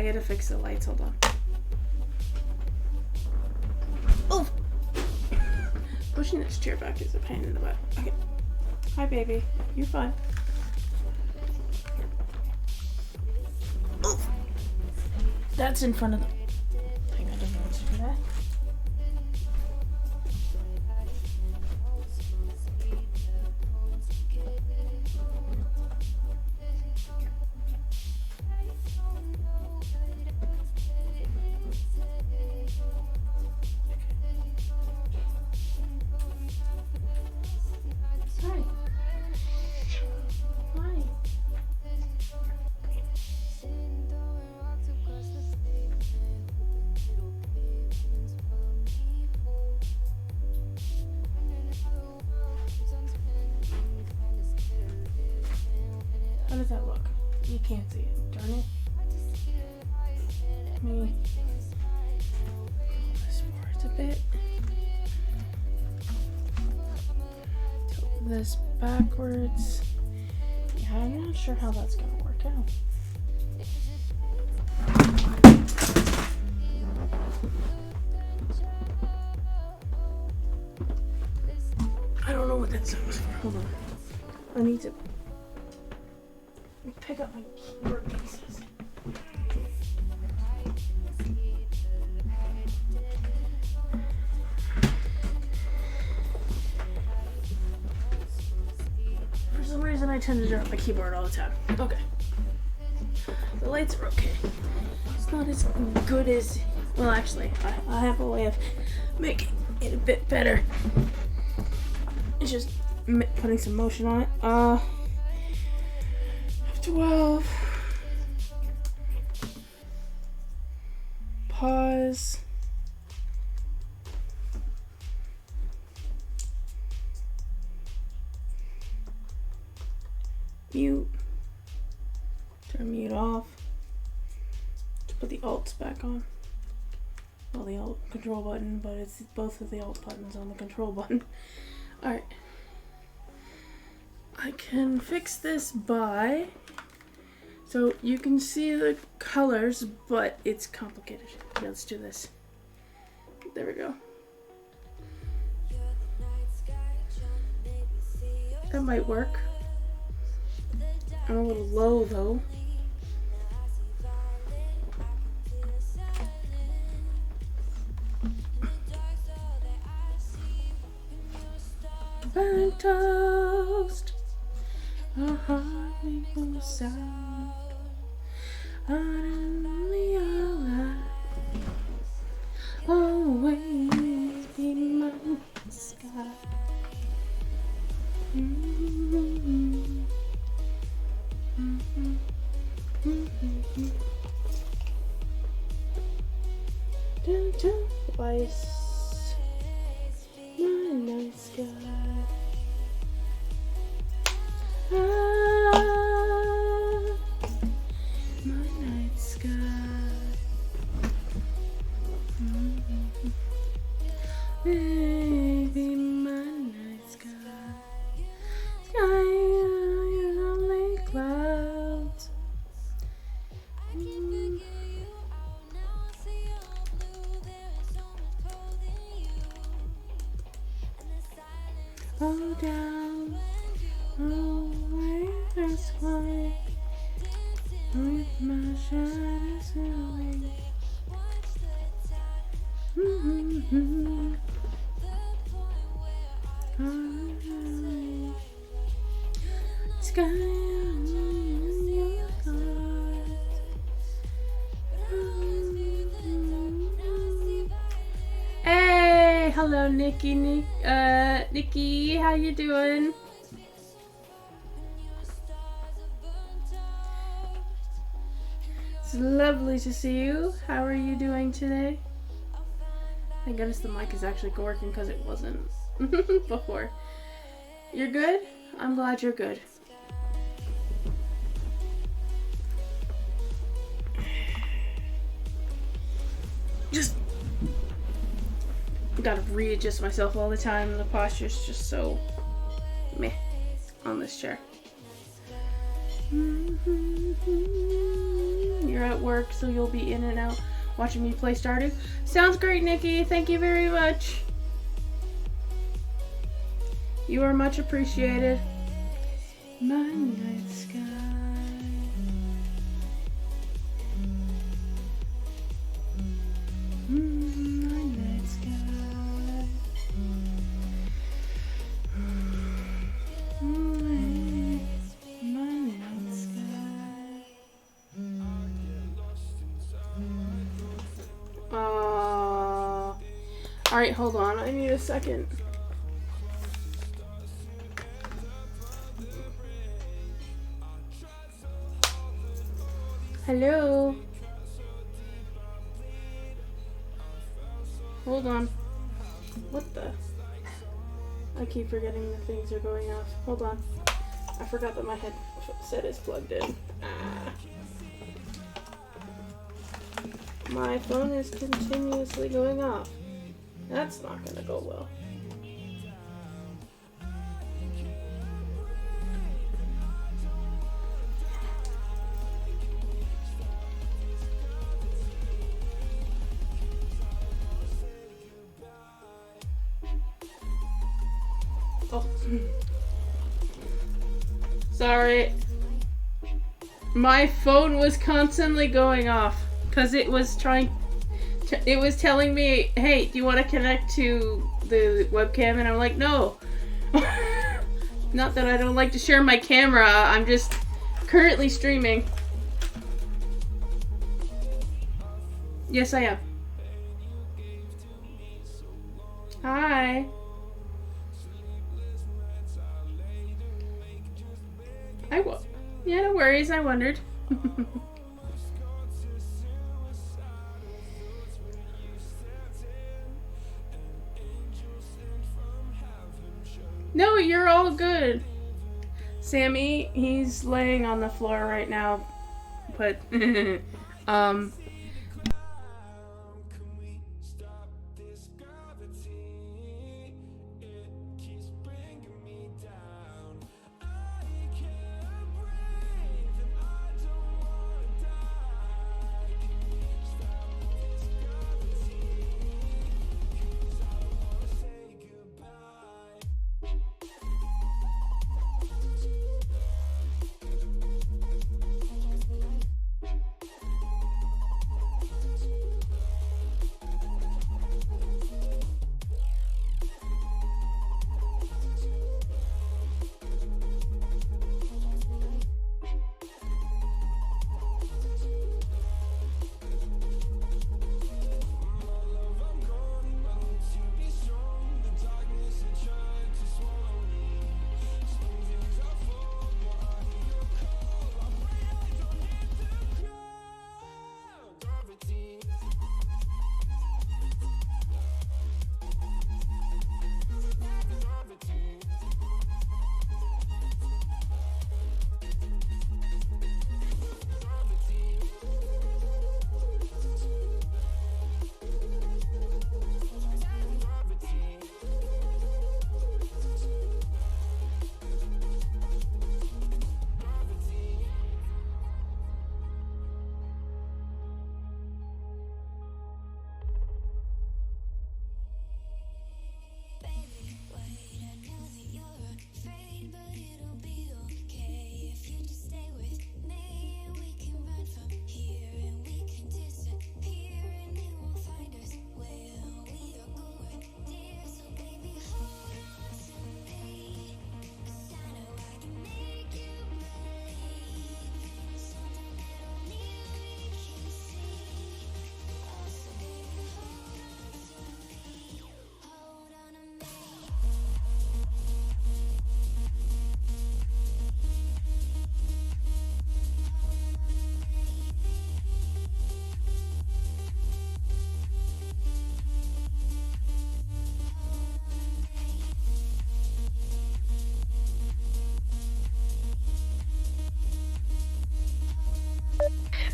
gotta fix the lights. Hold on. Oh! Pushing this chair back is a pain in the butt. Okay. Hi, baby. You're fine. Oh! That's in front of the thing. I didn't want to do that. How does that look? You can't see it, darn it. Let me pull this forward a bit. Tilt this backwards. Yeah, I'm not sure how that's gonna work out. I don't know what that sound was for. Hold on. I need to pick up my keyboard pieces. For some reason I tend to drop my keyboard all the time. Okay. The lights are okay. It's not as good as, well actually, I have a way of making it a bit better. It's just putting some motion on it. 12. Pause. Mute. Turn mute off. To put the alts back on. Well, the alt control button, but it's both of the alt buttons on the control button. Alright. I can fix this by, so you can see the colors, but it's complicated. Okay, let's do this. There we go. That might work. I'm a little low though. Burnt toast. A heart making a sound. Only alive. Always be my sky. Down twice. My night sky. My night sky. Baby, my night sky. Sky, lonely clouds. Oh, down. Oh, where sky. With my shadows away. Sky on your heart. Hey, hello, Nikki. Nikki, how you doing? It's lovely to see you. How are you doing today? Thank goodness the mic is actually working because it wasn't before. You're good? I'm glad you're good. Just gotta readjust myself all the time. The posture's just so meh on this chair. Yeah. you're at work, so you'll be in and out watching me play Stardew. Sounds great, Nikki. Thank you very much. You are much appreciated. My night sky. My night sky. My night sky. Alright, hold on. I need a second. Hello? Hold on. What the? I keep forgetting the things are going off. Hold on. I forgot that my headset is plugged in. My phone is continuously going off. That's not gonna go well. Oh. Sorry. My phone was constantly going off because it was it was telling me, hey, do you want to connect to the webcam? And I'm like, no. Not that I don't like to share my camera. I'm just currently streaming. Yes, I am. Hi. Yeah, no worries. I wondered. No, you're all good. Sammy, he's laying on the floor right now. But,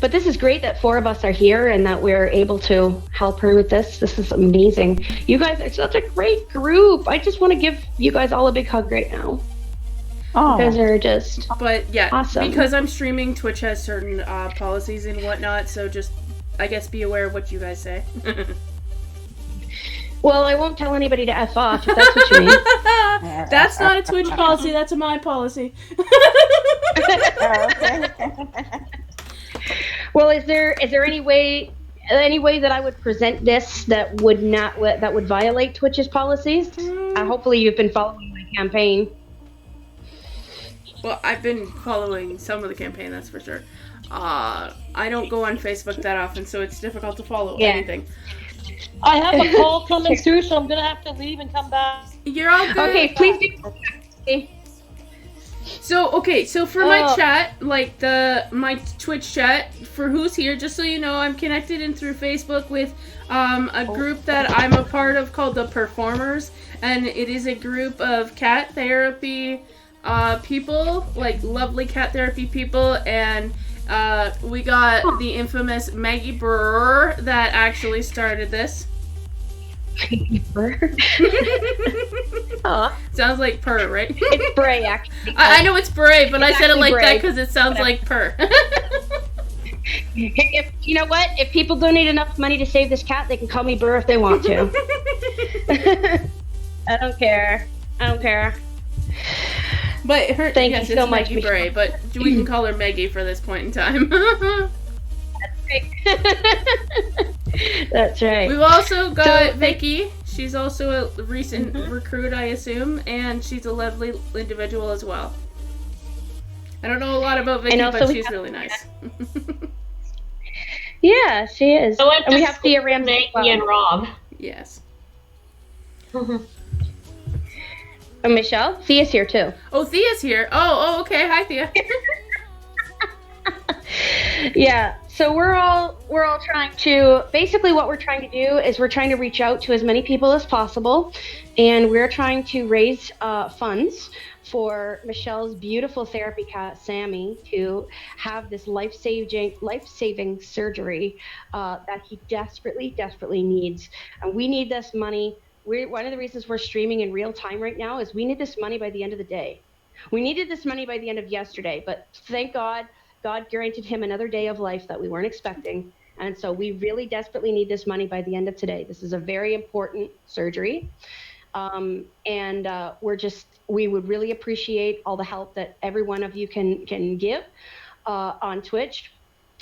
But this is great that 4 of us are here and that we're able to help her with this. This is amazing. You guys are such a great group. I just want to give you guys all a big hug right now. You guys are just But yeah, awesome. because I'm streaming, Twitch has certain policies and whatnot, so just, I guess, be aware of what you guys say. Well, I won't tell anybody to F off if that's what you mean. That's not a Twitch policy, that's a my policy. Well, is there any way that I would present this that would violate Twitch's policies? Hopefully you've been following my campaign. Well, I've been following some of the campaign, that's for sure. I don't go on Facebook that often, so it's difficult to follow anything. I have a call coming through, so I'm gonna have to leave and come back. You're all good. Okay, please do. So for my chat, like my Twitch chat, for who's here, just so you know, I'm connected in through Facebook with a group that I'm a part of called the Performers, and it is a group of cat therapy people, like lovely cat therapy people, and we got the infamous Maggie Burr that actually started this. Sounds like purr, right? It's Bray, actually. I know it's Bray, but I said it like Bray. that because it sounds like purr. If you know what, if people donate enough money to save this cat, they can call me Burr if they want to. I don't care. But her, Thank yes, you so it's much, Maggie Bray, but we can call her Maggie for this point in time. That's right. We've also got Vicky. She's also a recent recruit, I assume, and she's a lovely individual as well. I don't know a lot about Vicky, but she's really nice. Yeah, she is. And we have Thea Ramsey and Rob. Yes. And Michelle, Thea's here too. Oh, Thea's here. Oh, okay. Hi, Thea. Yeah. So we're all trying to, basically what we're trying to do is we're trying to reach out to as many people as possible, and we're trying to raise funds for Michelle's beautiful therapy cat Sammy to have this life-saving surgery that he desperately needs. And we need this money. One of the reasons we're streaming in real time right now is we need this money by the end of the day. We needed this money by the end of yesterday, but thank God granted him another day of life that we weren't expecting. And so we really desperately need this money by the end of today. This is a very important surgery. And we would really appreciate all the help that every one of you can give on Twitch.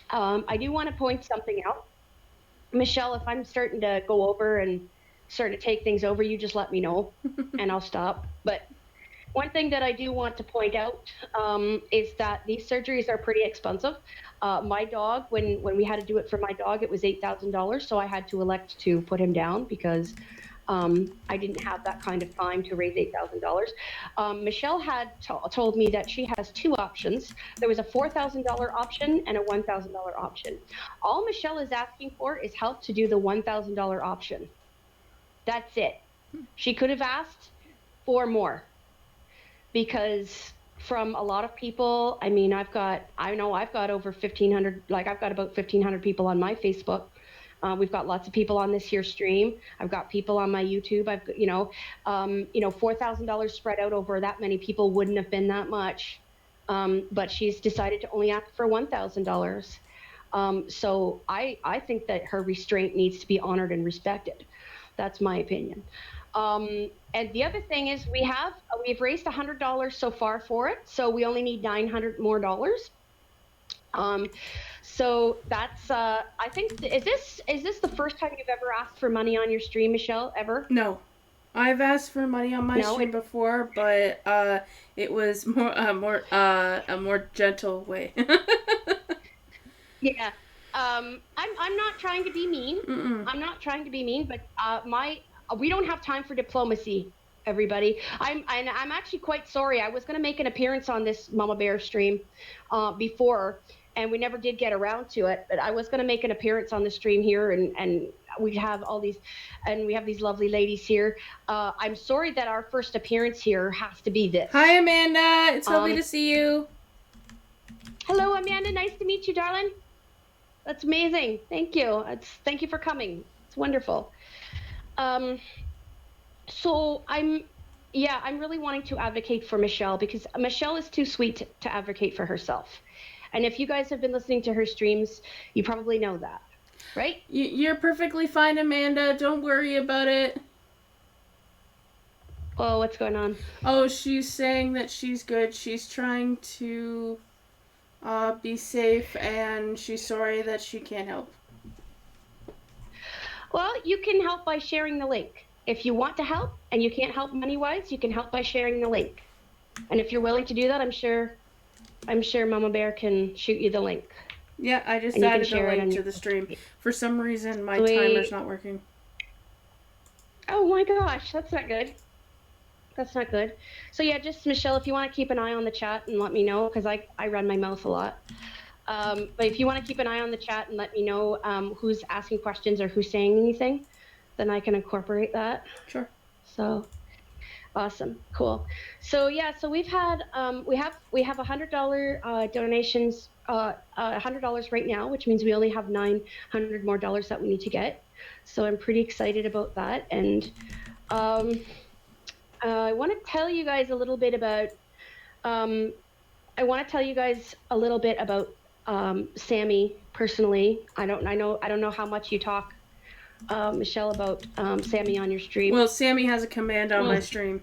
I do want to point something out. Michelle, if I'm starting to go over and starting to take things over, you just let me know and I'll stop. But one thing that I do want to point out is that these surgeries are pretty expensive. My dog, when we had to do it for my dog, it was $8,000. So I had to elect to put him down because I didn't have that kind of time to raise $8,000. Michelle had told me that she has two options. There was a $4,000 option and a $1,000 option. All Michelle is asking for is help to do the $1,000 option. That's it. She could have asked for more, because from a lot of people, I mean, I've got over 1,500, like I've got about 1,500 people on my Facebook. We've got lots of people on this here stream. I've got people on my YouTube. I've got, $4,000 spread out over that many people wouldn't have been that much. But she's decided to only ask for $1,000. So I think that her restraint needs to be honored and respected. That's my opinion. And the other thing is we've raised $100 so far for it. So we only need $900 more. So that's, I think, is this the first time you've ever asked for money on your stream, Michelle, ever? No. I've asked for money on my stream before, but it was a more gentle way. Yeah. I'm not trying to be mean. Mm-mm. I'm not trying to be mean, but we don't have time for diplomacy, everybody. I'm actually quite sorry. I was going to make an appearance on this Mama Bear stream before, and we never did get around to it. But I was going to make an appearance on the stream here, and we have these lovely ladies here. I'm sorry that our first appearance here has to be this. Hi, Amanda. It's lovely to see you. Hello, Amanda. Nice to meet you, darling. That's amazing. Thank you. Thank you for coming. It's wonderful. So yeah, I'm really wanting to advocate for Michelle because Michelle is too sweet to advocate for herself. And if you guys have been listening to her streams, you probably know that, right? You're perfectly fine, Amanda. Don't worry about it. Oh, what's going on? Oh, she's saying that she's good. She's trying to be safe, and she's sorry that she can't help. Well, you can help by sharing the link. If you want to help and you can't help money-wise, you can help by sharing the link. And if you're willing to do that, I'm sure Mama Bear can shoot you the link. Yeah, I just And you can added a share it link on to your the stream. For some reason, my Sweet. timer's not working. Oh my gosh, that's not good. That's not good. So yeah, just Michelle, if you want to keep an eye on the chat and let me know, because I run my mouth a lot. But if you want to keep an eye on the chat and let me know who's asking questions or who's saying anything, then I can incorporate that. Sure. So awesome, cool. So yeah, so we've had we have $100 donations, $100 right now, which means we only have $900 more that we need to get. So I'm pretty excited about that, and I want to tell you guys a little bit about. I want to tell you guys a little bit about Sammy personally. I don't know how much you talk, Michelle, about Sammy on your stream. Well, Sammy has a command on my stream.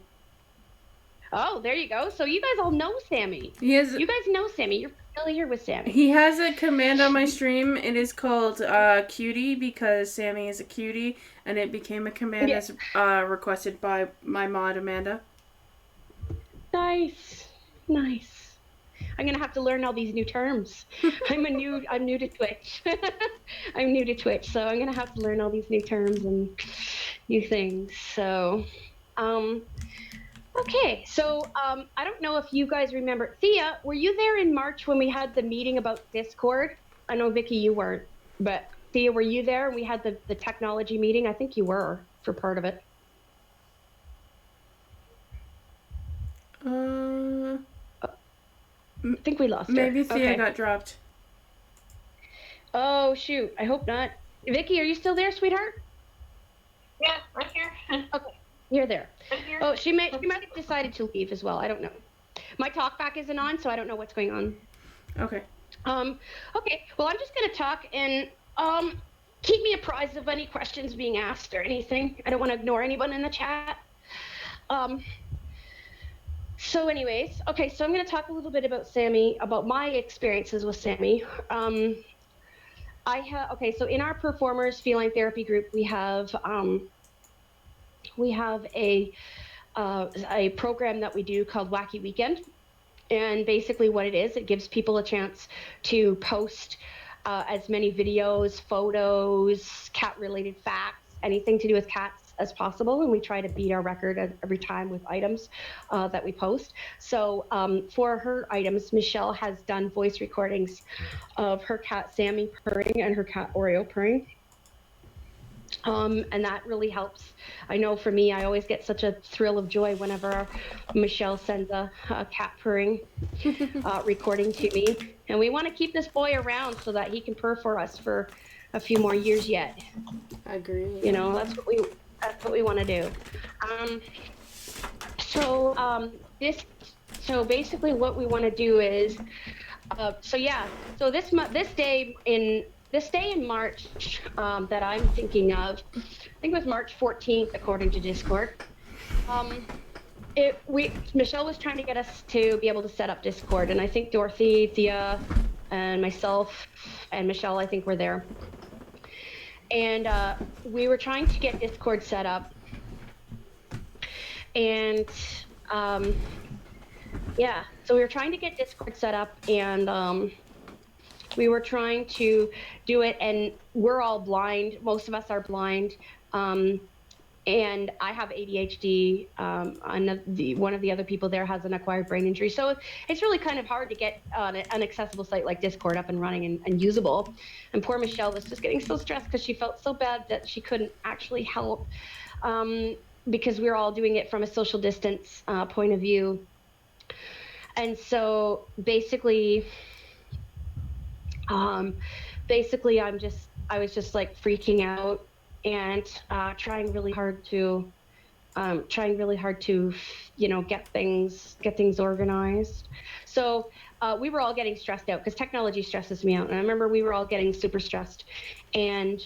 Oh, there you go. So you guys all know Sammy. You guys know Sammy. You're familiar with Sammy. He has a command on my stream. It is called cutie because Sammy is a cutie, and it became a command as requested by my mod Amanda. Nice. I'm gonna have to learn all these new terms. I'm new to Twitch. I'm new to Twitch, so I'm gonna have to learn all these new terms and new things. So, okay. So, I don't know if you guys remember. Thea, were you there in March when we had the meeting about Discord? I know Vicky, you weren't, but Thea, were you there? We had the technology meeting. I think you were for part of it. I think we lost her. Maybe Thea got dropped. Oh shoot! I hope not. Vicky, are you still there, sweetheart? Yeah, right here. Okay, you're there. Right here. Oh, she might have decided to leave as well. I don't know. My talkback isn't on, so I don't know what's going on. Okay. Okay. Well, I'm just gonna talk and keep me apprised of any questions being asked or anything. I don't want to ignore anyone in the chat. So anyways, okay, so I'm going to talk a little bit about Sammy, about my experiences with Sammy. Okay, so in our performers feline therapy group, we have a program that we do called Wacky Weekend. And basically what it is, it gives people a chance to post as many videos, photos, cat-related facts, anything to do with cats as possible, and we try to beat our record every time with items that we post. So for her items, Michelle has done voice recordings of her cat Sammy purring and her cat Oreo purring. And that really helps. I know for me, I always get such a thrill of joy whenever Michelle sends a cat purring recording to me. And we want to keep this boy around so that he can purr for us for a few more years yet. I agree. You know, that's what we want to do. So basically what we want to do is, so this day in March that I'm thinking of, I think it was March 14th, according to Discord. Michelle was trying to get us to be able to set up Discord, and I think Dorothy, Thea, and myself, and Michelle, I think were there. And we were trying to get Discord set up, and so we were trying to get Discord set up, and we were trying to do it, and we're all blind. Most of us are blind, and I have ADHD. One of the other people there has an acquired brain injury, so it's really kind of hard to get an accessible site like Discord up and running and usable. And poor Michelle was just getting so stressed because she felt so bad that she couldn't actually help, because we were all doing it from a social distance point of view. And so basically I was just like freaking out and trying really hard to trying really hard to, get things organized. So we were all getting stressed out because technology stresses me out. And I remember we were all getting super stressed. And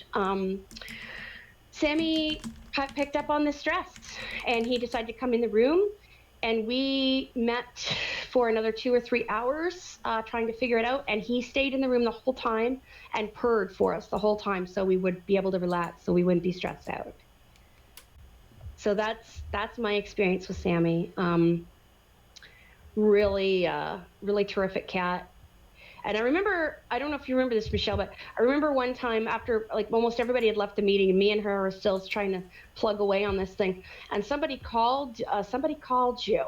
Sammy picked up on the stress and he decided to come in the room. And we met for another 2 or 3 hours trying to figure it out. And he stayed in the room the whole time and purred for us the whole time so we would be able to relax, so we wouldn't be stressed out. So that's my experience with Sammy. Really, really terrific cat. And I remember, I don't know if you remember this, Michelle, but I remember one time after like almost everybody had left the meeting, and me and her were still trying to plug away on this thing, and somebody called you,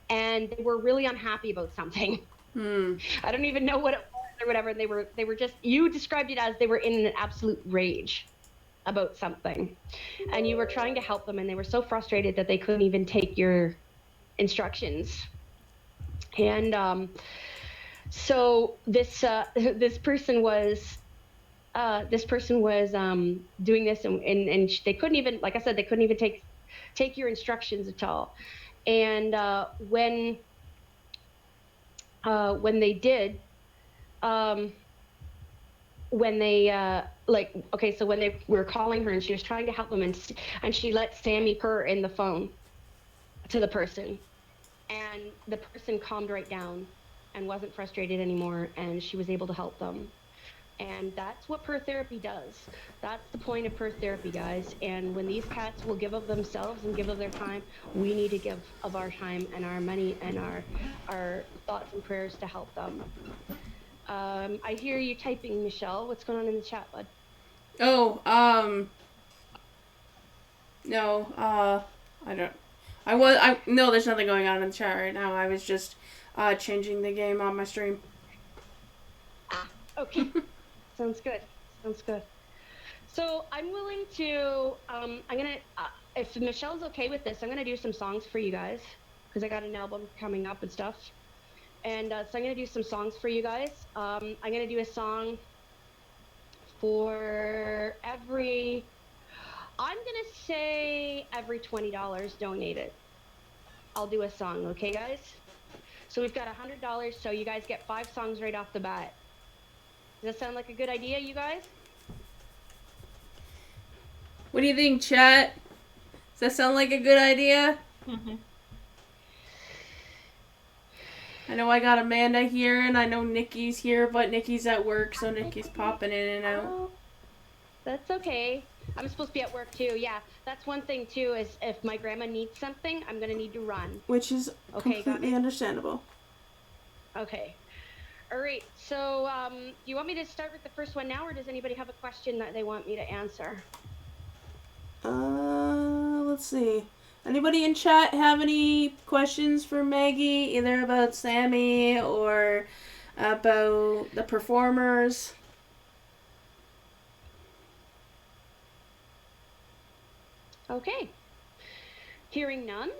and they were really unhappy about something. I don't even know what it was or whatever. They were just, you described it as they were in an absolute rage about something, and you were trying to help them, and they were so frustrated that they couldn't even take your instructions. And so this person was doing this, and they couldn't even, like I said, they couldn't even take your instructions at all. And when they did, when they okay, so when they were calling her and she was trying to help them, and she let Sammy purr in the phone to the person, and the person calmed right down and wasn't frustrated anymore, and she was able to help them. And that's what purr therapy does. That's the point of purr therapy, guys. And when these cats will give of themselves and give of their time, we need to give of our time and our money and our thoughts and prayers to help them. I hear you typing, Michelle. What's going on in the chat, bud? Oh, no, no, there's nothing going on in the chat right now. I was just, changing the game on my stream. Okay. Sounds good. So I'm willing to, if Michelle's okay with this, I'm going to do some songs for you guys, because I got an album coming up and stuff. And so I'm going to do some songs for you guys. I'm going to do a song for every, I'm going to say every $20 donated, I'll do a song. Okay, guys? So we've got $100, so you guys get 5 songs right off the bat. Does that sound like a good idea, you guys? What do you think, chat? Does that sound like a good idea? Mm-hmm. I know I got Amanda here, and I know Nikki's here, but Nikki's at work, so Nikki's popping in and out. Oh, that's okay. I'm supposed to be at work too. Yeah, that's one thing too, is if my grandma needs something, I'm going to need to run. Which is Okay, completely understandable. Okay. All right. So do you want me to start with the first one now, or does anybody have a question that they want me to answer? Let's see. Anybody in chat have any questions for Maggie, either about Sammy or about the performers? Okay. Hearing none,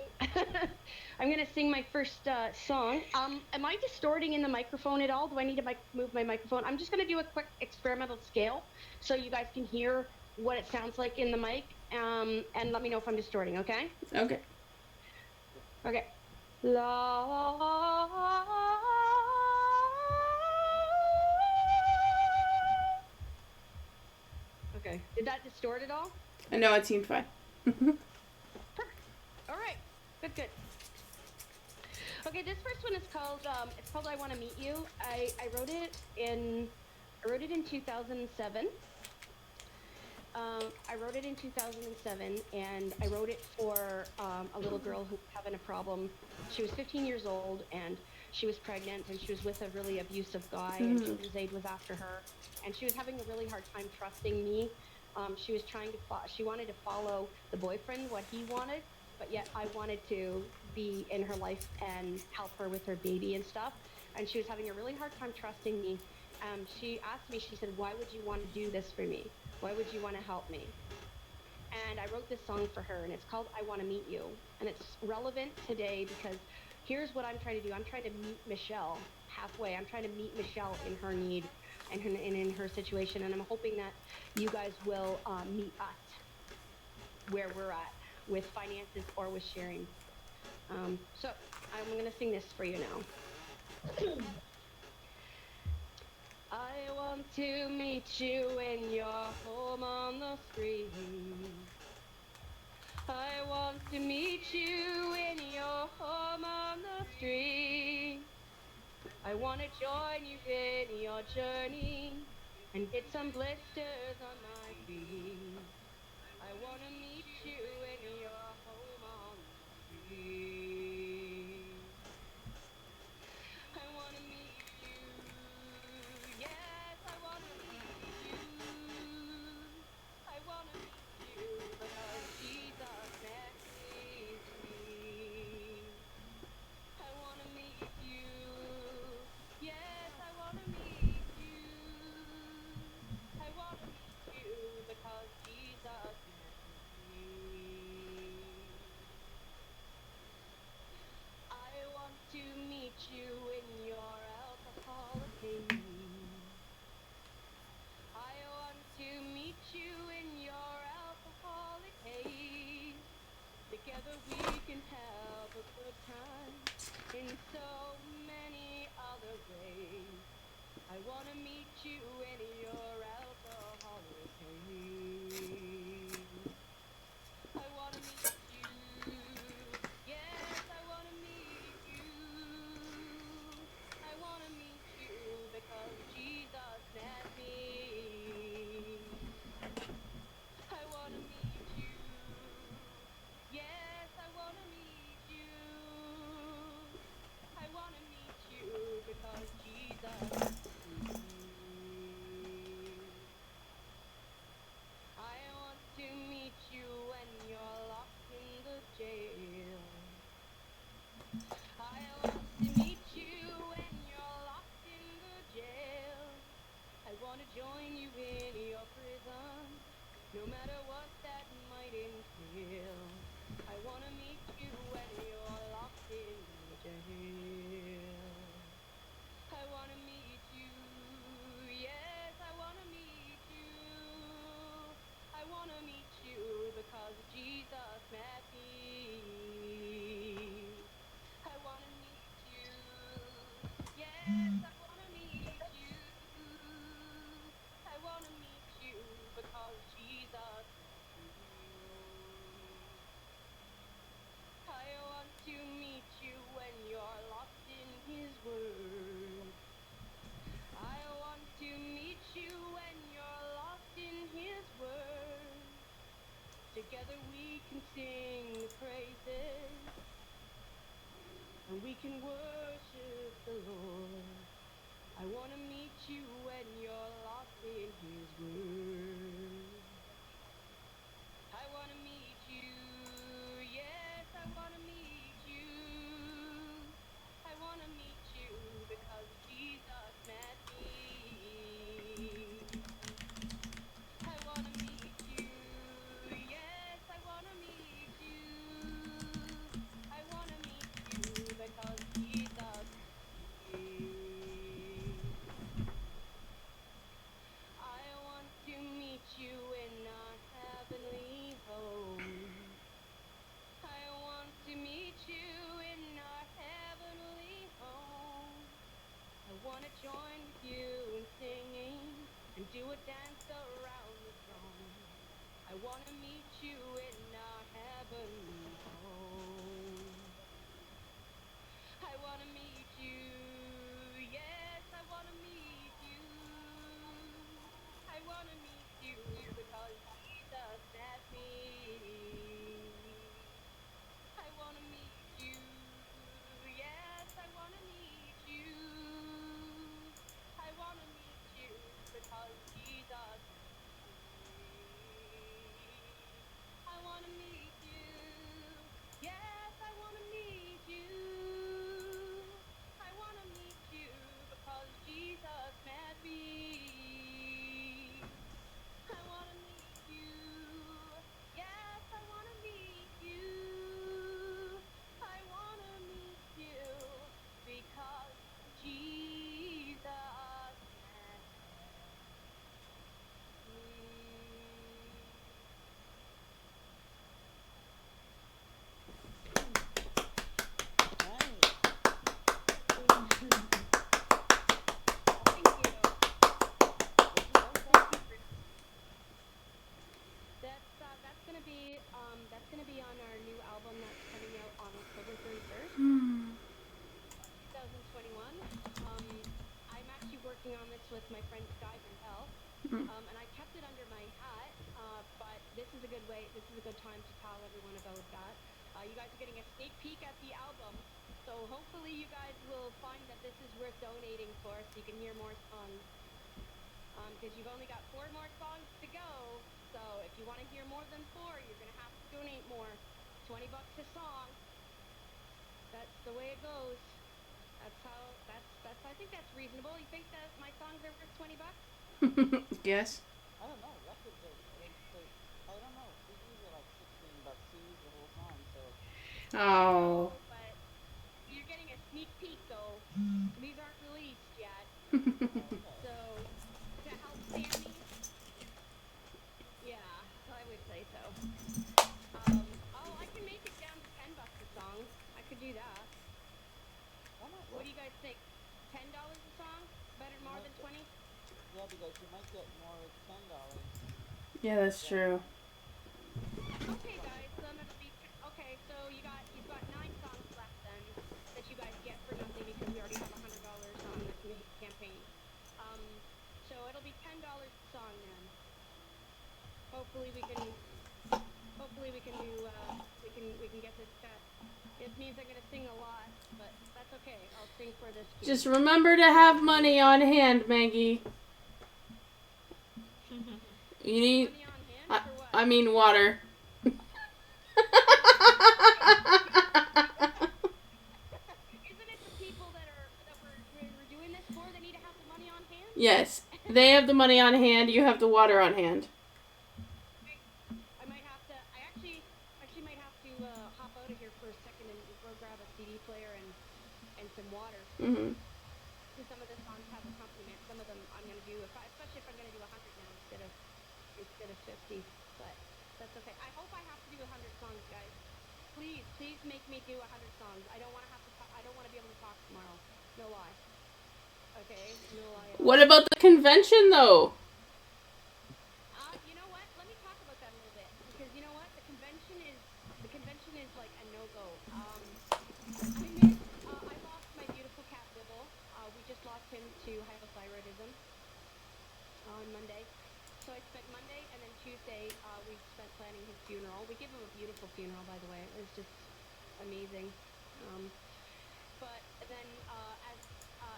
I'm going to sing my first song. Am I distorting in the microphone at all? Do I need to move my microphone? I'm just going to do a quick experimental scale so you guys can hear what it sounds like in the mic, and let me know if I'm distorting, okay? Okay. Okay. La. Okay. Did that distort at all? I know it seemed fine. Perfect. All right. Good. Okay, this first one is called I Want to Meet You. I wrote it in 2007. I wrote it in 2007, and I wrote it for a little girl who was having a problem. She was 15 years old, and she was pregnant, and she was with a really abusive guy, and Zaid was after her, and she was having a really hard time trusting me. She was she wanted to follow the boyfriend, what he wanted, but yet I wanted to be in her life and help her with her baby and stuff. And she was having a really hard time trusting me. She asked me, she said, why would you want to do this for me? Why would you want to help me? And I wrote this song for her, and it's called I Want to Meet You. And it's relevant today because here's what I'm trying to do. I'm trying to meet Michelle halfway. I'm trying to meet Michelle in her need and in her situation. And I'm hoping that you guys will meet us where we're at. with finances or with sharing. So I'm going to sing this for you now. I want to meet you in your home on the street. I want to meet you in your home on the street. I want to join you in your journey and get some blisters on my feet. I want to meet you in your home on the street. I want to meet you. Yes, I want to meet you. I want to meet you because Jesus met me. I want to meet you. Yes, I want to meet you. I want to meet you because Jesus met me. I want to meet you in your alcoholic haze. I want to meet you in your alcoholic haze. Together we can have a good time in so many other ways. I want to meet you in your alcoholic haze. I want to meet you. Yes, I want to meet you. I want to meet you because Jesus met me. I want to meet you. Yes, I want to meet you. I want to meet you because Jesus met me. I want to meet you when you're locked in the jail. I want to meet you when you're locked in the jail. I want to join you in your prison, no matter what that might entail. I want to meet you when you're locked in the jail. I want to meet you. Yes, I want to meet you. I want to meet you because Jesus met me. I want to meet you. Yes, I want to meet you. I want to meet you because Jesus met me. I want to meet you when you're lost in His Word. I want to meet you when you're lost in His Word. Together we can sing the praises and we can worship the Lord. I want to meet you when you're lost in His Word. I want to meet you. Yes, I want to meet you. I want to meet you because Jesus met me. I want to meet you. Yes, I want to meet you. I want to meet you because Jesus met me. I want to meet you in our heavenly home. I want to meet you in our heavenly home. I want to join with you in singing and do a dance around the throne. I want to meet you in our heavenly home. I want to meet you. Yes, I want to meet you. I want to meet you because Jesus met me. I want to meet you. Yes, I want to meet you. I want to meet you because Jesus met me. I that's gonna be on our new album that's coming out on October 31st. Hmm. 2021. I'm actually working on this with my friend Sky Bell, and I kept it under my hat. But this is a good way. This is a good time to tell everyone about that. You guys are getting a sneak peek at the album, so hopefully you guys will find that this is worth donating for, so you can hear more songs. Because you've only got 4 more songs to go. So if you want to hear more than 4, you're gonna have to donate more. $20 a song. That's the way it goes. That's I think that's reasonable. You think that my songs are worth $20? Yes. I don't know. Records are I don't know. CDs are like $16. CDs the whole song. So Oh. But you're getting a sneak peek though. These aren't released yet. okay. So to help Sammy, yeah, I would say so. I can make it down to $10 a song. I could do that. Why not? What do you guys think? $10 a song? Better more than 20? Yeah, because you might get more with $10. Yeah, that's true. Okay, guys, then it'll be okay. So you've got 9 songs left then that you guys get for nothing because we already have $100 on the campaign. So it'll be $10 a song then. Hopefully we can do we can get this set. It means I'm gonna sing a lot, but that's okay. I'll sing for this kid. Just remember to have money on hand, Maggie. You need. Money on hand for what? I mean water. Isn't it the people that we're doing this for? They need to have the money on hand. Yes, they have the money on hand. You have the water on hand. I might have to. I actually might have to hop out of here for a second and go grab a CD player and some water. Mhm. Because some of the songs have accompaniment. Some of them I'm gonna do, especially if I'm gonna do 100 now instead of 50. But that's okay. I hope I have to do 100 songs, guys. Please make me do 100 songs. I don't want to have to. I don't want to be able to talk tomorrow. No lie. Okay, no lie at all. What about the convention, though? You know what? Let me talk about that a little bit because you know what? The convention is like a no-go. I lost my beautiful cat Bibble. We just lost him to hypothyroidism on Monday. So I spent Monday and then Tuesday we spent planning his funeral. We gave him a beautiful funeral, by the way. It was just amazing. But then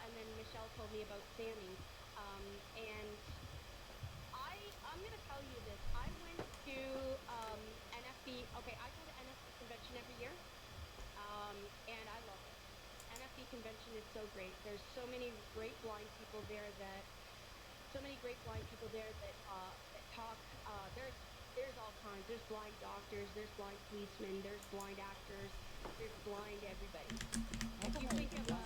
and then Michelle told me about Sammy, and I'm gonna tell you this. I went to NFB. Okay, I go to NFB convention every year, and I love it. NFB convention is so great. There's so many great blind people there that talk. There's all kinds. There's blind doctors. There's blind policemen. There's blind actors. There's blind everybody. If you think of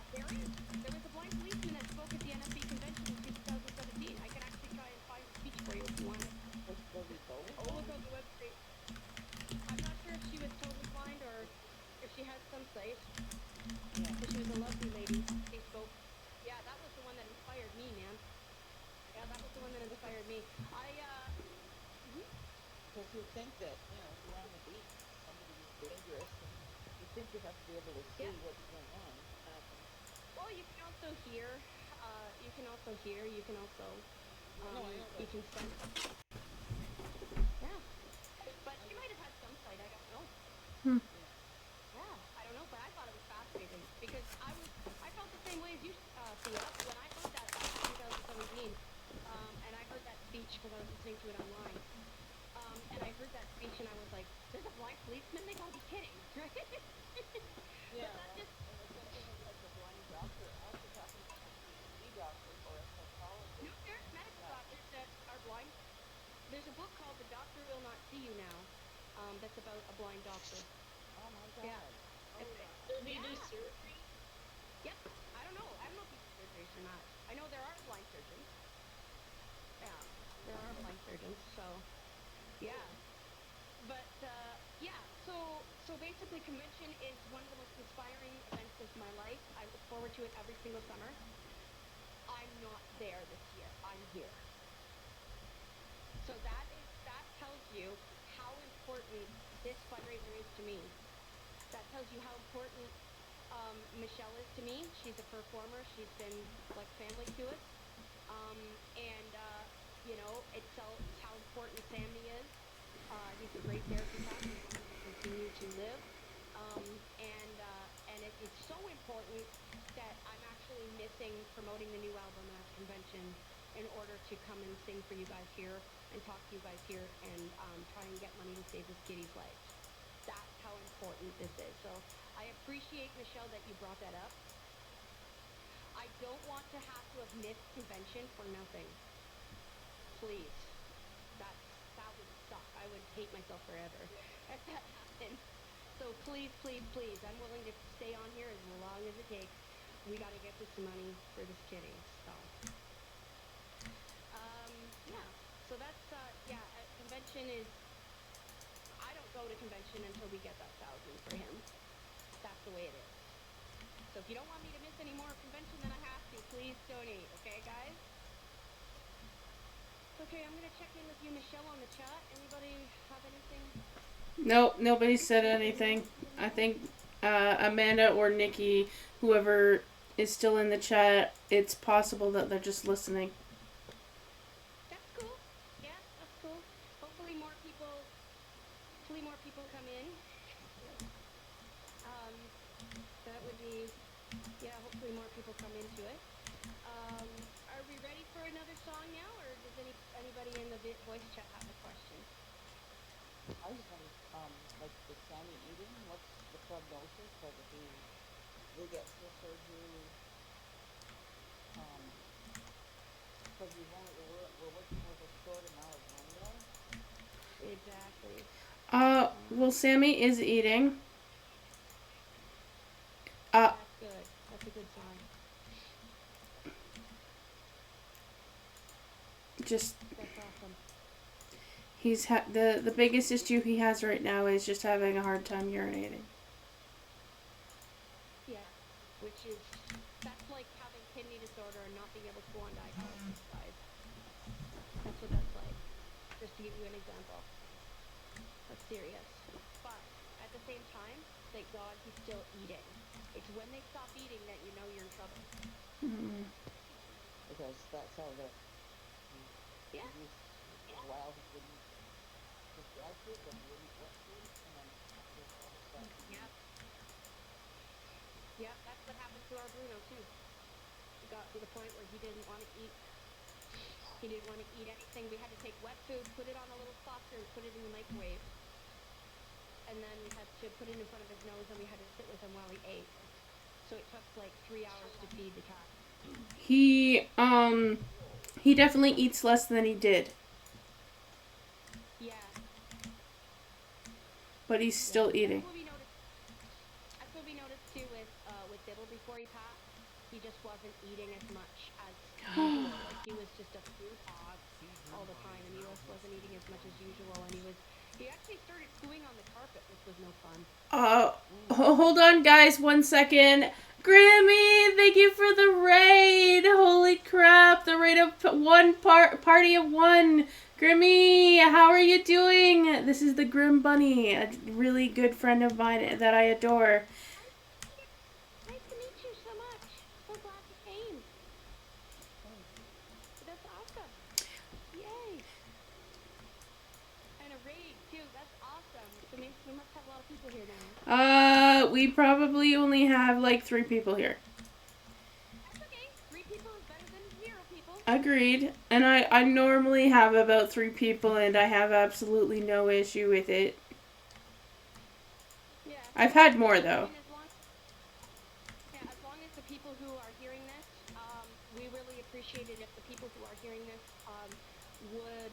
there was a blind policeman that spoke at the NFB convention in 2017. I can actually try and find a speech for you if you want it. Oh, look on the website. I'm not sure if she was totally blind or if she has some sight. Yeah. But she was a lovely lady. She spoke. Yeah, that was the one that inspired me, man. Yeah, that was the one that inspired me. Because you think that, if you're on the beach, somebody's dangerous, and you think you have to be able to see what's going on. Well, you can also hear. You can also hear. You can also. You can sense. Yeah. But she might have had some sight. I don't know. Yeah, I don't know, but I thought it was fascinating because I felt the same way as you, Thea, when I heard that back in 2017, and I heard that speech because I was listening to it online, and I heard that speech and I was like, there's a blind policeman? They gotta be kidding, right? Yeah. But that just... And the same thing with like the blind doctor. I was talking to a PhD doctor or a psychologist. No, there's medical doctors that are blind. There's a book called The Doctor Will Not See You Now, that's about a blind doctor. Oh my God. Yeah. Does he do surgery? Yep. I don't know if he does surgeries or not. I know there are blind surgeons. Yeah, there are blind surgeons. So, yeah. But so basically, convention is one of the most inspiring events of my life. I look forward to it every single summer. I'm not there this year. I'm here. So that important this fundraiser is to me. That tells you how important Michelle is to me. She's a performer. She's been like family to us. And you know, it's how important Sammy is. He's a great therapy cat. We want him to continue to live. It's so important that I'm actually missing promoting the new album at convention in order to come and sing for you guys here and talk to you guys here and try and get money to save this kitty's life. That's how important this is. So I appreciate, Michelle, that you brought that up. I don't want to have to have missed convention for nothing. Please. That would suck. I would hate myself forever if that happened. So please, please, please, I'm willing to stay on here as long as it takes. We got to get this money for this kitty. So, yeah. So that's, convention is, I don't go to convention until we get that 1,000 for him. That's the way it is. So if you don't want me to miss any more convention than I have to, please donate, okay, guys? Okay, I'm gonna check in with you, Michelle, on the chat. Anybody have anything? Nope, nobody said anything. I think Amanda or Nikki, whoever is still in the chat, it's possible that they're just listening. That's cool. Yeah, that's cool. Hopefully more people come in. That would be, hopefully more people come into it. Are we ready for another song now, or does anybody in the voice chat have a question? I just wanted, like the Sammy eating, what's the prognosis? Like if he gets the surgery, because we're working with a short amount of money now. Exactly. Well, Sammy is eating. That's good. That's a good sign. Just That's awesome. he's the biggest issue he has right now is just having a hard time urinating. Yeah, that's like having kidney disorder and not being able to go on dialysis, guys. That's what that's like. Just to give you an example. That's serious. But at the same time, thank God he's still eating. It's when they stop eating that you know you're in trouble. Mm. Because that's how the Yeah. while he wouldn't just dry food, then he wouldn't wet food, and then after all of a sudden Yeah, that's what happened to our Bruno too. He got to the point where he didn't want to eat. He didn't want to eat anything. We had to take wet food, put it on a little saucer, and put it in the microwave. And then we had to put it in front of his nose, and we had to sit with him while he ate. So it took like 3 hours to feed the cat. He definitely eats less than he did. Yeah. But he's still eating. That's what we noticed too with Diddle before he passed. He just wasn't eating as much as usual. Like he was just a food hog all the time, and he wasn't eating as much as usual. And he actually started pooing on the carpet, which was no fun. Hold on, guys, 1 second. Grimmy, thank you for the raid. Holy crap, the raid of party of one. Grimmy, how are you doing? This is the Grim Bunny, a really good friend of mine that I adore. Nice to meet you so much. So glad you came. That's awesome. Yay. And a raid too. That's awesome. So we must have a lot of people here now. We probably only have like 3 people here. That's okay. 3 people is better than 0 people. Agreed. And I normally have about 3 people, and I have absolutely no issue with it. Yeah. I've had more though. As long as the people who are hearing this, we really appreciate it if the people who are hearing this would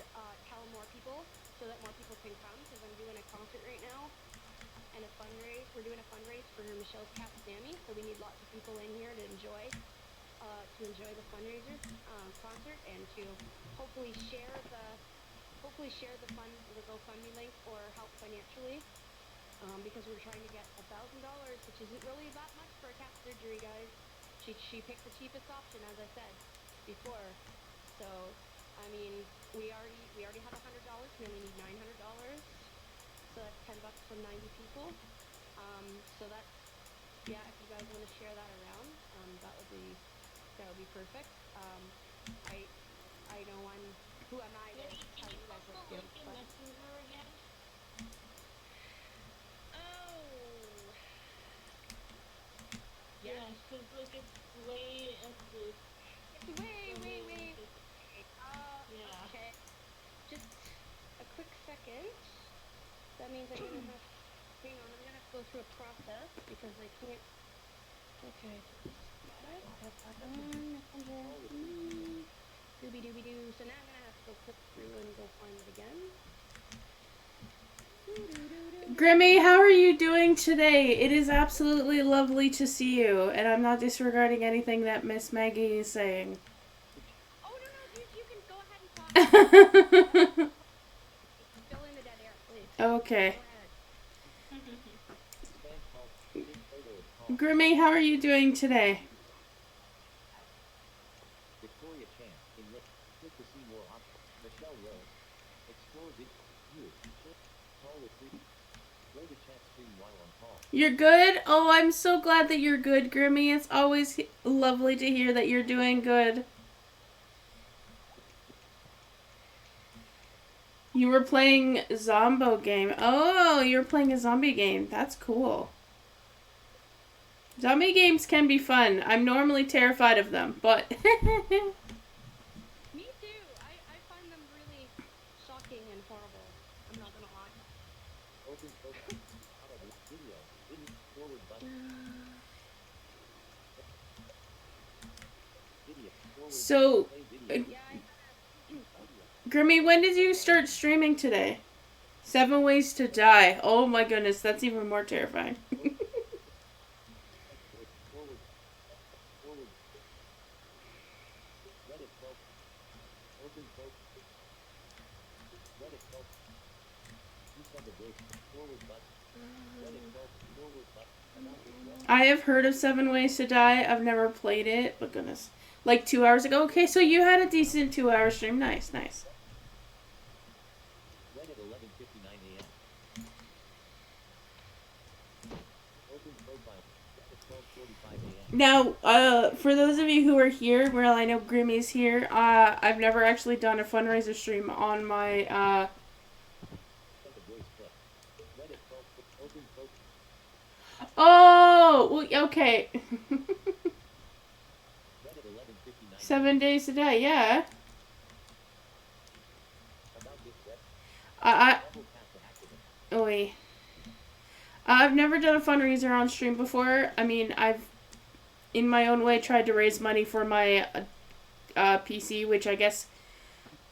tell more people so that more people can come, because I'm doing a concert right now and a fundraise. We're doing a fundraise for Michelle's cat Sammy, so we need lots of people in here to enjoy the fundraiser concert and to hopefully share the funds, the GoFundMe link, or help financially. Because we're trying to get $1,000, which isn't really that much for a cat surgery, guys. She picked the cheapest option, as I said before. So, I mean, we already have $100, we only need $900. So that's from 90 people. So that's, yeah, if you guys want to share that around, that would be perfect. I I know who am I to Maybe can tell you you guys post what the to do, link in but Messenger again? oh yes, Yes, because like it's way at it's way the way link way. is yeah. Okay, just a quick second. That means I'm gonna have, hang on, I'm gonna have to go through a process because I can't. Okay, have that on Messenger. Dooby dooby doo. So now I'm gonna have to go click through and go find it again. Grimmy, how are you doing today? It is absolutely lovely to see you, and I'm not disregarding anything that Miss Maggie is saying. Oh no, you can go ahead and talk. Fill in the dead air, please. Okay. Go ahead. Grimmy, how are you doing today? Victoria Chan, English. Click to see more options. Michelle Rose. Explore video. View. Call with free. Go to chat screen while on call. You're good? Oh, I'm so glad that you're good, Grimmy. It's always lovely to hear that you're doing good. You were playing a Zombo game. Oh, you were playing a zombie game. That's cool. Zombie games can be fun. I'm normally terrified of them, but... Me too. I find them really shocking and horrible. I'm not gonna lie. Open profile. Video. Video. Forward button. Video. Forward. So, Play video. Yeah, Grimmy, when did you start streaming today? 7 Ways to Die. Oh my goodness, that's even more terrifying. Forward. Forward. Reddit profile. Open profile. Reddit profile. You send a voice. Forward button. Reddit profile. Forward button. About this web. I have heard of 7 Ways to Die. I've never played it, but goodness. Like 2 hours ago? Okay, so you had a decent 2-hour stream. Nice, nice. Reddit 11:59 a.m. Open profile. Reddit 12:45 a.m. Now, for those of you who are here, well, I know Grimmy's here. I've never actually done a fundraiser stream on my, Send a voice clip. Reddit 12. Open profile. Oh, well, okay. Reddit 11:59. 7 Days to Die, yeah. About this web. I, Double tap to activate. Oi. I've never done a fundraiser on stream before. I mean, I've, in my own way, tried to raise money for my PC, which I guess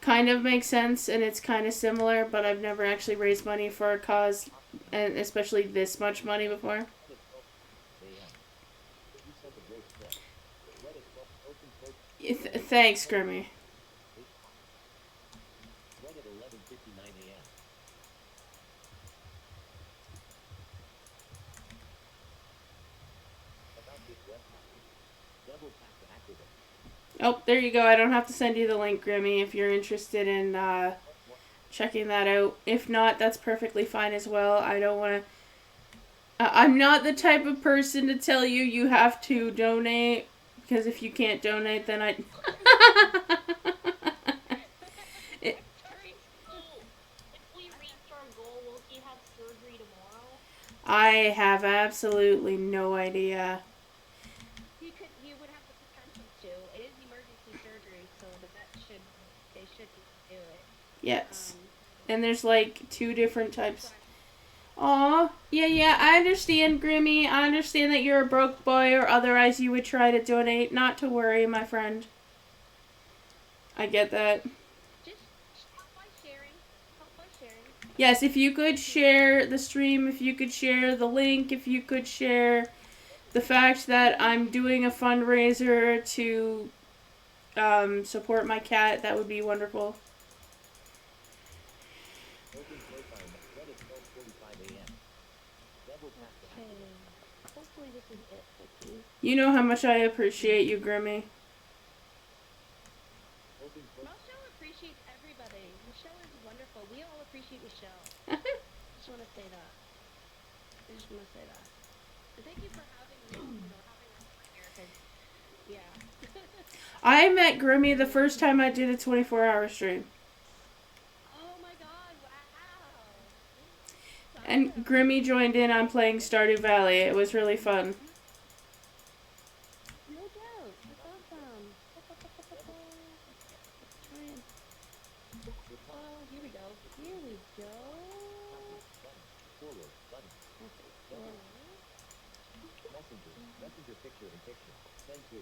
kind of makes sense, and it's kind of similar, but I've never actually raised money for a cause, and especially this much money before. Reddit 12 a.m. You send a voice clip. Reddit 12. Open profile. Thanks, Grimmy. Reddit 11:59 a.m. About this website. Double tap to activate. Oh, there you go. I don't have to send you the link, Grimmy, if you're interested in checking that out. If not, that's perfectly fine as well. I don't want to... I'm not the type of person to tell you you have to donate, because if you can't donate, then I... sorry. So if we reach our goal, will he have surgery tomorrow? I have absolutely no idea. He would have the potential to. It is emergency surgery, so they should do it. Yes. And there's like 2 different types. Aw. Yeah, I understand, Grimmy. I understand that you're a broke boy, or otherwise you would try to donate. Not to worry, my friend. I get that. Just help by sharing. Help by sharing. Yes, if you could share the stream, if you could share the link, if you could share the fact that I'm doing a fundraiser to support my cat, that would be wonderful. Open profile. Reddit 12:45 a.m. Double tap to Okay. activate. Hopefully this is it, Vicky. You know how much I appreciate you, Grimmy. Open profile. Michelle appreciates everybody. Michelle is wonderful. We all appreciate Michelle. Just want to say that. I just want to say that. And thank you for having me, having us on here, because, yeah. I met Grimmy the first time I did a 24-hour stream. Oh my god, wow. And Grimmy joined in on playing Stardew Valley. It was really fun. No doubt. That's awesome. Okay, let's try and... Oh, here we go. Here we go. Forward button. Okay, forward. Messenger. Messenger picture in picture. Send to.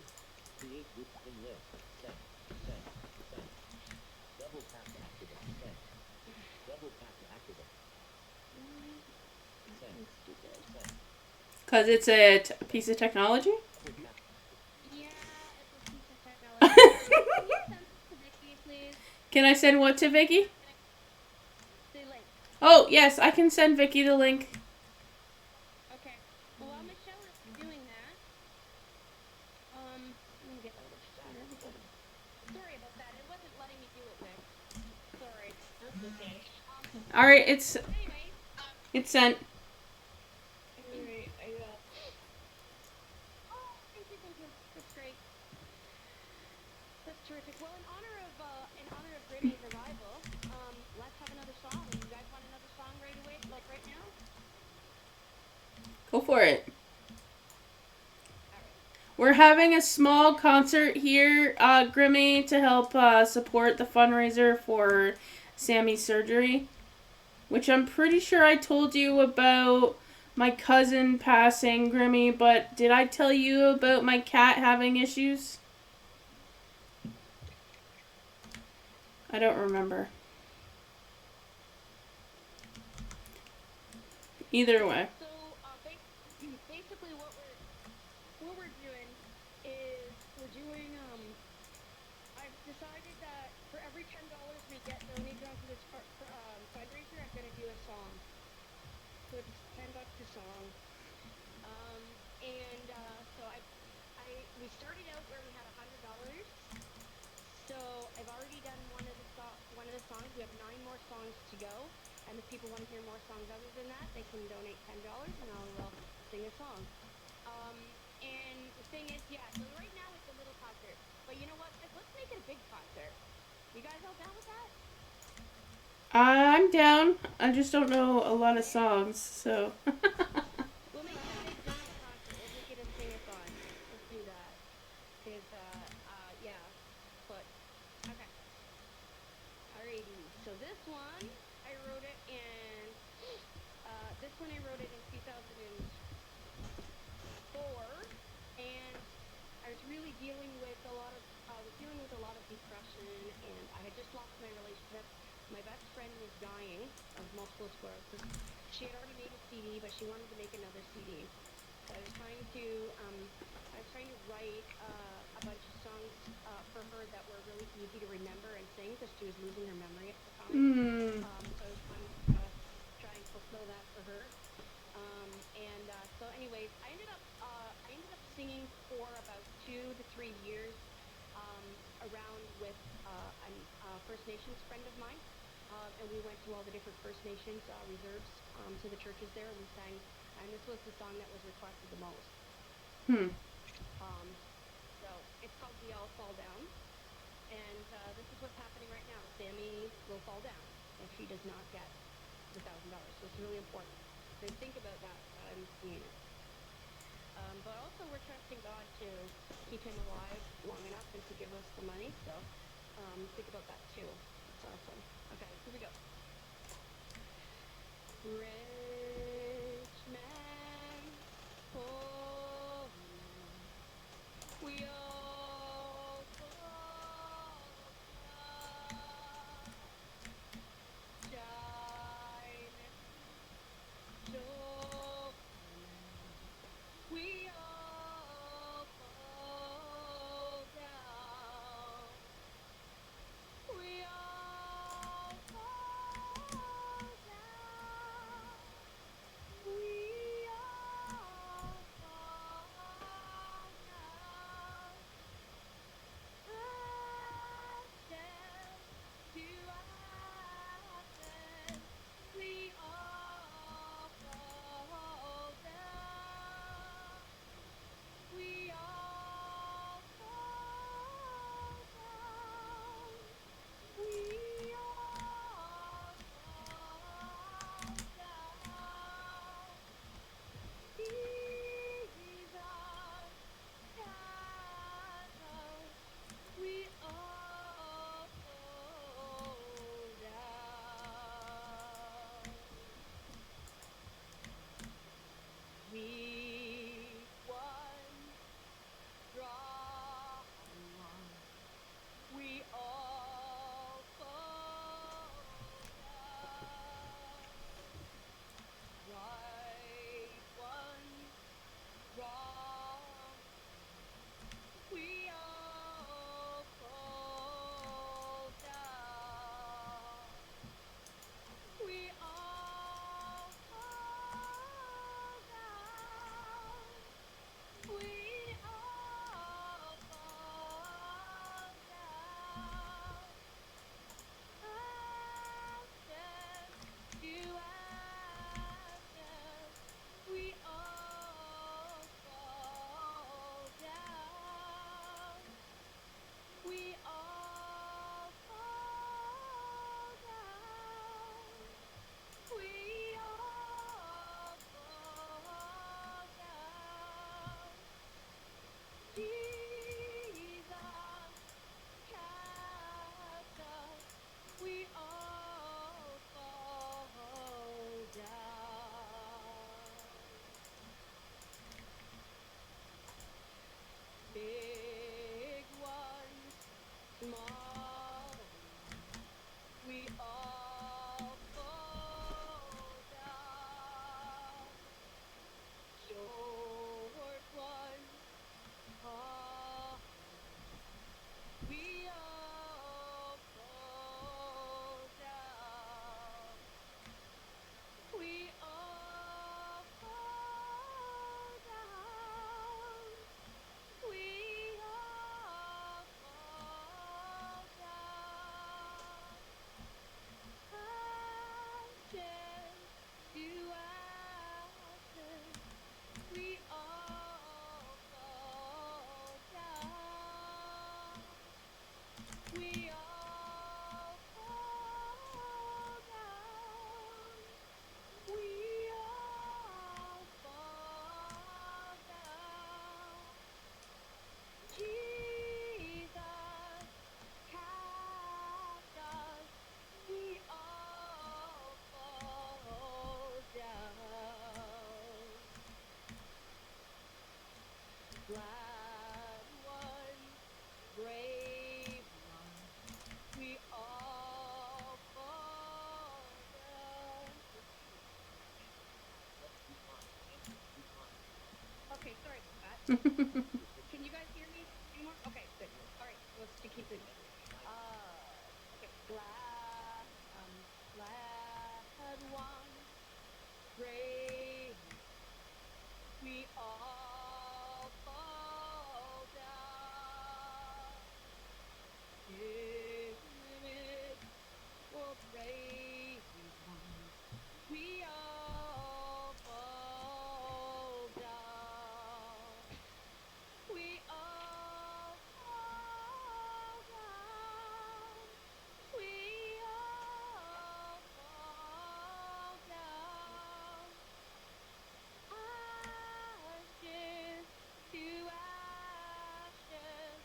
Create group in list. Send. Send. Send. Double tap to activate. Send. Double tap to activate. Send. Stupid. Send. Because it's a piece of technology? Double tap. Yeah, it's a piece of technology. Can you send this to Vicky, please? Can I send what to Vicky? The link. Oh, yes, I can send Vicky the link. Okay. Well, while Michelle is doing that, let me get out of center because... Sorry about that. It wasn't letting me do it, Vic. Sorry. That's okay. Alright, it's Anyways, sent. alright, I got... Oh, thank you. That's great. That's terrific. Well, in honor of Grammy's arrival, let's have another song. You guys want another song right away, like right now? Go for it. Alright. We're having a small concert here, Grimmy, to help support the fundraiser for Sammy's surgery. Which I'm pretty sure I told you about my cousin passing, Grimmy, but did I tell you about my cat having issues? I don't remember. Either way. So, basically what we're doing is I've decided that for every $10 we get donated onto this fundraiser, I'm gonna do a song. So it's $10 a song. So we started out where we had $100. So I've already done one of the songs. We have 9 more songs to go. And if people want to hear more songs other than that, they can donate $10 and I'll sing a song. And the thing is, yeah, so right now it's a little concert. But you know what? Let's make it a big concert. You guys all down with that? I'm down. I just don't know a lot of songs, so. We'll make it a big giant concert. We'll make it a sing-a-thon. Let's do that. Cause, yeah. But, okay. Alrighty. So this one, I wrote it in 2004, and I was really dealing with a lot of depression, and I had just lost my relationship. My best friend was dying of multiple sclerosis. She had already made a CD, but she wanted to make another CD. So I was trying to write a bunch of songs for her that were really easy to remember and sing because she was losing her memory at the time. So I was trying to try and fulfill that for her. So anyways, I ended up singing for about 2 to 3 years around with a First Nations friend of mine. And we went to all the different First Nations reserves to the churches there, and we sang. And this was the song that was requested the most. So it's called "We All Fall Down," and this is what's happening right now. Sammy will fall down if she does not get the $1,000. So it's really important. So think about that. I'm seeing it. But also we're trusting God to keep him alive long enough and to give us the money. So think about that too. It's awesome. Okay, here we go. Rich man, poor man, we all fall down. Shining, show we all fall down. We all Can you guys hear me anymore? Okay, good. All right, let's to keep it good. Okay. Glad one rain, we all fall down. Spirit will praise one. We all fall down. We all fall down. We all fall down. Ashes to ashes.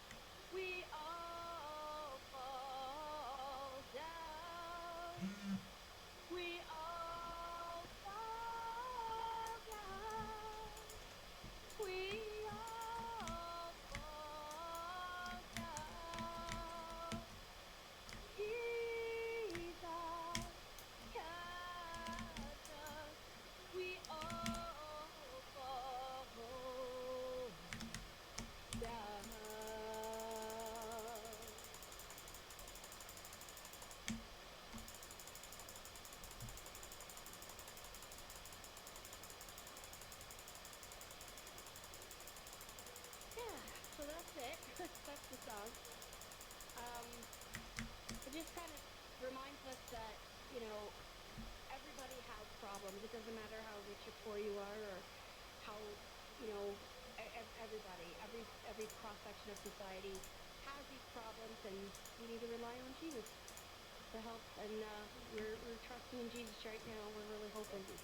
We all fall down. We all fall down. We all fall down. Jesus, catch us. We all fall down. Yeah, so that's it. That's the song. It just kind of reminds us that, you know, everybody has problems. It doesn't matter how rich or poor you are, or how, you know, everybody, every cross section of society has these problems, and we need to rely on Jesus to help. And we're trusting in Jesus right now. We're really hoping that.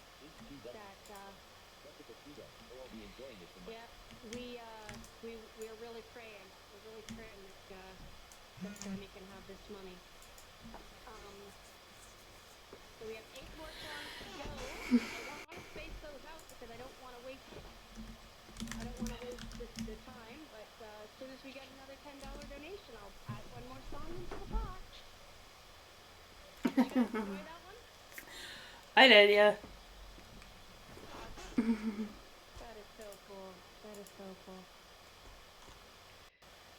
Yeah, we are really praying. We're really praying that Sammy can have this money. So we have 8 more songs to go. I want to space those out because I don't want to waste the time. But as soon as we get another $10 donation, I'll add one more song into the pot. Did you guys enjoy that one? I did, yeah. Awesome. That is so cool. That is so cool.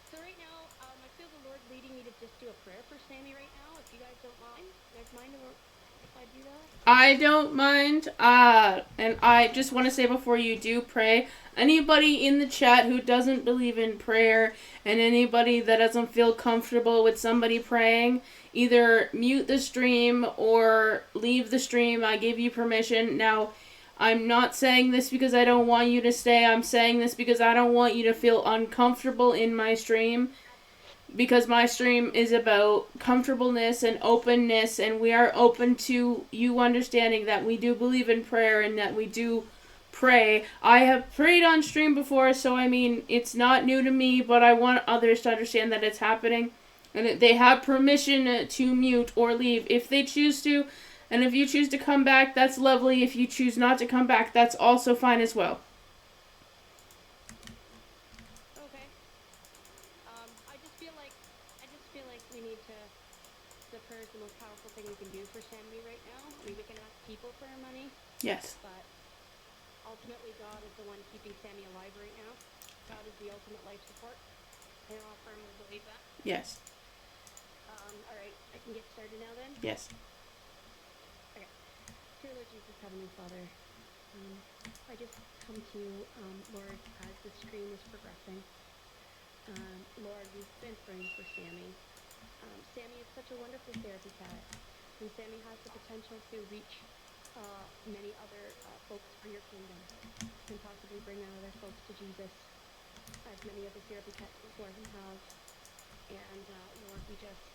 So right now, I feel the Lord leading me to just do a prayer for Sammy right now. If you guys don't mind, you guys mind if I do that? I don't mind. And I just want to say before you do pray, anybody in the chat who doesn't believe in prayer and anybody that doesn't feel comfortable with somebody praying, either mute the stream or leave the stream. I give you permission. Now, I'm not saying this because I don't want you to stay. I'm saying this because I don't want you to feel uncomfortable in my stream. Because my stream is about comfortableness and openness, and we are open to you understanding that we do believe in prayer and that we do pray. I have prayed on stream before, so I mean, it's not new to me, but I want others to understand that it's happening. And they have permission to mute or leave if they choose to. And if you choose to come back, that's lovely. If you choose not to come back, that's also fine as well. Okay. I just feel like we need to. The prayer is the most powerful thing we can do for Sammy right now. I mean, we can ask people for our money, Yes. but ultimately, God is the one keeping Sammy alive right now. God is the ultimate life support. I all firmly believe that. Yes. All right, I can get started now then? Yes. Okay. Dear Lord Jesus, Heavenly Father, I just come to you, Lord, as the stream is progressing. Lord, we've been praying for Sammy. Sammy is such a wonderful therapy cat, and Sammy has the potential to reach many other folks for your kingdom, and possibly bring other folks to Jesus, as many of the therapy cats before him have. And Lord, we just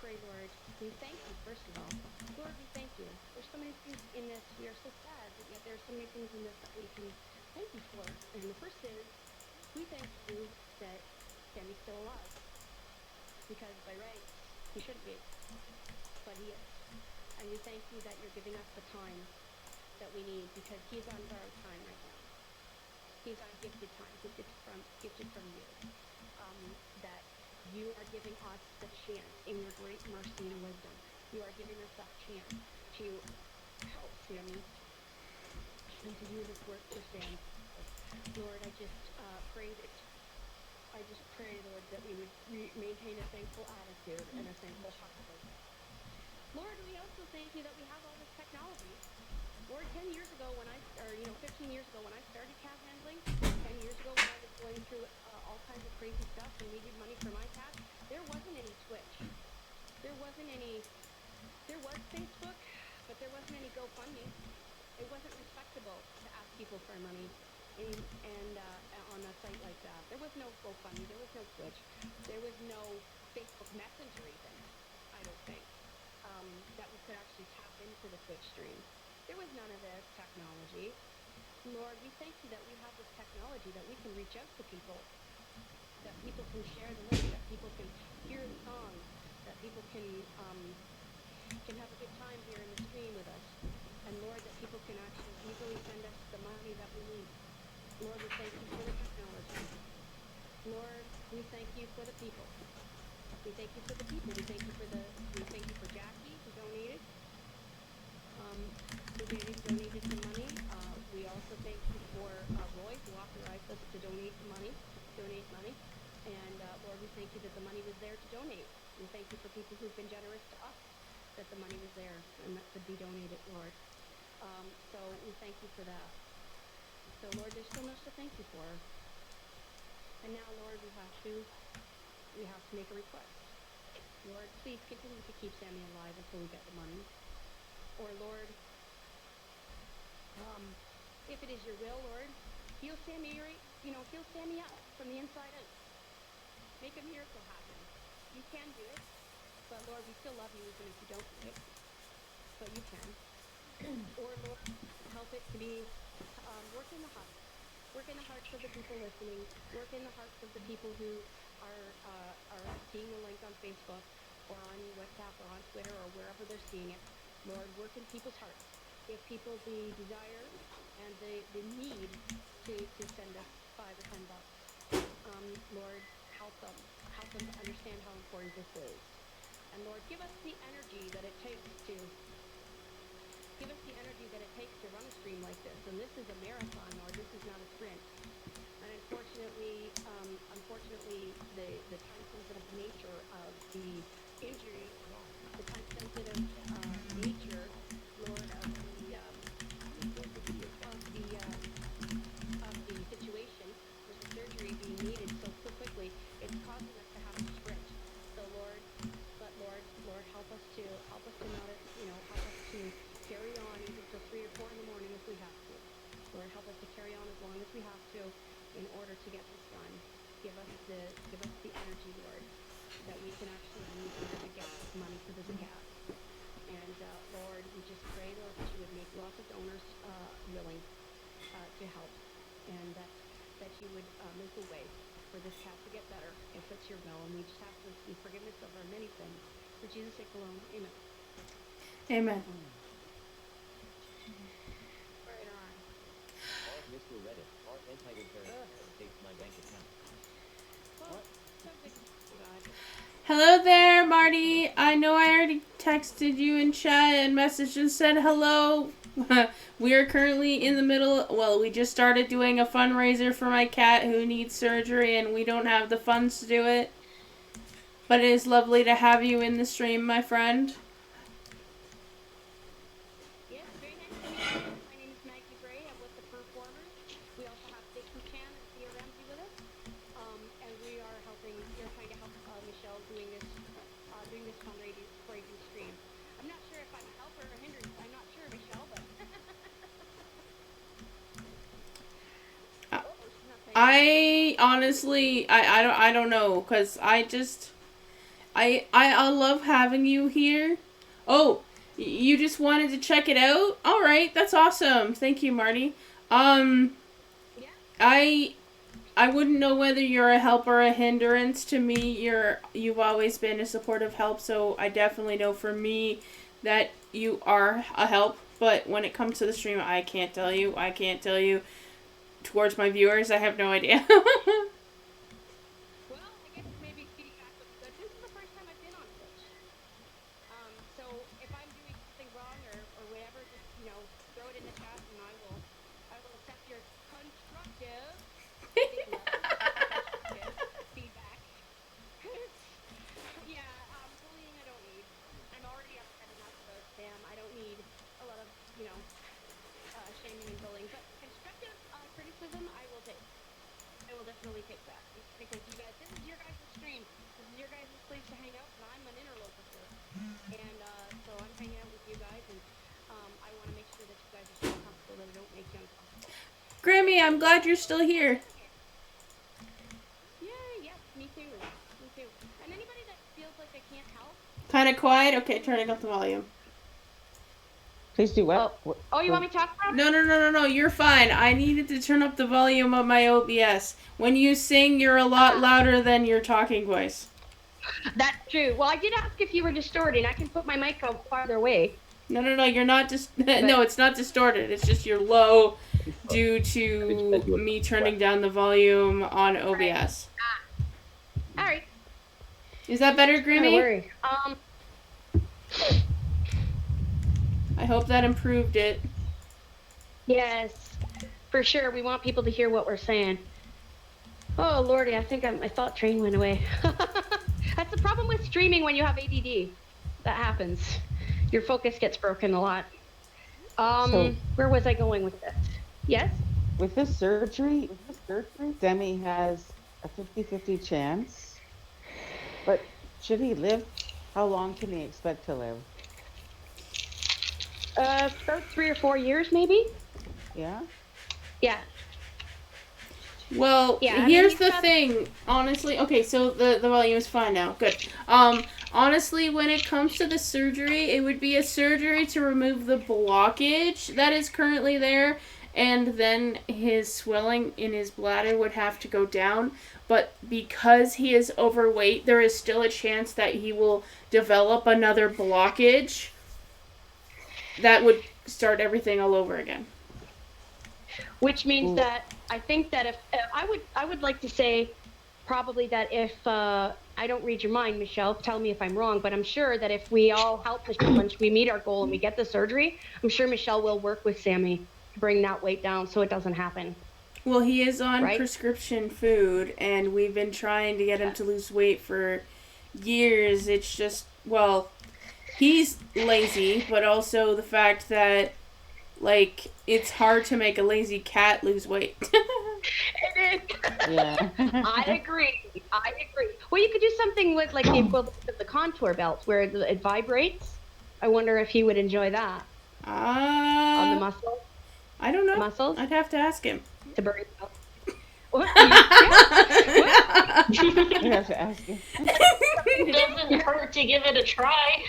pray, Lord, we thank you, first of all. Lord, we thank you. There's so many things in this. We are so sad, but yet there are so many things in this that we can thank you for. And the first is, we thank you that Sammy's still alive. Because by rights, he shouldn't be, but he is. And we thank you that you're giving us the time that we need, because he's on borrowed time right now. He's on gifted time, gifted from you. That you are giving us the chance, in your great mercy and wisdom, you are giving us that chance to help Sammy and to do this work for Sammy. Lord, I just pray, Lord, that we would maintain a thankful attitude and a thankful heart like that. Lord, we also thank you that we have all this technology. Lord, 10 years ago when or 15 years ago when I started cat handling, 10 years ago when I was going through all kinds of crazy stuff and needed money for my cat, there wasn't any Twitch. There wasn't any, there was Facebook, but there wasn't any GoFundMe. It wasn't respectable to ask people for money on a site like that. There was no GoFundMe. There was no Twitch. There was no Facebook Messenger even, I don't think, that we could actually tap into the Twitch stream. There was none of this technology. Lord, we thank you that we have this technology that we can reach out to people, that people can share the link, that people can hear the songs, that people can have a good time here in the stream with us. And Lord, that people can actually easily send us the money that we need. Lord, we thank you for the technology. Lord, we thank you for the people. We thank you for the people. We thank you for Jackie who donated. Donated some money. We also thank you for Roy who authorized us to donate money. And Lord, we thank you that the money was there to donate. We thank you for people who've been generous to us, that the money was there and that could be donated, Lord. So we thank you for that. So Lord, there's so much to thank you for. And now, Lord, we have to make a request. Lord, please continue to keep Sammy alive until we get the money. Or Lord, if it is your will, Lord, heal Sammy up from the inside out. Make a miracle happen. You can do it, but Lord, we still love you even if you don't do it. But you can. Or Lord, help it to be work in the heart. Work in the hearts of the people listening. Work in the hearts of the people who are seeing the link on Facebook or on WhatsApp or on Twitter or wherever they're seeing it. Lord, work in people's hearts. Give people the desire and the need to send us $5 or $10. Lord, help them to understand how important this is. And Lord, give us the energy that it takes to run a stream like this. And this is a marathon, Lord. This is not a sprint. And unfortunately, the time-sensitive nature of the injury, the time-sensitive nature, Lord, of the situation with the surgery being needed so quickly, it's causing us to have to sprint. So Lord, help us to not, help us to carry on even till 3 or 4 in the morning if we have to. Lord, help us to carry on as long as we have to in order to get this done. Give us the energy, Lord, that we can actually use in order to get this money for this cat. And Lord, we just pray, Lord, that you would make lots of donors willing to help, and that you would make a way for this cat to get better if it's your will. And we just have to seek forgiveness of our many sins. For Jesus' sake alone, amen. Amen. Right on. Mr. Reddit, entitled takes my bank account. Well, so good to see you, God. Hello there, Marty. I know I already texted you in chat and messaged and said hello. We are currently in the middle. Well, we just started doing a fundraiser for my cat who needs surgery, and we don't have the funds to do it. But it is lovely to have you in the stream, my friend. Yes, very nice to meet you. My name is Maggie Bray. I'm with the Performers. We also have Dixie Chan and Thea Ramsey with us. And we're trying to help Michelle doing this fundraising stream. I'm not sure if I'm a helper or a hindrance. I'm not sure, Michelle, but I honestly, I don't know, cause I love having you here. Oh, you just wanted to check it out? All right, that's awesome. Thank you, Marty. yeah. I wouldn't know whether you're a help or a hindrance to me. You've always been a supportive help, so I definitely know for me that you are a help. But when it comes to the stream, I can't tell you. Towards my viewers, I have no idea. Well, I guess maybe feedback would be good. This is the first time I've been on Twitch. So if I'm doing something wrong or whatever, just throw it in the chat and I will accept your constructive constructive. They love constructive feedback. Yeah, bullying I don't need. I'm already upset enough about Sam. I don't need a lot of, shaming and bullying. But constructive criticism, I will take. I will definitely take that because you guys, this is your guys' stream. This is your guys' place to hang out, and I'm an interloper here. And so I'm hanging out with you guys, and I want to make sure that you guys are still comfortable, that I don't make you uncomfortable. Grammy, I'm glad you're still here. Yeah, me too. Me too. And anybody that feels like they can't help. Kind of quiet? Okay, turning up the volume. Please do what? Oh, you want me to talk about? No, you're fine. I needed to turn up the volume of my OBS. When you sing, you're a lot louder than your talking voice. That's true. Well, I did ask if you were distorting. I can put my mic out farther away. No, you're not no, it's not distorted. It's just you're low due to me turning down the volume on OBS. All right. Is that better, Grimmy? Don't worry. I hope that improved it. Yes, for sure. We want people to hear what we're saying. Oh, Lordy, I think my thought train went away. That's the problem with streaming when you have ADD. That happens. Your focus gets broken a lot. Where was I going with this? Yes? With this surgery, Demi has a 50-50 chance. But should he live? How long can he expect to live? About 3 or 4 years, maybe? Yeah? Yeah. Well, here's the thing. Honestly, okay, so the volume is fine now. Good. Honestly, when it comes to the surgery, it would be a surgery to remove the blockage that is currently there, and then his swelling in his bladder would have to go down. But because he is overweight, there is still a chance that he will develop another blockage that would start everything all over again. Which means that I think that if I would like to say probably that if I don't read your mind, Michelle, tell me if I'm wrong, but I'm sure that if we all help Michelle once we meet our goal and we get the surgery, I'm sure Michelle will work with Sammy to bring that weight down so it doesn't happen. Well, he is on prescription food, and we've been trying to get him to lose weight for years. It's just, well, he's lazy, but also the fact that, like, it's hard to make a lazy cat lose weight. It is. Yeah. I agree. Well, you could do something with, like, the equivalent of the contour belt, where it vibrates. I wonder if he would enjoy that. On the muscle. I don't know. Muscles? I'd have to ask him. To burn it up. You have to ask him. It doesn't hurt to give it a try.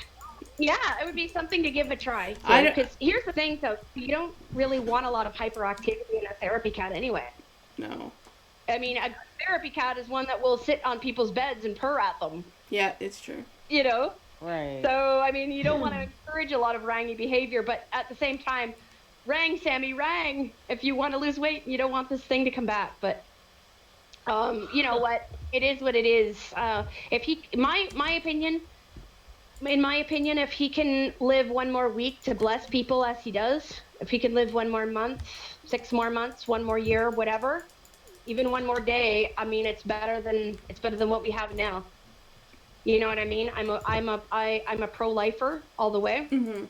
Yeah, it would be something to give a try. Because here's the thing, though. You don't really want a lot of hyperactivity in a therapy cat anyway. No. I mean, a therapy cat is one that will sit on people's beds and purr at them. Yeah, it's true. You know? Right. So, I mean, you don't want to encourage a lot of rangy behavior, but at the same time, rang, Sammy, rang, if you want to lose weight and you don't want this thing to come back. But, you know what? It is what it is. If he, my opinion, in my opinion, if he can live one more week to bless people as he does, if he can live one more month, 6 more months, 1 more year, whatever, even 1 more day, I mean, it's better than what we have now. You know what I mean? I'm a pro-lifer all the way. Mm-hmm.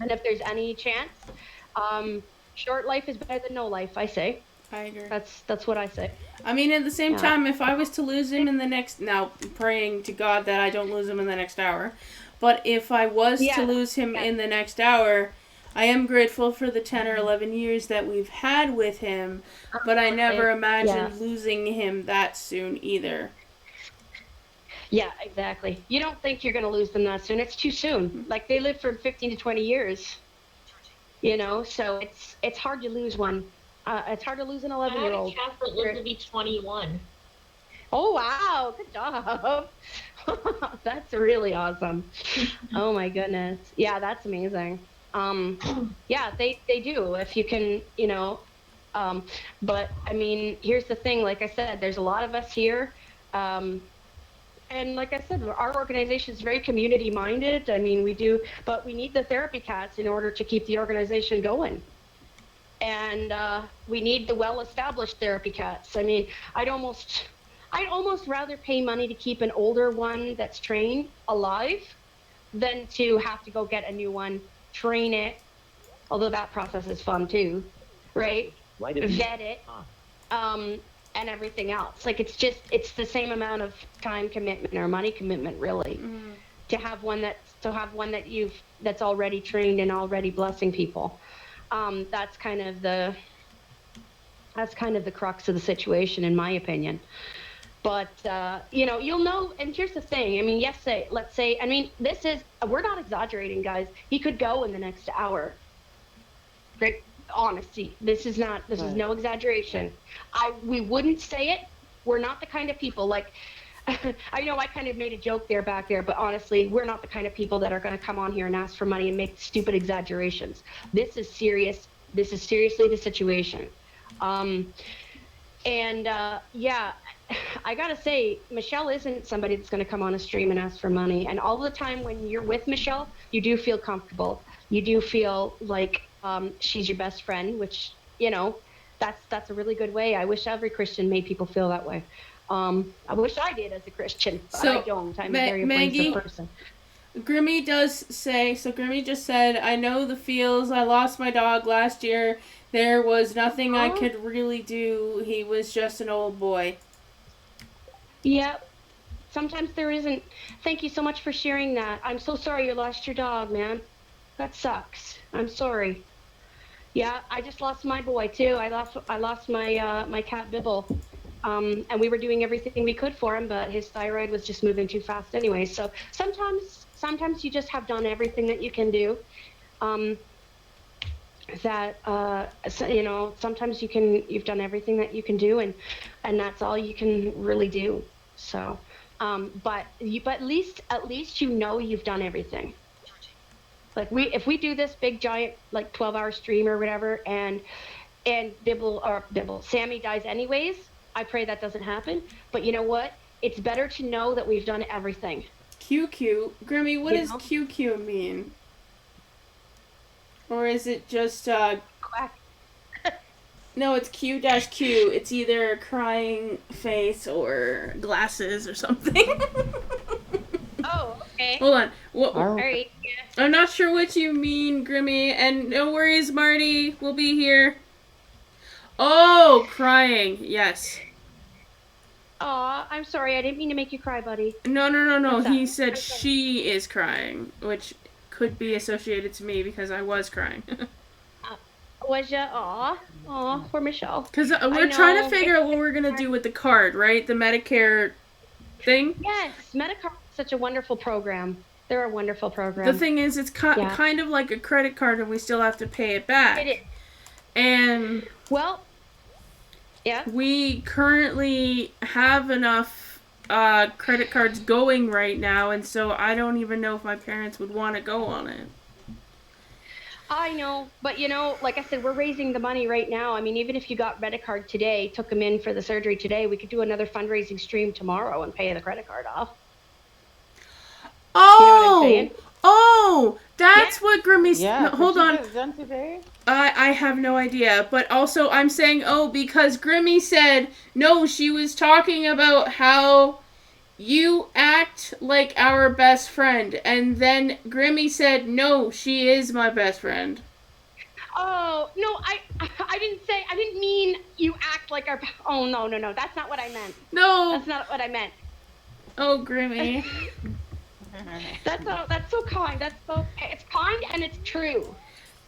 And if there's any chance, short life is better than no life, I say. I agree. That's what I say. I mean, at the same time, if I was to lose him in the next... Now, praying to God that I don't lose him in the next hour. But if I was to lose him in the next hour, I am grateful for the 10 or 11 years that we've had with him. But I never imagined losing him that soon either. Yeah, exactly. You don't think you're going to lose them that soon. It's too soon. Like, they live for 15 to 20 years. You know, so it's hard to lose one. It's hard to lose an 11-year-old. I had a cat that lived to be 21. Oh, wow. Good job. That's really awesome. Oh, my goodness. Yeah, that's amazing. Yeah, they do, if you can, you know. But, I mean, here's the thing. Like I said, there's a lot of us here. And like I said, our organization is very community-minded. I mean, we do, but we need the therapy cats in order to keep the organization going. and we need the well-established therapy cats. I mean, I'd almost rather pay money to keep an older one that's trained alive than to have to go get a new one, train it, although that process is fun too, right? Right of Vet it, um, and everything else. Like it's the same amount of time commitment or money commitment, really, to have one that's already trained and already blessing people. That's kind of the crux of the situation, in my opinion. But you'll know. And here's the thing. I mean, let's say. I mean, we're not exaggerating, guys. He could go in the next hour. Great honesty. This is no exaggeration. We wouldn't say it. We're not the kind of people like. I know I kind of made a joke back there, but honestly, we're not the kind of people that are going to come on here and ask for money and make stupid exaggerations. This is serious. This is seriously the situation. Yeah, I gotta say, Michelle isn't somebody that's going to come on a stream and ask for money. And all the time when you're with Michelle, you do feel comfortable. You do feel like she's your best friend, which that's a really good way. I wish every Christian made people feel that way. I wish I did as a Christian, but I don't. I'm a very abrasive person. Grimmy does say, so Grimmy just said, I know the feels. I lost my dog last year. There was nothing I could really do. He was just an old boy. Yep. Sometimes there isn't. Thank you so much for sharing that. I'm so sorry you lost your dog, man. That sucks. I'm sorry. Yeah, I just lost my boy too. I lost my cat Bibble. And we were doing everything we could for him, but his thyroid was just moving too fast anyway. So sometimes you just have done everything that you can do. Sometimes you've done everything that you can do, and that's all you can really do. So, but at least you've done everything. Like if we do this big giant like 12-hour stream or whatever, and Sammy dies anyways, I pray that doesn't happen. But you know what? It's better to know that we've done everything. QQ. Grimmy, what does QQ mean? Or is it just, Quack. No, it's Q-Q. It's either crying face or glasses or something. Oh, okay. Hold on. All right. Yeah. I'm not sure what you mean, Grimmy, and no worries, Marty. We'll be here. Oh, crying. Yes. Aw, I'm sorry. I didn't mean to make you cry, buddy. No. He said she is crying, which could be associated to me because I was crying. Was ya? Aw, poor Michelle. Because we're trying to figure out what we're going to do with the card, right? The Medicare thing? Yes, Medicare is such a wonderful program. They're a wonderful program. The thing is, it's kind of like a credit card and we still have to pay it back. It is. And... Well... Yeah. We currently have enough credit cards going right now, and so I don't even know if my parents would want to go on it. I know, but like I said, we're raising the money right now. I mean, even if you got credit card today, took him in for the surgery today, we could do another fundraising stream tomorrow and pay the credit card off. Oh! You know what I'm saying? Oh! That's what Grimmy's... Yeah, no, hold on. Get it done today? I have no idea, but also I'm saying, because Grimmy said, no, she was talking about how you act like our best friend, and then Grimmy said, no, she is my best friend. Oh, no, I didn't mean you act like our... Oh, no, that's not what I meant. No. That's not what I meant. Oh, Grimmy. That's so kind. It's kind and it's true.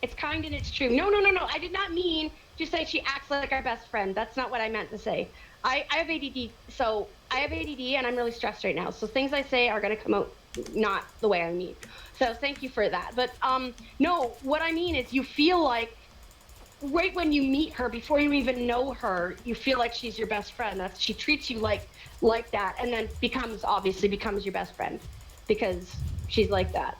It's kind and it's true. No. I did not mean to say she acts like our best friend. That's not what I meant to say. I have ADD, so I have ADD and I'm really stressed right now. So things I say are going to come out not the way I mean. So thank you for that. But no, what I mean is you feel like right when you meet her, before you even know her, you feel like she's your best friend. She treats you like that, and then becomes your best friend because she's like that.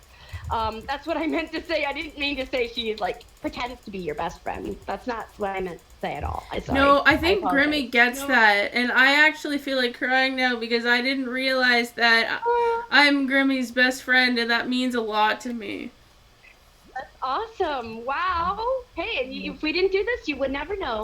That's what I meant to say. I didn't mean to say she pretends to be your best friend. That's not what I meant to say at all. No, I think Grimmy gets that, and I actually feel like crying now because I didn't realize that I'm Grimmy's best friend, and that means a lot to me. That's awesome. Wow. Hey, if we didn't do this, you would never know.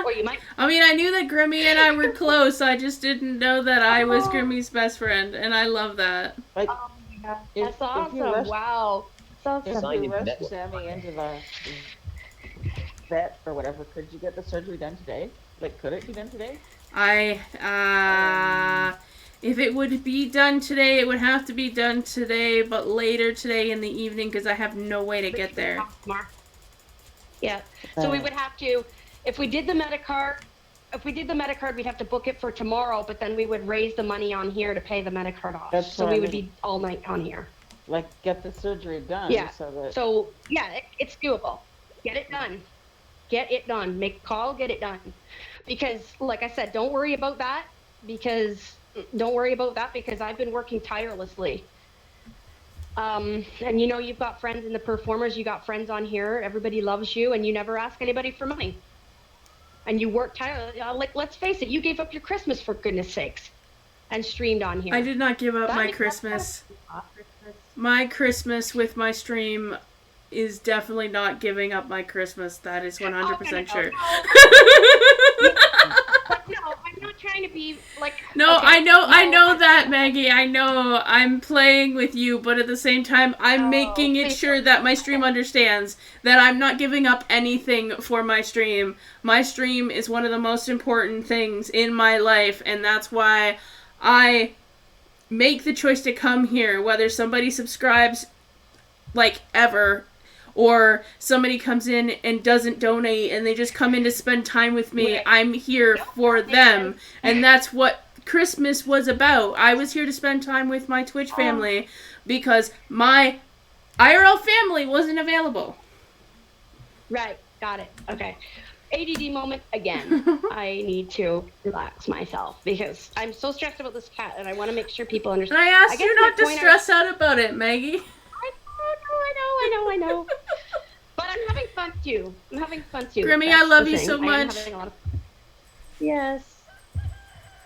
Or you might. I mean, I knew that Grimmy and I were close. I just didn't know that I was Grimmy's best friend, and I love that. Like, Oh my God. if, That's if awesome. you rush, Wow. That's if awesome. Signed you into rush network. Sammy into the vet or whatever, could you get the surgery done today? Like, could it be done today? If it would be done today, it would have to be done today, but later today in the evening because I have no way to get there. Yeah. So we would have to, if we did the Medicard, we'd have to book it for tomorrow, but then we would raise the money on here to pay the Medicard off. That's So what we I would mean. be all night on here. Like, get the surgery done Yeah. so that. So yeah, it's doable. Get it done. Get it done. Make a call, get it done. Because like I said, don't worry about that because I've been working tirelessly. And you know, you've got friends in the performers, you got friends on here, everybody loves you, and you never ask anybody for money. And you work tirelessly. Like, let's face it, you gave up your Christmas for goodness sakes and streamed on here. I did not give up That my makes- Christmas. Christmas. My Christmas with my stream is definitely not giving up my Christmas. That is 100% sure. But no, I'm not trying to be like. No, okay, I know that, Maggie. I know I'm playing with you, but at the same time, I'm making it please sure that my stream understands that I'm not giving up anything for my stream. My stream is one of the most important things in my life, and that's why I make the choice to come here, whether somebody subscribes, like, ever, or somebody comes in and doesn't donate and they just come in to spend time with me. Right. I'm here for them. And that's what Christmas was about. I was here to spend time with my Twitch family because my IRL family wasn't available. Right, got it. Okay. ADD moment again. I need to relax myself because I'm so stressed about this cat and I want to make sure people And understand. I asked guess you my not to point stress out about it, Maggie. I know. But I'm having fun too. Grimmy, That's I love the you thing. so I am much. having a lot of fun. Yes.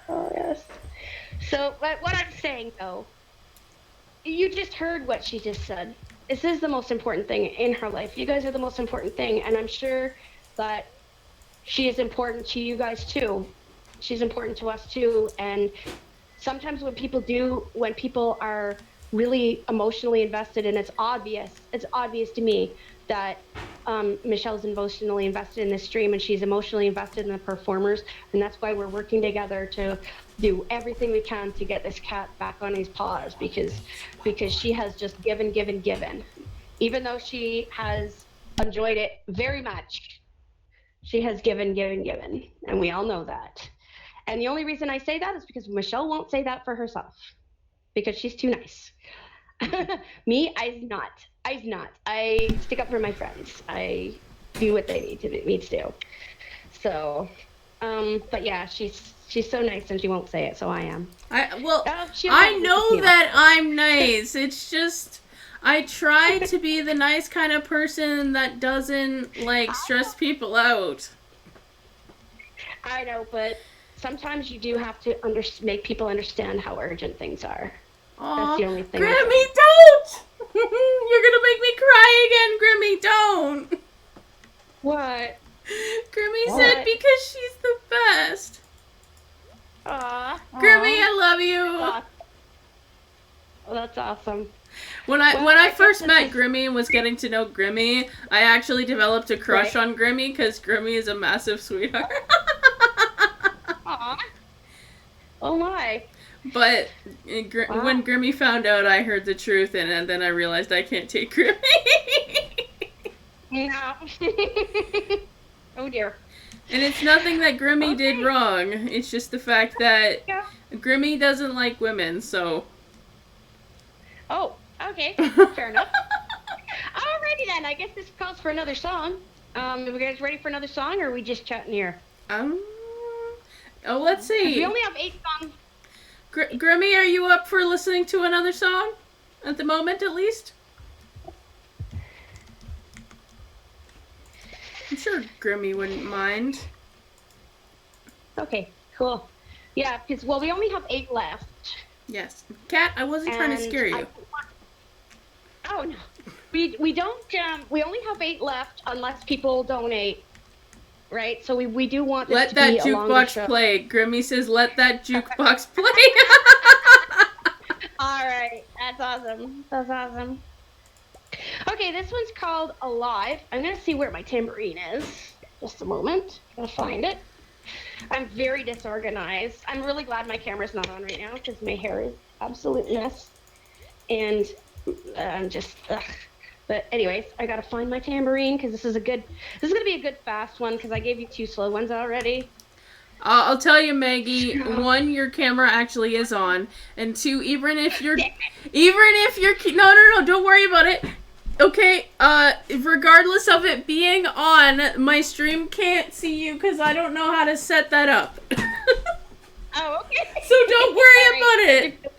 Oh, yes. So, but what I'm saying though, you just heard what she just said. This is the most important thing in her life. You guys are the most important thing, and I'm sure that she is important to you guys too. She's important to us too, and sometimes when people are really emotionally invested, and it's obvious to me that Michelle's emotionally invested in this stream and she's emotionally invested in the performers, and that's why we're working together to do everything we can to get this cat back on his paws because she has just given. Even though she has enjoyed it very much, she has given, and we all know that. And the only reason I say that is because Michelle won't say that for herself because she's too nice. Me, I's not. I stick up for my friends. I do what they need to do. So, but yeah, she's so nice and she won't say it, so I am. I She know that I'm nice. It's just I try to be the nice kind of person that doesn't like stress people out. I know, but sometimes you do have to make people understand how urgent things are. That's the only thing. Grimmy, don't! You're gonna make me cry again, Grimmy, don't! What? Grimmy said because she's the best. Aw. Grimmy, I love you. Oh, that's awesome. When I first met Grimmy and was getting to know Grimmy, I actually developed a crush on Grimmy because Grimmy is a massive sweetheart. Aw. Oh my. But when Grimmy found out, I heard the truth, and then I realized I can't take Grimmy. No. Oh dear. And it's nothing that Grimmy did wrong. It's just the fact that Grimmy doesn't like women, so. Oh, okay. Fair enough. Alrighty then. I guess this calls for another song. Are you guys ready for another song, or are we just chatting here? Let's see. We only have 8 songs. Grimmy, are you up for listening to another song? At the moment, at least? I'm sure Grimmy wouldn't mind. Okay, cool. Yeah, because, we only have 8 left. Yes. Kat, I wasn't trying to scare you. Oh, no. we don't we only have 8 left unless people donate, right? So we do want this Let to that be a longer jukebox show. play. Grimmy says, let that jukebox play. All right, that's awesome. That's awesome. Okay, this one's called Alive. I'm gonna see where my tambourine is. Just a moment. I'm gonna find it. I'm very disorganized. I'm really glad my camera's not on right now because my hair is absolute mess. And I'm just, ugh. But anyways, I gotta find my tambourine because this is gonna be a good fast one because I gave you 2 slow ones already. I'll tell you, Maggie. 1, your camera actually is on, and 2, even if you're, no, don't worry about it. Okay, regardless of it being on, my stream can't see you because I don't know how to set that up. Oh, okay. So don't worry about it.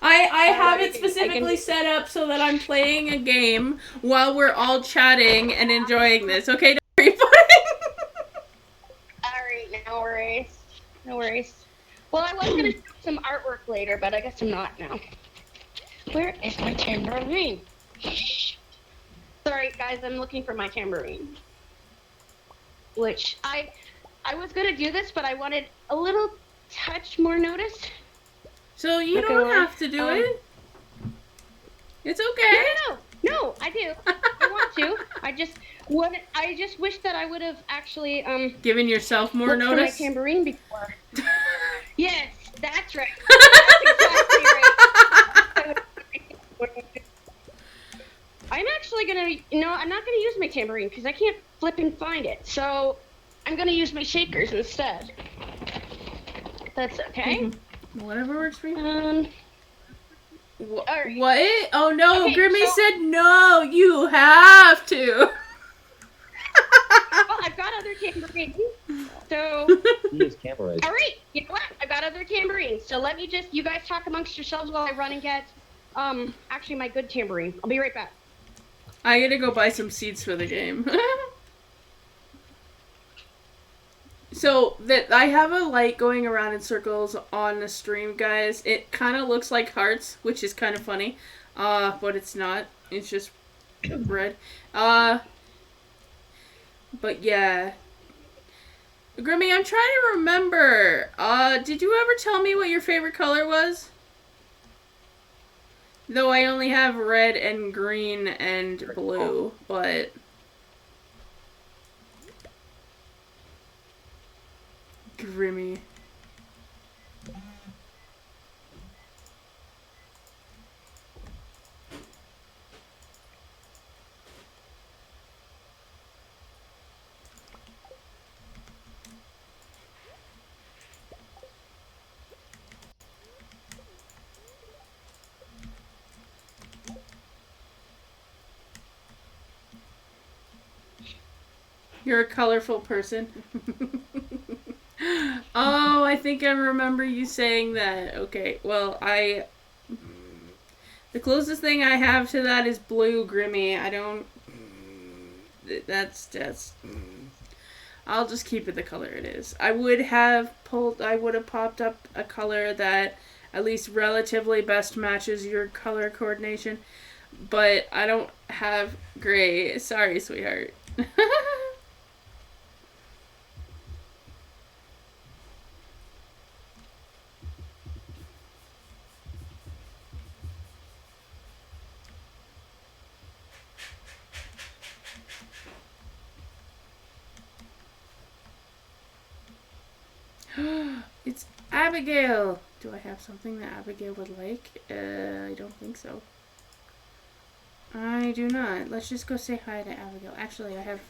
I have I it can- specifically set up so that I'm playing a game while we're all chatting and enjoying this. Okay, don't worry about it. All right, no worries. No worries. Well, I was gonna show some artwork later, but I guess I'm not now. Where is my tambourine? Sorry, guys, I'm looking for my tambourine. Which I was gonna do this, but I wanted a little touch more notice. So you Not don't gonna lie. have to do it. It's okay. No, I do. I want to. I just wish that I would have actually Giving yourself more looked for my notice. tambourine before. Yes, that's right. That's exactly right. I'm actually gonna, I'm not gonna use my tambourine because I can't flip and find it. So I'm gonna use my shakers instead. That's okay. Whatever works for you. Alright. What? Oh no, Okay, Grimmy so- said no, you have to. Well, I've got other tambourines. So, Use cameras. all right, you know what? I've got other tambourines. So let me you guys talk amongst yourselves while I run and get, actually my good tambourine. I'll be right back. I gotta go buy some seeds for the game. So that I have a light going around in circles on the stream, guys. It kind of looks like hearts, which is kind of funny, but it's not. It's just red. But yeah, Grimmy, I'm trying to remember. Did you ever tell me what your favorite color was? Though I only have red and green and blue, but. Grimmy. You're a colorful person. Oh, I think I remember you saying that. Okay, well, the closest thing I have to that is blue, Grimmy. I don't... That's... I'll just keep it the color it is. I would have popped up a color that at least relatively best matches your color coordination. But I don't have gray. Sorry, sweetheart. It's Abigail! Do I have something that Abigail would like? I don't think so. I do not. Let's just go say hi to Abigail. Actually, I have...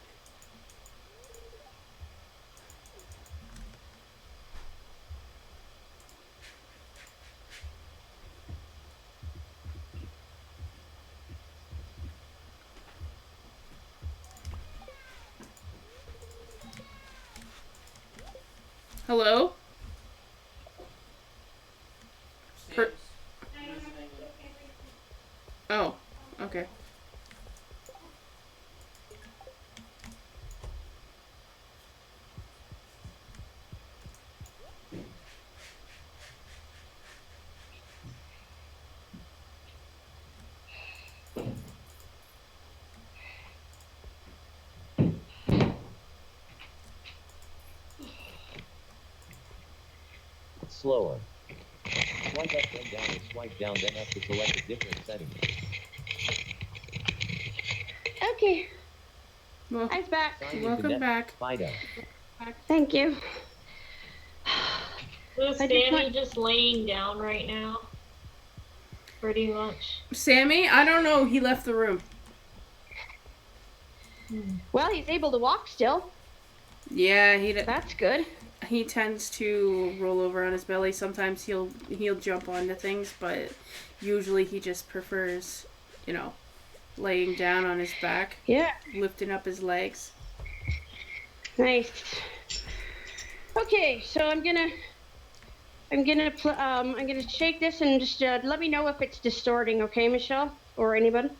Hello? Oh, okay. slower. Swipe up, then down, or swipe down, then up to select a different setting. Okay, Well, I'm back. Sign into welcome net. back. FIDO. Thank you. So I just Sammy want- just laying down right now. Pretty much. Sammy, I don't know. He left the room. Well, he's able to walk still. Yeah, That's good. he tends to roll over on his belly. Sometimes he'll jump onto things, but usually he just prefers, laying down on his back, Yeah, lifting up his legs. nice. Okay, so I'm gonna shake this and just let me know if it's distorting, okay, Michelle or anybody?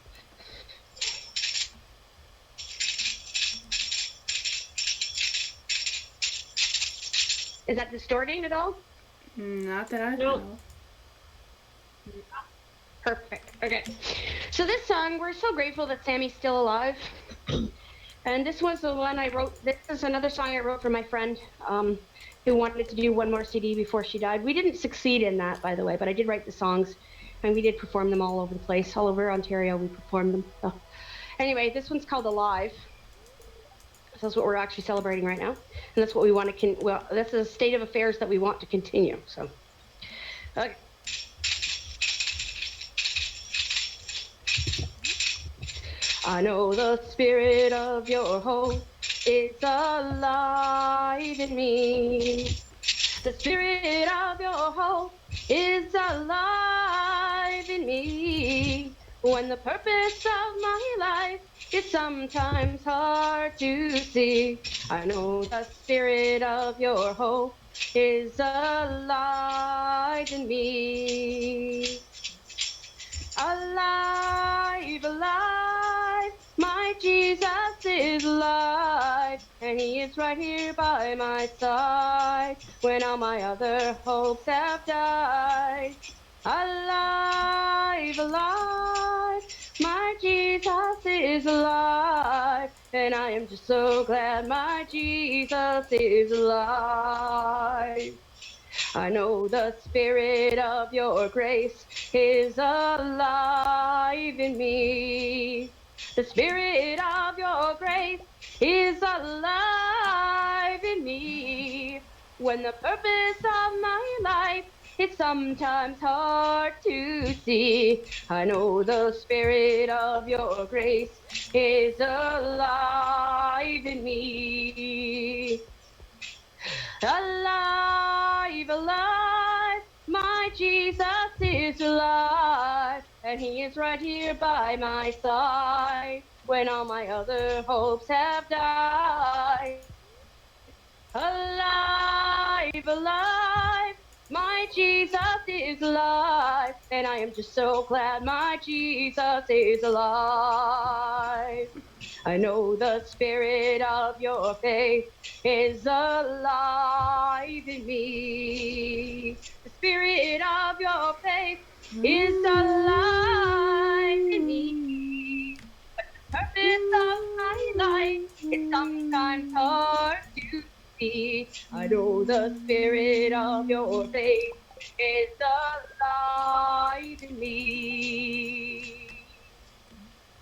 Is that distorting at all? Not that I Nope. know. Perfect. Okay. So this song, we're so grateful that Sammy's still alive. And this was the one I wrote. This is another song I wrote for my friend who wanted to do one more CD before she died. We didn't succeed in that, by the way, but I did write the songs, and we did perform them all over the place, all over Ontario. We performed them. So, anyway, this one's called Alive. So that's what we're actually celebrating right now, and that's what we want to. Well, that's a state of affairs that we want to continue. So, okay. I know the spirit of your hope is alive in me. The spirit of your hope is alive in me. When the purpose of my life is sometimes hard to see, I know the spirit of your hope is alive in me. Alive, alive, my Jesus is alive, and he is right here by my side when all my other hopes have died. Alive, alive, my Jesus is alive, and I am just so glad my Jesus is alive. I know the spirit of your grace is alive in me. The spirit of your grace is alive in me. When the purpose of my life is sometimes hard to see, I know the spirit of your grace is alive in me. Alive, alive, my Jesus is alive, and he is right here by my side when all my other hopes have died. Alive, alive, my Jesus is alive, and I am just so glad my Jesus is alive. I know the spirit of your faith is alive in me. The spirit of your faith is alive in me. But the purpose of my life is sometimes hard to see. I know the spirit of your faith is alive in me.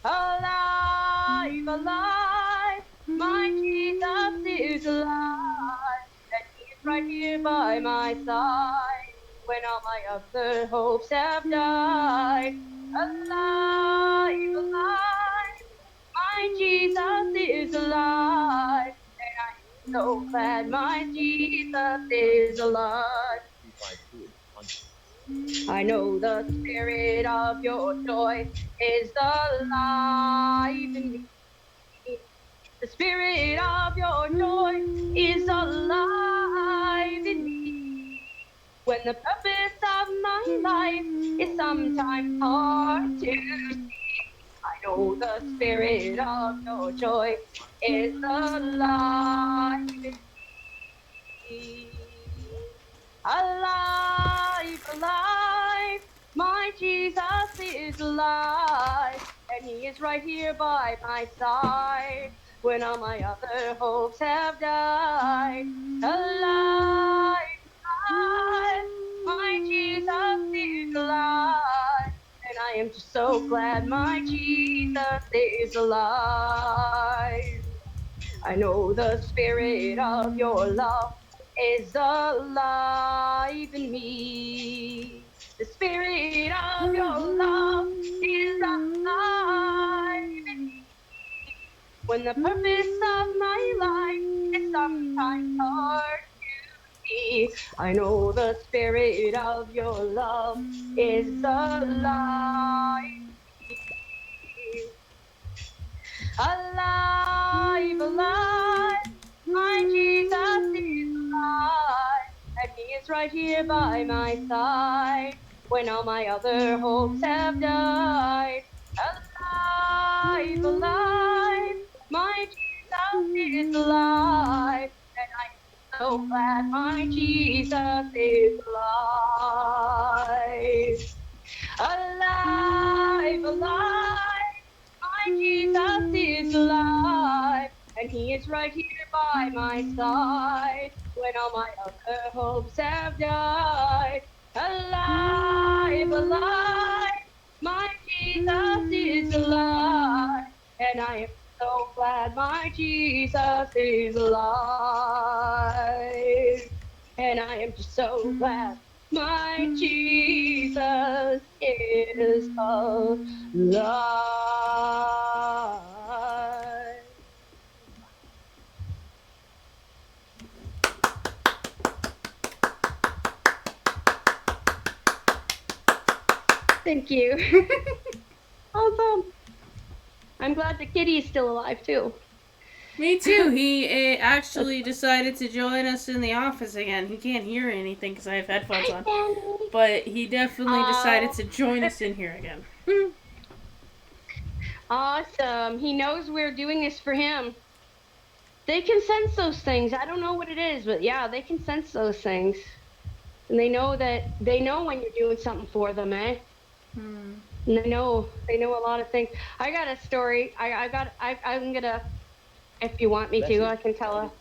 Alive, alive, my Jesus is alive, and he is right here by my side when all my other hopes have died. Alive, alive, my Jesus is alive, and I'm so glad my Jesus is alive. 352. I know the spirit of your joy is alive in me. The spirit of your joy is alive in me. When the purpose of my life is sometimes hard to see, I know the spirit of your joy is alive in me. Alive, alive, my Jesus is alive, and he is right here by my side when all my other hopes have died. Alive, alive. My Jesus is alive. And I am just so glad my Jesus is alive. I know the spirit of your love is alive in me. The spirit of your love is alive in me. When the purpose of my life is sometimes hard to see, I know the spirit of your love is alive in me. Alive, alive, my Jesus is alive, and he is right here by my side when all my other hopes have died. Alive, alive, my Jesus is alive, and I'm so glad my Jesus is alive. Alive, alive, my Jesus is alive, and he is right here by my side when all my other hopes have died. Alive, alive, my Jesus is alive, and I am so glad my Jesus is alive. And I am just so glad my Jesus is alive. Thank you. Awesome. I'm glad the kitty is still alive too. Me too. He actually decided to join us in the office again. He can't hear anything because I have headphones on. But he definitely decided to join us in here again. Awesome. He knows we're doing this for him. They can sense those things. I don't know what it is, but yeah, they can sense those things. And they know when you're doing something for them, eh? Hmm. And they know a lot of things. I got a story. I'm gonna, if you want me to, I can tell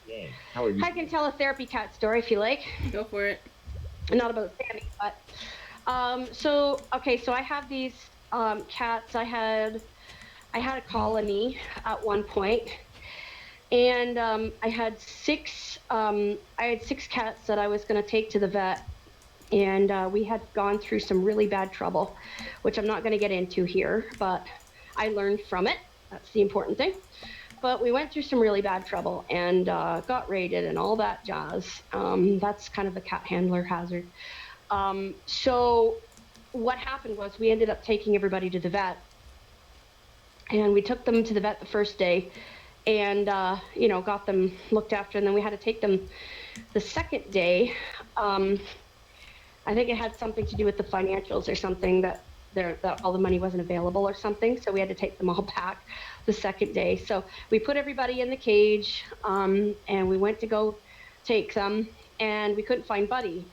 How are you? I can tell a therapy cat story if you like. Go for it. Not about Sammy, but so okay, so I have these cats. I had a colony at one point, and I had six cats that I was going to take to the vet, and we had gone through some really bad trouble, which I'm not going to get into here, but I learned from it. That's the important thing. But we went through some really bad trouble and got raided and all that jazz. That's kind of a cat handler hazard. So what happened was we ended up taking everybody to the vet, and we took them to the vet the first day, and got them looked after, and then we had to take them the second day. I think it had something to do with the financials or something, that all the money wasn't available or something, so we had to take them all back the second day. So we put everybody in the cage, and we went to go take them, and we couldn't find Buddy.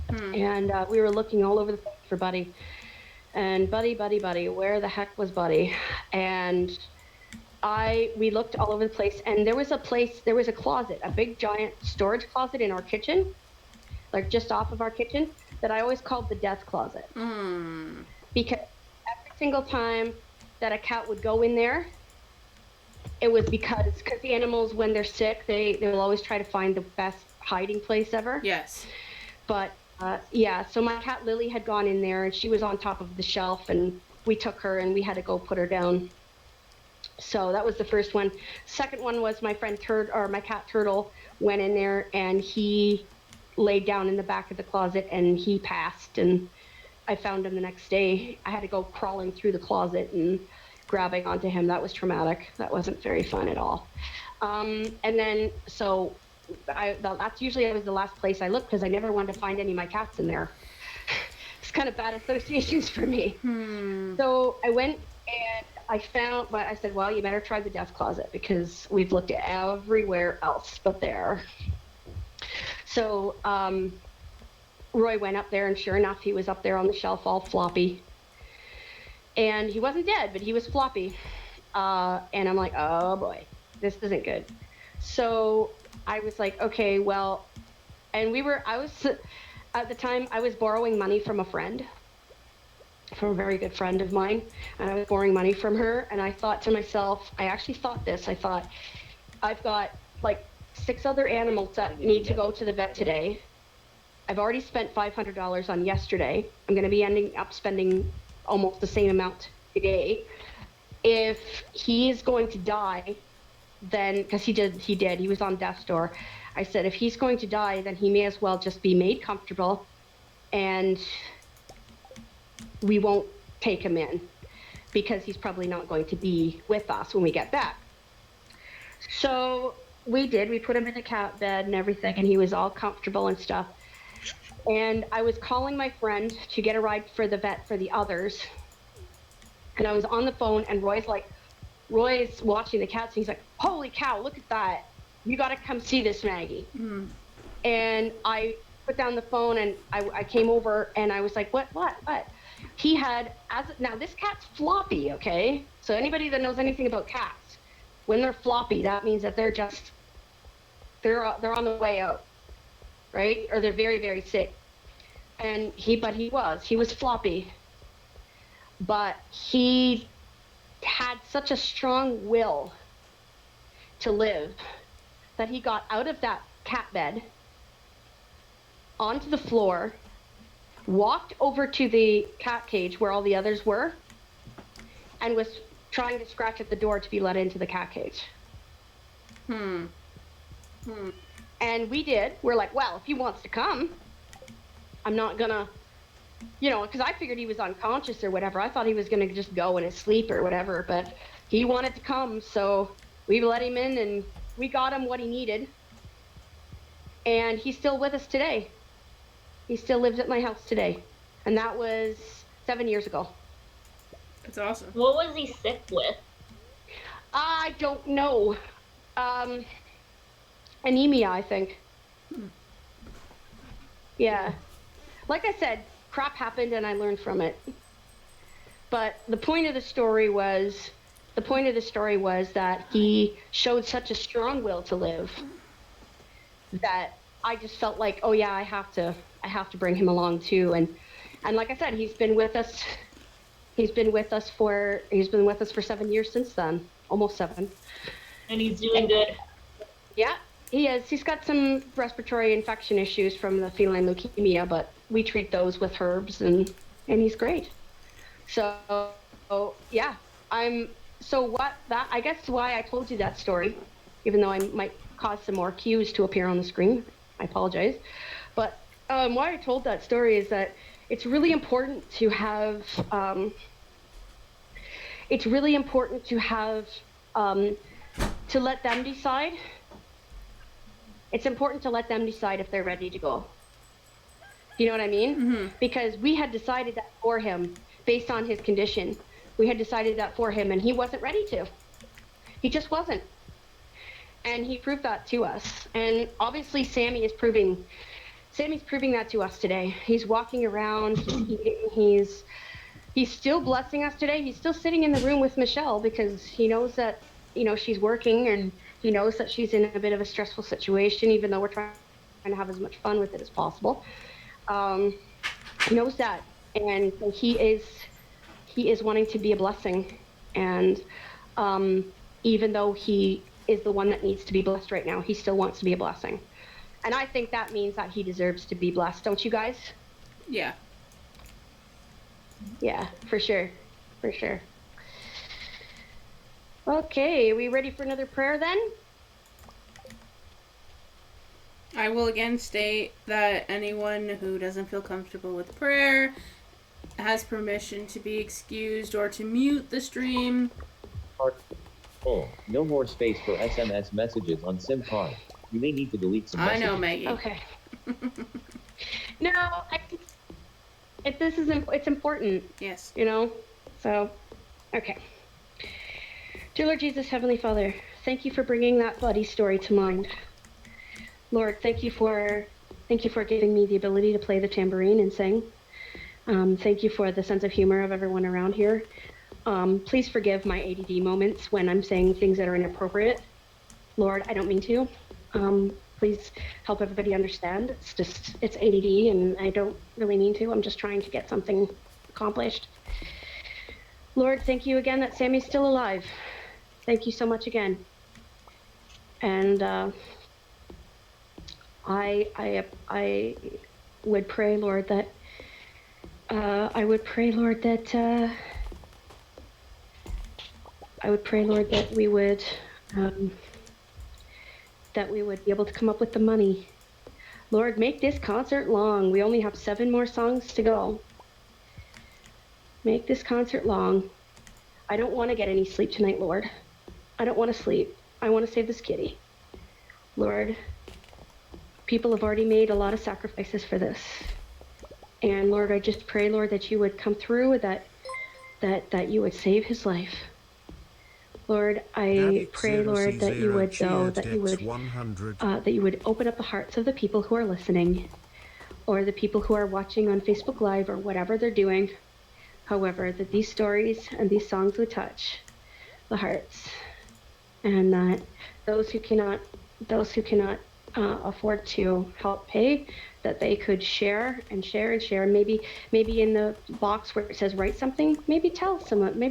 And we were looking all over the place for Buddy, and Buddy, where the heck was Buddy? And we looked all over the place, and there was a closet, a big giant storage closet in our kitchen, like just off of our kitchen, that I always called the death closet. Because every single time that a cat would go in there, it was because the animals, when they're sick, they will always try to find the best hiding place ever. Yes. But yeah, so my cat Lily had gone in there, and she was on top of the shelf, and we took her and we had to go put her down. So that was the first one. Second one was my cat Turtle went in there, and he laid down in the back of the closet and he passed, and I found him the next day. I had to go crawling through the closet and grabbing onto him. That was traumatic. That wasn't very fun at all. And then so that's usually was the last place I looked, because I never wanted to find any of my cats in there. It's kind of bad associations for me. So I went and I said, well, you better try the death closet, because we've looked at everywhere else but there. So Roy went up there, and sure enough, he was up there on the shelf all floppy. And he wasn't dead, but he was floppy. And I'm like, oh boy, this isn't good. So I was like, okay, well, And I was, at the time, I was borrowing money from a friend, from a very good friend of mine. And I was borrowing money from her. And I thought to myself, I actually thought this, I thought, I've got like 6 other animals that need to go to the vet today. I've already spent $500 on yesterday. I'm going to be ending up spending almost the same amount today. If he is going to die, then, because he was on death's door. I said, if he's going to die, then he may as well just be made comfortable, and we won't take him in, because he's probably not going to be with us when we get back. So we put him in a cat bed and everything, and he was all comfortable and stuff. And I was calling my friend to get a ride for the vet for the others. And I was on the phone, and Roy's watching the cats, and he's like, holy cow, look at that. You got to come see this, Maggie. Mm. And I put down the phone, and I came over, and I was like, what? He had, now this cat's floppy, okay? So anybody that knows anything about cats, when they're floppy, that means that they're on the way out, right? Or they're very, very sick. And he was floppy. But he had such a strong will to live that he got out of that cat bed, onto the floor, walked over to the cat cage where all the others were, and was trying to scratch at the door to be let into the cat cage. And we're like, well, if he wants to come, I'm not gonna, because I figured he was unconscious or whatever. I thought he was gonna just go in his sleep or whatever, but he wanted to come, so we let him in, and we got him what he needed. And he's still with us today. He still lives at my house today. And that was 7 years ago. That's awesome. What was he sick with? I don't know. Anemia, I think. Yeah. Like I said, crap happened and I learned from it. But the point of the story was that he showed such a strong will to live that I just felt like, oh yeah, I have to bring him along too. And like I said, he's been with us for 7 years since then, almost 7. And he's doing good. Yeah, he is. He's got some respiratory infection issues from the feline leukemia, but we treat those with herbs, and he's great. So yeah, I guess why I told you that story, even though I might cause some more cues to appear on the screen. I apologize. But why I told that story is that it's really important to have to let them decide. It's important to let them decide if they're ready to go. You know what I mean? Mm-hmm. Because we had decided that for him based on his condition. We had decided that for him, and he wasn't ready to. He just wasn't. And he proved that to us. And obviously Sammy's proving that to us today. He's walking around, he's still blessing us today. He's still sitting in the room with Michelle because he knows that, she's working, and he knows that she's in a bit of a stressful situation, even though we're trying to have as much fun with it as possible. He knows that, and he is wanting to be a blessing. And even though he is the one that needs to be blessed right now, he still wants to be a blessing. And I think that means that he deserves to be blessed, don't you guys? Yeah. Yeah, for sure. For sure. Okay, are we ready for another prayer then? I will again state that anyone who doesn't feel comfortable with prayer has permission to be excused or to mute the stream. Oh, no more space for SMS messages on SIM card. You may need to delete some messages. I know, Maggie. Okay. No, it's important. Yes. So, okay. Dear Lord Jesus, Heavenly Father, thank you for bringing that buddy story to mind. Lord, thank you for giving me the ability to play the tambourine and sing. Thank you for the sense of humor of everyone around here. Please forgive my ADD moments when I'm saying things that are inappropriate. Lord, I don't mean to. please help everybody understand. It's ADD, and I don't really mean to. I'm just trying to get something accomplished. Lord, thank you again that Sammy's still alive. Thank you so much again. And I would pray, Lord, that I would pray, Lord, that we would be able to come up with the money. Lord, make this concert long. We only have 7 more songs to go. Make this concert long. I don't want to get any sleep tonight, Lord. I don't want to sleep. I want to save this kitty. Lord, people have already made a lot of sacrifices for this. And Lord, I just pray, Lord, that you would come through, that you would save his life. Lord, I pray, Lord, that you would open up the hearts of the people who are listening, or the people who are watching on Facebook Live, or whatever they're doing. However, that these stories and these songs would touch the hearts, and that those who cannot afford to help pay, that they could share and share and share. Maybe in the box where it says write something, maybe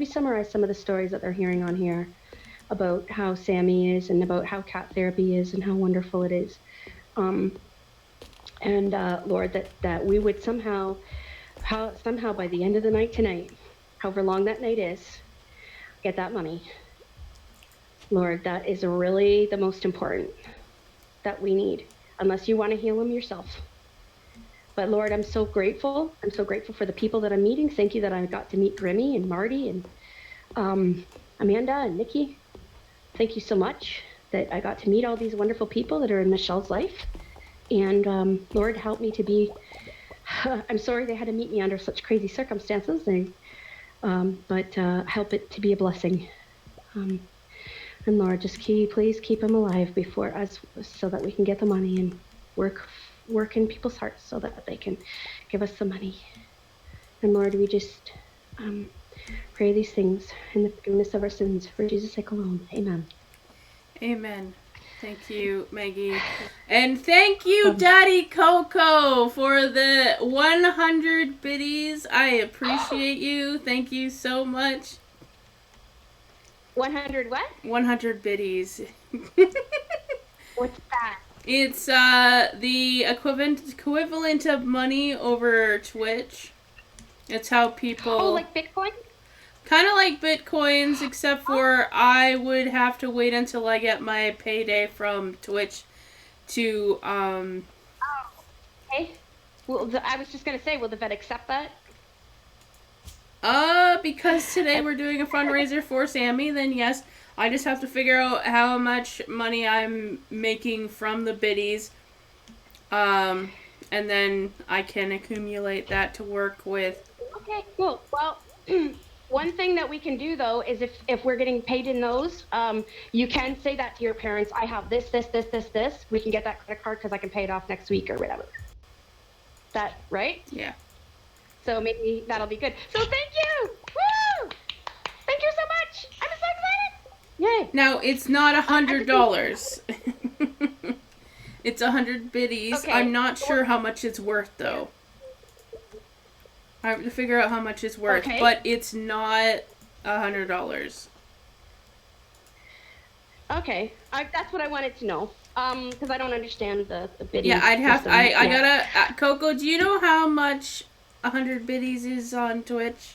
summarize some of the stories that they're hearing on here about how Sammy is, and about how cat therapy is, and how wonderful it is. And Lord, that we would somehow by the end of the night tonight, however long that night is, get that money. Lord, that is really the most important that we need, unless you want to heal him yourself. But Lord, I'm so grateful. I'm so grateful for the people that I'm meeting. Thank you that I got to meet Grimmy and Marty and Amanda and Nikki. Thank you so much that I got to meet all these wonderful people that are in Michelle's life. And Lord, help me to be, I'm sorry they had to meet me under such crazy circumstances, but help it to be a blessing. And Lord, just please keep him alive before us, so that we can get the money and work in people's hearts so that they can give us the money. And Lord, we just pray these things in the forgiveness of our sins, for Jesus' sake alone. Amen. Amen. Thank you, Maggie. And thank you, Daddy Coco, for the 100 biddies. I appreciate you. Thank you so much. 100 what? 100 biddies. What's that? It's the equivalent of money over Twitch. It's how people... Oh, like Bitcoin? Kind of like Bitcoins, except for I would have to wait until I get my payday from Twitch to... Oh, okay. Well, I was just going to say, will the vet accept that? Because today we're doing a fundraiser for Sammy, then yes, I just have to figure out how much money I'm making from the biddies, and then I can accumulate that to work with. Okay, cool. Well, one thing that we can do, though, is if we're getting paid in those, you can say that to your parents. I have this. We can get that credit card because I can pay it off next week or whatever. That, right? Yeah. So maybe that'll be good. So thank you! Woo! Thank you so much! I'm so excited! Yay! Now, it's not $100. It's 100 biddies. Okay. I'm not sure how much it's worth, though. I have to figure out how much it's worth, Okay. but it's not $100. Okay, that's what I wanted to know. Because I don't understand the bidding. Yeah, I'd have. system. I gotta. Coco, do you know how much 100 biddies is on Twitch?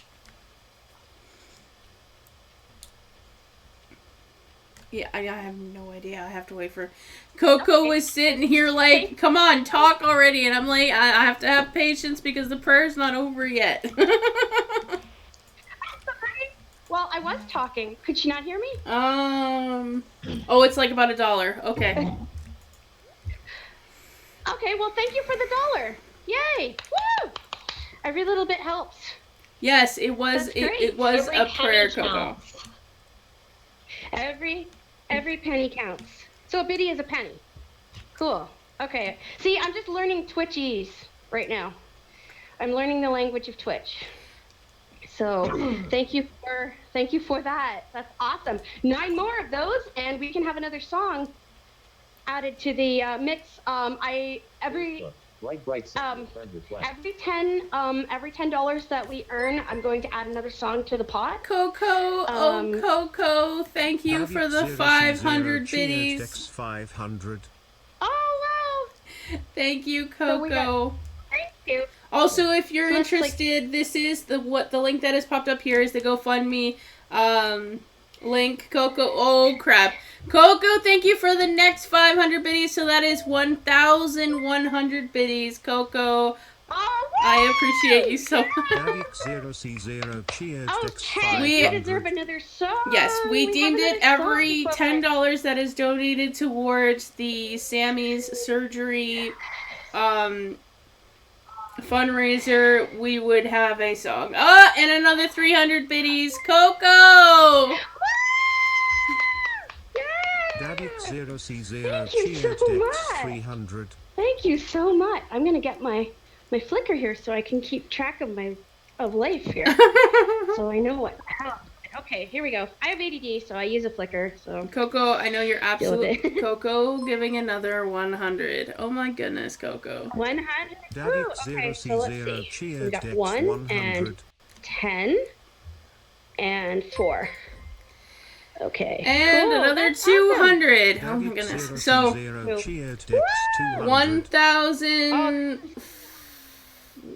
Yeah, I have no idea. I have to wait for... Coco was sitting here like, come on, talk already. And I'm like, I have to have patience because the prayer's not over yet. Well, I was talking. Could she not hear me? Oh, it's like about $1. Okay. Okay, well, thank you for the $1. Yay! Woo! Every little bit helps. Yes, it was. It was Every a prayer, penny Coco. counts. Every penny counts. So a biddy is a penny. Cool. Okay. See, I'm just learning Twitchies right now. I'm learning the language of Twitch. So thank you for that. That's awesome. 9 more of those, and we can have another song. added to the mix. Every Facebook. Bright send um, your friend request. every $10 that we earn, I'm going to add another song to the pot. Coco, Coco, thank you for the 500 biddies. Dex 500. Oh wow! Thank you, So we got- Coco. Thank you. Also, if you're So that's like- interested, this is the link that has popped up here is the GoFundMe link. Coco, oh crap. Coco, thank you for the next 500 biddies. So that is 1,100 biddies. Coco, Oh, I appreciate you so much. Davik0C0 cheers Dex Okay, we 500. deserve another song. Yes, we have deemed it another every song. $10 that is donated towards the Sammy's surgery fundraiser, we would have a song. And another 300 biddies. Coco! Davik0C0 Thank you cheers so Dex much. 300. Thank you so much. I'm gonna get my flicker here so I can keep track of life here. So I know what. Okay, here we go. I have ADD, so I use a flicker. So Coco, I know you're Deal with absolute. it. Coco giving another 100. Oh my goodness, Coco. 100. Woo, okay, so let's Davik0C0 see. cheers We got Dex 1 100. and 10 and 4. Okay. And cool. another That's awesome. 200. Oh my goodness. So, Davik0C0 cheers Dex 200. 1,000.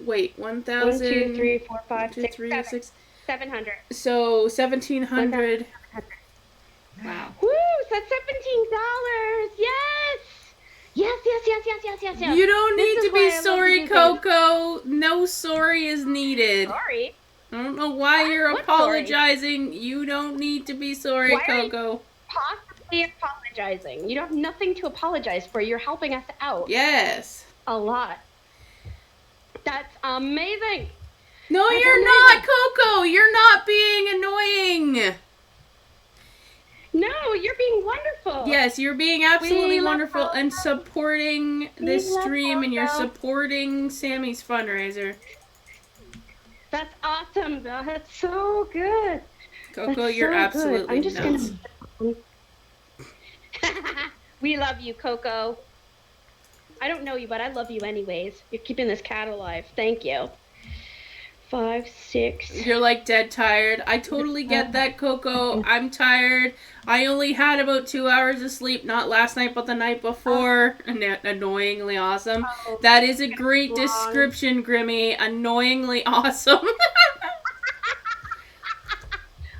Wait, 1, 1,000. 2, 3, 4, 5, 2, 6, 3, 7. 6. 700. So 1,700. Wow. Woo! So that's $17. Yes! Yes. You don't This need is to why I be love sorry, to do things. Coco. No sorry is needed. Sorry. I don't know why you're What sorry? apologizing. You don't need to be sorry, Why are you- Coco. Possibly apologizing. You don't have nothing to apologize for. You're helping us out Yes. a lot. That's amazing. No, That's you're amazing. not, Coco. You're not being annoying. No, you're being wonderful. Yes, you're being absolutely We love wonderful and Coco. supporting this We love stream, and you're Coco. supporting Sammy's fundraiser. That's awesome. That's so good. Coco, That's you're so absolutely good. I'm just nuts. gonna. We love you, Coco. I don't know you, but I love you anyways. You're keeping this cat alive. Thank you. 5, 6. You're like dead tired. I totally get that, Coco. I'm tired. I only had about 2 hours of sleep, not last night, but the night before. Annoyingly awesome. Oh, That is a great wrong. description, Grimmy. Annoyingly awesome.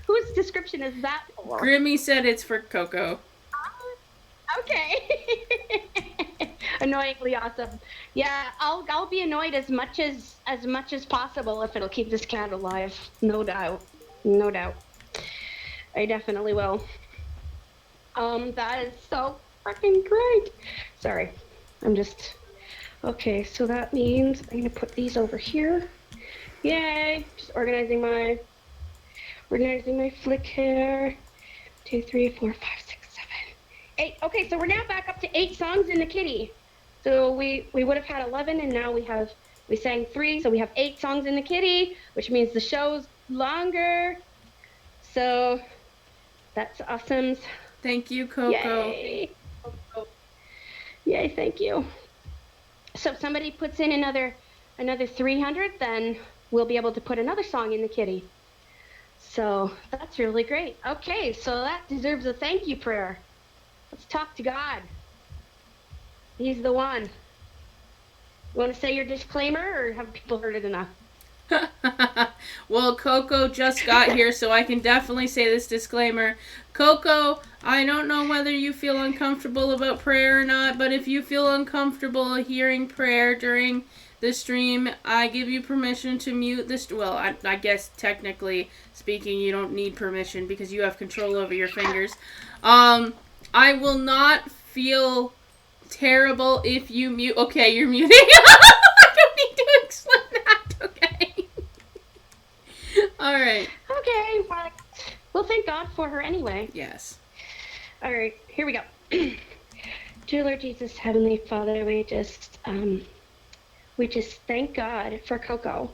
Whose description is that for? Grimmy said it's for Coco. Okay. Annoyingly awesome. Yeah, I'll be annoyed as much as possible if it'll keep this cat alive. No doubt. No doubt. I definitely will. That is so freaking great. Sorry. I'm just okay, so that means I'm gonna put these over here. Yay! Just organizing my flick here. 2, 3, 4, 5, 6, 7, 8. Okay, so we're now back up to 8 songs in the kitty. So we would have had 11, and now we sang 3, so we have 8 songs in the kitty, which means the show's longer. So that's awesome. Thank you, Coco. Yay! Yay! Thank you. So if somebody puts in another 300, then we'll be able to put another song in the kitty. So that's really great. Okay, so that deserves a thank you prayer. Let's talk to God. He's the one. You want to say your disclaimer, or have people heard it enough? Well, Coco just got here, so I can definitely say this disclaimer. Coco, I don't know whether you feel uncomfortable about prayer or not, but if you feel uncomfortable hearing prayer during the stream, I give you permission to mute this. Well, I guess technically speaking, you don't need permission because you have control over your fingers. I will not feel terrible if you mute. Okay, you're muting. I don't need to explain that. Okay. All right. Okay, well, thank God for her anyway. Yes. All right, here we go. Dear Lord Jesus, Heavenly Father, we just thank God for Coco.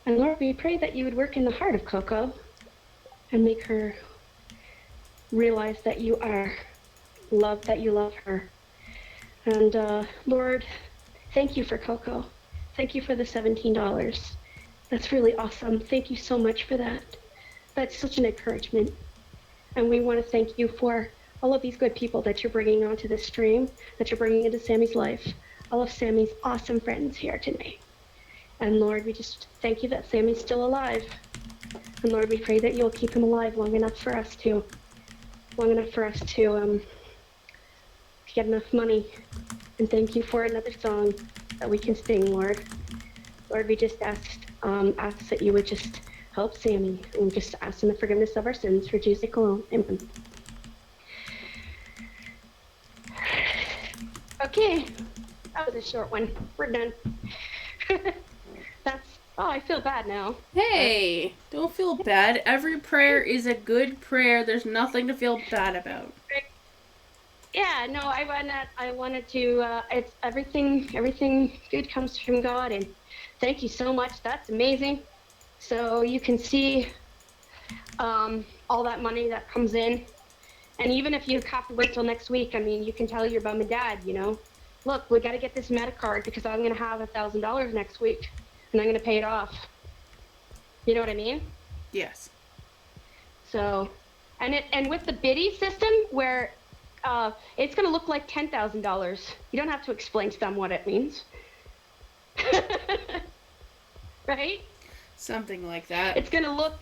And Lord, we pray that you would work in the heart of Coco and make her realize that you love her. And Lord, thank you for Coco. Thank you for the $17. That's really awesome. Thank you so much for that. That's such an encouragement. And we want to thank you for all of these good people that you're bringing onto this stream, that you're bringing into Sammy's life, all of Sammy's awesome friends here tonight. And Lord, we just thank you that Sammy's still alive. And Lord, we pray that you'll keep him alive long enough for us to get enough money. And thank you for another song that we can sing, Lord. Lord, we just ask that you would just help Sammy, and we just ask in the forgiveness of our sins for Jesus alone. Amen. Okay, that was a short one. We're done. I feel bad now. Hey, don't feel bad. Every prayer is a good prayer. There's nothing to feel bad about. Yeah, no, I wanted to, it's everything good comes from God, and thank you so much. That's amazing. So you can see all that money that comes in. And even if you have to wait till next week, I mean, you can tell your mom and dad, look, we got to get this MetaCard because I'm going to have $1,000 next week, and I'm going to pay it off. You know what I mean? Yes. So, and with the biddy system where it's going to look like $10,000. You don't have to explain to them what it means. Right? Something like that. It's going to look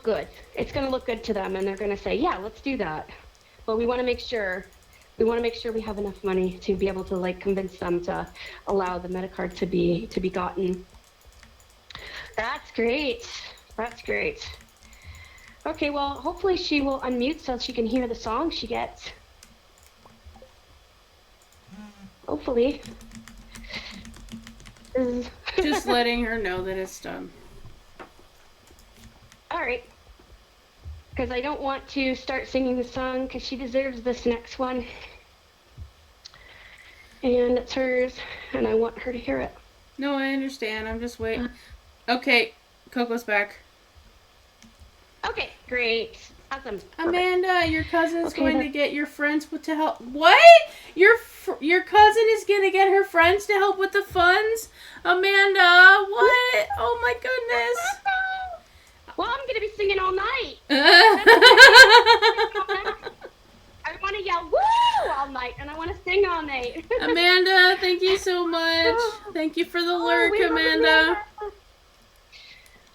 good. It's going to look good to them, and they're going to say, yeah, let's do that. But we want to make sure we have enough money to be able to like convince them to allow the MetaCard to be gotten. That's great. Okay, well, hopefully she will unmute so she can hear the song she gets. Hopefully. Just letting her know that it's done. All right. Because I don't want to start singing the song because she deserves this next one. And it's hers, and I want her to hear it. No, I understand. I'm just waiting. Okay, Coco's back. Okay, great. Awesome. Amanda, your cousin's going to get your friends to help. What? Your cousin is going to get her friends to help with the funds? Amanda, what? Oh my goodness. Well, I'm going to be singing all night. I want to yell, woo, all night, and I want to sing all night. Amanda, thank you so much. Thank you for the lurk, Amanda.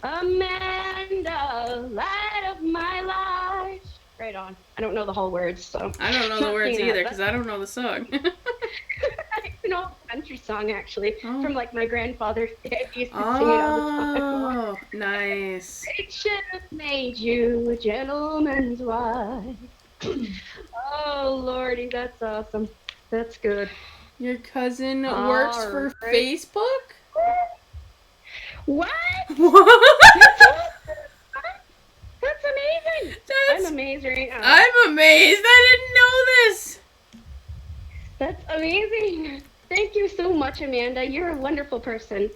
Amanda, light of my life. Right on. I don't know the whole words, so. I don't know the words either, because I don't know the song. It's an old country song, actually, from like my grandfather's day. He used to sing it all the time. Oh, nice. It should have made you a gentleman's wife. Oh, Lordy, that's awesome. That's good. Your cousin works for Facebook? What? What? That's amazing. I'm amazed right now. I'm amazed. I didn't know this. That's amazing. Thank you so much, Amanda. You're a wonderful person.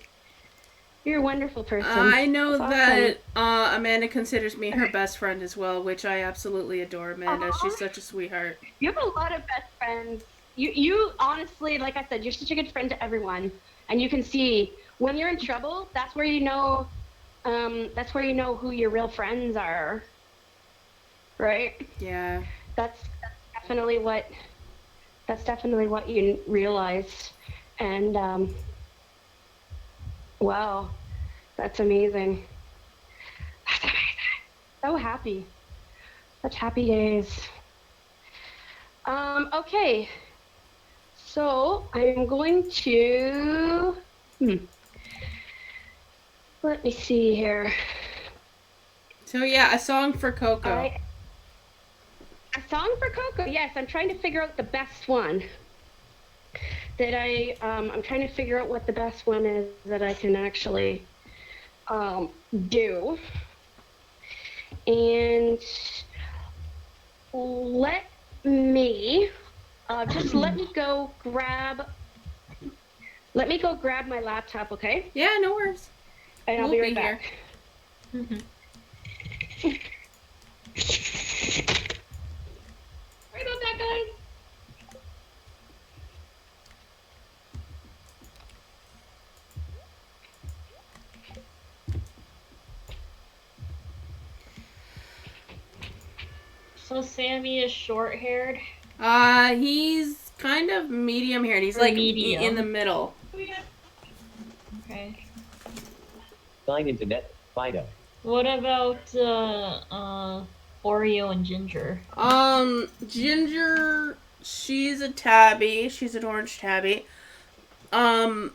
You're a wonderful person. I know That's that Amanda considers me her best friend as well, which I absolutely adore, Amanda. She's such a sweetheart. You have a lot of best friends. You honestly, like I said, you're such a good friend to everyone. And you can see when you're in trouble, that's where you know who your real friends are. Right? Yeah. That's definitely what you realize. And wow, that's amazing. That's amazing. So happy. Such happy days. Okay. So I'm going to let me see here. So yeah, a song for Coco. A song for Coco. Yes, I'm trying to figure out the best one. I'm trying to figure out what the best one is that I can actually do. And let me go grab my laptop, okay? Yeah, no worries. And I'll be right back. Mm-hmm. Sorry about that, guys. So Sammy is short-haired. He's kind of medium haired. He's Or like medium. in the middle. Okay. Sign into net. Fido. What about Oreo and Ginger? Ginger, she's a tabby. She's an orange tabby. I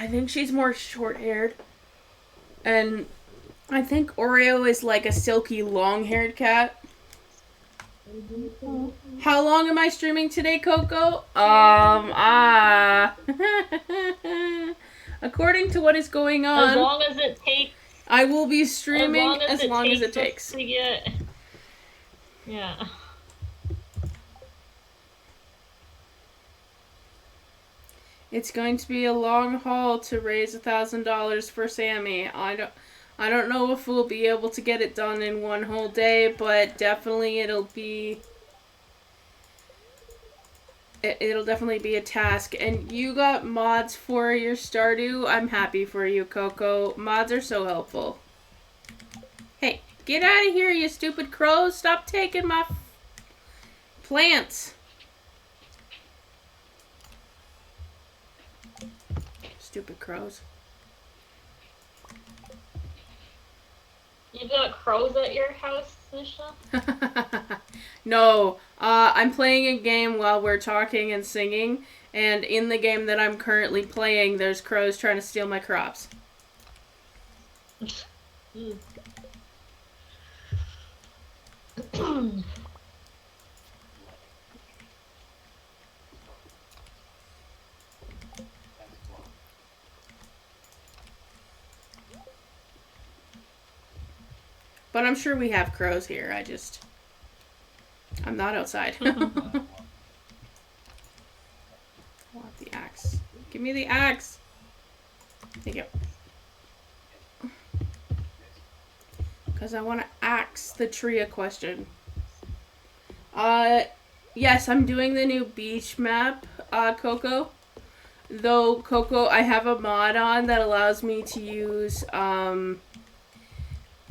think she's more short haired. And I think Oreo is like a silky long haired cat. How long am I streaming today, Coco? According to what is going on, As long as it takes. I will be streaming as long as it us takes. to get. Yeah. It's going to be a long haul to raise $1,000 for Sammy. I don't know if we'll be able to get it done in one whole day, but definitely it'll definitely be a task. And you got mods for your Stardew. I'm happy for you, Coco. Mods are so helpful. Hey, get out of here, you stupid crows. Stop taking my plants. Stupid crows. You've got crows at your house, Nisha? No, I'm playing a game while we're talking and singing, and in the game that I'm currently playing, there's crows trying to steal my crops. But I'm sure we have crows here. I'm not outside. I want the axe. Give me the axe. Thank you. Because I want to axe the tree a question. Yes, I'm doing the new beach map, Coco. Though, Coco, I have a mod on that allows me to use,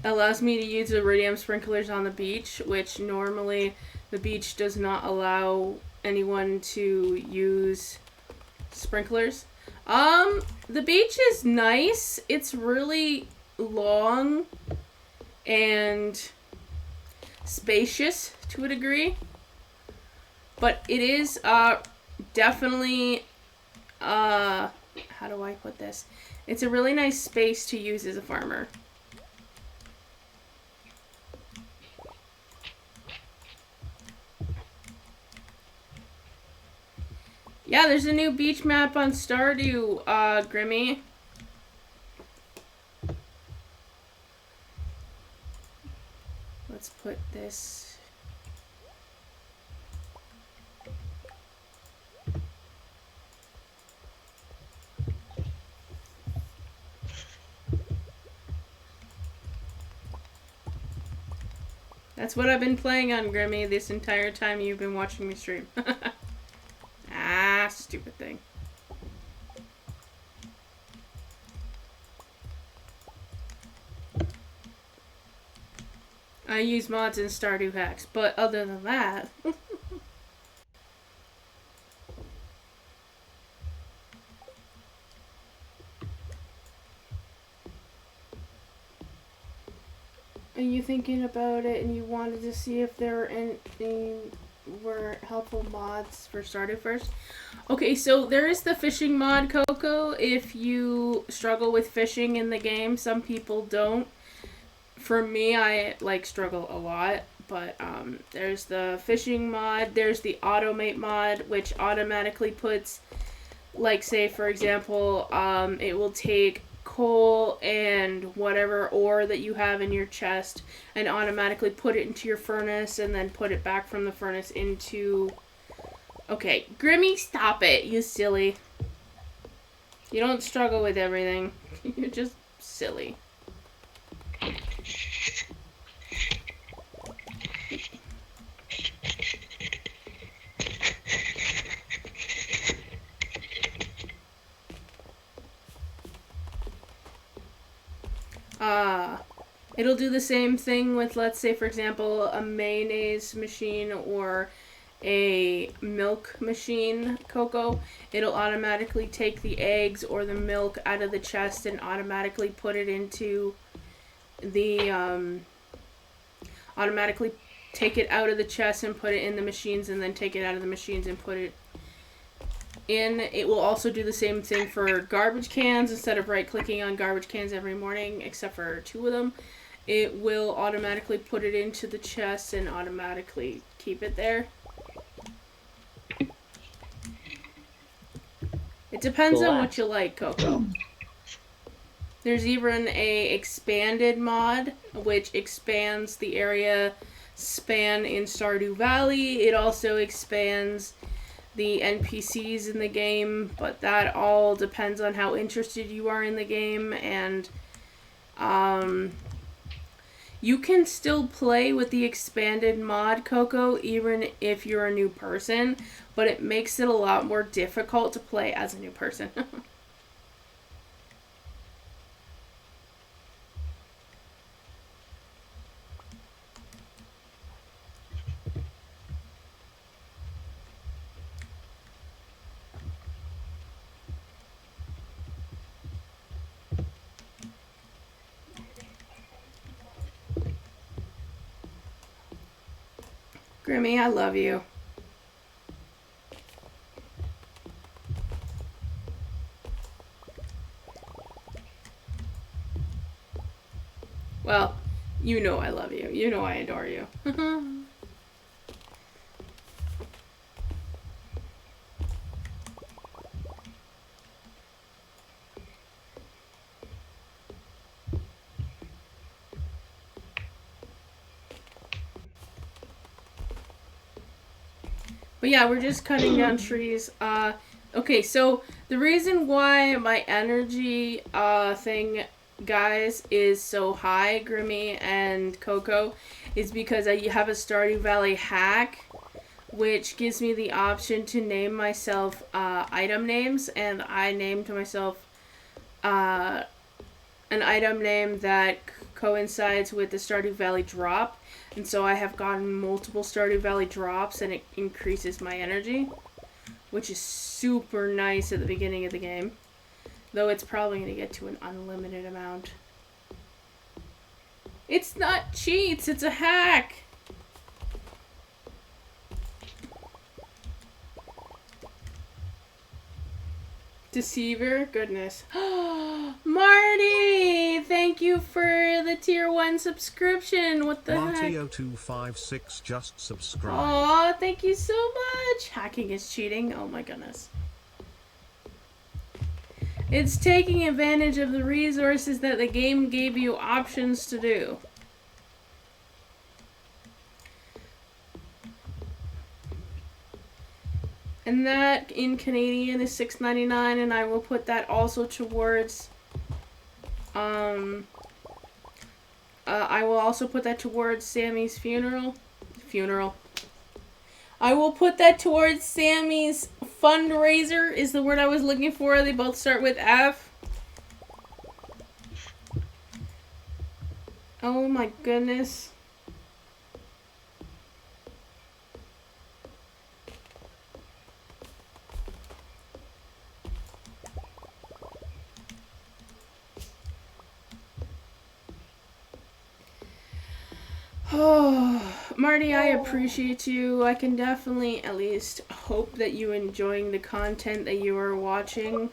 iridium sprinklers on the beach, which normally the beach does not allow anyone to use sprinklers. The beach is nice. It's really long and spacious to a degree. But it is, definitely, how do I put this? It's a really nice space to use as a farmer. Yeah, there's a new beach map on Stardew, Grimmy. Let's put this. That's what I've been playing on, Grimmy, this entire time you've been watching me stream. Ah, stupid thing. I use mods in Stardew hacks, but other than that... Are you thinking about it and you wanted to see if there were any helpful mods for Stardew first? Okay, so there is the fishing mod, Coco, if you struggle with fishing in the game. Some people don't. For me, I struggle a lot, but there's the fishing mod, there's the automate mod, which automatically puts, say for example, it will take coal and whatever ore that you have in your chest and automatically put it into your furnace and then put it back from the furnace into... Okay, Grimmy, stop it, you silly. You don't struggle with everything. You're just silly. It'll do the same thing with, let's say, for example, a mayonnaise machine or a milk machine, Coco. It'll automatically take the eggs or the milk out of the chest and automatically put it into the, automatically take it out of the chest and put it in the machines, and then take it out of the machines and put it in. It will also do the same thing for garbage cans. Instead of right-clicking on garbage cans every morning, except for 2 of them, it will automatically put it into the chest and automatically keep it there. It depends on what you like, Coco. There's even a expanded mod, which expands the area span in Stardew Valley. It also expands the NPCs in the game, but that all depends on how interested you are in the game, and you can still play with the expanded mod, Coco, even if you're a new person, but it makes it a lot more difficult to play as a new person. Grimmy, I love you. Well, you know I love you. You know I adore you. But yeah, we're just cutting down trees. Okay, so the reason why my energy thing, guys, is so high, Grimmy and Coco, is because I have a Stardew Valley hack, which gives me the option to name myself item names, and I named myself an item name that coincides with the Stardew Valley drop. And so I have gotten multiple Stardew Valley drops, and it increases my energy, which is super nice at the beginning of the game. Though it's probably going to get to an unlimited amount. It's not cheats, it's a hack! Deceiver? Goodness. Marty! Thank you for the tier 1 subscription. What the heck? Marty0256 just subscribed. Aw, thank you so much. Hacking is cheating. Oh my goodness. It's taking advantage of the resources that the game gave you options to do. And that in Canadian is $6.99, and I will put that also towards I will also put that towards Sammy's funeral. I will put that towards Sammy's fundraiser is the word I was looking for. They both start with F. Oh my goodness. Oh, Marty, I appreciate you. I can definitely at least hope that you're enjoying the content that you are watching.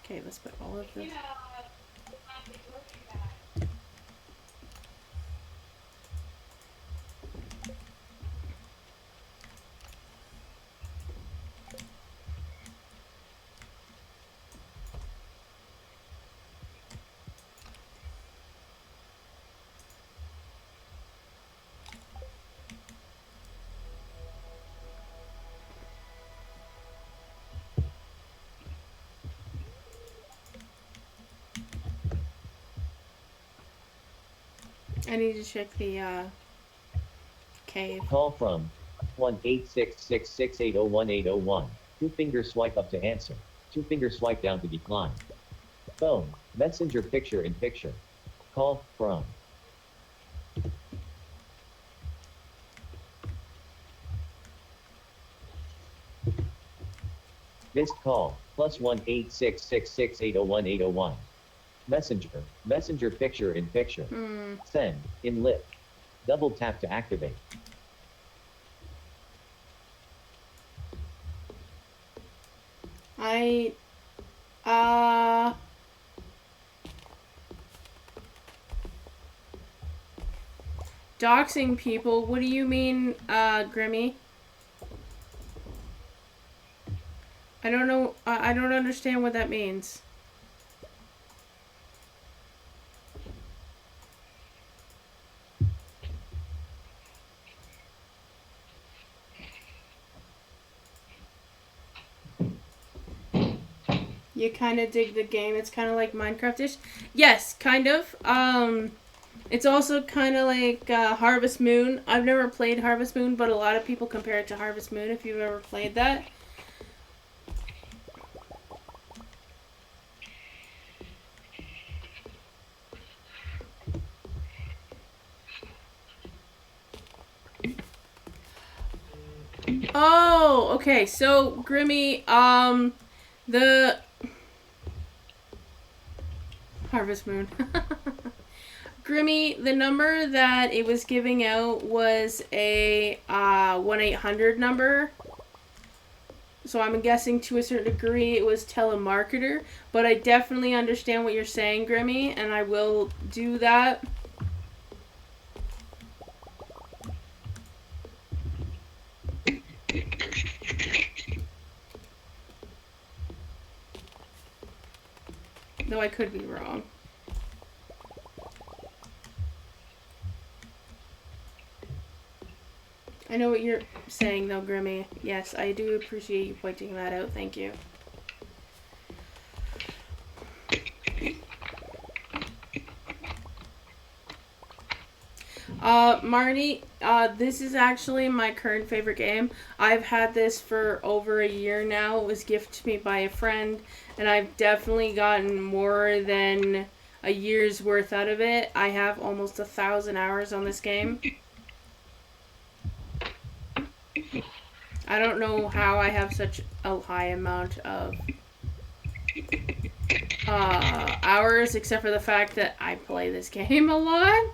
Okay, let's put all of this. I need to check the cave. Call from 1-866-680-1801. Two-finger swipe up to answer. Two-finger swipe down to decline. Phone. Messenger picture in picture. Call from. Missed call. +1-8666801-801. Messenger. Messenger picture in picture. Send. In lip. Double tap to activate. Doxing people, what do you mean, Grimmy? I don't know, I don't understand what that means. You kind of dig the game. It's kind of like Minecraft-ish. Yes, kind of. It's also kind of like Harvest Moon. I've never played Harvest Moon, but a lot of people compare it to Harvest Moon if you've ever played that. Oh, okay. So, Grimmy, the Harvest Moon. Grimmy, the number that it was giving out was a 1-800 number. So I'm guessing to a certain degree it was telemarketer, but I definitely understand what you're saying, Grimmy, and I will do that. Though I could be wrong. I know what you're saying, though, Grimmy. Yes, I do appreciate you pointing that out. Thank you. Marnie, this is actually my current favorite game. I've had this for over a year now. It was gifted to me by a friend, and I've definitely gotten more than a year's worth out of it. I have almost 1,000 hours on this game. I don't know how I have such a high amount of hours, except for the fact that I play this game a lot.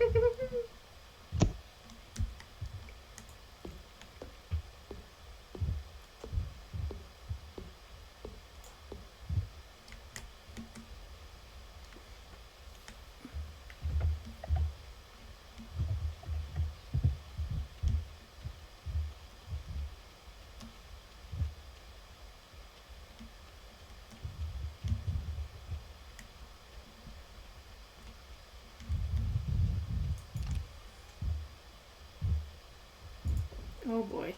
Oh boy.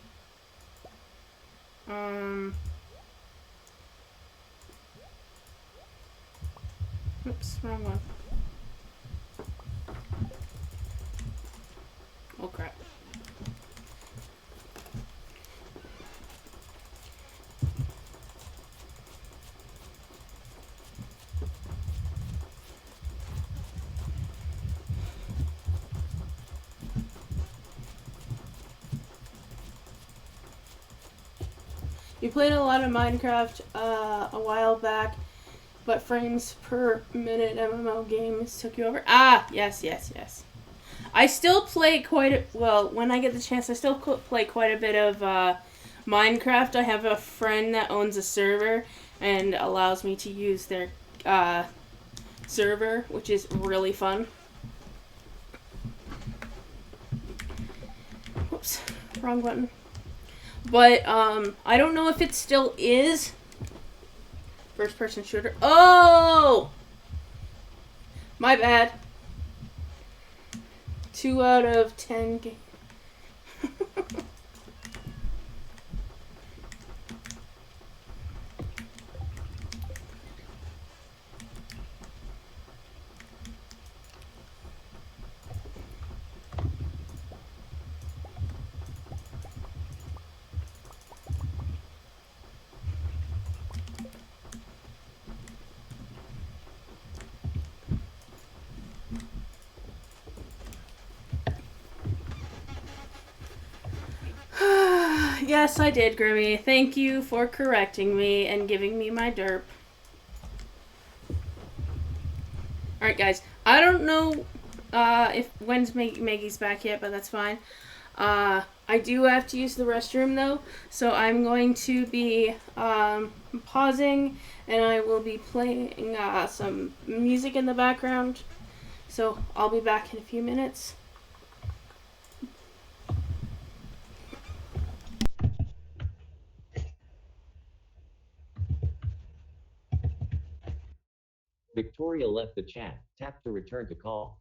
Oops, wrong one. Oh crap. You played a lot of Minecraft a while back, but frames per minute MMO games took you over. Ah, yes. I still play when I get the chance, I still play quite a bit of Minecraft. I have a friend that owns a server and allows me to use their server, which is really fun. Whoops, wrong button. But, I don't know if it still is first-person shooter. Oh! My bad. 2 out of 10 games. Yes, I did, Grimmy. Thank you for correcting me and giving me my derp. Alright, guys. I don't know if when's Maggie's back yet, but that's fine. I do have to use the restroom, though, so I'm going to be pausing, and I will be playing some music in the background. So I'll be back in a few minutes. Victoria left the chat. Tap to return to call.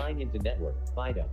Sign into network. FIDO.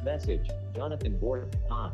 Message, Jonathan Gordon, on.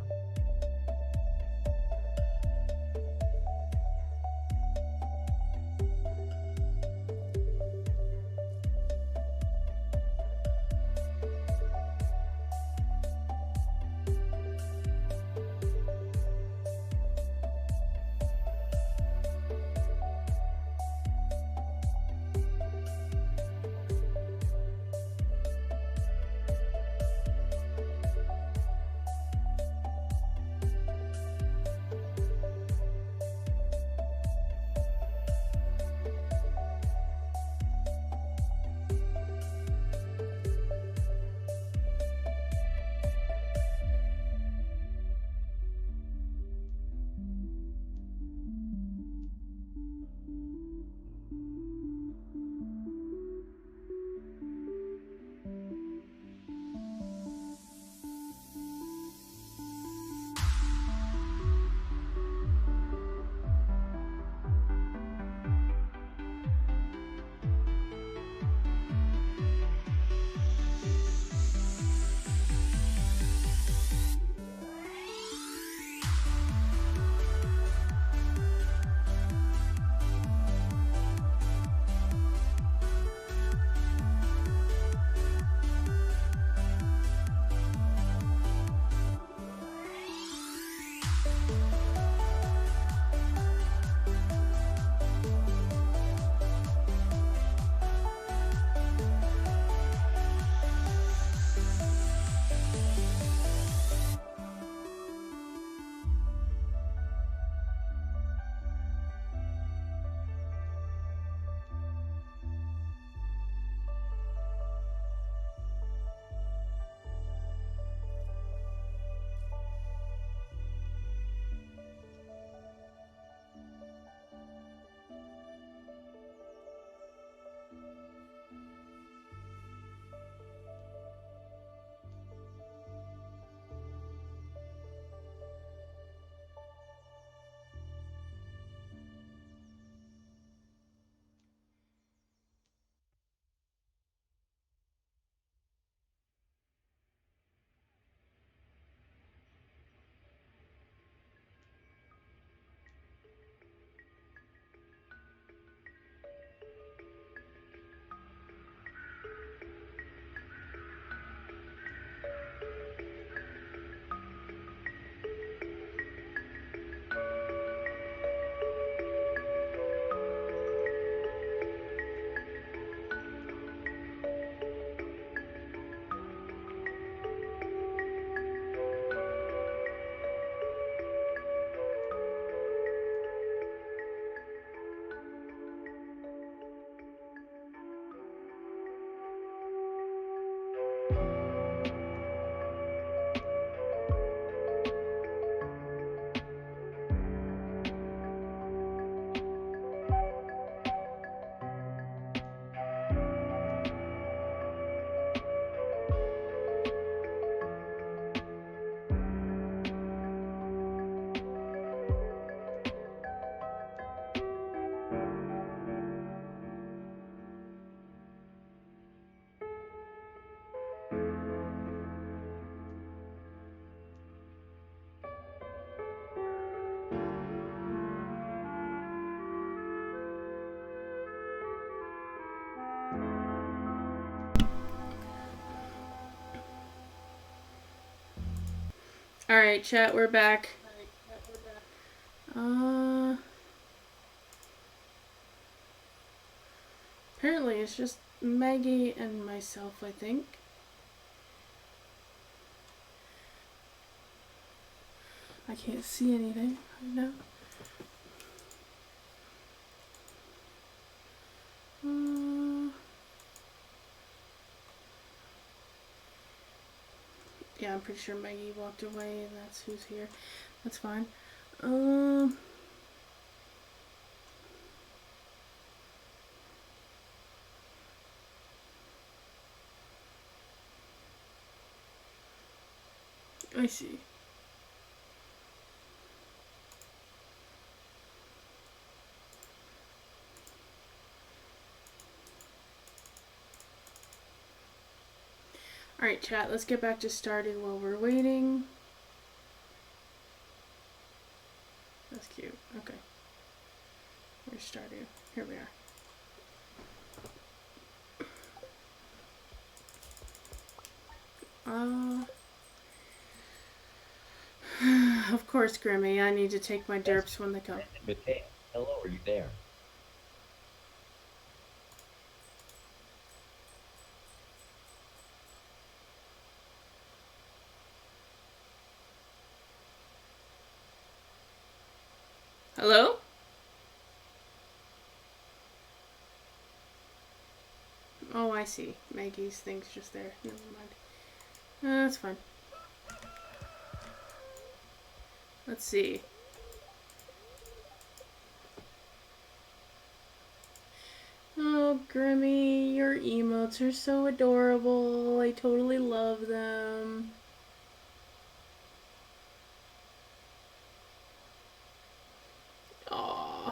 Alright, chat, we're back. Apparently it's just Maggie and myself, I think. I can't see anything right now. Yeah, I'm pretty sure Maggie walked away and that's who's here. That's fine. I see. Alright, chat, let's get back to Stardew while we're waiting. That's cute. Okay. Where's Stardew? Here we are. Of course, Grimmy. I need to take my derps when they come. Mateo, hello, are you there? Hello? Oh, I see. Maggie's thing's just there. Never mind. That's fine. Let's see. Oh, Grimmy, your emotes are so adorable. I totally love them. Aww.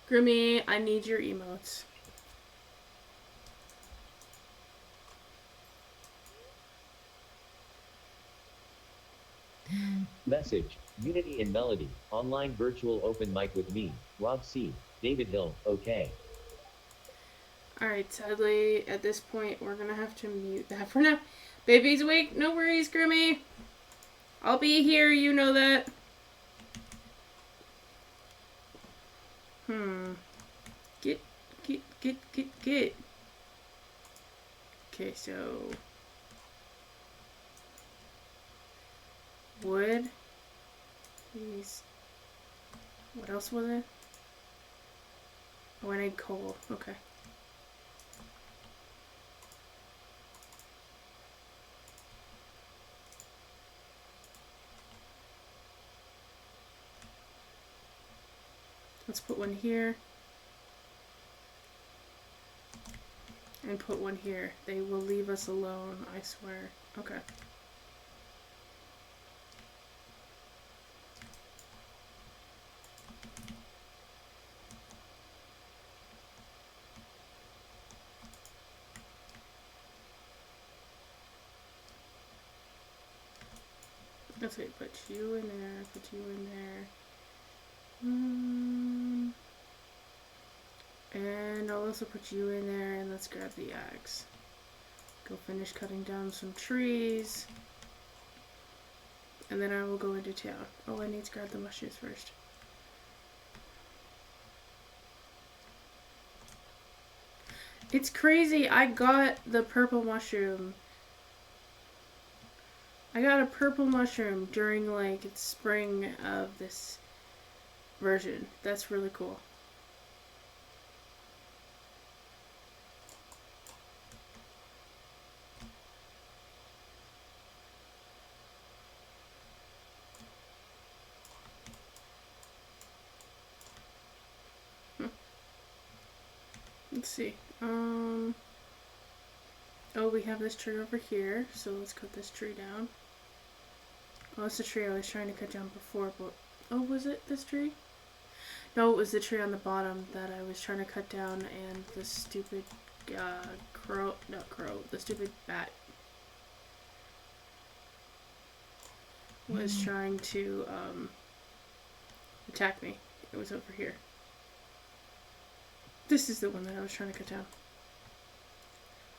Grimmy, I need your emotes. Message, Unity and Melody, online virtual open mic with me, Rob C., David Hill, okay. Alright, sadly, at this point, we're gonna have to mute that for now. Baby's awake, no worries, Grimmy. I'll be here, you know that. Get. Okay, so... wood. These. What else was it? Oh, I need coal. Okay. Let's put one here. And put one here. They will leave us alone, I swear. Okay. Let's wait, put you in there, put you in there. And I'll also put you in there, and let's grab the axe. Go finish cutting down some trees. And then I will go into town. Oh, I need to grab the mushrooms first. It's crazy, I got the purple mushroom. I got a purple mushroom during, like, the spring of this version. That's really cool. Let's see. Oh, we have this tree over here, so let's cut this tree down. Oh, that's the tree I was trying to cut down before, but... oh, was it this tree? No, it was the tree on the bottom that I was trying to cut down, and the stupid, the stupid bat was trying to, attack me. It was over here. This is the one that I was trying to cut down.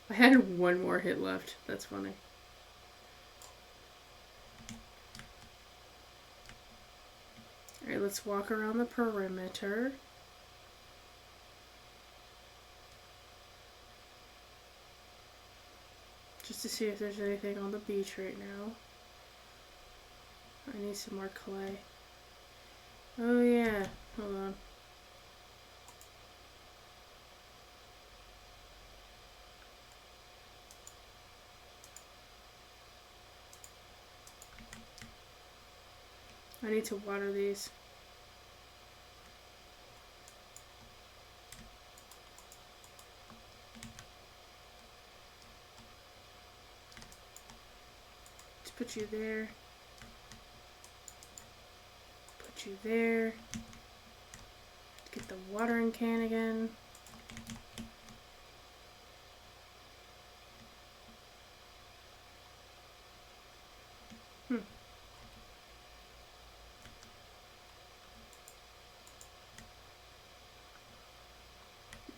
I had one more hit left. That's funny. Alright, let's walk around the perimeter. Just to see if there's anything on the beach right now. I need some more clay. Oh yeah, hold on. I need to water these. Let's put you there. Put you there. Get the watering can again.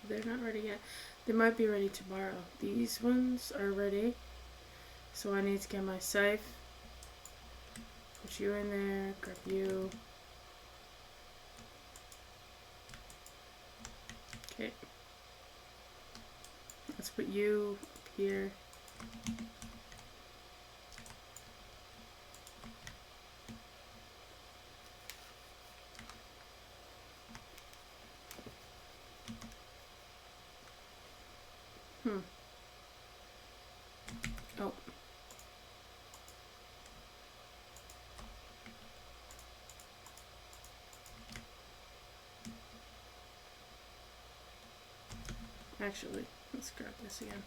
They're not ready yet. They might be ready tomorrow. These ones are ready. So I need to get my scythe. Put you in there. Grab you. Okay. Let's put you up here. Oh. Actually, let's grab this again.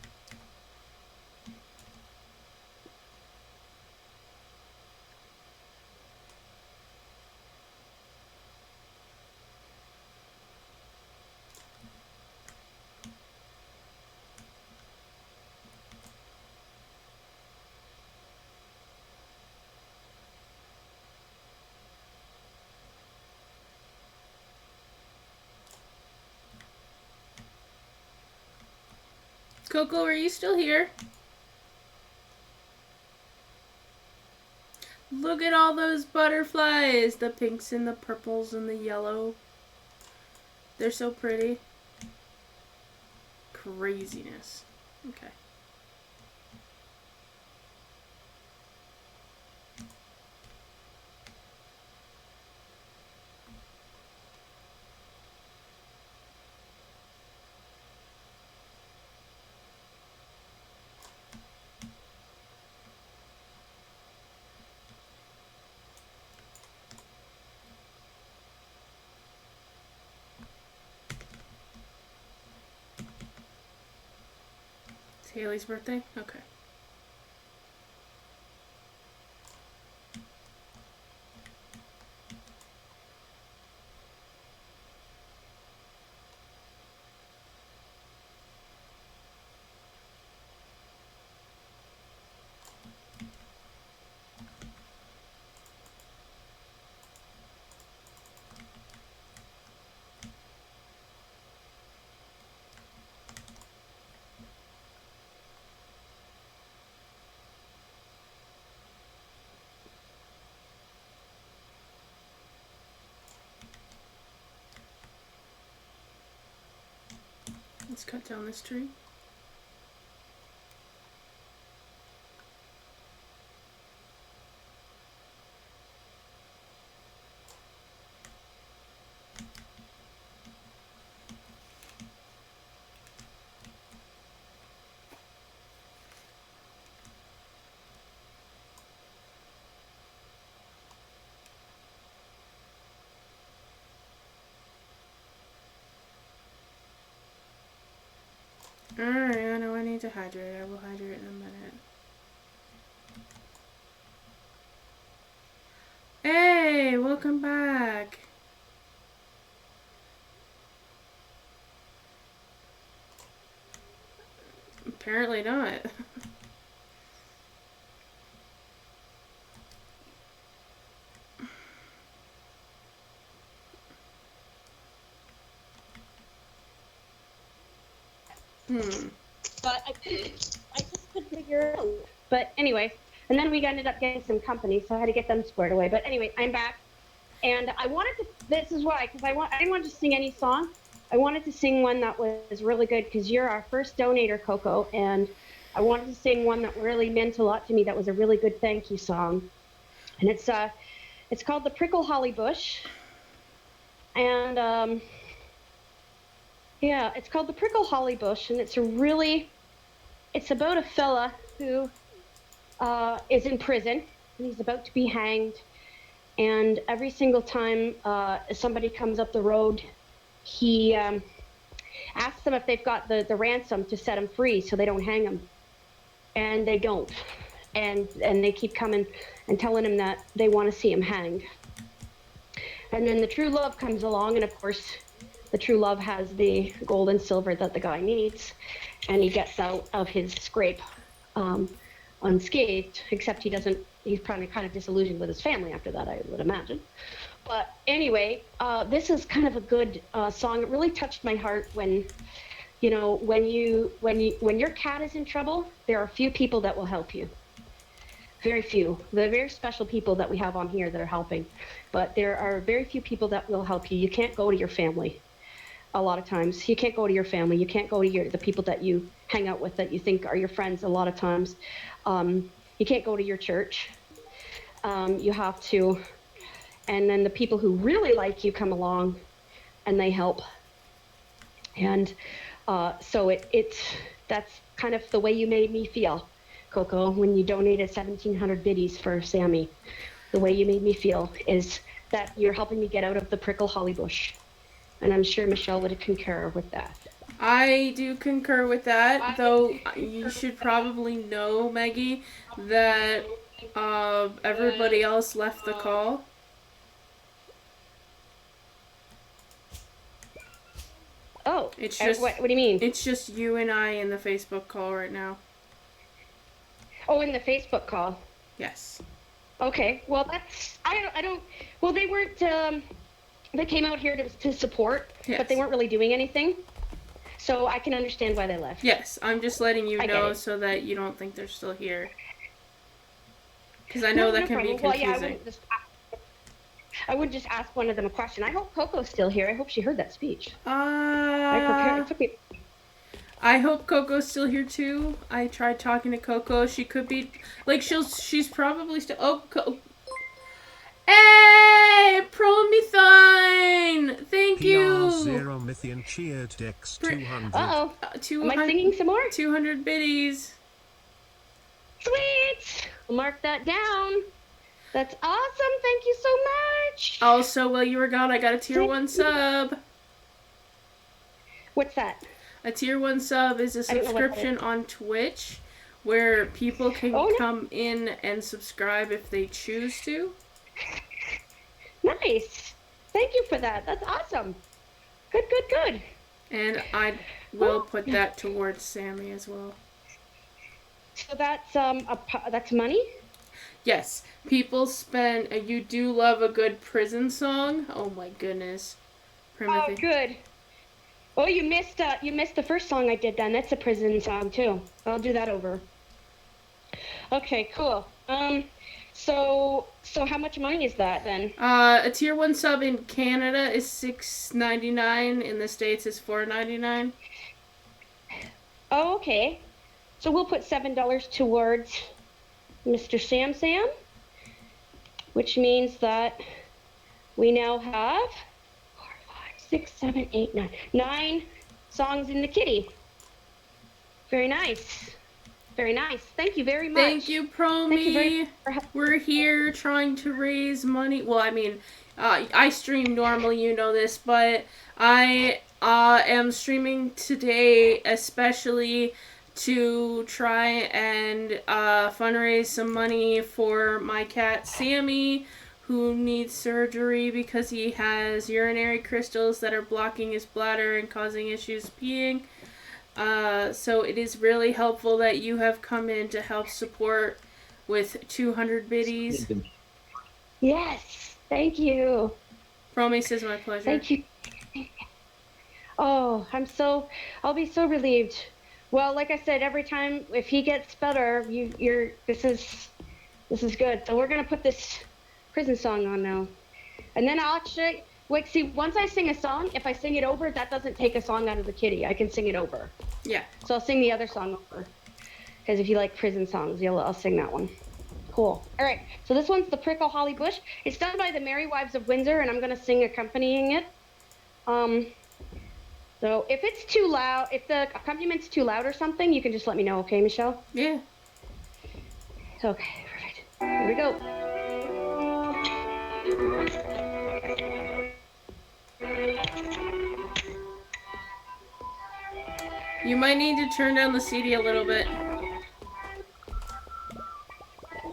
Coco, are you still here? Look at all those butterflies! The pinks and the purples and the yellow. They're so pretty. Craziness. Okay. It's Haley's birthday? Okay. Let's cut down this tree. Alright, I know I need to hydrate. I will hydrate in a minute. Hey, welcome back. Apparently not. But I just couldn't figure it out. But anyway, and then we ended up getting some company, so I had to get them squared away. But anyway, I'm back. And I wanted to. This is why, because I didn't want to sing any song. I wanted to sing one that was really good because you're our first donator, Coco, and I wanted to sing one that really meant a lot to me. That was a really good thank you song, and it's called the Prickle Holly Bush, and yeah, it's called the Prickle Holly Bush, and it's about a fella who is in prison and he's about to be hanged. And every single time somebody comes up the road, he asks them if they've got the ransom to set him free so they don't hang him. And they don't. And they keep coming and telling him that they want to see him hanged. And then the true love comes along, and of course, the true love has the gold and silver that the guy needs, and he gets out of his scrape unscathed, except he's probably kind of disillusioned with his family after that, I would imagine. But anyway, this is kind of a good song. It really touched my heart when your cat is in trouble, there are few people that will help you. Very few. The very special people that we have on here that are helping, but there are very few people that will help you. You can't go to your family. A lot of times, you can't go to your family. You can't go to the people that you hang out with that you think are your friends. A lot of times, you can't go to your church. You have to, and then the people who really like you come along, and they help. And so that's kind of the way you made me feel, Coco, when you donated 1,700 biddies for Sammy. The way you made me feel is that you're helping me get out of the prickle holly bush. And I'm sure Michelle would concur with that. I do concur with that, though you should probably know, Maggie, that everybody else left the call. Oh, it's just what do you mean? It's just you and I in the Facebook call right now. Oh, in the Facebook call. Yes. Okay. Well, I don't. Well, they weren't. They came out here to support, yes, but they weren't really doing anything. So I can understand why they left. Yes, I'm just letting you know so that you don't think they're still here. Because I know that can be confusing. Well, yeah, I would just ask one of them a question. I hope Coco's still here. I hope she heard that speech. I hope Coco's still here too. I tried talking to Coco. She could be she's probably still. Oh, hey, Promethine! Thank you. PR0 Mythian cheered Dex 200. Am I singing some more? 200 biddies. Sweet. I'll mark that down. That's awesome. Thank you so much. Also, while you were gone, I got a tier 1 sub. What's that? A tier 1 sub is a subscription on Twitch where people can come in and subscribe if they choose to. Nice. Thank you for that. That's awesome. Good. And I will put that towards Sammy as well. So that's money? Yes. People spend. You do love a good prison song. Oh my goodness. Primothy. Oh, good. Oh, you missed the first song I did then. That's a prison song too. I'll do that over. Okay, cool. So how much money is that then? A tier 1 sub in Canada is $6.99. In the States is $4.99. Oh, okay. So we'll put $7 towards Mr. Sam, which means that we now have 4, 5, 6, 7, 8, 9 songs in the kitty. Very nice. Very nice. Thank you very much. Thank you, Promi. We're here trying to raise money. Well, I mean, I stream normally, you know this, but I am streaming today especially to try and fundraise some money for my cat Sammy, who needs surgery because he has urinary crystals that are blocking his bladder and causing issues peeing. So it is really helpful that you have come in to help support with 200 biddies. Yes, thank you. Promise is my pleasure. Thank you. Oh, I'll be so relieved. Well, like I said, every time if he gets better, this is good. So we're gonna put this prison song on now. And then I'll actually, wait, see, once I sing a song, if I sing it over, that doesn't take a song out of the kitty. I can sing it over. Yeah. So I'll sing the other song over. Because if you like prison songs, I'll sing that one. Cool. All right. So this one's the Prickle Holly Bush. It's done by the Merry Wives of Windsor, and I'm going to sing accompanying it. So if it's too loud, if the accompaniment too loud or something, you can just let me know, okay, Michelle? Yeah. Okay, perfect. Here we go. You might need to turn down the CD a little bit.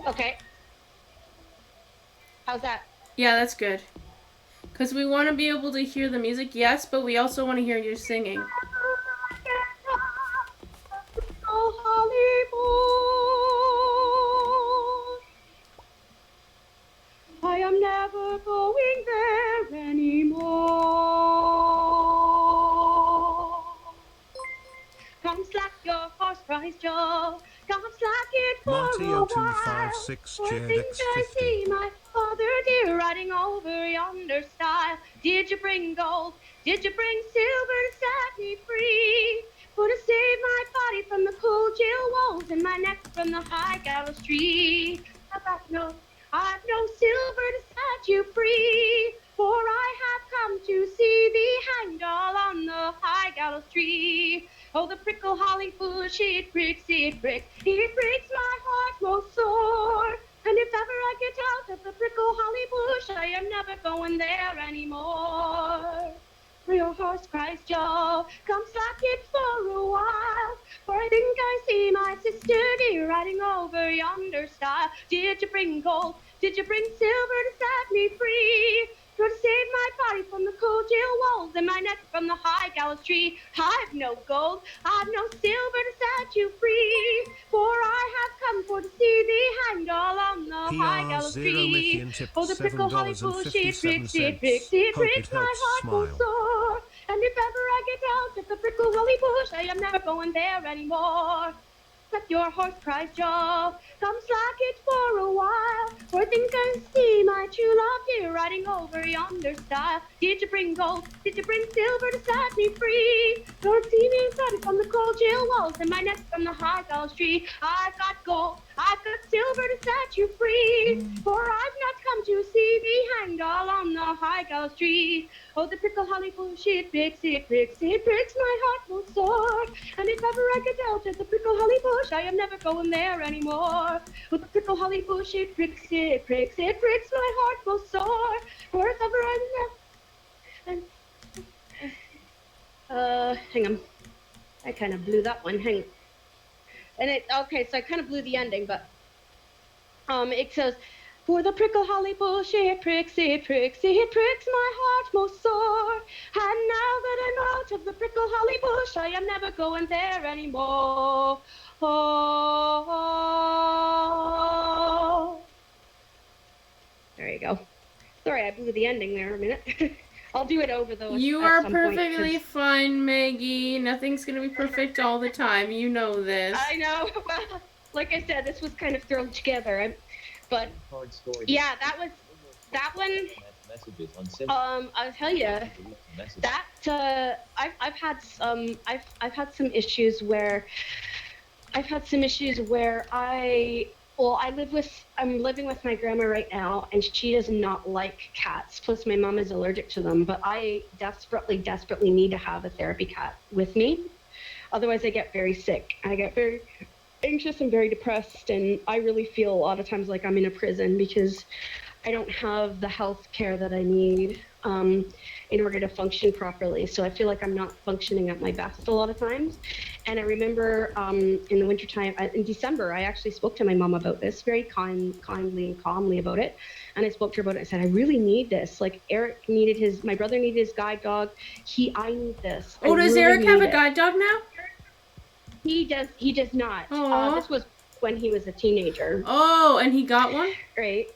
Okay. How's that? Yeah, that's good. Because we want to be able to hear the music, yes, but we also want to hear you singing. I am never going there anymore. Come slack your horse price, Joe. Come slack it for Marty a while. 0256 For Jed things I X50. see my father dear riding over yonder stile. Did you bring gold? Did you bring silver to set me free? For to save my body from the cold jail walls and my neck from the high gallows tree. I've no silver to set you free, for I have come to see thee hanged all on the high gallows tree. Oh, the prickle holly bush, it breaks my heart most sore. And if ever I get out of the prickle holly bush, I am never going there anymore. For your horse cries, Joe, come slack it for a while. For I think I see my sister dear riding over yonder stile. Did you bring gold? Did you bring silver to set me free? To save my body from the cold jail walls and my neck from the high gallows tree. I've no gold, I've no silver to set you free. For I have come for to see thee hanged all on the high gallows PR0 tree. Mithian tipped Oh, the prickle holly bush, it breaks $7.57. Hope it my helps heart will smile. sore. And if ever I get out of the prickle holly bush, I am never going there anymore. Let your horse cries, Joe, come slack it for a while. For I think I see my true love dear riding over yonder stile. Did you bring gold? Did you bring silver to set me free? Don't see me started from the cold jail walls and my neck from the high gallows tree. I've got gold, I've got silver to set you free. For I've not come to see thee hanged all on the high gallows tree. Oh, the prickle holly bush, it breaks my heart will sore. And if ever I get out at the prickle holly bush, I am never going there anymore. With the prickle holly bush, it breaks my heart will sore. For if ever I'm hang on. I kind of blew that one. Hang on. And okay, so I kind of blew the ending, but it says, for the prickle holly bush, it pricks my heart most sore. And now that I'm out of the prickle holly bush, I am never going there anymore. Oh. There you go. Sorry, I blew the ending there a minute. I'll do it over though. You are perfectly fine, Maggie. Nothing's gonna be perfect all the time. You know this. I know. Well, like I said, this was kind of thrown together. But yeah, that one. I'll tell you that I've had some issues where I'm living with my grandma right now, and she does not like cats. Plus, my mom is allergic to them. But I desperately need to have a therapy cat with me. Otherwise, I get very sick. I get very anxious and very depressed, and I really feel a lot of times like I'm in a prison because I don't have the health care that I need in order to function properly. So I feel like I'm not functioning at my best a lot of times. And I remember in the wintertime, in December, I actually spoke to my mom about this very kindly and calmly about it. And I spoke to her about it and said, I really need this. Like my brother needed his guide dog. I need this. Oh, does Eric have a guide dog now? He does not. This was when he was a teenager. Oh, and he got one? Right.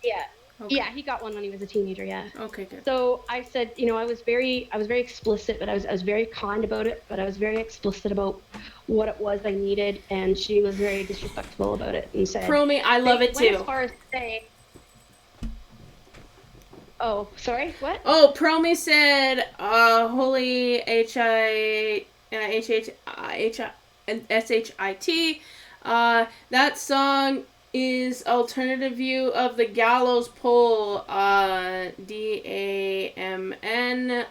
Yeah. Okay. Yeah, he got one when he was a teenager, yeah. Okay, good. So I said, I was very explicit, but I was very kind about it, but I was very explicit about what it was I needed, and she was very disrespectful about it and said, Promi, I love it too. As far as say, Oh, sorry. What? Oh, Promi said, holy SHIT. That song is alternative view of the gallows pole. DAMN.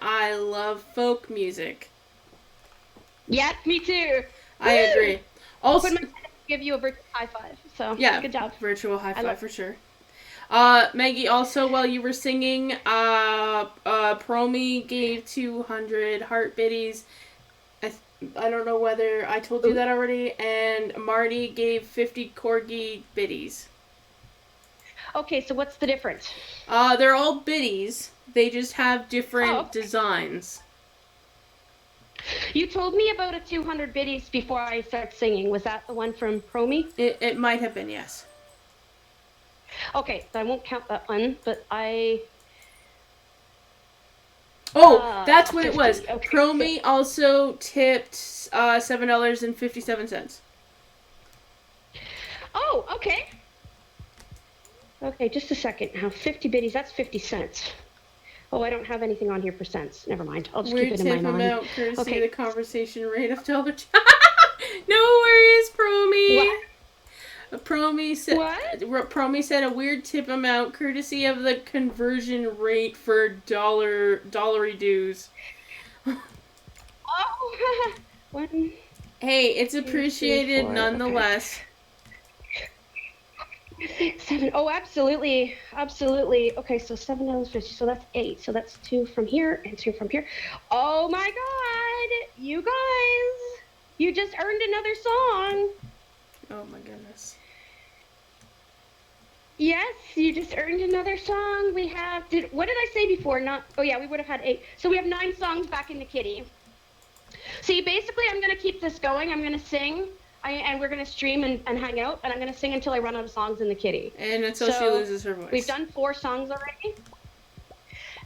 I love folk music. Yes, me too. I agree. Also, Open my head and give you a virtual high five. So yeah, good job. virtual high five love- for sure. Maggie, also while you were singing, Promi gave 200 heart biddies. I don't know whether I told you that already. And Marty gave 50 corgi biddies. Okay, so what's the difference? They're all biddies. They just have different Oh, okay. designs. You told me about a 200 biddies before I started singing. Was that the one from Promi? It might have been, yes. Okay, so I won't count that one, but I... Oh, that's what it was. 50. Okay, Promi also tipped $7.57. Oh, okay. Okay, just a second now. 50 biddies, that's 50 cents. Oh, I don't have anything on here for cents. Never mind. I'll just Weird keep it in my tip mind. amount courtesy Okay. the conversation rate of dollar. No worries, Promi. What? Promi said a weird tip amount courtesy of the conversion rate for dollary dues. Oh, one. Hey, it's appreciated 4, nonetheless. 7. Oh, absolutely. Absolutely. Okay, so $7.50. So that's 8. So that's 2 from here and 2 from here. Oh my God. You guys. You just earned another song. Oh my goodness. Yes, you just earned another song. We have, what did I say before? Oh yeah, we would have had 8. So we have 9 songs back in the kitty. See, basically I'm going to keep this going. I'm going to sing. And we're going to stream and hang out, and I'm going to sing until I run out of songs in the kitty. And until she loses her voice. We've done 4 songs already.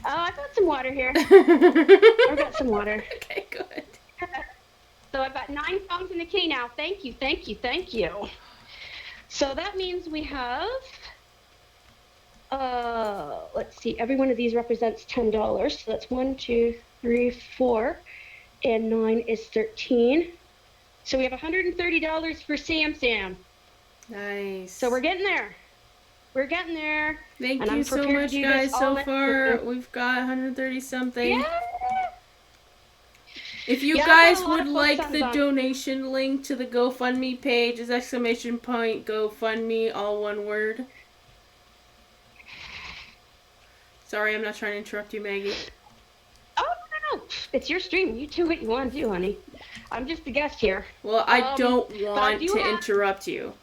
I've got some water here. I've got some water. Okay, good. So I've got 9 songs in the kitty now. Thank you, thank you, thank you. So that means we have, let's see, every one of these represents $10. So that's 1, 2, 3, 4, and 9 is 13. So we have $130 for Sam. Nice. So we're getting there. We're getting there. Thank and you I'm so prepared much, to do guys. this So all next far, year. we've got 130 something. Yeah. If you Yeah, guys I've got a lot would of like folks the on. donation link to the GoFundMe page, is !GoFundMe, all one word. Sorry, I'm not trying to interrupt you, Maggie. Oh, no. It's your stream. You do what you want to do, honey. I'm just a guest here. Well, I don't want do to have- interrupt you.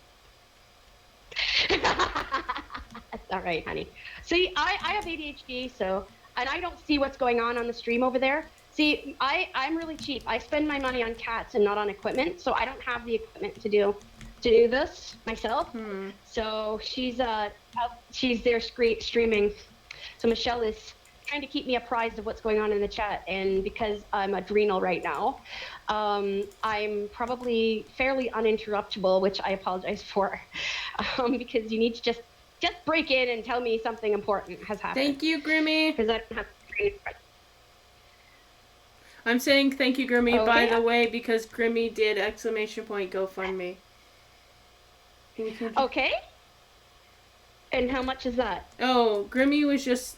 That's all right, honey. See, I have ADHD, so, and I don't see what's going on the stream over there. See, I'm really cheap. I spend my money on cats and not on equipment, so I don't have the equipment to do this myself. So she's there streaming. So Michelle is trying to keep me apprised of what's going on in the chat, and because I'm adrenal right now, I'm probably fairly uninterruptible, which I apologize for, because you need to just break in and tell me something important has happened. Thank you, Grimmy. Because I don't have to. I'm saying thank you, Grimmy, by Okay. the way, because Grimmy did !GoFundMe. Okay. And how much is that? Oh, Grimmy was just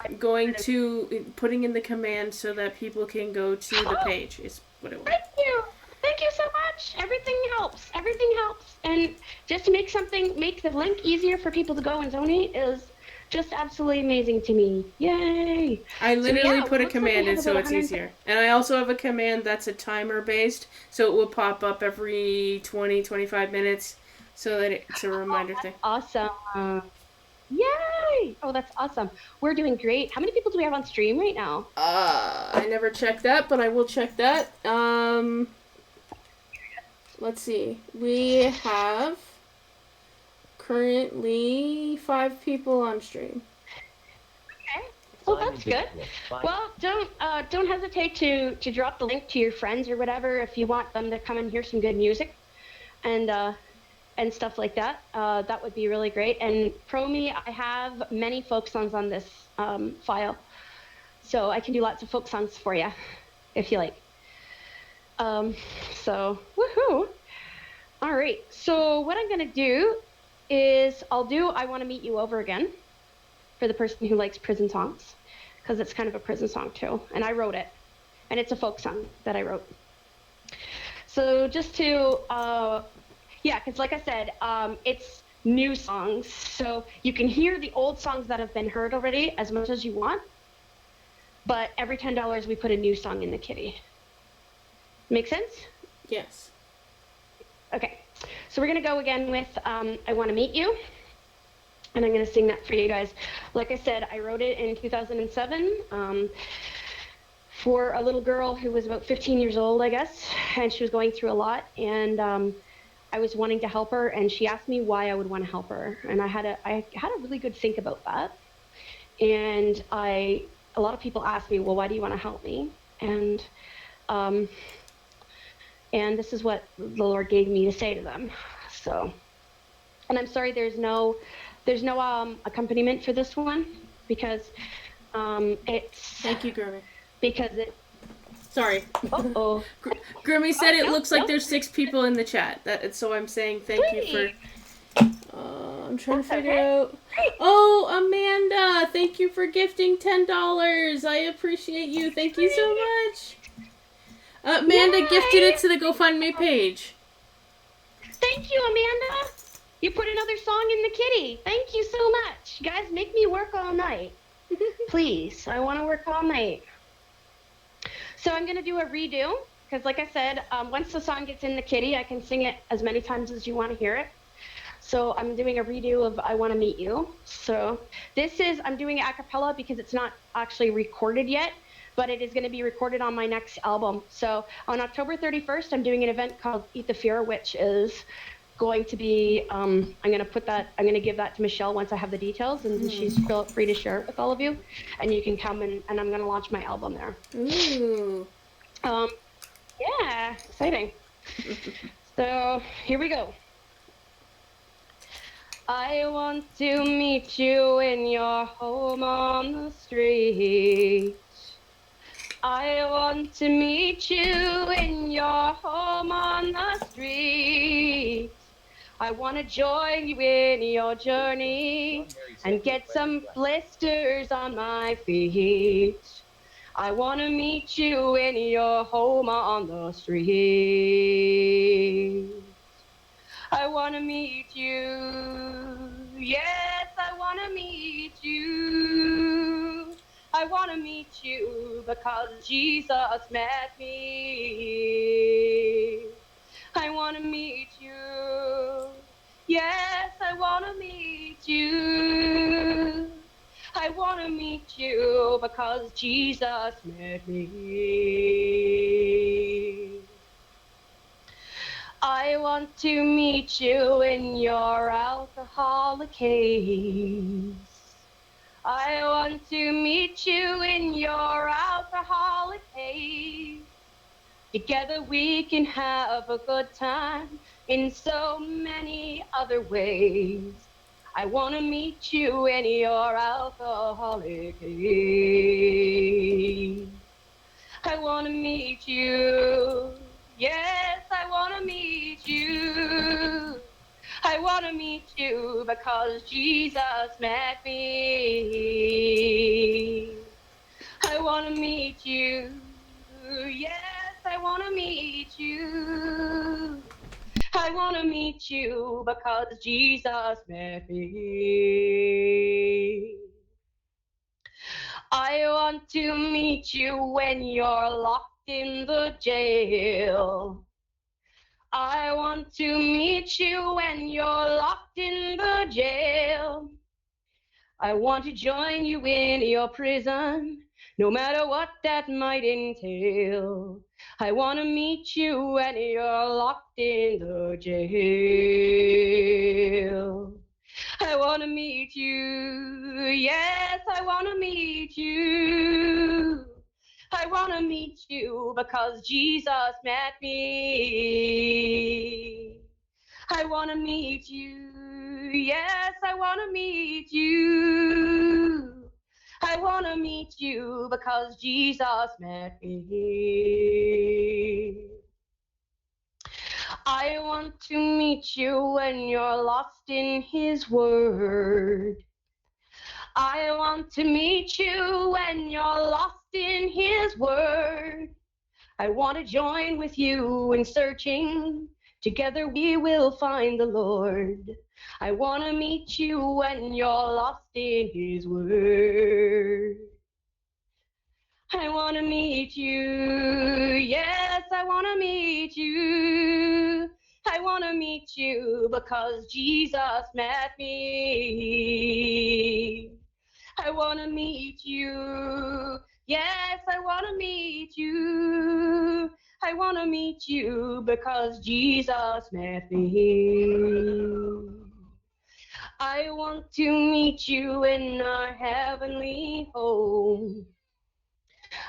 putting in the command so that people can go to the page, is what it was. Thank you. Thank you so much. Everything helps. Everything helps. And just to make the link easier for people to go and donate is just absolutely amazing to me. Yay. I literally put a looks like command we in have so about it's 100 easier. And I also have a command that's a timer based, so it will pop up every 20-25 minutes so that it's a reminder thing. Awesome. Yay! Oh, that's awesome. We're doing great. How many people do we have on stream right now? I never checked that, but I will check that. Let's see. We have currently 5 people on stream. Okay. Well, that's good. Well, don't hesitate to drop the link to your friends or whatever if you want them to come and hear some good music. And and stuff like that, that would be really great. And Promi, I have many folk songs on this file, so I can do lots of folk songs for you if you like. So woohoo! All right, so what I'm gonna do is I Want to Meet You Over Again for the person who likes prison songs, because it's kind of a prison song too, and I wrote it, and it's a folk song that I wrote. So just to, yeah, because like I said, it's new songs, so you can hear the old songs that have been heard already as much as you want, but every $10 we put a new song in the kitty. Make sense? Yes. Okay, so we're gonna go again with I Want to Meet You, and I'm gonna sing that for you guys. Like I said, I wrote it in 2007 for a little girl who was about 15 years old, I guess, and she was going through a lot, and I was wanting to help her, and she asked me why I would want to help her, and I had a really good think about that, and a lot of people ask me, well, why do you want to help me? And this is what the Lord gave me to say to them. So, and I'm sorry, there's no accompaniment for this one, because it's. Thank you, Grimmy. Because it. Sorry. Oh. Grimmy said it looks like no. there's 6 people in the chat. So I'm saying thank you for. I'm trying to figure out. Oh, Amanda, thank you for gifting $10. I appreciate you. Thank you so much. Amanda gifted it to the GoFundMe page. Thank you, Amanda. You put another song in the kitty. Thank you so much. You guys, make me work all night. Please, I want to work all night. So I'm going to do a redo, because like I said, once the song gets in the kitty, I can sing it as many times as you want to hear it. So I'm doing a redo of I Want to Meet You. So I'm doing it a cappella because it's not actually recorded yet, but it is going to be recorded on my next album. So on October 31st, I'm doing an event called Eat the Fear, which is going to be, I'm going to give that to Michelle once I have the details, and she's free to share it with all of you. And you can come and I'm going to launch my album there. Ooh. Yeah, exciting. So here we go. I want to meet you in your home on the street. I want to meet you in your home on the street. I want to join you in your journey and get some blisters on my feet. I want to meet you in your home on the street. I want to meet you. Yes, I want to meet you. I want to meet you because Jesus met me. I want to meet you. Yes, I want to meet you. I want to meet you because Jesus met me. I want to meet you in your alcoholic haze. I want to meet you in your alcoholic haze. Together we can have a good time in so many other ways. I want to meet you in your alcoholic haze. I want to meet you. Yes, I want to meet you. I want to meet you because Jesus met me. I want to meet you. Yes, I want to meet you. I want to meet you because Jesus met me. I want to meet you when you're locked in the jail. I want to meet you when you're locked in the jail. I want to join you in your prison, no matter what that might entail. I want to meet you when you're locked in the jail. I want to meet you. Yes, I want to meet you. I want to meet you because Jesus met me. I want to meet you. Yes, I want to meet you. I want to meet you because Jesus met me. I want to meet you when you're lost in His Word. I want to meet you when you're lost in His Word. I want to join with you in searching. Together we will find the Lord. I want to meet you when you're lost in His Word. I want to meet you. Yes, I want to meet you. I want to meet you because Jesus met me. I want to meet you. Yes, I want to meet you. I want to meet you because Jesus met me. I want to meet you in our heavenly home.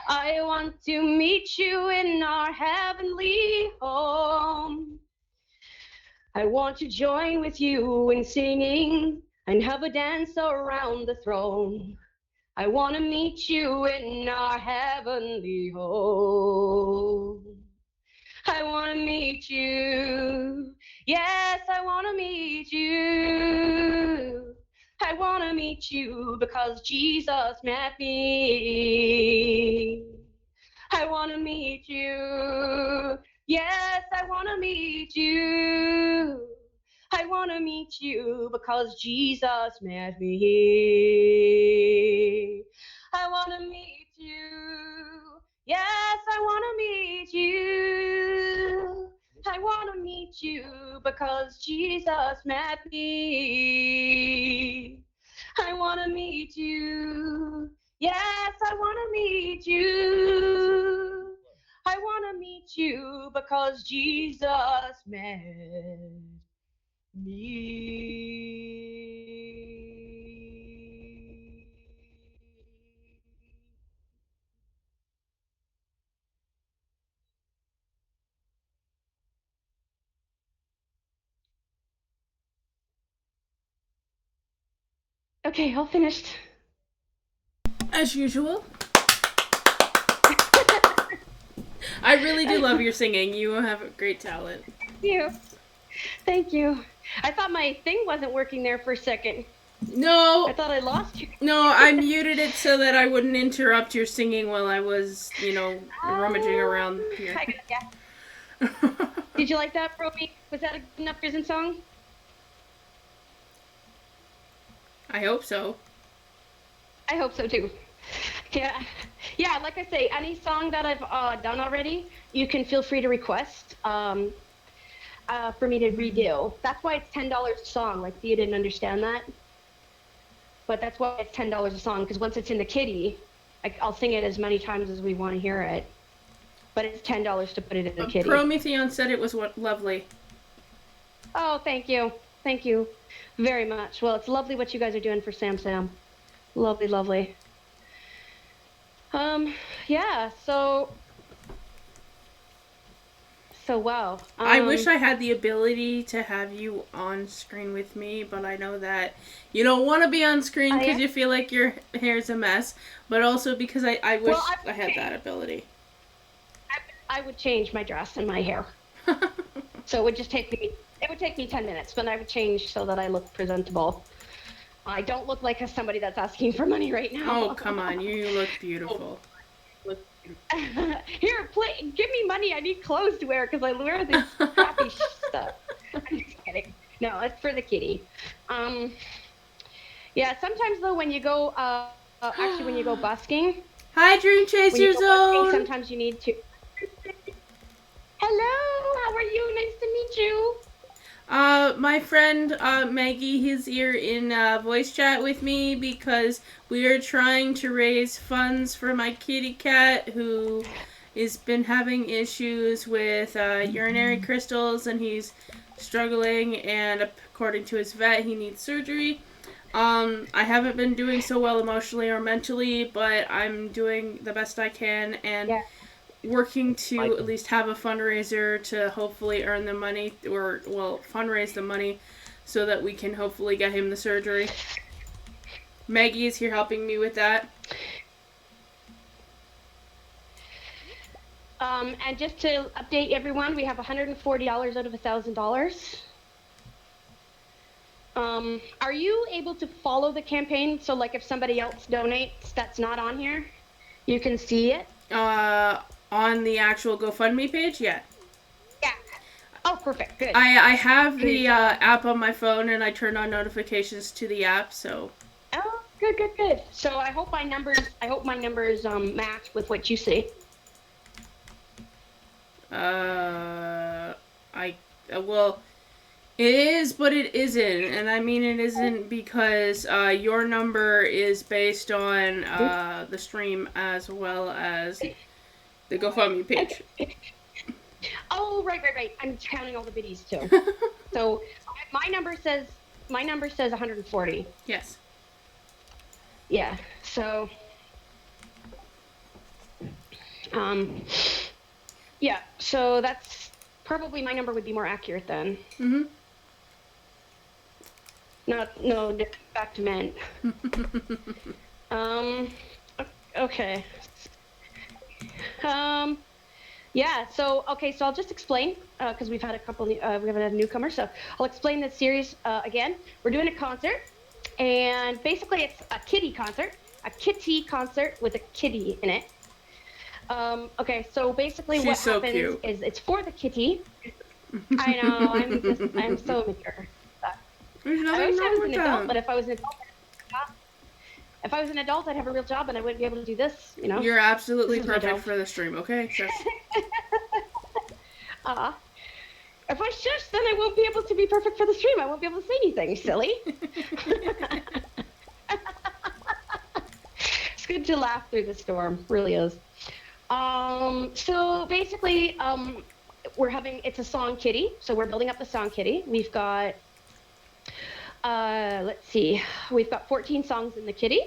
I want to meet you in our heavenly home. I want to join with you in singing and have a dance around the throne. I want to meet you in our heavenly home. I want to meet you. Yes, I want to meet you. I want to meet you because Jesus met me. I want to meet you. Yes, I want to meet you. I want to meet you because Jesus met me. I want to meet you. Yes, I want to meet you. I want to meet you because Jesus met me. I want to meet you. Yes, I want to meet you. I want to meet you because Jesus met me. Okay, all finished. As usual. I really do love your singing. You have a great talent. Thank you. I thought my thing wasn't working there for a second. No, I thought I lost you. no, I muted it so that I wouldn't interrupt your singing while I was, rummaging around here. Did you like that, Roby? Was that a good enough prison song? I hope so. I hope so too. Yeah. Like I say, any song that I've done already, you can feel free to request for me to redo. That's why it's $10 a song. Like, Thea didn't understand that, but that's why it's $10 a song. Because once it's in the kitty, I'll sing it as many times as we want to hear it. But it's $10 to put it in the kitty. Prometheon said it was lovely. Oh, thank you very much. Well, it's lovely what you guys are doing for Sam. Lovely. Yeah, so wow. I wish I had the ability to have you on screen with me, but I know that you don't want to be on screen because you feel like your hair's a mess, but also because I wish I had that ability. I would change my dress and my hair. So it would take me 10 minutes, but I would change so that I look presentable. I don't look like somebody that's asking for money right now. Oh, come on. You look beautiful. Here, give me money. I need clothes to wear because I wear this crappy stuff. I'm just kidding. No, it's for the kitty. Yeah, sometimes though, when you go, when you go busking. Hi, Dream Chaser Zone. Sometimes you need to. Hello, how are you? Nice to meet you. My friend Maggie, he's here in voice chat with me because we are trying to raise funds for my kitty cat who has been having issues with urinary crystals and he's struggling, and according to his vet, he needs surgery. I haven't been doing so well emotionally or mentally, but I'm doing the best I can, and working to at least have a fundraiser to hopefully earn the money, or, well, fundraise the money so that we can hopefully get him the surgery. Maggie is here helping me with that. And just to update everyone, we have $140 out of $1,000. Are you able to follow the campaign? So, like, if somebody else donates that's not on here, you can see it? On the actual GoFundMe page? Yeah. Yeah. Oh, perfect. Good. I have the app on my phone, and I turned on notifications to the app, so... Oh, good. So I hope my numbers match with what you see. Well, it is, but it isn't. And I mean it isn't because your number is based on the stream as well as the GoFundMe page. Oh, right. I'm counting all the biddies too. So my number says 140. Yes. Yeah. So yeah, so that's probably my number would be more accurate then. Mm-hmm. No, back to men. Okay. Yeah, so I'll just explain, because we've had we haven't had a newcomer, so I'll explain this series again. We're doing a concert, and basically it's a kitty concert with a kitty in it. Okay, so basically She's what so happens cute. is it's for the kitty. I know, I'm so mature. There's I nothing wish I wrong was with an adult, that. but if I was an adult, I'd have a real job and I wouldn't be able to do this, you know? You're absolutely This is my perfect job. for the stream, okay? Just... If I shush, then I won't be able to be perfect for the stream. I won't be able to say anything, silly. It's good to laugh through the storm, really is. So basically, it's a song kitty. So we're building up the song kitty. We've got, let's see, we've got 14 songs in the kitty.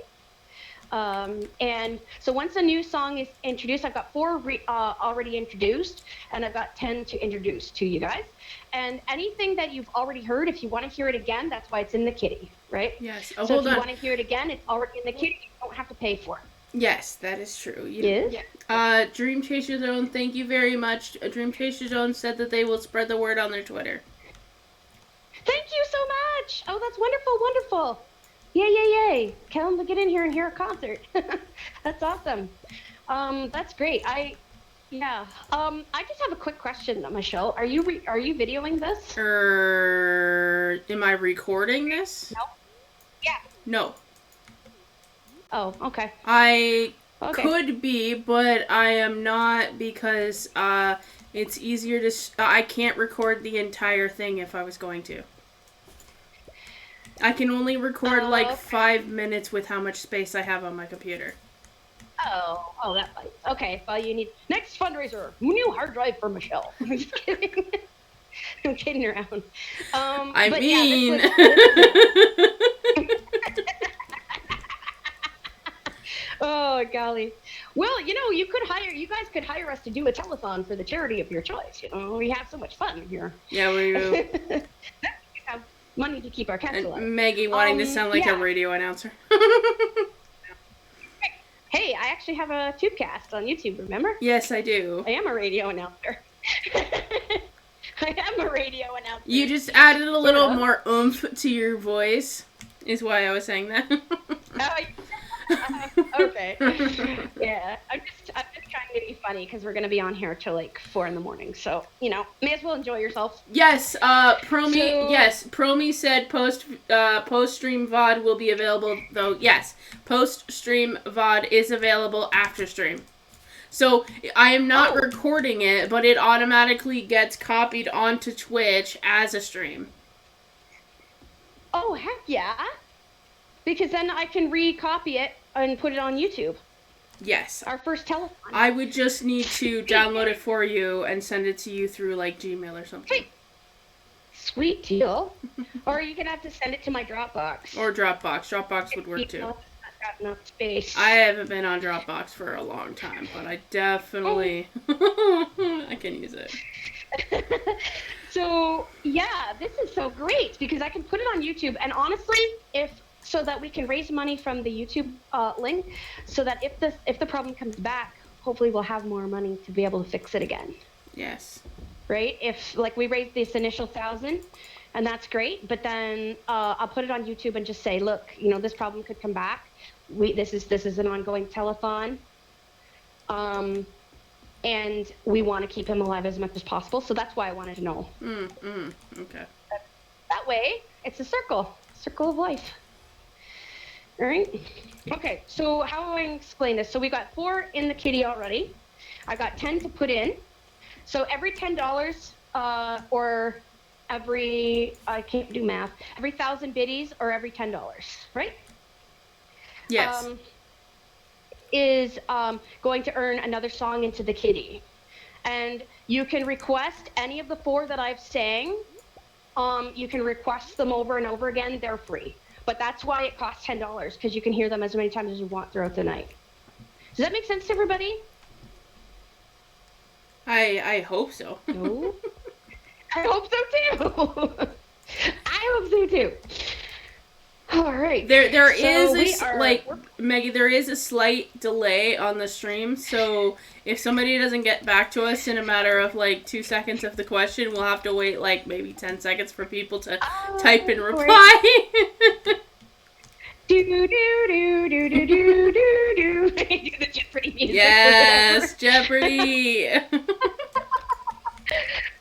And so once a new song is introduced, I've got 4 already introduced, and I've got 10 to introduce to you guys. And anything that you've already heard, if you want to hear it again, that's why it's in the kitty, right? Yes. So Hold if you on. want to hear it again, it's already in the kitty. You don't have to pay for it. Yes, that is true. Yes? Dream Chaser Zone, thank you very much. Dream Chaser Zone said that they will spread the word on their Twitter. Thank you so much. Oh, that's wonderful. Yay. Tell them to get in here and hear a concert. That's awesome. That's great. I just have a quick question, Michelle. Are you videoing this? Am I recording this? No. Yeah. No. Oh, okay. I Okay. could be, but I am not because it's easier to... I can't record the entire thing if I was going to. I can only record like okay. 5 minutes with how much space I have on my computer. Oh, that bites. Okay, well, you need... Next fundraiser, new hard drive for Michelle. I'm just kidding. I'm kidding around. I but mean... Oh, golly. Well, you guys could hire us to do a telethon for the charity of your choice. We have so much fun here. Yeah, we do. We have money to keep our cats alive. And Maggie wanting to sound like a radio announcer. Hey, I actually have a tubecast on YouTube, remember? Yes, I do. I am a radio announcer. I am a radio announcer. You just added a little more oomph to your voice, is why I was saying that. Okay. Yeah, I'm just trying to be funny because we're gonna be on here till like 4 a.m. So may as well enjoy yourself. Yes, Promi said post stream VOD will be available though. Yes, post stream VOD is available after stream. So I am not recording it, but it automatically gets copied onto Twitch as a stream. Oh, heck yeah. Because then I can recopy it and put it on YouTube. Yes. Our first telethon. I would just need to download it for you and send it to you through like Gmail or something. Sweet deal. Or you're going to have to send it to my Dropbox. Or Dropbox. Dropbox would work too. got enough space. I haven't been on Dropbox for a long time, but I definitely I can use it. So yeah, this is so great because I can put it on YouTube. And honestly, so that we can raise money from the YouTube link, so that if the problem comes back, hopefully we'll have more money to be able to fix it again. Yes. Right? If like we raised this initial 1,000, and that's great, but then I'll put it on YouTube and just say, look, this problem could come back. This is an ongoing telethon. And we want to keep him alive as much as possible. So that's why I wanted to know. Okay. That way, it's a circle of life. All right. Okay. So how do I explain this? So we got 4 in the kitty already. I got 10 to put in. So every $10, or I can't do math. Every 1,000 biddies, or every $10, right? Yes. Is going to earn another song into the kitty. And you can request any of the 4 that I've sang. You can request them over and over again. They're free. But that's why it costs $10, because you can hear them as many times as you want throughout the night. Does that make sense to everybody? I hope so. No? I hope so too. I hope so too. All right. There is Maggie, there is a slight delay on the stream, so if somebody doesn't get back to us in a matter of 2 seconds of the question, we'll have to wait maybe 10 seconds for people to type and reply. Do do do do do do do do. Do the Jeopardy music. Yes, Jeopardy.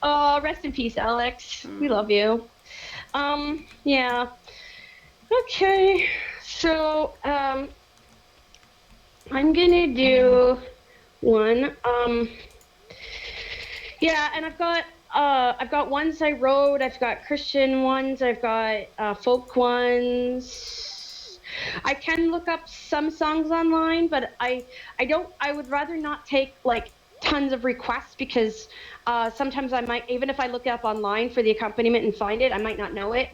Oh, rest in peace, Alex. We love you. Yeah. Okay, so I'm gonna do one. Yeah, and I've got ones I wrote. I've got Christian ones. I've got folk ones. I can look up some songs online, but I would rather not take tons of requests, because sometimes I might, even if I look it up online for the accompaniment and find it, I might not know it.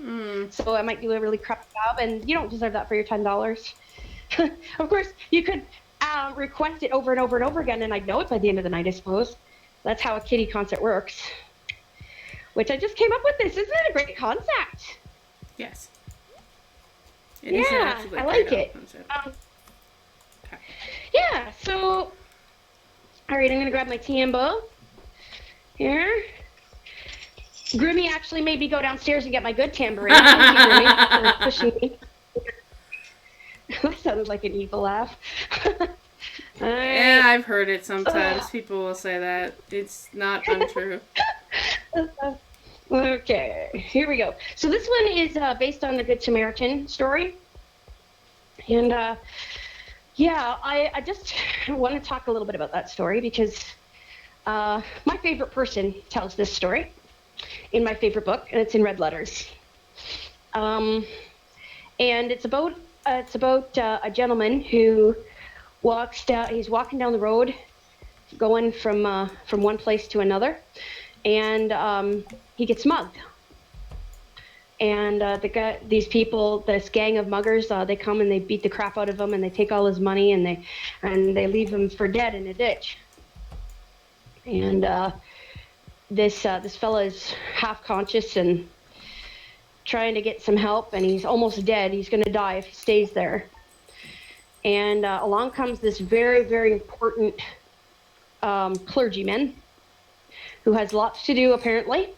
So I might do a really crap job, and you don't deserve that for your $10. Of course, you could request it over and over and over again, and I'd know it by the end of the night, I suppose. That's how a kitty concert works. Which I just came up with this. Isn't it a great concept? Yes. Yeah, I like it. Okay. Yeah, so... All right, I'm going to grab my Tiembo here. Grimmy actually made me go downstairs and get my good tambourine. Thank you, Grimmy, for pushing me. That sounded like an evil laugh. Yeah, I've heard it sometimes. People will say that. It's not untrue. Okay, here we go. So this one is based on the Good Samaritan story. And yeah, I just want to talk a little bit about that story, because my favorite person tells this story in my favorite book, and it's in red letters. And it's about a gentleman who he's walking down the road, going from one place to another, and he gets mugged. And this gang of muggers, they come and they beat the crap out of him, and they take all his money, and they leave him for dead in a ditch. And this fella is half conscious and trying to get some help, and he's almost dead. He's going to die if he stays there. And along comes this very, very important clergyman who has lots to do, apparently.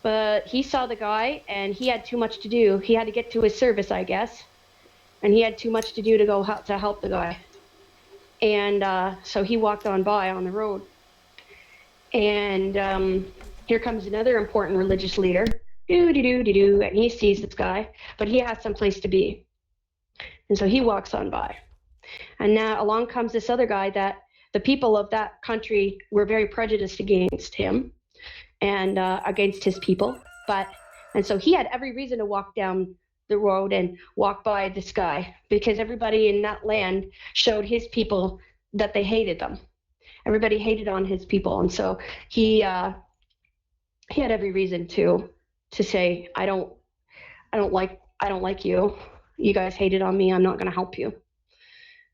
But he saw the guy, and he had too much to do. He had to get to his service, I guess. And he had too much to do to go to help the guy. And so he walked on by on the road. And here comes another important religious leader. Do-do-do-do-do. And he sees this guy, but he has some place to be. And so he walks on by. And now along comes this other guy that the people of that country were very prejudiced against him and against his people. And so he had every reason to walk down the road and walk by this guy, because everybody in that land showed his people that they hated them. Everybody hated on his people. And so he had every reason to say, I don't like you. You guys hated on me. I'm not going to help you.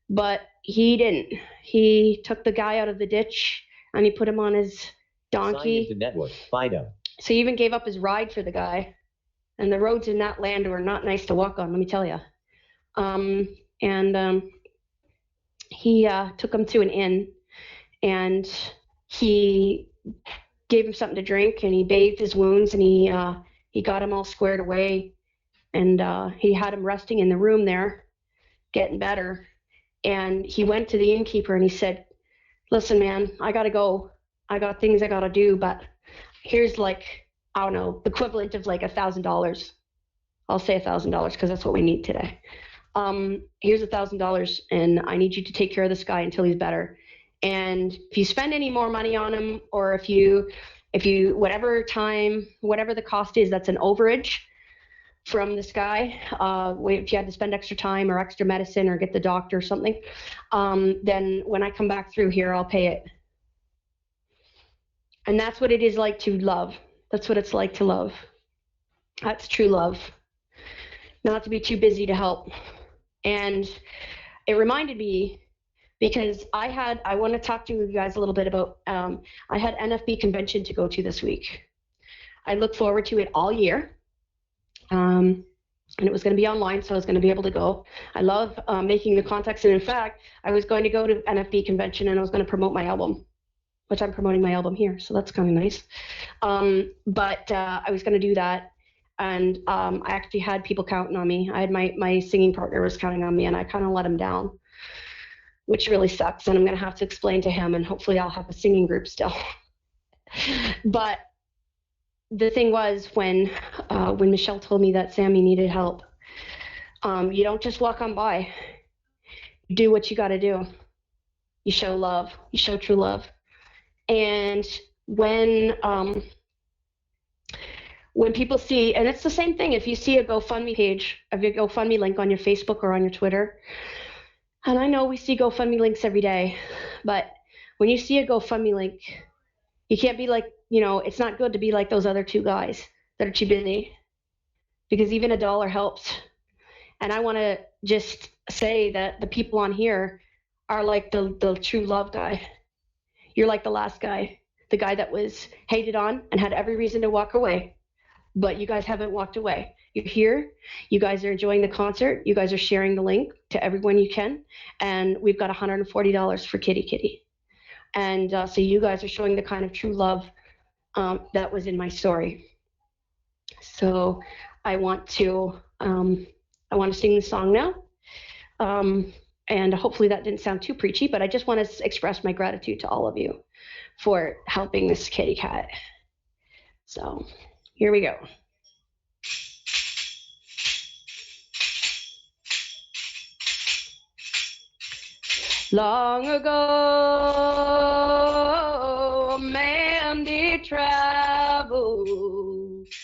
but he didn't. He took the guy out of the ditch and he put him on his Sign donkey. into network. Fido. So he even gave up his ride for the guy. And the roads in that land were not nice to walk on, let me tell you. He took him to an inn, and he gave him something to drink, and he bathed his wounds, and he got him all squared away, and he had him resting in the room there, getting better. And he went to the innkeeper and he said, "Listen, man, I gotta go. I got things I gotta do, but here's like, I don't know, the equivalent of like $1,000. I'll say $1,000 because that's what we need today. Here's $1,000, and I need you to take care of this guy until he's better. And if you spend any more money on him, or if you whatever the cost is, that's an overage from this guy. If you had to spend extra time or extra medicine or get the doctor or something, then when I come back through here, I'll pay it." And that's what it is like to love. That's what it's like to love. That's true love. Not to be too busy to help. And it reminded me, because I want to talk to you guys a little bit about, I had NFB convention to go to this week. I look forward to it all year. And it was going to be online, so I was going to be able to go. I love making the contacts. And in fact, I was going to go to NFB convention and I was going to promote my album, which I'm promoting my album here. So that's kind of nice. But I was going to do that. And I actually had people counting on me. I had my singing partner was counting on me, and I kind of let him down, which really sucks. And I'm going to have to explain to him, and hopefully I'll have a singing group still. But the thing was, when Michelle told me that Sammy needed help, you don't just walk on by. You do what you got to do. You show love. You show true love. And when people see, and it's the same thing, if you see a GoFundMe page, a GoFundMe link on your Facebook or on your Twitter, and I know we see GoFundMe links every day, but when you see a GoFundMe link, you can't be like, it's not good to be like those other two guys that are too busy, because even $1 helps. And I want to just say that the people on here are like the true love guy. You're like the last guy, the guy that was hated on and had every reason to walk away. But you guys haven't walked away. You're here. You guys are enjoying the concert. You guys are sharing the link to everyone you can. And we've got $140 for Kitty Kitty. And so you guys are showing the kind of true love that was in my story. So I want to sing the song now. And hopefully that didn't sound too preachy, but I just want to express my gratitude to all of you for helping this kitty cat. So here we go. Long ago, a man did travel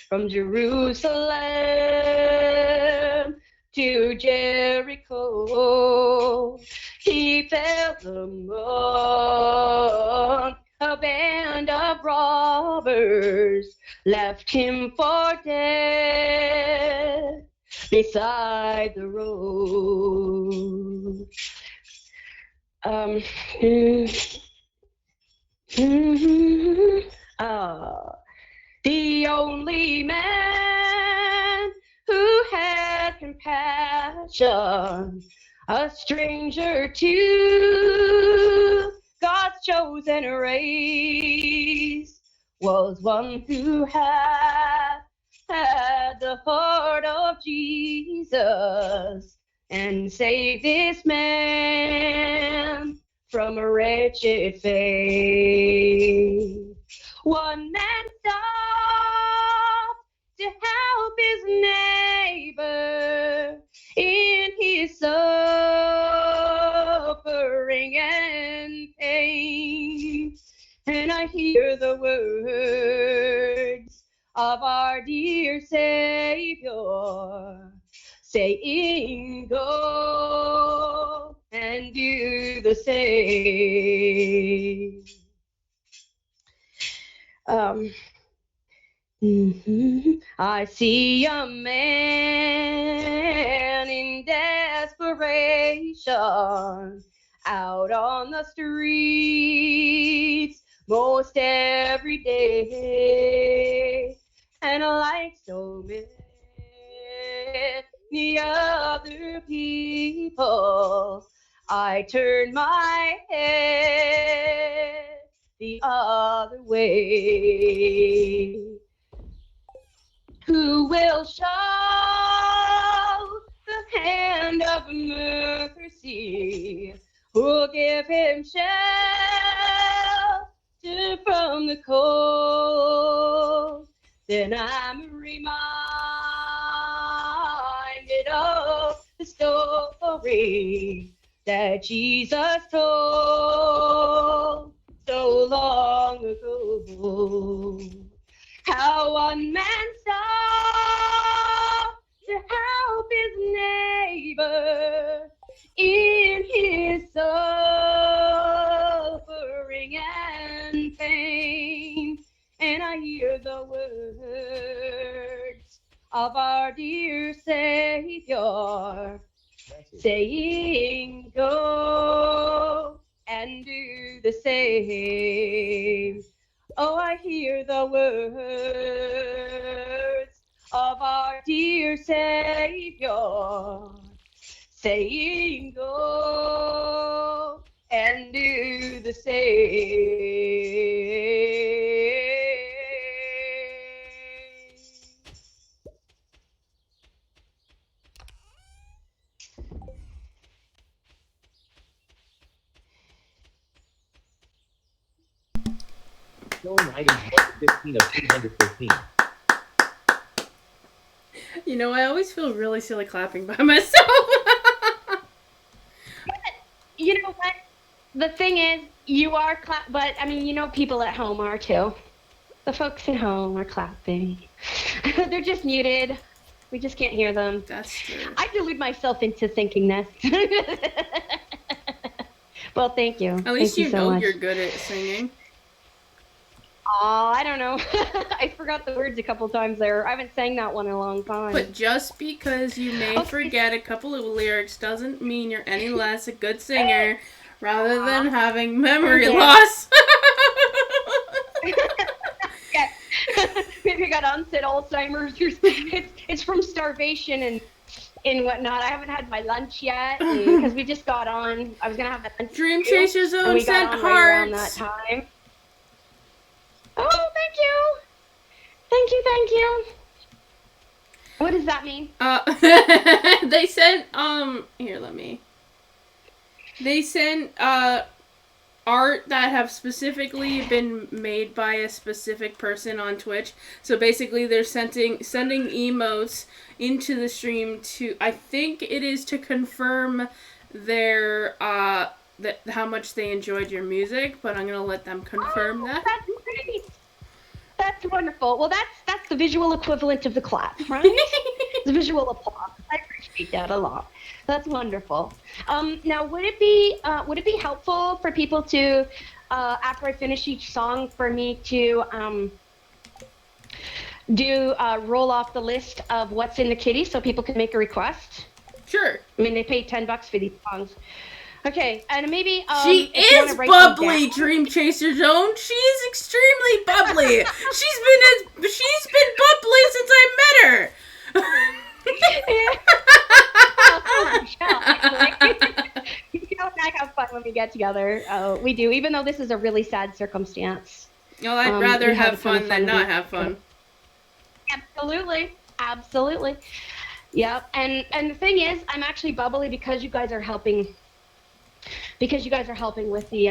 from Jerusalem to Jericho. He fell among a band of robbers, left him for dead beside the road. The only man who had compassion, a stranger to God's chosen race, was one who had the heart of Jesus and saved this man from a wretched fate. One man stopped to help his neighbor in his suffering and pain. And I hear the words of our dear Savior saying, "Go and do the same." I see a man in desperation out on the streets most every day. And like so many other people, I turn my head the other way. Who will show the hand of mercy? Who will give him shelter from the cold? Then I'm reminded of the story that Jesus told so long ago. How one man stopped to help his neighbor in his suffering and pain. And I hear the words of our dear Savior saying, go and do the same. Oh, I hear the words of our dear Savior saying, go and do the same. Showing items 1 to 15 of 215. You know, I always feel really silly clapping by myself. You know what? The thing is, you are but I mean, you know, people at home are too. The folks at home are clapping. They're just muted. We just can't hear them. That's true. I delude myself into thinking this. Well, thank you. At least Thank you so know much. you're good at singing. Oh, I don't know. I forgot the words a couple times there. I haven't sang that one in a long time. But just because you may forget a couple of lyrics doesn't mean you're any less a good singer, rather than having memory loss. Yeah. Maybe I got onset Alzheimer's or something. It's from starvation and whatnot. I haven't had my lunch yet because we just got on. I was gonna have my lunch. Dream Chaser Zone and we sent got on right around that hearts. time. Oh, thank you. Thank you. What does that mean? They sent, here, they sent, art that have specifically been made by a specific person on Twitch. So basically they're sending emotes into the stream to, I think it is to confirm their, that how much they enjoyed your music, but I'm gonna let them confirm that. That's great. That's wonderful. Well, that's the visual equivalent of the clap, right? The visual applause. I appreciate that a lot. That's wonderful. Now, would it be helpful for people to, after I finish each song, for me to roll off the list of what's in the kitty so people can make a request? Sure. I mean, they paid $10 for these songs. Okay, and maybe she if you is wanna write bubbly, them down. Dream Chaser Zone. She's extremely bubbly. she's been bubbly since I met her. You know, and I have fun when we get together. We do, even though this is a really sad circumstance. Well, I'd rather we have a ton of fun than not together. have fun. Absolutely. Yep. And the thing is, I'm actually bubbly because you guys are helping. Because you guys are helping with the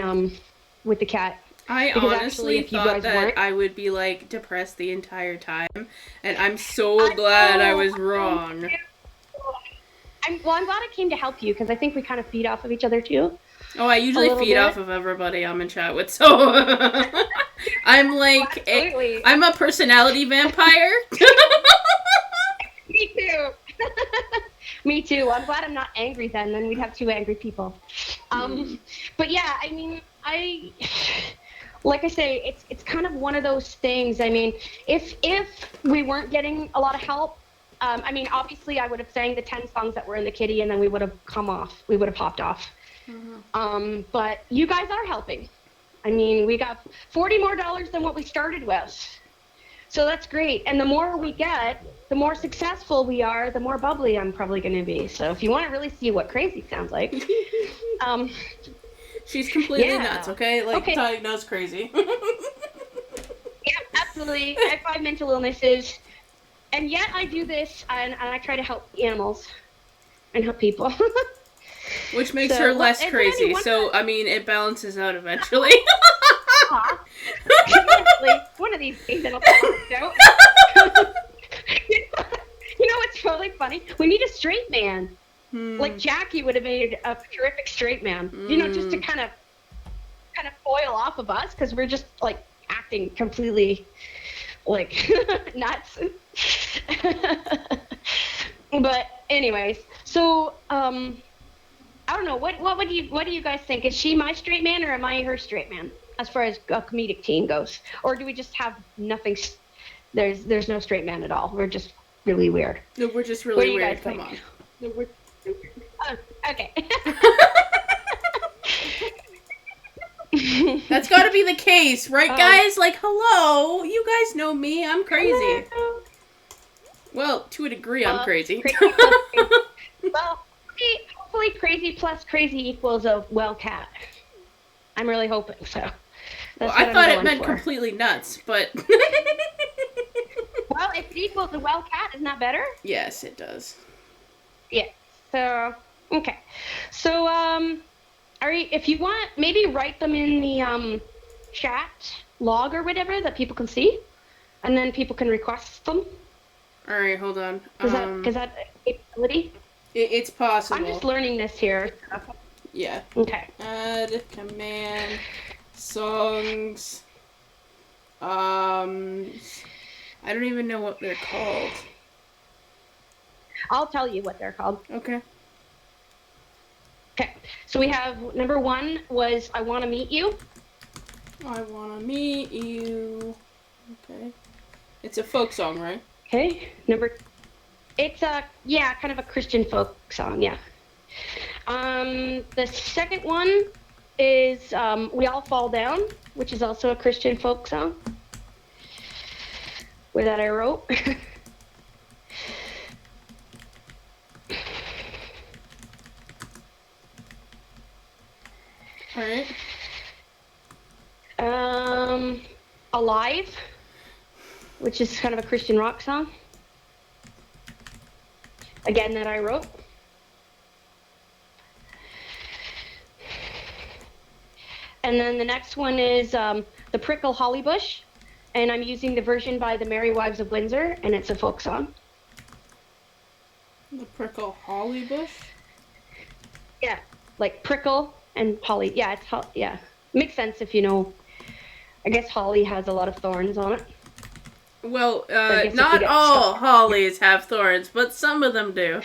cat. I Because honestly actually, if you thought guys that weren't- I would be like depressed the entire time, and I'm so glad I was wrong. I'm glad I came to help you because I think we kind of feed off of each other too. Oh, I usually little feed bit. off of everybody I'm in chat with, so I'm like Absolutely. I'm a personality vampire. Me too. Me too. I'm glad I'm not angry then we'd have two angry people. But yeah, I mean, like I say, it's kind of one of those things. I mean, if we weren't getting a lot of help, I mean, obviously, I would have sang the 10 songs that were in the kitty, and then we would have we would have popped off. But you guys are helping. I mean, we got $40 more than what we started with. So that's great. And the more we get, the more successful we are, the more bubbly I'm probably going to be. So if you want to really see what crazy sounds like, she's completely Yeah. nuts, okay? Like, Okay. diagnosed crazy. yeah, absolutely. I have 5 mental illnesses. And yet I do this, and I try to help animals and help people. Which makes So, her well, less is there crazy. anyone So, I mean, it balances out eventually. Honestly, one of these days it'll balance out. You know what's really funny? We need a straight man. Like Jackie would have made a terrific straight man. You know, just to kind of foil off of us because we're just like acting completely like nuts. But anyways, so I don't know. What do you guys think? Is she my straight man or am I her straight man as far as a comedic team goes? Or do we just have nothing? There's no straight man at all. We're just really weird. No, we're just What really do you weird. guys Come think? on. Oh, okay. That's gotta be the case, right, guys? Like, hello. You guys know me. I'm crazy. Well, to a degree, I'm crazy. Crazy plus crazy. Well, hopefully crazy plus crazy equals a well cat. I'm really hoping so. Well, That's I what thought I'm it going meant for. completely nuts, but... Well, if it equals a well cat, isn't that better? Yes, it does. Yeah. So, okay. So, if you want, maybe write them in the chat log or whatever that people can see, and then people can request them. Alright, hold on. Is that a capability? It's possible. I'm just learning this here. Yeah. Okay. Add command songs. I don't even know what they're called. I'll tell you what they're called. Okay. Okay. So we have number 1 was I Want to Meet You. I wanna meet you. Okay. It's a folk song, right? Okay. It's kind of a Christian folk song, yeah. The second one is We All Fall Down, which is also a Christian folk song. That I wrote. Alright. Alive, which is kind of a Christian rock song. Again, that I wrote. And then the next one is The Prickle Holly Bush, and I'm using the version by the Merry Wives of Windsor, and it's a folk song. The prickle holly bush? Yeah, like prickle and holly. Yeah, yeah. Makes sense if you know. I guess holly has a lot of thorns on it. Well, guess if you not get all stuck. hollies have thorns, but some of them do.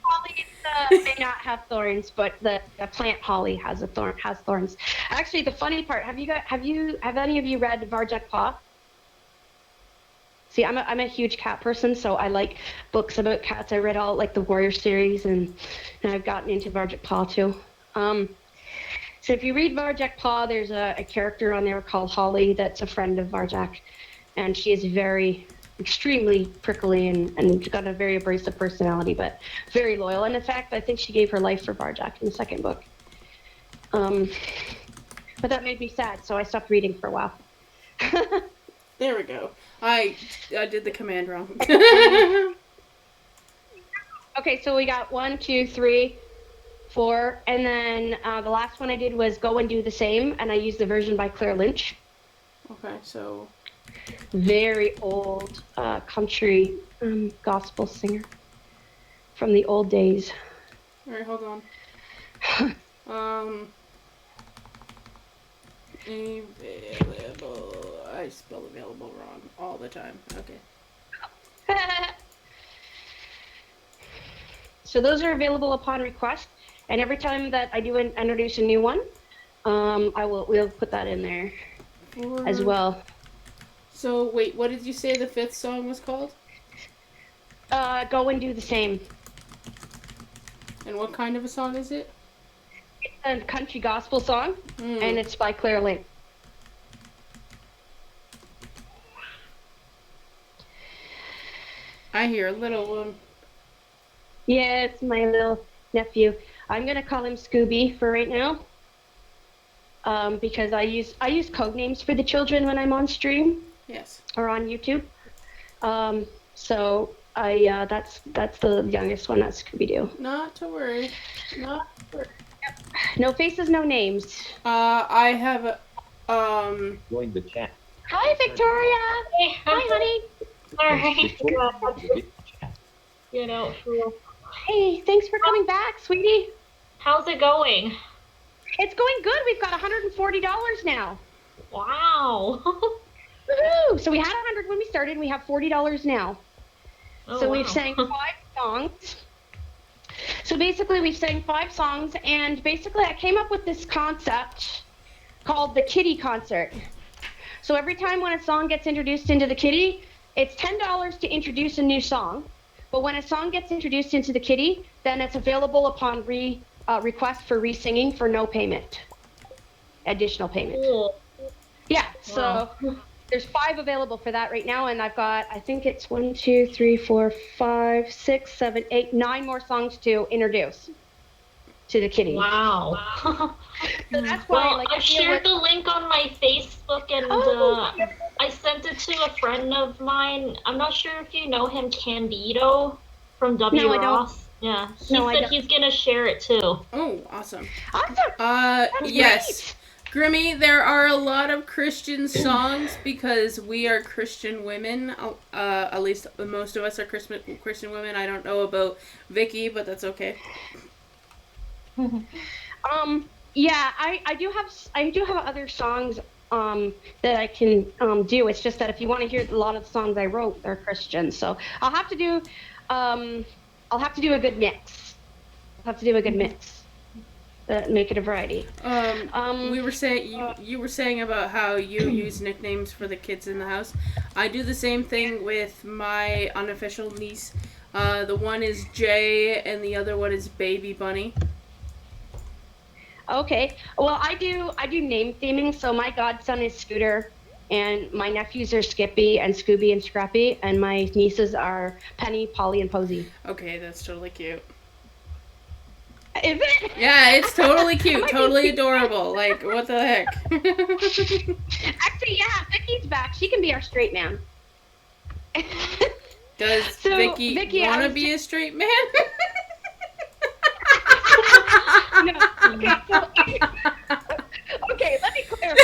Holly may not have thorns, but the plant holly has thorns. Actually, the funny part, have any of you read Varjak Paw? See, I'm a huge cat person, so I like books about cats. I read all like the Warrior series, and I've gotten into Varjak Paw too. So if you read Varjak Paw, there's a character on there called Holly that's a friend of Varjak, and she is extremely prickly and got a very abrasive personality, but very loyal. And in fact, I think she gave her life for Varjak in the second book. But that made me sad, so I stopped reading for a while. There we go. I did the command wrong. Okay, so we got 1, 2, 3, 4, and then the last one I did was Go and Do the Same, and I used the version by Claire Lynch. Okay, so... Very old country gospel singer from the old days. Alright, hold on. Available... I spell available wrong all the time. Okay. So those are available upon request, and every time that I do introduce a new one, we'll put that in there as well. So, wait, what did you say the 5th song was called? go and do the same. And what kind of a song is it? It's a country gospel song, and it's by Claire Lynn. I hear a little one. Yeah, it's my little nephew. I'm gonna call him Scooby for right now, because I use code names for the children when I'm on stream Yes. or on YouTube. So that's the youngest one. That's Scooby Doo. Not to worry. No faces, no names. I have Join the chat. Hi, Victoria. Hi, honey. Alright. You know, Hey, thanks for coming back, sweetie. how's it going? It's going good. We've got $140 now. Wow. Woohoo! So we had 100 when we started. We have $40 now. Oh, So wow. we've sang 5 songs. So basically, we've sang 5 songs, and basically, I came up with this concept called the Kitty Concert. So every time when a song gets introduced into the Kitty, it's $10 to introduce a new song. But when a song gets introduced into the Kitty, then it's available upon request for re-singing for no payment, additional payment. Cool. Yeah. So there's 5 available for that right now, and I've got, I think it's 1, 2, 3, 4, 5, 6, 7, 8, 9 more songs to introduce to the Kitty. Wow. So that's why, Well, like, I shared the link on my Facebook, and I sent it to a friend of mine. I'm not sure if you know him, Candido from W. No, I don't. Ross. Yeah, he No, I said don't. he's gonna share it too. Oh, awesome. Awesome. Yes. Grimmy, there are a lot of Christian songs because we are Christian women. At least most of us are Christian women. I don't know about Vicky, but that's okay. Yeah, I do have other songs that I can do. It's just that if you want to hear a lot of the songs I wrote, they're Christian. So I'll have to do a good mix. Make it a variety. We were saying you were saying about how you use nicknames for the kids in the house. I do the same thing with my unofficial niece. The one is Jay and the other one is Baby Bunny. Okay. Well, I do name theming. So my godson is Scooter, and my nephews are Skippy and Scooby and Scrappy, and my nieces are Penny, Polly, and Posy. Okay, that's totally cute. Is it? Yeah, it's totally cute, totally adorable. Like, what the heck? Actually, yeah, Vicky's back. She can be our straight man. Does So, Vicky want to be a straight man? No. Okay, let me clarify.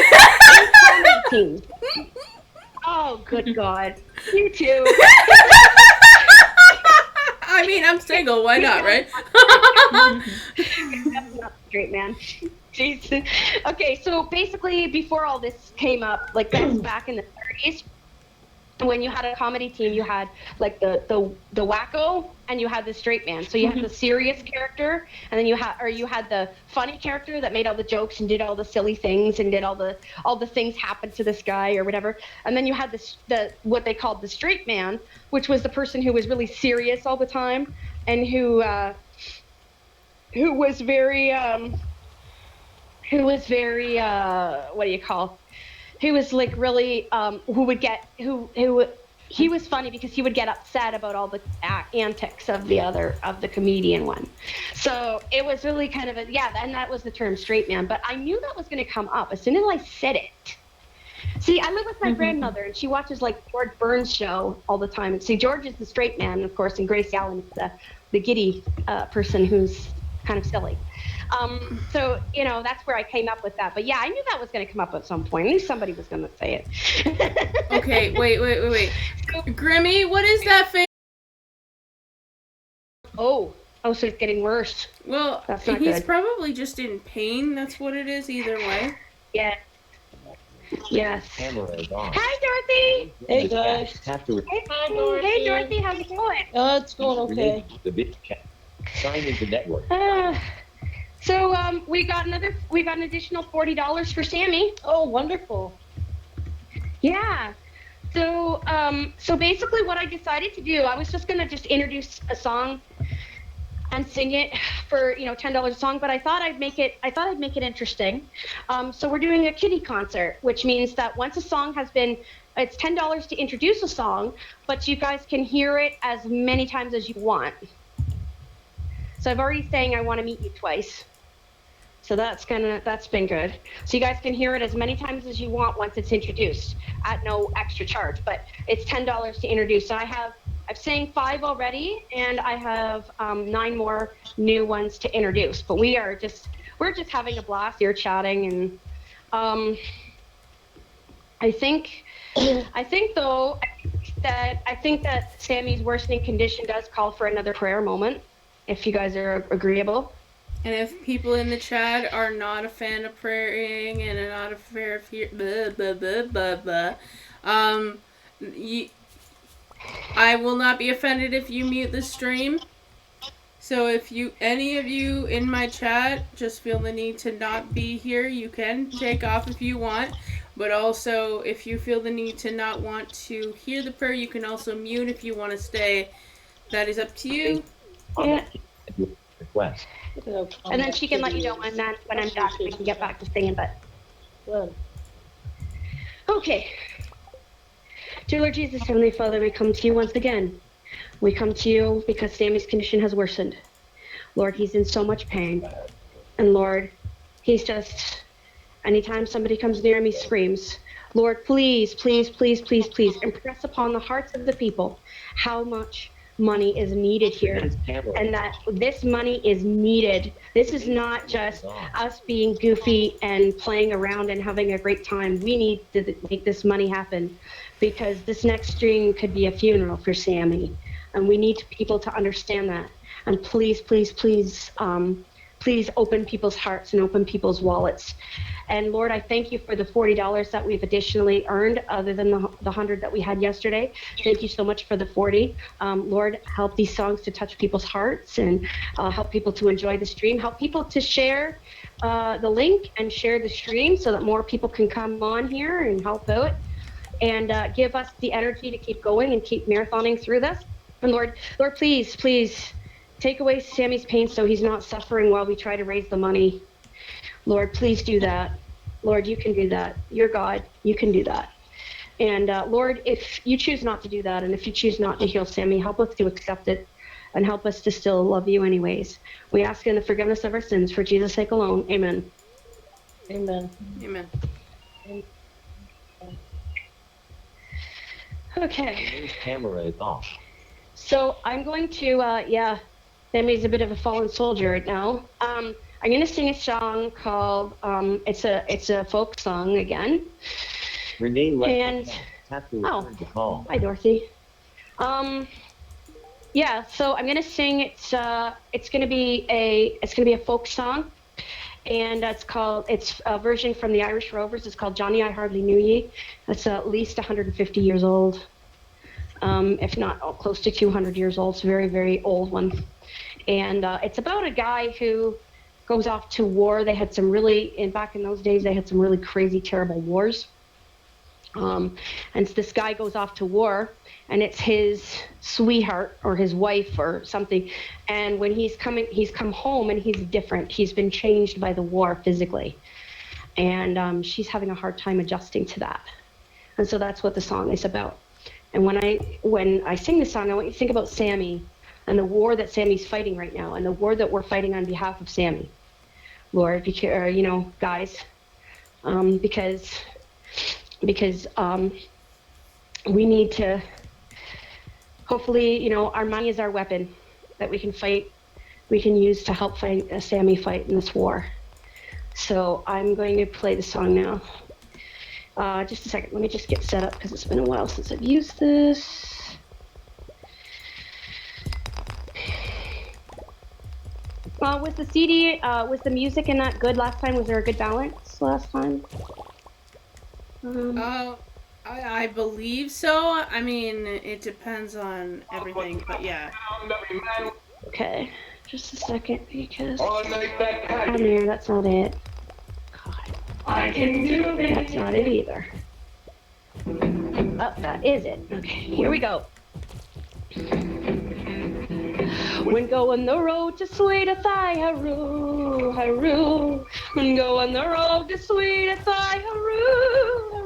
Oh, good God. You too. I mean, I'm single. Why not, right? That's not straight man. Jeez. Okay, so basically, before all this came up, like that was back in the 30s, when you had a comedy team, you had like the wacko and you had the straight man. So you had the serious character, and then you had the funny character that made all the jokes and did all the silly things and did all the things happen to this guy or whatever. And then you had the what they called the straight man, which was the person who was really serious all the time and who was very what do you call? He was like really he was funny because he would get upset about all the antics of the comedian one. So it was really kind of and that was the term straight man. But I knew that was going to come up as soon as I said it. See, I live with my grandmother, and she watches like George Burns' show all the time. And see, George is the straight man, of course, and Grace Allen is the giddy person who's kind of silly. So, that's where I came up with that. But yeah, I knew that was going to come up at some point. I knew somebody was going to say it. Okay, wait. Grimmy, what is that thing? Oh, so it's getting worse. Well, That's not he's good. probably just in pain. That's what it is either way. Yeah. Yes. Camera is on. Hi, Dorothy. Hey, guys. Have to Hi, Dorothy. Hey, Dorothy. How's it going? It's going okay. relate the bit chat. Sign into network. So we got an additional $40 for Sammy. Oh, wonderful. Yeah. So basically, what I decided to do, I was just gonna just introduce a song and sing it for $10 a song, but I thought I'd make it interesting. So we're doing a kiddie concert, which means that once a song has been, it's $10 to introduce a song, but you guys can hear it as many times as you want. So I've already saying I want to meet you twice. So that's been good. So you guys can hear it as many times as you want once it's introduced at no extra charge. But it's $10 to introduce. So I've sang 5 already, and I have 9 more new ones to introduce. But we're just having a blast here chatting, and I think that Sammy's worsening condition does call for another prayer moment, if you guys are agreeable. And if people in the chat are not a fan of praying and are not a fan of I will not be offended if you mute the stream. So if any of you in my chat just feel the need to not be here, you can take off if you want. But also, if you feel the need to not want to hear the prayer, you can also mute if you want to stay. That is up to you. Yeah. Request. And then she can let you know when I'm done. We can get back to singing, but. Good. Okay. Dear Lord Jesus, Heavenly Father, we come to you once again. We come to you because Sammy's condition has worsened. Lord, he's in so much pain. And Lord, he's just, anytime somebody comes near him, he screams. Lord, please, please, please, please, please impress upon the hearts of the people how much money is needed here, and that this money is needed. This is not just us being goofy and playing around and having a great time. We need to make this money happen, because this next stream could be a funeral for Sammy, and we need people to understand that. And please, please, please, please open people's hearts and open people's wallets. And Lord, I thank you for the $40 that we've additionally earned, other than the 100 that we had yesterday. Thank you so much for the 40. Lord, help these songs to touch people's hearts, and help people to enjoy the stream. Help people to share the link and share the stream so that more people can come on here and help out, and give us the energy to keep going and keep marathoning through this. And Lord, please, please take away Sammy's pain so he's not suffering while we try to raise the money. Lord, please do that. Lord, you can do that. You're God. You can do that. And Lord, if you choose not to do that, and if you choose not to heal Sammy, help us to accept it, and help us to still love you anyways. We ask in the forgiveness of our sins for Jesus' sake alone. Amen. Amen. Amen. Okay. His camera is off. So I'm going to, Sammy's a bit of a fallen soldier right now. I'm going to sing a song called, it's a folk song again. Renee left. And, Tap to return to call. hi Dorothy. Yeah, so I'm going to sing, it's going to be a folk song. And it's a version from the Irish Rovers. It's called Johnny, I Hardly Knew Ye. It's at least 150 years old. If not close to 200 years old. It's a very, very old one. And it's about a guy who goes off to war. They had back in those days, they had some really crazy, terrible wars. And this guy goes off to war, and it's his sweetheart or his wife or something. And when he's come home, and he's different. He's been changed by the war physically. And she's having a hard time adjusting to that. And so that's what the song is about. And when I sing the song, I want you to think about Sammy and the war that Sammy's fighting right now, and the war that we're fighting on behalf of Sammy, Lord, because, guys, because we need to, hopefully, our money is our weapon that we can use to help fight Sammy fight in this war. So I'm going to play the song now. Just a second, let me just get set up because it's been a while since I've used this. Was the CD, was the music in that good last time? Was there a good balance last time? I believe so. I mean, it depends on everything, but yeah. Okay, just a second, because come here, that's not it. God, that's not it either. Oh, that is it. Okay, here we go. When going the road to sweet Athy, hurroo. When going the road to sweet Athy, hurroo.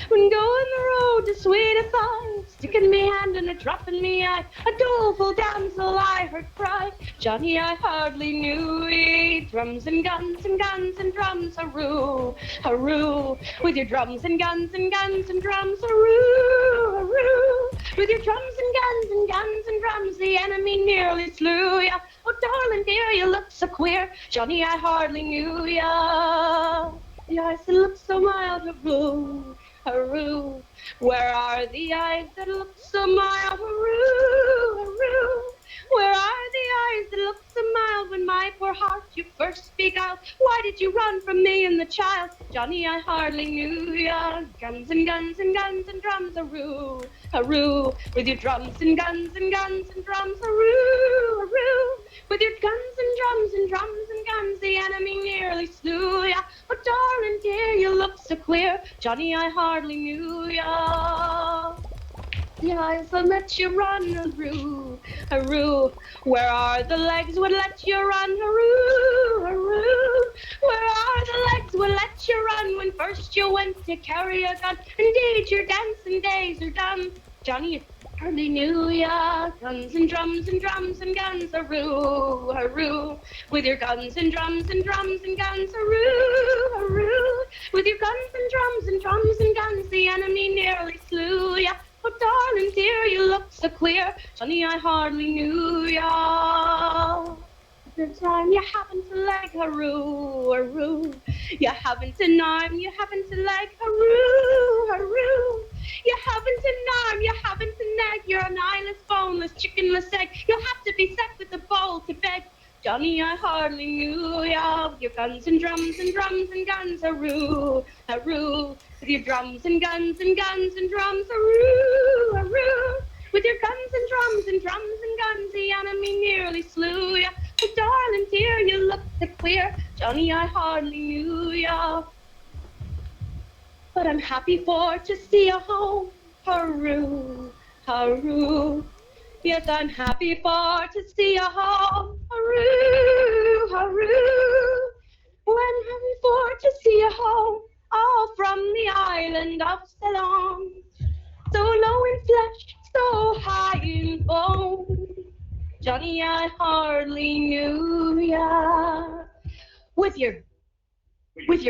When going the road to sweet Athy, sticking me hand and a dropping me eye, a doleful damsel I heard cry, Johnny, I hardly knew ye. Drums and guns and guns and drums, hurroo, hurroo. With your drums and guns and guns and drums, hurroo, hurroo. With your drums and guns and guns and drums, the enemy nearly slew ya. Oh, darling dear, you look so queer, Johnny, I hardly knew ya. The eyes that look so mild, hurroo, hurroo. Where are the eyes that look so mild, hurroo, hurroo? Where are the eyes that look so mild when my poor heart you first beguiled? Why did you run from me and the child? Johnny, I hardly knew ya. Guns and guns and guns and drums, hurroo, hurroo. With your drums and guns and guns and drums, hurroo, hurroo. With your guns and drums and drums and guns, the enemy nearly slew ya. Oh, darling dear, you look so queer, Johnny, I hardly knew ya. The eyes that let you run, hurroo, hurroo. Where are the legs would let you run, hurroo, hurroo? Where are the legs would let you run when first you went to carry a gun? Indeed, your dancing days are done, Johnny, hardly knew ya. Guns and drums and drums and guns, hurroo, hurroo. With your guns and drums and drums and guns, hurroo, hurroo. With your guns and drums and guns, the enemy nearly slew ya. Oh, darling dear, you look so queer, Johnny, I hardly knew ya. The time you haven't a leg, hurroo, huroo. You haven't an arm, you haven't a leg, hurroo, huroo. You haven't an arm, you haven't an egg, you're an eyeless, boneless, chickenless egg. You'll have to be set with a bowl to beg. Johnny, I hardly knew ya. With your guns and drums and drums and guns, hurroo, huroo. With your drums and guns and guns and drums, hurroo, huroo. With your guns and drums and drums and guns, the enemy nearly slew ya. Oh, darling dear, you look so queer, Johnny, I hardly knew ya. But I'm happy for to see you home, hurroo, huroo. Yes, I'm happy for to see you home, hurroo, huroo. When happy for to see you home, all from the island of Ceylon. So low in flesh, so high in bone, Johnny, I hardly knew ya. With your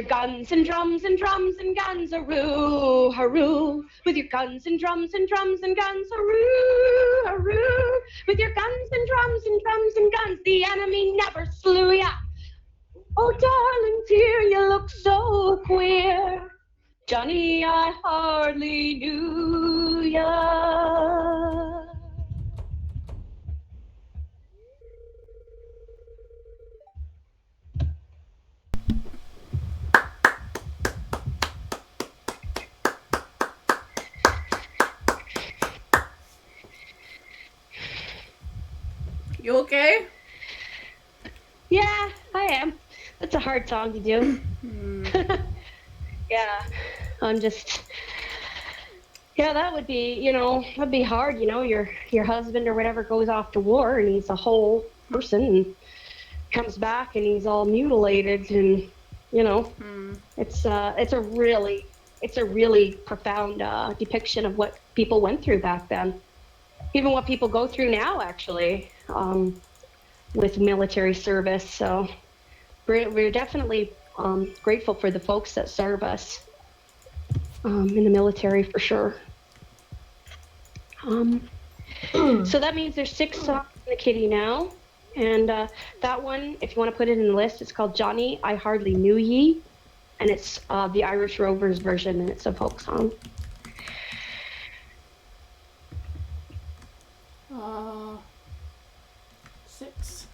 guns and drums and drums and guns, hurroo, huroo. With your guns and drums and drums and guns, hurroo, huroo. With your guns and drums and drums and guns, the enemy never slew ya. Oh, darling dear, you look so queer, Johnny, I hardly knew ya. You okay? Yeah, I am. That's a hard song to do. Yeah, I'm just. Yeah, that would be, that'd be hard. Your husband or whatever goes off to war and he's a whole person and comes back and he's all mutilated and, it's a really profound depiction of what people went through back then. Even what people go through now, actually, with military service. So we're definitely grateful for the folks that serve us in the military, for sure. So that means there's 6 songs in the kitty now. And that one, if you want to put it in the list, it's called Johnny, I Hardly Knew Ye. And it's the Irish Rovers version, and it's a folk song. Uh, 6.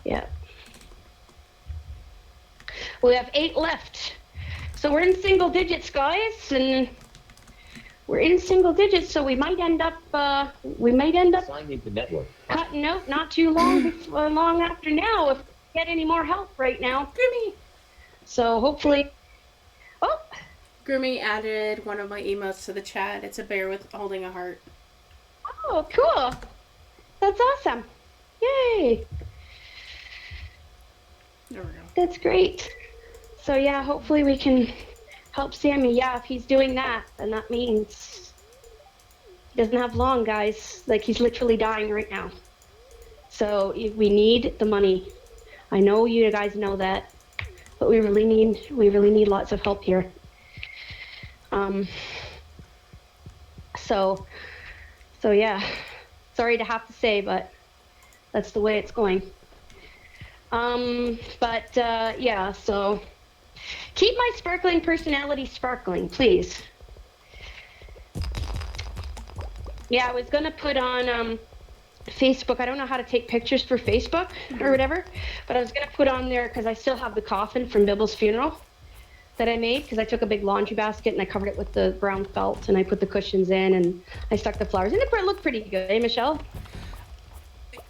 Yeah. We have 8 left. So we're in single digits, guys, and we're in single digits, so we might end up Sign into network. cutting out not too long after now if we get any more help right now. Gimme. So hopefully, Grimmy added one of my emails to the chat. It's a bear with holding a heart. Oh, cool. That's awesome. Yay. There we go. That's great. So yeah, hopefully we can help Sammy. Yeah, if he's doing that, then that means he doesn't have long, guys. Like, he's literally dying right now. So we need the money. I know you guys know that, but we really need lots of help here. So yeah, sorry to have to say, but that's the way it's going. Yeah, so keep my sparkling personality sparkling, please. Yeah, I was gonna put on Facebook. I don't know how to take pictures for Facebook or whatever, but I was gonna put on there because I still have the coffin from Bibble's funeral that I made, because I took a big laundry basket and I covered it with the brown felt and I put the cushions in and I stuck the flowers in. It looked pretty good, eh, Michelle?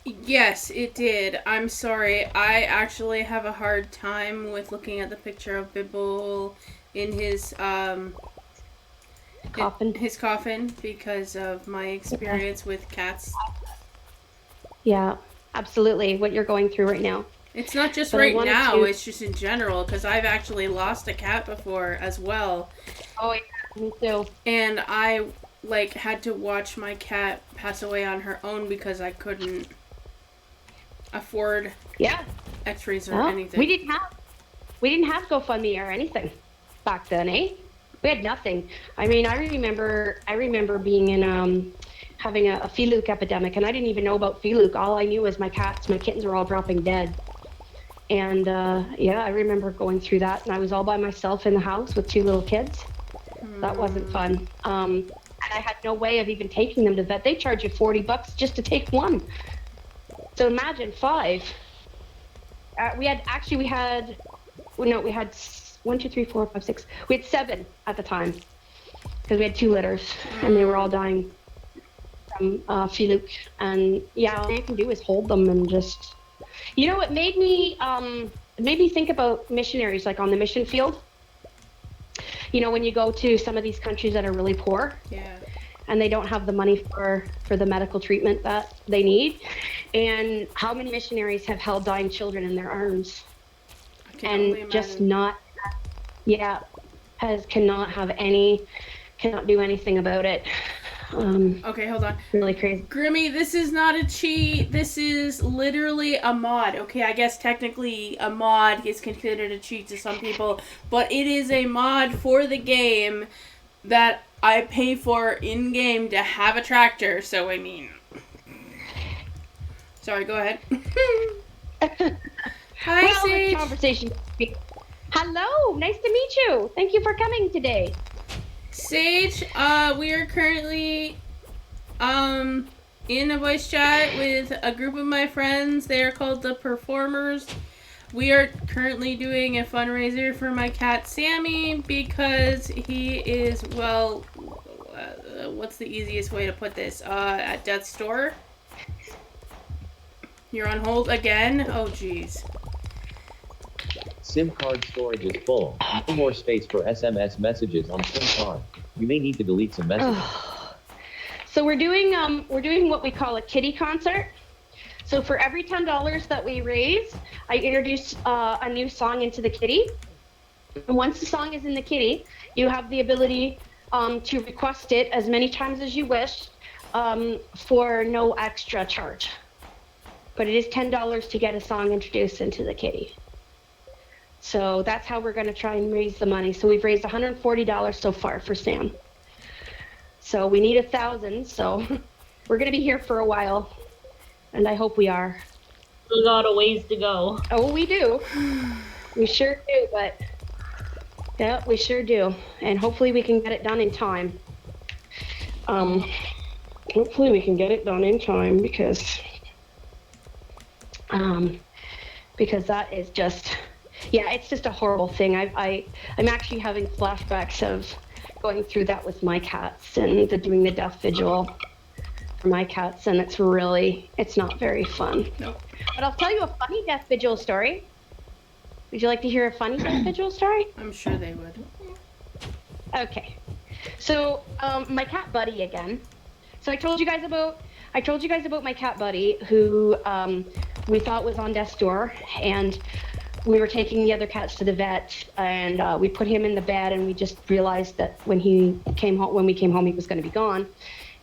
Yes, it did. I'm sorry. I actually have a hard time with looking at the picture of Bibble in his Coffin. his coffin because of my experience with cats. Yeah, absolutely. What you're going through right now. It's not just But I right wanted now, to- it's just in general, because I've actually lost a cat before as well. Oh, yeah, me too. And I, had to watch my cat pass away on her own because I couldn't afford Yeah. x-rays or Well, anything. we didn't have GoFundMe or anything back then, eh? We had nothing. I mean, I remember being in having a Feluke epidemic, and I didn't even know about Feluke. All I knew was my kittens were all dropping dead. And yeah, I remember going through that, and I was all by myself in the house with 2 little kids. That wasn't fun. And I had no way of even taking them to vet. They charge you $40 just to take one. So imagine 5. We had 1, 2, 3, 4, 5, 6. We had 7 at the time because we had 2 litters, and they were all dying from Feluke. And yeah, all you can do is hold them and just, it made me think about missionaries, like on the mission field. When you go to some of these countries that are really poor, Yeah. and they don't have the money for the medical treatment that they need, and how many missionaries have held dying children in their arms I can only and just imagine. cannot do anything about it. Okay, hold on. Really crazy. Grimmy, this is not a cheat. This is literally a mod. Okay, I guess technically a mod is considered a cheat to some people, but it is a mod for the game that I pay for in-game to have a tractor, so I mean... Sorry, go ahead. Hi, Well, Sage. this conversation. Hello, nice to meet you. Thank you for coming today. Sage, we are currently in a voice chat with a group of my friends. They are called the Performers. We are currently doing a fundraiser for my cat Sammy because he is, well, what's the easiest way to put this? At death's door. You're on hold again? Oh, jeez. SIM card storage is full. No more space for SMS messages on SIM card. You may need to delete some messages. So we're doing what we call a kitty concert. So for every $10 that we raise, I introduce a new song into the kitty. And once the song is in the kitty, you have the ability to request it as many times as you wish for no extra charge. But it is $10 to get a song introduced into the kitty. So that's how we're going to try and raise the money. So we've raised $140 so far for Sam. So we need 1,000. So we're going to be here for a while, and I hope we are. We got a ways to go. Oh, we do. We sure do. But yeah, we sure do. And hopefully we can get it done in time. Hopefully we can get it done in time because that is just. Yeah, it's just a horrible thing. I'm actually having flashbacks of going through that with my cats and doing the death vigil for my cats, and it's not very fun. Nope. But I'll tell you a funny death vigil story. Would you like to hear a funny death vigil story? I'm sure they would. Okay. So, my cat Buddy again. So I told you guys about my cat Buddy, who we thought was on death's door, and we were taking the other cats to the vet, and we put him in the bed, and we just realized that when we came home, he was going to be gone.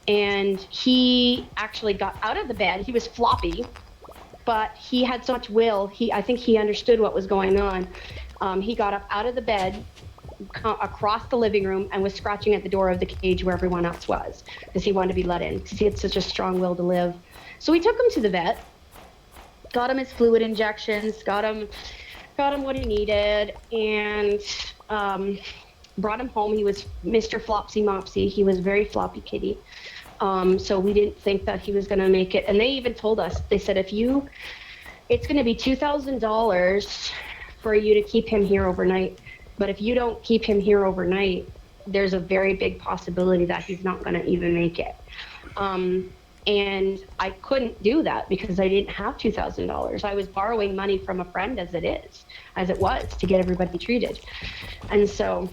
And he actually got out of the bed. He was floppy, but he had so much will. I think he understood what was going on. He got up out of the bed, across the living room, and was scratching at the door of the cage where everyone else was, because he wanted to be let in, because he had such a strong will to live. So we took him to the vet, got him his fluid injections, got him what he needed, and brought him home. He was Mr. Flopsy Mopsy. He was very floppy kitty. So we didn't think that he was going to make it. And they even told us, they said, it's going to be $2,000 for you to keep him here overnight. But if you don't keep him here overnight, there's a very big possibility that he's not going to even make it. And I couldn't do that because I didn't have $2,000. I was borrowing money from a friend as it was to get everybody treated. And so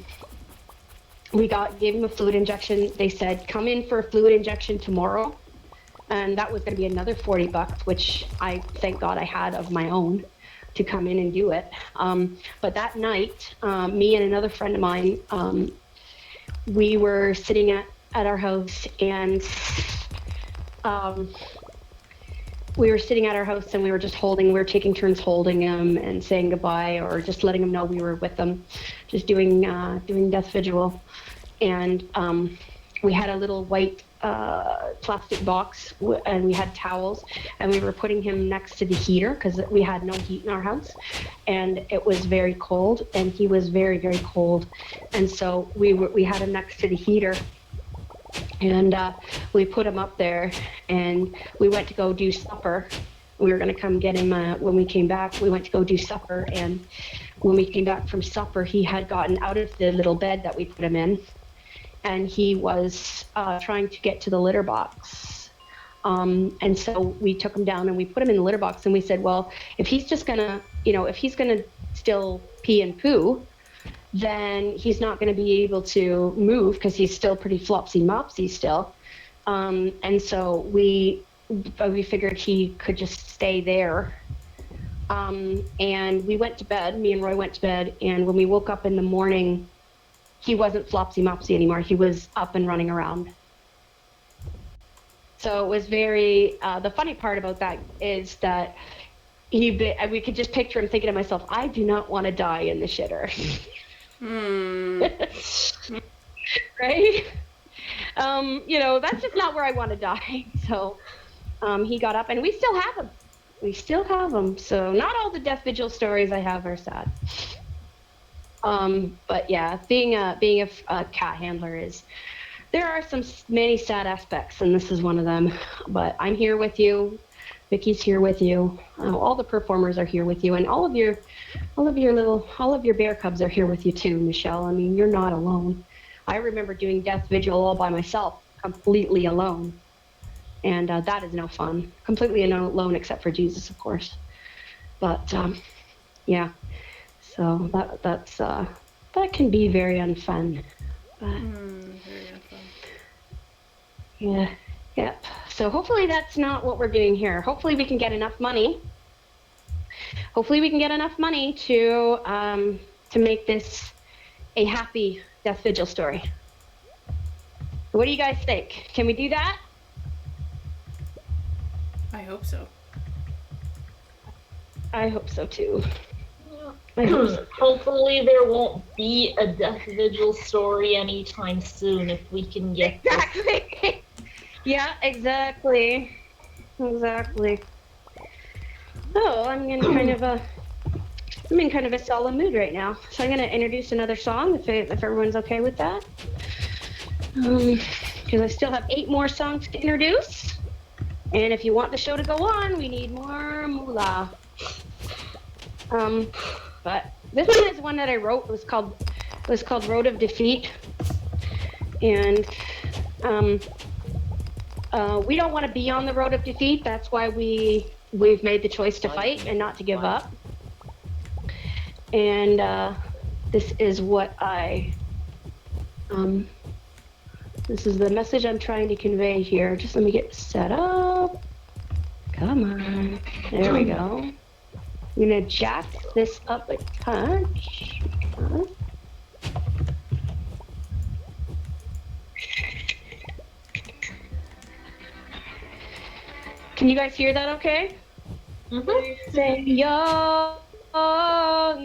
we gave him a fluid injection. They said, come in for a fluid injection tomorrow. And that was going to be another $40, which I thank God I had of my own to come in and do it. But that night, me and another friend of mine, we were sitting at our house, and we were taking turns holding him and saying goodbye, or just letting him know we were with them, just doing death vigil. And we had a little white plastic box, and we had towels, and we were putting him next to the heater because we had no heat in our house, and it was very cold, and he was very, very cold. And so we had him next to the heater, and we put him up there, and we went to go do supper. We were going to come get him when we came back. We went to go do supper, and when we came back from supper, he had gotten out of the little bed that we put him in, and he was trying to get to the litter box. And so we took him down and we put him in the litter box, and we said, well, if he's gonna still pee and poo, then he's not gonna be able to move because he's still pretty flopsy mopsy still. And so we figured he could just stay there. And we went to bed, me and Roy went to bed, and when we woke up in the morning, he wasn't flopsy mopsy anymore. He was up and running around. So it was very, the funny part about that is that we could just picture him thinking to myself, I do not want to die in the shitter. Right? That's just not where I want to die. So he got up, and we still have him. So not all the death vigil stories I have are sad. But yeah, being a cat handler there are many sad aspects, and this is one of them. But I'm here with you. Vicky's here with you. All the performers are here with you, and all of your bear cubs are here with you too, Michelle. I mean, you're not alone. I remember doing death vigil all by myself, completely alone, and that is no fun. Completely alone, except for Jesus, of course. But yeah. So that can be very unfun. But, Very unfun. Yeah. Yep. So hopefully that's not what we're doing here. Hopefully we can get enough money. To make this a happy death vigil story. What do you guys think? Can we do that? I hope so. I hope so too. Hopefully there won't be a death vigil story anytime soon if we can get exactly. Yeah, exactly. Oh, I'm in kind of a solemn mood right now, so I'm going to introduce another song if everyone's okay with that. Because I still have 8 more songs to introduce, and if you want the show to go on, we need more moolah. But this one is one that I wrote. It was called Road of Defeat. And we don't want to be on the road of defeat. That's why we've made the choice to fight and not to give up. And this is what I This is the message I'm trying to convey here. Just let me get set up. Come on. There we go. I'm gonna jack this up a touch. Can you guys hear that okay? Mm-hmm. Say, young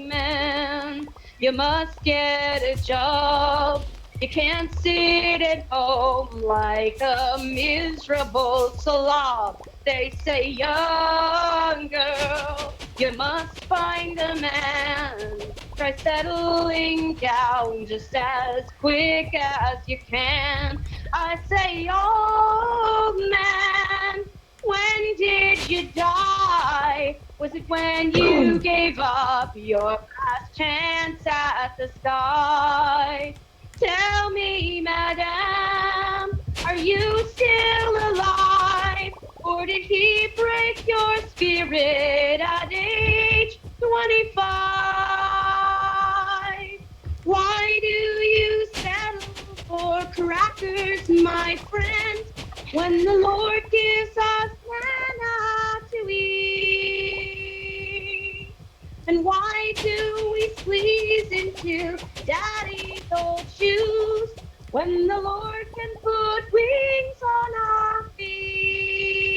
man, you must get a job. You can't sit at home like a miserable slob. They say, young girl, you must find a man. Try settling down just as quick as you can. I say, old man, when did you die? Was it when you gave up your last chance at the sky? Tell me, madam, are you still alive? Or did he break your spirit at age 25? Why do you settle for crackers, my friend, when the Lord gives us manna to eat? And why do we squeeze into daddy's old shoes when the Lord can put wings on our feet?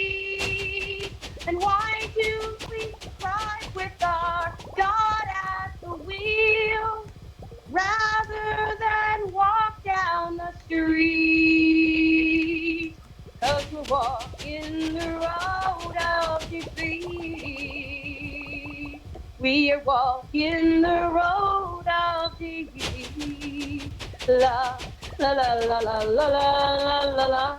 And why do we ride with our God at the wheel rather than walk down the street? 'Cause we're walking the road of defeat. We are walking the road of defeat. La la la la la la la la la la.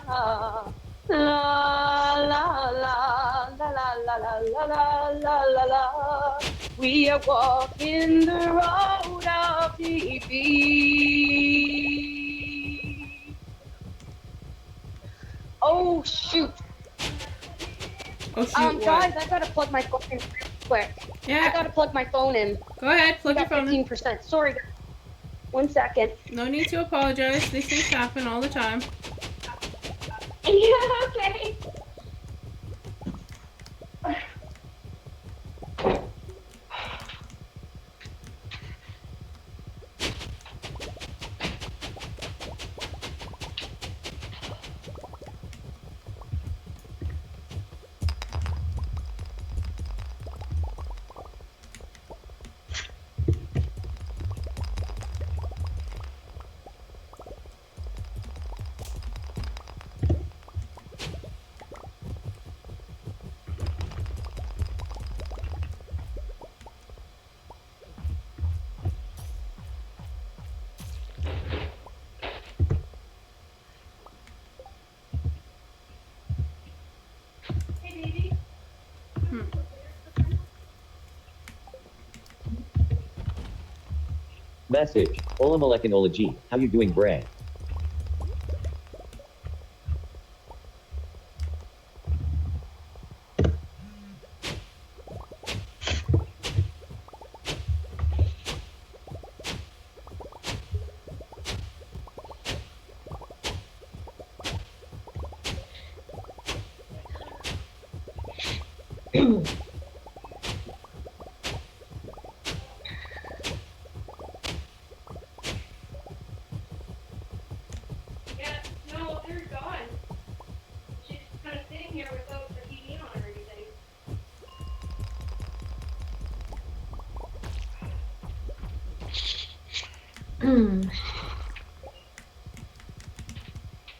La la la la la la la la la la la. We are walking the road of defeat. Oh shoot! Oh shoot, Guys, what? I gotta plug my phone in real quick. I Yeah, gotta plug my phone in. go ahead, plug your phone in. 15%. Sorry. 1 second. No need to apologize. These things happen all the time. Yeah, okay. Message. Olamalek and Olaji. How you doing, Bray? Yeah, no, they're gone. She's kind of sitting here without the TV on or anything.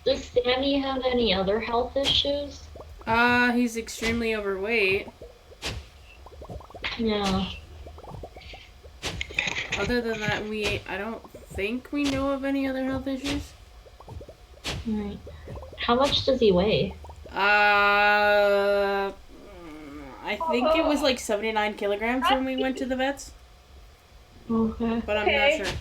Does Sammy have any other health issues? He's extremely overweight. Yeah. Other than that, I don't think we know of any other health issues. Right. How much does he weigh? I think it was like 79 kilograms when we went to the vets, Okay. but I'm Okay. not sure.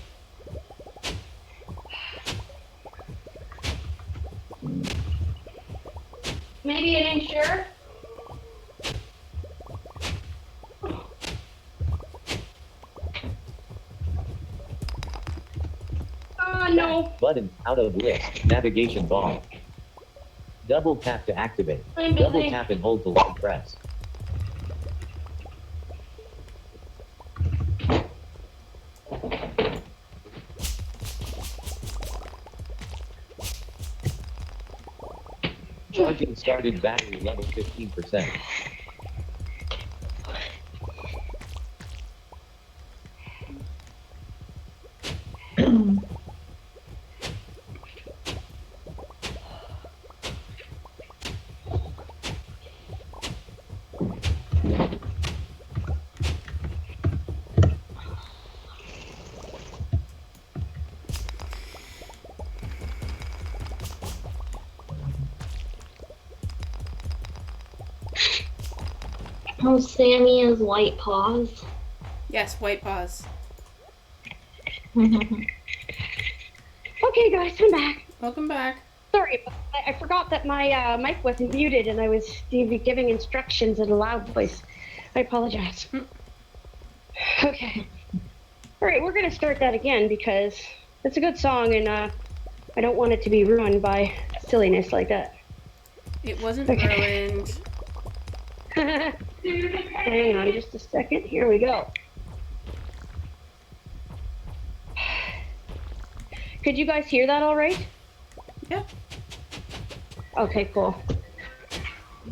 Maybe an insure? No, you. Button, out of list, navigation bar. Double tap to activate. I'm Double busy. tap and hold to long press. Charging started battery level 15%. Oh, Sammy has white paws. Yes, white paws. Okay, guys, I'm back. Welcome back. Sorry, but I forgot that my mic wasn't muted and I was giving instructions in a loud voice. I apologize. Okay. All right, we're going to start that again because it's a good song and I don't want it to be ruined by silliness like that. It wasn't Okay. ruined. Hang on just a second. Here we go. Could you guys hear that all right? Yeah. Okay, cool.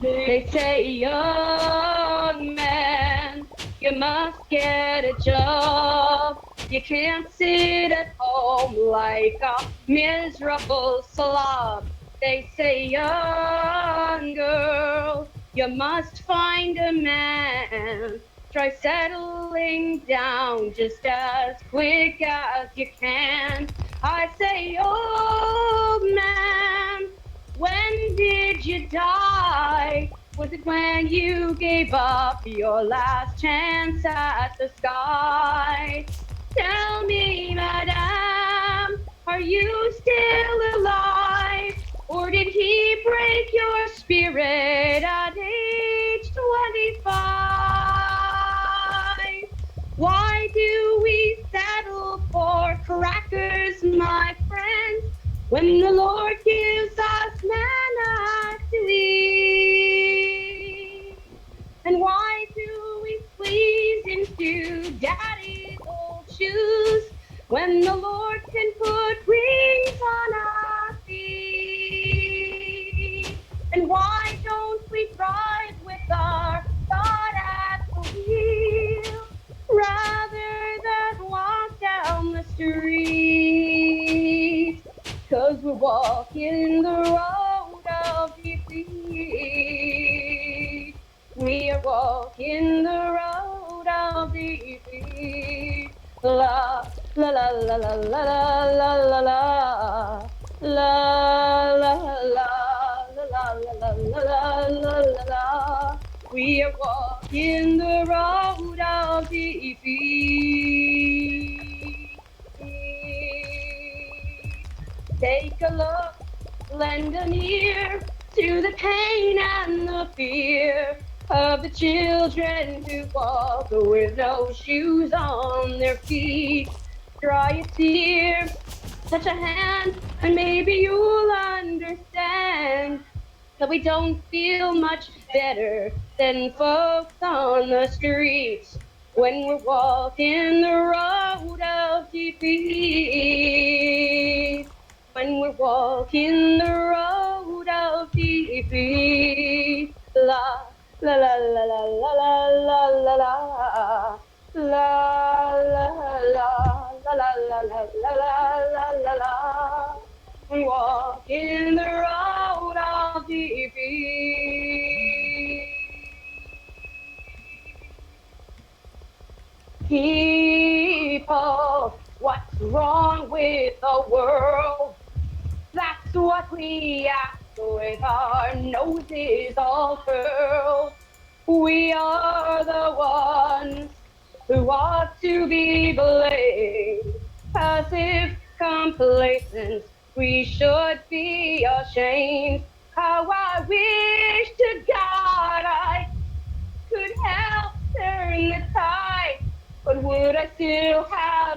They say, young man, you must get a job. You can't sit at home like a miserable slob. They say, young girl, you must find a man. Try settling down just as quick as you can. I say, old man, when did you die? Was it when you gave up your last chance at the sky? Tell me, madame, are you still alive? Or did he break your spirit at age 25? Why do we settle for crackers, my friends, when the Lord gives us manna to eat? And why do we squeeze into daddy's old shoes when the Lord can put wings on our feet? And why don't we drive with our God at the wheel rather than walk down the street? 'Cause we're walking the road of defeat. We are walking the road of defeat. La la la la la la la la la la la la la la la la. We are walking the road of defeat. Take a look, lend an ear to the pain and the fear of the children who walk with no shoes on their feet. Dry a tear, touch a hand, and maybe you'll understand that we don't feel much better than folks on the streets when we're walking the road of defeat. When we're walking the road of defeat. La la la la la la la la la la la la la la la la la la la la. We walk in the road of defeat. People, what's wrong with the world? That's what we ask with our noses all curled. We are the ones who ought to be blamed. Passive complacence, we should be ashamed. How I wish to God I could help turn the tide, but would I still have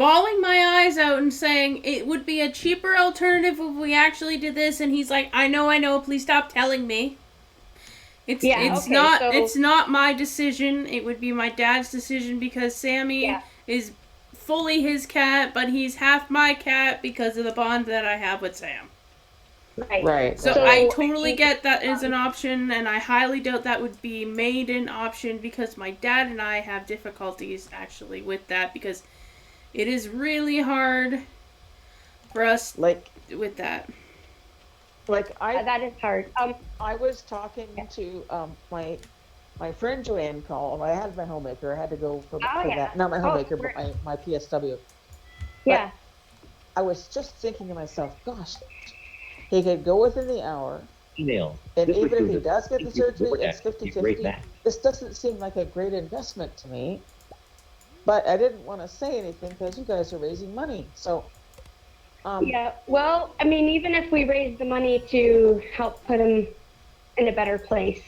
bawling my eyes out and saying it would be a cheaper alternative if we actually did this, and he's like, I know, please stop telling me. It's not my decision. It would be my dad's decision because Sammy is fully his cat, but he's half my cat because of the bond that I have with Sam. Right. So I totally get that is an option, and I highly doubt that would be made an option because my dad and I have difficulties actually with that because it is really hard for us with that. That is hard. I was talking to my friend Joanne called. I had my homemaker. I had to go for that. Not my homemaker, but my PSW. Yeah. But I was just thinking to myself, gosh, he could go within the hour. Email. And even if he does get the surgery, it's 50-50. This doesn't seem like a great investment to me. But I didn't want to say anything because you guys are raising money. So. Well, I mean, even if we raise the money to help put him in a better place.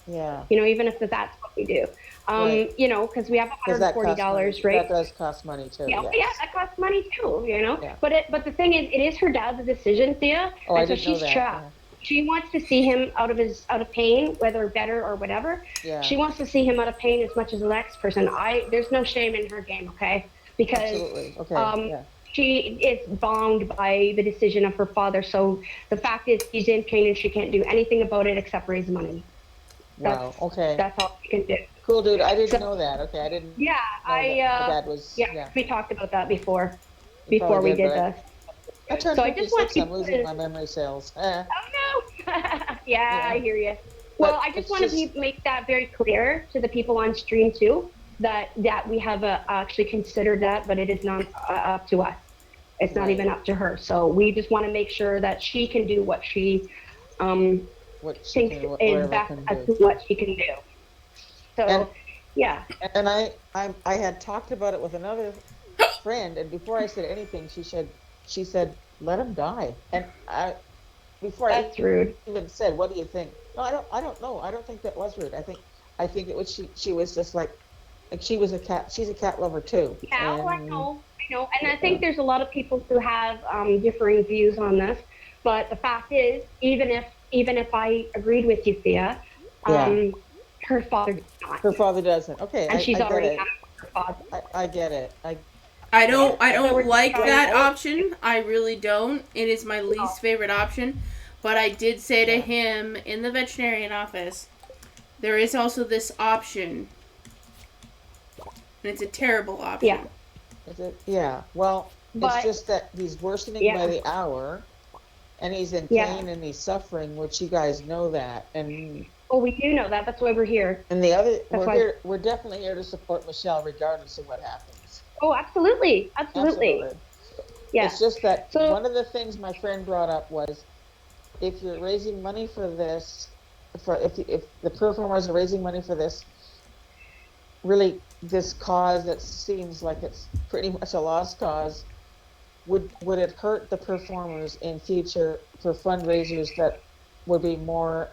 Yeah. Even if that's what we do. Right. Because we have $140, right? That does cost money too. Yeah, that costs money too, Yeah. But the thing is, it is her dad's decision, Thea. Oh, and I so didn't know she's that. trapped. Yeah. She wants to see him out of pain, whether better or whatever. Yeah. She wants to see him out of pain as much as the next person. There's no shame in her game, okay? Because Absolutely. Okay. she is bound by the decision of her father. So the fact is, he's in pain and she can't do anything about it except raise money. Wow. Okay. That's all she can do. Cool, dude. I didn't know that. Okay, I didn't. Yeah, know that was. Yeah, we talked about that before You probably we did but this. I turned So I just want 56. I'm people losing to- my memory cells. Oh no! Yeah, I hear you. Well, But I just it's want to make that very clear to the people on stream too, that we have actually considered that, but it is not up to us. It's not Right. even up to her. So we just want to make sure that she can do what she What she thinks can, is whatever best can as do. to what she can do. So, And- yeah. And I had talked about it with another friend, and before I said anything, she said, "Let him die." And before That's I rude. even said, "What do you think?" No, I don't know. I don't think that was rude. I think it was she was just like she was a cat. She's a cat lover too. Yeah, and, well, I know. And I think there's a lot of people who have differing views on this. But the fact is, even if I agreed with you, Thea, her father does not. Her father doesn't. Okay, And she's I get already it. had her father. I get it. I don't we're like trying that to- option. I really don't. It is my least favorite option. But I did say to Yeah. him in the veterinarian office, there is also this option. And it's a terrible option. Yeah. Is it? Yeah. Well, But- it's just that he's worsening Yeah. by the hour, and he's in Yeah. pain and he's suffering, which you guys know that. And Oh, we do know that. That's why we're here. the other, why- we're definitely here to support Michelle, regardless of what happens. Oh, absolutely. Absolutely. Yeah. It's just that So- one of the things my friend brought up was, if you're raising money for this, if the performers are raising money for this, really this cause that seems like it's pretty much a lost cause, would it hurt the performers in future for fundraisers that would be more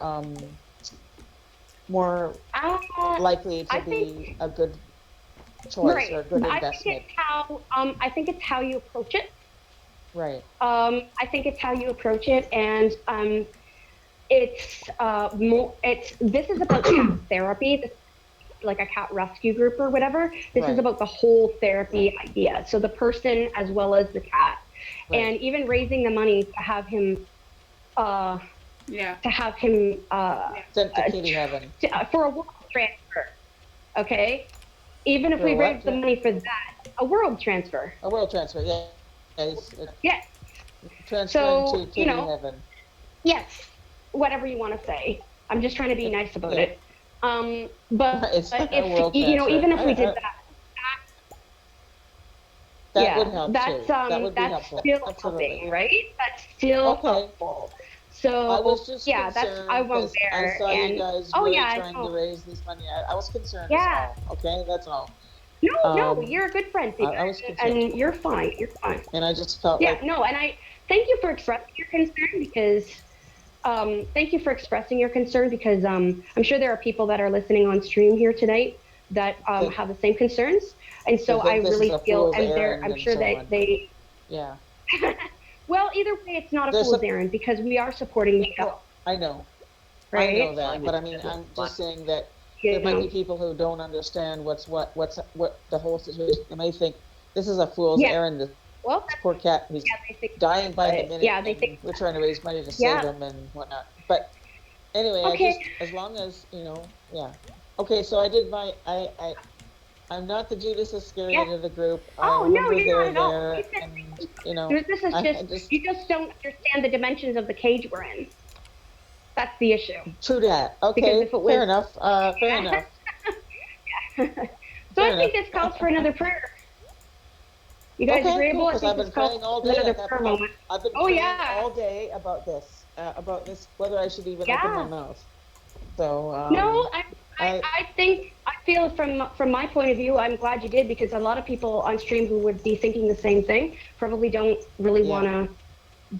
likely to I be a good choice right. or a good I investment? think it's how you approach it. Right. I think it's how you approach it, and it's this is about cat therapy. This, like a cat rescue group or whatever. This Right. is about the whole therapy idea. So the person as well as the cat, Right. and even raising the money to have him. Yeah. To have him Sent to kitty heaven. for a world transfer, okay? Even if For we a what? raise the money for that, a world transfer. A world transfer, yeah. Yes, Transferring So, to kitty heaven. yes, whatever you want to say. I'm just trying to be nice about Yeah. it. But It's if a world you know, transfer. even if we did I- that, That yeah, would help that's too. That would be that's helpful. still Absolutely. helping, right? That's still Okay. helpful. So I was just yeah, that's concerned I won't 'cause there. I saw and you guys oh really yeah, I trying know. to raise this money. I was concerned. Yeah. That's all. Okay, that's all. No, Um, you're a good friend, Peter, I was concerned. and you're fine. You're fine. And I just felt Yeah, like no, and I thank you for expressing your concern because I'm sure there are people that are listening on stream here tonight that Okay. have the same concerns. And so They I think this is really a feel, fool's and errand I'm and sure so that on. they, Yeah. well, either way, it's not a There's fool's some, errand because we are supporting Michelle, well, I know right? that, but I mean, I'm just saying that there You might be know, people who don't understand what's what the whole situation. They may think this is a fool's yeah, errand. This well, poor cat, he's yeah, they think, dying by the minute, yeah, they think, and we're trying to raise money to save yeah, him and whatnot. But anyway, I okay. just, as long as, yeah. Okay, so I did I'm not the Judas Yeah. Iscariot of the group. I Oh, no, remember you're not they're at all. there, and This is I just, just you just don't understand the dimensions of the cage we're in. That's the issue. true that. Because Okay, if it fair was, enough. Fair enough. so Fair I think enough. this calls for another prayer. You guys Okay, cool. agreeable? I Because think I've this been calls praying all for day. another prayer moment. I've been Oh, praying yeah. all day about this, whether I should even open my Yeah. mouth. So, No, I I think, I feel from my point of view, I'm glad you did because a lot of people on stream who would be thinking the same thing probably don't really yeah, want to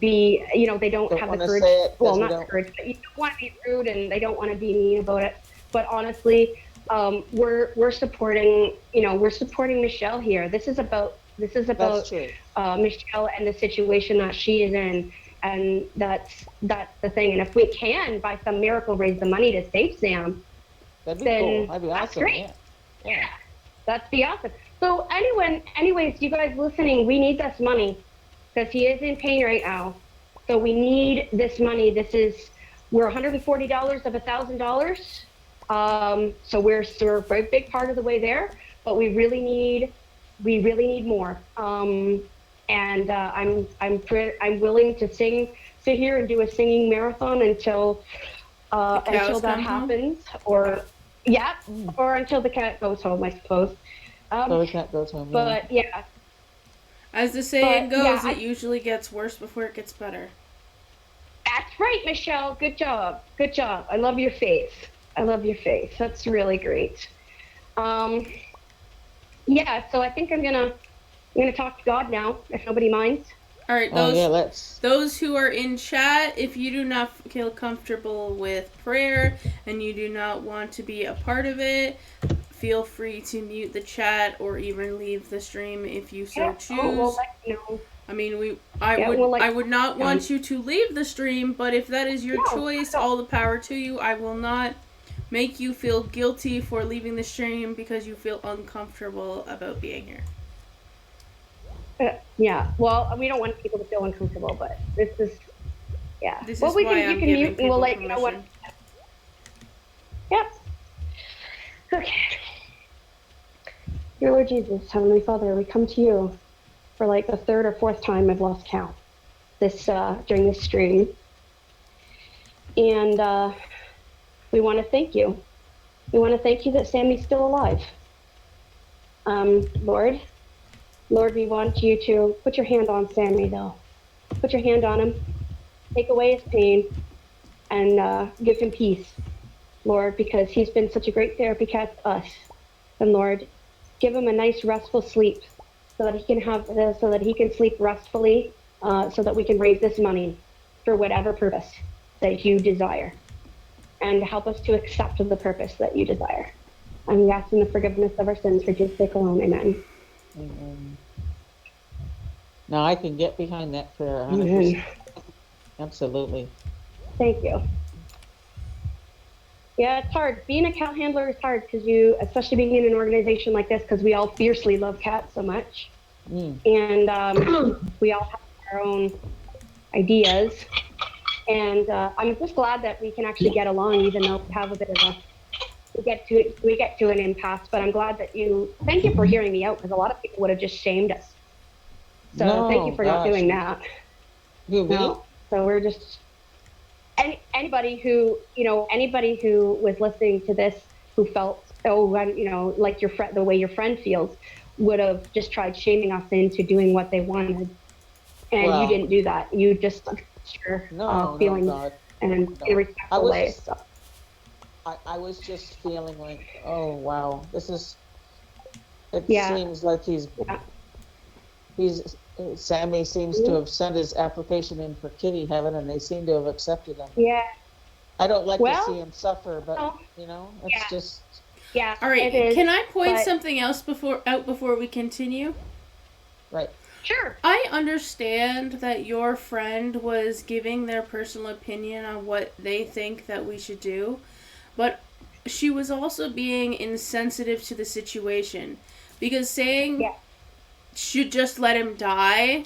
be, they don't don't have the want to courage, say it well, because we not don't. courage, but you don't want to be rude and they don't want to be mean about it. But honestly, we're supporting, we're supporting Michelle here. This is about That's true. Michelle and the situation that she is in. And that's the thing. And if we can, by some miracle, raise the money to save Sam, That'd be cool. then That'd be that's awesome. great. Yeah. Yeah. That's be awesome. So anyways, you guys listening, we need this money because he is in pain right now. So we need this money. We're $140 of $1,000. So we're a very big part of the way there, but we really need more. And I'm willing to sit here and do a singing marathon until that come home? happens, or yeah, or until the cat goes home, I suppose. So the cat goes home. Yeah. But yeah, As the saying But, yeah, goes, it usually gets worse before it gets better. that's right, Michelle. Good job. Good job. I love your face. That's really great. Yeah, so I think I'm gonna talk to God now, if nobody minds. All right, Oh yeah, let's. those who are in chat, if you do not feel comfortable with prayer and you do not want to be a part of it, feel free to mute the chat or even leave the stream if you so choose. We'll let you know. I mean, we'll I would not want you to leave the stream, but if that is your choice, all the power to you. I will not make you feel guilty for leaving the stream because you feel uncomfortable about being here. Yeah, well, we don't want people to feel uncomfortable, but this is, yeah. This well, is we why can, I'm you can giving mute and we'll let you know what. permission. Yep. Okay. Dear Lord Jesus, Heavenly Father, we come to you for like the third or fourth time, I've lost count, during this stream. And we want to thank you. We want to thank you that Sammy's still alive. Lord, we want you to put your hand on Sammy, though. Put your hand on him, take away his pain, and give him peace, Lord, because he's been such a great therapy cat to us. And Lord, give him a nice restful sleep so that he can sleep restfully, so that we can raise this money for whatever purpose that you desire, and help us to accept the purpose that you desire. And we ask in the forgiveness of our sins for Jesus' sake alone. Amen. Amen. Now I can get behind that prayer 100%. Amen. Absolutely. Thank you. Yeah, it's hard. Being a cat handler is hard because especially being in an organization like this, because we all fiercely love cats so much. And we all have our own ideas. And I'm just glad that we can actually get along, even though we have a bit of we get to an impasse. But I'm glad that thank you for hearing me out, because a lot of people would have just shamed us. So thank you for not doing that. No. So we're just, anybody who was listening to this, who felt, like the way your friend feels, would have just tried shaming us into doing what they wanted. And you didn't do that. You just your feelings and in a respectful way. So. I was just feeling like, oh wow, it Yeah. seems like Sammy seems to have sent his application in for kitty heaven, and they seem to have accepted him. Yeah. I don't like to see him suffer, but it's just. Yeah. All right. It is, Can I point but- something else before we continue? Right. Sure. I understand that your friend was giving their personal opinion on what they think that we should do, but she was also being insensitive to the situation, because saying should just let him die,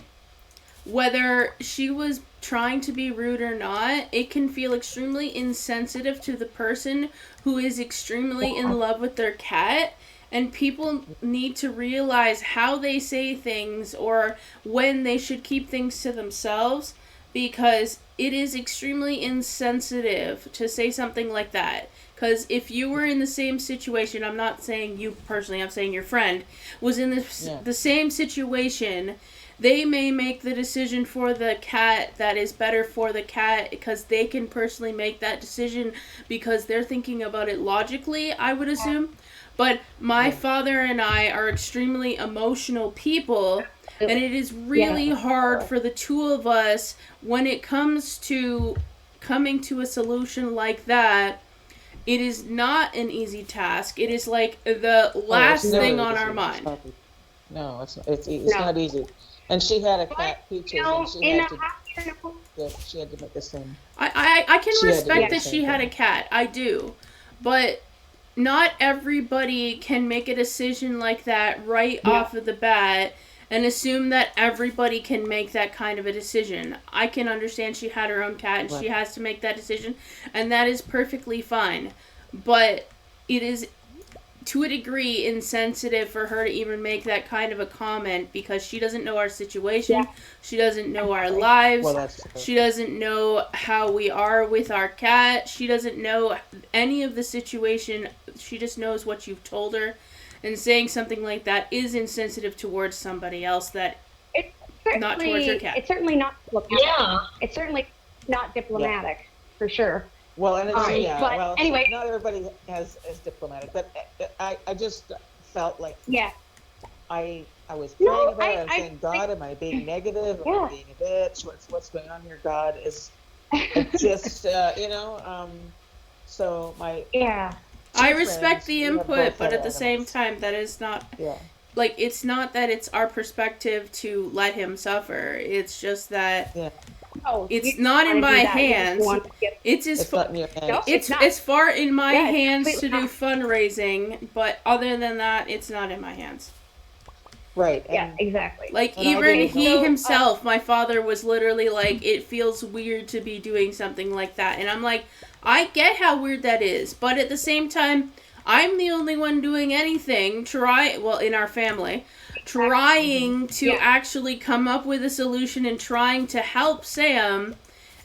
whether she was trying to be rude or not, it can feel extremely insensitive to the person who is extremely in love with their cat. And people need to realize how they say things or when they should keep things to themselves, because it is extremely insensitive to say something like that. Because if you were in the same situation, I'm not saying you personally, I'm saying your friend, was in the same situation, they may make the decision for the cat that is better for the cat because they can personally make that decision because they're thinking about it logically, I would assume. But my father and I are extremely emotional people, and it is really hard for the two of us when it comes to coming to a solution like that. It is not an easy task. It is like the last thing on our mind. No, it's not easy. And she had a cat, Peaches, and she had to make the same. I can respect that she had a cat. I do. But not everybody can make a decision like that right off of the bat and assume that everybody can make that kind of a decision. I can understand she had her own cat and she has to make that decision, and that is perfectly fine. But it is, to a degree, insensitive for her to even make that kind of a comment because she doesn't know our situation. She doesn't know our lives. She doesn't know how we are with our cat. She doesn't know any of the situation. She just knows what you've told her. And saying something like that is insensitive towards somebody else, that not towards your cat. It's certainly not diplomatic. Yeah. It's certainly not diplomatic, for sure. Well, and it's, but anyway, not everybody is diplomatic, but I just felt like I was praying about it. I was saying, God, am I being negative? Am I being a bitch? What's going on here? God is just so my I respect the input, but at the same time, that is not like, it's not that it's our perspective to let him suffer. It's just that it's not in my hands. It's as far in my hands to do fundraising, but other than that, it's not in my hands. Right. Yeah, exactly. Like, even he himself, my father, was literally like, it feels weird to be doing something like that. And I'm like, I get how weird that is, but at the same time, I'm the only one doing anything, in our family, trying to actually come up with a solution and trying to help Sam,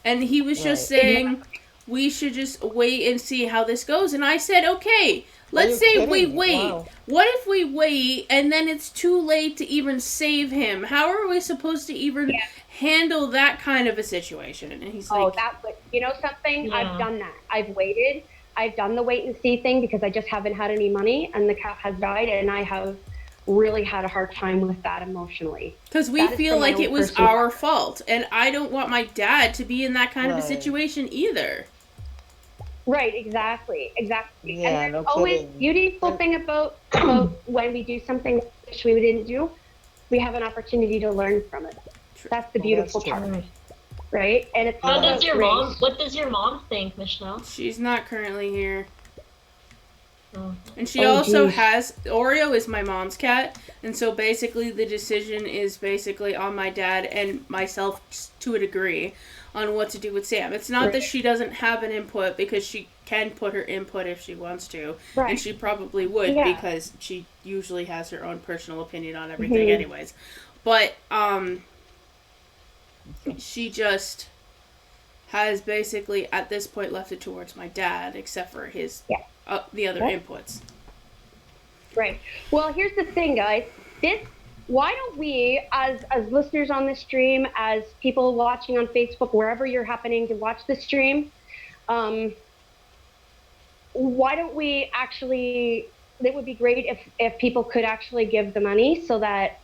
and he was just saying, we should just wait and see how this goes, and I said, okay, let's say we wait. Wow. What if we wait, and then it's too late to even save him? How are we supposed to even handle that kind of a situation? And he's like, you know something? I've done that. I've waited. I've done the wait and see thing because I just haven't had any money, and the cat has died, and I have really had a hard time with that emotionally. Because we feel like it was our fault, and I don't want my dad to be in that kind of a situation either. Right, exactly. Yeah, and there's always beautiful thing about when we do something which we didn't do, we have an opportunity to learn from it. That's the beautiful part. Right? And it's what does your mom think, Michelle? She's not currently here. And she also has, Oreo is my mom's cat, and so basically the decision is basically on my dad and myself to a degree on what to do with Sam. It's not that she doesn't have an input, because she can put her input if she wants to, and she probably would because she usually has her own personal opinion on everything anyways. But she just has basically at this point left it towards my dad, except for his the other inputs. Right. Well, here's the thing, guys. Why don't we, as listeners on the stream, as people watching on Facebook, wherever you're happening to watch the stream, why don't we actually? It would be great if people could actually give the money so that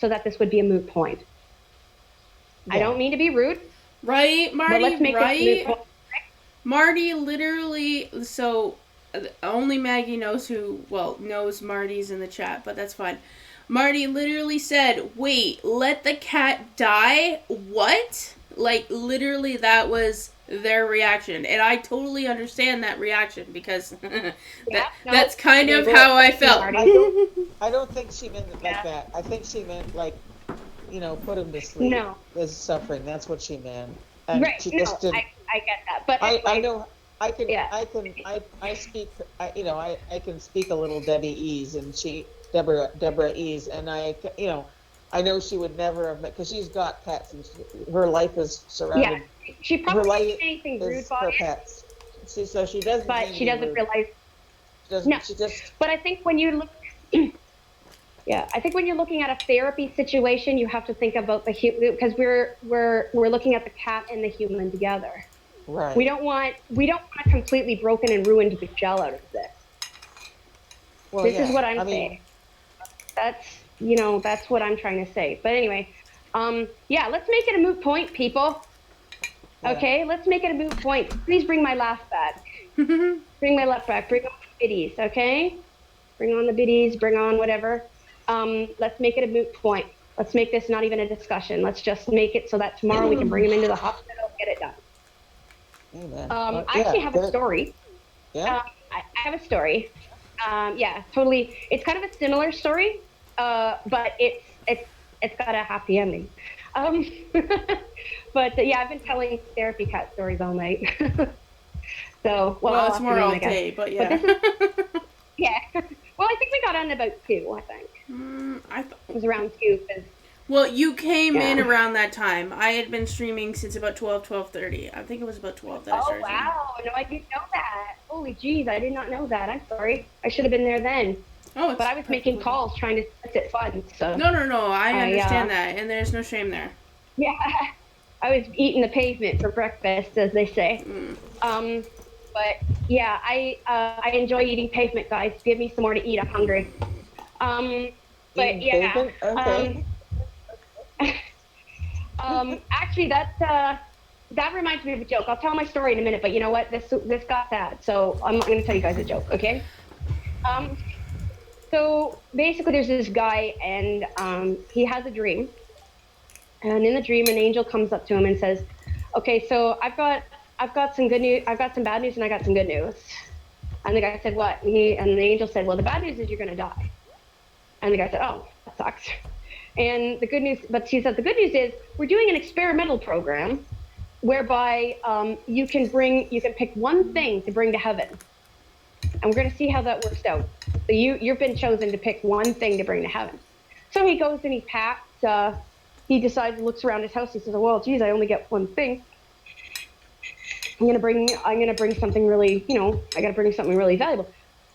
this would be a moot point. Yeah. I don't mean to be rude. Right, Marty, but let's make right? Marty, literally, so only Maggie knows knows Marty's in the chat, but that's fine. Marty literally said, "Wait, let the cat die? What?" Like, literally, that was their reaction. And I totally understand that reaction because that's kind of how I felt. I don't think she meant it like that. I think she meant like, put him to sleep. No. There's suffering. That's what she meant. And Right. she No, just didn't. I get that. But I know I can Yeah. I speak I can speak a little Deborah Ease, and I know she would never have met, because she's got pets and her life is surrounded. Yeah, she Her probably life didn't say anything rude is about her it, pets. So she doesn't. but mean she to be doesn't rude. realize. She doesn't. No. She just. But I think when you look, yeah, I think when you're looking at a therapy situation, you have to think about the human, because we're looking at the cat and the human together. Right. We don't want a completely broken and ruined the shell out of this. Well, This yeah. is what I'm saying. That's what I'm trying to say. But anyway, yeah, let's make it a moot point, people. Yeah. Okay, let's make it a moot point. Please bring my laugh back. Bring my laugh back. Bring on the biddies, okay? Bring on the biddies, bring on whatever. Let's make it a moot point. Let's make this not even a discussion. Let's just make it so that tomorrow we can bring him into the hospital and get it done. Amen. I actually have a story. Yeah. I have a story. Yeah, totally. It's kind of a similar story, but it's got a happy ending. But yeah, I've been telling therapy cat stories all night. So well, it's more all afternoon, I guess. day, but yeah. But this is, yeah. Well, I think we got on about 2. I think it was around 2. Well, you came in around that time. I had been streaming since about 12:30. I think it was about 12 that I started. Oh wow! No, I didn't know that. Holy jeez, I did not know that. I'm sorry. I should have been there then. Oh, but I was making calls trying to solicit funds. So no. I understand that, and there's no shame there. Yeah, I was eating the pavement for breakfast, as they say. But yeah, I enjoy eating pavement, guys. Give me some more to eat. I'm hungry. But yeah. Pavement? Okay. Actually, that reminds me of a joke. I'll tell my story in a minute, but you know what? This got sad, so I'm not going to tell you guys a joke, okay? So basically, there's this guy, and he has a dream. And in the dream, an angel comes up to him and says, "Okay, so I've got some good news. I've got some bad news, and I got some good news." And the guy said, "What?" And the angel said, "Well, the bad news is you're going to die." And the guy said, "Oh, that sucks." And the good news, but she said, the good news is we're doing an experimental program whereby you can pick one thing to bring to heaven. And we're going to see how that works out. So you've been chosen to pick one thing to bring to heaven. So he goes and he packs, he decides, looks around his house. He says, well, geez, I only get one thing. I'm going to bring something really, I got to bring something really valuable.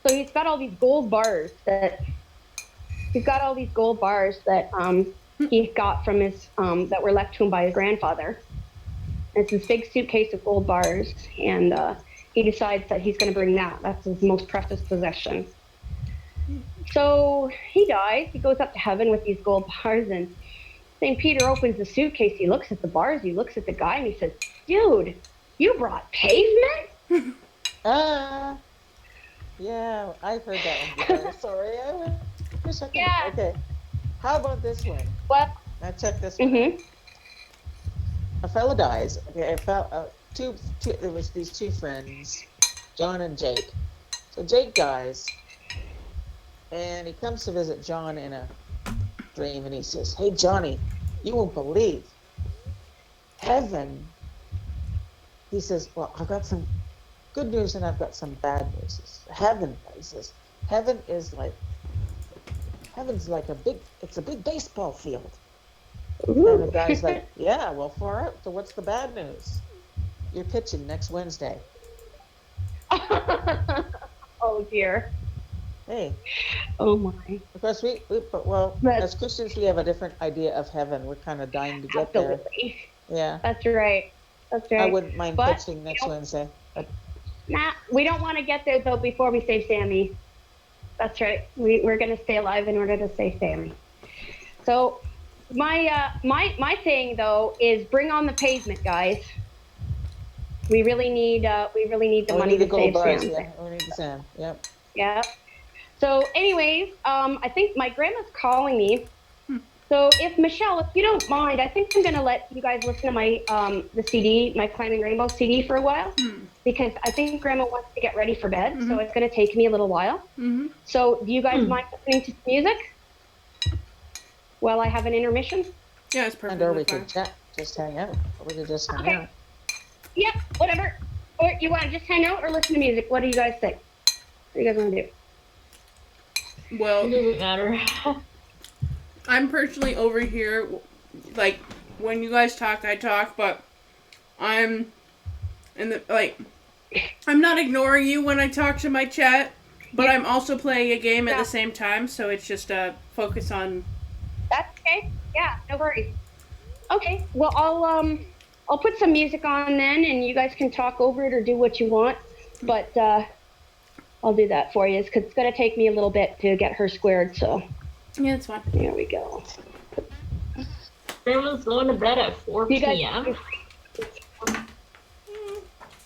So he's got all these gold bars that he got from his, that were left to him by his grandfather. And it's this big suitcase of gold bars. And he decides that he's going to bring that. That's his most precious possession. So he dies. He goes up to heaven with these gold bars. And St. Peter opens the suitcase. He looks at the bars. He looks at the guy and he says, dude, you brought pavement? Yeah, I've heard that one before. Sorry, Yeah. Okay. How about this one? What? Now check this one. A fellow dies. Okay, there was these two friends, John and Jake. So Jake dies, and he comes to visit John in a dream, and he says, "Hey, Johnny, you won't believe heaven." He says, "Well, I've got some good news and I've got some bad news." Heaven, he says, heaven's like a big baseball field. Ooh. And the guy's like, yeah, well, far out. So what's the bad news? You're pitching next Wednesday. Oh dear. Hey. Oh my. Of course, as Christians, we have a different idea of heaven. We're kind of dying to get there. Yeah. That's right. I wouldn't mind pitching next Wednesday. But... Nah, we don't want to get there though before we save Sammy. That's right. We're going to stay alive in order to save Sammy. So my thing though is bring on the pavement, guys. We really need the Oh, we money need the to gold save bars, Sam. yeah, we need the sand, yep. Yeah. So, anyways, I think my grandma's calling me. Hmm. So, if Michelle, if you don't mind, I think I'm gonna let you guys listen to my the CD, my Climbing Rainbow CD for a while, Hmm. because I think Grandma wants to get ready for bed. So Mhm. it's gonna take me a little while. Mhm. So, do you guys Hmm. mind listening to music while I have an intermission? Yeah, it's And or perfectly we fine. could chat, just hang out, or we could just hang Okay. out. Yep. Whatever. Or you want to just hang out or listen to music? What do you guys think? What do you guys want to do? Well, It doesn't matter. I'm personally over here, like, when you guys talk, I talk, but I'm in the, like, I'm not ignoring you when I talk to my chat, but I'm also playing a game at Yeah. the same time, so it's just focus on. That's okay. Yeah. No worries. Okay. Well, I'll put some music on then, and you guys can talk over it or do what you want. But I'll do that for you, because it's gonna take me a little bit to get her squared. So Yeah, it's fine. there we go. Grandma's going to bed at 4 You guys. p.m.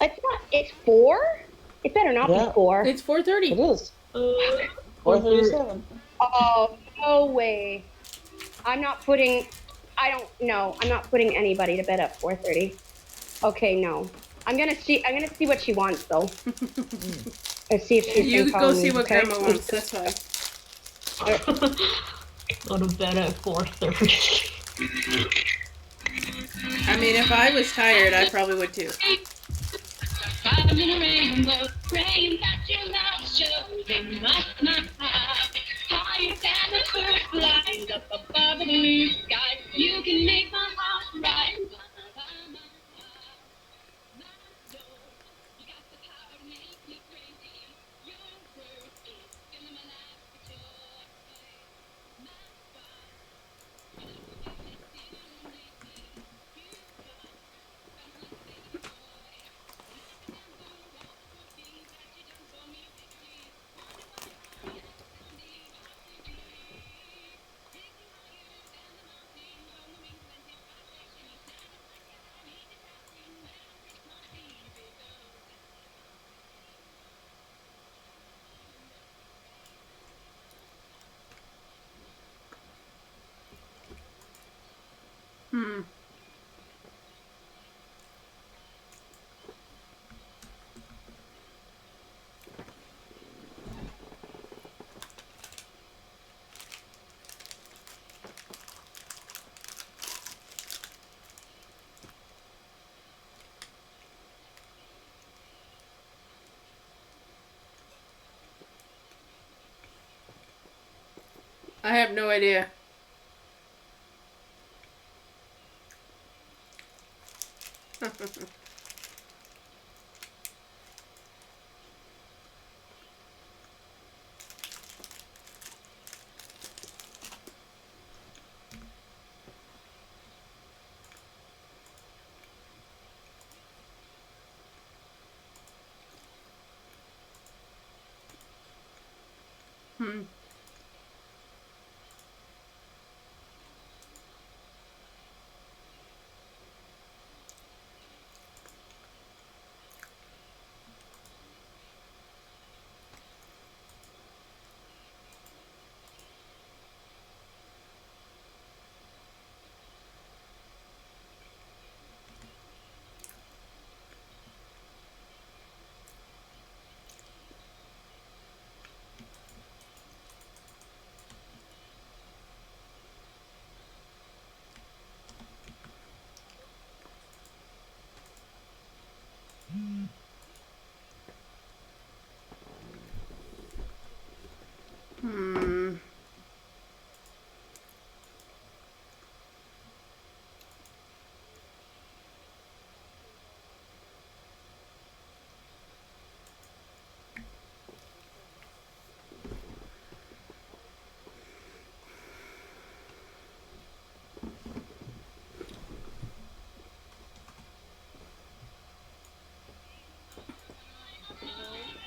It's not. It's 4. It better not Yeah. be 4. It's It 4:30. is, Uh, 4:37. Oh no way! I'm not putting. I don't know. I'm not putting anybody to bed at 4:30. Okay, no. I'm gonna see. I'm gonna see what she wants though. And see if she You can go call see me. what Okay. Grandma wants. That's fine. go to bed at 4:30. I mean, if I was tired, I probably would too. Climbing a rainbow, praying that your love shows in my smile. Higher than the first flies up above the blue sky. You can make my heart rise. You got the power to make me crazy. Your word is filling my life with joy. My star, you lifted lately. You got someone saving a boy. And I can run through all the good things that you done for me lately. Wonder what your heart is someday ought to be. Take me higher than the mountains on the wings of anticipation. You shine a bright star, make me traveling when it's my baby goes. Hmm. I have no idea. Hmm. Hmm.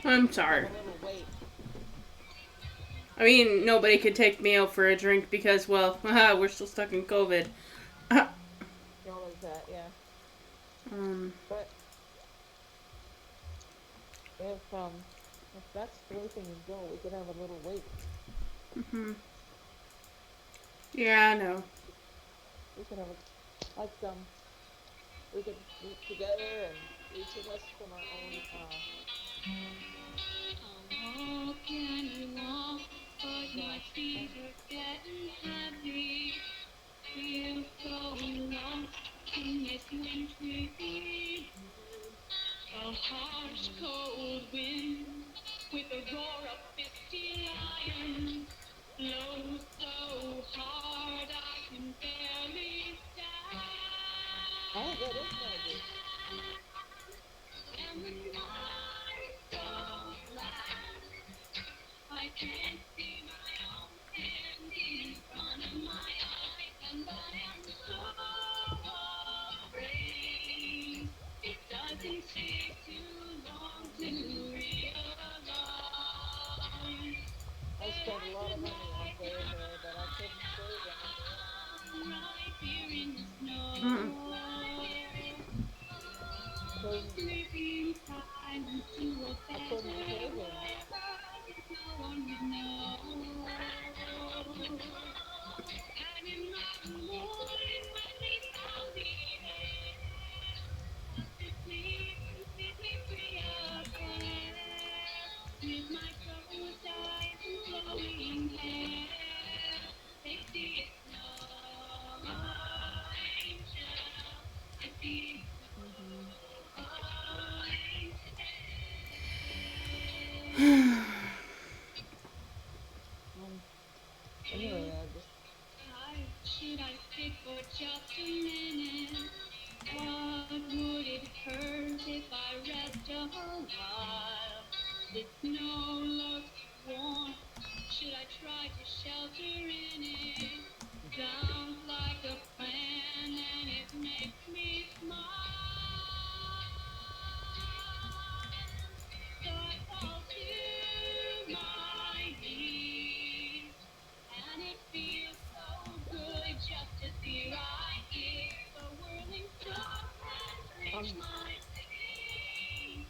I'm sorry. A little wait. I mean, nobody could take me out for a drink because, well, haha, we're still stuck in COVID. All like that, yeah. Um, But if that's the way things go, we could have a little wait. Mhm. Yeah, I know. We could have we could meet together and each of us from our own I'll walk and walk, but my well, feet are getting heavy. Feel so lost in this wintry evening. A harsh, cold wind with a roar of 50 lions blows so hard I can barely stand. I think that is Maggie. And the night so black, I can't see my own hand in front of my eyes, and I am so afraid. It doesn't take too long to realize. I spent a lot of money on gray hair, but I couldn't save any. Right here in the Mm. snow. Couldn't Sleeping silent to a I better couldn't save him. world no one would know. And in the morning when they found me there, to sleep completely free again, with my closed eyes and flowing hair, they see it's no angel. I see Hmm. Um. Anyway, I just Should I sit for just a minute? What would it hurt if I rest a while? The snow looks warm. Should I try to shelter in it? Sounds like a plan and it makes me smile. So I fall to my knees. And it feels so good just to see right here the whirling storm has reached um. my feet.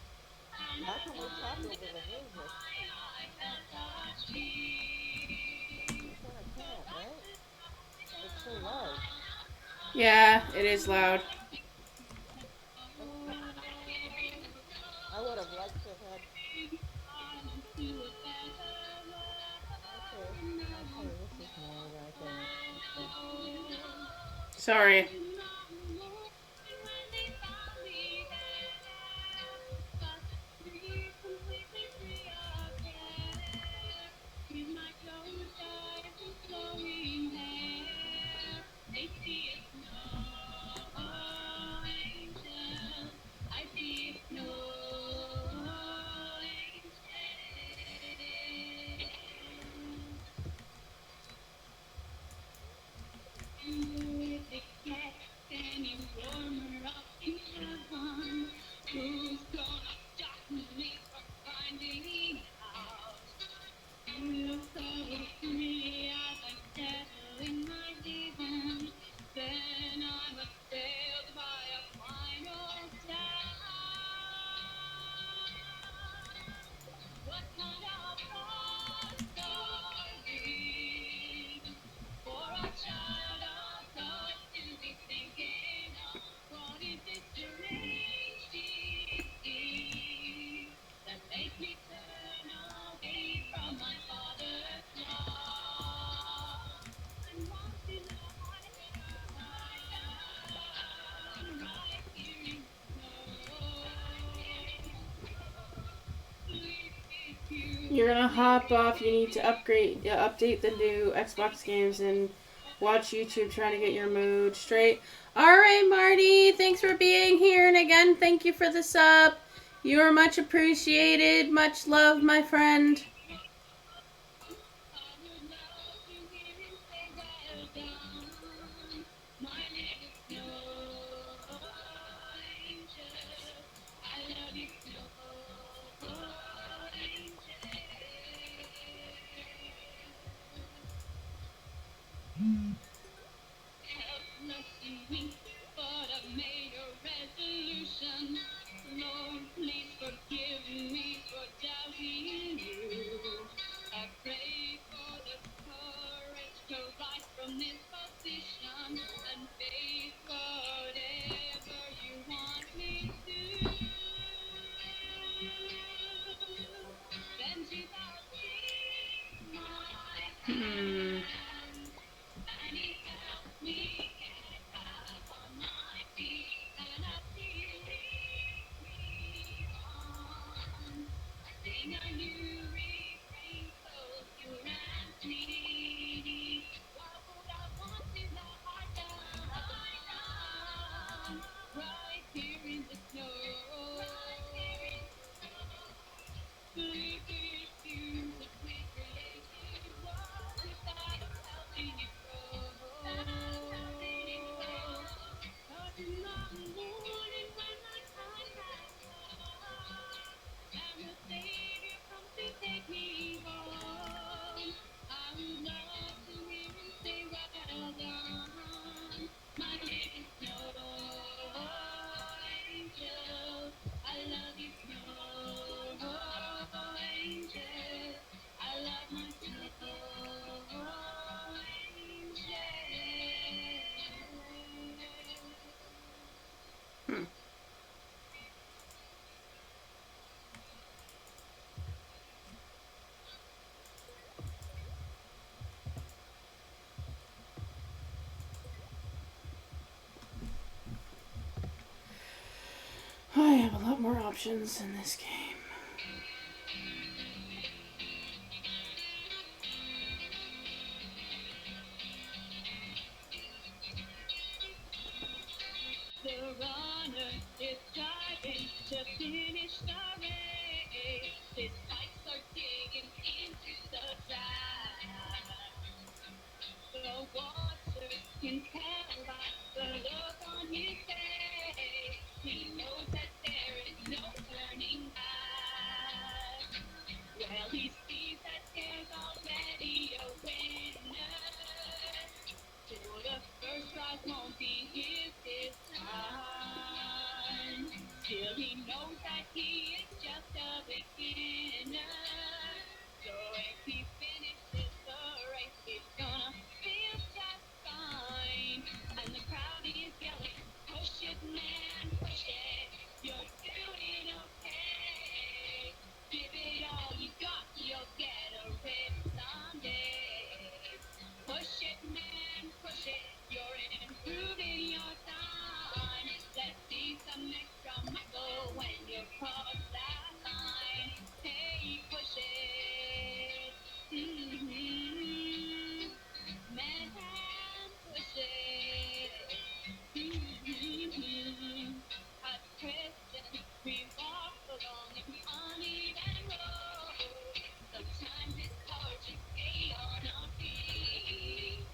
And How I can we talk over wonder the if music? my eyes have touched me. I kind of can't, right? It's so loud. Yeah, it is loud. I, I would have liked to have had. Okay, okay, this is more like a. Okay. Sorry. I see it's no if it gets any warmer up in heaven, who's gonna stop me from finding out? We'll so free as I settle in my haven. Then I'm assailed by a final doubt. What kind of thoughts are these for a child of God to be thinking of? What is this strange disease that makes me turn away from my Father's love? And once in a while, right here in You're gonna hop off. You need to update the new Xbox games and watch YouTube trying to get your mood straight. All right, Marty. Thanks for being here, and again, thank you for the sub. You are much appreciated. Much love, my friend. I would love to hear him say, well done, my little snow angel. I love you, snow angel. Helpless and weak, but I've made a resolution. Lord, please forgive me I have a lot more options in this game. The runner is striving to finish the race. His spikes are digging into the track. The watchers can tell by the look on his face. He knows that there is no turning back. Well, he sees that there's already a winner. For the first prize won't be his this time. Still, he knows that he is just a beginner. So if he finishes the race, he's gonna feel just fine. And the crowd is yelling, push it, man, push it. You're doing okay. Give it all you got, you'll get a race someday. Push it, man, push it. You're improving your time. Let's see some extra muscle when you cross that line. Hey, push it. Man, push it. As Christians, we walk along an uneven road. Sometimes it's hard to stay on our feet.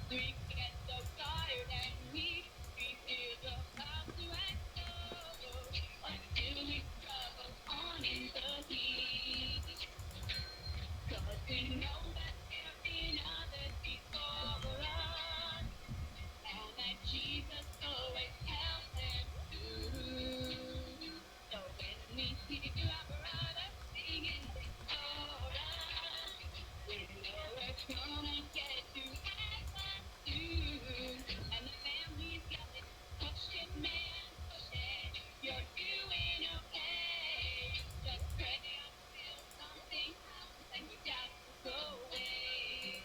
We get so tired and weak, we feel about to explode. Until we struggle on in the heat. 'Cause we know that there's been others before us. And that Jesus always helps them through. So when we see our brothers singing this chorus, we know we're gonna get to heaven soon. And the family's yelling, push it, man, push it. You're doing okay. Just pray until something happens and you just go away.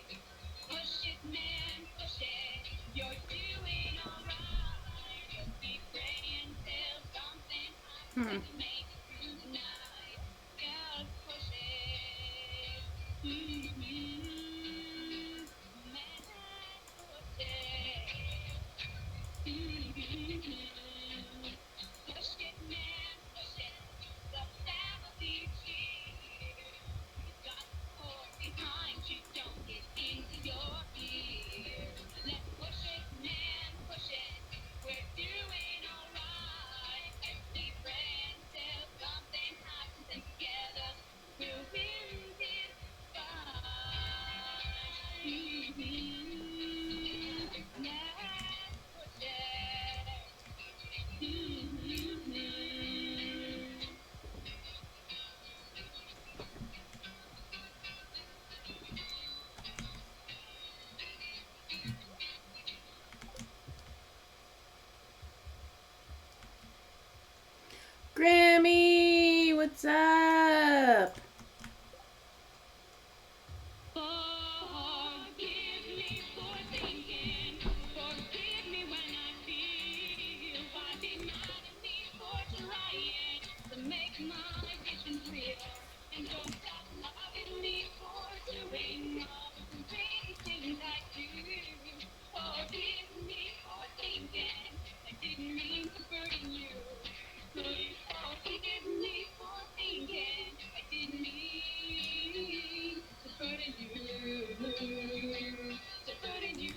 Push it, man, push it. You're doing alright. Just keep praying till something happens and you make it through the night. Just push it. Man, push it. Push it, man, push it. The family's here. You got support behind you. Don't get into your ear. Let's push it, man, push it. We're doing alright. And keep praying till something happens, and together we'll win this fight. Let's push it. Grammy, what's up? Forgive me for thinking. Forgive me when I feel. Why be mad at me for trying to make my vision real? And don't stop loving me for doing all the crazy things I do. Forgive me for thinking I didn't mean to burden you. Please forgive me for thinking I didn't mean to burden you. To burden you.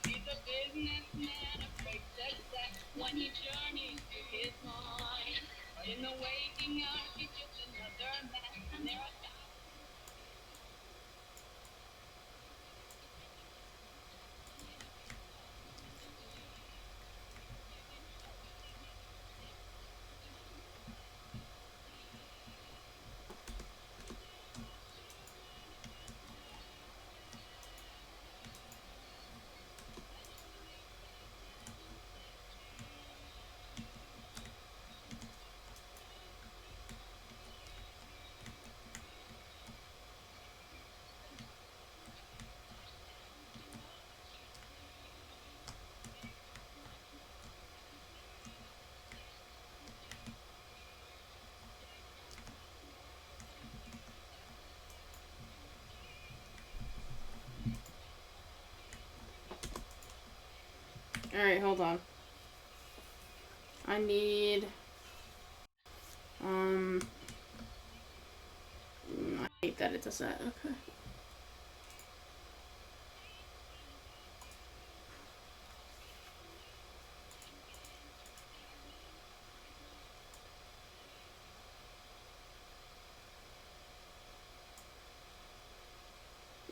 He's a businessman of great success when he journeys through his mind. But in the waking hours, he's just another mess. And there are Alright, hold on. I need... I hate that it does that. Okay.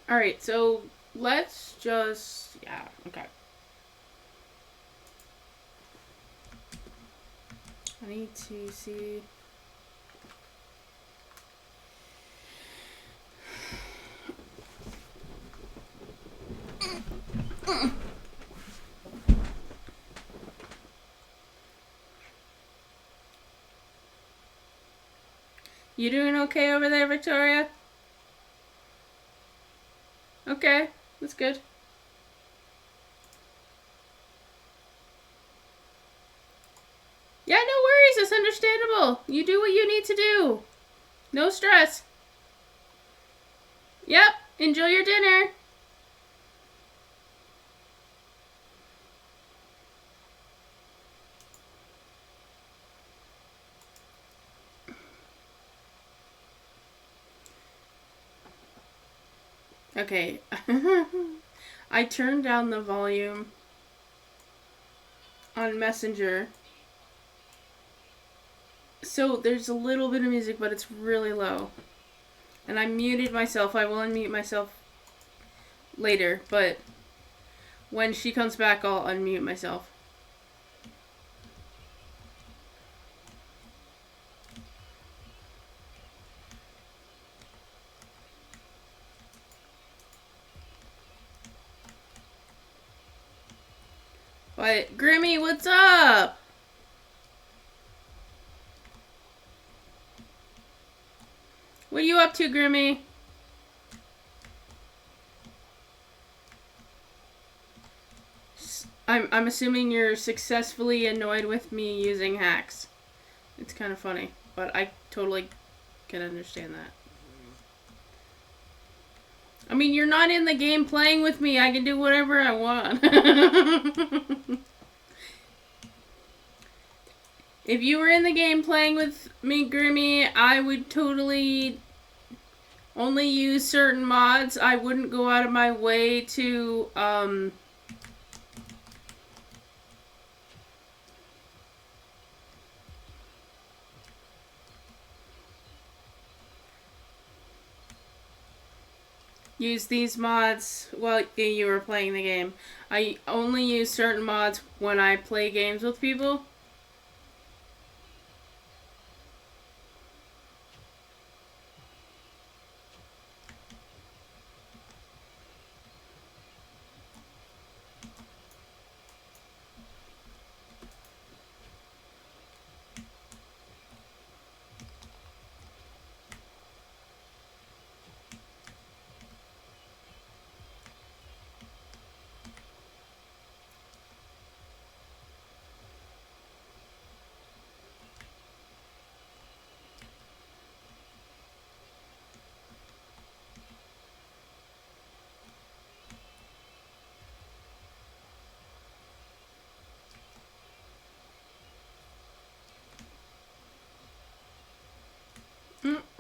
Alright, so let's just... Yeah, okay. I need to see... You doing okay over there, Victoria? Okay, that's good. Yeah, no worries, it's understandable. You do what you need to do. No stress. Yep, enjoy your dinner. Okay. I turned down the volume on Messenger. So there's a little bit of music, but it's really low. And I muted myself. I will unmute myself later, but when she comes back, I'll unmute myself. But, Grimmy, what's up? What are you up to, Grimmy? I'm assuming you're successfully annoyed with me using hacks. It's kind of funny, but I totally can understand that. I mean, you're not in the game playing with me. I can do whatever I want. If you were in the game playing with me, Grimmy, I would totally only use certain mods. I wouldn't go out of my way to, use these mods while you were playing the game. I only use certain mods when I play games with people.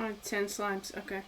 I have 10 slimes, okay.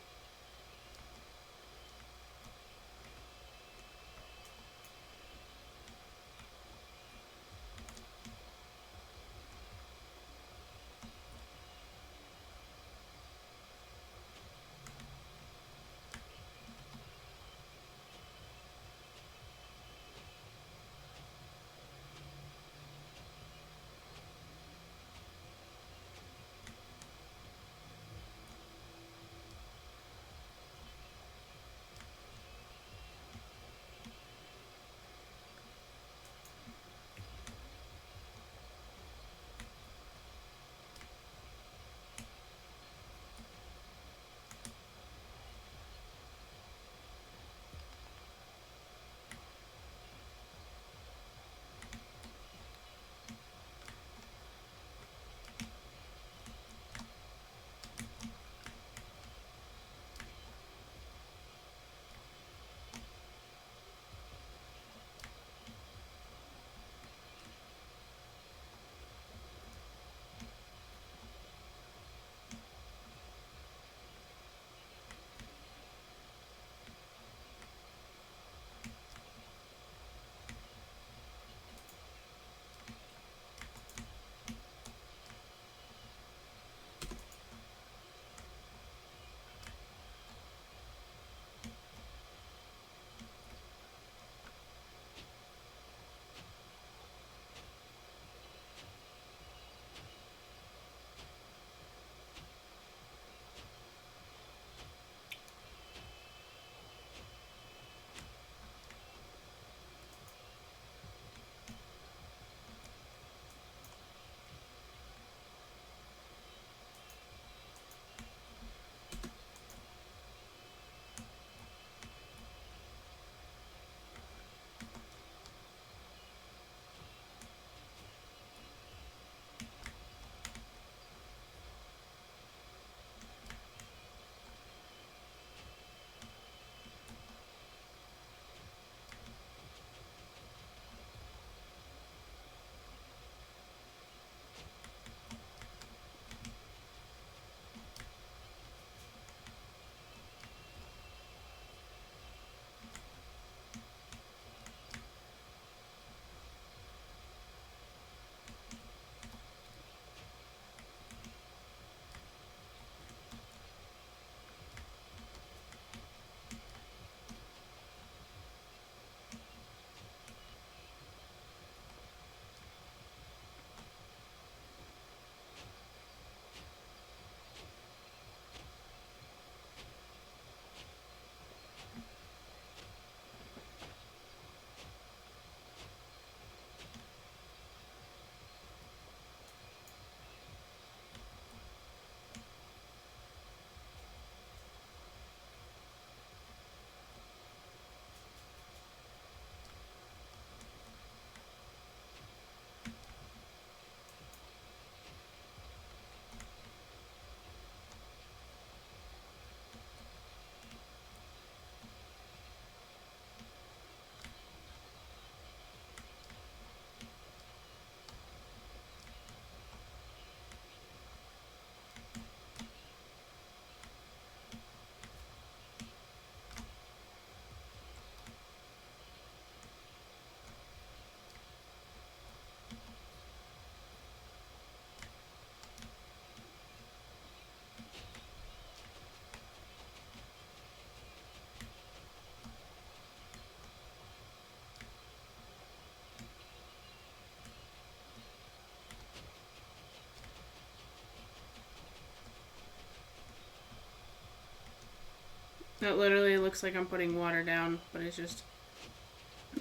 It literally looks like I'm putting water down, but it's just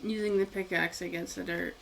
using the pickaxe against the dirt.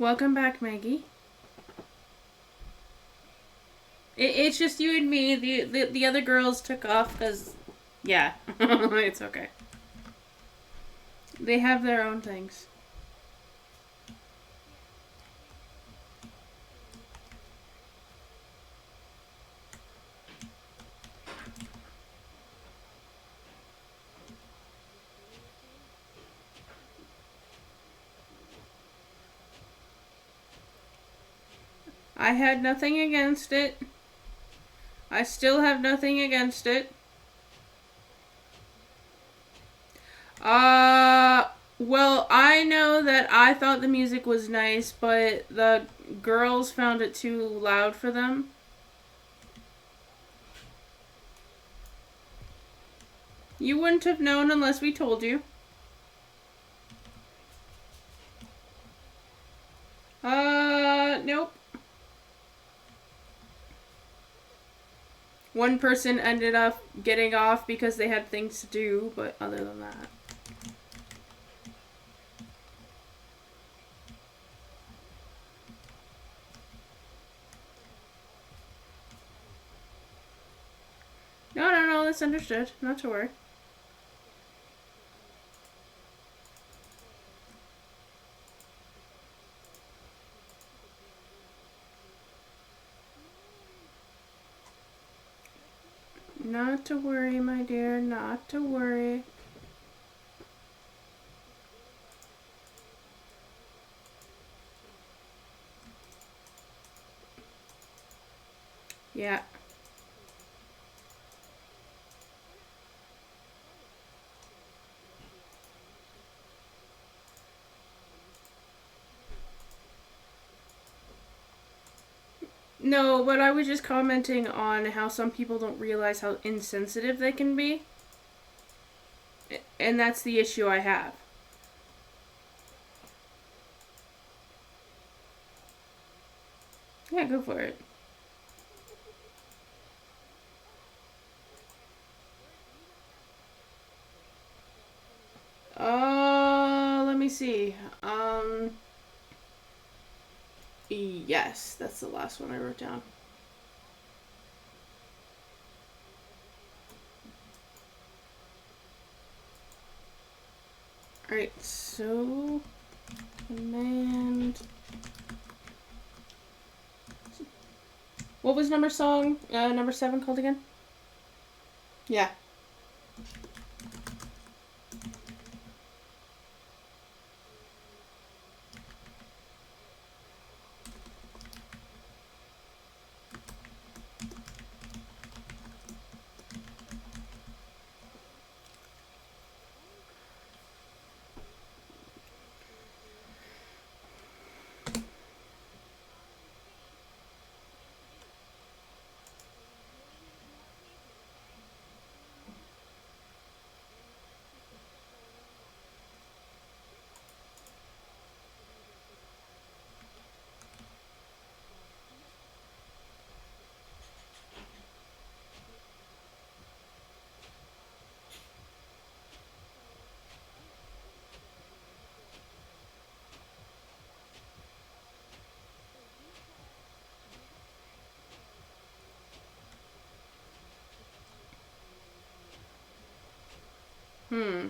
Welcome back, Maggie. It's just you and me. The other girls took off because, yeah, it's okay. They have their own things. I had nothing against it. I still have nothing against it. Well, I know that I thought the music was nice, but the girls found it too loud for them. You wouldn't have known unless we told you. Nope. One person ended up getting off because they had things to do, but other than that. No, that's understood. Not to worry. Not to worry, my dear. Not to worry. Yeah. No, but I was just commenting on how some people don't realize how insensitive they can be. And that's the issue I have. Yeah, go for it. me see. Yes, that's the last one I wrote down. Alright, so command. What was number 7 called again? Yeah. Hmm.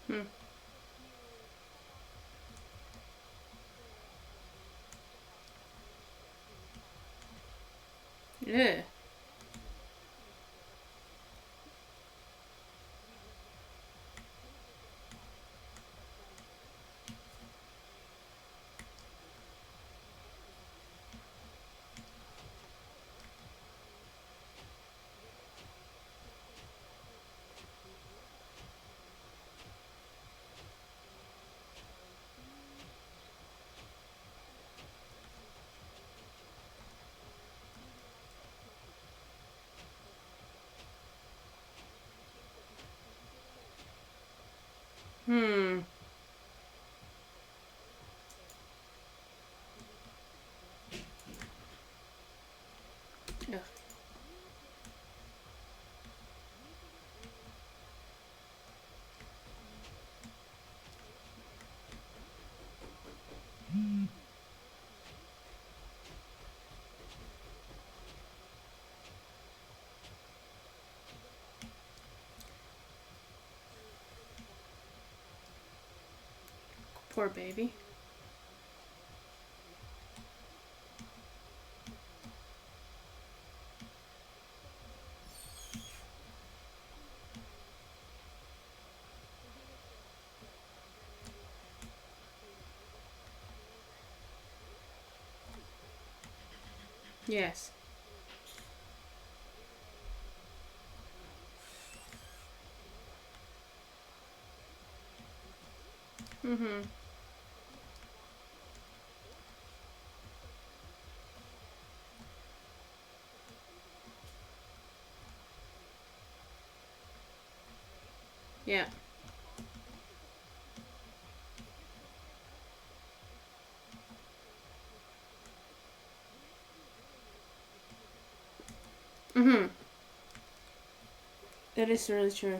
Hmm. Yeah. Hmm. Yeah. Poor baby. Yes. Mm-hmm. Yeah. Mm-hmm. That is really true.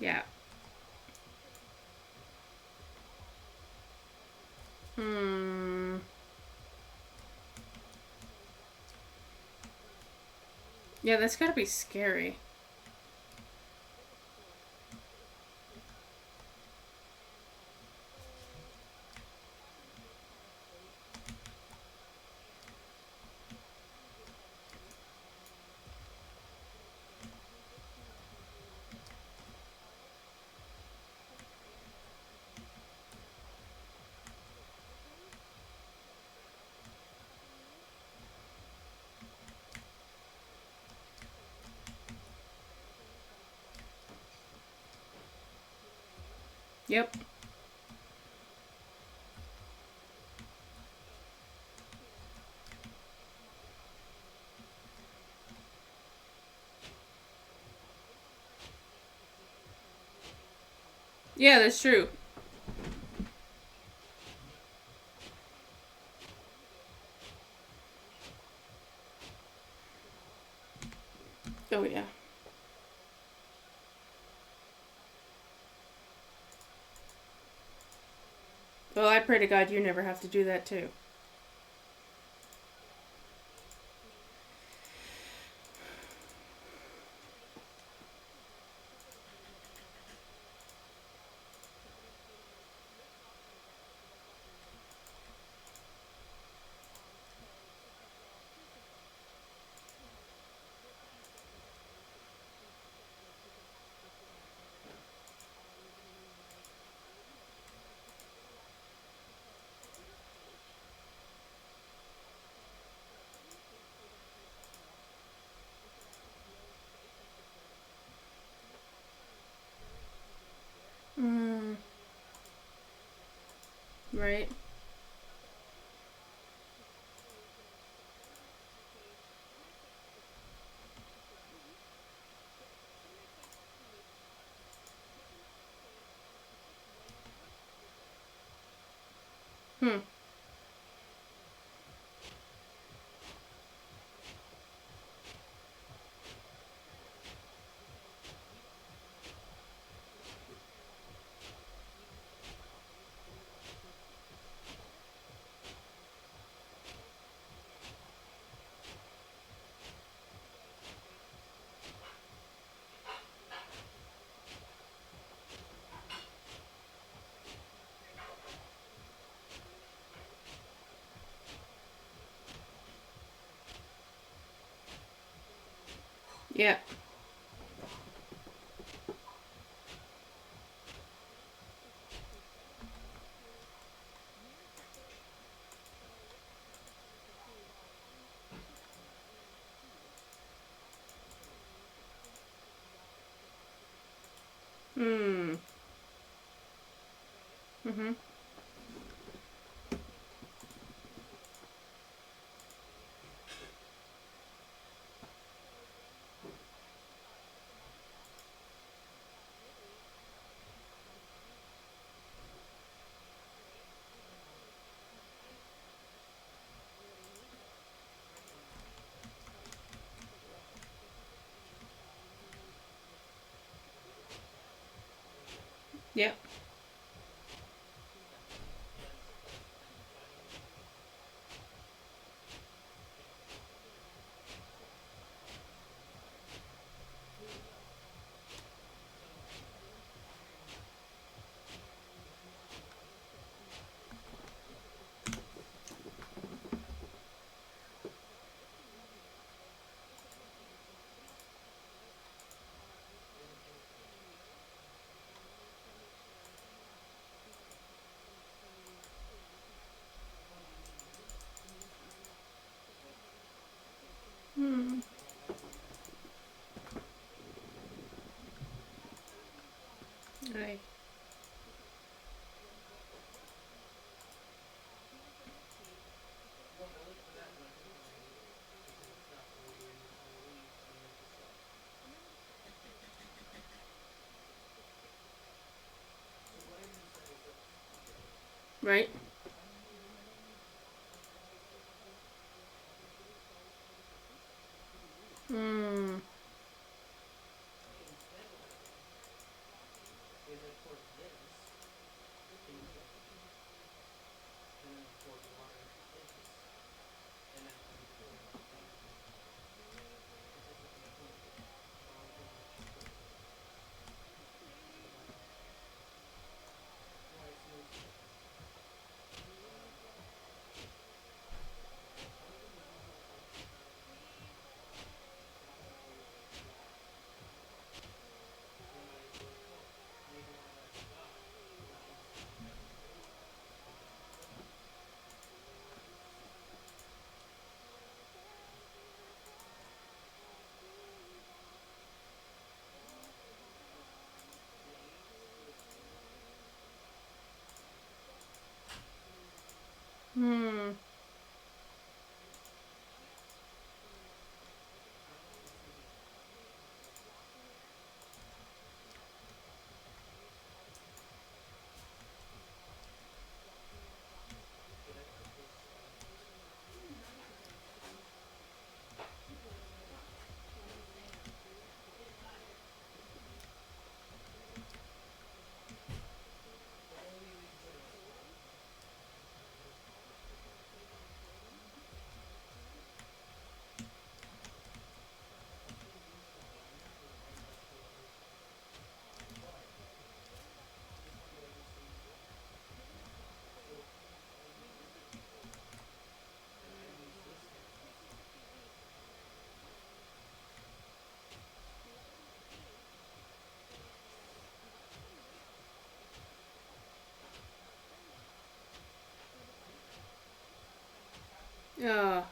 Yeah. Hmm. Yeah, that's gotta be scary. Yep. Yeah, that's true. Oh, yeah. Well, I pray to God you never have to do that too. Mm. Right. Hmm. Yeah. Hmm. Mhm. Yep. Hmm. Right. Right. Hmm. Oh.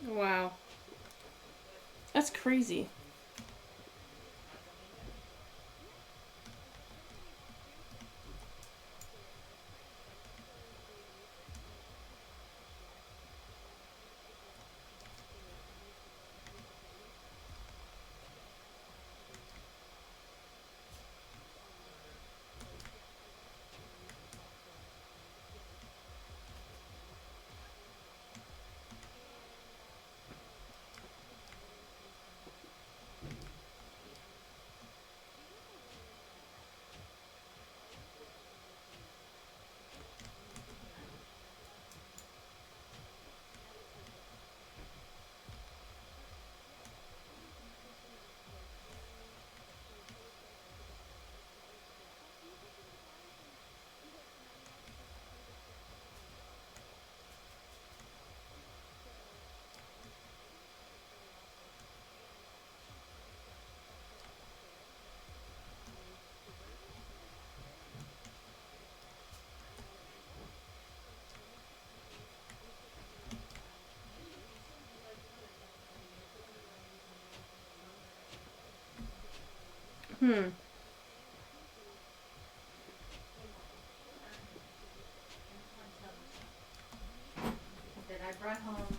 Wow. That's crazy. Hmm. That I brought home.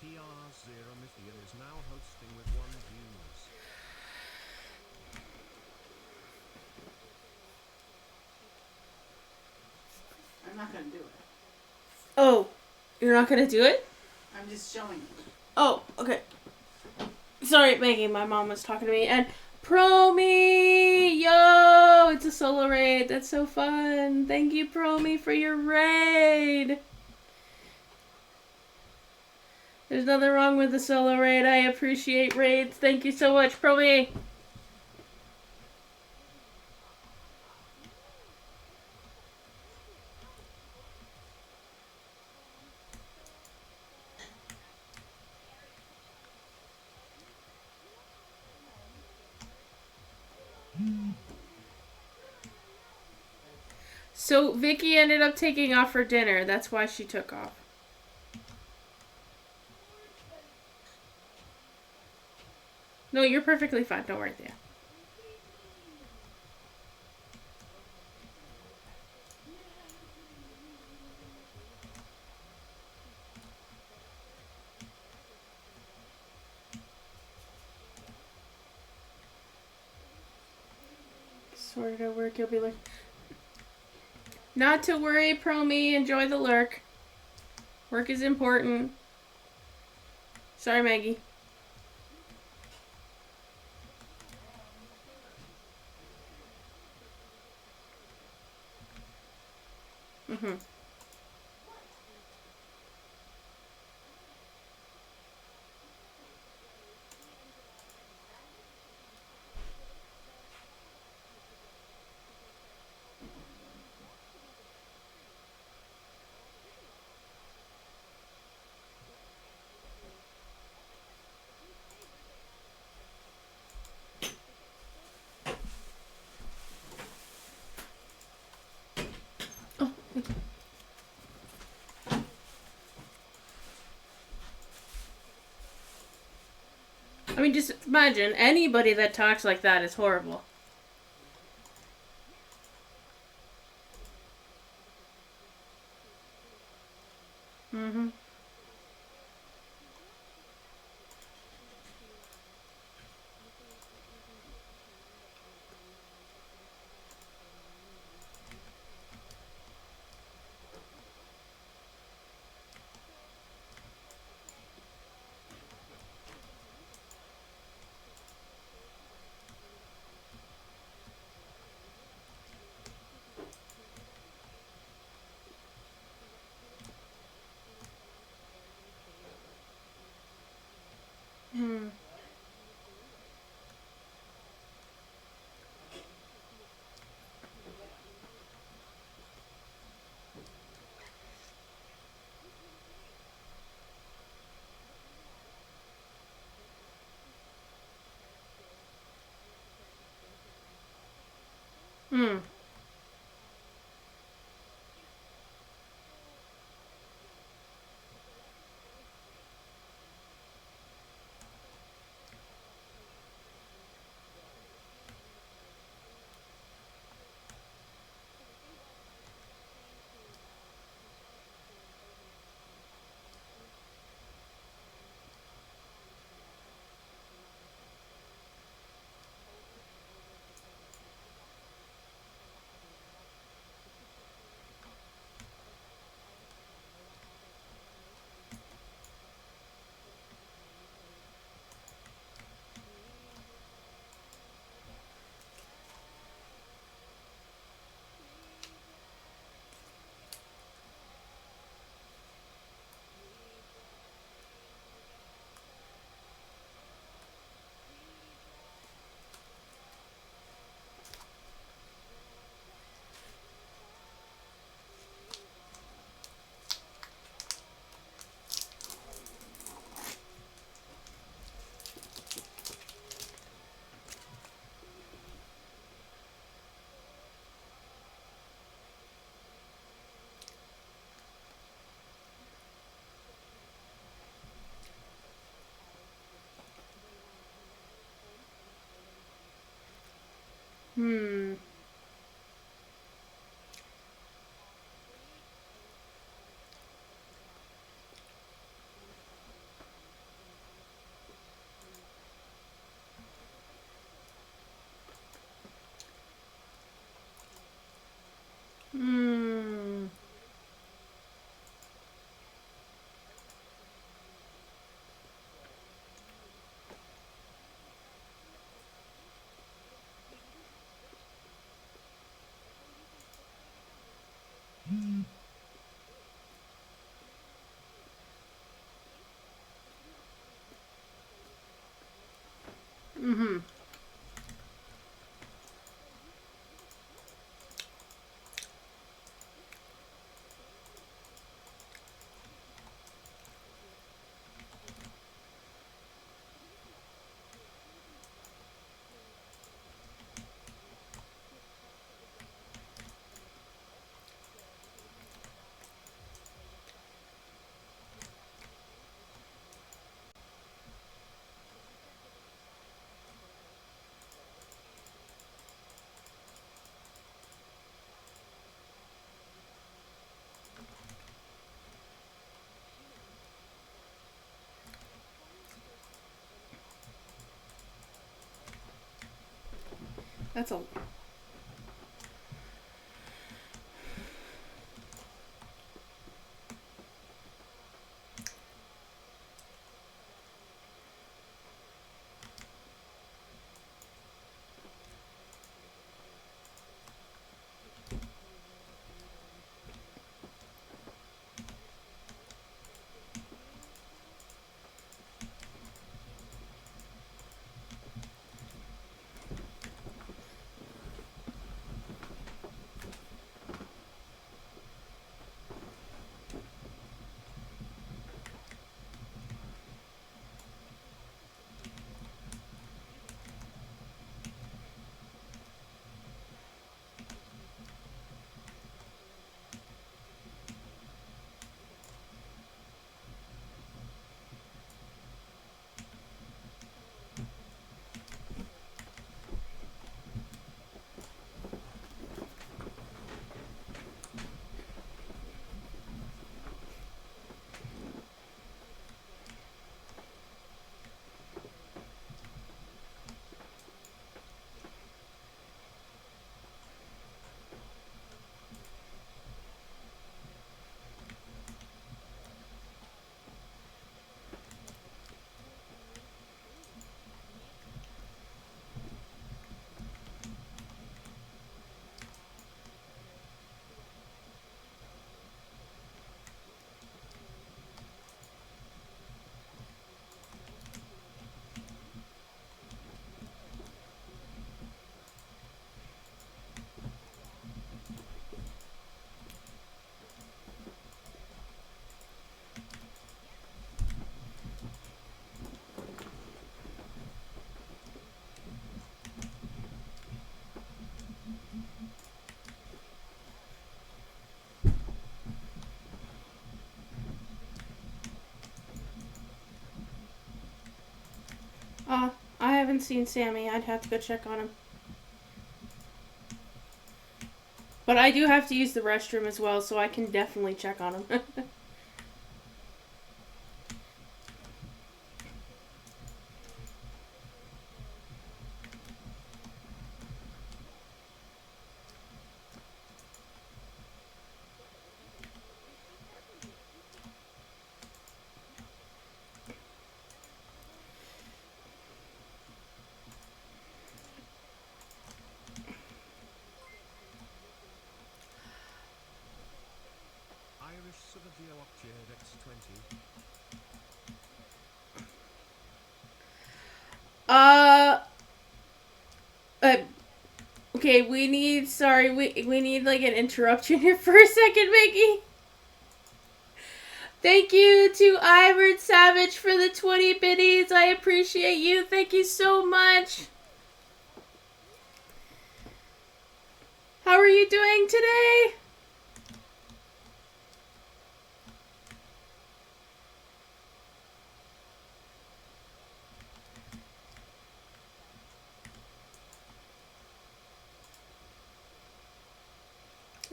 PR Zeromithian is now hosting with 1 views. I'm not gonna do it. Oh, you're not gonna do it? I'm just showing you. Oh, okay. Sorry, Maggie, my mom was talking to me. And Promi! Yo! It's a solo raid. That's so fun. Thank you, Promi, for your raid. There's nothing wrong with the solo raid. I appreciate raids. Thank you so much, Promi. So Vicky ended up taking off for dinner. That's why she took off. No, you're perfectly fine. Don't worry, Thea. Sorted at work, you'll be like... Not to worry, Promi. Enjoy the lurk. Work is important. Sorry, Maggie. Mm-hmm. Oh, thank you. I mean, just imagine anybody that talks like that is horrible. Mm-hmm. Hmm. Hmm. Hmm. Hmm. Mm-hmm. That's a. haven't seen Sammy. I'd have to go check on him. But I do have to use the restroom as well, so I can definitely check on him. Irish Silvio Octave X20. Uh, okay, we need like an interruption here for a second, Mickey. Thank you to Ivan Savage for the 20 biddies. I appreciate you. Thank you so much. How are you doing today?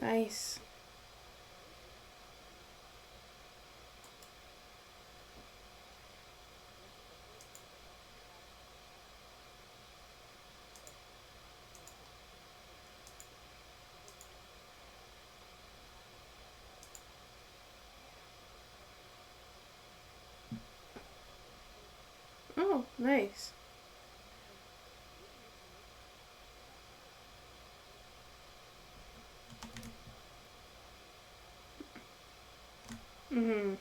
Nice. Oh, nice. Mm-hmm.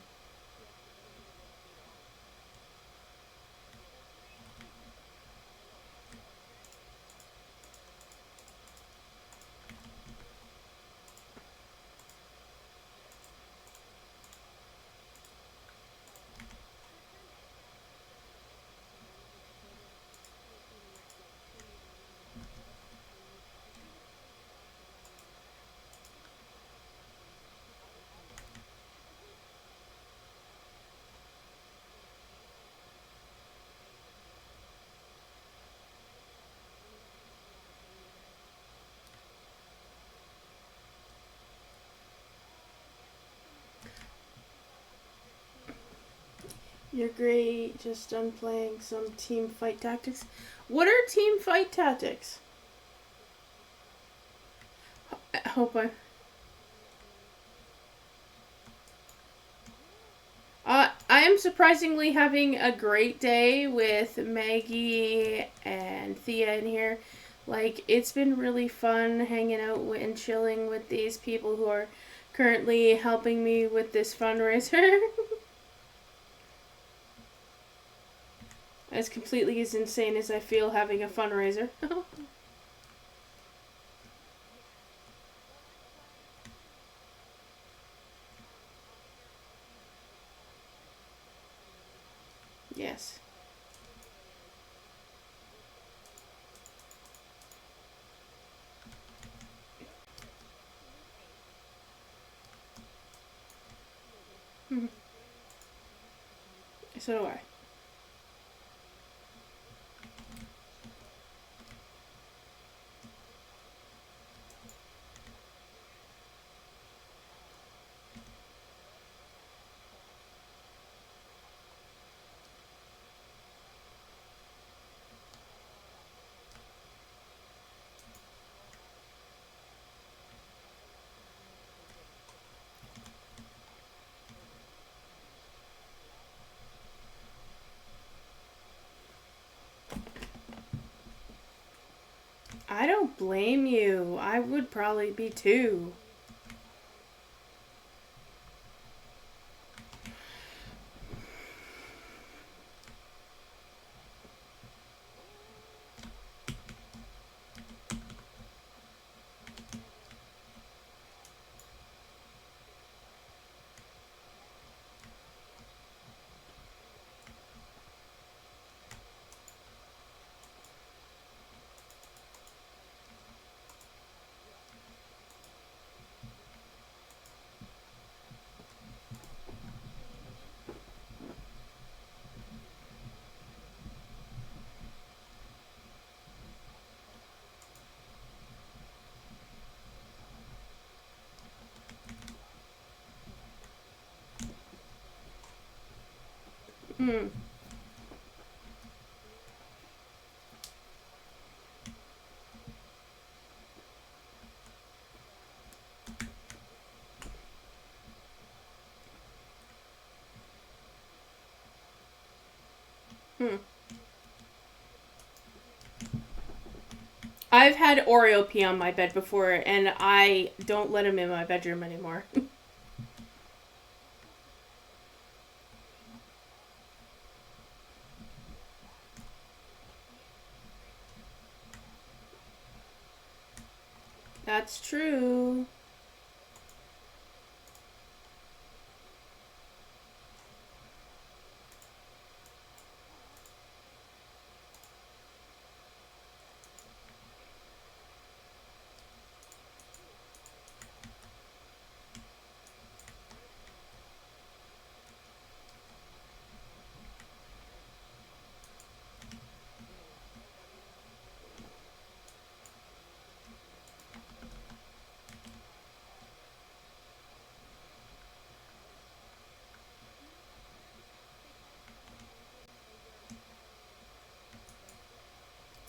You're great. Just done playing some team fight tactics. What are team fight tactics? I hope I am surprisingly having a great day with Maggie and Thea in here. Like, it's been really fun hanging out and chilling with these people who are currently helping me with this fundraiser. As completely as insane as I feel having a fundraiser. Yes. So do I. I don't blame you. I would probably be too. Hmm. Hmm. I've had Oreo pee on my bed before, and I don't let him in my bedroom anymore. That's true.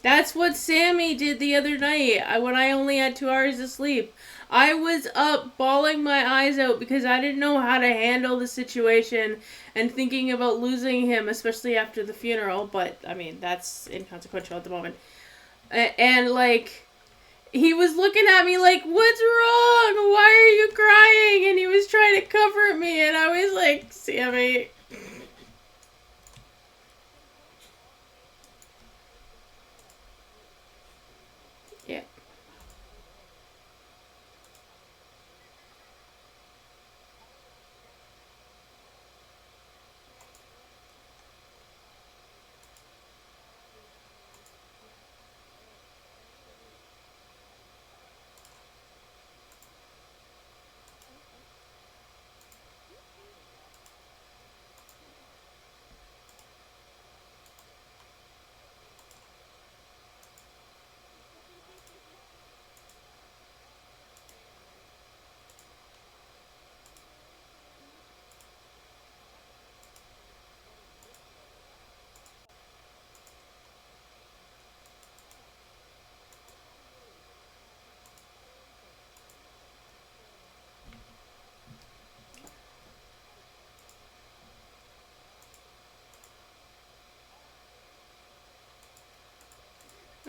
That's what Sammy did the other night when I only had 2 hours of sleep. I was up bawling my eyes out because I didn't know how to handle the situation and thinking about losing him, especially after the funeral. But, I mean, that's inconsequential at the moment. And like, he was looking at me like, "What's wrong? Why are you crying?" And he was trying to comfort me, and I was like, "Sammy." Yeah.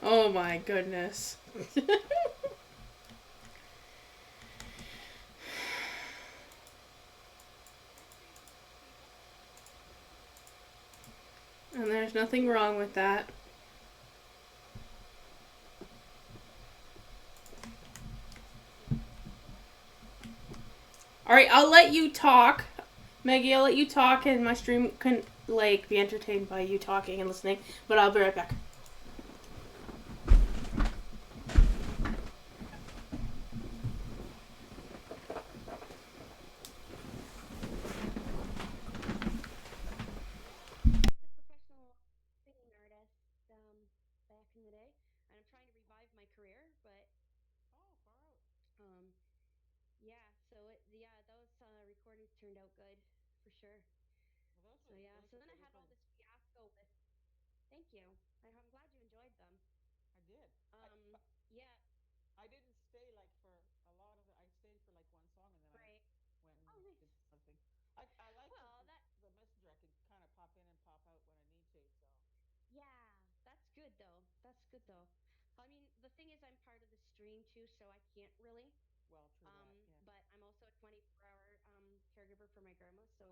Oh my goodness. And there's nothing wrong with that. All right, I'll let you talk, Maggie. I'll let you talk, and my stream can like be entertained by you talking and listening. But I'll be right back. Professional singing artist back in the day, and I'm trying to revive my career. But um, yeah, so yeah, those recordings turned out good for sure. So yeah, so then I had all this fiasco with. Thank you. I'm glad you enjoyed them. Yeah, right. Oh, nice. Well, that yeah, that's good though. That's good though. I mean, the thing is, I'm part of the stream too, so I can't really. But I'm also a 24-hour caregiver for my grandma, so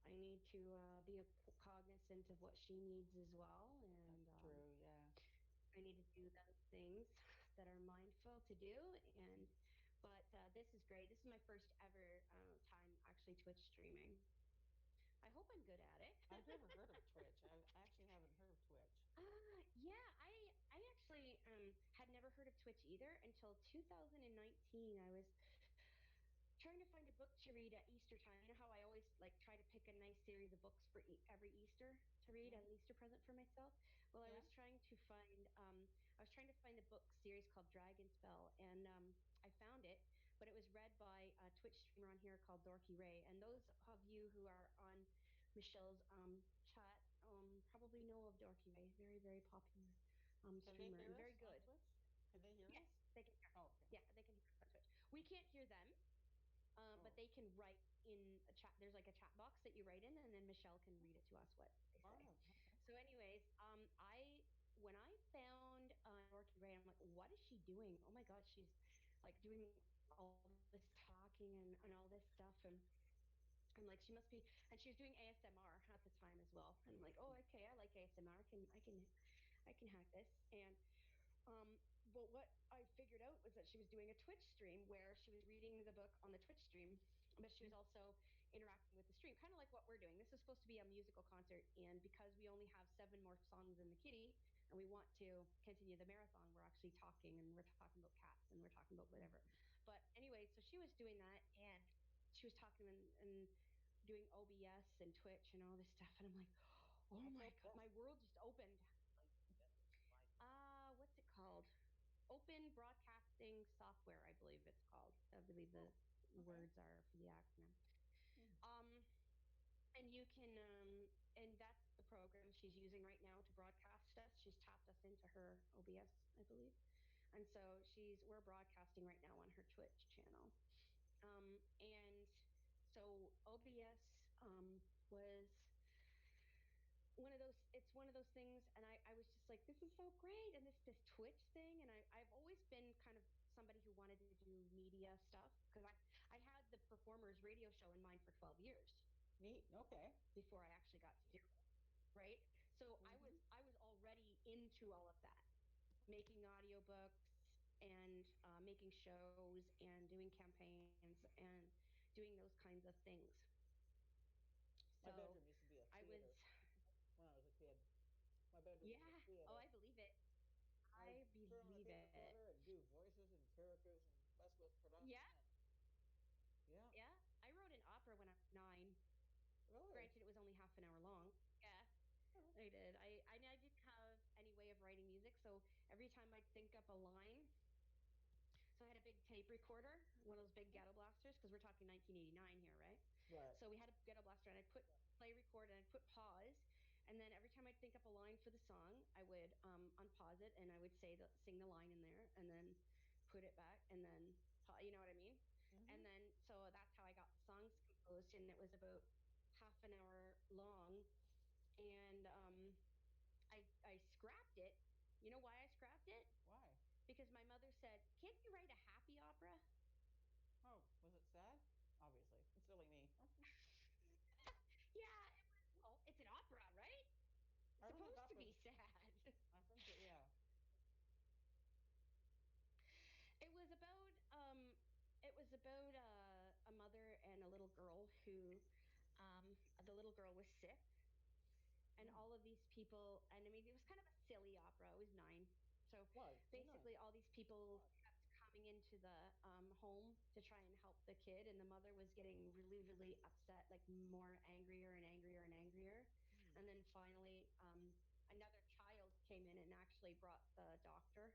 I need to be cognizant of what she needs as well, and I need to do those things that are mindful to do. And but this is great. This is my first ever time actually Twitch streaming. I hope I'm good at it. Yeah, I actually had never heard of Twitch either until 2019. I was trying to find a book to read at Easter time. You know how I always like try to pick a nice series of books for every Easter to read as an Easter present for myself. Well, I was trying to find a book series called Dragon Spell, and I found it, but it was read by a Twitch streamer on here called Dorky Ray. And those of you who are on Michelle's chat probably know of Dorky Ray. Very, very popular Can they streamer hear and very us on good. Twitch? Can they hear Yes, us? they can hear us. Oh, okay. Yeah, they can hear us on Twitch. We can't hear them, but Oh, they can write in a chat. There's like a chat box that you write in, and then Michelle can read it to us what they say. wow. Okay. So, anyways, I when I found Dorky Ray, I'm like, what is she doing? Oh my God, she's like doing all this talking and all this stuff, and I'm like, she must be, and she was doing ASMR at the time as well. And I'm like, oh, okay, I like ASMR. I can hack this. And but what I figured out was that she was doing a Twitch stream where she was reading the book on the Twitch stream, but she was also interacting with the stream, kind of like what we're doing. This is supposed to be a musical concert, and because we only have 7 more songs in the kitty, and we want to continue the marathon, we're actually talking, and we're talking about cats, and we're talking about whatever. But anyway, so she was doing that, and she was talking and doing OBS and Twitch and all this stuff, and I'm like, oh What's my up? God, my world just opened. What's it called? Open Broadcasting Software, I believe it's called. I believe the Oh, okay. words are for the acronym. Hmm. Um, and you can, and that's the program she's using right now to broadcast us. She's tapped us into her OBS, I believe, and so we're broadcasting right now on her Twitch channel. And so OBS was it's one of those things, and I was just like, this is so great, and this Twitch thing, and I've always been kind of somebody who wanted to do media stuff because I had the performers radio show in mind for 12 years Neat. Okay. before I actually got to do it, right? So Mm-hmm. I was already into all of that, making audiobooks and making shows and doing campaigns and doing those kinds of things. My So bedroom used to be a I was, theater when I was a kid. My bedroom was a yeah, oh, theater. I believe it. I'd I turn on the believe tape it. recorder and do voices and characters and mess with Yeah, production and yeah, yeah. I wrote an opera when I was 9. really. Granted, it was only half an hour long. Yeah, Oh. I did. I didn't have any way of writing music, so every time I'd think up a line, so I had a big tape recorder, one of those big ghetto blasters, because we're talking 1989 here, right? Right. So we had a ghetto blaster, and I'd put play record and I'd put pause, and then every time I'd think up a line for the song, I would unpause it and I would sing the line in there, and then put it back, and then you know what I mean? Mm-hmm. And then so that's how I got the songs composed, and it was about half an hour long, and I scrapped it. You know why I scrapped it? Why? Because my mother said, "Can't you write a happy opera?" Oh, was it sad? Obviously. Silly me. Yeah, well, it's an opera, right? It's I don't think supposed to be operas. sad. I think that yeah. It was about a mother and a little girl who the little girl was sick, and Mm. all of these people, and I mean it was kind of a silly opera. It was 9. So Was you're nine. basically all these people kept coming into the home to try and help the kid, and the mother was getting really really upset, like more angrier and angrier and angrier. Mm. And then finally another child came in and actually brought the doctor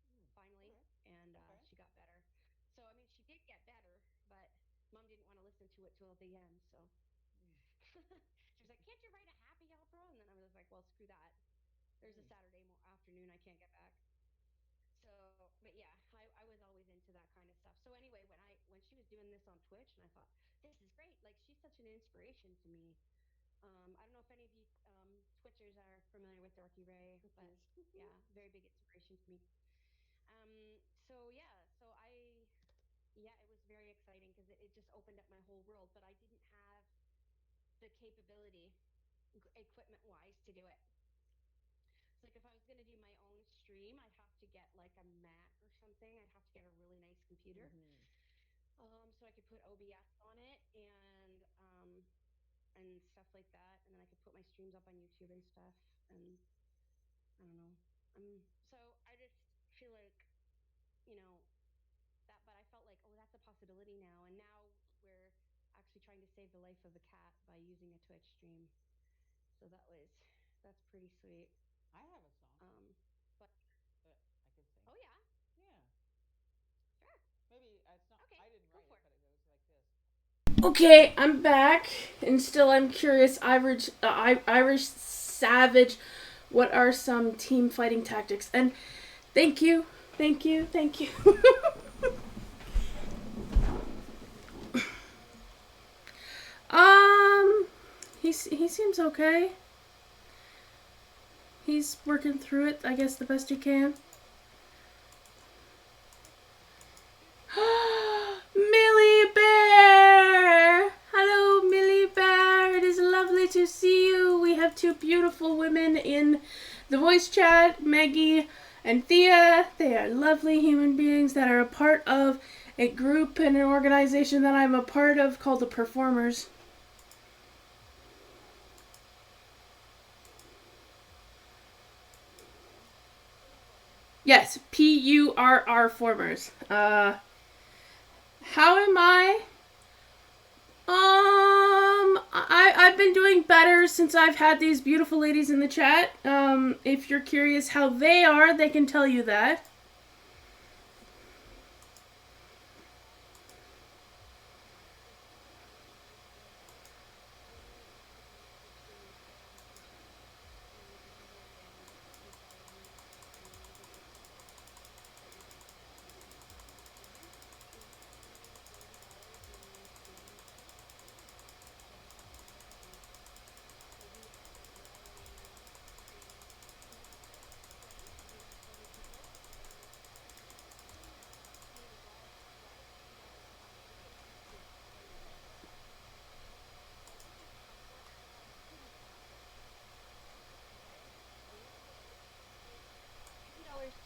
Mm. finally, Okay. and Okay. she got better. So I mean, she did get better, but mom didn't want to listen to it till the end. So Mm. she was like, "Can't you write a happy opera?" And then I was like, "Well, screw that. There's a Mm. Saturday afternoon I can't get back." So, but yeah, I was always into that kind of stuff. So anyway, when she was doing this on Twitch, and I thought, this is great. Like she's such an inspiration to me. I don't know if any of you Twitchers are familiar with Dorky Ray, but Pictures. yeah, very big inspiration to me. So yeah, yeah, it was very exciting because it just opened up my whole world, but I didn't have the capability, equipment wise, to do it. So like if I was going to do my own stream, I'd have to get like a Mac or something. I'd have to get a really nice computer, Mm-hmm. so I could put OBS on it and stuff like that, and then I could put my streams up on YouTube and stuff. And I don't know. So I just feel like, you know, that, but I felt like, oh, that's a possibility now. And now we're actually trying to save the life of a cat by using a Twitch stream. So that's pretty sweet. I have a song Um, but that I could sing. oh yeah, Yeah. sure. Maybe it's not. Okay, I didn't go write for it, it. but it goes like this. Okay, I'm back, and still I'm curious. Irish Savage, what are some team fighting tactics? And thank you, thank you, thank you. He seems okay. He's working through it, I guess, the best he can. Millie Bear! Hello, Millie Bear. It is lovely to see you. We have two beautiful women in the voice chat, Maggie and Thea. They are lovely human beings that are a part of a group and an organization that I'm a part of called the Performers. Yes, PURR Formers. How am I? I've been doing better since I've had these beautiful ladies in the chat. If you're curious how they are, they can tell you that.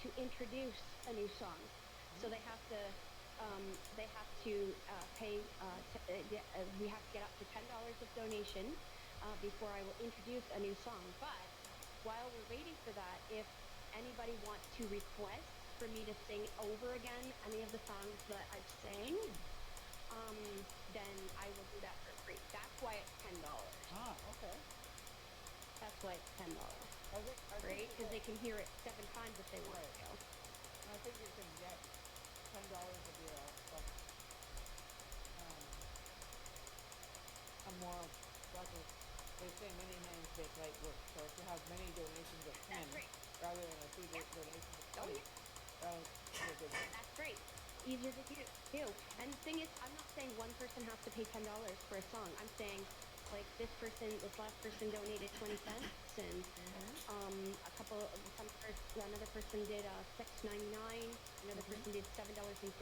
To introduce a new song, so they have to pay. We have to get up to $10 of donation before I will introduce a new song. But while we're waiting for that, if anybody wants to request for me to sing over again any of the songs that I've sang, then I will do that for free. That's why it's $10. Ah, okay. That's why it's $10. Right? Because they can hear it 7 times if they want to. I think you can get $10 if you're a more, like they say many hands make light work. So if you have many donations of 10 rather than a few donations of 20, That's great. Easier to do. And the thing is, I'm not saying one person has to pay $10 for a song. I'm saying, like, this last person donated 20 cents, and another person did $6.99. Another person did $7.56.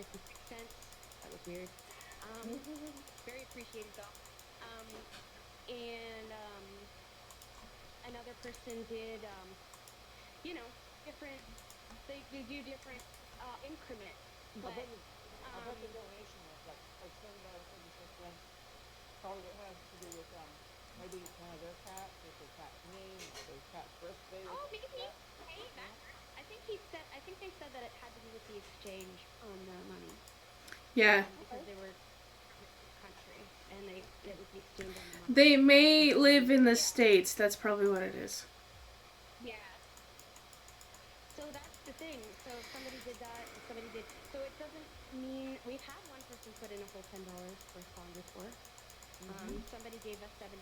That was weird. Very appreciated though. And another person did, different. They do different increments. But I bet the donation was like $7.56. Probably it has to do with maybe one of their cats, with their cat's name, or their cat's birthday. Oh, maybe. Hey, I think they said that it had to do with the exchange on the money. Yeah. Because they were country and it was the exchange on the money. They may live in the States. That's probably what it is. Yeah. So that's the thing. So somebody did that. Somebody did. So it doesn't mean we've had one person put in a whole $10 for a song before. Somebody gave us $17.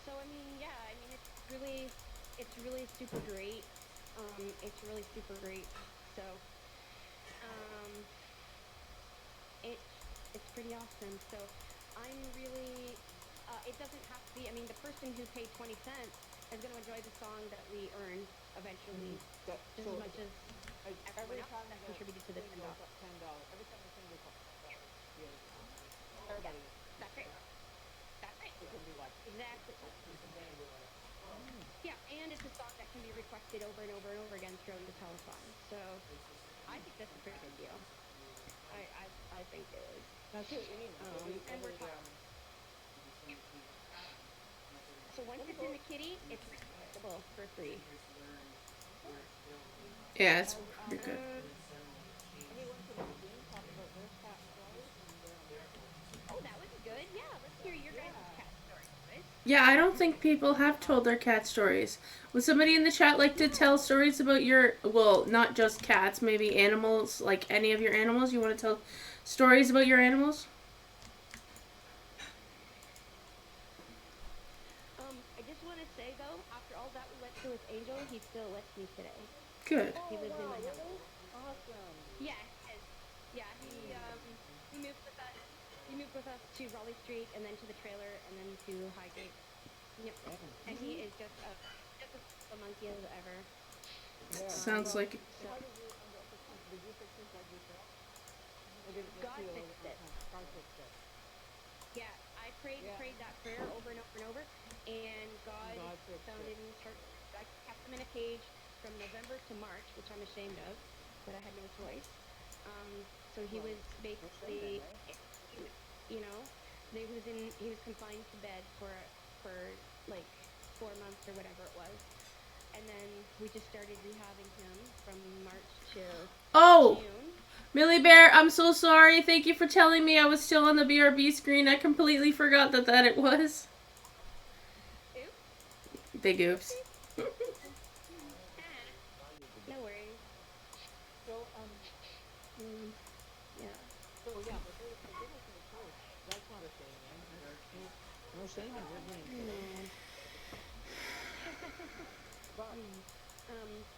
So I mean, yeah. I mean, it's really super great. It's really super great. So, it's pretty awesome. So I'm really. It doesn't have to be. I mean, the person who paid 20 cents is going to enjoy the song that we earn eventually, just as much as every time that contributed to the $10. $10. Every time the thing goes up $10. Everybody. That's right. That's right. It can be like Exactly. Yeah, and it's a song that can be requested over and over and over again throughout the telethon. So I think that's a pretty good deal. I think it is. That's it. And we're talking. So once it's in the kitty, it's requestable for free. Yeah, it's pretty good. Oh, that was good. Yeah, let's hear your guys' cat story, guys. Yeah, I don't think people have told their cat stories. Would somebody in the chat like to tell stories about your, well, not just cats, maybe animals, like any of your animals? You want to tell stories about your animals? I just want to say though, after all that we went through with Angel, he's still with me today. Good. He lives in my house. Awesome. Yeah, he is. Yeah, he moved with us. He moved with us to Raleigh Street, and then to the trailer, and then to Highgate. Yep. And he is just a monkey as ever. Yeah. Sounds like So How did you end up fixing? Did you fix his leg yourself? Or did it just God feel fixed it. God fixed it. yeah, I prayed Yeah. that prayer over and over and over, and God God fixed found it. it in his heart. I kept him in a cage from November to March, which I'm ashamed of, but I had no choice. So he was basically, you know, he was confined to bed for like 4 months or whatever it was, and then we just started rehabbing him from March to Oh, June. Millie Bear, I'm so sorry. Thank you for telling me I was still on the BRB screen. I completely forgot that it was. Oops. Big oops. No worries. So Yeah. so yeah, but they went to the church. That's not a shame then. No shame in visiting today. But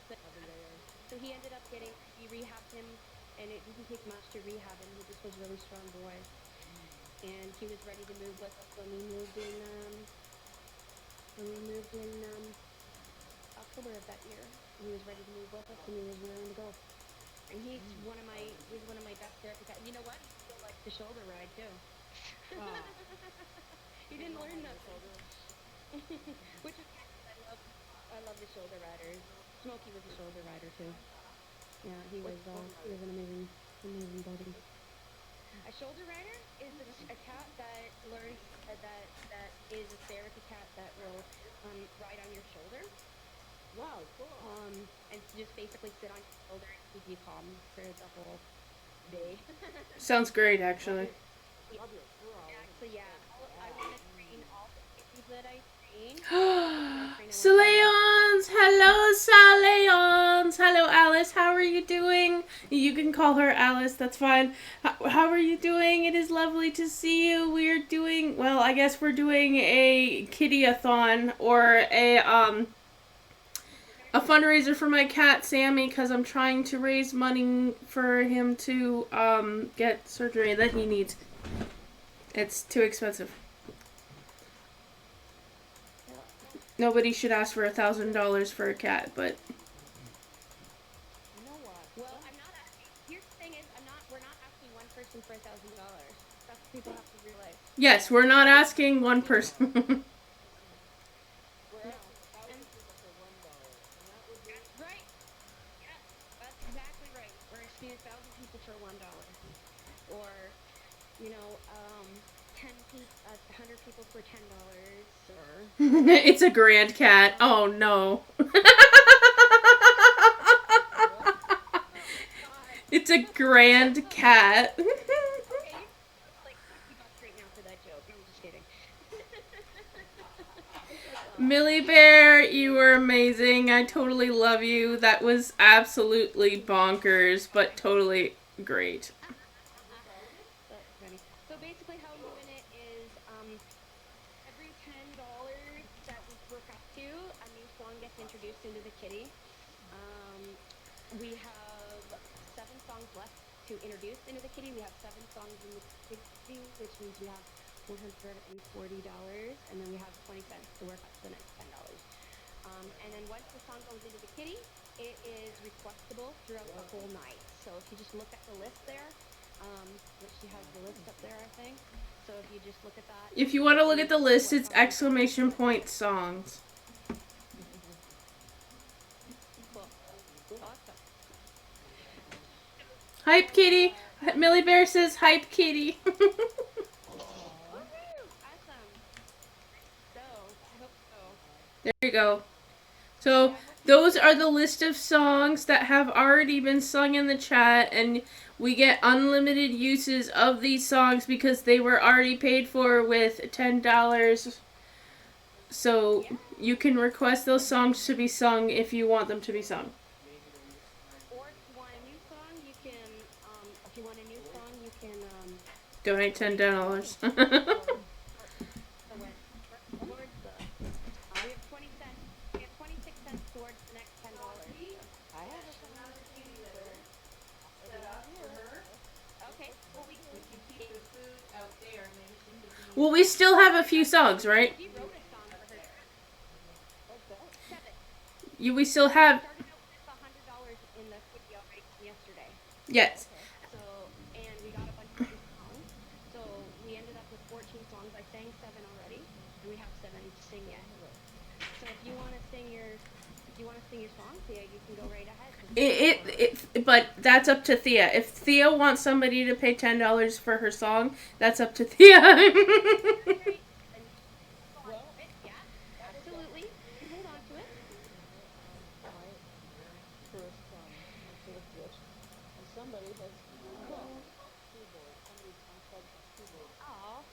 But every day so he ended up we rehabbed him, and it didn't take much to rehab him. He just was a really strong boy, and he was ready to move with us when we moved in October of that year. He was ready to move with us, and he was willing to go. And he's one of my best therapy guys. You know what? He still likes the shoulder ride too. He didn't learn nothing. Which is good 'cause I love the shoulder riders. Smokey was a shoulder rider too. Yeah, he was an amazing buddy. A shoulder rider is a cat that learns that is a therapy cat that will ride on your shoulder. wow, cool. And just basically sit on your shoulder and keep you calm for the whole day. Sounds great, actually. Love your fur all over. So yeah, I want to train all the kitties that I train. Saleons! Hello, Saleons! Hello, Alice. How are you doing? You can call her Alice. That's fine. How are you doing? It is lovely to see you. We're doing, well, I guess we're doing a kitty-a-thon or a fundraiser for my cat Sammy because I'm trying to raise money for him to get surgery that he needs. It's too expensive. Nobody should ask for $1,000 for a cat, but You know what? Well, I'm not asking. Here's the thing is, we're not asking one person for $1,000. That's what people have to realize. yes, we're not asking one person. We're No. asking 1,000 people for $1, and that would be That's right. Yeah, that's exactly right. We're asking 1,000 people for $1, or 100 people for $10, or It's a grand cat. Oh no. It's a grand cat. okay, like $50 right now for that joke. No, I'm just kidding. Millie Bear, you were amazing. I totally love you. That was absolutely bonkers, but totally great. That's funny. So basically, how I'm doing it is every $10 that we work up to, a new song gets introduced into the kitty. We have 7 songs left to introduce into the kitty. We have 7 songs in the kitty, which means we have $140, and then we have 20 cents to work up to the next $10. And then once the song goes into the kitty, it is requestable throughout the whole night. So if you just look at the list there, which she has the list up there, I think. So if you just look at that. If you want to look at the list, it's exclamation point songs. Cool. Awesome. Hype kitty. Millie Bear says hype kitty. Woohoo! Awesome. So, I hope so. There you go. So those are the list of songs that have already been sung in the chat, and we get unlimited uses of these songs because they were already paid for with $10. So you can request those songs to be sung if you want them to be sung. Or if you want a new song, you can Donate $10. So when towards the, we have 20 cents. We have 26 cents towards the next $10. I have a song for everyone here. Okay. Well, we Can keep the food out there. Maybe she could be. Well, we still have a few songs, right? he wrote a song for her. What's that? 7. We still have. Started out with $100 in the video right yesterday. Yes. Okay. So, and we got a bunch of new songs. So we ended up with 14 songs. I sang 7 already, and we have 7 to sing yet. So if you want to sing your song, Thea, you can go right ahead. But that's up to Thea. If Thea wants somebody to pay $10 for her song, that's up to Thea. Well, Yeah, absolutely. Hold on to it. my first first wish, and somebody has plugged keyboard. Somebody's unplugged my keyboard. Oh,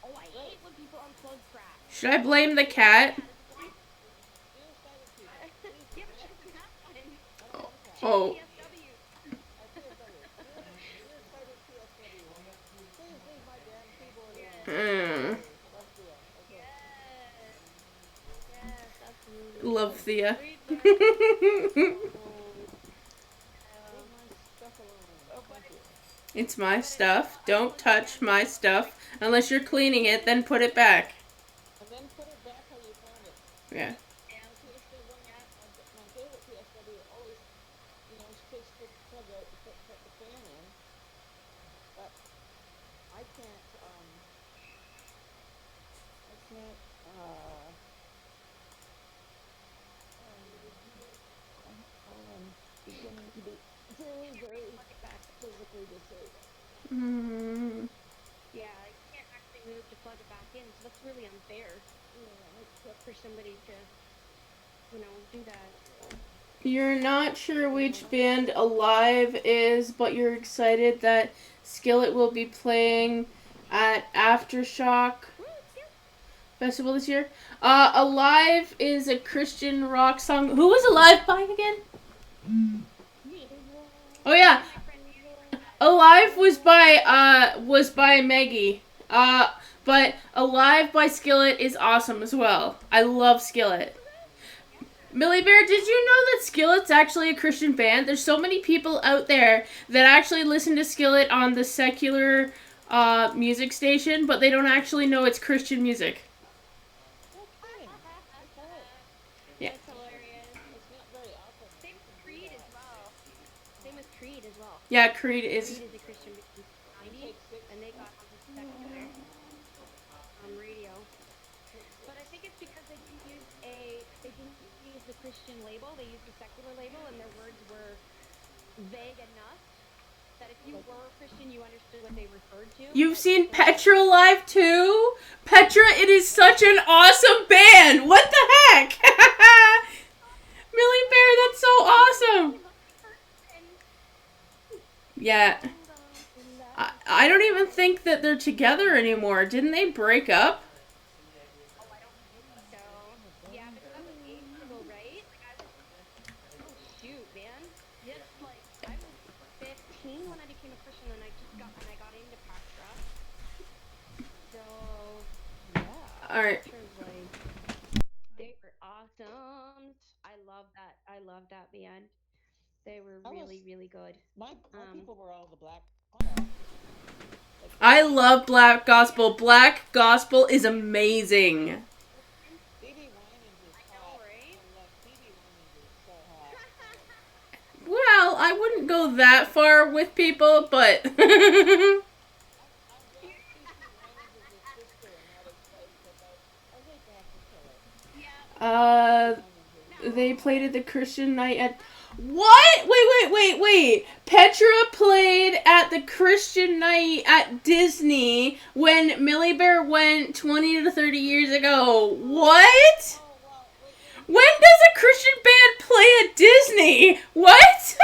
oh, I hate when people unplug crap. Should I blame the cat? Nearsighted people, please. Yeah, but she doesn't have one. I don't have a cat. Oh. PSW. Nearsighted PSW. Please leave my damn keyboard alone. Mm. Love Thea. Okay. Yes, absolutely. Love Thea. Leave my stuff alone. Thank you. It's my stuff. Don't touch my stuff. Unless you're cleaning it, then put it back. And then put it back how you found it. Yeah. PSW, my favorite PSW always, takes the plug out to put the fan in. But I can't, I'm beginning to be very, very physically disabled. Mm. Yeah, I can't actually move to plug it back in, so that's really unfair for somebody to, do that. You're not sure which band Alive is, but you're excited that Skillet will be playing at Aftershock Festival this year. Alive is a Christian rock song. Who was Alive by again? Oh yeah, Alive was by Maggie. But Alive by Skillet is awesome as well. I love Skillet. Millie Bear, did you know that Skillet's actually a Christian band? There's so many people out there that actually listen to Skillet on the secular music station, but they don't actually know it's Christian music. Yeah. That's hilarious. It's not very often. Same with Creed as well. Same with Creed as well. Yeah, Creed is. Creed is a Christian band in the 90s, and they got on the secular radio. But I think it's because they didn't use the Christian label. They used the secular label, and their words were vague enough that if you were a Christian, you understood what they referred to. You've seen Petra live too? Petra, it is such an awesome band! What the heck? Millie Bear, that's so awesome! Yeah. I don't even think that they're together anymore. Didn't they break up? So, yeah, but that was ages ago, right? Oh shoot, man. Yes, I was 15 when I became a Christian, and I got into Petra. So, yeah. Alright. They were awesome. I love that band. They were really good. My people were all the black. I love Black Gospel. Black Gospel is amazing. Phoebe Winans is hot. Right? I love Phoebe Winans is so hot. Well, I wouldn't go that far with people, but... I'm glad Phoebe Winans is his sister and not his wife, because I hate to have to kill her. They played at the Christian night at... What? Wait. Petra played at the Christian night at Disney when Millie Bear went 20 to 30 years ago. What? When does a Christian band play at Disney? What?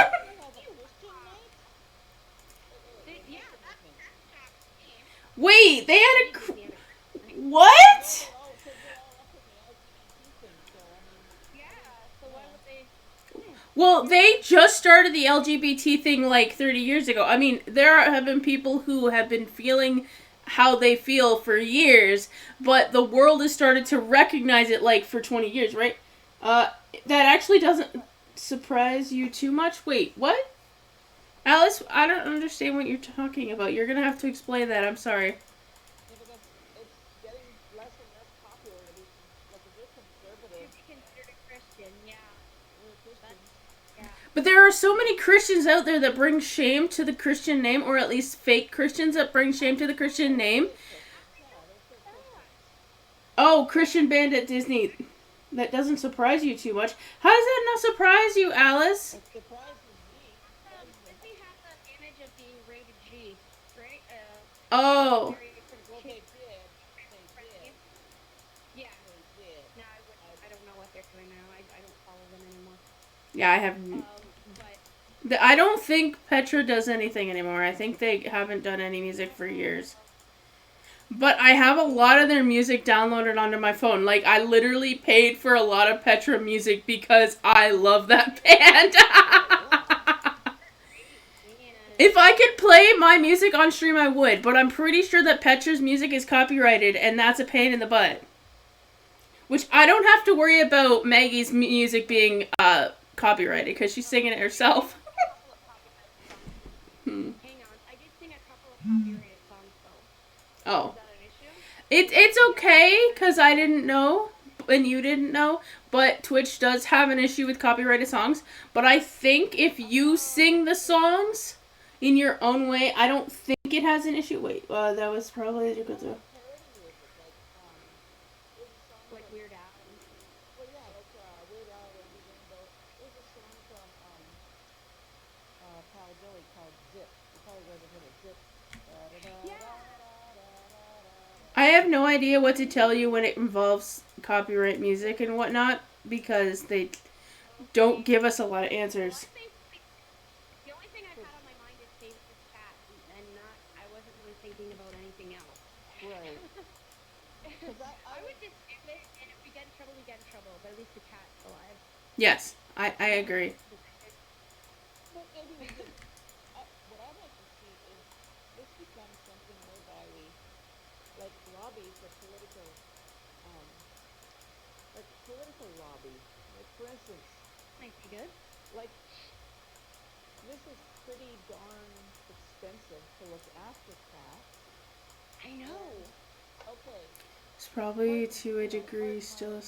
Wait, they had a... What? Well, they just started the LGBT thing like 30 years ago. I mean, have been people who have been feeling how they feel for years, but the world has started to recognize it like for 20 years, right? That actually doesn't surprise you too much. Wait, what? Alice, I don't understand what you're talking about. You're gonna have to explain that. I'm sorry. Yeah, because it's getting less and less popular to be like if you're conservative, To be considered a Christian, yeah. we're Christians. Yeah. But there are so many Christians out there that bring shame to the Christian name, or at least fake Christians that bring shame to the Christian name. Yeah, they're still Christians. Oh, Christian band at Disney. That doesn't surprise you too much. How does that not surprise you, Alice? It surprises me. Disney has an image of being rated G, right? Oh. Well, they did. Yeah. They did. No, I don't know what they're doing now. I don't follow them anymore. Yeah, I have. But I don't think Petra does anything anymore. I think they haven't done any music for years. But I have a lot of their music downloaded onto my phone. Like, I literally paid for a lot of Petra music because I love that band. If I could play my music on stream, I would. But I'm pretty sure that Petra's music is copyrighted, and that's a pain in the butt. Which I don't have to worry about Maggie's music being copyrighted because she's singing it herself. hang on, I did sing a couple of copyrighted songs though. Oh. Is that an issue? It's okay because I didn't know and you didn't know, but Twitch does have an issue with copyrighted songs. But I think if you sing the songs in your own way, I don't think it has an issue. Wait, that was probably a good one. Like Weird Al. Well, yeah, like Weird Al, Randy Rainbow. There's a song from Pal Joey called Zip. You probably guys have heard of Zip. I have no idea what to tell you when it involves copyright music and whatnot because they don't give us a lot of answers. The only thing I've had on my mind is Save This Cat, and I wasn't really thinking about anything else. Right. I would just skip it, and if we get in trouble, we get in trouble. But at least the cat's alive. Yes, I agree. But maybe we could. What I'd like to see is this becomes something whereby we like lobby for political lobby. Like for instance, Might be good. like this is pretty darn expensive to look after cats. I know. Okay. It's probably to a degree still.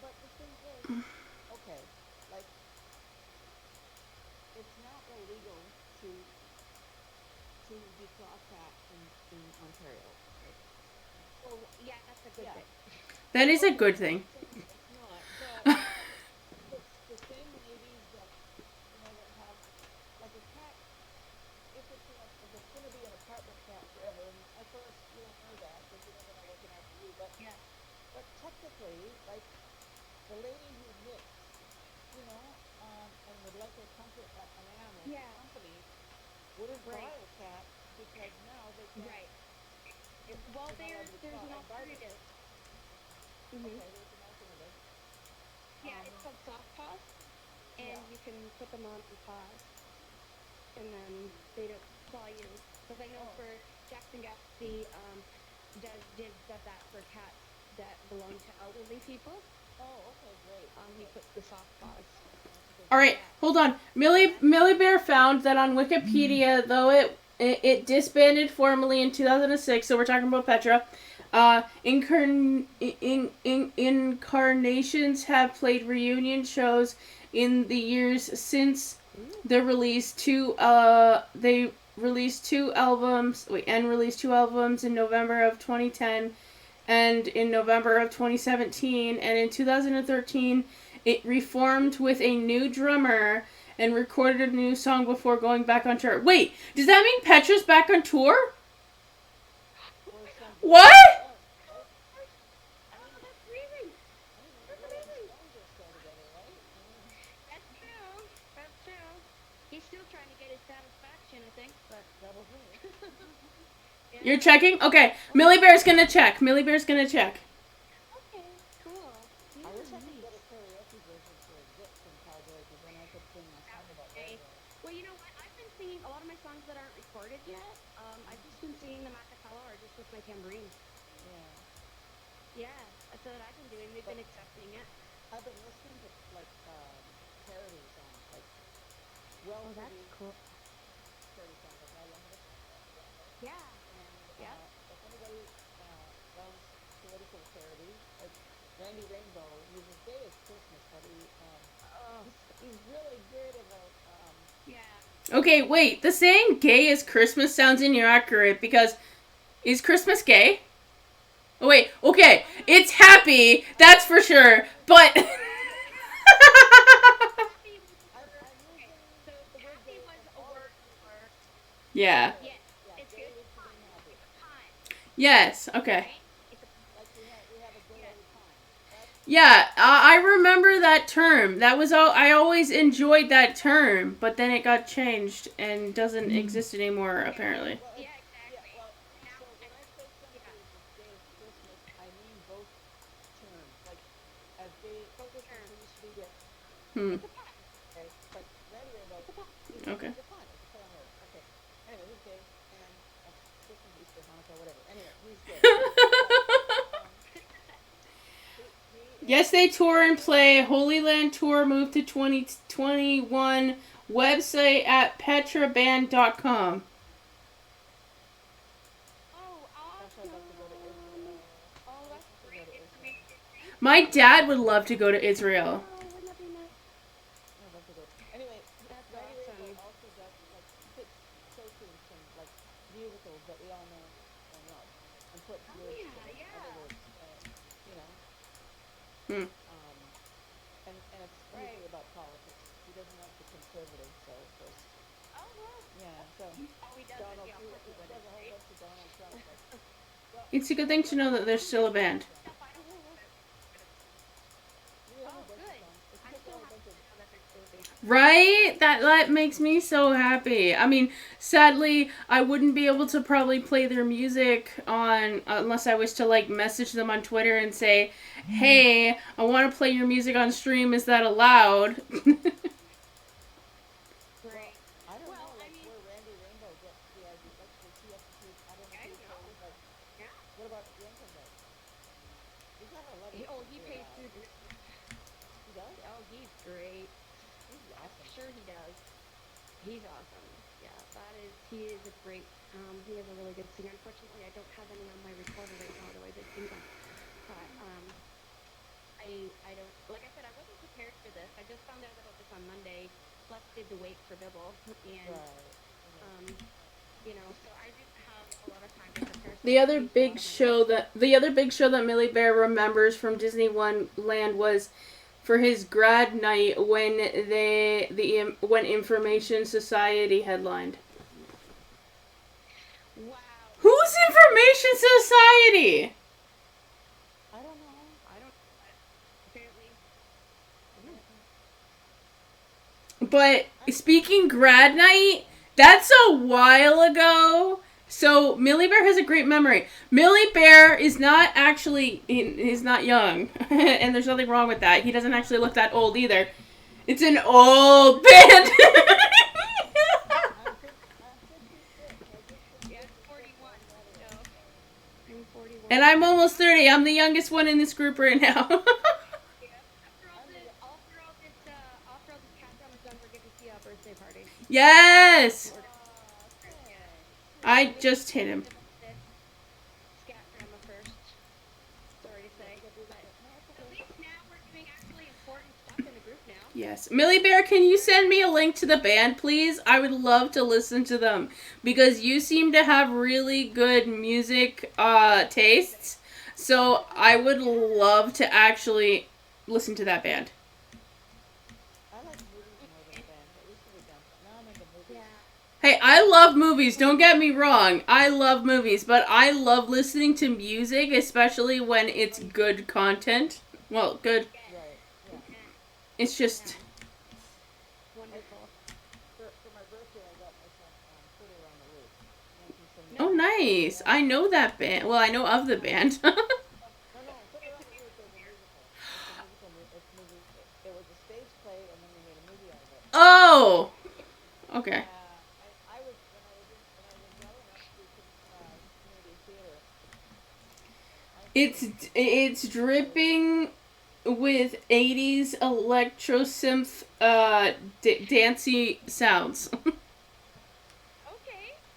But the thing is, okay, like it's not illegal to declaw a cat in Ontario. Right? So yeah, that's a good thing. That is a good thing. It's not, but it's the same ladies that that have like a cat. If it's going to be an apartment cat forever, and of course you don't know that because you're never going to looking after you. But yeah. But technically, like the lady who knits, and would like a comfort an animal company wouldn't buy a cat because now they can't. Right. Well, there's an alternative. Okay, there's an alternative. Yeah, it's called soft paws, and you can put them on your paws, and then they don't claw you. Because I know for Jackson Gatsby, does that for cats that belong to elderly people. Oh, okay, great. He puts the soft paws. All right, hold on. Millie Bear found that on Wikipedia, though it disbanded formally in 2006. So we're talking about Petra. Incarnations have played reunion shows in the years since they released two albums in November of 2010 and in November of 2017, and in 2013 it reformed with a new drummer and recorded a new song before going back on tour. Wait, does that mean Petra's back on tour? What? He's still trying to get his satisfaction, I think, but You're checking? Okay. Millie Bear's gonna check. Okay, cool. I wish I could get a karaoke version for Zip from Cowboy I've just been singing them a cappella or just with my tambourine. Yeah. Yeah, that's what I've been doing. They've been accepting it. I've been listening to like parody songs, like Oh, that's well-produced cool. parody songs, like I Love It. Yeah. And Yeah. if anybody loves political parody, like Randy Rainbow, he's as gay as Christmas, but Oh, he's really good about yeah. Okay, wait. The saying "gay is Christmas" sounds inaccurate because is Christmas gay? Oh wait. Okay, it's happy. That's for sure. But Happy was a I'm, word. I'm Okay, using so the word happy gay was in a all word its meanings. for yeah. Literally. yes. Yeah, It's gay it's is to fun. be happy. It's a pun, Yes. Okay. right? It's a Like we have a gay yes. old time. That's Yeah, I remember that term. That was all. I always enjoyed that term, but then it got changed and doesn't exist anymore. Apparently. well, Yeah, yeah. exactly. Well, Now, so when I say yeah, somebody is as gay as Christmas, I mean both terms. Like as gay as both Christmas terms. used to be gay. Hmm. It's a pun. Okay, but Randy Rainbow, It's a pun. Okay. he's a fun. It's a play on words. Okay. Anyway, he's gay, and that's Christmas, Easter, Hanukkah, whatever. Anyway, he's gay. But he Yes, is they tour and also play. Holy Land tour moved to 2021. Website at petraband.com. Oh, gosh, I'd love to go to awesome. Israel. Oh, I wish that's I could go great to Israel. information. Thank My you. dad would love to go to Israel. Oh, wouldn't that be nice? I'd love to go. Anyway, That's Randy Rainbow awesome. also does like he takes show tunes from like musicals that we all know and love, and puts Oh words to yeah, them, other yeah. words, you know. Hmm. Um, and it's Right. usually about politics. He doesn't like the conservatives, so of course, Oh well. yeah. So Oh, he doesn't. Donald, Yeah, of he course he wouldn't. does a whole Right? bunch of Donald Trump, like, well, It's a good thing to what know about that there's this still a Donald band. Trump? Stuff I don't know about. We have a Oh, bunch of good. songs. It's I'm just a so whole happy bunch of to know that they're still a band. Right? That makes me so happy. I mean, sadly, I wouldn't be able to probably play their music on unless I was to like message them on Twitter and say, "Hey, I want to play your music on stream. Is that allowed?" well, Right. I don't know, Well, I like mean, where Randy Rainbow gets the idea. Like, does he have to pay? I don't know if I he don't know. pays. Like, Yeah. what about the income tax? He's got a He, lovely oh, he country pays lad. through this. He does. Oh, he's great. He's I'm awesome. sure he does. He's awesome. Yeah, that is. He is a great. He is a really good singer. Unfortunately, I don't have any on my recorder right now. Otherwise, I'd sing them. But I don't. Like I said, I wasn't prepared for this. I just found out about this on Monday. Plus, did the wake for Bibble, and Right. um, so I didn't have a lot of time to prepare. So The I other changed a lot big of my show notes. that the other big show that Millie Bear remembers from Disney Land was for his grad night when when Information Society headlined. Wow. Who's Information Society? I don't know. I don't. Apparently. But I'm speaking sure grad there's night, some. that's a while ago. So Millie Bear has a great memory. Millie Bear is not actually he's not young, and there's nothing wrong with that. He doesn't actually look that old either. It's an old band. I'm 56. I just turned Yeah, I'm 56 41. last So Saturday. I'm 41. And I'm almost 30. I'm the youngest one in this group right now. Yeah. I'm the After all this countdown is done, we're gonna see a birthday party. Yes! thanks. I We have just to hit him. live up to Scat Grandma first. Sorry to say, but No, it's at okay. least now we're doing actually important stuff in the group now. Yes. Millie Bear, can you send me a link to the band, please? I would love to listen to them. Because you seem to have really good music tastes. So I would love to actually listen to that band. I like movies more than bands. I used to be bands, but now I'm into movies. Yeah. Hey, I love movies. Don't get me wrong. I love movies. But I love listening to music, especially when it's good content. Well, good. Right. Yeah. It's just... Wonderful. For my birthday, I got myself Fiddler on the Roof, Oh, 1978. nice. I know that band. Well, I know of the band. No, Fiddler on the Roof is a musical. It's a musical. It was a stage play, and then they made a movie out of it. Oh! Okay. I was when I was young enough to It's dripping with 80s electro synth dancey sounds. Okay,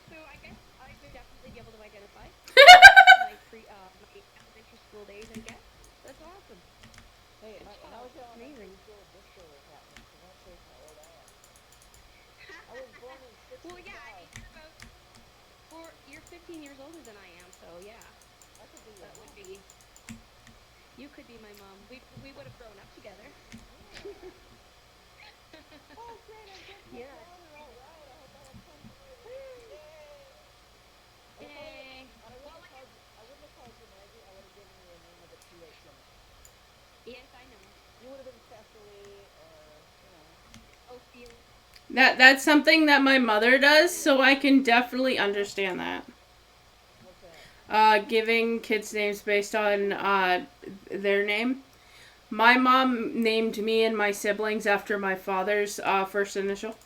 so I guess I would definitely be able to identify my elementary school days. I guess that's awesome. Hey, when I was in elementary Amazing. school, disco was happening, so don't say how old I am. I was born in Well, 65. yeah, I mean you're 15 years older than I am, so yeah, I could be your that would mom. be. You could be my mom. We would have grown up together. Oh, great, I'm getting my Yeah. daughter. All right, I hope I have time for my Yay! Yay. And I wouldn't have called you Maggie. I would have given you a name with a PH in it. Yes, I know. You would have been Cecily or, Oh, feel. That's something that my mother does, so I can definitely understand that. what's that? Giving kids names based on their name. My mom named me and my siblings after my father's first initial.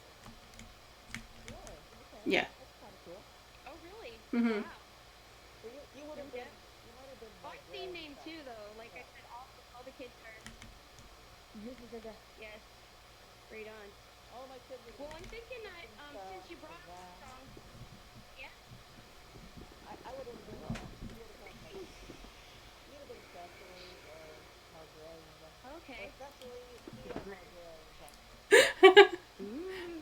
Really? Okay. Yeah. That's kind of cool. Oh, really? Mhm. Wow. So you would have been, you might have been Well, like I've seen Greg name stuff. too, though. Like I said, all the kids are. Yes. Right on. All my kids would Well, be I'm thinking that since you or brought up the Zach. song, yeah. I would have been, you would have had like, you'd have been Cecily or Margarita. Or Okay. Cecily Tia Margarita.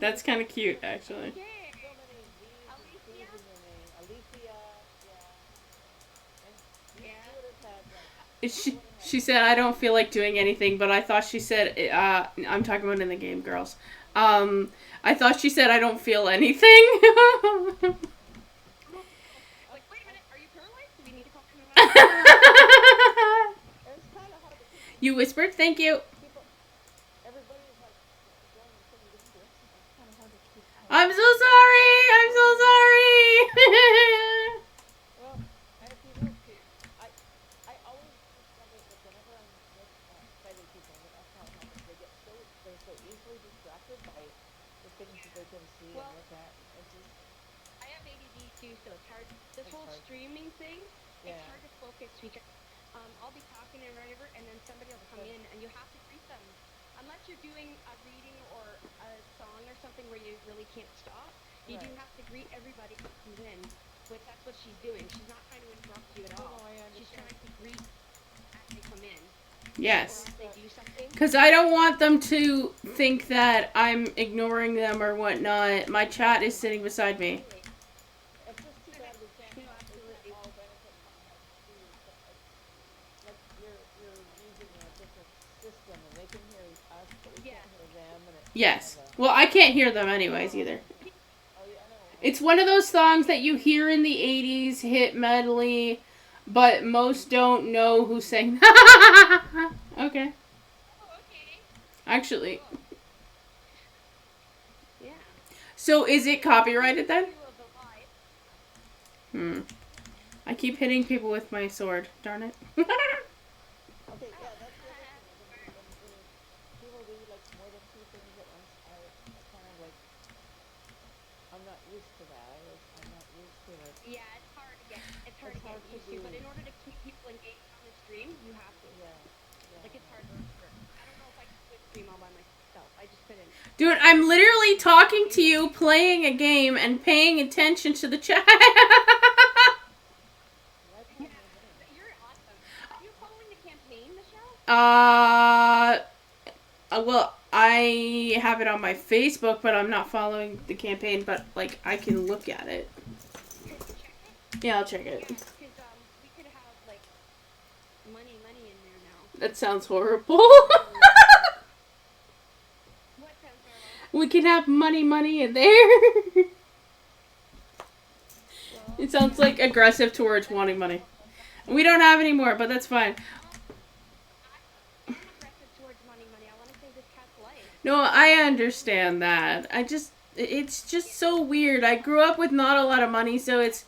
That's kind of cute, actually. Okay. So many V's and Alicia. C's in your name. Alicia, yeah. And Yeah. you would have had like, She said, I don't feel like doing anything, but I thought she said, I'm talking about in the game, girls. I thought she said, I don't feel anything. Like, wait a minute. Are you paralyzed? Do we need to call 911? it's kind of hard because You whispered, thank you. people, everybody's like going in so many different directions. It's kind of hard to keep track. I'm so sorry. I'm so sorry. Well, and if you know, I always discover that whenever I'm with sighted people, that's how it happens. They're so easily distracted by the things that they can see and Well, look at. It's just, I have ADD too, so it's hard. This It's whole hard. streaming thing, Yeah. it's hard to focus because I'll be talking and whatever, and then somebody will come in, and you have to greet them. Unless you're doing a reading or a song or something where you really can't stop, you do Right. have to greet everybody who comes in. Which that's what she's doing. She's not trying to interrupt you at all. No, I She's understand. trying to greet as they come in. Yes. Or as they do something. Because I don't want them to think that I'm ignoring them or whatnot. My chat is sitting beside me. It's just too bad we can't. No, We can't absolutely. all benefit from like like you're using a different system, and they can hear us, but we can't hear them, and it's Yes. kind of Well, I can't hear them anyways either. oh yeah, I know. It's one of those songs that you hear in the 80s, hit medley, but most don't know who sang. Okay. Oh, okay. Actually. Cool. Yeah. So is it copyrighted then? The live. I keep hitting people with my sword. Darn it. Okay, yeah, that's the other thing. When people do like more than two things at once, I kind of like I'm not used to that. I'm not used to it. Yeah, it's hard to get It's hard to used to, do. but in order to keep people engaged on the stream, you have to. Yeah. Like it's hard work. I don't know if I could do a stream all by myself. I just couldn't. Dude, I'm literally talking to you, playing a game, and paying attention to the chat. Yeah, you're awesome. Are you following the campaign, Michelle? Well, I have it on my Facebook, but I'm not following the campaign, but, like, I can look at it. Could you check it? Yeah, I'll check it. Yeah, because we could have like money in there now. That sounds horrible. What sounds horrible? We can have money in there. It sounds like aggressive towards wanting money. We don't have any more, but that's fine. I'm aggressive towards money. I want to save this cat's life. No, I understand that. It's just so weird. I grew up with not a lot of money, so it's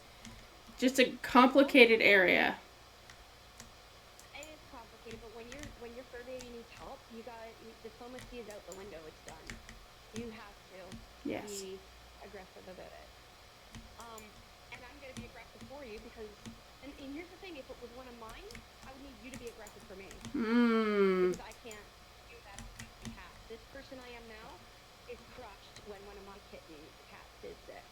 just a complicated area. It is complicated, but when your fur baby needs help, diplomacy is out the window. It's done. You have to Yes. be aggressive about it. And I'm gonna be aggressive for you because And here's the thing: if it was one of mine, I would need you to be aggressive for me Hmm. because I can't do that on my behalf. This person I am now is crushed when one of my kitten cats is sick.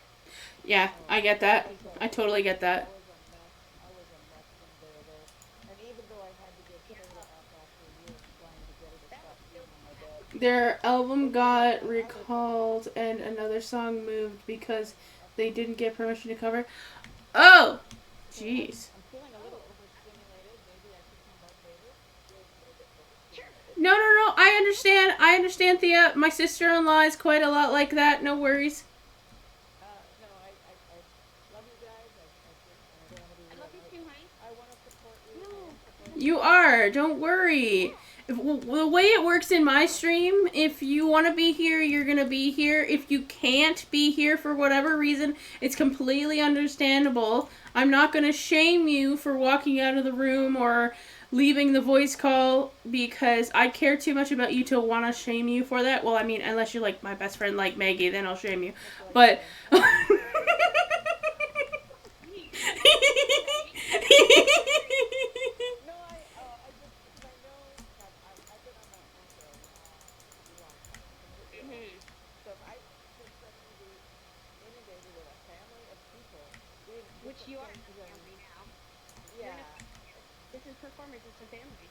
Yeah, I get that. I totally get I that. was a mess. I was a mess one day though. And even though I had to give Taylor up after a year of trying to get her to stop peeing on my bed, Their album it was got I was a recalled and another song moved because they didn't get permission to cover. Oh, so jeez. I'm feeling a little overstimulated. Maybe I should come back later. Feeling a little bit overstimulated. No, no, no. I understand. I understand, Thea. My sister-in-law is quite a lot like that. No worries. No, I love you guys. I just and I don't want to be I rude. love you too, honey. I want to support you. I No. am supporting You you. are. Don't worry. The way it works in my stream, if you want to be here, you're going to be here. If you can't be here for whatever reason, it's completely understandable. I'm not going to shame you for walking out of the room or leaving the voice call because I care too much about you to want to shame you for that. Well, I mean, unless you're like my best friend like Maggie, then I'll shame you. But No, I just because I know that I've been on my own for a long time. Completely alone. Mhm. So if I should suddenly be inundated with a family of people doing Which different you are things in a than family now. You're in a yeah, This is performers. It's a family.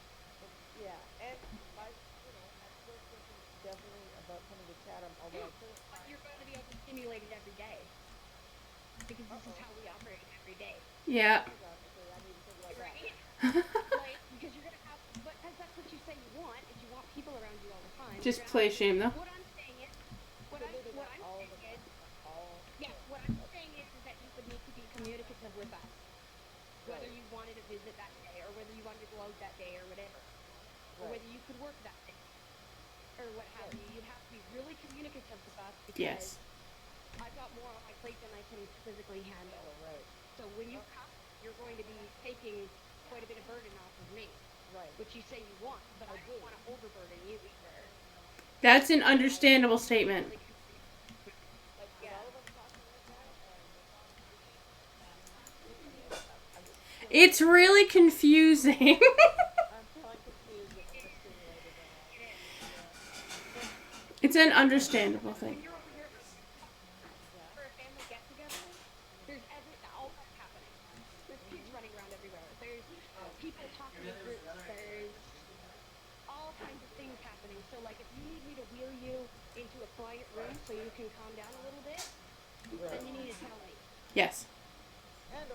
yeah, and my I'm still thinking definitely about coming to Chatham. Although I couldn't But find you're going to be overstimulated every day because this is oh how we operate every day. yeah. oh god okay I need to think about that. Right? Like, because you're gonna have, but because that's what you say you want, is you want people around you all the time. You're Just gonna have play to. shame though. What I'm saying is, So maybe what not I'm all saying the is, time, not all. yeah, what I'm saying is that you would need to be communicative with us, whether Right, you wanted to visit that day or whether you wanted to go out that day or whatever, or right, whether you could work that day or what have right. you. You'd have to be really communicative with us because Yes. I've got more on my plate than I can physically handle. Oh right, So when you come, you're going to be taking quite a bit of burden off of me, right. which you say you want, but I I do. don't want to overburden you either. That's an So I want understandable you to be statement. really, Like with yeah. all of us talking right now and the song playing behind me, I'm just feeling It's really confusing. I'm feeling confused and overstimulated and all. It is. It's an But when you're understandable thing. over here Yeah. for a family get together, there's all that's happening. There's kids running around everywhere. There's people talking in groups. There's all kinds of things happening. So like if you need me to wheel you into a quiet room so you can calm down a little bit, then Right. you need to tell me, Yes. And I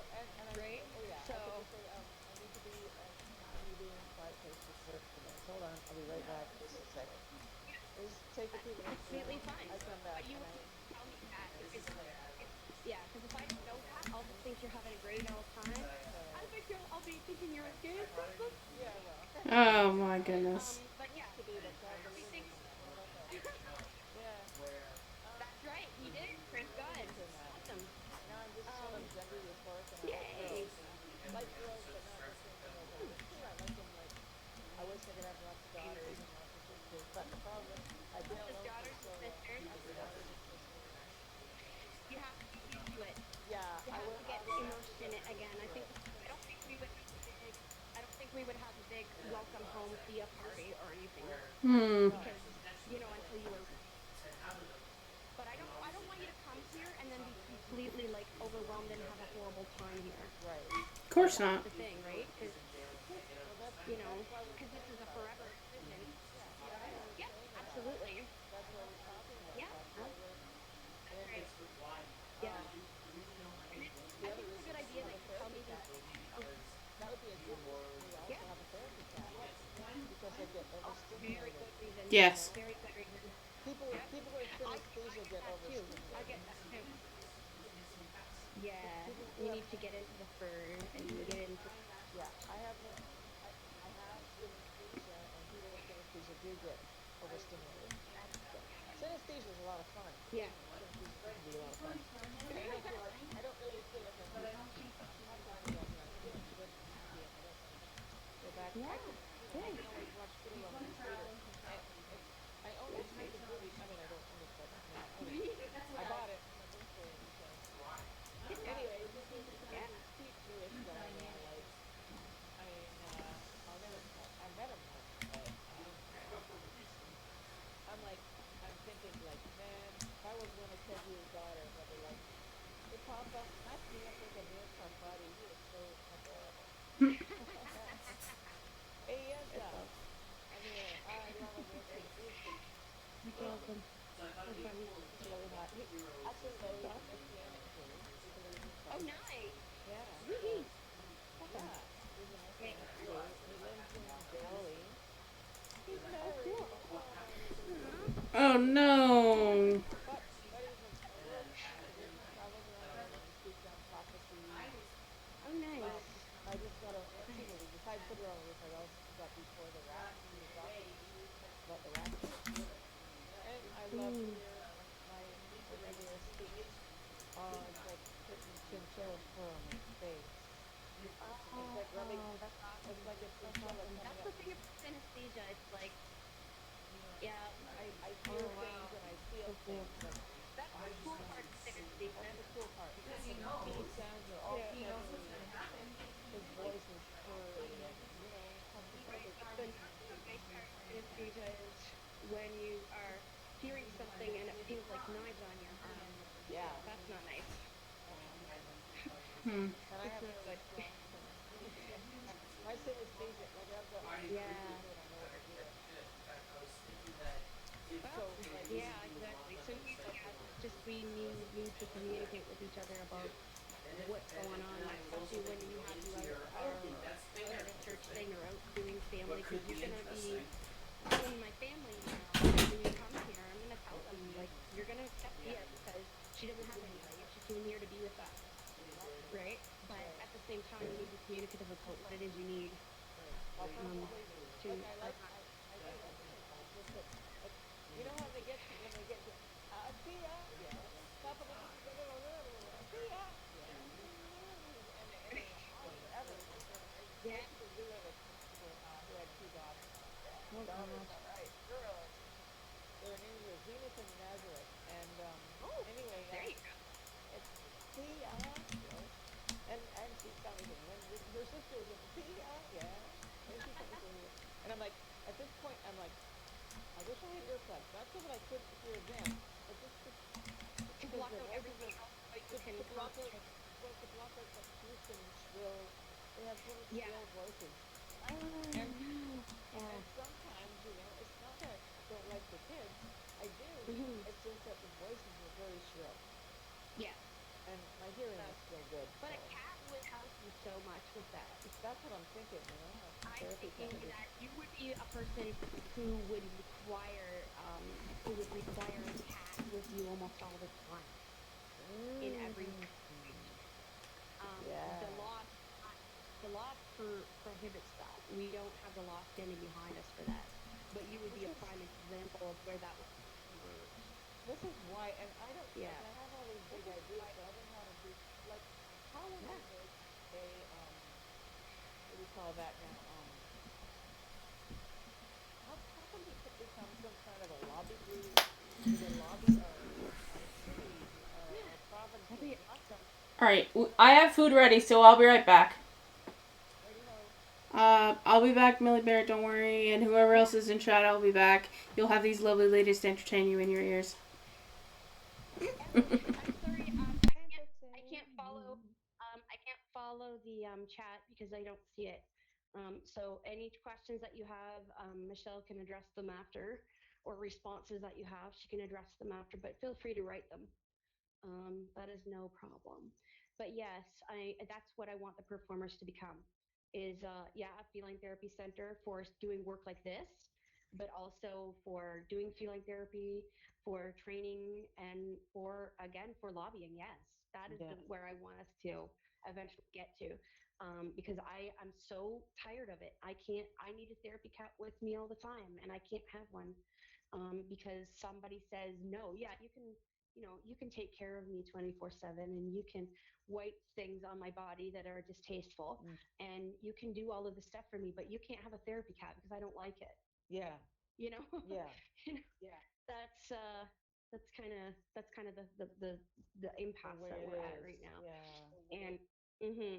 right? oh yeah, I could So just say I need to be in a quiet place for 30 minutes. Hold on, I'll be right back. Just a second. Just take a few minutes. Then completely fine. I come back But you and would I need to tell me that because yeah, because if I don't know that, I'll just think you're having a great old time. I right. think I'll be thinking you're a kid. Yeah, well. Oh my goodness. But yeah, Used to be, but God delivered everything's me. How about that? Yeah. that's right. You did. Praise Thank God. you so much. Awesome. Now I'm just sort of gender euphoric and I like Yay. girls. Like girls, but not the same girls I used to. I like them like I wish I could have lots of daughters and lots of sisters. But the problem is I've been Just alone for daughters so and long. sisters. I have daughters and sisters. You have to get used to it. Yeah, You I have will to get I will have to immersed in get it again. used to it. I don't think we would have a big welcome home Thea party or anything Hmm. No. because until you were. But I don't want you to come here and then be completely like overwhelmed and have a horrible time here. Right. Of course That's not. the thing, right? Because Well that's why we're because this saying is a about it. forever decision. Yeah, that's why we're Yep, saying about it. absolutely. That's why we're talking about it. Yeah, That's why we're that's and right. Yeah, um and the I other think it's a good issue is to idea have that a you tell therapy me these cat. things. That would be a good reason for me to Yeah, also have a therapy cat because I get very overstimulated. good reason. You Yes. know, Very good reason. Yep. people with I synesthesia get get that too. I overstimulated. get that too. Yeah, People who you have need to get into the fur and get into. yeah, I have synesthesia and people with synesthesia do get overstimulated. So synesthesia is a lot of fun. Yeah. Believe me, synesthesia can be a lot of fun. Because it makes you like I don't really feel like I'm being talking about me. I'm feeling good and happy and I don't want to go back. Yeah. I Good. can always watch Pretty Woman later. I I own it. It's a movie. I mean, I don't own it, but I mean, I own it. I bought it for my birthday because. Anyways, this is Yeah. newest that I'm on Ty put it on the roof. I also got before the rat. He was talking about the rat shit, and I love to Mm. hear my neighbor speak. Oh, it's like putting chinchilla fur on my face. It's like rubbing. Oh, that's It's awesome. like a That's chinchilla awesome. coming That's up. the thing about synesthesia. It's like, yeah. I hear Oh things wow, and I so feel cool. things, and That's the cool part of that's synesthesia. the cool part. And the T sounds are all Yeah. feathery, and his voice is purry, and something like Right, but the not so nice part of synesthesia is when you are hearing something and it feels like knives on your arm. yeah. That's not nice. Hmm. And I It's have not very good. strong synesthesia. My synesthesia, like I have the opportunity to Yeah. hear it, I know what we're doing. Well, So like, yeah, exactly. So yeah, it's just we need to communicate with each other about what's going on, especially when we have you out out at a church thing or out doing family, because you're gonna be telling my family now when you come here. I'm gonna tell them like you're gonna accept Tia because she doesn't have anybody and she came here to be with us, right? But right, at the same time, you need to be communicative about what it is you need right. I'll um probably like to I do like to take practice, but like how they get to when they get to Tia, yes, Papa, Tia, yes, and they on forever. I yeah. used to do it with who had two daughters. Oh Daughters, gosh. all right, girls. Their names were Venus and Nazareth. And Oh, anyway, there you it's Tia, yes. And she'd tell me things. And then her sister was in Tia, yes. And she'd tell me things. And I'm like, at this point, I'm like, I wish I had earplugs, not so that I couldn't hear them, but just to because block their out voices everything are else so you can to block out, concentrate. well, to block out the fierce and shrill. They have really Yeah. shrill voices, Oh and no. Yeah. and sometimes, it's not that I don't like the kids. I do. Hmm. It's just that the voices are very shrill, Yes. and my hearing So, is still good. but a So cat would help you so much with that. that's what I'm thinking. A I'm therapy cat thinking would be. that you would be a person who would require a cat with you almost all the time in every Mm, situation. The yeah. law the law prohibits that. We don't have the law standing behind us for that. But you would be This a is prime example of where that would work. this is why, and I don't like. Yeah. I have all these big ideas, but I don't know how to do. Like, how would I Yeah. make a what do you call that now? How can we become some kind of a lobby group, either lobby our cities, Yeah. our That'd provinces, be and awesome. All right, I have food ready, so I'll be right back. righty ho. I'll be back, Millie Bear. Don't worry, and whoever Yeah. else is in chat, I'll be back. You'll have these lovely ladies to entertain you in your ears. Yeah. I'm sorry. I can't follow the chat because I don't see it. So any questions that you have, Michelle can address them after, or responses that you have, she can address them after. But feel free to write them. That is no problem. But yes, I that's what I want the performers to become. Is yeah, a feeling therapy center for doing work like this, but also for doing feeling therapy, for training, and for again for lobbying. Yes, that is Yeah. where I want us to eventually get to. Because I'm so tired of it. I can't. I need a therapy cat with me all the time, and I can't have one because somebody says no. Yeah, you can take care of me 24/7 and you can wipe things on my body that are distasteful Mm. and you can do all of the stuff for me, but you can't have a therapy cat because I don't like it. Yeah. You know, Yeah. you know that's that's kind of the The impasse that way it we're at is. right now. Yeah. And hmm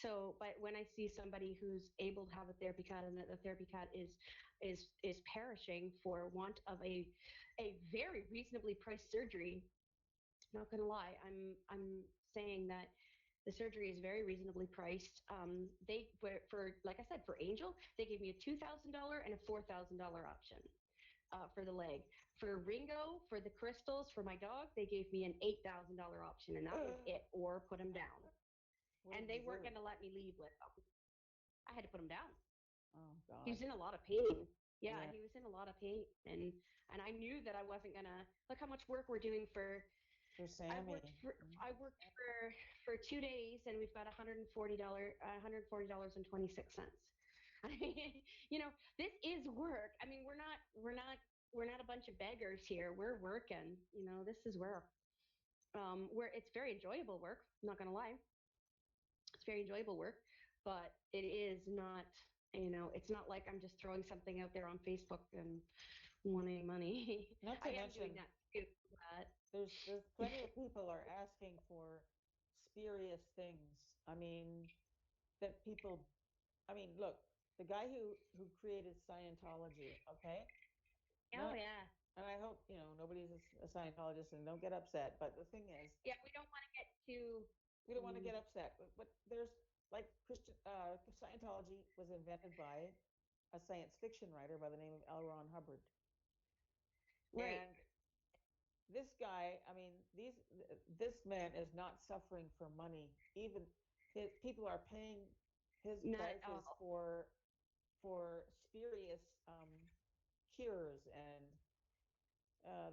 so, but when I see somebody who's able to have a therapy cat and that the therapy cat is perishing for want of a very reasonably priced surgery, not gonna lie, I'm saying that the surgery is very reasonably priced. They for like I said, for Angel, they gave me a $2,000 and a $4,000 option for the leg. For Ringo, for the crystals, for my dog, they gave me an $8,000 option, and that was it, or put him down. What And did they you weren't do? going to let me leave with them. I had to put him down. Oh He God. was in a lot of pain. Yeah, Yeah. he was in a lot of pain, and I knew that I wasn't gonna look how much work we're doing for. For Sammy. I worked for 2 days, and we've got $140 $140.26. You know, this is work. I mean, we're not a bunch of beggars here. We're working. You know, this is work. Where it's very enjoyable work. I'm not gonna lie, it's very enjoyable work, but it is not. You know, it's not like I'm just throwing something out there on Facebook and wanting money. Not I to am doing mention, that too, but there's plenty of people are asking for spurious things. I mean, that people, I mean, look, the guy who created Scientology, okay? oh Not, yeah, and I hope, nobody's a Scientologist and don't get upset, but the thing is, yeah. We don't want to get too. we don't want to get upset, but there's like Scientology was invented by a science fiction writer by the name of L. Ron Hubbard. Right. And this guy, I mean, this man is not suffering for money. Even his people are paying his Not at prices all. for spurious cures and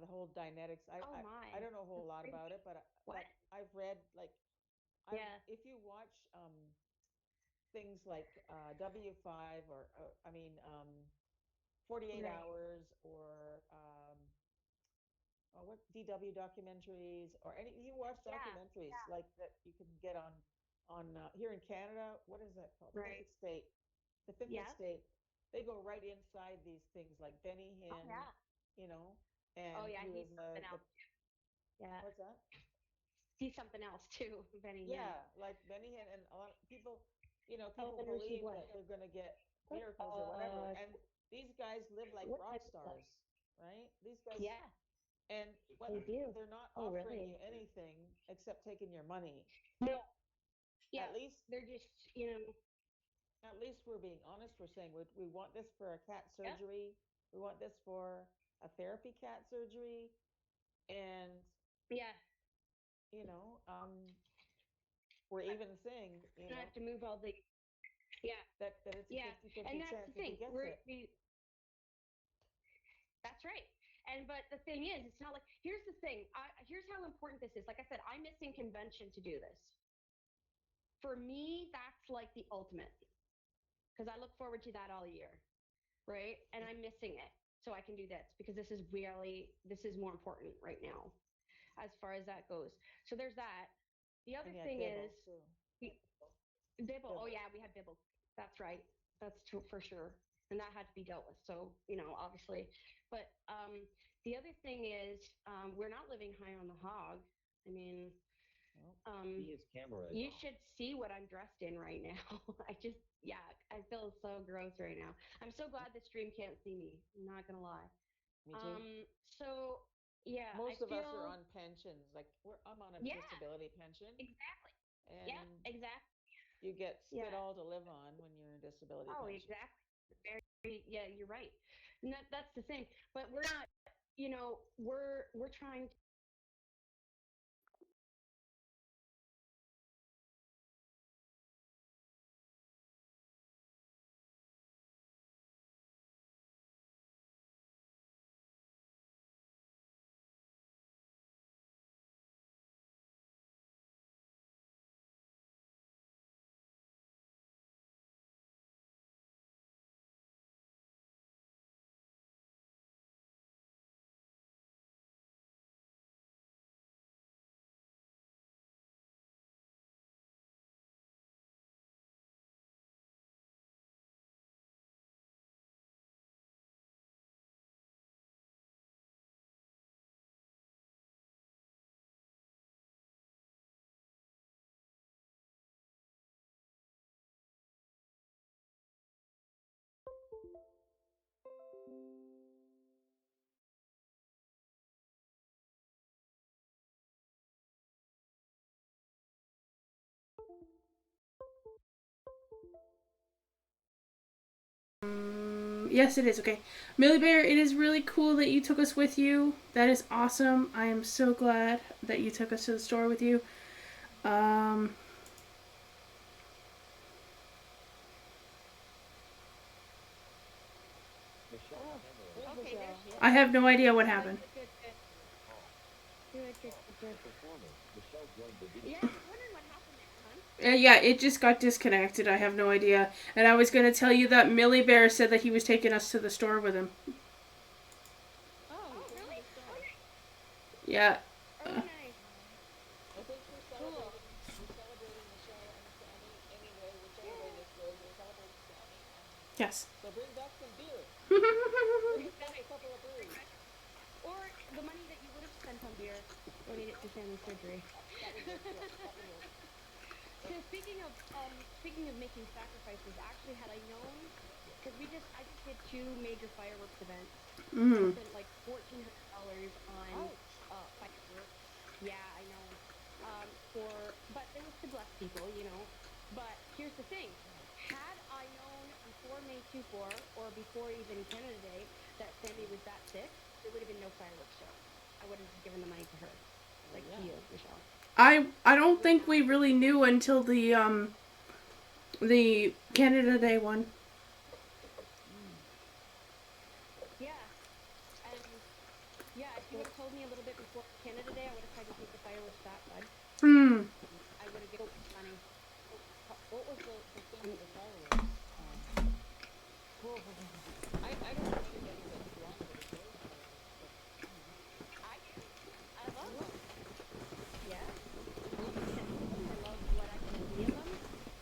the whole Dynetics. Oh my. I don't know a whole That's lot crazy. about it, but What? I've read like Yeah. if you watch things like W5 or I mean 48 Right. Hours or what DW documentaries or any you watch Yeah. documentaries like that you can get on here in Canada. What is that called? Fifth Right. Estate. The Fifth Yeah. Estate. They go right inside these things like Benny Oh Hinn, yeah. you know, Oh and yeah. he He's was something the else. Yeah. what's that? He's something else too. Benny Hinn. Yeah, like Benny Hinn and a lot of people, people Elementary believe what? that they're going to get What? miracles or whatever, and these guys live like What rock type of stuff? stars, right? These guys Yeah, and what they do. they're not Oh offering really? you anything except taking your money. No. Yeah. At least They're just. at least we're being honest. We're saying we want this for a cat Yep. surgery. We want this for a therapy cat surgery, and Yeah. you know, we're even saying, And I have to move all the. Yeah. that it's a Yeah. 50-50 And that's chance the that he thing. gets it. That's right. And but the thing is, it's not like here's the thing. Here's how important this is. Like I said, I'm missing convention to do this. For me, that's like the ultimate because I look forward to that all year, right? And I'm missing it, so I can do this because this is more important right now as far as that goes. So there's that. The other And yet thing is Bibble too. Bibble. Oh Bibble. yeah, we had Bibble. That's right. That's true for sure. And that had to be dealt with. So, obviously. But the other thing is we're not living high on the hog. I mean, Well, His camera is you on. should see what I'm dressed in right now. Yeah, I feel so gross right now. I'm so glad the stream can't see me. I'm not going to lie. me too. So, yeah, I Most of us are feel, on pensions. Like I'm on a yeah, disability pension, exactly. Yeah, and exactly. you get spit Yeah. all to live on when you're in disability Oh, pension. exactly. Yeah, you're right. And that's the thing. But we're not, we're trying to. Yes, it is. Okay. Millie Bear, it is really cool that you took us with you. That is awesome. I am so glad that you took us to the store with you. Um, Michelle's camera is There's on. Okay, there Michelle. she is. I have no idea what Good, happened. good, good, good. Call. Good, good, Call. good, good. The performer. Michelle joined the video. Yeah, I was wondering what happened there, hon. Yeah, it just got disconnected. I have no idea. And I was going to tell you that Millie Bear said that he was taking us to the store with him. Oh, Oh, he's going to really? the store. Oh, nice. Yeah. Oh, nice. I think Cool. we're celebrating the show and Sammy anyway, whichever way this goes. We're celebrating Sammy, and Yes. so bring back some beer. Bring us back a Nice. couple of brews. Or the money that you would have spent on beer, donate it to Sammy's surgery. That would work too. That would work. So speaking of making sacrifices, actually, had I known, because I just did 2 major fireworks events. I Mm. spent like $1,400 on Ouch. fireworks. Yeah, I know. But it was to bless people, you know. But here's the thing: had I known before May 24 or before even Canada Day that Sammy was that sick, there would have been no fireworks show. I would have just given the money to her, like Yeah. to you, Michelle. I don't think we really knew until the Canada Day one. Yeah, and yeah, if you would have told me a little bit before Canada Day, I would have tried to take the fireworks back, bud. Hmm. I would have given money. What was the thing with the fireworks? I don't know anybody that's drawn to the show fireworks, but I do. I love them. Yeah, I love the sound of them. I love what I can see of them,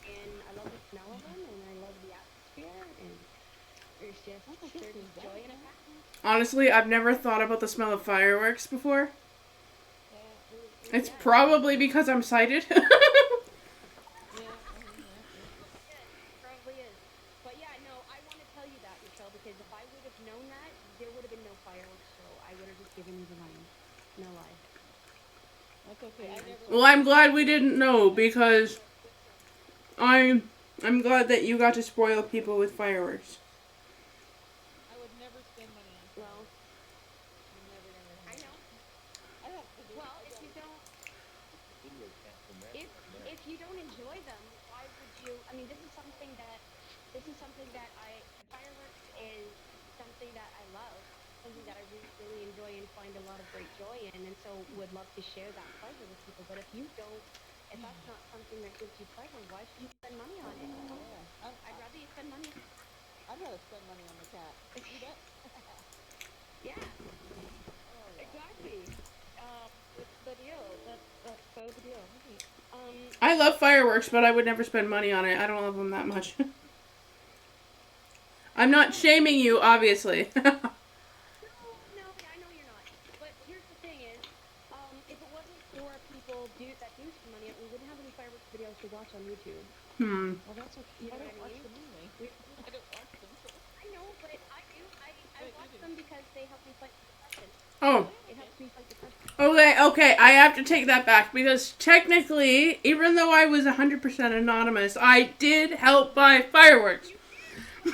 and I love the smell of them, and I love the atmosphere, and there's joy in a pack. Honestly, I've never thought about the smell of fireworks before. It's Yeah, probably because I'm sighted. probably is. But yeah, no, I want to tell you that, Michelle, because if I would have known that, there would have been no fireworks show. I would have just given you the money. No lie. that's okay. I never. Well, I'm glad we didn't know because I'm glad that you got to spoil people with fireworks. I would never spend money on Well, fireworks. Never, never, I never. know. I have to do. Well, I got. Video chat from if Resident Nerd. if you don't enjoy them, why would you? I mean, this is something that I fireworks is something that I love, something that I really enjoy and find a lot of great joy in, and so would love to share that pleasure with people. But if you don't, if that's not something that gives you pleasure, why should you spend money on it? Yeah. I'd rather you spend money. I'd rather spend money on the cat. You bet. Yeah, Oh yeah. exactly. It's the deal. That's so the deal. I love fireworks, but I would never spend money on it. I don't love them that much. I'm not shaming you, obviously. No, I know you're not. But here's the thing is, if it wasn't for people that do spend money, we wouldn't have any fireworks videos to watch on YouTube. Hmm. Well, that's okay. You know I what don't I watch mean? them anyway. I don't watch them, so. I know, but I do. I But you watch do. them because they help me fight depression. Oh. It helps me fight depression. Okay, I have to take that back because technically, even though I was 100% anonymous, I did help buy fireworks. You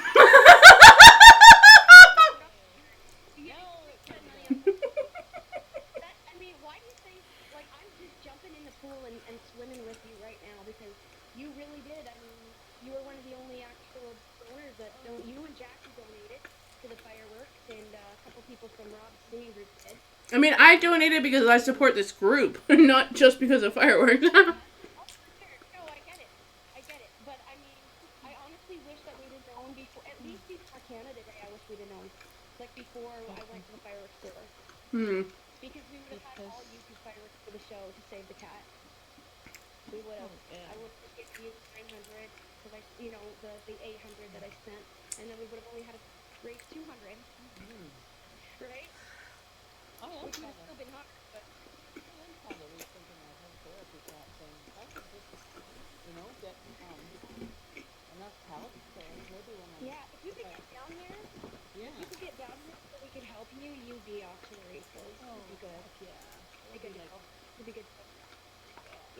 No, didn't it can't spend be money done. on that. I mean, why do you think? Like, I'm just jumping in the pool and swimming with you right now because you really did. I mean, you were one of the only actual donors that don't. You and Jackie donated to the fireworks, and a couple people from Rob's singing group did. I mean, I donated because I support this group, not just because of fireworks. Oh, for sure. No, I get it. I get it. But I mean, I honestly wish that we'd have known before, at least before Canada Day. I wish we'd have known, like before I went to the fireworks store, Hmm. because we would have had all YouTube fireworks for the show to save the cat. We would have. I would have given you 900 because the 800 that I spent, and then we would have only had to raise 200, right? I am Which would kind have of. still been hard, but I am kind of rethinking my whole therapy cat thing. If I could just, get enough help, so maybe when I'm. yeah, if you could get down here. Yeah. If you could get down here so we could help you, you'd be off to the races. It'd be good. Heck yeah. It'd be good. It'd be good.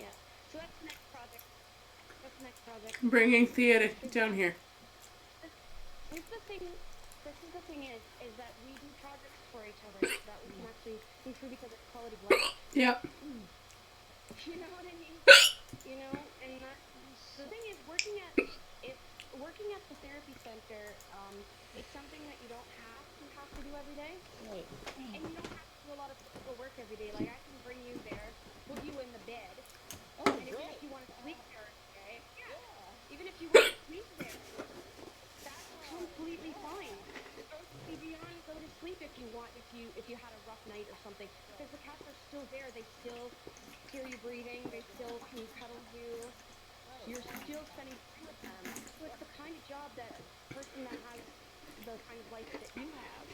Yeah. So that's the next project. That's the next project. Bringing Thea down here. This is the thing. Is that we do projects for each other so that we can actually improve each other's quality of life. Yep. You know what I mean? And the thing is, working at the therapy center, it's something that you don't have to do every day. Right. And you don't have to do a lot of physical work every day. Like, I can bring you there, put you in the bed, Oh, and if great. you want to sleep there, if you had a rough night or something, because the cats are still there. They still hear you breathing. They still can cuddle you. You're still spending time with them. So it's the kind of job that a person that has the kind of life that you have,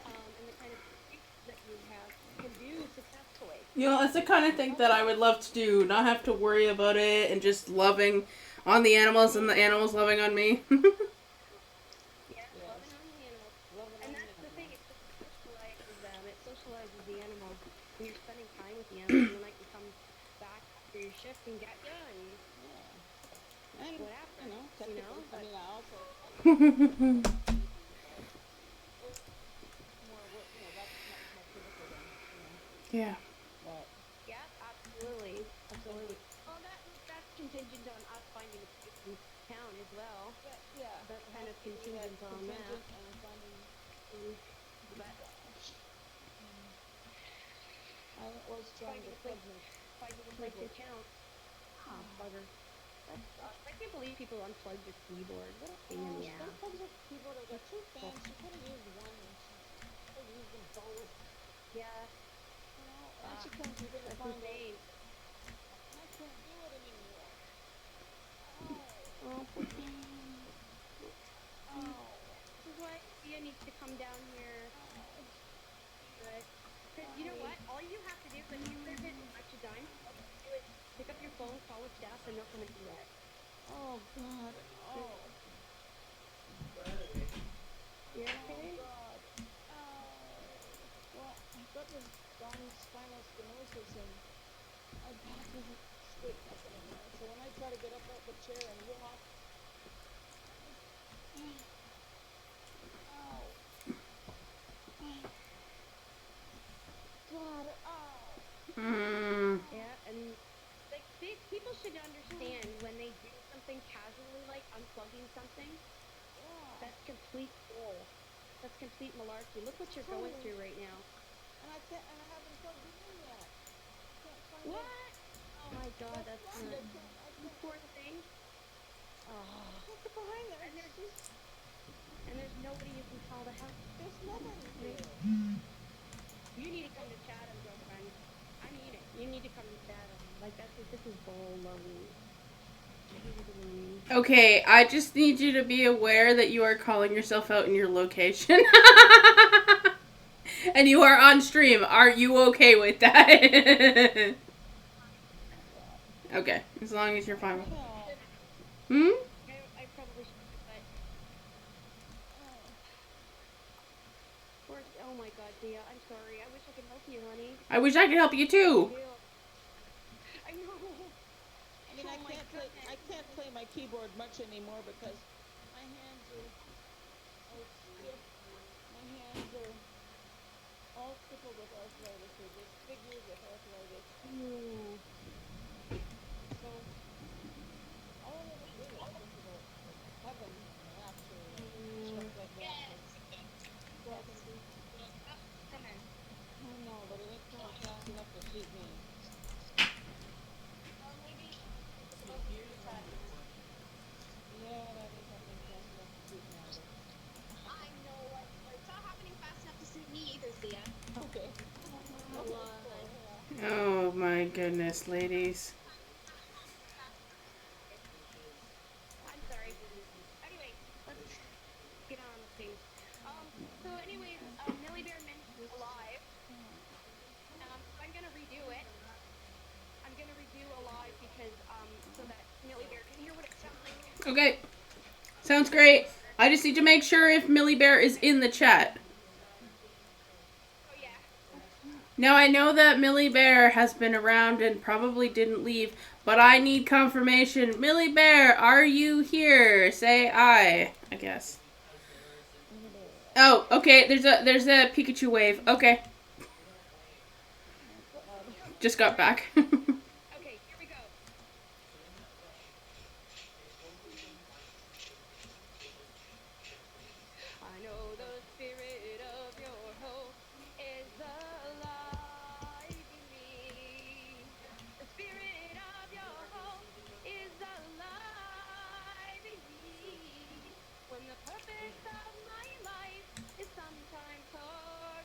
and the kind of that you have can do successfully. You know, it's the kind of thing that I would love to do. Not have to worry about it and just loving on the animals and the animals loving on me. Yeah, loving on the animals. And that's the thing, it just socializes them. It socializes the animals. And you're spending time with the animals, and the night you come back after your shift and get you, and And, what happened? you know, You technically, know, I but mean, I also more work, you know, that's much more critical than, you know, Yeah. but yeah, absolutely, absolutely. Well, that's contingent on us finding a place in town as well. yeah, That's it kind has of to be that contingent on that. contingent and finding, But gosh. I was trying finding to a plug place, my finding a place in keyboard. town. Ah, bugger. That's I can't believe people unplug their keyboard. What a pain in the Don't ass. plug the keyboard. I've got two fans. She could have used one and she could have used them both. Yeah, You know, and then she comes here to that's find out, insane. and I can't do it anymore. Oh, Oh, poor thing. oh, This is why Thea needs to come down here. oh. But because you know what, all you have to do when there's an extra dime, all you have to do is pick up your phone, call a staff, and they'll come and do that. Oh God. Oh. You're Oh okay? God. Oh. Well, I've got this darn spinal stenosis and my back isn't straight up anymore. So when I try to get up out the chair and walk, ow. God. Ow. Mm. Yeah, and like people should understand when they do something casually, like unplugging something. Yeah. That's complete bull. That's complete malarkey. Look what you're going through right now. And I can't. And I haven't plugged it in yet. Can't find it. What? Oh my God, that's Right. not. I You can't. poor thing. Oh. Look behind there. And there's nobody you can call to help. There's nobody here. You need to come to Chatham, girlfriend. I mean it. You need to come to Chatham. Like this is bull loading. Okay, I just need you to be aware that you are calling yourself out in your location. And you are on stream. Are you okay with that? Okay, as long as you're fine with it. Hmm? I probably should, but oh my God, Dia, I'm sorry. I wish I could help you, honey. I wish I could help you too. I know. I mean, I can't play my keyboard much anymore because my hands are stiff. My hands are all crippled with arthritis or disfigured with arthritis. So all I ever do is think about heaven and the rapture and stuff like that. So I can be. I know, but it ain't coming fast enough to suit me. Yeah, that ain't happening fast enough to suit me either. I know it's not happening fast enough to suit me either, Thea. Okay. Oh my goodness, ladies. I'm sorry. Anyway, let's get on with things. So anyways, Millie Bear mentioned alive. I'm gonna redo it. I'm gonna redo alive because so that Millie Bear can hear what it sounds like. Okay. Sounds great. I just need to make sure if Millie Bear is in the chat. Oh yeah. Now I know that Millie Bear has been around and probably didn't leave, but I need confirmation. Millie Bear, are you here? Say I guess. Oh, okay, there's a Pikachu wave. Okay. Just got back. Okay, here we go. I know the spirit of your hope is alive in me. The spirit of your hope is alive in me. When the purpose of my life is sometimes hard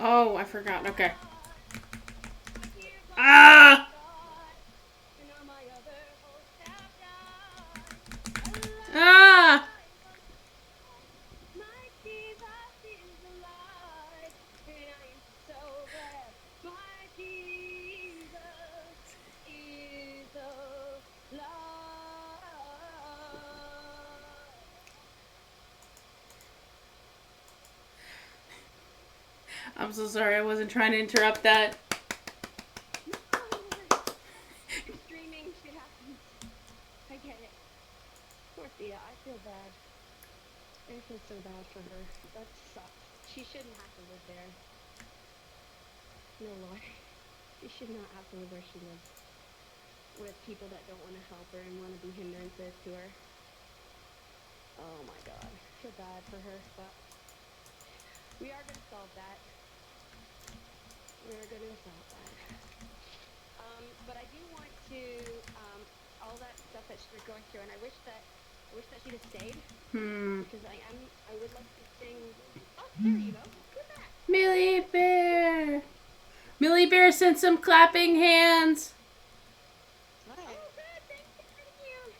Oh, I forgot. Okay. Ah! Ah! My Jesus is alive, and I am so glad. My Jesus is alive. I'm so sorry. I wasn't trying to interrupt that. No, you're streaming. Shit happens. I get it. Dorothea, I feel bad. I feel so bad for her. That sucks. She shouldn't have to live there. No, Lord. She should not have to live where she lives. With people that don't want to help her and want to be hindrances to her. Oh my God. I feel bad for her, but we are going to solve that. We're going to solve that. But I do want to, all that stuff that she's going through, and I wish that she'd have stayed. Because I would like to sing. Oh, there you go. Who's that? Millie Bear. Millie Bear sent some clapping hands. Oh, good. Thank you.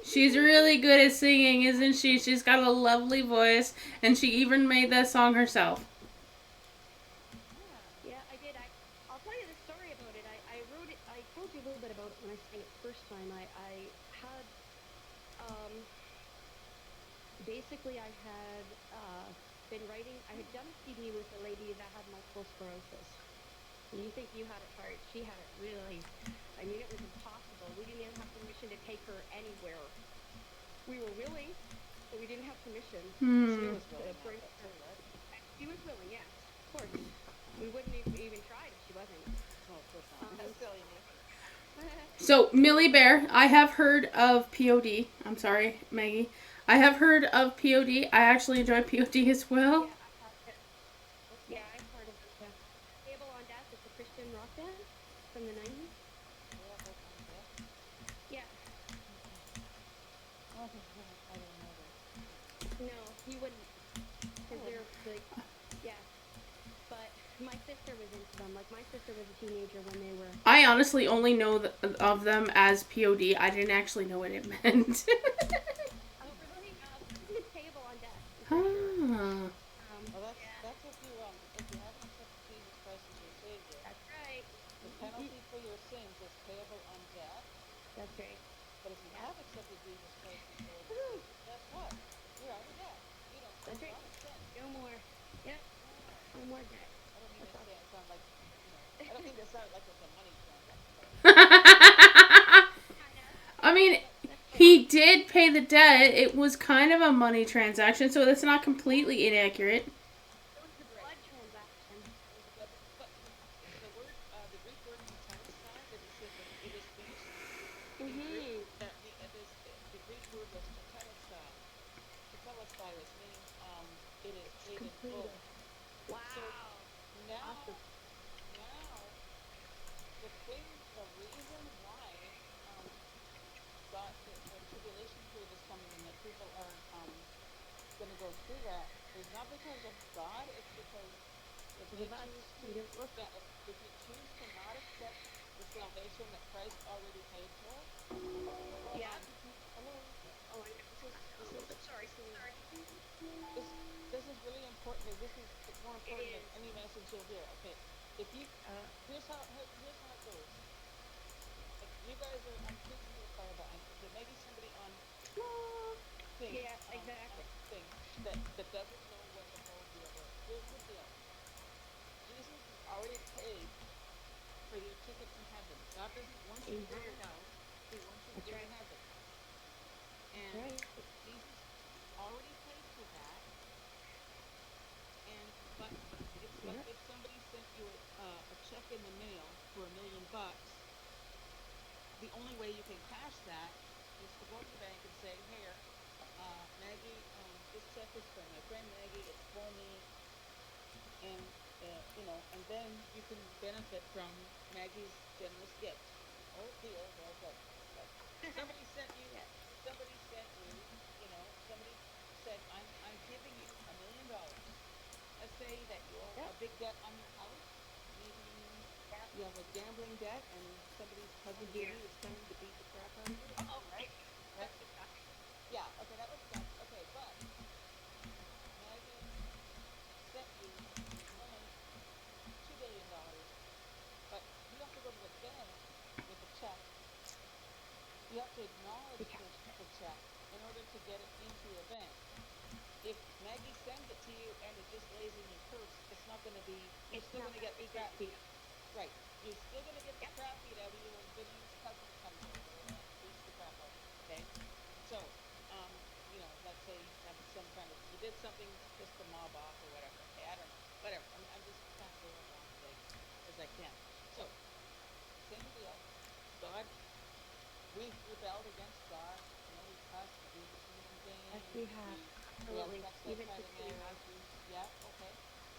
She's really good at singing, isn't she? She's got a lovely voice, and she even made that song herself. Yeah, I did. I'll tell you the story about it. I wrote it. I told you a little bit about it when I sang it the first time. I had, basically, I had been writing. I had done a CD with a lady that had multiple sclerosis. And you think you had it hard? She had it really. I mean, it was impossible. We didn't even have permission to take her anywhere. We were willing, but we didn't have permission. She was willing. Bring her. She was willing, yes, of course. We wouldn't have even tried if she wasn't. Oh, of course not. That's silly me. So, Millie Bear, I have heard of POD. I'm sorry, Maggie. I have heard of POD. I actually enjoy POD as well. Yeah, I've heard it. Yeah, I've heard of it. Yeah. Table on Death. It's a Christian rock band from the 90s. Yeah. I don't know this. No, you wouldn't. Because they're like, yeah. But my sister was into them. Like, my sister was a teenager when they were. I honestly only know of them as POD. I didn't actually know what it meant. Oh, really? It's Table on Death. Ah. Well, that's if you haven't accepted Jesus Christ as your Savior. That's right. The penalty for your sins is payable on death. That's right. But if you have accepted Jesus Christ as Lord and Savior, guess what? You're out of debt. You don't That's right. out of sin. No more. Yep. No more debt. I don't mean to sound like, I don't mean to sound like it's a money transaction. I mean, he did pay the debt. It was kind of a money transaction, so that's not completely inaccurate. It was a blood transaction. But the word, the Greek word tetelestai, that it says that it is finished. Mm-hmm. The Greek word was tetelestai. Tetelestai, which means it is paid in full. Wow. So now, Awesome. the reason why God, the tribulation period is coming and that people are going to go through that is not because of God. It's because if you choose to not accept the salvation that Christ already paid for. Yeah. Hello. Oh, I know. Sorry. This is really important. It's more important than any message you'll hear. Okay, if you here's how it goes. Like you guys are, I'm preaching to the choir, but there may be somebody on thing. Yeah, exactly. Thing that doesn't know what the whole deal is. Here's the deal. Jesus has already paid for your ticket to heaven. God doesn't want you to go to hell. He wants you to go to heaven. And Jesus already paid for that. But it's like if somebody sent you a check in the mail for $1 million. The only way you can cash that is to go to the bank and say, "Here, Maggie, this check is for my friend Maggie. It's for me." And and then you can benefit from Maggie's generous gift. Oh, here, well done. Somebody sent you. Somebody said, "I'm giving you $1 million." Let's say that you owe a big debt on your house. Maybe you have a gambling debt and somebody's cousin Jimmy is coming to beat the crap out of you. Oh, right. Right? Yeah, okay, that would suck. Okay, but Maggie sent you only $2 billion, but you have to go to the bank with a check. You have to acknowledge the check in order to get it into your bank. If Maggie sends it to you and it just lays in your purse, it's not going to be. You're still going to get the crap. Right. You're still going to get the crap beat out of you when Vinny's cousin comes over and beats the crap out of you. Okay. So, let's say that was some kind of you did something pissed the mob off or whatever. Okay, I don't know. Whatever. I'm just trying to go as long as I can. So, same deal. God, we've rebelled against God. We cussed, we sinned in vain. Yes, we have. Absolutely. We have sex Even outside of today, marriage. Yeah, okay.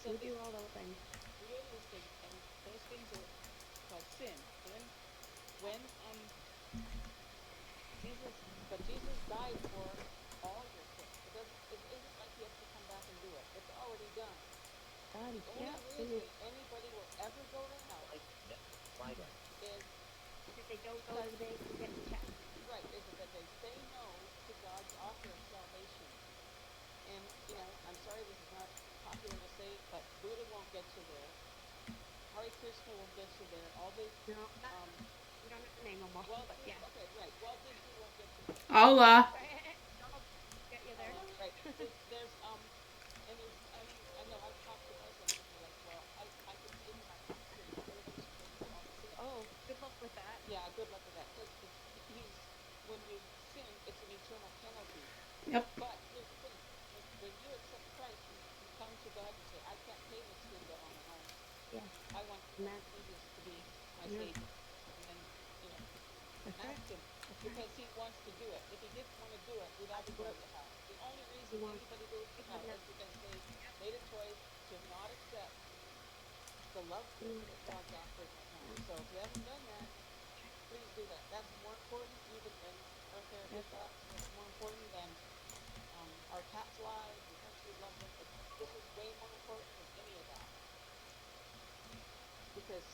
So we do all those things. we do those things, and those things are called sin. And when Jesus died for all your sins. It isn't like he has to come back and do it. It's already done. Done. The only reason anybody will ever go to hell is if they don't go to the bank and get the check. right, is that they say no to God's offer of salvation. And I'm sorry this is not popular to say, but Buddha won't get you there. Hare Krishna won't get you there. All the No, we don't have to name them all, but yeah. Okay, right. Walt Disney won't get you there. Allah. Donald get you there. Right. There's and there's I know I've talked to Muslims and they're like, well, I can pay for my pastor in order to forgive all the sins. Oh, good luck with that. Yeah, good luck with that. Because when you sin, it's an eternal penalty. Yep. But here's the thing: when you accept Christ, you come to God and say, I can't pay this sin bill on my own. Yeah. I want Jesus to be my Savior. And then ask him because he wants to do it. If he didn't want to do it, we'd all be going to hell. The only reason anybody goes to hell is because they made a choice to not accept the love that God's offering right now. So if you haven't done that, please do that. That's more important even than our therapist. That's more important than our cat's lives, as much as we love them. This is way more important than any of that. Because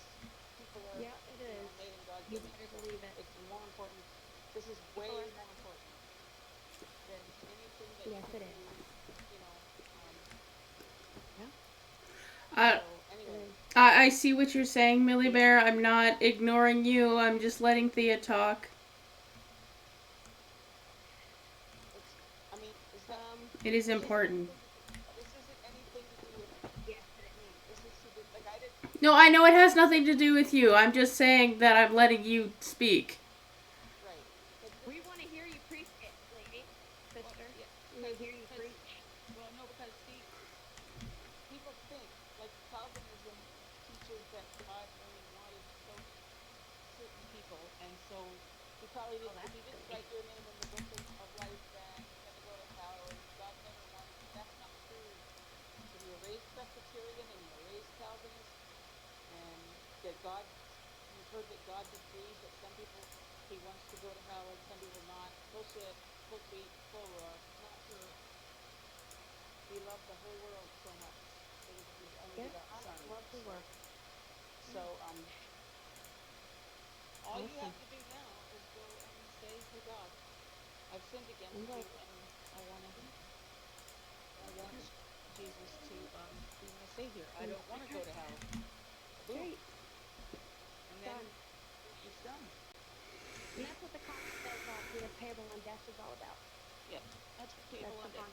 people are it is. made in God's You image. better believe it. It's more important. This is way more important than anything that Yes, you it do. is. Uh, So anyway, I see what you're saying, Millie Bear. I'm not ignoring you. I'm just letting Thea talk. is that It is important. this isn't anything to do with Yes, me. This is to do like I didn't. No, I know it has nothing to do with you. I'm just saying that I'm letting you speak. Right. We want to hear you preach it, lady, sister. We want to hear you preach. Well, no, because see, people think like Calvinism teaches that God only wanted certain people, and so he probably didn't. If he didn't write your name in the book of life, then you're going to go to hell, and God never wanted. That's not true. If you're raised Presbyterian and you're raised Calvinist, and that you've heard that God decrees that some people he wants to go to hell and some people not. Bullshit, full tweet, full roar. Not true. He loved the whole world so much. It was his only begotten son. Love the work. So all you have to do now is go and say to God, I've sinned against you, and I want Jesus to be my Savior. I don't want to go to hell. Boom. And then it's done. And that's what the concept of the payable on death is all about. Yeah, that's payable on death.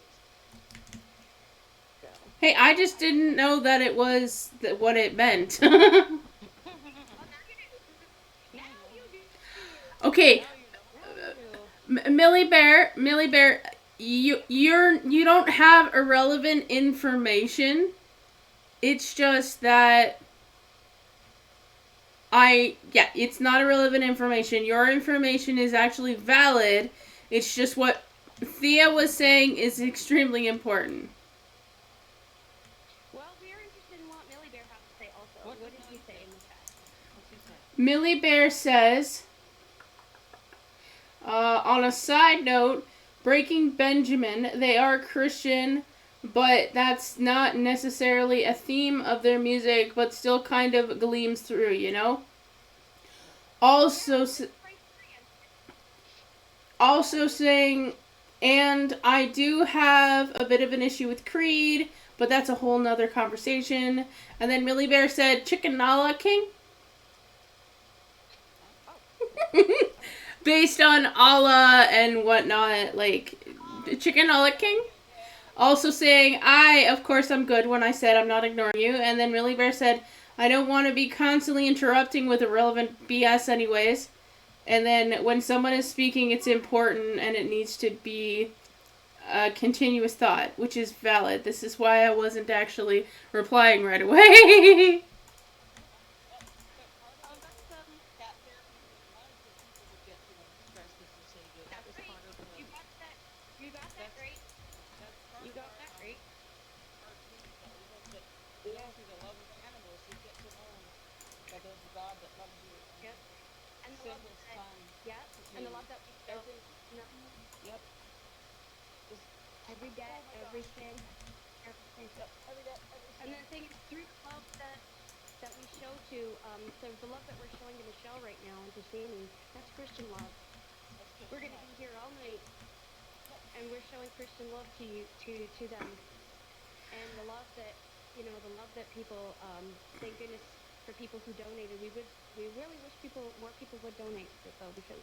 So. Hey, I just didn't know that it was what it meant. Okay, Millie Bear, you don't have irrelevant information. It's just that it's not irrelevant information. Your information is actually valid. It's just what Thea was saying is extremely important. Well, we are interested in what Millie Bear has to say also. What did he say in the chat? What's he say? Millie Bear says, on a side note, Breaking Benjamin, they are Christian, but that's not necessarily a theme of their music, but still kind of gleams through, you know? Also, also saying, and I do have a bit of an issue with Creed, but that's a whole nother conversation. And then Millie Bear said, Chicken Nala King? Based on Allah and whatnot, like, Chicken Nala King? Also saying, of course, I'm good when I said I'm not ignoring you. And then Millie Bear said, I don't want to be constantly interrupting with irrelevant BS anyways. And then when someone is speaking, it's important and it needs to be a continuous thought, which is valid. This is why I wasn't actually replying right away. But part of it, cat therapy was that people would get to express this and say that that was part of the. You got that. You got that That's right. that's part You of got that right. our truth that we hope that you know through the love of animals you get to know that there's a God that loves you. Yep. And the love Simplest that, time. yeah, and the love that we show. No, Yep. Just every day, oh my gosh. everything, everything. Yep. Every day, every And second. the thing is, through the love that we show to, so the love that we're showing to Michelle right now and to Sammy, that's Christian love. That's good. We're gonna be here all night, and we're showing Christian love to you, to them, and the love that the love that people. Thank goodness for people who donated. We really wish more people would donate though, because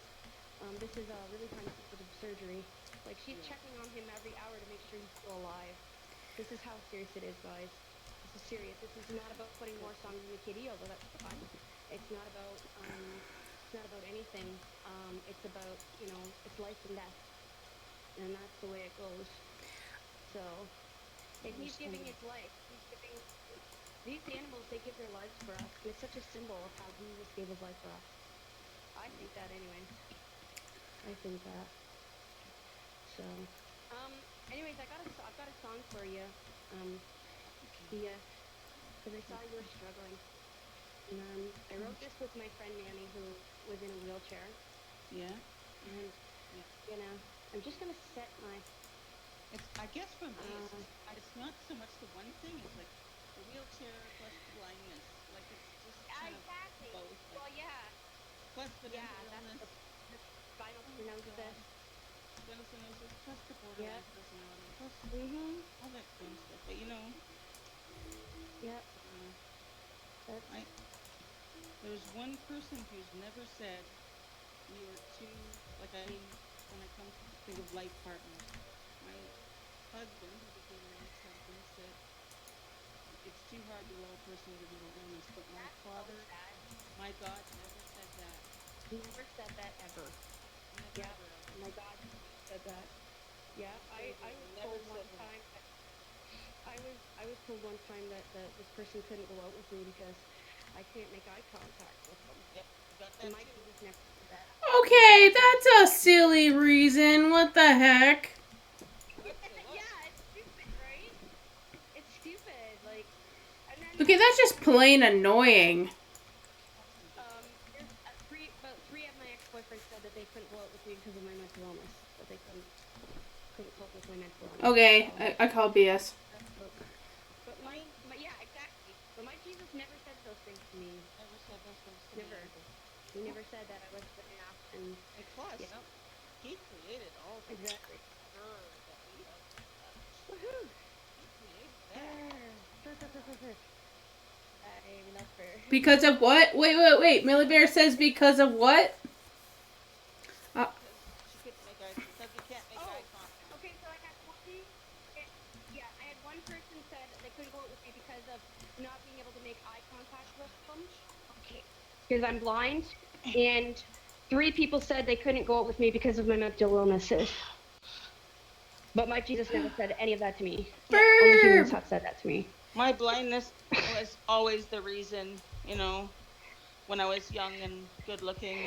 this is a really kind of sensitive surgery. Like she's checking on him every hour to make sure he's still alive. This is how serious it is, guys. This is serious. This is not about putting more songs in the kitty, although that's fun. It's not about anything. It's about it's life and death, and that's the way it goes. So, and he's giving his life. He's giving these animals. They give their lives for us, and it's such a symbol of how Jesus gave his life for us. I think that anyway. I think that. So, anyways, I've got a song for you. Because I saw you were struggling. And I wrote this with my friend Manny, who was in a wheelchair. Yeah. And I'm just gonna set my. It's I guess for me, it's not so much the one thing. It's like the wheelchair plus the blindness. Like it's just kind Exactly. of both. Like, Well, yeah. plus the mental That's illness. the spinal stenosis. Stenosis plus the borderline personality plus all that fun stuff. But Yep. There's one person who's never said you are too like when it comes to think of life partners. My husband, who became my ex-husband, said it's too hard to love a person with a mental illness. But my father, my God, never said that. He never said that ever. Never ever. My God said that. Yeah, I was told one time that I was told one time that this person couldn't go out with me because I can't make eye contact with them. Yep, got that And my too. Jesus never said that. Okay, that's a silly reason. What the heck? Yeah, it's stupid, right? It's stupid. Like, and then Okay, that's just plain annoying. there's about three of my ex-boyfriends said that they couldn't go out with me because of my mental illness. That they couldn't cope with my mental illness. Okay, I call BS. But yeah, exactly. But my Jesus never said those things to me. Never said those things to Never. me. He never said that I was the half and plus, he created all the exactly. fur that we have. Woohoo! He created that. I love her. Because of what? Wait. Millie Bear says because of what? Because she couldn't make because we can't make eye contact. Okay, so I had one person said that they couldn't go out with me because of not being able to make eye contact with them. Okay. Because I'm blind, and 3 people said they couldn't go out with me because of my mental illnesses. But my Jesus never said any of that to me. Only humans have said that to me. My blindness was always the reason, when I was young and good looking.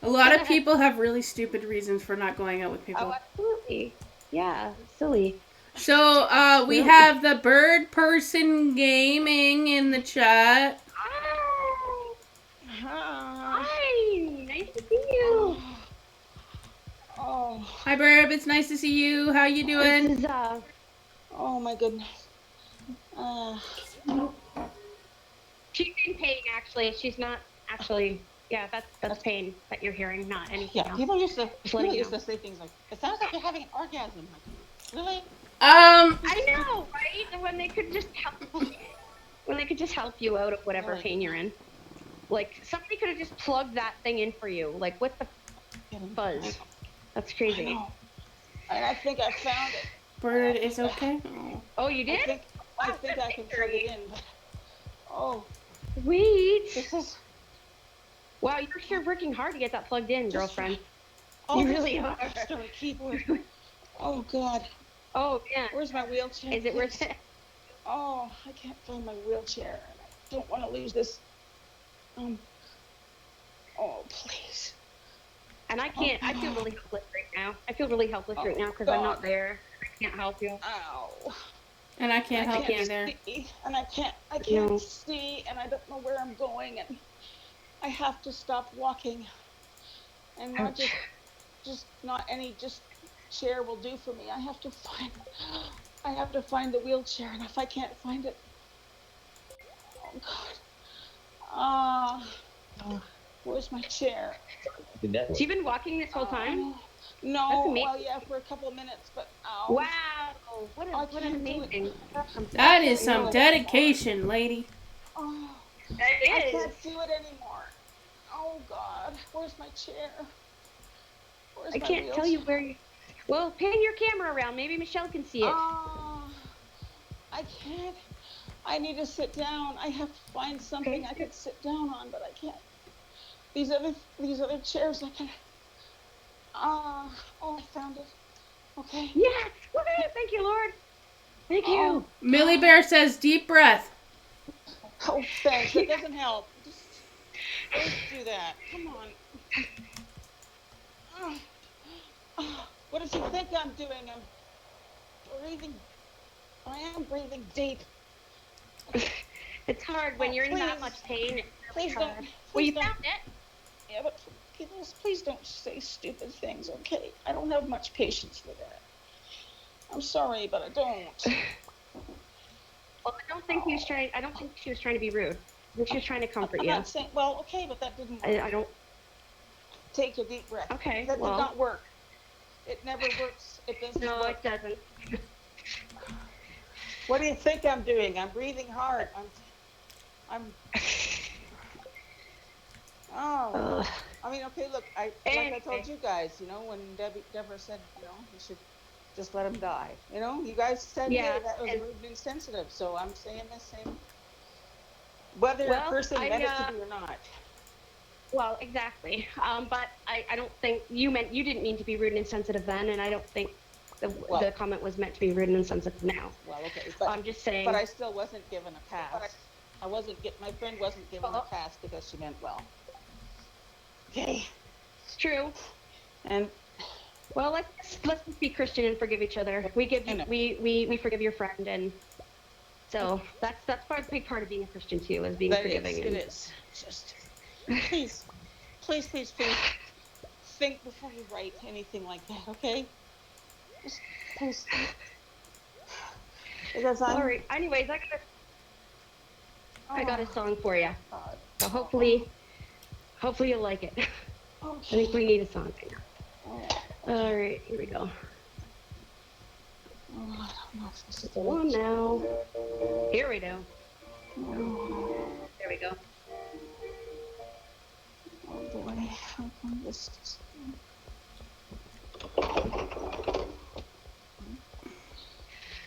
A lot of people have really stupid reasons for not going out with people. Oh, absolutely. Yeah, silly. So, we have the bird person gaming in the chat. Hi, nice to see you. Hi, Burb. It's nice to see you. How you doing? This is Oh my goodness. She's in pain, actually. She's not actually. Yeah, that's pain that you're hearing, not anything Yeah, else. people used to Just letting you know. say things like, "It sounds like you're having an orgasm." Like, really? I know, right? And when they could just help you out of whatever Really? pain you're in. Like somebody could have just plugged that thing in for you. Like what the buzz? That's I crazy. know. I think I found it. Bird is okay. Oh. Oh, you did? I think I can plug it in. But, oh, Sweet. this is. Wow, you're sure working hard to get that plugged in, girlfriend. Oh, You really are. Extra keyboard. Oh God. Oh man. Where's my wheelchair? Is it worth it? Oh, I can't find my wheelchair. I don't want to lose this. Oh, please. And I can't. I feel really helpless right now. I feel really helpless right now because I'm not there. I can't help you. Ow. And I can't help you there. And I can't see, and I don't know where I'm going, and I have to stop walking. And not just not any chair will do for me. I have to find the wheelchair, and if I can't find it, oh God. Where's my chair? So you've been walking this whole time? No, well, yeah, for a couple of minutes, but wow, what an amazing. That is some dedication, lady. Oh, it is. I can't do it anymore. Oh God, where's my chair? I can't tell you where you. Well, pan your camera around. Maybe Michelle can see it. I can't. I need to sit down. I have to find something I can sit down on, but I can't. These other chairs I can. Oh, I found it. Okay. Yes. Thank you, Lord. Thank you. Millie Bear says deep breath. Oh, thanks. It doesn't help. Just do that. Come on. What does he think I'm doing? I am breathing deep. It's hard when you're in that much pain. Please don't. Well, you found it. Yeah, but please don't say stupid things, okay? I don't have much patience for that. I'm sorry, but I don't. Well, I don't think she was trying to be rude. I think she was trying to comfort you. I'm not saying, well, okay, but that didn't work. I don't. Take a deep breath. Okay. That did not work. It never works. It doesn't work. No, it doesn't. What do you think I'm doing? I'm breathing hard. I'm. Oh. I mean, okay, look, like I told you guys, when Deborah said, you should just let him die. You guys said, hey, that was rude and insensitive. So I'm saying the same. Whether a person meant it to be or not. Well, exactly. But I don't think you didn't mean to be rude and insensitive then, and I don't think the comment was meant to be rude and insensitive now. Well, okay, but I'm just saying. But I still wasn't given a pass. My friend wasn't given a pass because she meant well. Okay. It's true. And well, let's be Christian and forgive each other. We forgive your friend, and so that's part of the big part of being a Christian too, is being forgiving. It is. Just please think before you write anything like that, okay? Just please. Because all right. Anyways, I got a song for you. So hopefully you'll like it. Okay. I think we need a song right now. All right, here we go. Come on now. Here we go. There we go. Oh boy.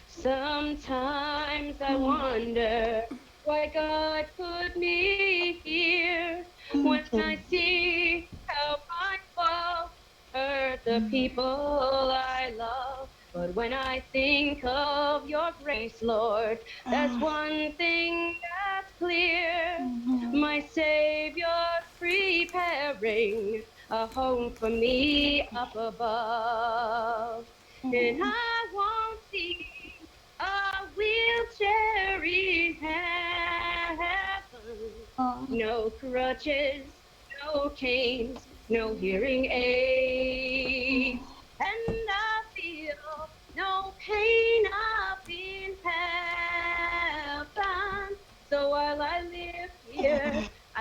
Sometimes I wonder why God put me here when I see how I fall hurt the people I love. But when I think of your grace, Lord, there's one thing that's clear. My Savior's preparing a home for me up above. And I won't see a wheelchair in heaven. No crutches, no canes, no hearing aids. And I feel no pain, I feel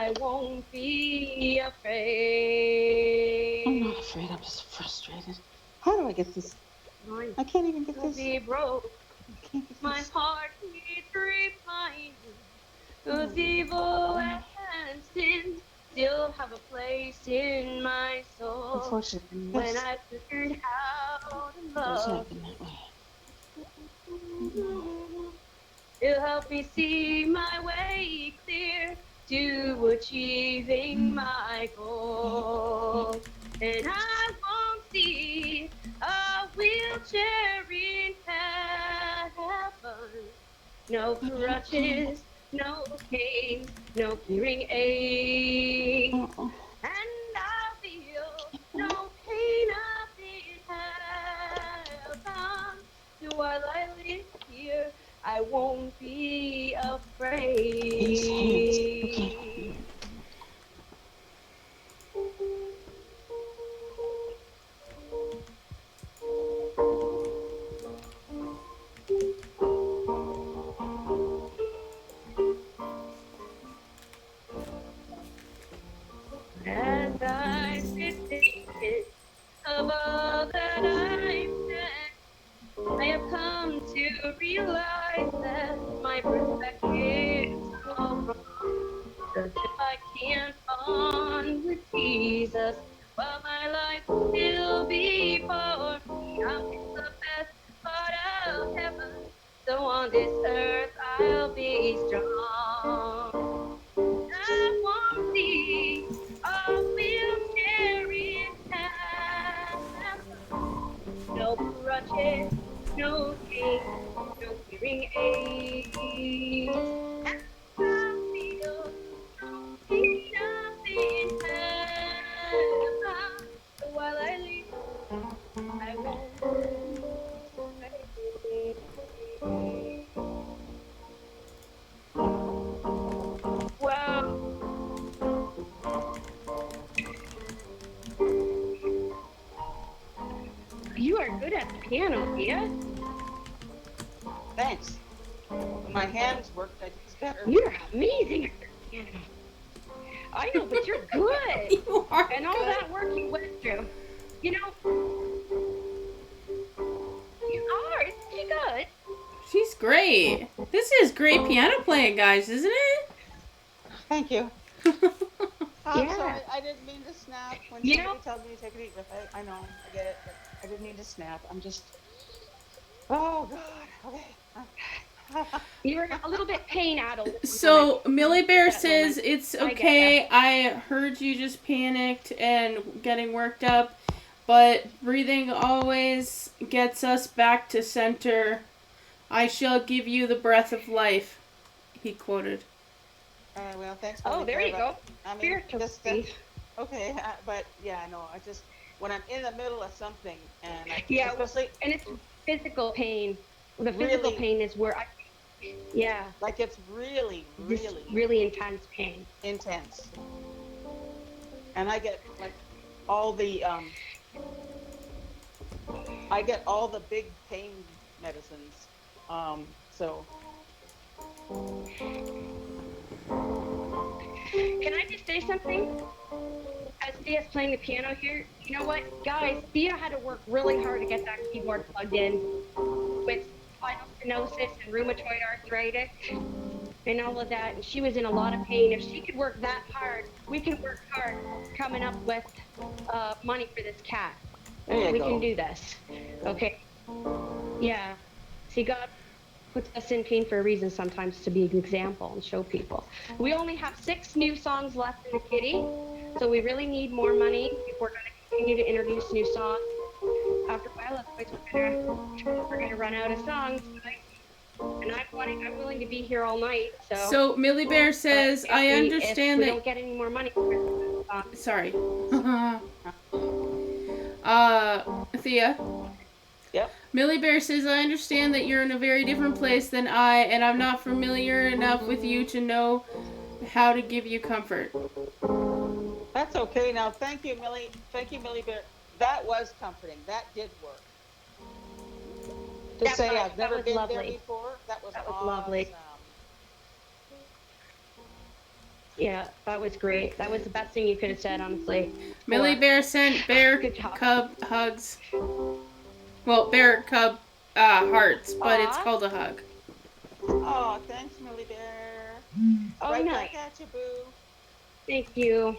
I won't be afraid. I'm not afraid. I'm just frustrated. How do I get this? I can't even get Don't this. be broke. I can't get My this. heart needs reminding. Cause evil and sin still have a place in my soul. Unfortunately, When this I learned how to does love, happen that way. it'll help me see my way clear to achieving my goal. And I won't see a wheelchair in heaven. No crutches, no cane, no hearing aid. Uh-oh. And I feel no pain up in heaven. So while I live here, I won't be These hands. Okay. afraid. As I sit thinking of all that I've said, I have come to realize that my perspective's all wrong. 'Cause if I can't bond with Jesus, well, my life will still be for me. I'll miss the best part of heaven. So on this earth, I'll be strong. I won't see a wheelchair in heaven. No crutches, no cane, no hearing aids. And I feel no pain up in heaven. So while I live, I won't be afraid. Wow, you are good at the piano, Thea. Thanks. When my hands worked, I did better. You're amazing at the piano. I know, but you're good. You are And all good. that work you went through. You know, you are. Isn't she good? She's great. This is great piano playing, guys, isn't it? Thank you. I'm Yeah. sorry. I didn't mean to snap when You somebody know- tells me to take a deep breath. I know. I get it. But I didn't mean to snap. I'm just. Oh God. Okay. You're a little bit pain-addled. So Millie Bear That says moment. it's I get okay. I heard you just panicked and getting worked up, but breathing always gets us back to center. I shall give you the breath of life, he quoted. Well, thanks. Oh, Millie there Bear, you but, go. I mean, Spiritual just grief. okay. But yeah, no. I just when I'm in the middle of something and I Yeah, especially and it's physical pain. The physical Really- pain is where yeah, like it's really, just really really intense pain. intense, and I get like all the I get all the big pain medicines. So Can I just say something? As Thea's playing the piano here, you know what, guys? Thea had to work really hard to get that keyboard plugged in with spinal stenosis and rheumatoid arthritis and all of that, and she was in a lot of pain. If she could work that hard, we can work hard coming up with money for this cat. there you We go. can do this. Okay. Yeah. See, God puts us in pain for a reason sometimes, to be an example and show people. We only have 6 new songs left in the kitty, so we really need more money if we're going to continue to introduce new songs. After a while, otherwise we're gonna run out of songs, guys. And I'm willing to be here all night. So Millie Bear says, I if understand we that. don't get any more money. Sorry. Thea. Yep. Millie Bear says, I understand that you're in a very different place than I, and I'm not familiar enough with you to know how to give you comfort. That's okay. Now, thank you, Millie. Thank you, Millie Bear. That was comforting. That did work. To That say was- I've that never was been lovely. there before. That was That was awesome. lovely. Yeah, that was great. That was the best thing you could have said, honestly. Millie Or- Bear sent bear Good job. cub hugs. Well, bear cub hearts, but it's Aw. called a hug. Oh, thanks, Millie Bear. Oh, Right nice. back at you, boo. Thank you.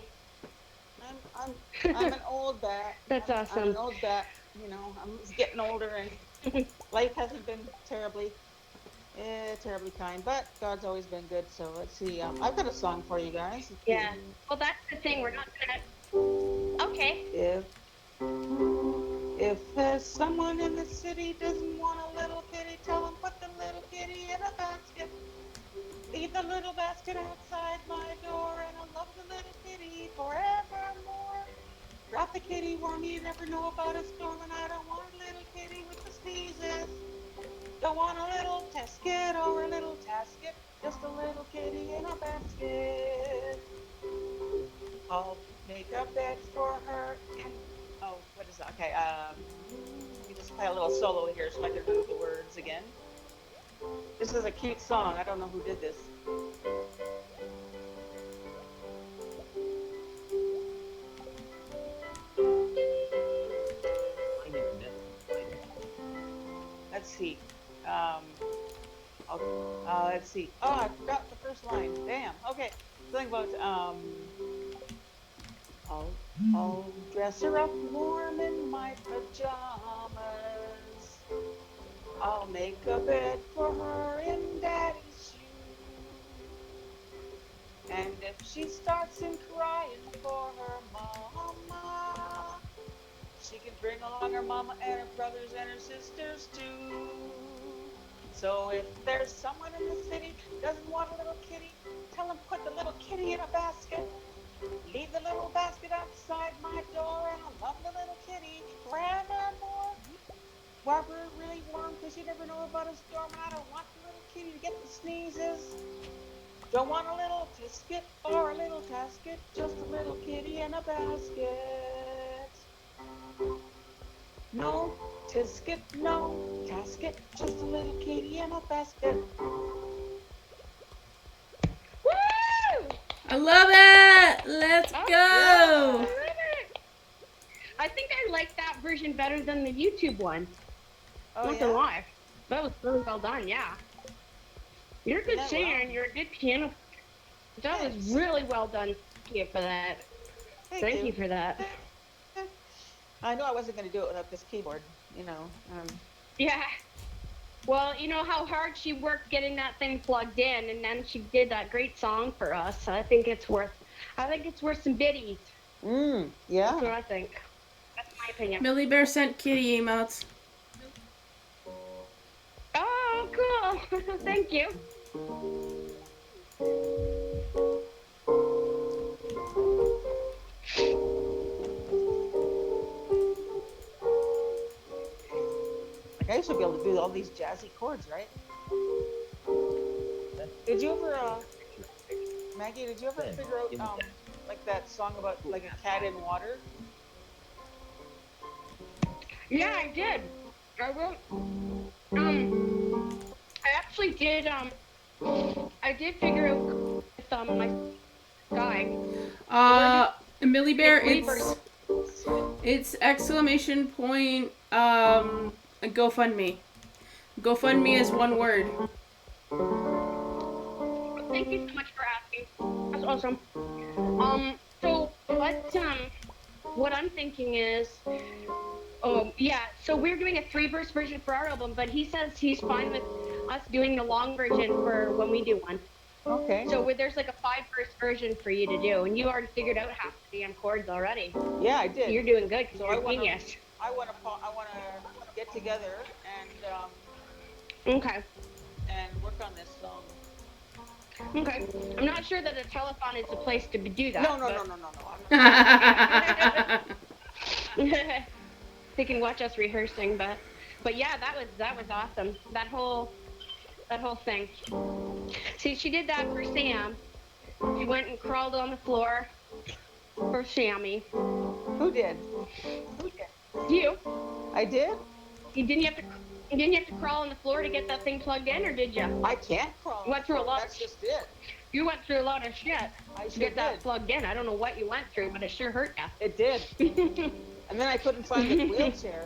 I'm I'm I'm an old bat. That's I'm an awesome. old bat. You know, I'm just getting older, and life hasn't been terribly kind. But God's always been good. So let's see. I've got a song for you guys. Let's see. Yeah. Well, that's the thing. We're not gonna. Okay. If there's someone in the city doesn't want a little kitty, tell them put the little kitty in a basket. Leave the little basket outside my door, and I'll love the little kitty forevermore. Drop the kitty warm, you never know about a storm, and I don't want a little kitty with the sneezes. Don't want a little tasket or a little tasket, just a little kitty in a basket. I'll make a bed for her and oh, what is that? Okay, let me just play a little solo here so I can remember the words again. This is a cute song. I don't know who did this. Let's see. Let's see. Oh, I forgot the first line. Damn. Okay. Something about I'll dress her up warm in my pajamas. I'll make a bed for her in Daddy's shoes. And if she starts in crying for her mama, she can bring along her mama and her brothers and her sisters too. So if there's someone in the city doesn't want a little kitty, tell them put the little kitty in a basket. Leave the little basket outside my door, and I'll love the little kitty forevermore. Wrap her really warm, cause you never know about a storm, and I don't want the little kitty to get the sneezes. Don't want a little tisket or a little tasket, just a little kitty in a basket. No tisket, no tasket, just a little kitty in a basket. Woo! I love it. Let's Oh, go. I think I like that version better than the YouTube one. Oh Not yeah. gonna lie. That was really well done. Yeah. You're a good Yeah, singer well. and you're a good piano. That was Thanks. really well done. Thank you for that. Thank you for that. I know I wasn't going to do it without this keyboard, you know. Yeah. Well, you know how hard she worked getting that thing plugged in, and then she did that great song for us. I think it's worth some biddies. That's what Yeah. I think. That's my opinion. Millie Bear sent kitty emotes. Oh, cool. Thank you. Like I used to be able to do all these jazzy chords, right? Did you ever, Maggie? Did you ever figure out like that song about like a cat in water? Yeah, I did. I wrote. I actually did. I did figure out with my guy. Millie Bear, It's it's exclamation point GoFundMe. GoFundMe is one word. Thank you so much for asking. That's awesome. So what I'm thinking is, yeah. So we're doing a 3-verse version for our album, but he says he's fine with us doing the long version for when we do one. Okay. So there's like a 5-verse version for you to do, and you already figured out half the damn chords already. Yeah, I did. So you're doing good. So You're a genius. I want to get together Okay. and work on this song. Okay. I'm not sure that a telephone is the place to do that. No. They can watch us rehearsing, but yeah, that was awesome. That whole thing. See, she did that for Sam. She went and crawled on the floor for Sammy. Who did? You. I did? You didn't have to. Didn't you have to crawl on the floor to get that thing plugged in, or did you? I can't crawl. You went through a lot. That's just it. You went through a lot of shit I to sure get that did. plugged in. I don't know what you went through, but it sure hurt It did. you. And then I couldn't find the wheelchair.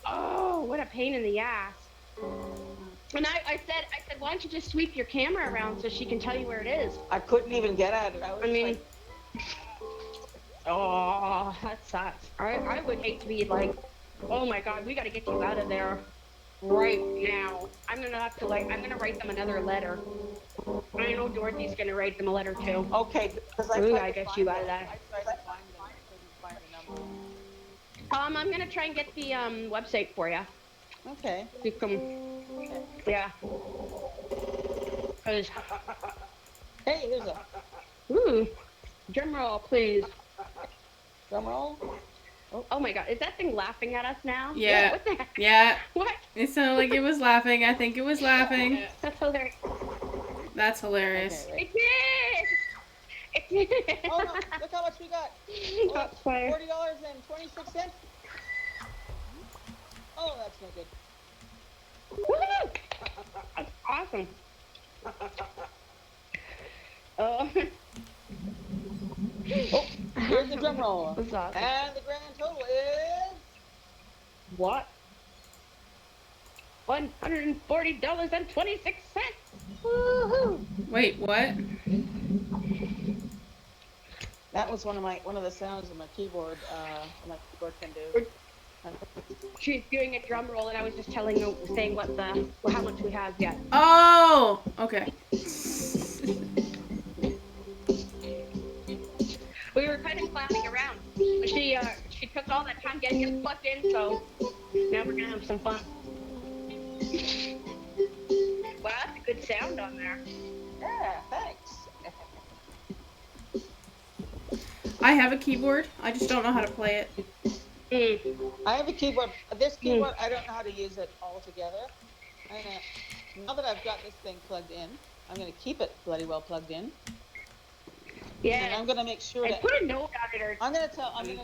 Oh, what a pain in the ass. And I said, why don't you just sweep your camera around so she can tell you where it is? I couldn't even get at it. I mean, oh, that sucks. I would hate to be like, oh my God, we got to get you out of there right now. I'm gonna write them another letter. I know Dorothy's gonna write them a letter too. Okay, because I Ooh, tried I to get find you out them. of that. I tried to find them. I couldn't find the number. I'm gonna try and get the website for you. Okay. You can, yeah. 'Cause, Hey, here's a ooh, drum roll, please. drum roll. Oh my God, is that thing laughing at us now? Yeah. What the heck? Yeah. What? It sounded like it was laughing. I think it was laughing. That's hilarious. That's hilarious. Okay, It did. It did. oh no! Look how much we got. That's funny. $40.26. Oh, that's no good. Woo! That's awesome. Oh. Oh, here's the drum roll. What's that? And the grand total is What? $140.26. woohoo! Wait, what? That was one of the sounds of my keyboard can do. She's doing a drum roll, and I was just saying how much we have yet. Oh, okay. We were kind of clapping around. She took all that time getting it plugged in, so now we're gonna have some fun. Wow, that's a good sound on there. Yeah, thanks. I have a keyboard. I just don't know how to play it. I have a keyboard. This keyboard, I don't know how to use it altogether. Now that I've got this thing plugged in, I'm going to keep it bloody well plugged in. Yeah. And I'm going to make sure that. Put a note on it, or I'm going to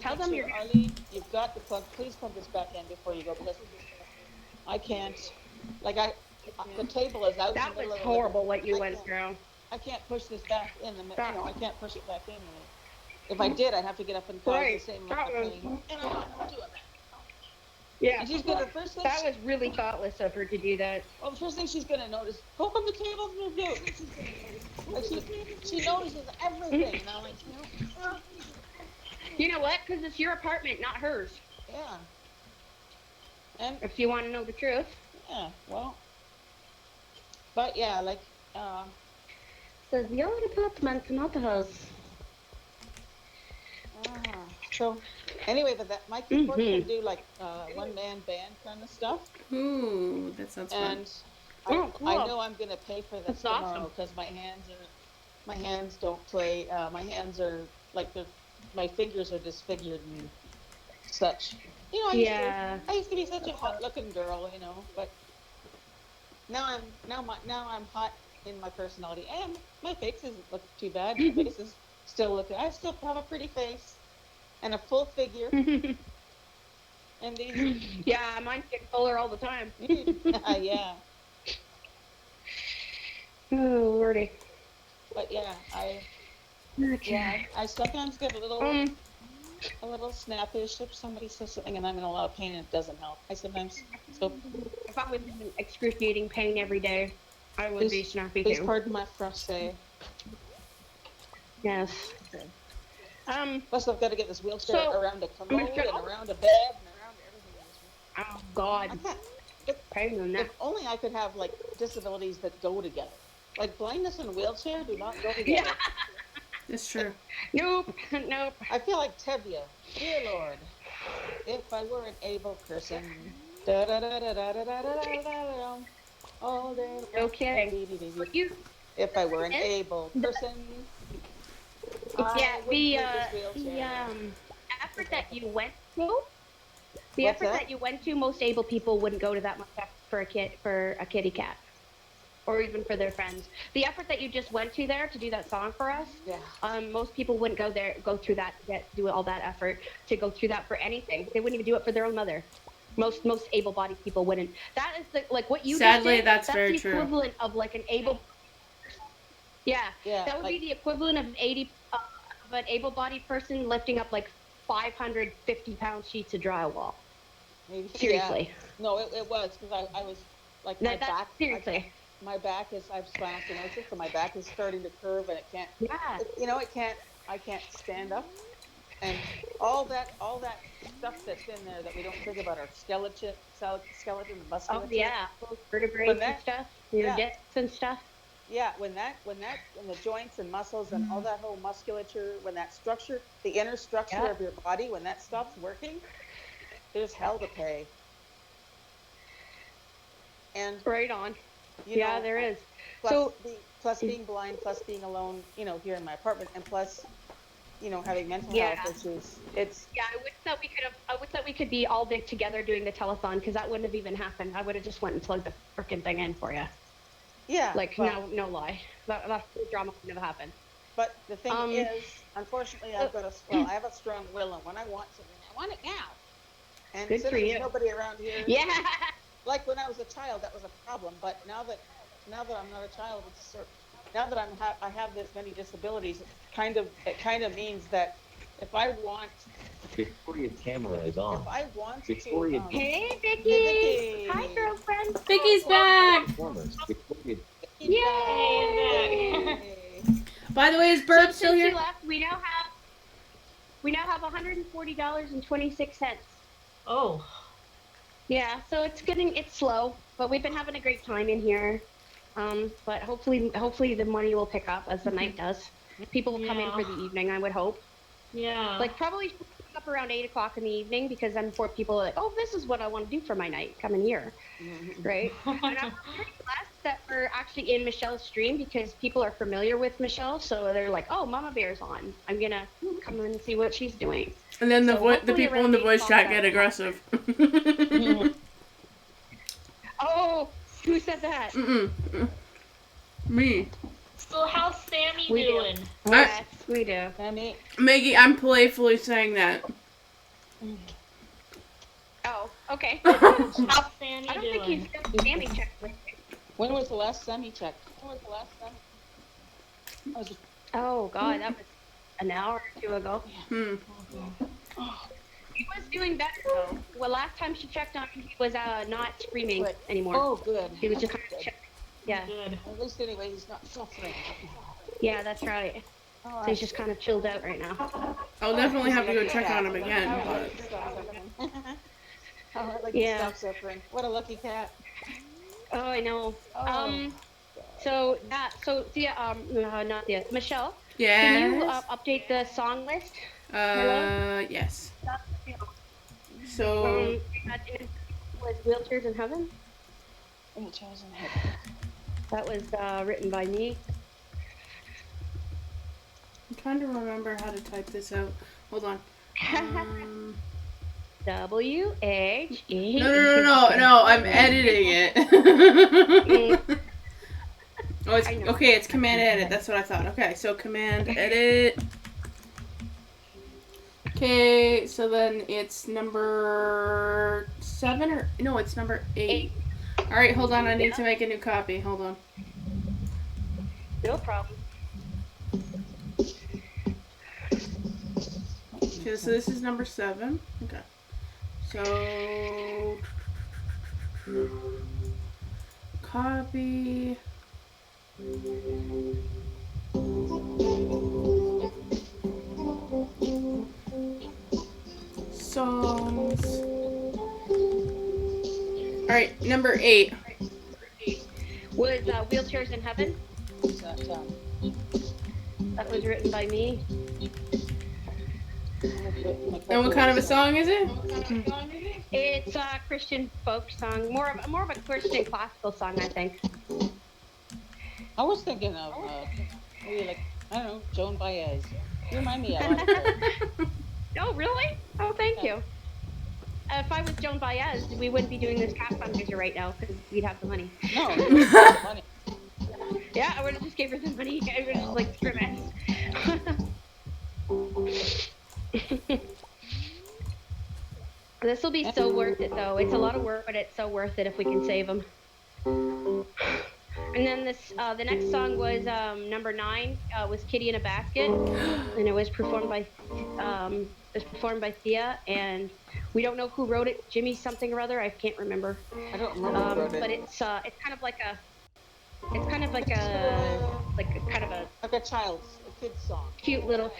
tell them you're. Arlene, you've got the plug. Please plug this back in before you go, because I can't. The table is out. That was horrible what you went through. I can't push this back in. I can't push it back in. If I did, I'd have to get up and cause the same amount of pain. And I'm not doing that. Yeah. And she's gonna first thing. That was really thoughtless of her to do that. Well, the first thing she's gonna notice, go up on the table and do. Like she notices everything, and I'm like, You know what? Because it's your apartment, not hers. Yeah. And if you want to know the truth. Yeah. Well. But yeah, says your apartment, not hers. So, anyway, but my keyboard can do one-man band kind of stuff. Ooh, that sounds fun. And cool. I know I'm gonna pay for this tomorrow because my hands don't play. My hands are my fingers are disfigured and such. You know, I used to be such a hot-looking girl, you know, but now I'm hot in my personality, and my face doesn't look too bad. My face is still looking. I still have a pretty face and a full figure. And these. Yeah, mine get fuller all the time. Yeah. Oh, Lordy. But yeah, I sometimes get a little snappish if somebody says something and I'm in a lot of pain and it doesn't help. If I was in excruciating pain every day, I would be snappy too. Please pardon my frosty. Yes. Okay. Plus, I've got to get this wheelchair around a commode and around a bed and around everything. Oh God. If only I could have disabilities that go together. Like blindness and wheelchair do not go together. Yeah. It's true. Nope. I feel like Tevye. Dear Lord, if I were an able person. All day. Okay. If I were an able person. Yeah, the effort that you went to. The effort that you went to, most able people wouldn't go to that much effort for a kitty cat, or even for their friends. The effort that you just went to there to do that song for us, most people wouldn't go through that, do all that effort to go through that for anything. They wouldn't even do it for their own mother. Most able-bodied people wouldn't. That is the like what you Sadly, just did. that's very the true. equivalent of like an able. Yeah, Yeah, that would like be the equivalent of an able-bodied person lifting up like 550-pound sheets of drywall. maybe, yeah. Seriously. No, it was because I was like my That's back. seriously. My back is, I have spinal stenosis, so my back is starting to curve, and it can't. Yeah. It can't. I can't stand up, and all that stuff that's in there that we don't think about, our skeleton, the Oh musculature. yeah, those vertebrae When and that, stuff, your yeah, discs and stuff. yeah, when and the joints and muscles and all that whole musculature, when that structure, the inner structure Yeah. of your body, when that stops working, there's hell to pay. And Right on. you Yeah, know, there is. plus So being blind, plus being alone, here in my apartment, and plus, having mental yeah. health issues. It's Yeah, I wish that we could be all big together doing the telethon because that wouldn't have even happened. I would have just went and plugged the freaking thing in for you. yeah. Like Well, no lie, that the drama wouldn't have happened. but the thing is, unfortunately, I have a strong will, and when I want something, I want it now. And Good since for there's you. nobody around here, Yeah. like when I was a child, that was a problem. But now that I'm not a child, now that I have this many disabilities, it kind of means that if I want Victoria's camera is on. if I want Victoria. to, Hey, Vicky. Vicky. Hi, girlfriend. Vicky's back. Performers. Victoria. Yay! By the way, is Burp So still since here? you left, we now have $140.26. Oh. Yeah, so it's slow, but we've been having a great time in here. But hopefully the money will pick up as the night does. People will come in for the evening, I would hope. Yeah. Like probably up around 8 o'clock in the evening because then before people are like, oh, this is what I want to do for my night. Come in here, right? And I'm pretty blessed that we're actually in Michelle's stream because people are familiar with Michelle, so they're like, oh, Mama Bear's on. I'm gonna come in and see what she's doing. And then the So the people in the voice chat get aggressive. Oh, who said that? Me. So how's Sammy We do. doing? Yes, we do. Sammy. Maggie, I'm playfully saying that. Oh, okay. How's Sammy I don't doing? think he's done Sammy check lately. When was the last Sammy check? Oh God, that was an hour or two ago. Hmm. He was doing better though. Well, last time she checked on him, he was not screaming anymore. Oh, good. He was just kind of checking. Yeah. Good. At least anyway, he's not suffering. Yeah, that's right. So he's just kind of chilled out right now. I'll definitely have to go check on him again. I'd like Yeah. to stop suffering. What a lucky cat. Oh, I know. Oh. Not Thea. Michelle, Yes. can you update the song list? Yes. So. Was Wheelchairs in Heaven? Wheelchairs in Heaven. That was written by me. I'm trying to remember how to type this out. Hold on. W-H-E. No, I'm editing it. Oh, it's okay. It's command edit. That's what I thought. Okay, so command edit. Okay, so then it's number 7 or no, it's number 8. All right, hold on. I need to make a new copy. Hold on. No problem. Okay, so this is number 7. Okay. So copy. Songs. All right, number 8. Was Wheelchairs in Heaven? That was written by me. And what kind of a song is it? It's a Christian folk song, more of a Christian classical song, I think. I was thinking of maybe like, I don't know, Joan Baez. You remind me of her. Oh, really? Oh, thank you. If I was Joan Baez, we wouldn't be doing this cat fundraiser right now because we'd have the money. No, money. Yeah, I would have just gave her the money. I would have just like screw it. this will be so worth it, though. It's a lot of work, but it's so worth it if we can save them. And then the next song was number 9. Was "Kitty in a Basket," and it was performed by Thea. And we don't know who wrote it. Jimmy something or other. I can't remember. I don't remember who wrote it. But it's kind of like a kid's song. Cute little,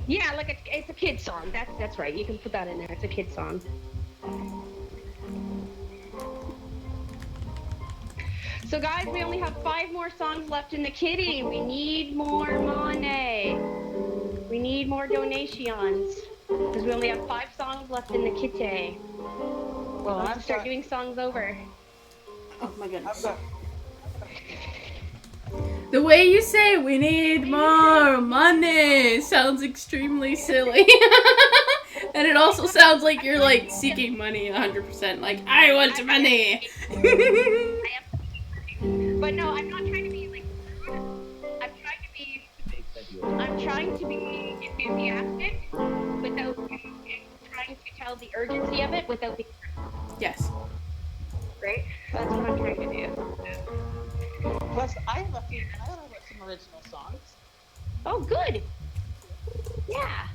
yeah, like it's a kid's song. That's right. You can put that in there. It's a kid's song. So guys, we only have 5 more songs left in the kitty. We need more money. We need more donations because we only have 5 songs left in the kitty. Well, Let's start doing songs over. Oh my goodness. The way you say "we need more money" sounds extremely silly. And it also sounds like you're like seeking money 100%. Like, I want money. But no, I'm not trying to be like rude. I'm trying to be enthusiastic without trying to tell the urgency of it without being. Yes. Right? That's what I'm trying to do. Plus, I have some original songs. Oh, good. Yeah.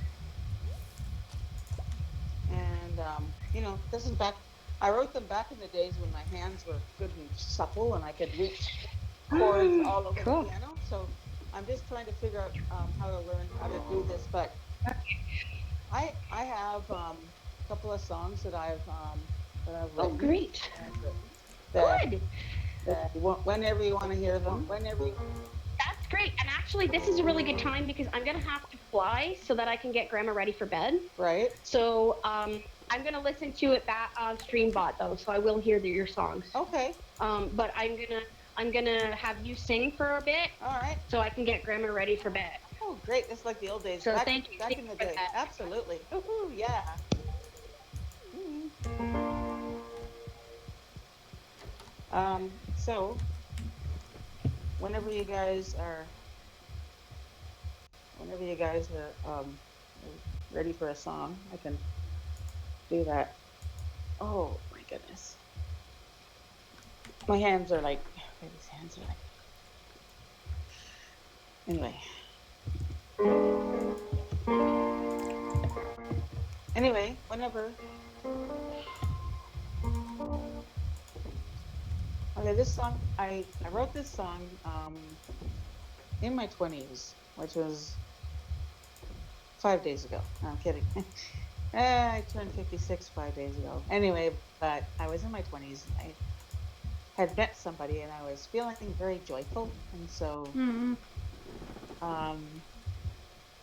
And this is back. I wrote them back in the days when my hands were good and supple, and I could reach chords all over the piano. So I'm just trying to figure out how to learn how to do this. But I have a couple of songs that I've written. Oh, great. Good. Whenever you want to hear them. That's great. And actually, this is a really good time because I'm going to have to fly so that I can get Grandma ready for bed. Right. So I'm going to listen to it back on Streambot, though, so I will hear your songs. Okay. But I'm gonna have you sing for a bit. All right. So I can get Grandma ready for bed. Oh, great. It's like the old days. So back thank in you the day. that. Absolutely. Ooh, yeah. So whenever you guys are ready for a song, I can do that. Oh my goodness. My hands are like, baby's hands are like. Anyway, whenever. Okay, this song, I wrote this song in my 20s, which was 5 days ago. No, I'm kidding. I turned 56 5 days ago. Anyway, but I was in my 20s. I had met somebody and I was feeling very joyful. And so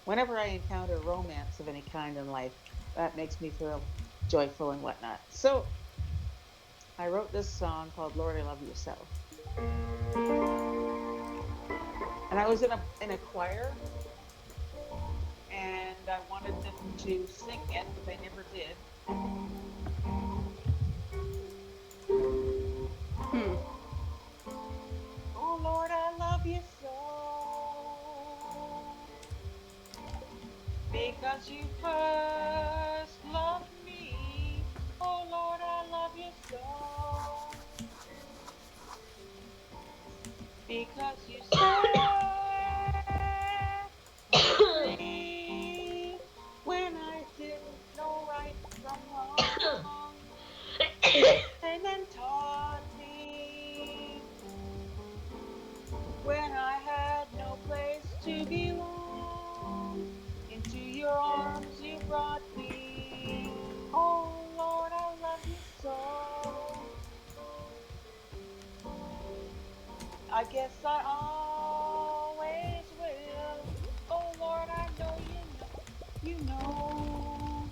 whenever I encounter romance of any kind in life, that makes me feel joyful and whatnot. So I wrote this song called "Lord, I Love You So." And I was in a choir, and I wanted them to sing it, but they never did. Oh Lord, I love you so, because you first loved me. Oh Lord, I love you so, because you set me free when I didn't know right from wrong, and then taught me when I had no place to belong. Into your arms you brought me. Oh Lord, I love you so. I guess I always will. Oh Lord, I know you know.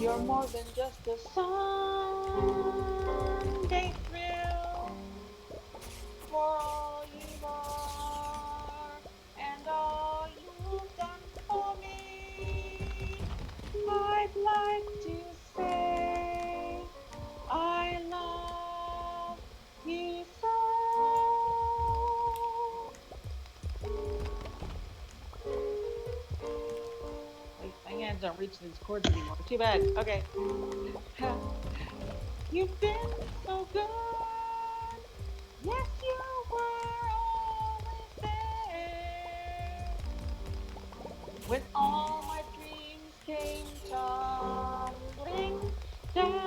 You're more than just a Sunday thrill. For all you are and all you've done for me, I'd like to say I love you so. Wait, my hands hands don't reach these chords anymore. Too bad. Okay. You've been so good. Yes, you were always there. When all my dreams came tumbling down,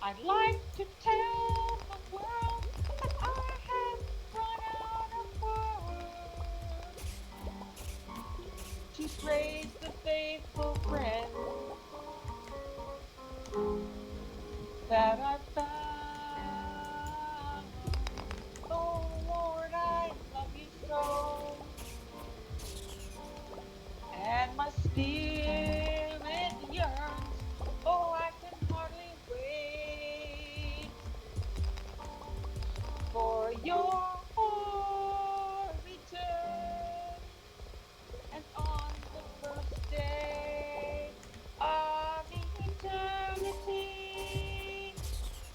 I'd like to tell the world that I have run out of words to praise the faithful friend that I found. Oh Lord, I love you so, and my spirit yearns. Oh, I can hardly wait for your return. And on the first day of eternity,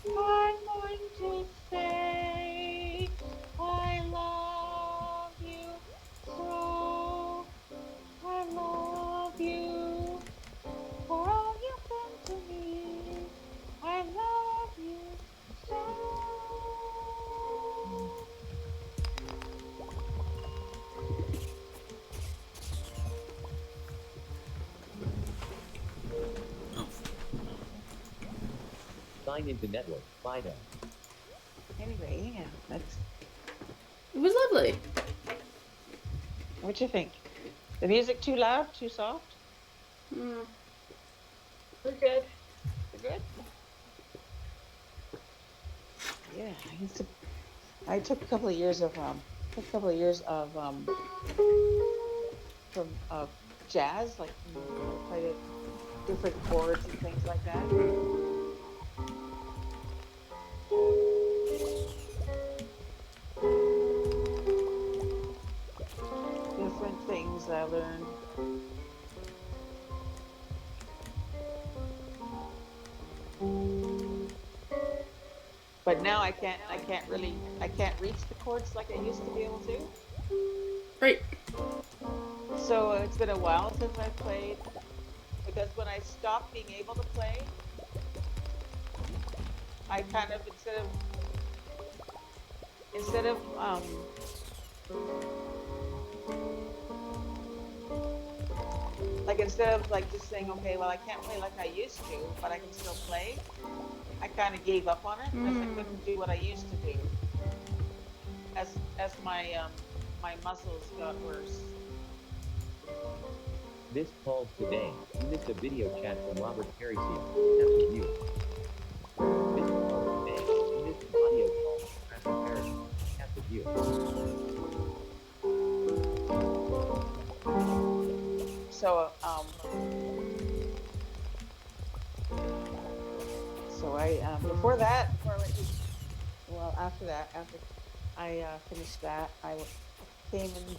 I'm going to say I love you so. I love you for all you've been to me. I love you so. Sign into network. Fido. Anyway, yeah, that's It was lovely. what you think. The music too loud, too soft? Mm. We're good. You're good. Yeah, I took a couple of years of from jazz, like played it different chords and things like that. Different things I learned. But now I can't reach the chords like I used to be able to. Right. So it's been a while since I've played, because when I stopped being able to play, I kind of instead of like just saying, okay, well, I can't play like I used to, but I can still play. I kind of gave up on it because I couldn't do what I used to do as my muscles got worse. This calls today. You missed a video chat from Robert Carey Seal. That's a view. This calls today. You missed an audio call from Matthew Parrish. That's a view. So I before I went to, well, after I finished that, came and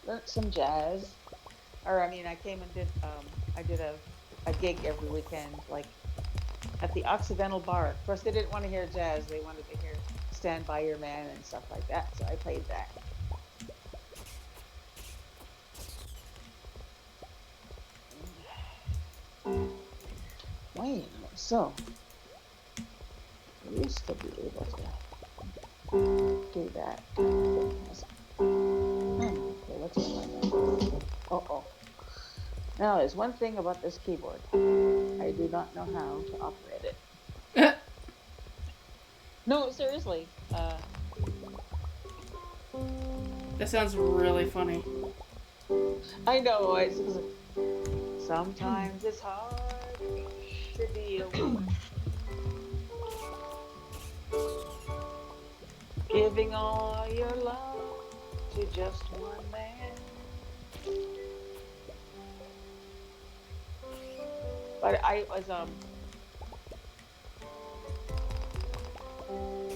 learned some jazz. Or I mean, I came and I did a gig every weekend, like at the Occidental Bar. Of course, they didn't want to hear jazz; they wanted to hear "Stand by Your Man" and stuff like that. So I played that. Wait, so I used to be able to do that. Okay, what's going on? Oh. Now, there's one thing about this keyboard. I do not know how to operate it. No, seriously. That sounds really funny. I know. Sometimes it's hard to deal with. Giving all your love to just one man. But I was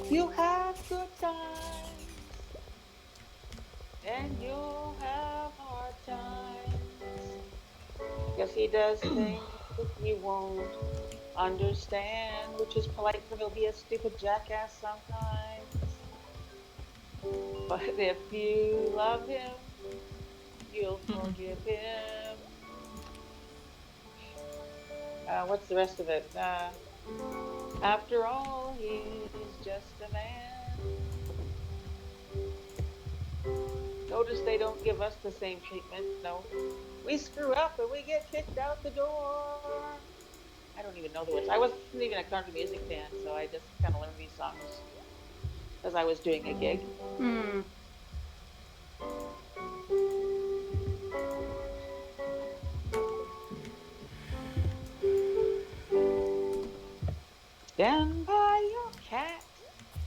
you have good times and you'll have hard times. Because he does things that you won't understand, which is polite for he'll be a stupid jackass sometimes. But if you love him, you'll forgive him. What's the rest of it? After all, he's just a man. Notice they don't give us the same treatment. No. We screw up and we get kicked out the door. I don't even know the words. I wasn't even a country music fan, so I just kind of learned these songs as I was doing a gig. Hmm. Stand by your cat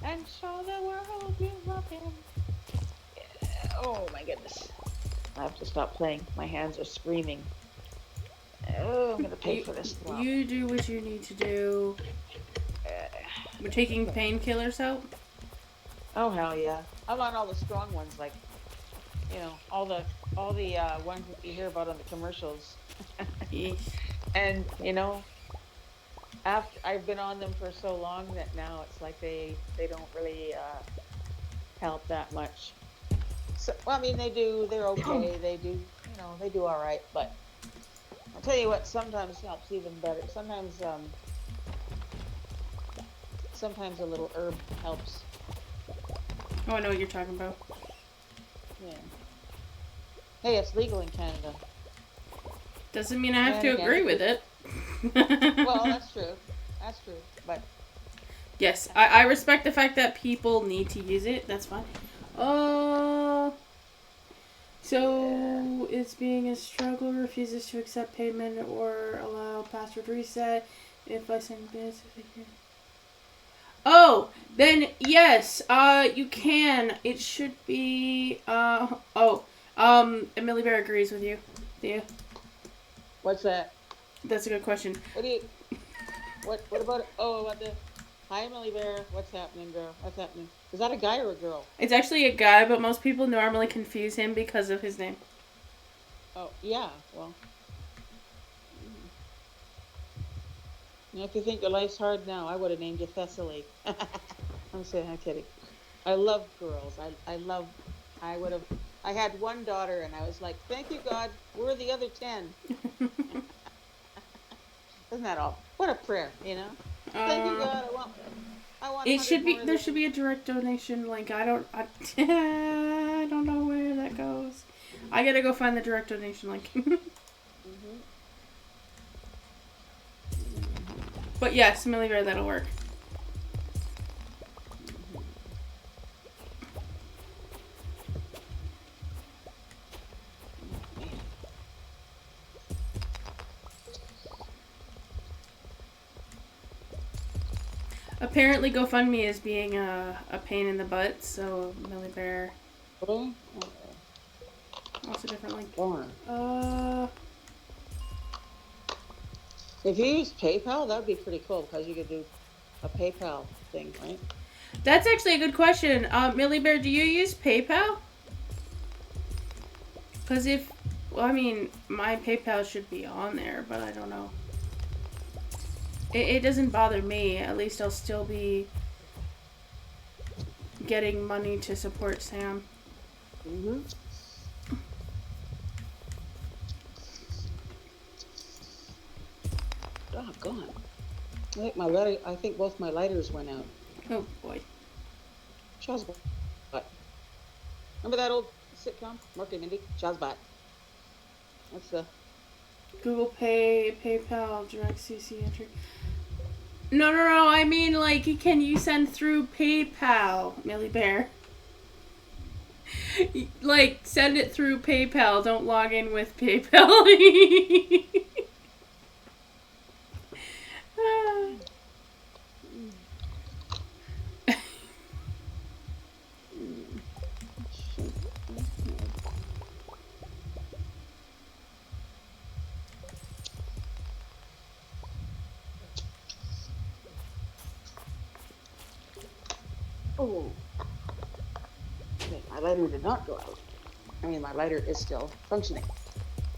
and show the world you love him. Oh my goodness. I have to stop playing. My hands are screaming. Oh, I'm going to pay for this. Wow. You do what you need to do. We're taking painkillers out? Oh, hell yeah. I'm on all the strong ones, like, all the ones that you hear about on the commercials. Yeesh. And, after I've been on them for so long that now it's like they don't really help that much. So, well, I mean, they do. They're okay. They do. They do all right. But I'll tell you what. Sometimes helps even better. Sometimes a little herb helps. Oh, I know what you're talking about. Yeah. Hey, it's legal in Canada. Doesn't mean I have to agree with it. Well, that's true. That's true. But yes, I respect the fact that people need to use it. That's fine. So it's being a struggle, refuses to accept payment or allow password reset if I send business. Oh, then yes, you can. It should be Emily Bear agrees with you. Yeah. What's that? That's a good question. What about it? Oh, about the hi Emily Bear. What's happening, girl? What's happening? Is that a guy or a girl? It's actually a guy, but most people normally confuse him because of his name. Oh, yeah. Well, if you think your life's hard now, I would have named you Thessaly. I'm kidding. I love girls. I had one daughter and I was like, thank you, God. Where are the other 10? Isn't that all? What a prayer, Thank you, God. I want. It should be. There should be a direct donation link. I don't know where that goes. I gotta go find the direct donation link. But yes, Millie Bear, that'll work. Apparently, GoFundMe is being a pain in the butt, so Millie Bear. What's a different link? If you use PayPal, that would be pretty cool because you could do a PayPal thing, right? That's actually a good question. Millie Bear, do you use PayPal? Because my PayPal should be on there, but I don't know. It doesn't bother me. At least I'll still be getting money to support Sam. Doggone. I think both my lighters went out. Oh boy. Shazbot. Remember that old sitcom? Mark and Mindy? Shazbot. That's the Google Pay, PayPal, direct CC entry. No. I mean, can you send through PayPal, Millie Bear? Send it through PayPal. Don't log in with PayPal. Oh. Okay, my lighter did not go out. My lighter is still functioning.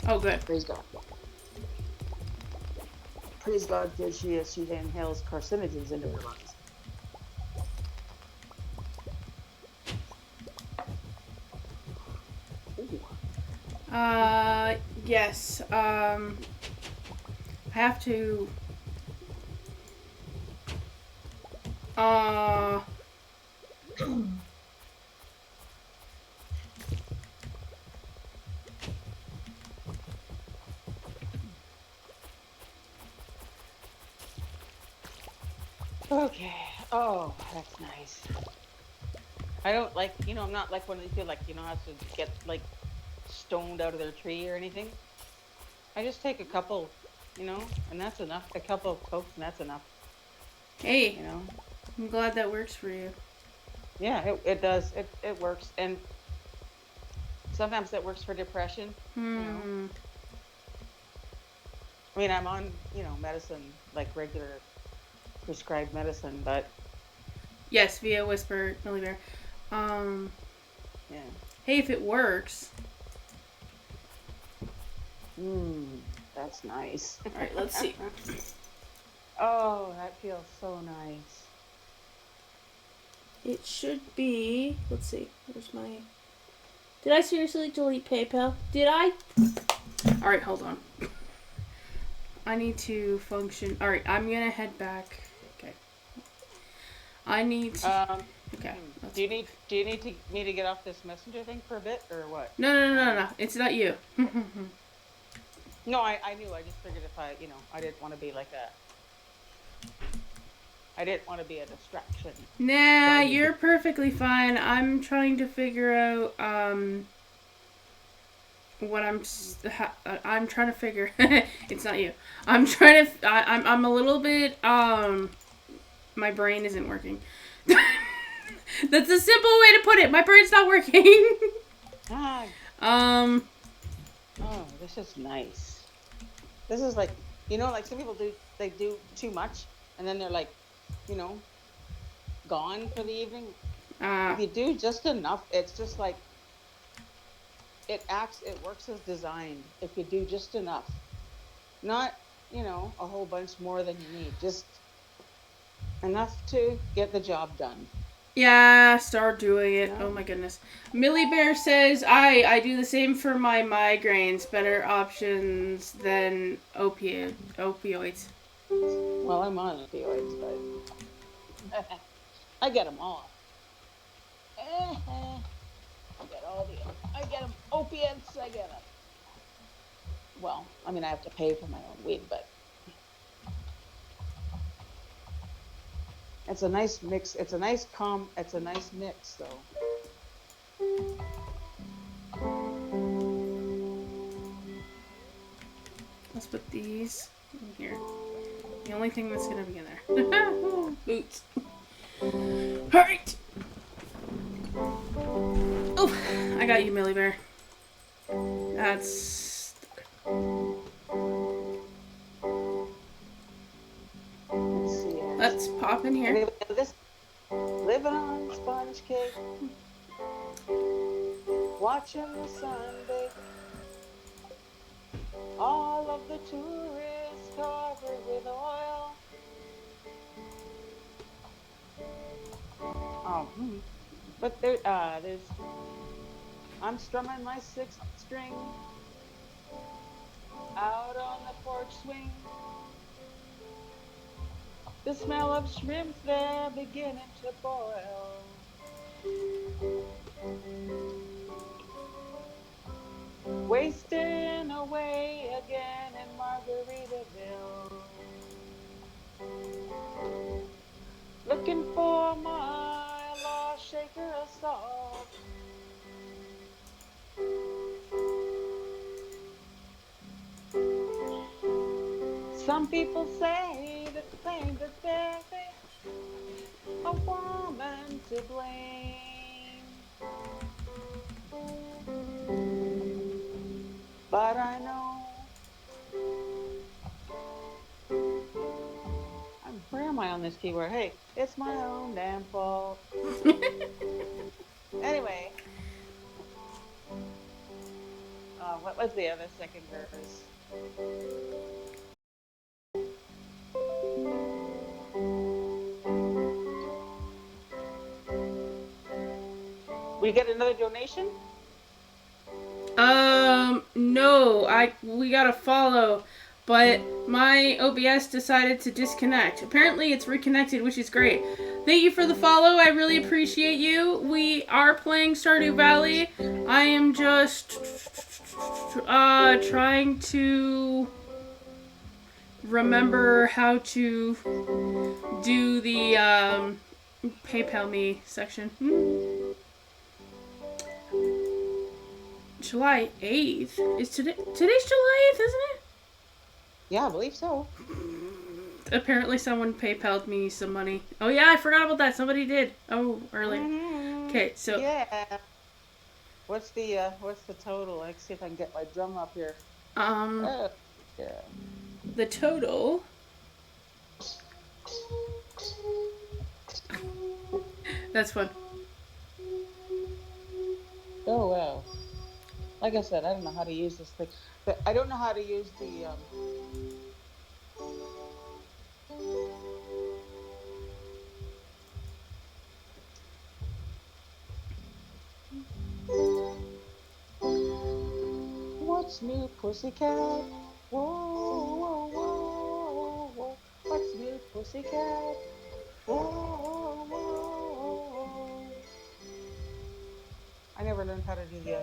Oh, good. Praise God. Praise God, because she inhales carcinogens into her lungs. Ooh. Yes. I have to. Uh. Okay. Oh, that's nice. I don't like, I'm not like one of these people like, has to get like stoned out of their tree or anything. I just take a couple, and that's enough. A couple of pokes and that's enough, Hey, you know. I'm glad that works for you. Yeah, it does. It works. And sometimes that works for depression. Hmm. I mean, I'm on, medicine, like regular prescribed medicine, but Yes, via Whisper, Millie Bear. Um. yeah. Hey, if it works. That's nice. All right, let's see. Oh, that feels so nice. It should be. Let's see. Where's my. Did I seriously delete PayPal? Did I? All right, hold on. I need to function. All right, I'm gonna head back. Okay. I need to. Okay. Do you need me to get off this messenger thing for a bit or what? No. It's not you. No, I knew. I just figured if I didn't want to be I didn't want to be a distraction. Nah, you're perfectly fine. I'm trying to figure out what I'm trying to figure. It's not you. I'm trying to. I'm a little bit. My brain isn't working. That's a simple way to put it. My brain's not working. Oh, this is nice. This is like, like some people they do too much and then they're like, gone for the evening. If you do just enough, it's just like it works as designed. If you do just enough, not, a whole bunch more than you need, just enough to get the job done. Yeah, start doing it. Oh my goodness. Millie Bear says, I do the same for my migraines. Better options than opioids. Well, I'm on opioids, but I get them all. I get them opiates. I get them. Well, I mean, I have to pay for my own weed, but it's a nice mix. It's a nice mix, though. Let's put these in here. The only thing that's gonna be in there. Boots. Alright. Oh, I got you, Millie Bear. That's... Let's pop in here. Living on sponge cake, watching the sun bake, all of the tourists covered with oil. Oh, but there's. I'm strumming my 6th string out on the porch swing. The smell of shrimp there beginning to boil. Wasting away again in Margaritaville. Looking for my lost shaker of salt. Some people say that there's a woman to blame, but I know where am I on this keyboard? Hey, it's my own damn fault. Anyway, what was the other second verse? We get another donation? No, we got to follow, but my OBS decided to disconnect. Apparently it's reconnected, which is great. Thank you for the follow. I really appreciate you. We are playing Stardew Valley. I am just trying to remember how to do the PayPal me section. July 8th? Is today's July 8th, isn't it? Yeah, I believe so. Apparently someone PayPal'd me some money. Oh yeah, I forgot about that. Somebody did. Oh, earlier. Okay, so Yeah. What's the total? Let's see if I can get my drum up here. yeah. The total. That's fun. Oh wow. Like I said, I don't know how to use this thing. But I don't know how to use the What's new, pussycat? Whoa, whoa, whoa, whoa. What's new, pussycat? Whoa, whoa. I never learned how to do the.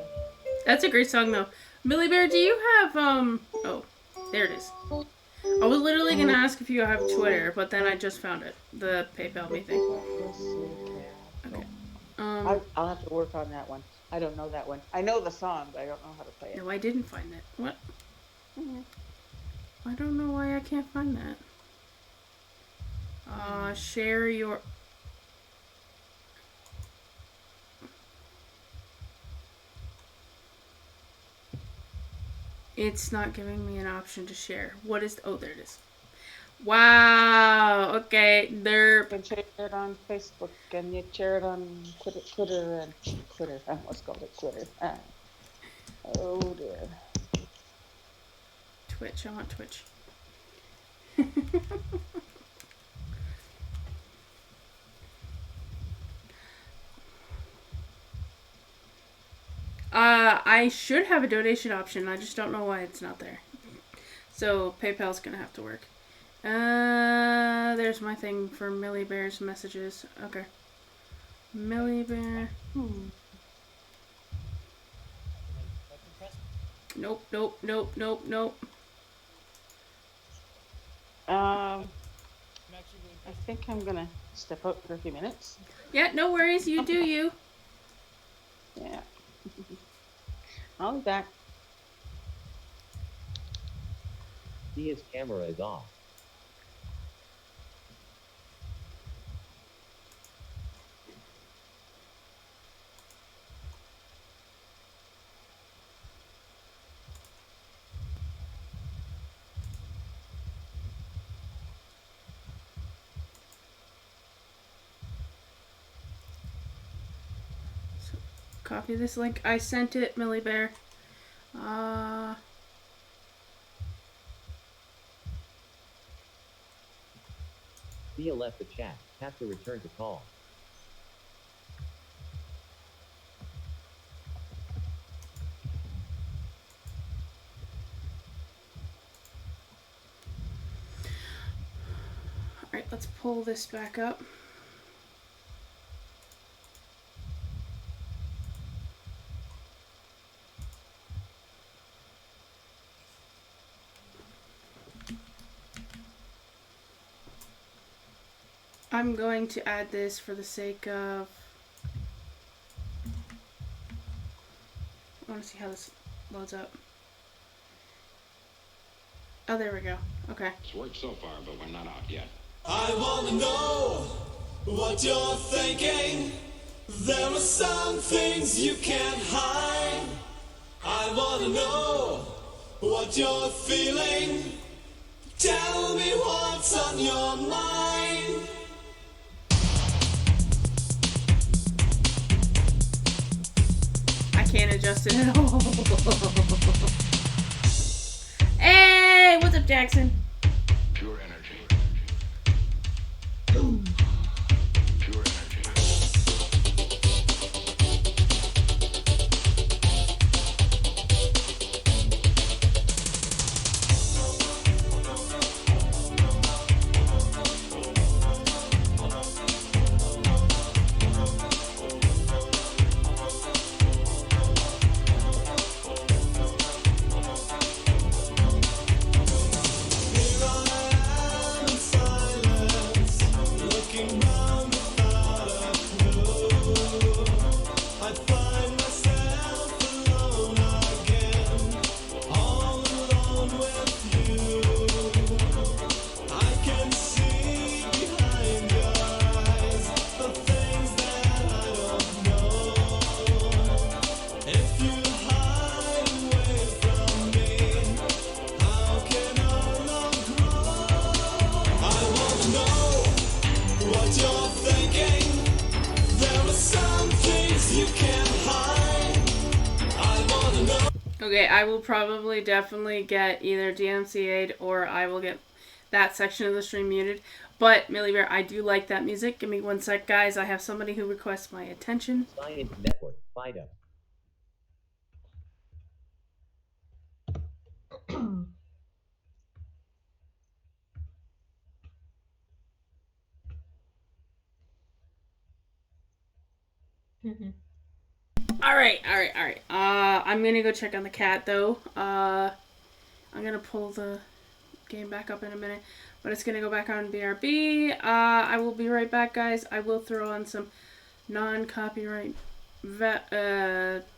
That's a great song though. Millie Bear, do you have oh, there it is. I was literally gonna ask if you have Twitter, but then I just found it. The PayPal me thing. Okay. I'll have to work on that one. I don't know that one. I know the song, but I don't know how to play it. No, I didn't find it. What? I don't know why I can't find that. Share your... It's not giving me an option to share. What is... Oh, there it is. Wow. Okay. You can share it on Facebook and you share it on Twitter. I almost called it Twitter. Oh dear. Twitch. I want Twitch. I should have a donation option. I just don't know why it's not there. So PayPal's gonna have to work. There's my thing for Millie Bear's messages. Okay. Millie Bear. Nope. I think I'm gonna step out for a few minutes. Yeah, no worries. You do you. Yeah. I'll be back. See, his camera is off. Copy this link. I sent it, Millie Bear. Thea left the chat. Have to return to call. Alright, let's pull this back up. I'm going to add this for the sake of... I want to see how this loads up. Oh, there we go. Okay. It's worked so far, but we're not out yet. I wanna know what you're thinking. There are some things you can't hide. I wanna know what you're feeling. Tell me what's on your mind. I can't adjust it at all. Hey, what's up, Jackson? Pure energy. Pure energy. Okay, I will probably definitely get either DMCA'd or I will get that section of the stream muted. But, Millie Bear, I do like that music. Give me one sec, guys. I have somebody who requests my attention. Science Network, FIDO. Alright. I'm gonna go check on the cat, though. I'm gonna pull the game back up in a minute. But it's gonna go back on BRB. I will be right back, guys. I will throw on some non-copyright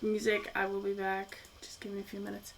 music. I will be back. Just give me a few minutes.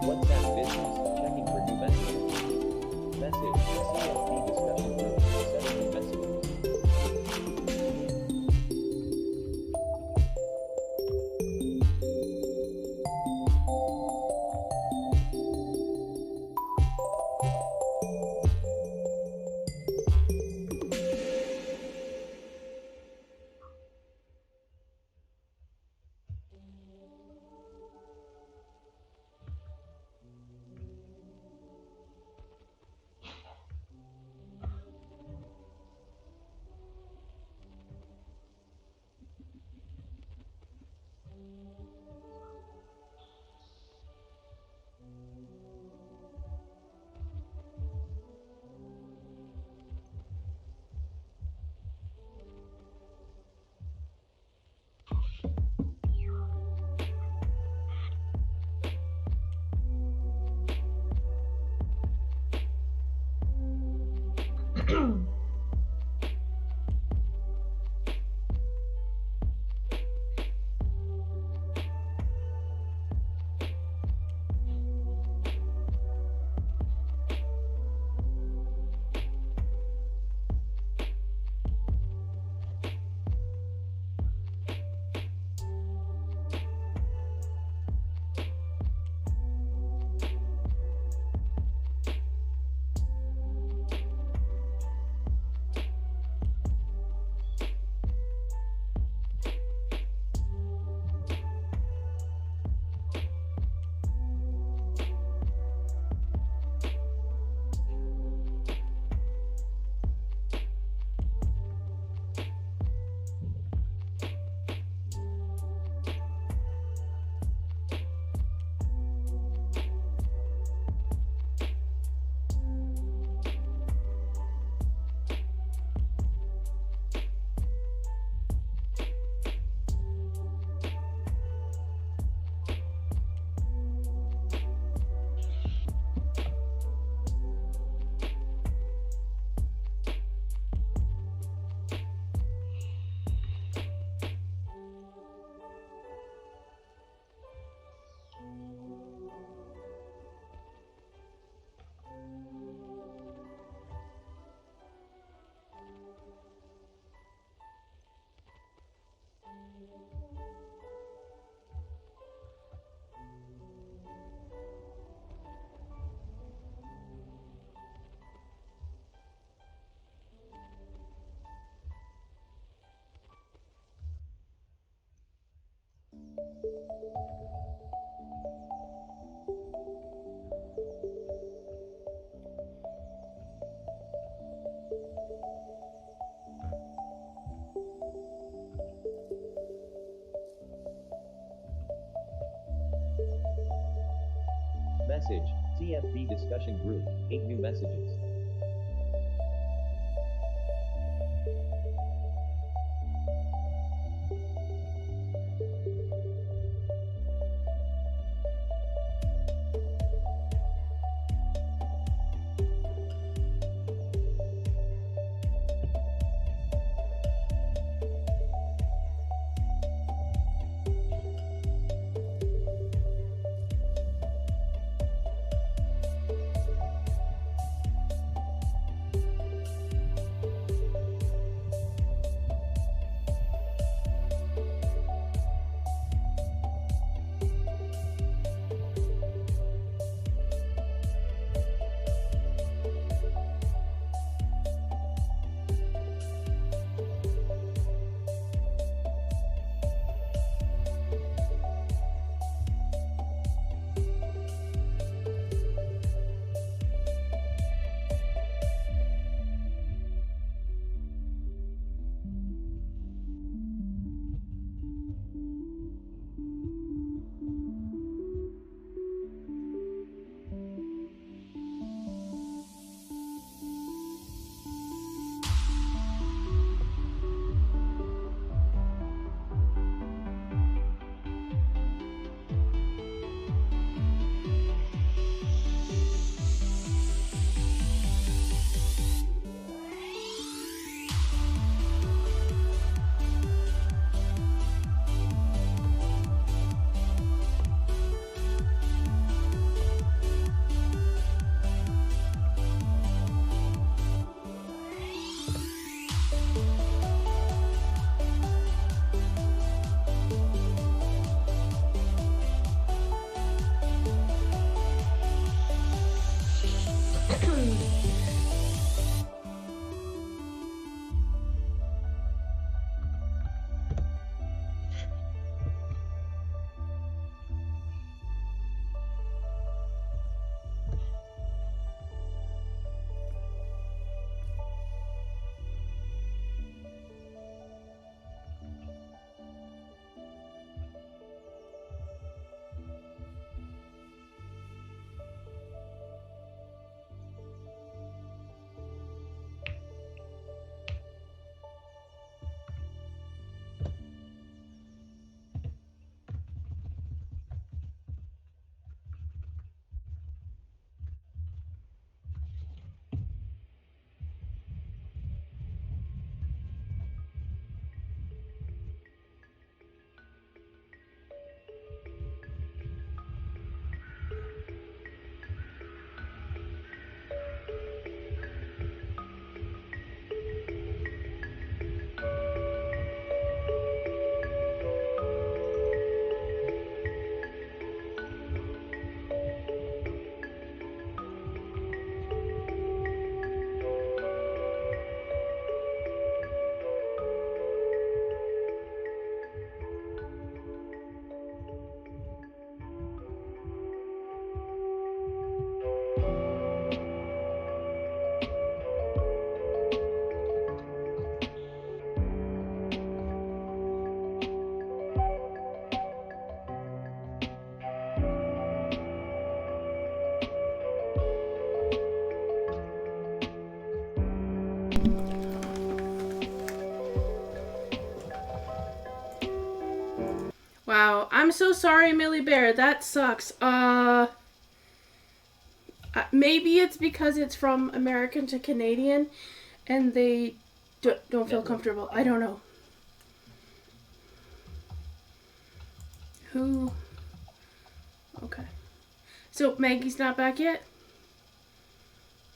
WhatsApp business, checking for new messages. Message, CFP discussion group, setting new messages. Message. TFB discussion group. 8 new messages. Wow, I'm so sorry, Millie Bear. That sucks. Maybe it's because it's from American to Canadian, and they don't feel comfortable. I don't know. Who? Okay. So Maggie's not back yet?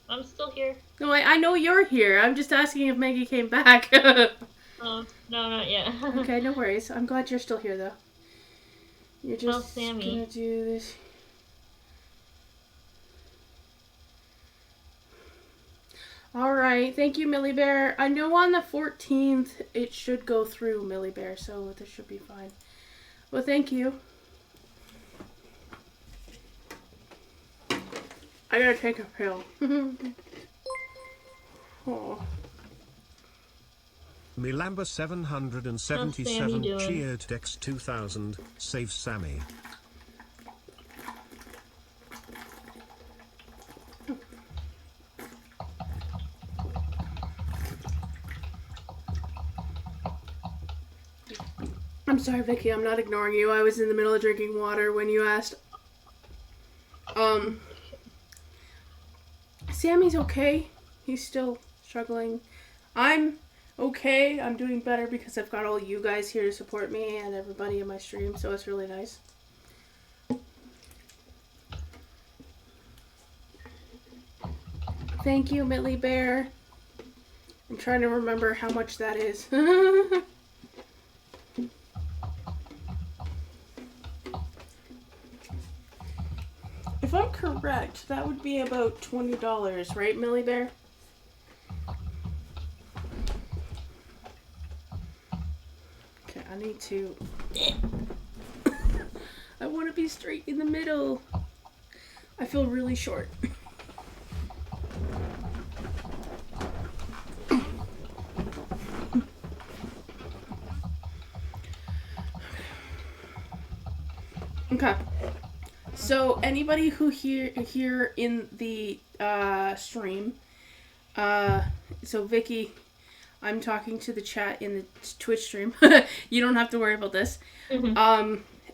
I'm still here. No, I know you're here. I'm just asking if Maggie came back. Oh, no, not yet. Okay, no worries. I'm glad you're still here, though. You're just Sammy? gonna do this. Alright, thank you, Millie Bear. I know on the 14th it should go through, Millie Bear, so this should be fine. Well, thank you. I gotta take a pill. Oh. Milamba 777 cheered Dex 2000, save Sammy. I'm sorry, Vicky. I'm not ignoring you. I was in the middle of drinking water when you asked. Sammy's okay. He's still struggling. I'm okay. I'm doing better because I've got all you guys here to support me and everybody in my stream, so it's really nice. Thank you, Millie Bear. I'm trying to remember how much that is. If I'm correct, that would be about $20, right, Millie Bear? Okay, I need to... I want to be straight in the middle. I feel really short. Okay. So anybody who here in the stream, so Vicky, I'm talking to the chat in the Twitch stream. You don't have to worry about this.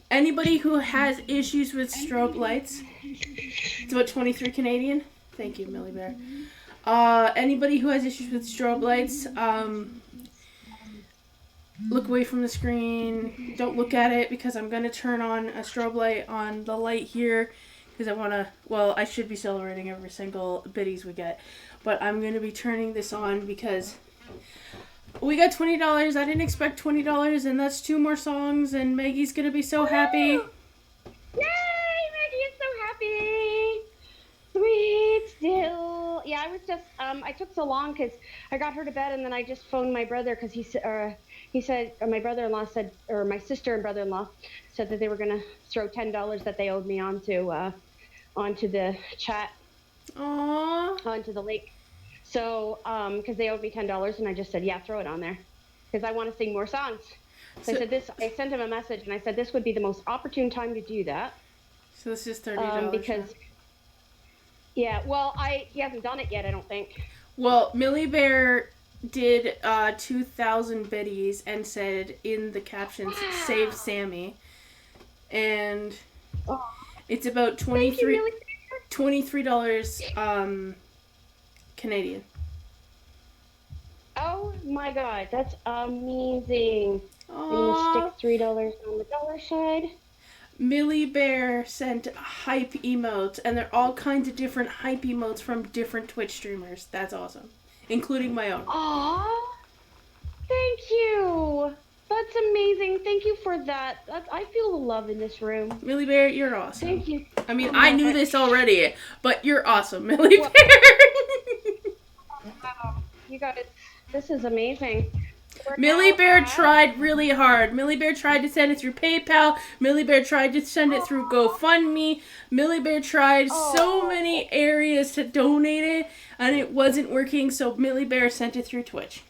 Anybody who has issues with strobe lights, it's about 23 Canadian. Thank you, Millie Bear. Anybody who has issues with strobe lights, look away from the screen. Don't look at it because I'm going to turn on a strobe light on the light here because I want to, well, I should be celebrating every single biddies we get, but I'm going to be turning this on because we got $20. I didn't expect $20, and that's 2 more songs, and Maggie's going to be so happy. Yay! Maggie is so happy. Sweet still. Yeah, I was just, I took so long because I got her to bed, and then I just phoned my brother because he said, my brother-in-law said, or my sister and brother-in-law said that they were going to throw $10 that they owed me onto the chat. Aww. Onto the lake. So, because they owed me $10, and I just said, yeah, throw it on there because I want to sing more songs. So I sent him a message, and I said, this would be the most opportune time to do that. So this is $30. Because, yeah, well, he hasn't done it yet, I don't think. Well, Millie Bear did 2,000 biddies and said in the captions, save Sammy. And it's about $23 Canadian. Oh my god, that's amazing. I'm gonna stick $3 on the dollar side. Millie Bear sent hype emotes, and they're all kinds of different hype emotes from different Twitch streamers. That's awesome. Including my own. Aww. Thank you. That's amazing. Thank you for that. I feel the love in this room. Millie Bear, you're awesome. Thank you. I mean, I knew this already, but you're awesome, Millie Bear. Wow. You guys, this is amazing. Millie Bear tried really hard. Millie Bear tried to send it through PayPal. Millie Bear tried to send it through GoFundMe. Millie Bear tried so many areas to donate it, and it wasn't working, so Millie Bear sent it through Twitch.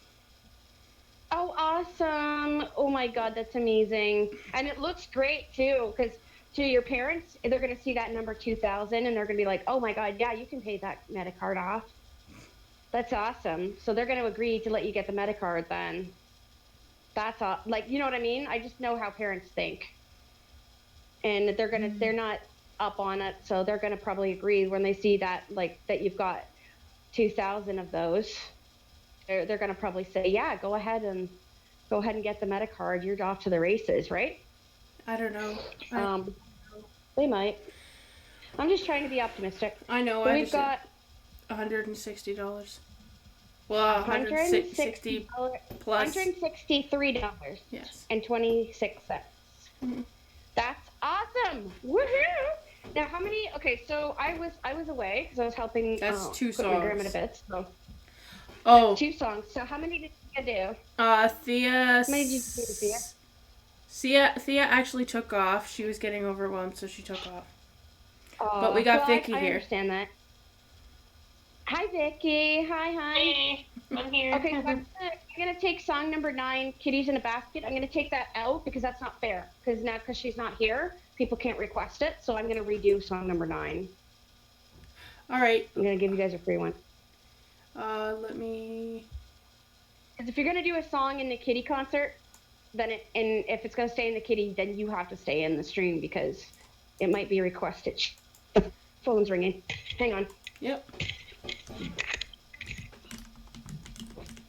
Oh, awesome. Oh my god, that's amazing. And it looks great, too, because to your parents, they're going to see that number 2,000, and they're going to be like, oh my god, yeah, you can pay that Medicard off. That's awesome. So they're going to agree to let you get the Medicard then. That's like, you know what I mean? I just know how parents think. And they're not up on it, so they're going to probably agree when they see that, like, that you've got 2,000 of those. They're going to probably say, yeah, go ahead and get the Medicard. You're off to the races, right? I don't know. They might. I'm just trying to be optimistic. I know. So we've got $160. Well, $160 plus. $163. Yes. And 26 cents. Mm-hmm. That's awesome. Woohoo! Now, how many? Okay, so I was away because I was helping. That's 2 put my grandma songs. to bed. So. Oh. 2 songs. So how many did you do? Thea. How many did you do, Thea? Thea actually took off. She was getting overwhelmed, so she took off. But we got Vicky here. I understand that. Hi, Vicky. Hi. Hey, I'm here. Okay, so I'm gonna take song number 9, Kitties in a Basket. I'm gonna take that out because that's not fair. Because she's not here, people can't request it. So I'm gonna redo song number 9. All right. I'm gonna give you guys a free one. Let me. Because if you're gonna do a song in the Kitty concert, then and if it's going to stay in the kitty, then you have to stay in the stream because it might be requested. Phone's ringing. Hang on. Yep.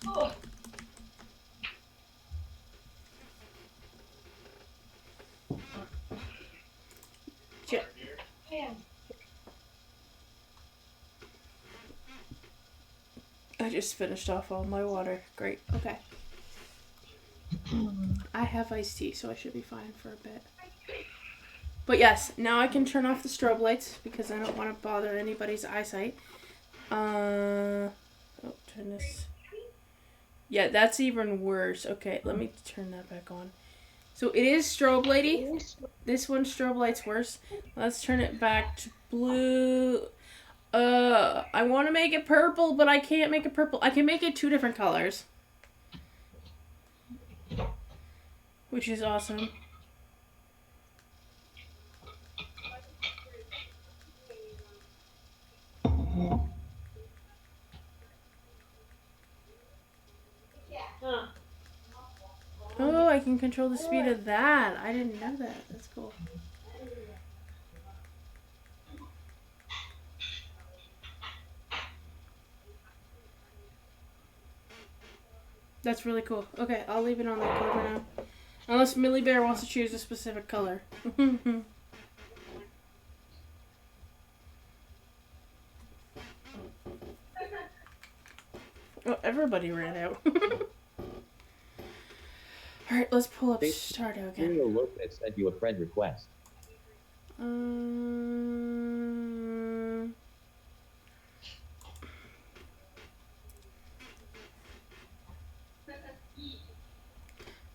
Oh. I just finished off all my water. Great. Okay. I have iced tea, so I should be fine for a bit. But yes, now I can turn off the strobe lights because I don't want to bother anybody's eyesight. Oh, turn this. Yeah, that's even worse. Okay, let me turn that back on. So it is strobe lighty. This one's strobe light's worse. Let's turn it back to blue. I want to make it purple, but I can't make it purple. I can make it 2 different colors, which is awesome. Oh, I can control the speed of that. I didn't know that. That's cool. That's really cool. Okay, I'll leave it on that color now. Unless Millie Bear wants to choose a specific color. Oh, everybody ran out. Alright, let's pull up Stardew again. Mario Lopez sent you a friend request.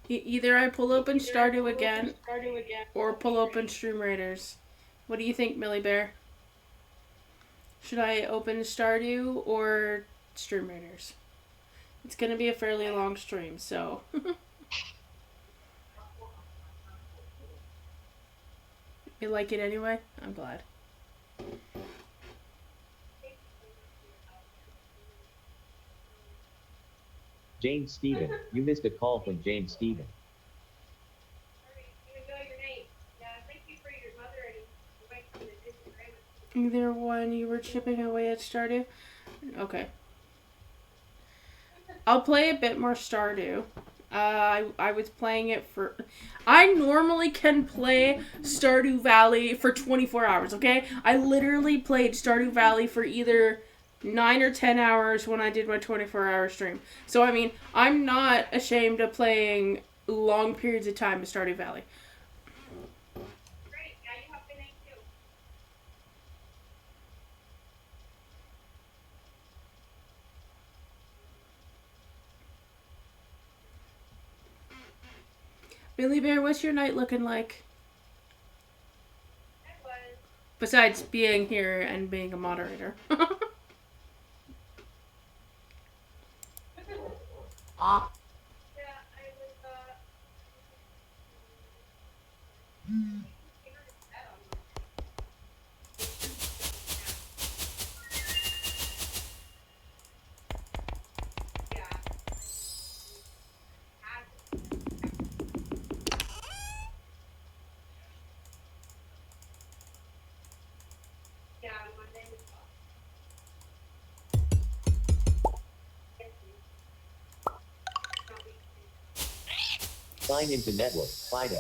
Either I pull open Stardew again, or pull open Stream Raiders. What do you think, Millie Bear? Should I open Stardew or Stream Raiders? It's gonna be a fairly long stream, so. You like it anyway? I'm glad. Jane Stephen, you missed a call from Jane Stephen. Either one, you were chipping away at Stardew? Okay. I'll play a bit more Stardew. I was playing it for... I normally can play Stardew Valley for 24 hours, okay? I literally played Stardew Valley for either 9 or 10 hours when I did my 24-hour stream. So, I mean, I'm not ashamed of playing long periods of time in Stardew Valley. Billy Bear, what's your night looking like? Besides being here and being a moderator. Sign into network, FIDO.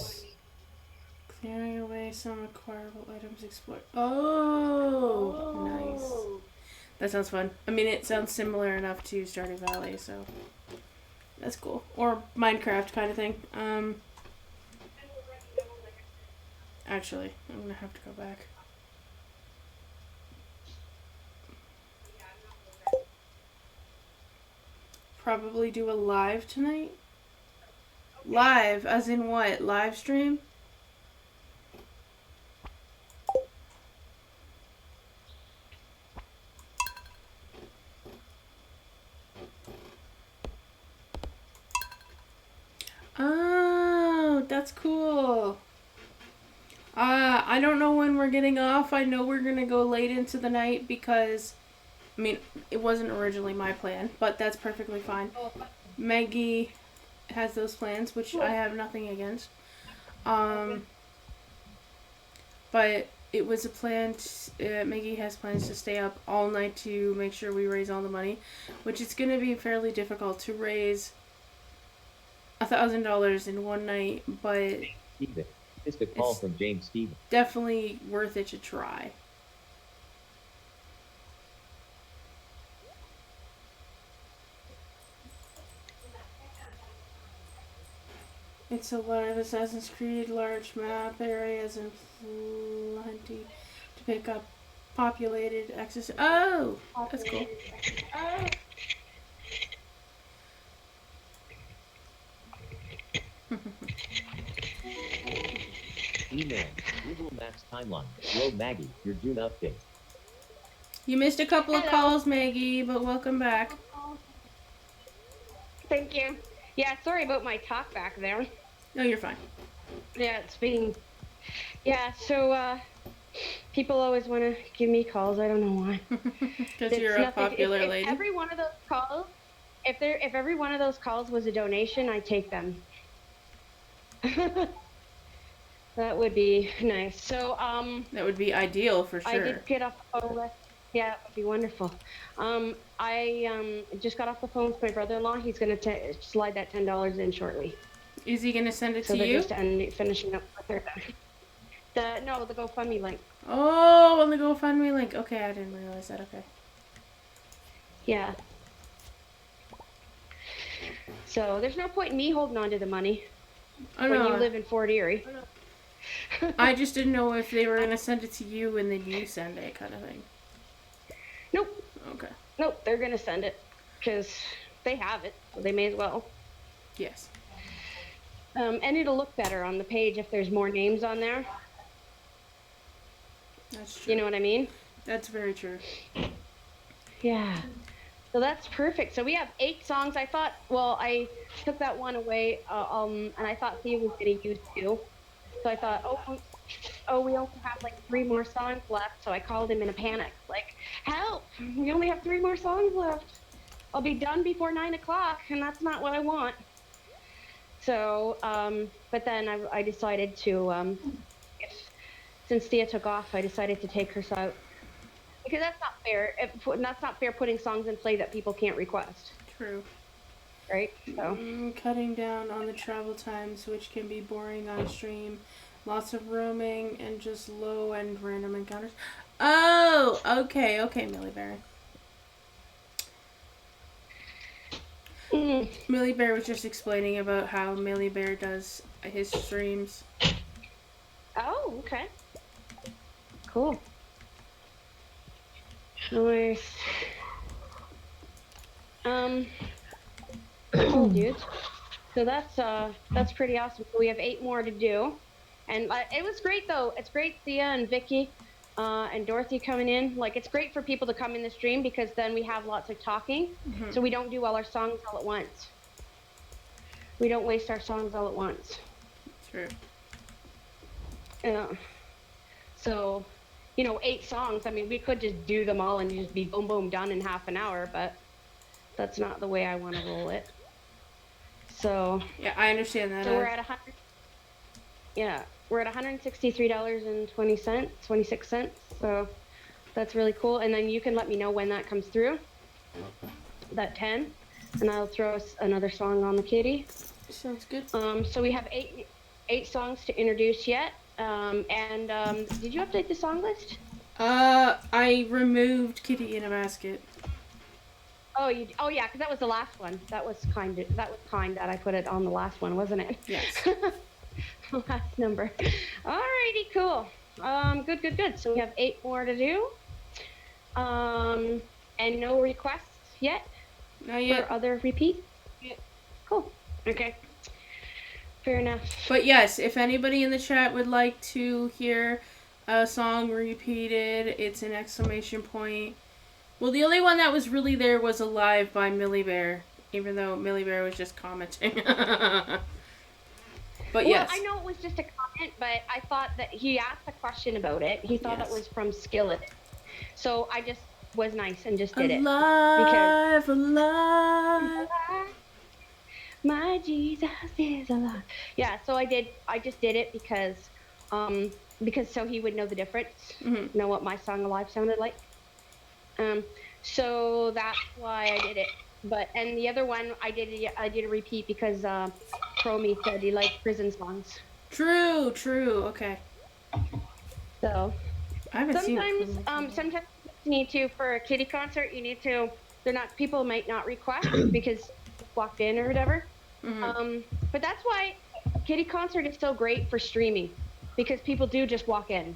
Clearing away some acquirable items explored. Oh, nice. That sounds fun. I mean, it sounds similar enough to Stardew Valley, so that's cool. Or Minecraft kind of thing. Actually, I'm gonna have to go back. Probably do a live tonight. Live, as in what? Live stream? Oh, that's cool. I don't know when we're getting off. I know we're gonna go late into the night because, I mean, it wasn't originally my plan, but that's perfectly fine. Maggie has those plans, which I have nothing against. But it was a plan. Maggie has plans to stay up all night to make sure we raise all the money, which it's going to be fairly difficult to raise $1,000 in one night, but Steven. Missed a call from James Steven. definitely worth it to try. It's a lot of Assassin's Creed, large map areas and plenty to pick up populated access. Oh, that's cool. Email. Google Maps timeline. Hello Maggie, your June update. You missed a couple of calls, Maggie, but welcome back. Thank you. Yeah, sorry about my talk back there. No, you're fine. Yeah, it's being. Yeah, so people always want to give me calls. I don't know why. Because you're a popular lady. Every one of those calls, if every one of those calls was a donation, I'd take them. That would be nice. So that would be ideal for sure. I did get off the phone with. Yeah, that would be wonderful. I just got off the phone with my brother-in-law. He's going to slide that $10 in shortly. Is he going to send it to they're you? Just finishing up with their. The GoFundMe link. Oh, on the GoFundMe link. Okay, I didn't realize that. Okay. Yeah. So there's no point in me holding on to the money when you live in Fort Erie. I just didn't know if they were going to send it to you and then you send it, kind of thing. Nope. Okay. Nope, they're going to send it because they have it, so they may as well. Yes. And it'll look better on the page if there's more names on there. That's true. You know what I mean? That's very true. Yeah. So that's perfect. So we have 8 songs. I thought, I took that one away, and I thought Theo was going to use 2. So I thought, we only have like 3 more songs left. So I called him in a panic, like, help! We only have 3 more songs left. I'll be done before 9 o'clock, and that's not what I want. So, but then I decided to, since Thea took off, I decided to take her out. Because that's not fair. That's not fair putting songs in play that people can't request. True. Right? So. Cutting down on the travel times, which can be boring on stream. Lots of roaming and just low-end random encounters. Oh! Okay, Millie Bear. Millie Bear was just explaining about how Millie Bear does his streams. Oh, okay. Cool. Nice. Cool, dudes. So that's pretty awesome. We have 8 more to do, and it was great though. It's great, Thea and Vicky, and Dorothy coming in. Like, it's great for people to come in the stream because then we have lots of talking, so we don't do all our songs all at once. We don't waste our songs all at once. True. Yeah. So, 8 songs. I mean, we could just do them all and just be boom, boom, done in half an hour, but that's not the way I want to roll it. So. Yeah, I understand that. So we're at we're at $163.20, 26 cents. So that's really cool. And then you can let me know when that comes through. That 10, and I'll throw another song on the kitty. Sounds good. So we have 8 songs to introduce yet. Did you update the song list? I removed Kitty in a Basket. Oh, yeah, because that was the last one. That was kind that I put it on the last one, wasn't it? Yes. Last number. Alrighty, cool. Good. So we have 8 more to do. And no requests yet? Not yet. For other repeats? Yeah. Cool. Okay. Fair enough. But yes, if anybody in the chat would like to hear a song repeated, it's an exclamation point. Well, the only one that was really there was Alive by Millie Bear, even though Millie Bear was just commenting. But yes. Well, I know it was just a comment, but I thought that he asked a question about it. He thought it was from Skillet. So I just was nice and just did alive, it. Alive. My Jesus is alive. Yeah, so I just did it because so he would know the difference, Mhm. know what my song Alive sounded like. Um, so that's why I did it. But and the other one I did a repeat because Chromie said he liked prison songs. True, true. Okay. So I haven't seen Chrome. sometimes you just need to for a kiddie concert. You need to. They're not people might not request because they walked in or whatever. Mhm. But that's why kiddie concert is so great for streaming because people do just walk in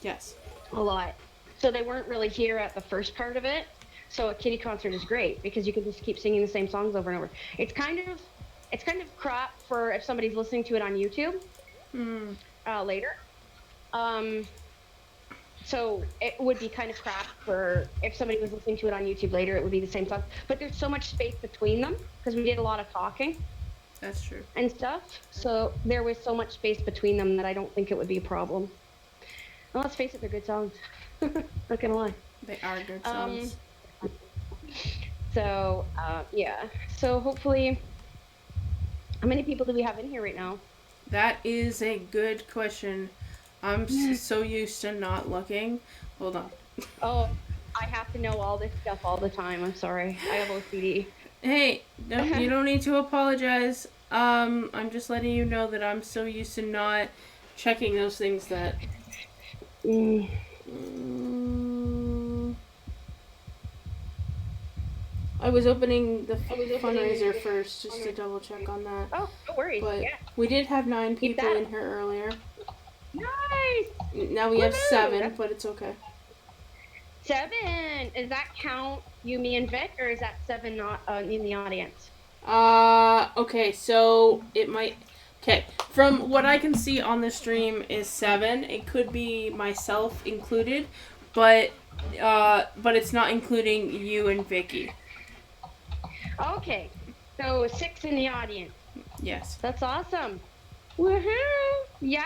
Yes. a lot. So they weren't really here at the first part of it. So a kiddie concert is great because you can just keep singing the same songs over and over. It's kind of crap for if somebody's listening to it on YouTube Mm. later. Um, so it would be kind of crap for if somebody was listening to it on YouTube later, it would be the same song. But there's so much space between them because we did a lot of talking That's true. and stuff. So there was so much space between them that I don't think it would be a problem. And let's face it, they're good songs. Not gonna lie. They are good songs. So yeah. So hopefully, how many people do we have in here right now? That is a good question. I'm so used to not looking. Hold on. Oh, I have to know all this stuff all the time. I'm sorry. I have OCD. Hey, no, you don't need to apologize. I'm just letting you know that I'm so used to not checking those things that. I was opening the fundraiser first just to double check on that. Oh, no worries. But yeah. we did have 9 Keep people that. in here earlier. Nice. Now we have Woohoo! 7, but it's okay. 7. Does that count you, me, and Vic, or is that 7 not in the audience? Okay, so it might. Okay, from what I can see on the stream is 7. It could be myself included, but it's not including you and Vicky. Okay, so 6 in the audience. Yes. That's awesome. Woohoo! Yeah,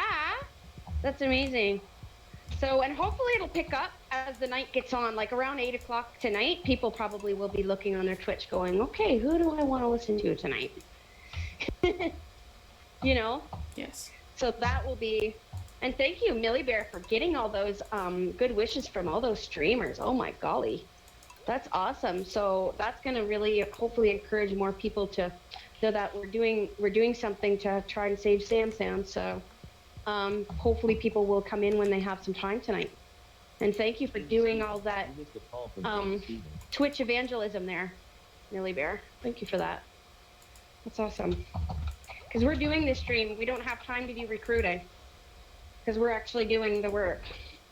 that's amazing. So, and hopefully it'll pick up as the night gets on. Like around 8 o'clock tonight, people probably will be looking on their Twitch going, okay, who do I want to listen to tonight? You know? Yes. So that will be, and thank you, Millie Bear, for getting all those good wishes from all those streamers. Oh my golly. That's awesome. So that's going to really hopefully encourage more people to know that we're doing something to try and save Sam. So hopefully people will come in when they have some time tonight. And thank you for doing all that Twitch evangelism there, Millie Bear. Thank you for that. That's awesome. Because we're doing this stream, we don't have time to do recruiting. Because we're actually doing the work,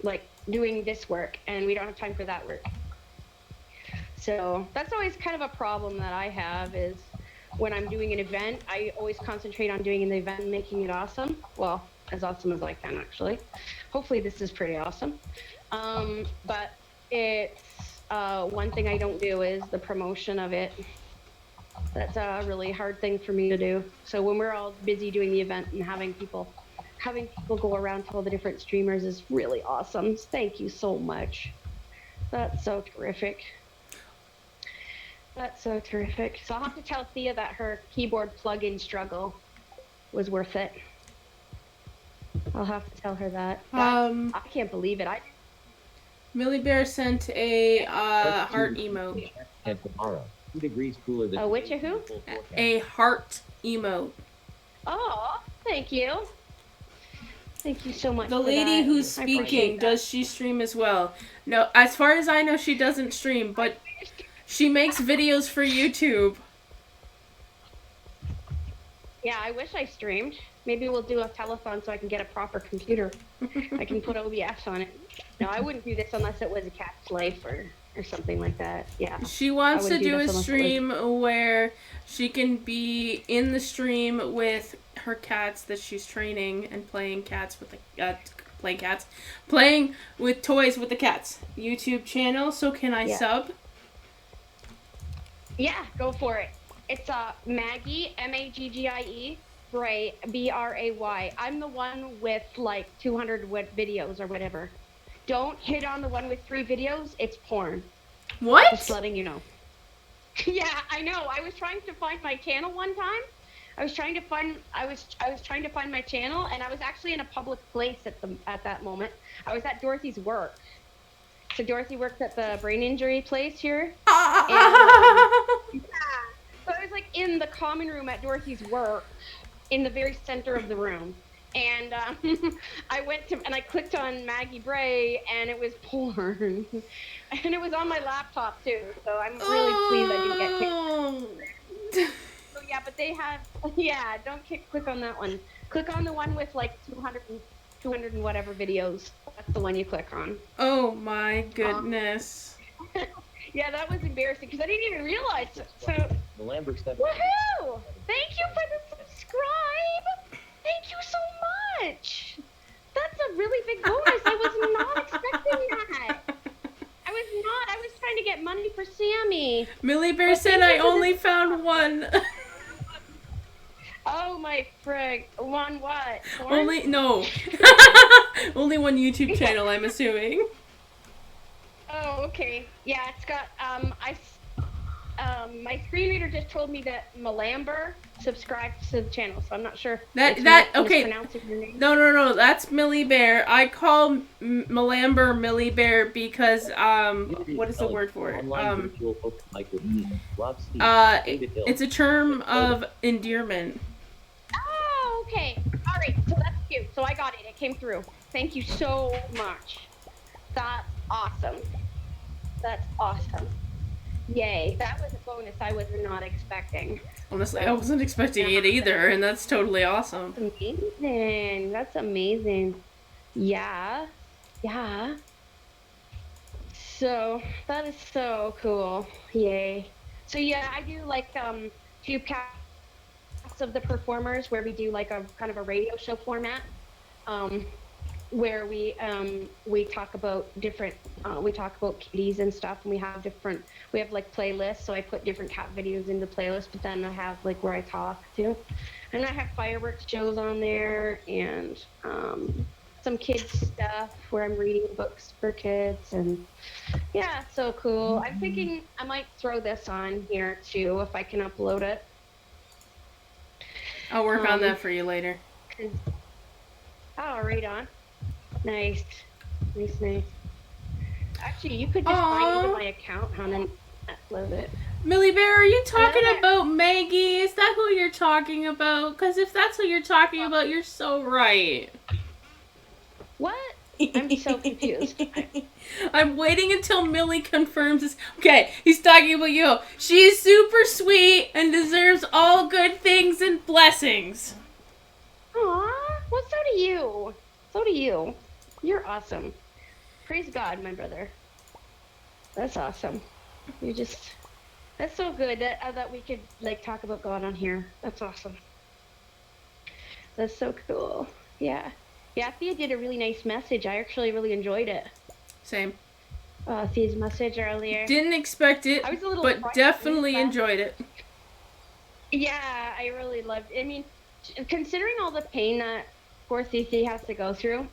like doing this work, and we don't have time for that work. So that's always kind of a problem that I have is when I'm doing an event, I always concentrate on doing an event and making it awesome. Well, as awesome as I can, actually. Hopefully this is pretty awesome. But it's one thing I don't do is the promotion of it. That's a really hard thing for me to do. So when we're all busy doing the event and having people go around to all the different streamers is really awesome. Thank you so much. That's so terrific. That's so terrific. So I'll have to tell Thea that her keyboard plug-in struggle was worth it. I'll have to tell her that. I can't believe it. Millie Bear sent a heart emote. And tomorrow, 2 degrees cooler than. A which a who? A heart emote. Oh, thank you. Thank you so much. The lady who's speaking, does she stream as well? No, as far as I know, she doesn't stream, but she makes videos for YouTube. Yeah, I wish I streamed. Maybe we'll do a telethon so I can get a proper computer. I can put OBS on it. No, I wouldn't do this unless it was a cat's life or something like that. Yeah. She wants to do a stream where she can be in the stream with her cats that she's training and playing with toys with the cats. YouTube channel. So can I sub? Yeah, go for it. It's Maggie, Maggie, Bray, Bray. I'm the one with like 200 videos or whatever. Don't hit on the one with 3 videos. It's porn. What? Just letting you know. Yeah, I know. I was trying to find my channel one time, I was trying to find my channel, and I was actually in a public place at that moment. I was at Dorothy's work. So Dorothy works at the brain injury place here, and yeah. So I was like in the common room at Dorothy's work, in the very center of the room. And I clicked on Maggie Bray, and it was porn, and it was on my laptop too. So I'm really pleased I didn't get kicked. Oh. So yeah, but they have, yeah. Don't click on that one. Click on the one with like 200 and whatever videos. That's the one you click on. Oh my goodness. Yeah, that was embarrassing because I didn't even realize it. So The Lambert stuff. woohoo! Thank you for the subscribe. Thank you so much. That's a really big bonus. I was not expecting that. I was trying to get money for Sammy. Millie Bear said I only found one. Oh my frig. One what? Porn? Only only one YouTube channel, I'm assuming. Oh, okay. Yeah, it's got my screen reader just told me that Malamber subscribed to the channel, so I'm not sure. Okay. Mispronouncing your name. No, that's Millie Bear. I call Malamber Millie Bear because what is the word for it? It's a term of endearment. Oh, okay. All right. So that's cute. So I got it. It came through. Thank you so much. That's awesome. That's awesome. Yay. That was a bonus I was not expecting. Honestly, I wasn't expecting it either, and that's totally awesome. Amazing. That's amazing. Yeah. Yeah. So that is so cool. Yay. So yeah, I do like few casts of the performers where we do like a kind of a radio show format. Where we talk about different we talk about kitties and stuff, and we have like playlists, so I put different cat videos into playlists, but then I have like where I talk too, and I have fireworks shows on there, and some kids stuff where I'm reading books for kids, and yeah, so cool. I'm thinking I might throw this on here too if I can upload it. I'll work on that for you later. Oh, right on. Nice. Actually, you could just find into my account and then upload it. Millie Bear, are you talking about Maggie? Is that who you're talking about? Because if that's who you're talking about, you're so right. What? I'm so confused. I'm waiting until Millie confirms this. Okay, he's talking about you. She's super sweet and deserves all good things and blessings. Aw, well, so do you. So do you. You're awesome. Praise God, my brother. That's awesome. That's so good that we could like talk about God on here. That's awesome. That's so cool. Yeah. Yeah, Thea did a really nice message. I actually really enjoyed it. Same. Thea's message earlier. Didn't expect it, but definitely enjoyed it. Yeah, I really loved it. I mean, considering all the pain that poor Thea has to go through,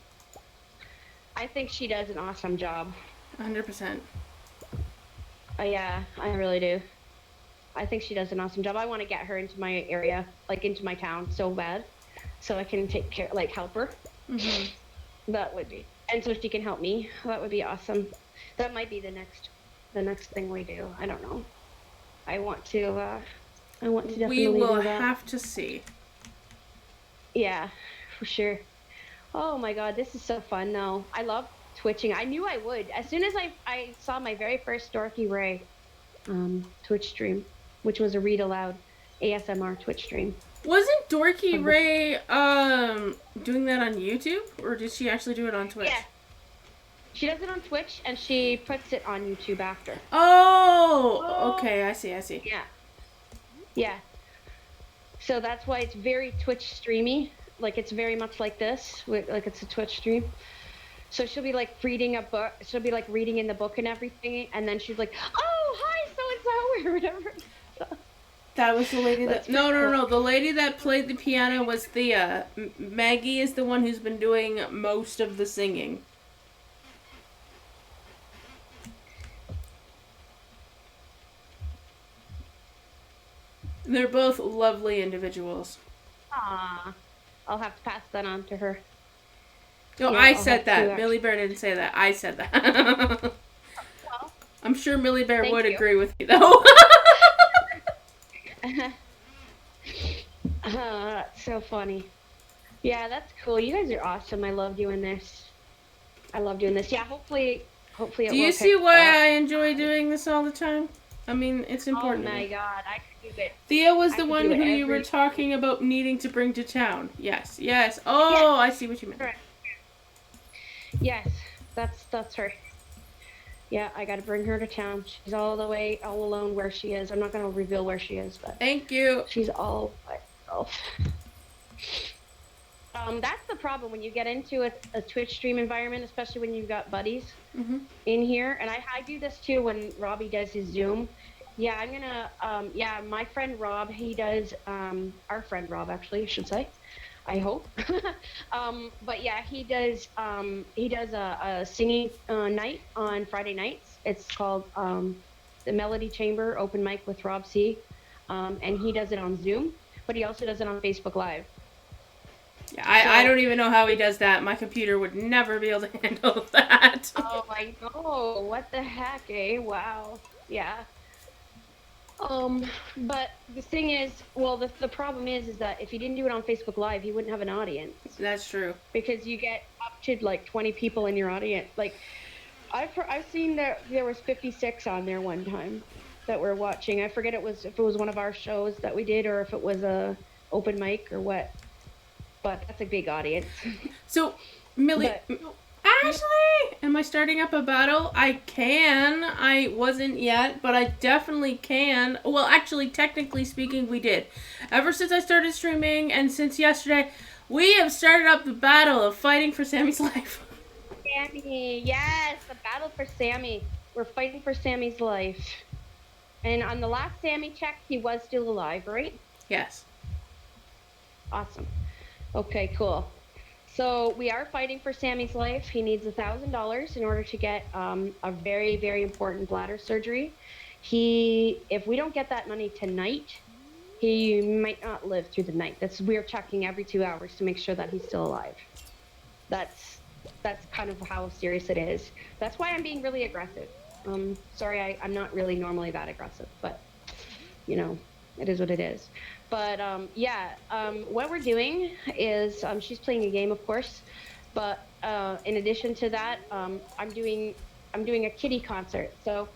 I think she does an awesome job. 100%. Yeah, I really do. I think she does an awesome job. I want to get her into my area, like into my town so bad, so I can take care, like help her. Mm-hmm. That would be, and so she can help me. That would be awesome. That might be the next thing we do. I don't know. I want to definitely we will do that. have to see. Yeah, for sure. Oh my God, this is so fun though. I love twitching. I knew I would. As soon as I saw my very first Dorothy Ray Twitch stream, which was a read aloud ASMR Twitch stream. Wasn't Dorky Ray doing that on YouTube, or did she actually do it on Twitch? Yeah. She does it on Twitch, and she puts it on YouTube after. Oh, okay, I see. Yeah. Yeah. So that's why it's very Twitch streamy. Like, it's very much like this, like it's a Twitch stream. So she'll be like reading a book. She'll be like reading in the book and everything, and then she's like, "Oh, hi, so and so," or whatever. That was the lady that... No. The lady that played the piano was Thea. Maggie is the one who's been doing most of the singing. They're both lovely individuals. Aw. I'll have to pass that on to her. No, Yeah, I I'll said have that. to Millie Bear didn't say that. I said that. Well, I'm sure Millie Bear thank would you. agree with me, though. That's so funny. Yeah, that's cool. You guys are awesome. I love doing this. Yeah, hopefully Do it you will see pick why up. I enjoy doing this all the time? I mean, it's Oh important to my me. god, I could do it. Theo was I the could one do who it you were every- talking about needing to bring to town. Yes, yes. Oh, I see what you meant. Correct. Yes, that's her. Yeah, I gotta bring her to town. She's all alone where she is. I'm not gonna reveal where she is, but Thank you. she's all by herself. That's the problem when you get into a Twitch stream environment, especially when you've got buddies in here. And I do this too when Robbie does his Zoom. Yeah, I'm gonna, yeah, my friend Rob, he does, our friend Rob, actually, I should say. I hope. But yeah, he does a singing night on Friday nights. It's called the Melody Chamber Open Mic with Rob C. And he does it on Zoom, but he also does it on Facebook Live. Yeah, I don't even know how he does that. My computer would never be able to handle that. Oh, I know. What the heck, eh? Wow. Yeah. But the thing is, well, the problem is that if you didn't do it on Facebook Live, you wouldn't have an audience. That's true. Because you get up to like 20 people in your audience. Like, I've seen that there was 56 on there one time that were watching. I forget if it was one of our shows that we did or if it was a open mic or what. But that's a big audience. So, Millie, Ashley, am I starting up a battle? I can. I wasn't yet, but I definitely can. Well, actually, technically speaking, we did. Ever since I started streaming and since yesterday, we have started up the battle of fighting for Sammy's life. Sammy, yes, the battle for Sammy. We're fighting for Sammy's life. And on the last Sammy check, he was still alive, right? Yes. Awesome. Okay, cool. So we are fighting for Sammy's life. He needs $1,000 in order to get a very, very important bladder surgery. If we don't get that money tonight, he might not live through the night. We're checking every 2 hours to make sure that he's still alive. That's kind of how serious it is. That's why I'm being really aggressive. Sorry, I'm not really normally that aggressive, but you know, it is what it is. But yeah, what we're doing is she's playing a game, of course. But in addition to that, I'm doing a kitty concert. So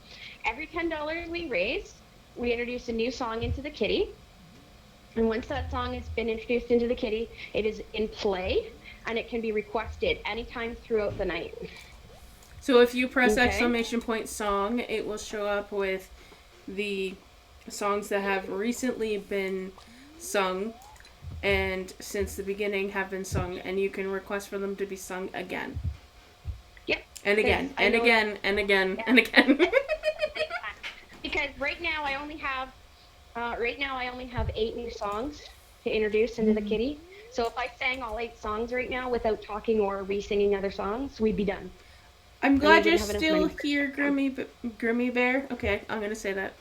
every $10 we raise, we introduce a new song into the kitty. And once that song has been introduced into the kitty, it is in play, and it can be requested anytime throughout the night. So if you press exclamation point song, it will show up with the songs that have recently been sung and since the beginning have been sung, and you can request for them to be sung again. Yep. And again, and again, and again, and again. Because right now I only have 8 new songs to introduce into the kitty. So if I sang all 8 songs right now without talking or re-singing other songs, we'd be done. I'm glad you're still here, Grimmy Bear. Okay, I'm gonna say that.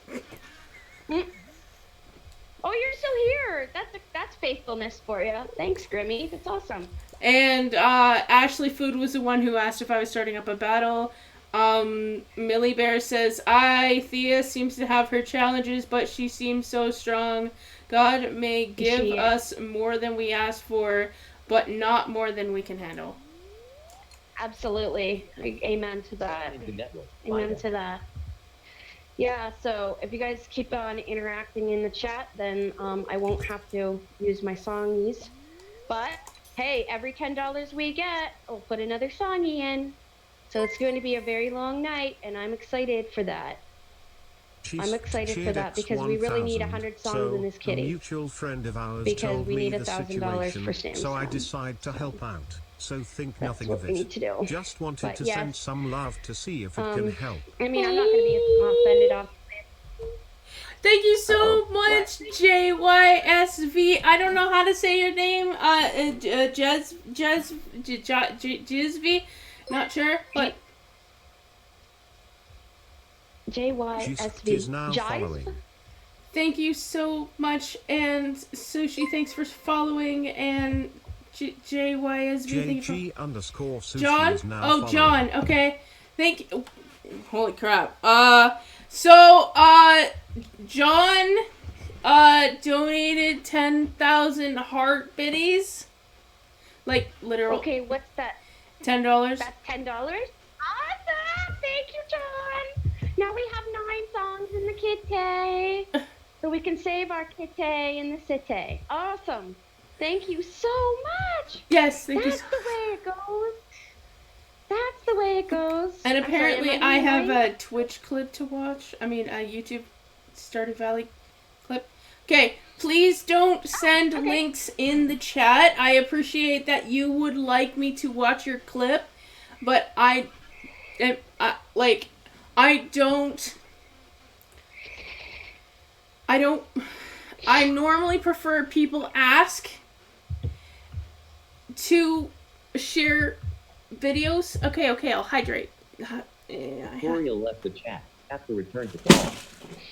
Oh, you're still here. That's faithfulness for you. Thanks, Grimmy. That's awesome. And Ashley Food was the one who asked if I was starting up a battle. Millie Bear says, Thea seems to have her challenges, but she seems so strong. God may give us more than we ask for, but not more than we can handle. Absolutely. Amen to that. Amen to that. Yeah, so if you guys keep on interacting in the chat, then I won't have to use my songies. But, hey, every $10 we get, I'll put another songy in. So it's going to be a very long night, and I'm excited for that. I'm excited for that because we really need 100 songs in this kitty. A mutual friend of ours because told we me need the $1,000 for situation, so I decide to help out. So think nothing what of we it. need to do. Just wanted But to yes. send some love to see if it can help. I mean, I'm not going to be offended off. Thank you so much, JYSV. I don't know how to say your name. Jizv. Not sure, but JYSV. She's now following. Thank you so much, and Sushi, thanks for following, and JYSV, thank you for... JG_Sushi John? is now Oh, following. John, okay. Thank you. Holy crap. John, donated 10,000 heart biddies. Like, literal. Okay, what's that? $10. That's $10? Awesome! Thank you, John! Now we have 9 songs in the kitty. So we can save our kitty in the city. Awesome. Thank you so much. Yes, thank you. That's the way it goes. That's the way it goes. And I'm sorry, apparently am I being have annoying? a Twitch clip to watch. I mean, a YouTube Stardew Valley clip. Okay, please don't send links in the chat. I appreciate that you would like me to watch your clip, but I normally prefer people ask to share videos. Okay, I'll hydrate. Victoria left the chat. Have to return to call.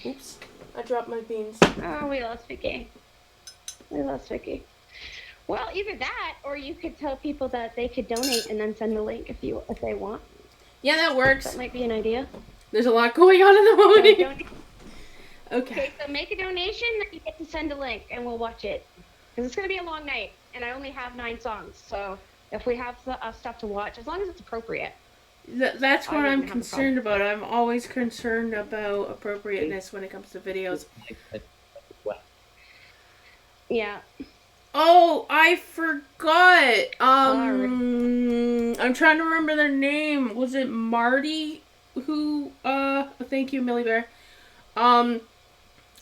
Oops, I dropped my beans. Oh, we lost Vicky. Well, either that, or you could tell people that they could donate and then send the link if they want. Yeah, that works. That might be an idea. There's a lot going on in the moment. Okay, so make a donation, then you get to send a link, and we'll watch it. Because it's going to be a long night, and I only have 9 songs. So if we have stuff to watch, as long as it's appropriate. That's what I'm concerned about. I'm always concerned about appropriateness when it comes to videos. Yeah. Oh, I forgot. I'm trying to remember their name. Was it Marty who thank you, Millie Bear.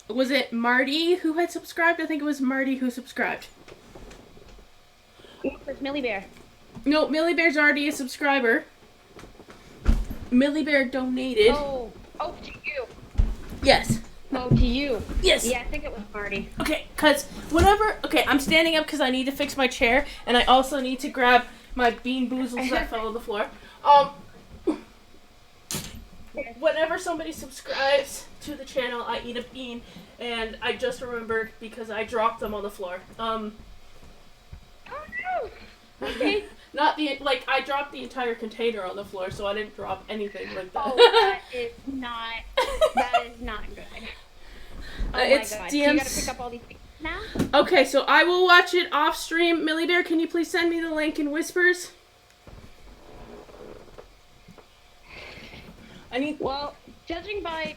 Was it Marty who had subscribed? I think it was Marty who subscribed. It was Millie Bear. No, Millie Bear's already a subscriber. Millie Bear donated. Oh, to you. Yes. Oh, to you. Yes. Yeah, I think it was Marty. Okay, because whenever... Okay, I'm standing up because I need to fix my chair, and I also need to grab my bean boozles that fell on the floor. Whenever somebody subscribes to the channel, I eat a bean, and I just remembered because I dropped them on the floor. Oh, no. Okay. Not the... Like, I dropped the entire container on the floor, so I didn't drop anything like that. Oh, that is not good. Oh it's my God. DMs. So you gotta pick up all these things now? Okay, so I will watch it off stream. Millie Bear, can you please send me the link in whispers? Well, judging by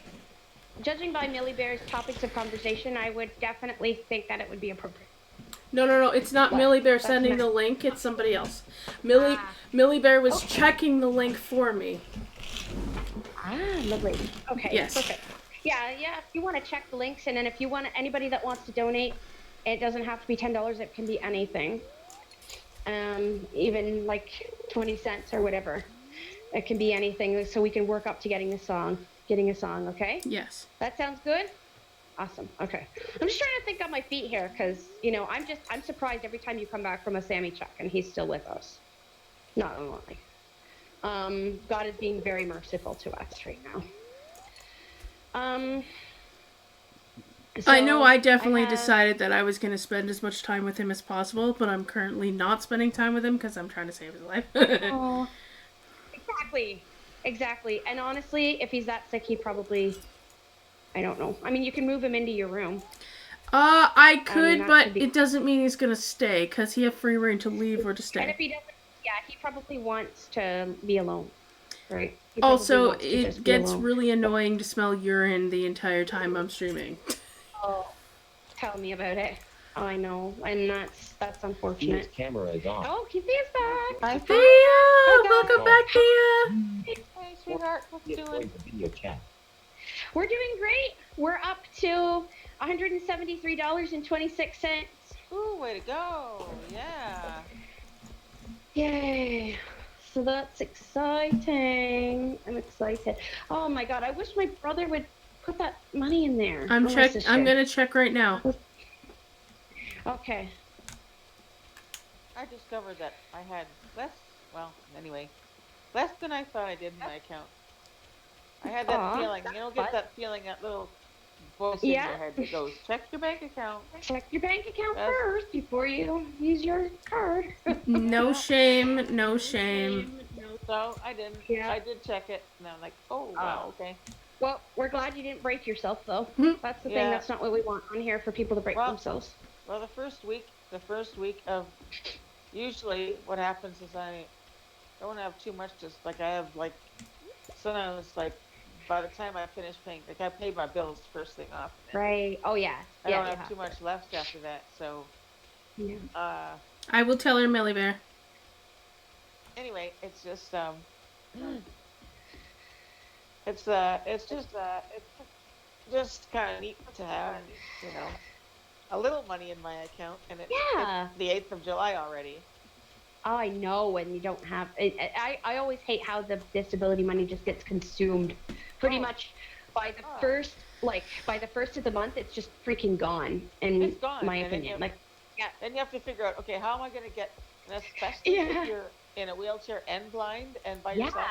Millie Bear's topics of conversation, I would definitely think that it would be appropriate. No, it's not What? Millie Bear That's sending not- the link, it's somebody else. Millie Bear was checking the link for me. Lovely. Okay, yes. Perfect. Yeah, if you want to check the links, and then if you want anybody that wants to donate, it doesn't have to be $10, it can be anything. Even like 20 cents or whatever. It can be anything, so we can work up to getting a song, okay? Yes. That sounds good? Awesome. Okay. I'm just trying to think on my feet here because, I'm surprised every time you come back from a Sammy check and he's still with us. Not only. God is being very merciful to us right now. I know I definitely decided that I was going to spend as much time with him as possible, but I'm currently not spending time with him because I'm trying to save his life. Oh, exactly. And honestly, if he's that sick, he probably... I don't know. I mean, you can move him into your room. I could, but it doesn't mean he's gonna stay, because he has free reign to leave or to stay. And if he doesn't, he probably wants to be alone, right? Also, it gets really annoying to smell urine the entire time I'm streaming. Oh, tell me about it. Oh, I know, and that's unfortunate. His camera is off. Oh, Thea's back! Hi, Thea! Welcome back, Thea! Hey, sweetheart, what you doing? Video chat. We're doing great. We're up to $173.26. Ooh, way to go. Yeah. Yay. So that's exciting. I'm excited. Oh my God, I wish my brother would put that money in there. I'm gonna check right now. Okay. I discovered that I had less than I thought I did in my account. I had that feeling, get that feeling, that little voice in your head that goes, check your bank account. Check your bank account That's- first before you use your card. No shame, no shame. So I didn't. Yeah. I did check it, and I'm like, oh wow, okay. Well, we're glad you didn't break yourself, though. That's the thing. Yeah. That's not what we want on here for people to break themselves. Well, the first week of, usually what happens is I don't have too much. Just like I have like, sometimes like by the time I finish paying, like I pay my bills first thing off. Right. Oh yeah. I don't have too much left after that. So. Yeah. I will tell her, Millie Bear. Anyway, it's just it's just kind of neat to have, a little money in my account, and it's the 8th of July already. Oh, I know when you don't have it. I always hate how the disability money just gets consumed. Pretty much by the first of the month, it's just freaking gone. In my opinion, Then you have to figure out, okay, how am I going to get, and especially if you're in a wheelchair and blind and by yourself.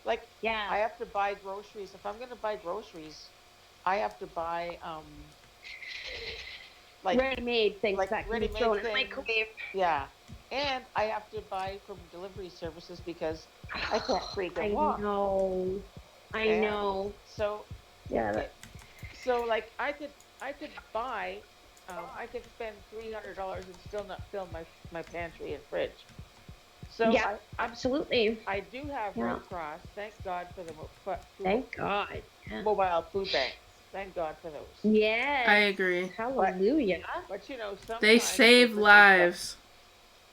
Like, I have to buy groceries. If I'm going to buy groceries, I have to buy like ready-made things that can be thrown in the microwave. Yeah, and I have to buy from delivery services because I can't freaking walk. I know. So so like I could buy. I could spend $300 and still not fill my pantry and fridge. So absolutely. I do have Red Cross. Thank God for the mobile food banks. Thank God for those. Yes. I agree. Hallelujah. But sometimes they save lives.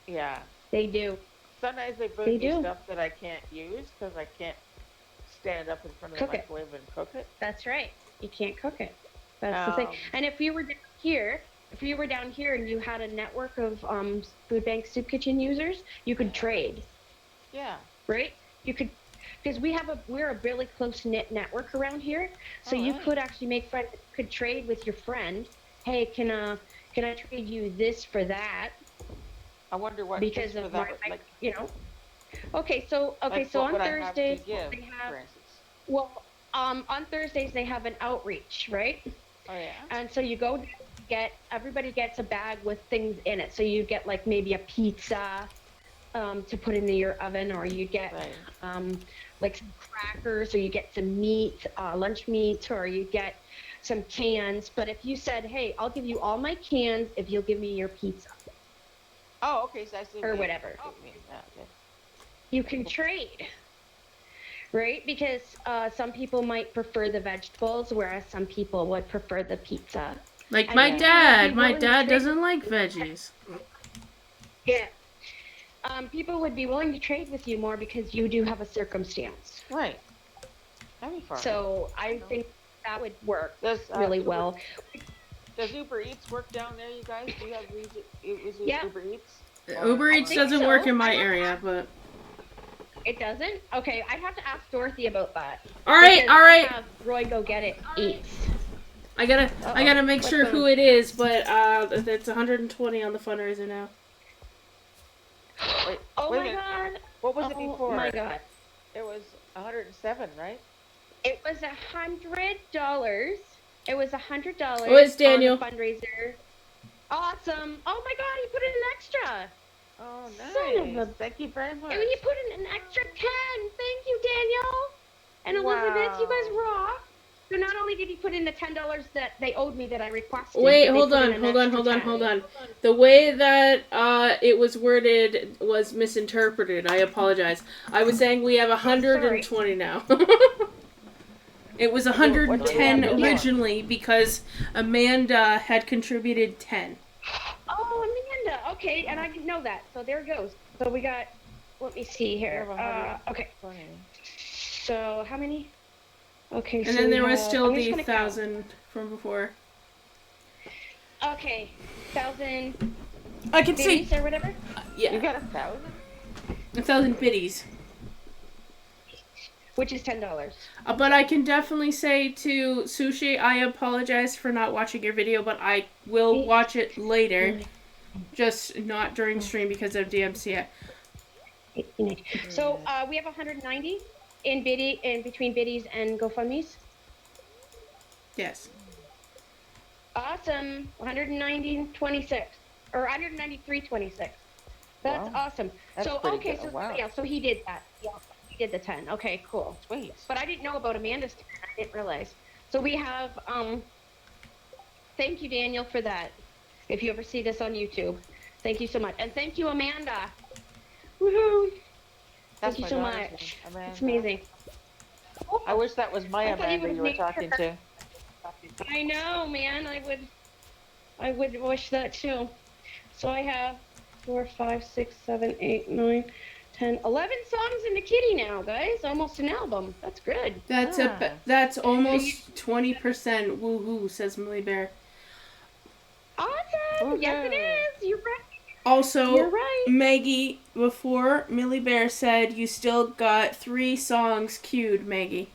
Yeah. They do. Sometimes they bring me stuff that I can't use because I can't stand up in front of the microwave and cook it. That's right. You can't cook it. That's the thing. And if you were down here and you had a network of food bank soup kitchen users, you could trade. Yeah. Right? You could, because we're a really close knit network around here, so you could actually make friends. Could trade with your friend. Hey, can I trade you this for that? I wonder what because of my, like, Okay, so on Thursdays they have. Well, on Thursdays they have an outreach, right? Oh yeah. And so you go everybody gets a bag with things in it. So you get like maybe a pizza to put into your oven, or you get like some crackers, or you get some meat, lunch meat, or you get some cans. But if you said, hey, I'll give you all my cans if you'll give me your pizza. Oh, okay. So I see. Or whatever. Oh, okay. You can trade. Right? Because some people might prefer the vegetables, whereas some people would prefer the pizza. Like my dad. My dad doesn't like veggies. Yeah. People would be willing to trade with you more because you do have a circumstance. Right. That'd be fun. So I think that would work really well. Does Uber Eats work down there, you guys? Do you have Uber Eats? Uber Eats doesn't work in my area, but... It doesn't? Okay, I'd have to ask Dorothy about that. All right. Have Roy go get it. Eats. I gotta make sure who it is, but it's 120 on the fundraiser now. Wait, oh my God! What was it before? Oh my God! It was 107, right? It was $100. It was $100. Oh, it's Daniel. On the fundraiser. Awesome! Oh my God! He put in an extra. Oh, nice. Son of a... Thank you very much. And you put in an extra 10. Thank you, Daniel. And Elizabeth, you guys rock. So not only did he put in the $10 that they owed me that I requested. Wait, hold on. The way that it was worded was misinterpreted. I apologize. I was saying we have 120 now. It was 110 originally because Amanda had contributed 10. Oh, Amanda. Okay, and I didn't know that. So there it goes. So we got, let me see here. Okay. So how many? Okay, and then there was still the 1,000 from before. Okay, 1,000. I can see. Or whatever. Yeah. You got 1,000. 1,000 biddies. Which is $10. But I can definitely say to Sushi, I apologize for not watching your video, but I will watch it later. Just not during stream because of DMCA. So we have 190 in between biddies and GoFundMe's. Yes. Awesome. 190.26 or 193.26. That's Wow. awesome. That's So pretty okay, good. Oh, so wow. yeah, so he did that. Yeah, he did the 10. Okay, cool. Sweet. But I didn't know about Amanda's 10. I didn't realize. So we have thank you Daniel for that. If you ever see this on YouTube. Thank you so much. And thank you Amanda. Woohoo. That's Thank you my so daughter's name, much. It's Amanda. amazing. I wish that was my I thought you Amanda would you were name talking her. to. I know, man. I would wish that too. So I have 4, 5, 6, 7, 8, 9, 10, 11 songs in the kitty now, guys. Almost an album. That's good. That's So you, almost 20%. Woohoo, says Millie Bear. awesome. Yes, it Woohoo. is. You're right. You're Also, right. Maggie, before Millie Bear said you still got 3 songs queued, Maggie.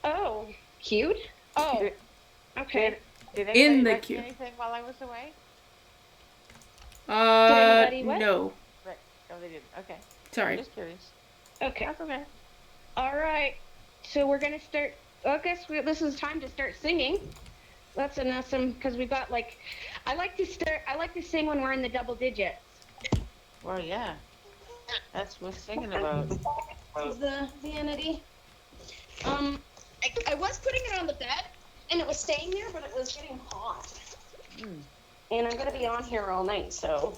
Oh, cute. Oh, Did, okay. did In anybody the write me queue. anything while I was away? Did anybody what? No. Right. No, they didn't. Okay. Sorry. Just curious. Okay. That's okay. All right. So we're gonna start. I guess this is time to start singing. That's an awesome because we got like. I like to start. I like to sing when we're in the double digits. Well, yeah. That's what we're singing about. Is the vanity? I was putting it on the bed and it was staying there, but it was getting hot. Mm. And I'm gonna be on here all night, so.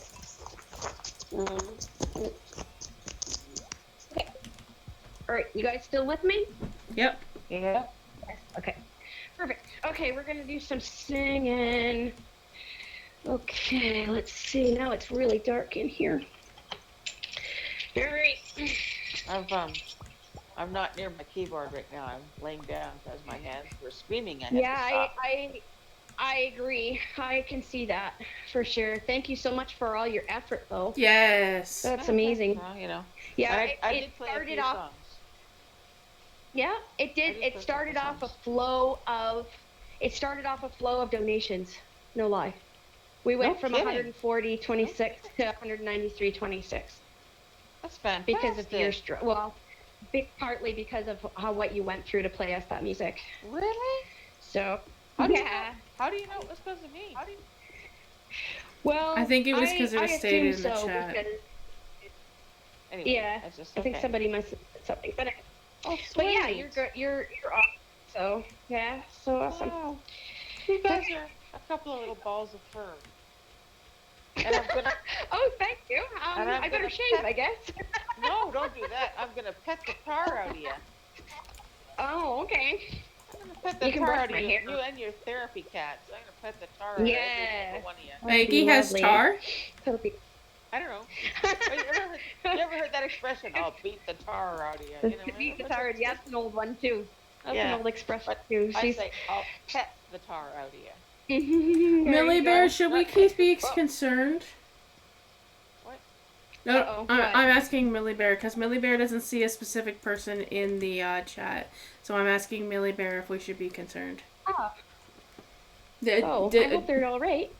Okay. All right, you guys still with me? Yep. Yeah. Okay. Perfect. Okay, we're gonna do some singing. Okay, let's see. Now it's really dark in here. All right. I'm not near my keyboard right now. I'm laying down because my hands were screaming. Yeah, I agree. I can see that for sure. Thank you so much for all your effort, though. Yes. That's amazing. Well, you know. Yeah, I it did play a started few off. songs. Yeah, it did. It started off a flow of. It started off a flow of donations. No lie. We went from kidding. 140.26 to 193.26. That's fantastic. Because of your partly because of what you went through to play us that music. Really? So How do you know it was because of me? Well, I think it was because it was stated in the so chat. Because, Anyway, yeah, that's just I think okay. somebody must have said something, but Oh, but yeah, sweet. you're good. You're awesome. So yeah, so awesome. Wow. You guys are a couple of little balls of fur. And I'm gonna. Oh, thank you. And I'm I better gonna shave, I guess. No, don't do that. I'm gonna pet the tar out of you. Oh, okay. I'm gonna pet the You can tar brush out of my you. hair. You and your therapy cats. I'm gonna pet the tar out of every Yeah. single one of you. Maggie has tar? I don't know. You ever heard that expression? I'll beat the tar out of you. You know, Beat the tar. Yeah, that's an old one too. That's Yeah, an old expression but too. I say I'll pet the tar out of you. Millie Bear, should we be concerned? What? No, Uh-oh, I'm asking Millie Bear because Millie Bear doesn't see a specific person in the chat. So I'm asking Millie Bear if we should be concerned. Oh. I hope they're all right.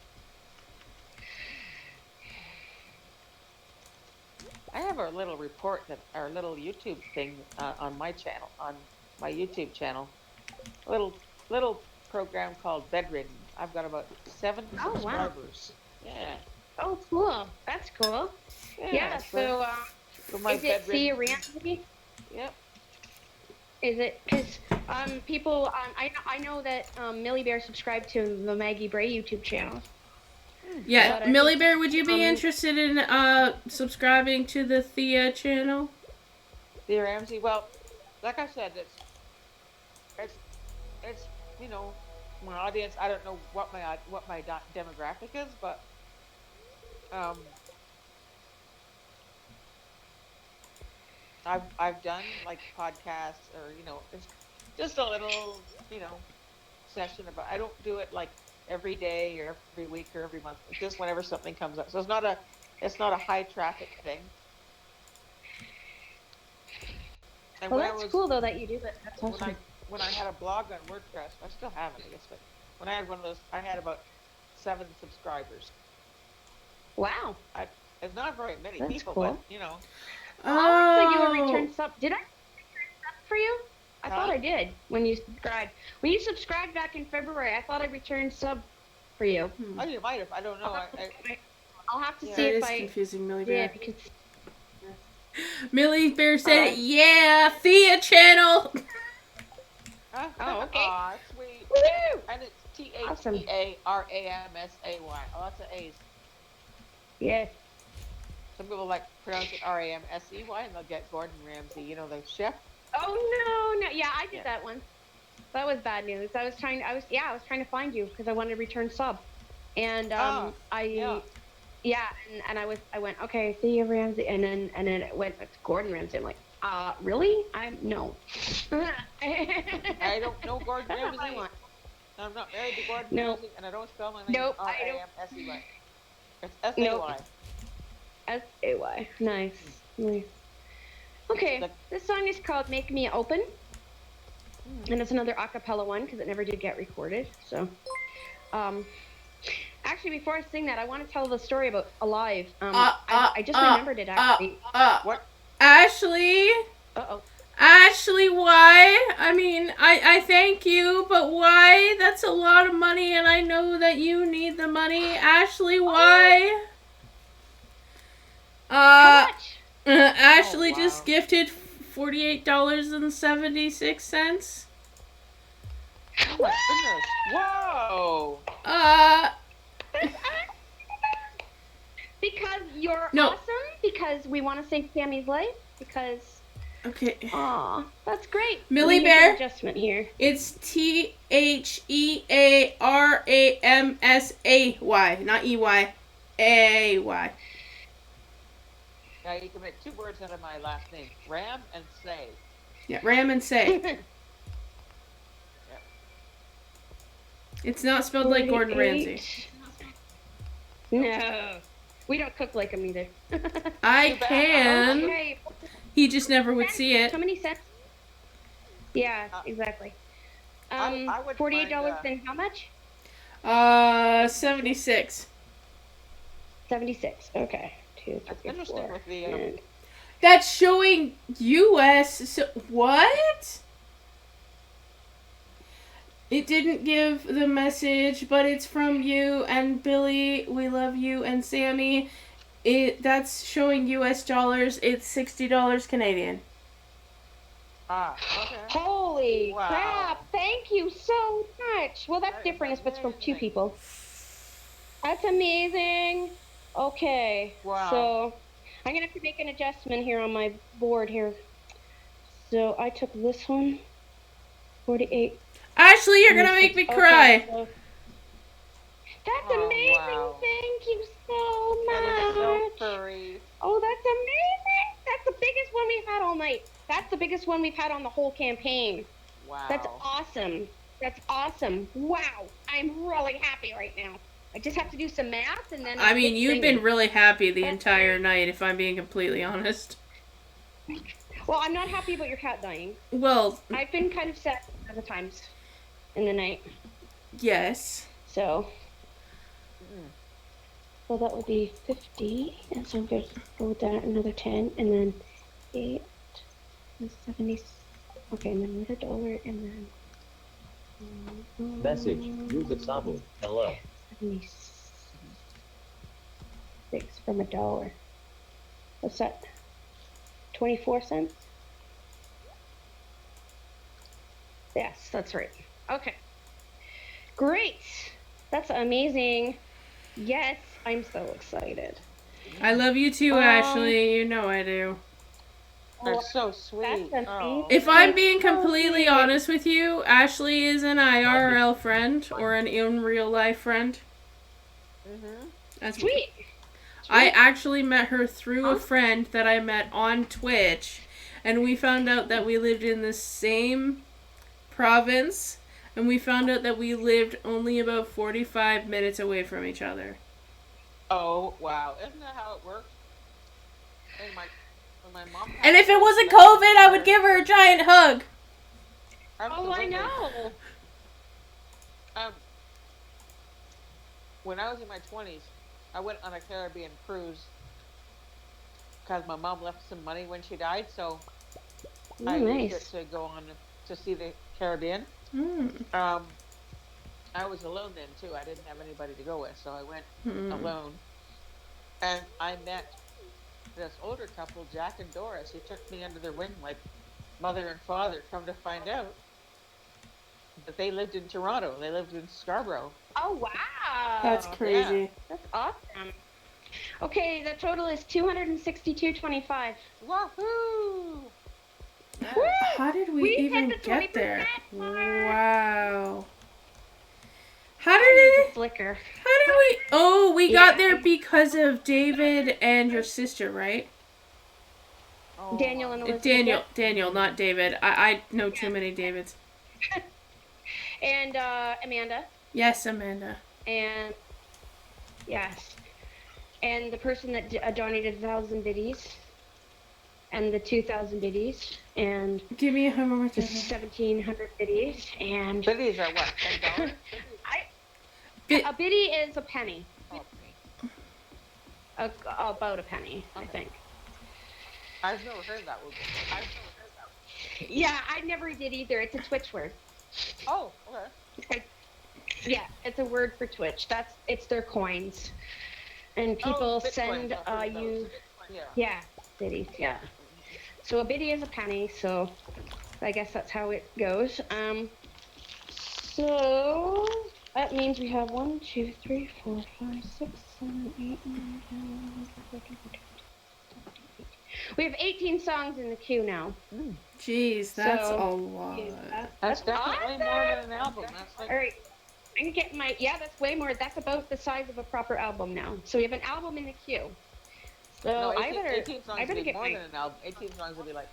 I have our little report our little YouTube thing on my channel, on my YouTube channel. Little program called Bedridden. I've got about 7 subscribers. Wow. Yeah. Oh, cool. That's cool. Yeah. So, is it Thea Ramsey? Yep. Is it because people? I know that Millie Bear subscribed to the Maggie Bray YouTube channel. Yeah, Millie Bear, would you be interested in subscribing to the Thea channel? Thea Ramsey. Well, like I said, it's you know, my audience. I don't know what my demographic is, but I've done like podcasts or it's just a little session about. I don't do it like every day or every week or every month. It's just whenever something comes up. So it's not a high traffic thing. And well, that's cool though that you do that. That's awesome. When I had a blog on WordPress, I still have it, I guess, but when I had one of those, I had about 7 subscribers. Wow. It's not very many people, cool. but Oh, so you would return sub. Did I return sub for you? I thought I did when you subscribed. When you subscribed back in February, I thought I returned sub for you. Oh, you might have. I don't know. I'll have to Yeah. see That if is I confusing, Millie did Bear. because Millie Bear said, "Yeah, Thea channel." Oh, okay. Aw, sweet. Woo! And it's Awesome. TheaRamsay. Lots of A's. Yes. Some people like pronounce it Ramsey, and they'll get Gordon Ramsay, you know, the chef. Oh no. Yeah, I did Yeah. that once. That was bad news. I was trying to find you because I wanted to return sub. And and I went, okay, Thea Ramsey, and then it went to Gordon Ramsay. I'm like, really? No. I don't know Gordon That's not what I Ramsay. want. I'm not married to Gordon No. Ramsay, and I don't spell my name Nope, I don't. Ramsey. It's Say. Nope. Say. Nice. Okay, this song is called "Make Me Open," and it's another a cappella one because it never did get recorded. So, actually, before I sing that, I want to tell the story about Alive. I just remembered it actually. What? Ashley? Uh-oh. Ashley, why? I mean, I thank you, but why? That's a lot of money, and I know that you need the money. Ashley, why? How much? Ashley just gifted $48.76. Oh my goodness. Whoa. Because you're No. awesome, because we want to save Sammy's life, because Okay. aw, that's great. Millie Let me make Bear? an adjustment here. It's TheaRamsay, not EY. AY. Yeah, you can make 2 words out of my last name. Ram and Say. Yeah, Ram and Say. It's not spelled like Gordon 48. Ramsay. No. We don't cook like him either. I can. Okay. He just never would see it. How many cents? Yeah, exactly. I would $48 find, and how much? 76. 76. Okay. 2, 3, interesting 4. with the, and- That's showing US. So, what? It didn't give the message, but it's from you and Billy. We love you and Sammy. That's showing US dollars. It's $60 Canadian. okay. Holy Wow. crap! Thank you so much. Well, that's That is different if it's from 2 amazing. people. That's amazing. Okay. Wow. So I'm gonna have to make an adjustment here on my board here. So I took this one. 48. Ashley, you're gonna make me cry. Okay, so that's Oh, amazing. wow. Thank you so much. That is so furry. Oh, that's amazing. That's the biggest one we've had all night. That's the biggest one we've had on the whole campaign. Wow. That's awesome. That's awesome. Wow. I'm really happy right now. I just have to do some math and then I mean, you've been singing. really happy the That's entire night, if I'm being completely honest. Well, I'm not happy about your cat dying. Well, I've been kind of sad other times in the night. yes. So that would be 50, and so I'm going to go with that another 10, and then 8, and 70. Okay, and then another dollar, and then Message. Music Sabu. Hello. 76 from $1. What's that? 24 cents? Yes, that's right. Okay. Great. That's amazing. Yes, I'm so excited. I love you too, Ashley. You know I do. That's so sweet. That's Oh. If I'm being completely honest with you, Ashley is an IRL friend or an in real life friend. That's Sweet. I actually met her through a friend that I met on Twitch, and we found out that we lived in the same province, and we found out that we lived only about 45 minutes away from each other. Oh, wow. Isn't that how it works? And when my mom And if it wasn't COVID, I would give her a giant hug. Oh, I know. When I was in my 20s, I went on a Caribbean cruise because my mom left some money when she died, so I nice. used it to go on to see the Caribbean. Mm. I was alone then too. I didn't have anybody to go with, so I went Mm. alone. And I met this older couple, Jack and Doris. He took me under their wing like mother and father. Come to find out that they lived in Toronto. They lived in Scarborough. Oh wow. That's crazy. That's awesome. Okay, the total is 262.25. Wahoo! Yeah. How did we We hit even the get there? 20% mark. Wow. How I did need it? the flicker. How did we? Oh, we got Yeah. there because of David and your sister, right? Oh, Daniel and Elizabeth. Daniel, not David. I know too many Davids. And Amanda. Yes, Amanda. And yes. And the person that donated 1,000 biddies. And the 2,000 biddies. And Give me a hammer with the that. 1,700 biddies. And Biddies are what? $10? a biddy is a penny. Oh, About a penny, I think. I've never heard that word before. Yeah, I never did either. It's a Twitch word. Oh, okay. Yeah, it's a word for Twitch. It's their coins. And people Bitcoins, send I've heard of you those. yeah, biddies, yeah. So a biddy is a penny, so I guess that's how it goes. So that means we have 1, 2, 3, 4, 5, 6, 7, 8, 9, 10, 11, 12, 13, 14. We have 18 songs in the queue now. Jeez, that's So, a lot. That's definitely awesome. more than an album. That's like All right. I can get that's way more. That's about the size of a proper album now. So we have an album in the queue. So no, 18, I better 18 songs I better would be get more my than an album. 18 songs would be like,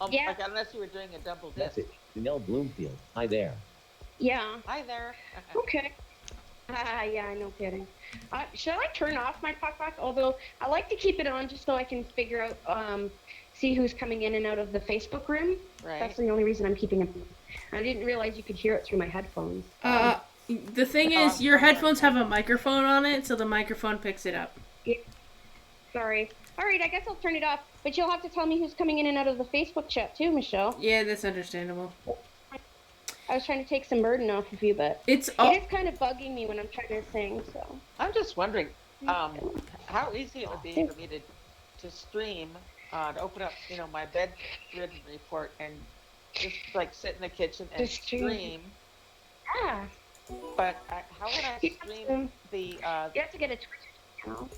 Yeah. like unless you were doing a double disc. Message. Janelle Bloomfield. Hi there. Yeah. Hi there. Okay. Yeah, no kidding. Should I turn off my talkback? Although I like to keep it on just so I can figure out, see who's coming in and out of the Facebook room. Right. That's the only reason I'm keeping it. I didn't realize you could hear it through my headphones. The thing is, your headphones have a microphone on it, so the microphone picks it up. Yeah. Sorry. All right, I guess I'll turn it off. But you'll have to tell me who's coming in and out of the Facebook chat too, Michelle. Yeah, that's understandable. I was trying to take some burden off of you, but it is kind of bugging me when I'm trying to sing. So I'm just wondering, how easy it would be for me to stream, to open up, my bedridden report and just like sit in the kitchen and stream. Yeah. But how would I stream the? You have to get a Twitch channel.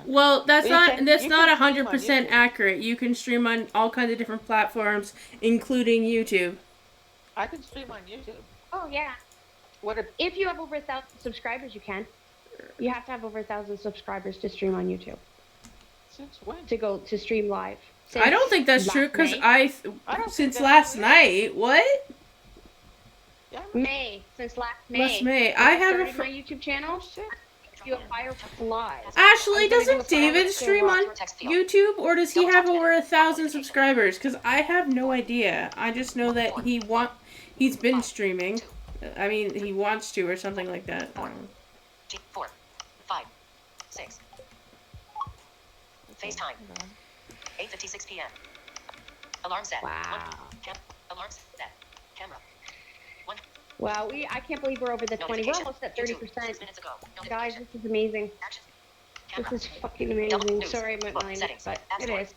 Well, that's You not can- that's you not can stream 100% on YouTube. accurate. You can stream on all kinds of different platforms, including YouTube. I can stream on YouTube. Oh yeah. If you have over 1,000 subscribers, you can. You have to have over 1,000 subscribers to stream on YouTube. Since when? To stream live. I don't think that's true because since last night. What? May, since last May. Last May. When I have started my YouTube channel. Do a Firefly. Ashley, doesn't David stream on YouTube, or does he have over 1,000 subscribers? Because I have no idea. I just know that he's been streaming. I mean, he wants to, or something like that. 4, 5, 6. FaceTime. 8:56 p.m. Alarm set. Wow. Alarm set. Camera. Wow, I can't believe we're over the 20. We're almost at 30%. Guys, this is amazing. This is fucking amazing. Sorry, I'm at 9, but it is.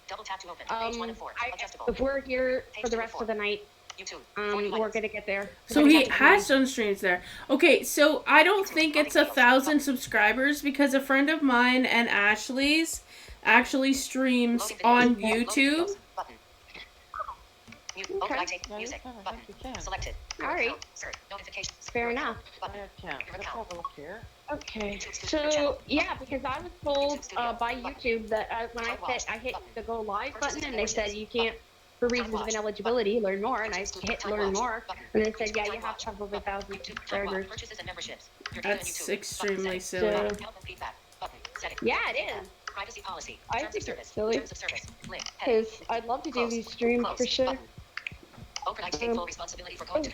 Double tap to open. Page 1 of 4. Adjustable. If we're here for the rest of the night, we're gonna get there. So he has done streams there. Okay, so I don't think it's 1,000 subscribers because a friend of mine and Ashley's actually streams on YouTube. Okay. Music. Button. Selected. All right. Notifications. Fair enough. Let's have a look here. Okay. So yeah, because I was told by YouTube that when I hit the go live button and they said you can't, for reasons of ineligibility, learn more, and I hit learn more, and they said yeah, you have to have over 1,000 subscribers. That's extremely silly. Yeah, it is. Privacy policy. I think it's silly because I'd love to do these streams for sure.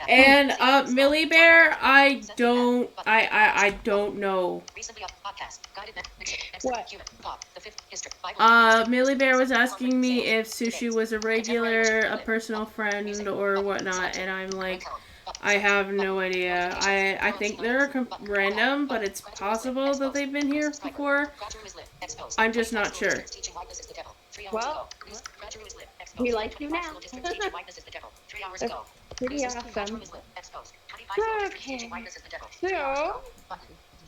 And Millie Bear, I don't know. What? Millie Bear was asking me if Sushi was a regular, a personal friend, or whatnot, and I'm like, I have no idea. I think they're random, but it's possible that they've been here before. I'm just not sure. Well, we like you now. That's pretty awesome. Okay, so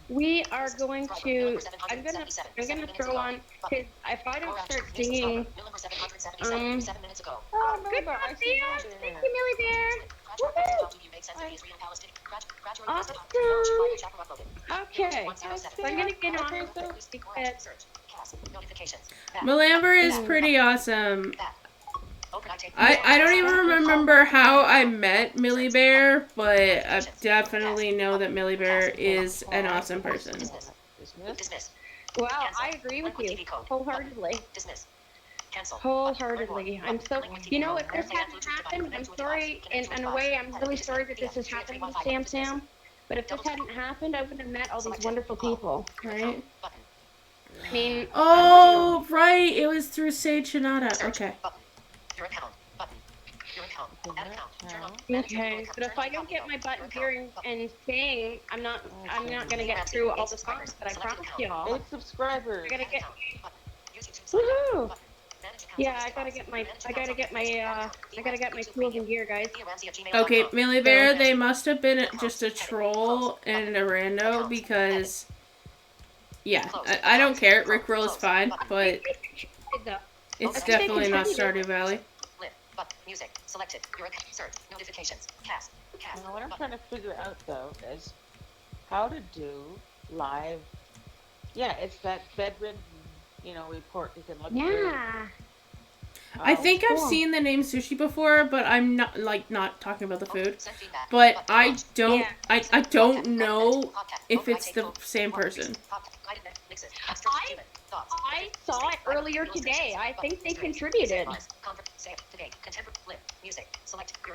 we are going to. I'm gonna throw on because if I don't start singing, Oh, Millie good Bear, job, I see Bear. Millie Thank Bear. you, Millie Bear. Woohoo! Awesome. Okay, so I'm gonna get on because Malamber is pretty awesome. I don't even remember how I met Millie Bear, but I definitely know that Millie Bear is an awesome person. well, I agree with you wholeheartedly. Wholeheartedly. I'm so, you know, if this hadn't happened, I'm sorry, in a way, I'm really sorry that this has happened with Sam. But if this hadn't happened, I wouldn't have met all these wonderful people. Right? I mean, oh, right. It was through Sage Shinada. Okay. Okay, but if I don't get my button here and sing, I'm not gonna get through all the songs that I promised y'all. 8 subscribers. I gotta get. Woohoo! Yeah, I gotta get my tools and gear, guys. Okay, Millie Bear, they must have been just a troll and a rando because, yeah, I don't care. Rickroll is fine, but it's definitely not Stardew Valley. Now, what I'm trying to figure out though is how to do live. Yeah, it's that bedridden, report you can look through. Yeah. I think I've seen the name Sushi before, but I'm not talking about the food. But I don't know if it's the same person. I saw it earlier today. I think they contributed.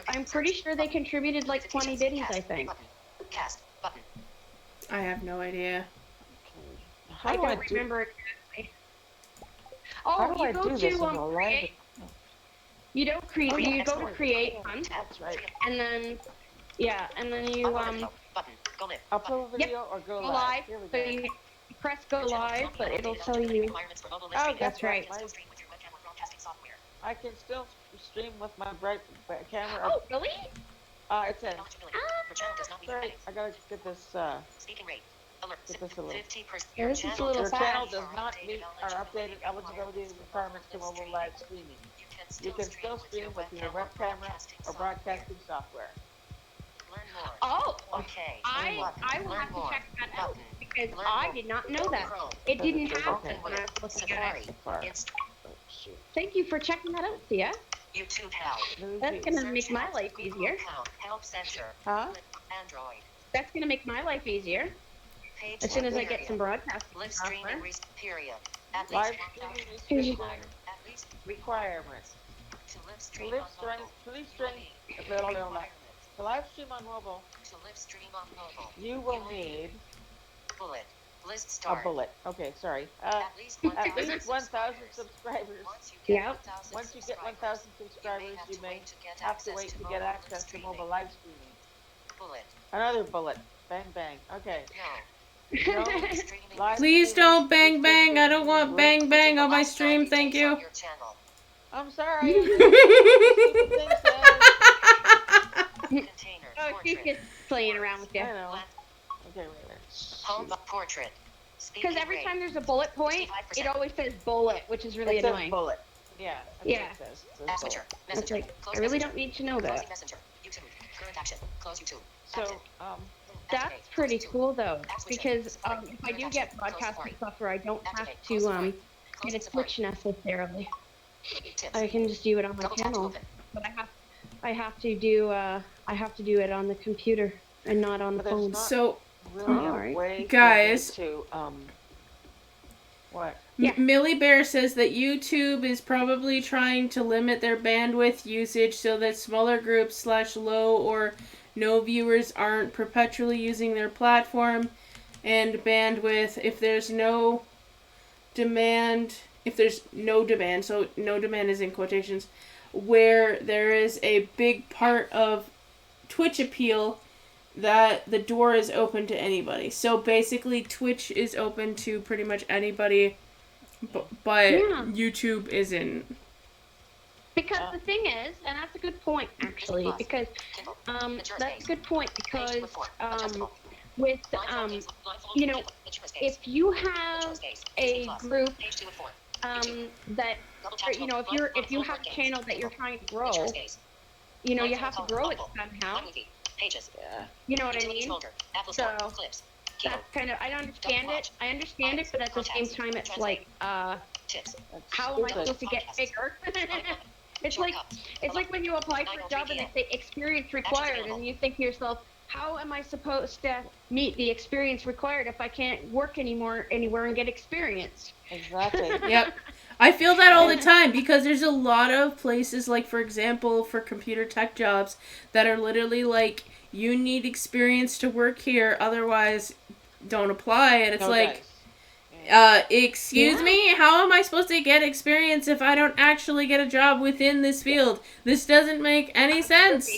I'm pretty sure they contributed like 20 biddies, I think. I have no idea. I don't remember exactly. Oh, you go to create. You don't create. You go to create fund. That's right. And then, yeah, and then you upload a video or go live. Here we So you press go live, but it'll tell you. Oh, that's right. I can still stream with my bright camera. Oh, really? It says. Sorry, I gotta get this. Get this a little. Here's just a little Your fast. channel does not meet our updated eligibility requirements to mobile live streaming. You can still stream with your web camera or broadcasting software. Oh, okay. I will have to check that out because I did not know that. It didn't happen when I was looking at it. Thank you for checking that out, Thea. YouTube help. That's gonna make my life easier. Help center. Huh? Android. That's gonna make my life easier. As soon as I get some broadcasting Live streaming period. At Live least requirements. To live stream on mobile. To live stream on mobile. You will need bullet. List start. A bullet. Okay, sorry. At least 1,000 subscribers. Yeah. Once you get 1,000 subscribers, you may have to wait to get access to mobile live streaming. Bullet. Another bullet. Bang bang. Okay. No. Please don't bang bang. I don't want bang bang on my stream. Thank you. I'm sorry. Oh, she's just playing around with you. I know. Okay, wait. Home portrait. Because every time there's a bullet point, it always says bullet, which is really annoying. Bullet. Yeah. Yeah. Messenger. It's like, I really don't need to know that. Messenger. YouTube. Current action. Close YouTube. So, that's pretty cool though, because if I do get broadcasting software, I don't have to get a Twitch necessarily. I can just do it on my channel, but I have to do it on the computer and not on the phone. So, really guys, What? Millie Bear says that YouTube is probably trying to limit their bandwidth usage so that smaller groups / low or no viewers aren't perpetually using their platform and bandwidth. If there's no demand, so no demand is in quotations, where there is a big part of Twitch appeal that the door is open to anybody. So basically Twitch is open to pretty much anybody, but YouTube isn't. Because the thing is, and that's a good point actually, because that's a good point because with you know, if you have a group that, you know, if you have a channel that you're trying to grow, you know, you have to grow it somehow. You know what I mean? So that's kind of, I understand it, but at the same time, it's like, how am I supposed to get bigger? It's like when you apply for a job and they say experience required, and you think to yourself, how am I supposed to meet the experience required if I can't work anywhere and get experience? Exactly. Yep. I feel that all the time because there's a lot of places, like for example, for computer tech jobs that are literally like, you need experience to work here, otherwise don't apply. And it's excuse me, how am I supposed to get experience if I don't actually get a job within this field? This doesn't make any sense.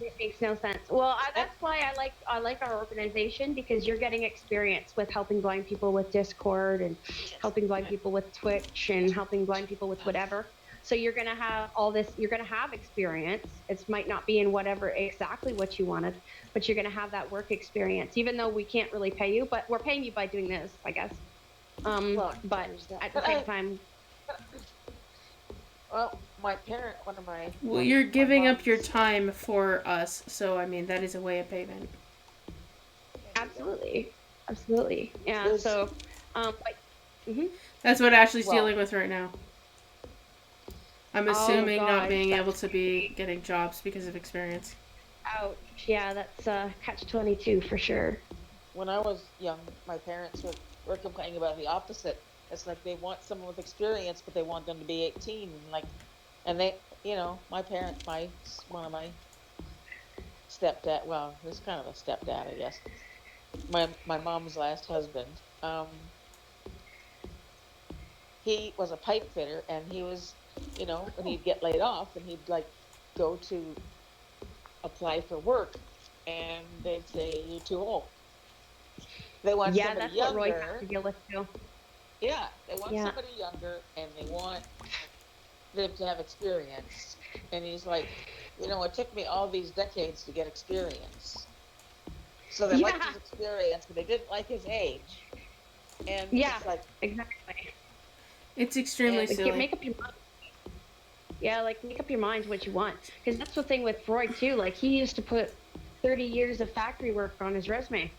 It makes no sense. Well, that's why I like our organization, because you're getting experience with helping blind people with Discord and helping blind people with Twitch and helping blind people with whatever. So you're going to have all this, you're going to have experience. It might not be in whatever exactly what you wanted, but you're going to have that work experience, even though we can't really pay you, but we're paying you by doing this, I guess. But at the same time. Well, my parent, one of my... Well, you're giving up your time for us, so I mean, that is a way of payment. Absolutely. Absolutely. Yeah, so, That's what Ashley's dealing with right now. I'm assuming not being able to be getting jobs because of experience. Ouch. Yeah, that's catch-22 for sure. When I was young, my parents were complaining about the opposite. It's like they want someone with experience, but they want them to be 18. And they, you know, my parents, one of my stepdad, well, this kind of a stepdad, I guess. My mom's last husband, he was a pipe fitter, and he was, you know, when he'd get laid off, and he'd like go to apply for work, and they'd say, you're too old. They want somebody that's younger. what Roy has to deal with too. Yeah, they want somebody younger, and they want them to have experience. And he's like, you know, it took me all these decades to get experience. So they liked his experience, but they didn't like his age. And it's like, exactly. It's extremely silly. Make up your mind. Yeah, like make up your mind what you want, because that's the thing with Roy too. Like he used to put 30 years of factory work on his resume.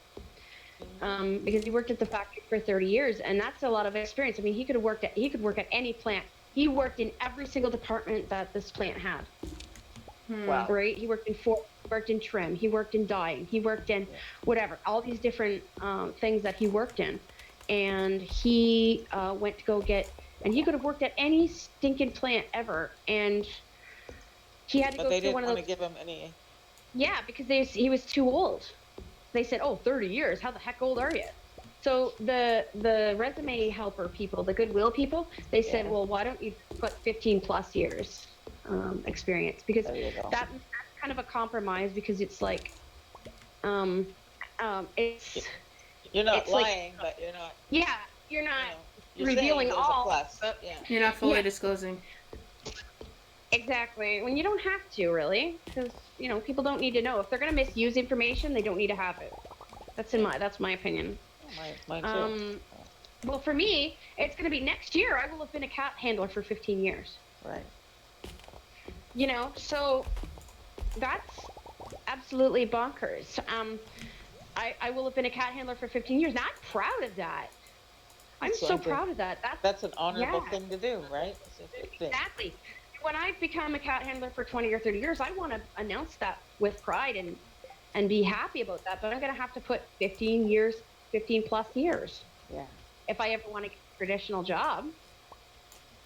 Because he worked at the factory for 30 years, and that's a lot of experience. I mean, he could work at any plant. He worked in every single department that this plant had. Wow. Right? He worked in trim, he worked in dyeing, he worked in whatever, all these different things that he worked in. And he went to go get, and he could have worked at any stinking plant ever, and he had to go through one of those. But they didn't want to give him any. Yeah, because he was too old. They said, 30 years, how the heck old are you? So the resume helper people, the Goodwill people, they said, well, why don't you put 15 plus years experience? Because that's kind of a compromise, because it's like, it's... You're not lying, but you're not... Yeah, you're not you're revealing all. But, you're not fully disclosing. Exactly. When you don't have to, really, because you know people don't need to know. If they're going to misuse information, they don't need to have it. That's my opinion. Mine too. Well, for me, it's going to be next year. I will have been a cat handler for 15 years. Right. You know, so that's absolutely bonkers. I will have been a cat handler for 15 years. Now I'm proud of that. I'm so proud of that. That's an honorable thing to do, right? Exactly. When I become a cat handler for 20 or 30 years, I want to announce that with pride and be happy about that. But I'm going to have to put 15 plus years. Yeah. If I ever want to get traditional job,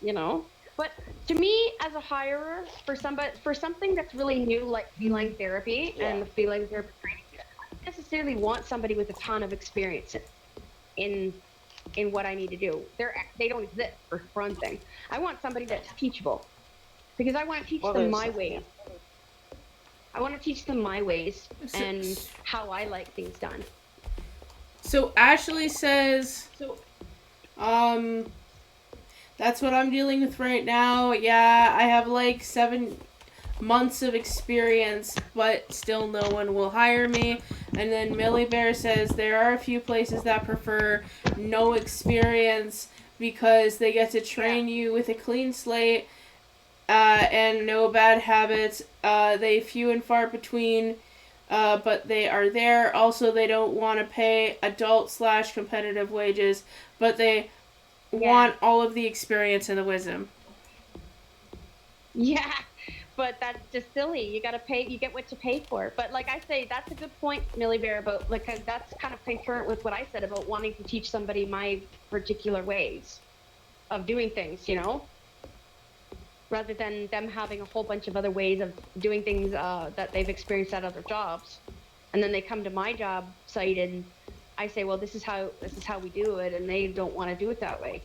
you know. But to me, as a hirer, for something that's really new, like feline therapy and the feline therapy training, I don't necessarily want somebody with a ton of experience in what I need to do. They don't exist for one thing. I want somebody that's teachable because I want to teach them my ways. I want to teach them my ways and how I like things done. So Ashley says, that's what I'm dealing with right now. Yeah, I have like 7 months of experience, but still no one will hire me. And then Millie Bear says there are a few places that prefer no experience because they get to train you with a clean slate and no bad habits. They few and far between, but they are there. Also, they don't want to pay adult/competitive wages, but they want all of the experience and the wisdom. Yeah, but that's just silly. You got to pay. You get what you pay for. But like I say, that's a good point, Millie Bear. About like that's kind of concurrent with what I said about wanting to teach somebody my particular ways of doing things. You know, rather than them having a whole bunch of other ways of doing things that they've experienced at other jobs, and then they come to my job site and I say, well, this is how we do it, and they don't want to do it that way.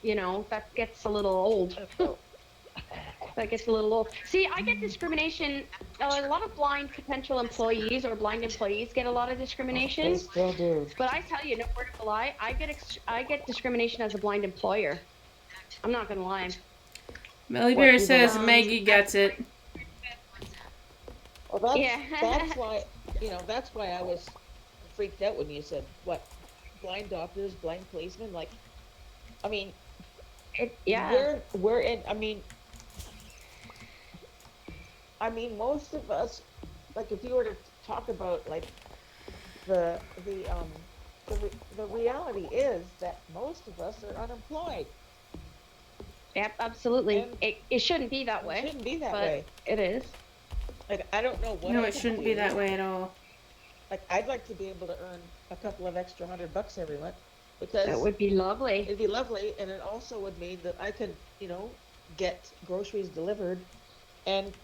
You know, that gets a little old. That gets a little old. See, I get discrimination. A lot of blind potential employees or blind employees get a lot of discrimination. They still do. But I tell you, no word to lie, I get discrimination as a blind employer. I'm not gonna lie. Melly Bear says Maggie gets it. Well, that's why, that's why I was freaked out when you said, what, blind doctors, blind policemen, like, I mean, we're in, I mean, most of us, like, if you were to talk about, like, the reality is that most of us are unemployed. Yep, absolutely. It shouldn't be that way. It shouldn't be that but way. It is. Like, I don't know what. No, it shouldn't be that way at all. Like, I'd like to be able to earn a couple of extra $100 every month, because that would be lovely. It'd be lovely, and it also would mean that I could, get groceries delivered, and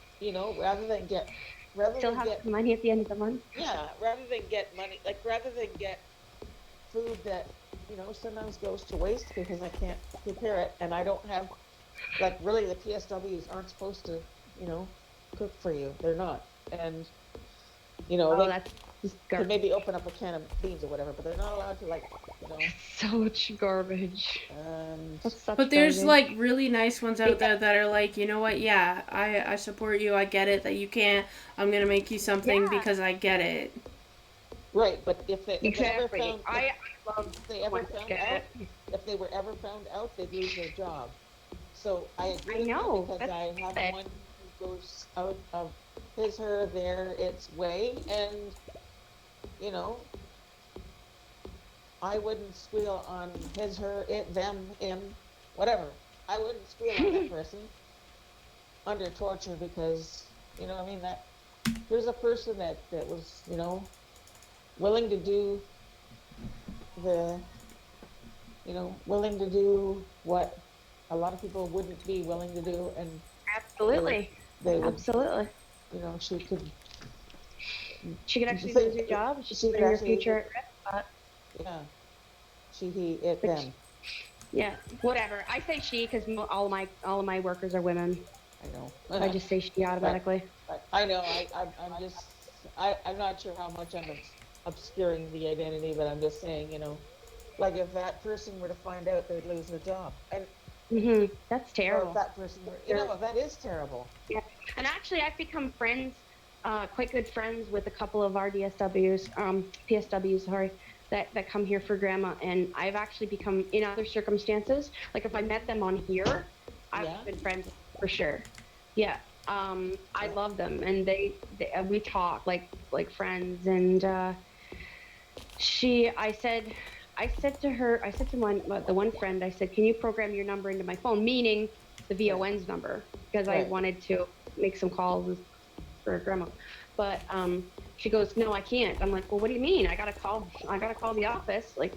rather than get money at the end of the month. Yeah, rather than get food that sometimes goes to waste because I can't prepare it, and I don't have, like, really the PSWs aren't supposed to cook for you. They're not, and that's could maybe open up a can of beans or whatever, but they're not allowed to, like, So much garbage. But there's like really nice ones out there that are like, you know what? Yeah, I support you. I get it that you can't. I'm gonna make you something because I get it. Right, but if they ever Exactly. found, I love if they ever found out, if they were ever found out, they'd lose their job. So I agree with you, because I have one who goes out of his, her, their, its way, and I wouldn't squeal on his, her, it, them, him, whatever. I wouldn't squeal on that person under torture, because that here's a person that was willing to do willing to do what a lot of people wouldn't be willing to do, and absolutely, they would, absolutely. She could actually lose her job. She could her future at risk. But yeah, she, he, it, them. Yeah, whatever. I say she because all of my workers are women. I know. I just say she automatically. I know. I'm not sure how much I'm obscuring the identity, but I'm just saying, like, if that person were to find out, they'd lose their job. And that's terrible. Or if that person were, that is terrible. Yeah, and actually, I've become friends, quite good friends with a couple of RDSWs, PSWs, sorry, that come here for grandma, and I've actually become, in other circumstances, like if I met them on here, I would have been friends for sure. Yeah. I love them, and they we talk like friends, and I said to the one friend, I said, can you program your number into my phone, meaning the VON's number, because I wanted to make some calls for grandma. But she goes, no, I can't. I'm like, well, what do you mean? I gotta call the office, like,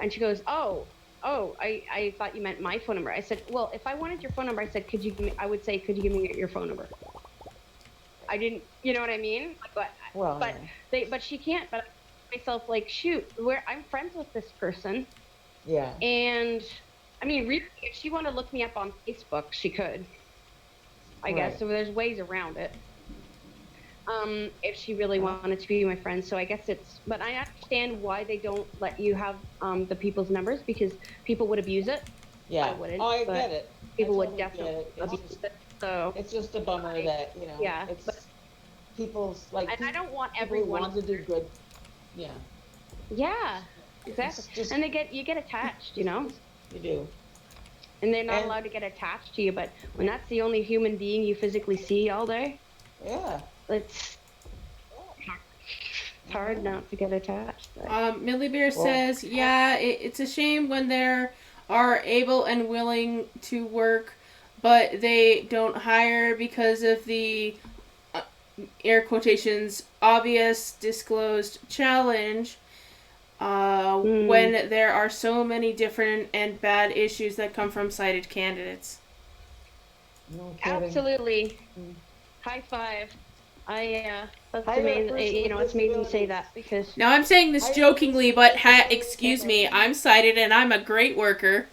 and she goes, oh, oh, I thought you meant my phone number. I said, well, if I wanted your phone number, I said, could you give me, I would say, could you give me your phone number? I didn't, you know what I mean? Well, But yeah. but she can't. But I thought to myself, like, shoot, where I'm friends with this person, Yeah. and I mean, really, if she wanted to look me up on Facebook, she could, I guess. Right. So there's ways around it. If she really wanted to be my friend. So I guess it's, but I understand why they don't let you have the people's numbers because people would abuse it. I Yeah. wouldn't, Oh, I but get it. I people would totally get definitely it. It's abuse just, it. So it's just a bummer that, you know, yeah, but it's people's, like, and I don't want people who everyone. want to do good. Yeah. Yeah, exactly. It's just, And you get attached, you know, you do. and they're not And allowed to get attached to you. But when that's the only human being you physically see all day, yeah. it's hard not to get attached. But. Millie Bear says, yeah, it's a shame when there are able and willing to work, but they don't hire because of the uh, air quotations obvious disclosed challenge. When there are so many different and bad issues that come from cited candidates. No kidding. Absolutely. High five. That's Hire a amazing. person You with know, it's amazing to say disabilities. that because. Now I'm saying this jokingly, but excuse me, I'm cited and I'm a great worker.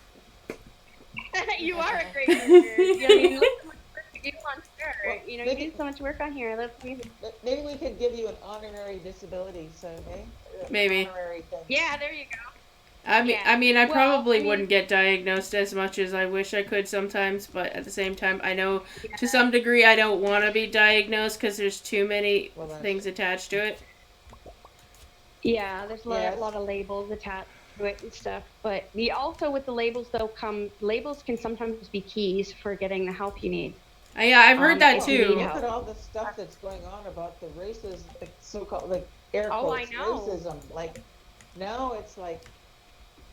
You are a great worker. You know, you look so much work you do on here. You know, you do so much work on here. That's amazing. Maybe we could give you an honorary disability, so okay? Maybe. Honorary thing. Yeah, there you go. I probably wouldn't get diagnosed as much as I wish I could sometimes, but at the same time, I know to some degree I don't want to be diagnosed because there's too many things attached to it. Yeah, there's a lot of labels attached to it and stuff. But also with the labels, though, labels can sometimes be keys for getting the help you need. Yeah, I've heard that too. Look at all the stuff that's going on about the races, the so-called, like, air quotes, racism. Like, now it's like,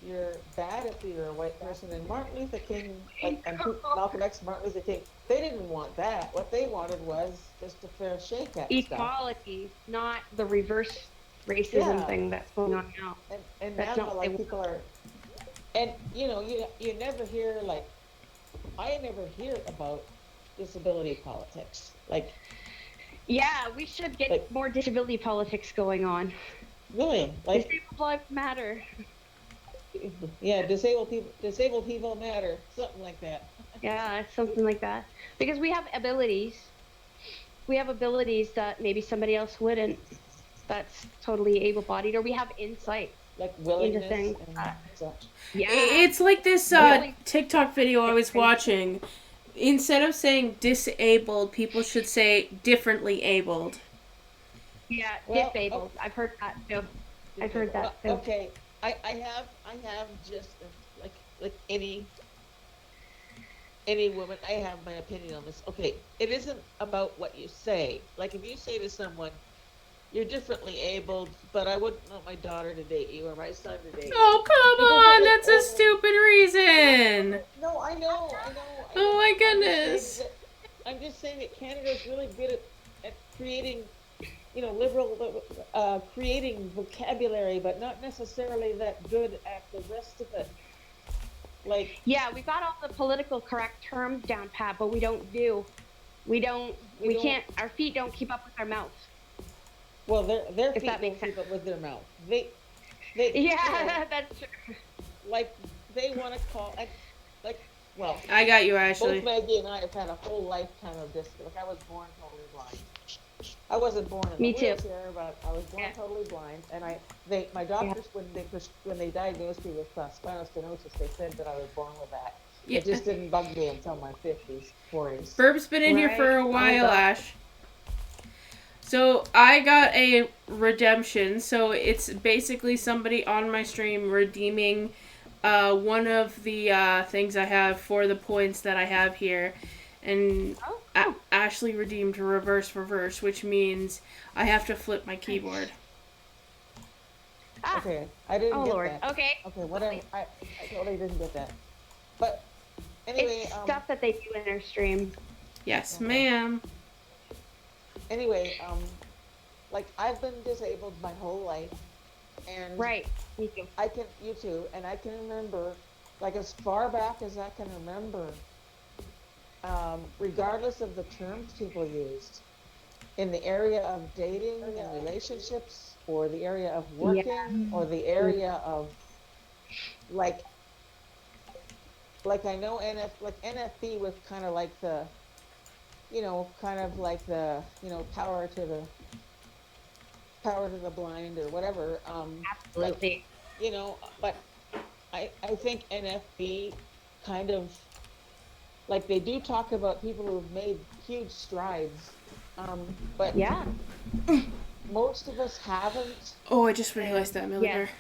you're bad if you're a white person. And Martin Luther King, like, and Malcolm X, Martin Luther King, they didn't want that. What they wanted was just a fair shake at equality, not the reverse racism thing that's going on now. And now, like, people are, and you know, you never hear, like, I never hear about disability politics. Like, yeah, we should get more disability politics going on. Really, like disabled lives matter. Yeah, disabled people matter, something like that. Yeah, something like that. Because we have abilities. We have abilities that maybe somebody else wouldn't. That's totally able-bodied, or we have insight, like willingness into things. And such. Yeah, it's like this TikTok video I was watching. Instead of saying disabled, people should say differently abled. Yeah, disabled. I've heard that too. I've heard that too. Okay, I have just like any woman, I have my opinion on this. Okay, it isn't about what you say. Like, if you say to someone, "You're differently abled, but I wouldn't want my daughter to date you or my son to date you." Oh, come on, that's a stupid reason. No, I know. Oh my goodness. I'm just saying that Canada's really good at creating, you know, liberal, creating vocabulary, but not necessarily that good at the rest of it. Like, yeah, we got all the political correct terms down pat, but we can't, our feet don't keep up with our mouths. Well, their feet don't keep up with their mouth. They yeah, you know, that's true. Like, they want to call, well, I got you, Ashley. Both Maggie and I have had a whole lifetime of this. Like, I was born totally blind. I wasn't born in a wheelchair, but I was born totally blind. And my doctors, when they diagnosed me with spinal stenosis, they said that I was born with that. Yeah. It just didn't bug me until my 50s, 40s. Burb's been in here for a while, Ash. So I got a redemption. So it's basically somebody on my stream redeeming one of the things I have for the points that I have here. And Ashley redeemed reverse, which means I have to flip my keyboard. Okay, I didn't get that. Okay. Okay, whatever. I totally didn't get that. But anyway, it's stuff that they do in their stream. Yes, ma'am. Anyway, like, I've been disabled my whole life, and right, me too. You too, and I can remember like as far back as I can remember, regardless of the terms people used in the area of dating and relationships, or the area of working, or the area of like I know like NFB was kind of like the, kind of like the, power to the blind or whatever. But Absolutely. but I think NFB kind of, like, they do talk about people who've made huge strides, but Yeah. most of us haven't. Oh, I just realized And that, Millie Yes. Bear.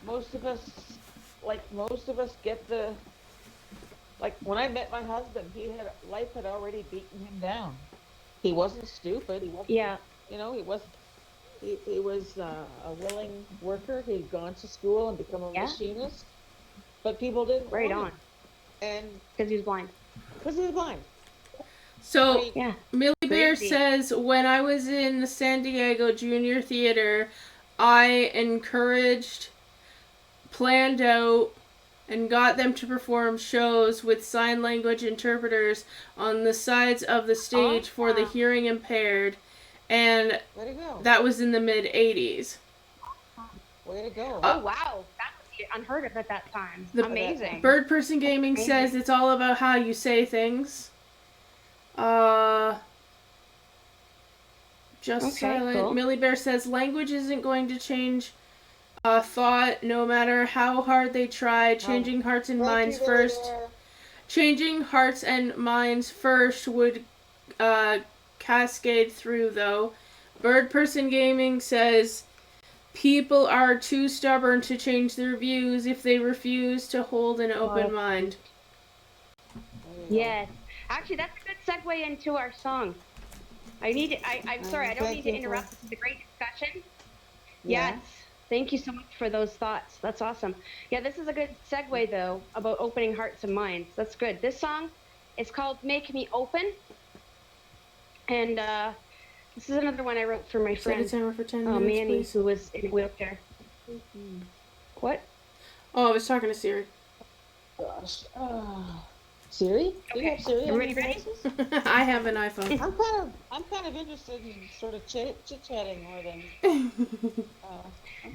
most of us, most of us get the, like, when I met my husband, life had already beaten him down. He wasn't stupid. He wasn't, Yeah. he was, he was a willing worker. He'd gone to school and become a Yeah. machinist, but people didn't Right want on. him, and Because he's blind. because he was blind. I So mean, Yeah. Millie Bear Crazy. says, when I was in the San Diego Junior Theater, I encouraged, planned out, and got them to perform shows with sign language interpreters on the sides of the stage for the Awesome. hearing impaired, and way to go. that was in the mid 80s. Way to go. Oh wow, that would be unheard of at that time. The At that time. Amazing. Bird Person Gaming says Amazing. it's all about how you say things. Just Okay, silent. cool. Millie Bear says language isn't going to change thought no matter how hard they try. Changing hearts and Thank minds you, Billy first. Bear. Changing hearts and minds first would cascade through, though. Bird Person Gaming says people are too stubborn to change their views if they refuse to hold an open mind. Yes. Actually, that's a good segue into our song. I'm sorry, I don't mean to interrupt. This is a great discussion. Yeah. Yes. Thank you so much for those thoughts. That's awesome. Yeah, this is a good segue though about opening hearts and minds. That's good. This song is called Make Me Open. And this is another one I wrote for my Set a friend timer for 10 minutes, Manny, please. who was in a wheelchair. What? Oh, I was talking to Siri. Gosh. Siri? Do you have Siri on Everybody your ready? devices? I have an iPhone. I'm kind of interested in sort of chit chatting more than. I'm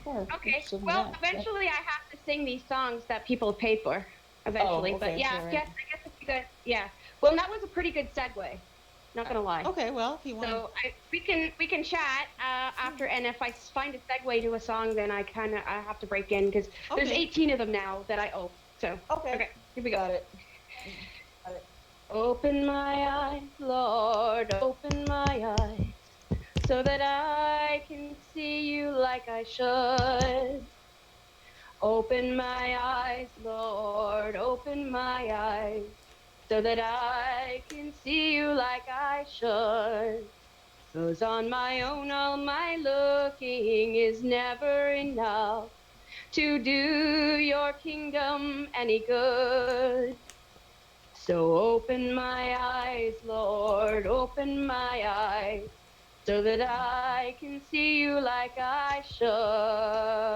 kind of Okay. interested in Well, that. eventually I have to sing these songs that people pay for. Eventually, Oh, okay, but yeah, all right. yes, I guess it's good. Yeah. Well, that was a pretty good segue. Not gonna lie. Okay, well, if you want. So we can chat after, and if I find a segue to a song, then I have to break in because there's 18 of them now that I owe. So Okay. Here we go. Got it. Open my eyes, Lord, open my eyes, so that I can see you like I should. Open my eyes, Lord, open my eyes, so that I can see you like I should. 'Cause on my own, all my looking is never enough to do your kingdom any good. So open my eyes, Lord, open my eyes, so that I can see you like I should.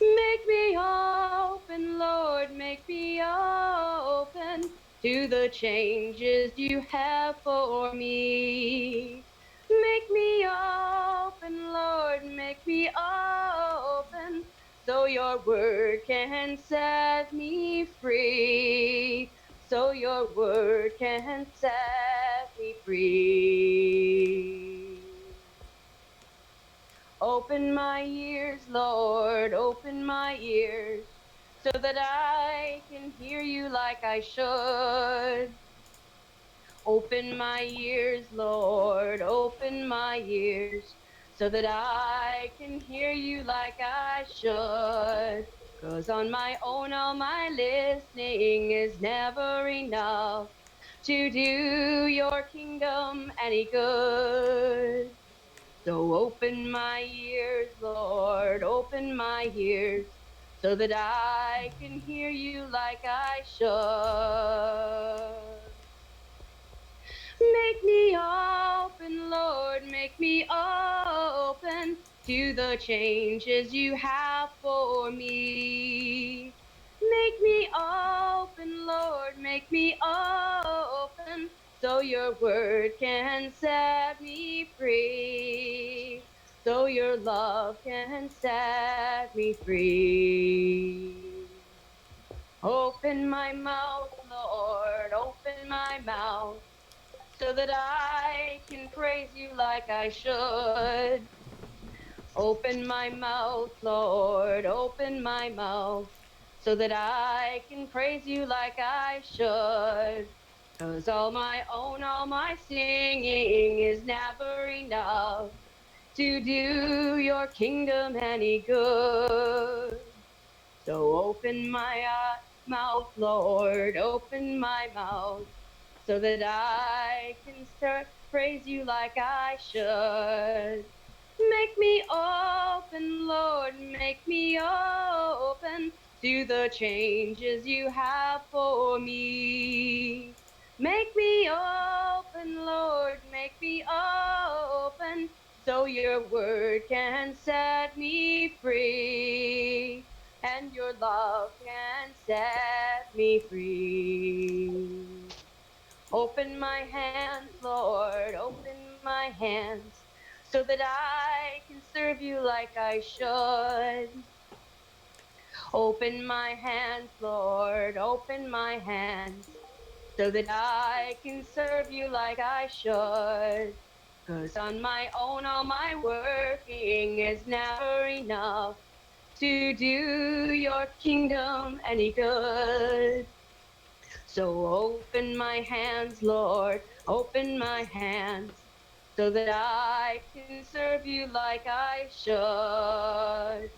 Make me open, Lord, make me open to the changes you have for me. Make me open, Lord, make me open, so your word can set me free. So your word can set me free. Open my ears, Lord, open my ears, so that I can hear you like I should. Open my ears, Lord, open my ears, so that I can hear you like I should. 'Cause on my own, all my listening is never enough to do your kingdom any good. So open my ears, Lord, open my ears, so that I can hear you like I should. Make me open, Lord, make me open to the changes you have for me. Make me open, Lord, make me open, so your word can set me free, so your love can set me free. Open my mouth, Lord, open my mouth, so that I can praise you like I should. Open my mouth, Lord, open my mouth, so that I can praise you like I should. 'Cause all my own, all my singing is never enough to do your kingdom any good. So open my mouth, Lord, open my mouth, so that I can start praise you like I should. Make me open, Lord, make me open to the changes you have for me. Make me open, Lord, make me open, so your word can set me free, and your love can set me free. Open my hands, Lord, open my hands, so that I can serve you like I should. Open my hands, Lord, open my hands, so that I can serve you like I should. 'Cause on my own, all my working is never enough to do your kingdom any good. So open my hands, Lord, open my hands, so that I can serve you like I should.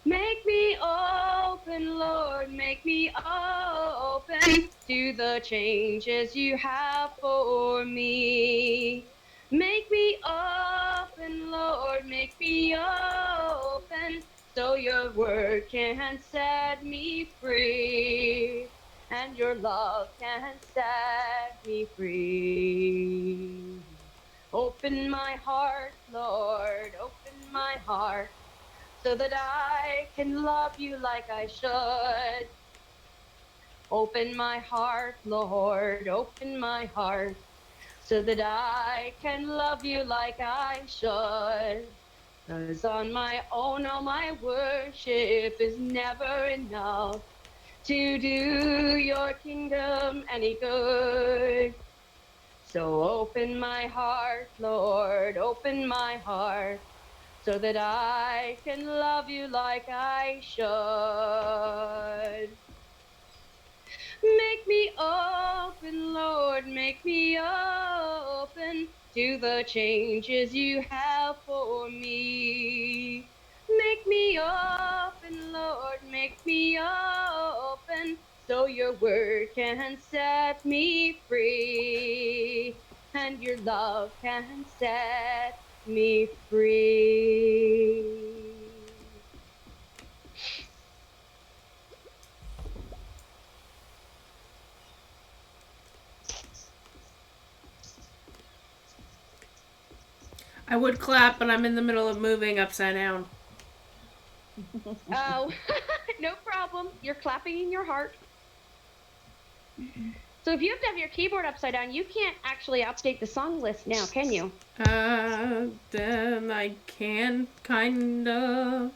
Make me open, Lord, make me open to the changes you have for me. Make me open, Lord, make me open, so your word can set me free, and your love can set me free. Open my heart, Lord, open my heart, so that I can love you like I should. Open my heart, Lord, open my heart, so that I can love you like I should. 'Cause on my own, all my worship is never enough to do your kingdom any good. So open my heart, Lord, open my heart, so that I can love you like I should. Make me open, Lord, make me open to the changes you have for me. Make me open, Lord, make me open, so your word can set me free, and your love can set me free. I would clap, but I'm in the middle of moving upside down. Oh, no problem. You're clapping in your heart. So if you have to have your keyboard upside down, you can't actually update the song list now, can you? Then I can, kind of.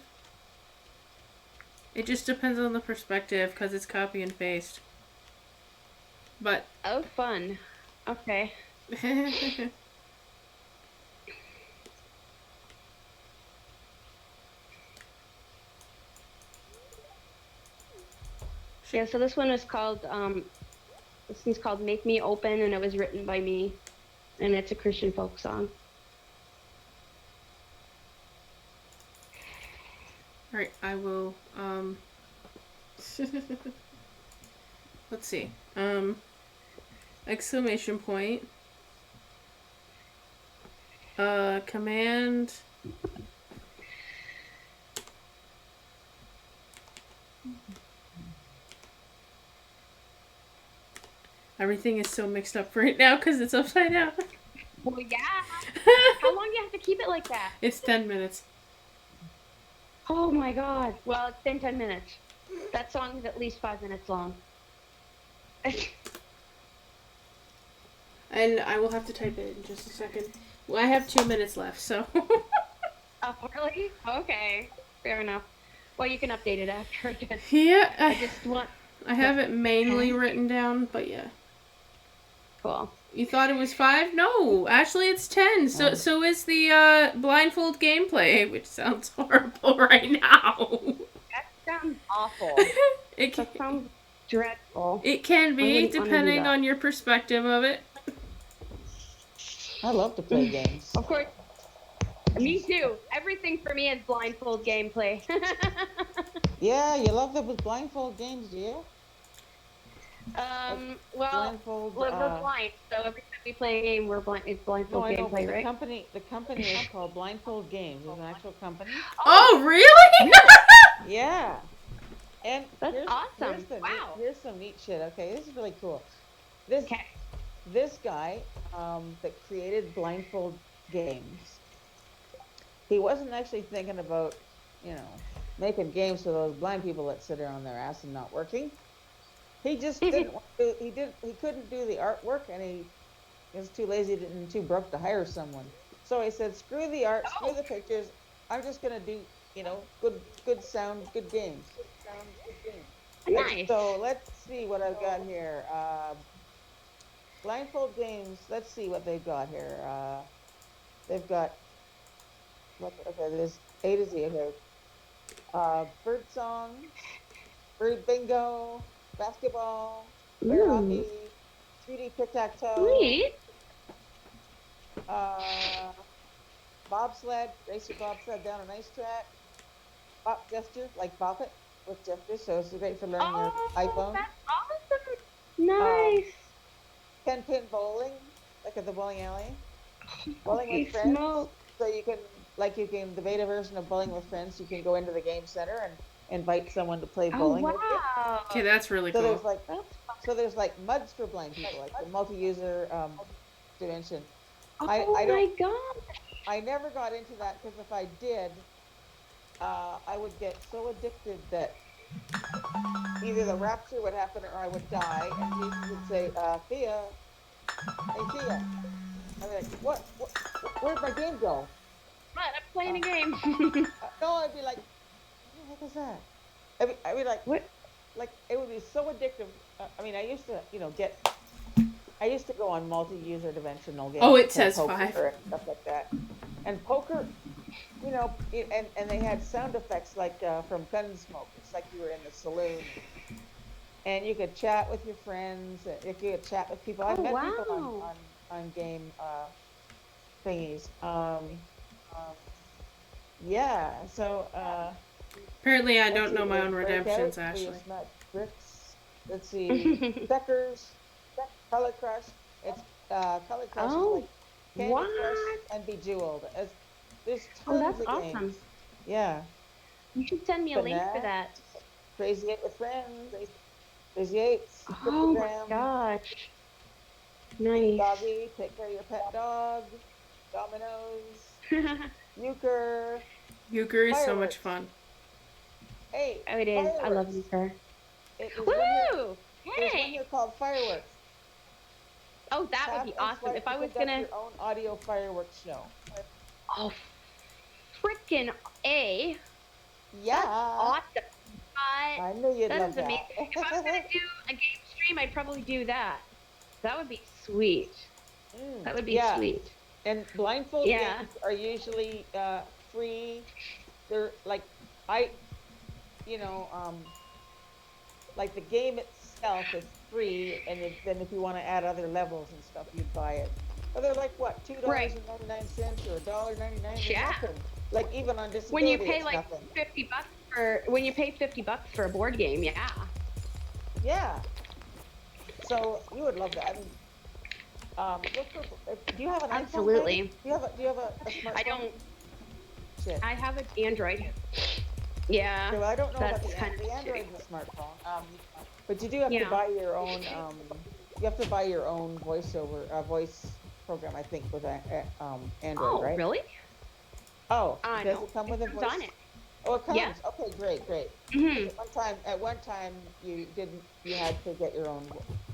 It just depends on the perspective, because it's copy and paste. But. Oh, fun. Okay. Yeah, so this one is called, this one's called Make Me Open, and it was written by me, and it's a Christian folk song. Alright, I will, let's see, exclamation point, command, everything is so mixed up right now because it's upside down. Well, yeah. How long do you have to keep it like that? It's 10 minutes. Oh my god. Well, it's been 10 minutes. That song is at least 5 minutes long. And I will have to type it in just a second. Well, I have 2 minutes left, so. Oh, really? Okay. Fair enough. Well, you can update it after again. Yeah, I just want. I have it mainly written down, but yeah. Cool. You thought it was 5? No, actually it's 10. So is the blindfold gameplay, which sounds horrible right now. That sounds awful. That sounds dreadful. It can be, wouldn't wanna do depending that. on your perspective of it. I love to play games. Of course. Me too. Everything for me is blindfold gameplay. Yeah, you love the blindfold games, do you? Well, blindfold, we're blind, so every time we play a game, we're blind. It's blindfold No, I know, but gameplay, right? the company is called Blindfold Games. It's an actual company. Oh, really? Yeah. And That's awesome. Wow. Here's some neat shit. Okay, this is really cool. This guy that created Blindfold Games, he wasn't actually thinking about, making games for those blind people that sit there on their ass and not working. He just didn't want to. He couldn't do the artwork, and he was too lazy and too broke to hire someone. So he said, "Screw the art, screw the pictures. I'm just gonna do, good sound, good games." Nice. So let's see what I've got here. Blindfold Games. Let's see what they've got here. They've got. Okay, there's A to Z. Okay. Bird song, bird bingo, basketball, bear hockey, 3D tic-tac-toe. Sweet. Bobsled, racer bobsled down an ice track. Bop gesture, like bop it with gestures, so it's great for learning your iPhone. That's awesome. Nice. 10-pin bowling, like at the bowling alley. Bowling with friends. So you can, the beta version of Bowling with Friends, you can go into the game center and invite someone to play bowling with you. Okay, that's really cool. There's like muds for blind people, like the multi-user dimension. Oh my god! I never got into that because if I did, I would get so addicted that either the rapture would happen or I would die, and Jesus would say, "Thea, hey Thea," I'd be like, "What? Where'd my game go?" What? I'm playing a game. No, I'd be like, "What the heck is that?" I'd be like, "What?" Like it would be so addictive. I used to, I used to go on multi-user dimensional games. Oh, it says poker 5. and stuff like that. And poker, and they had sound effects like from Gunsmoke. It's like you were in the saloon. And you could chat with your friends. You could chat with people. I've met people on game thingies. Yeah. So. Apparently, I don't know my own redemptions, Ashley. Let's see. Checkers, Color Crush. It's Color Crush is like Candy Crush and Bejeweled. There's tons of games. Yeah. You should send me a link for that. Crazy 8 with Friends. Crazy 8. Oh my gosh. Nice. Doggy, take care of your pet dog. Dominoes. Euchre. Euchre is so much fun. Hey, oh, it is. Fireworks. I love Euchre. Woo! There's one here called Fireworks. Oh, that would be awesome. If I was gonna your own audio fireworks show. Oh, freaking A! Yeah. That's awesome. I knew you'd love that. Amazing. If I was gonna do a game stream, I'd probably do that. That would be sweet. That would be sweet. And blindfold games are usually free. They're like like the game itself is free, and then if you want to add other levels and stuff, you'd buy it. But they're like what, $2.99 or $1.99? Yeah. Nothing. Like even on disability, when you pay like nothing. $50 for a board game, yeah. Yeah. So you would love that. Do you have an Absolutely. iPhone? Do you have a smartphone? I don't. Shit. I have an Android. Yeah. So I don't know about that's the Android is a smartphone. But you do have to buy your own. You have to buy your own voice program, I think, with Android, oh, right? Really? Oh, I does know. it come with a voice? On it. Oh, it comes. Yeah. Okay, great. Mhm. At one time, you had to get your own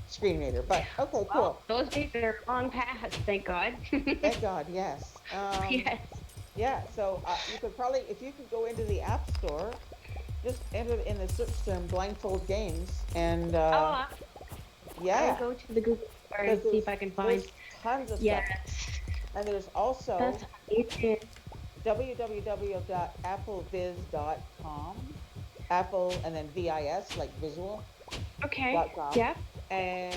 screen reader, but okay, Well, cool. those days are long past, thank God. Thank God, yes. Yes. Yeah, so you could probably, if you could go into the App Store, just enter in the search term blindfold games, and Oh, I'll yeah, go to the Google Store and because see if I can find. there's tons of Yes, stuff, and there's also that's amazing. www.appleviz.com, Apple and then VIS like visual Okay. dot com, Yep. and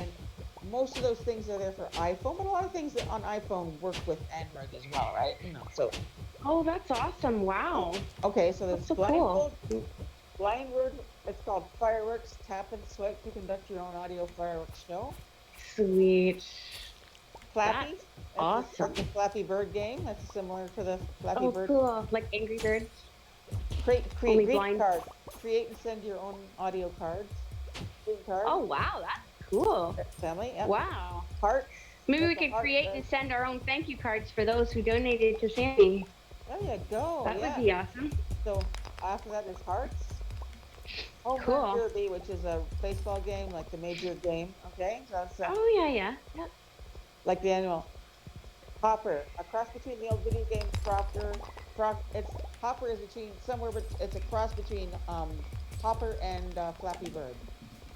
most of those things are there for iPhone, but a lot of things on iPhone work with Android as well, right? So Oh, that's awesome. Wow. okay, so there's That's so cool. blind word. It's called Fireworks. Tap and swipe to conduct your own audio fireworks show. Sweet. Flappy. That's That's awesome. the Flappy Bird game. That's similar to the Flappy Oh, Bird. cool. Like Angry Birds. Create Only greeting blind. cards. Create and send your own audio cards. Greeting cards. Oh, wow. That's cool. Family. Yep. Wow. Hearts. Maybe we That's a could heart, create and send our own thank you cards for those who donated to Sammy. There you go. That yeah. would be awesome. So after that is Hearts. Home Cool. Run Derby, which is a baseball game, like the major game. Okay, so that's Oh, yeah. Yep. like the annual. Hopper, a cross between the old video game it's Hopper is between somewhere, but it's a cross between Hopper and Flappy Bird.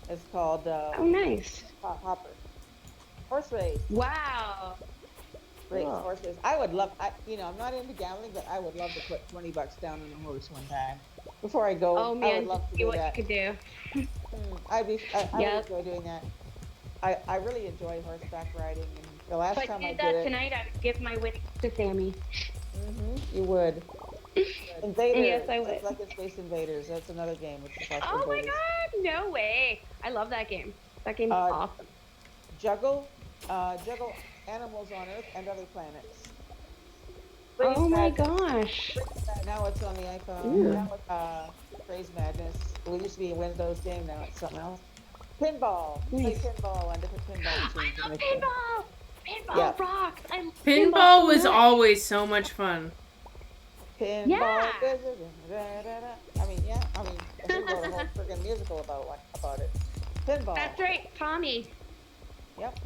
It's called Oh, nice. Hopper. Horse race. Wow. Race, Cool. horse race. I would love. I'm not into gambling, but I would love to put $20 down on a horse one time. Before I go, Oh, I man. would love to See do what that. you could do. I would Yep. enjoy doing that. I really enjoy horseback riding, and the last If I time I did did that it, tonight, I would give my winnings to Sammy. you would. Invaders. Yes, I would. It's like a Space Invaders. That's another game. Which is like Oh, my Invaders. God. No way. I love that game. That game's awesome. Juggle animals on Earth and other planets. Oh, my Madness. gosh. Now it's on the iPhone. Ooh. Now it's Phrase Madness. It used to be a Windows game. Now it's something else. Pinball. Nice. Play pinball on different pinball machines. I love pinball. Pinball Yeah. rocks. I love Pinball so was much. always so much fun. Pinball. Yeah. I mean, they wrote a whole freaking musical about it. Pinball. That's right, Tommy. Yep.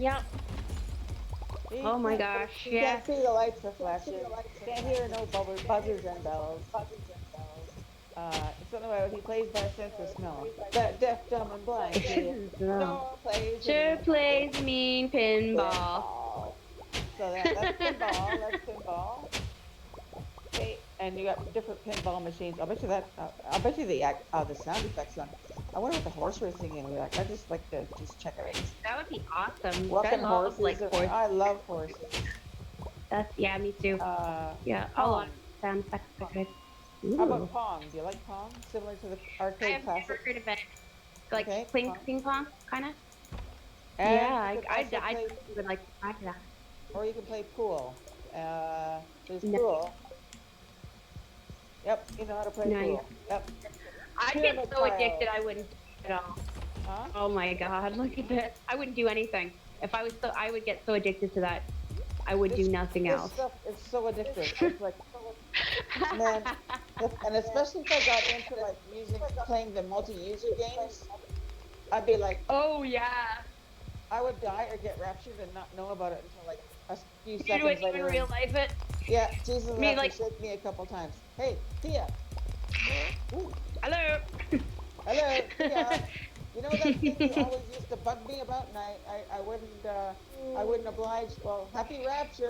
Oh my gosh, You yeah. can't see the lights are flashing. Can't hear no buzzers and bells. It's something about he plays by sense of smell. That deaf, dumb, and blind. Sure plays mean pinball. So that's pinball. That's pinball. Okay, and you got different pinball machines. I'll bet you the sound effects on. I wonder what the horse racing game will be like. I just like to check it out. That would be awesome. Walking I love horses. like horses. I love horses. Yeah, me too. Yeah, a lot of sound effects are good. How about Pong? Do you like Pong? Similar to the arcade I've classic? never heard of it. Like Okay, playing Pong. ping pong, kind of. And Yeah, you could I also play- would like to try that. Or you can play pool. There's No. pool. Yep, you know how to play Nice. pool. Yep. I Pyramid get so addicted, tiles. I wouldn't do it at all. Huh? Oh my god, look at this. I wouldn't do anything. If I was I would get so addicted to that. I would do nothing This else. stuff is so addictive. It's like, man, and especially if I got into like playing the multi-user games, I'd be like, oh yeah. I would die or get raptured and not know about it until like a few You seconds wouldn't later. even realize it. Yeah, Jesus would Me, have like- to shake me a couple times. Hey, Tia. Ooh, Hello. hello, Tia. You know that thing you always used to bug me about, and I wouldn't oblige. Well, happy rapture.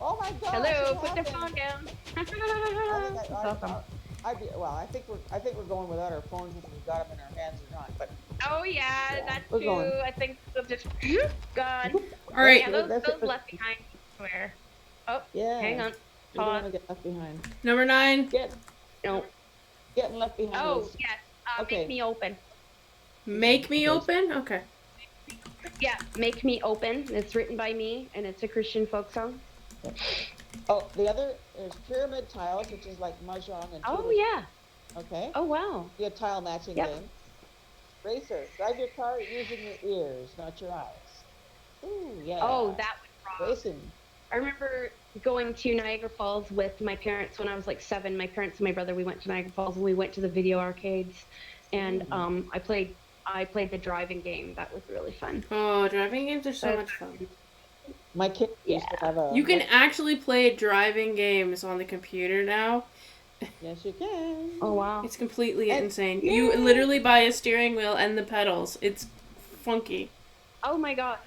Oh my God. Hello, it put the happened. phone down. That's awesome. I think we're going without our phones if we've got them in our hands or not. But Oh yeah, that's we're true. going. I think they'll just gone. All right. Yeah, those That's it. left behind, I swear. Oh, yeah, hang on. you don't want Pause. to get left behind. Number 9. No. Getting left behind. Oh is- yes. Okay. Make me open. Make me open? Okay. Yeah, Make Me Open. It's written by me, and it's a Christian folk song. Oh, the other is pyramid tiles, which is like mahjong and. Oh Tudor. yeah. Okay. Oh wow. Be a tile matching Yep. game. Racer, drive your car using your ears, not your eyes. Ooh, yeah. Oh, that was wrong. Racing. I remember going to Niagara Falls with my parents when I was like 7. My parents and my brother, we went to Niagara Falls and we went to the video arcades, and I played the driving game. That was really fun. Oh, driving games are so But- much fun. My kid used to have a. You can actually play driving games on the computer now. Yes, you can. Oh wow! It's completely And- insane. You literally buy a steering wheel and the pedals. It's funky. Oh my god,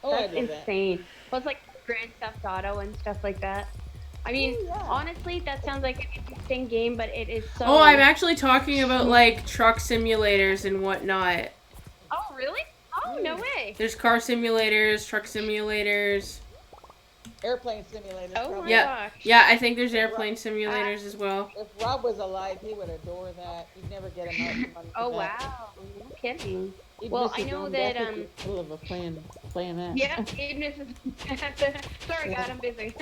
Oh, I that's love that. insane. Well, it's like Grand Theft Auto and stuff like that. I mean, honestly, that sounds like an interesting game, but it is so. Oh, I'm actually talking about like truck simulators and whatnot. Oh really? Oh no way! There's car simulators, truck simulators. Airplane simulators. Oh probably. my Yeah, gosh! yeah. I think there's airplane simulators as well. If Rob was alive, he would adore that. You'd never get him out from under Oh that. wow! No kidding. He'd Well, miss I his know own that death if he was in the middle of a playing that. Yeah, even if sorry, God, I'm busy.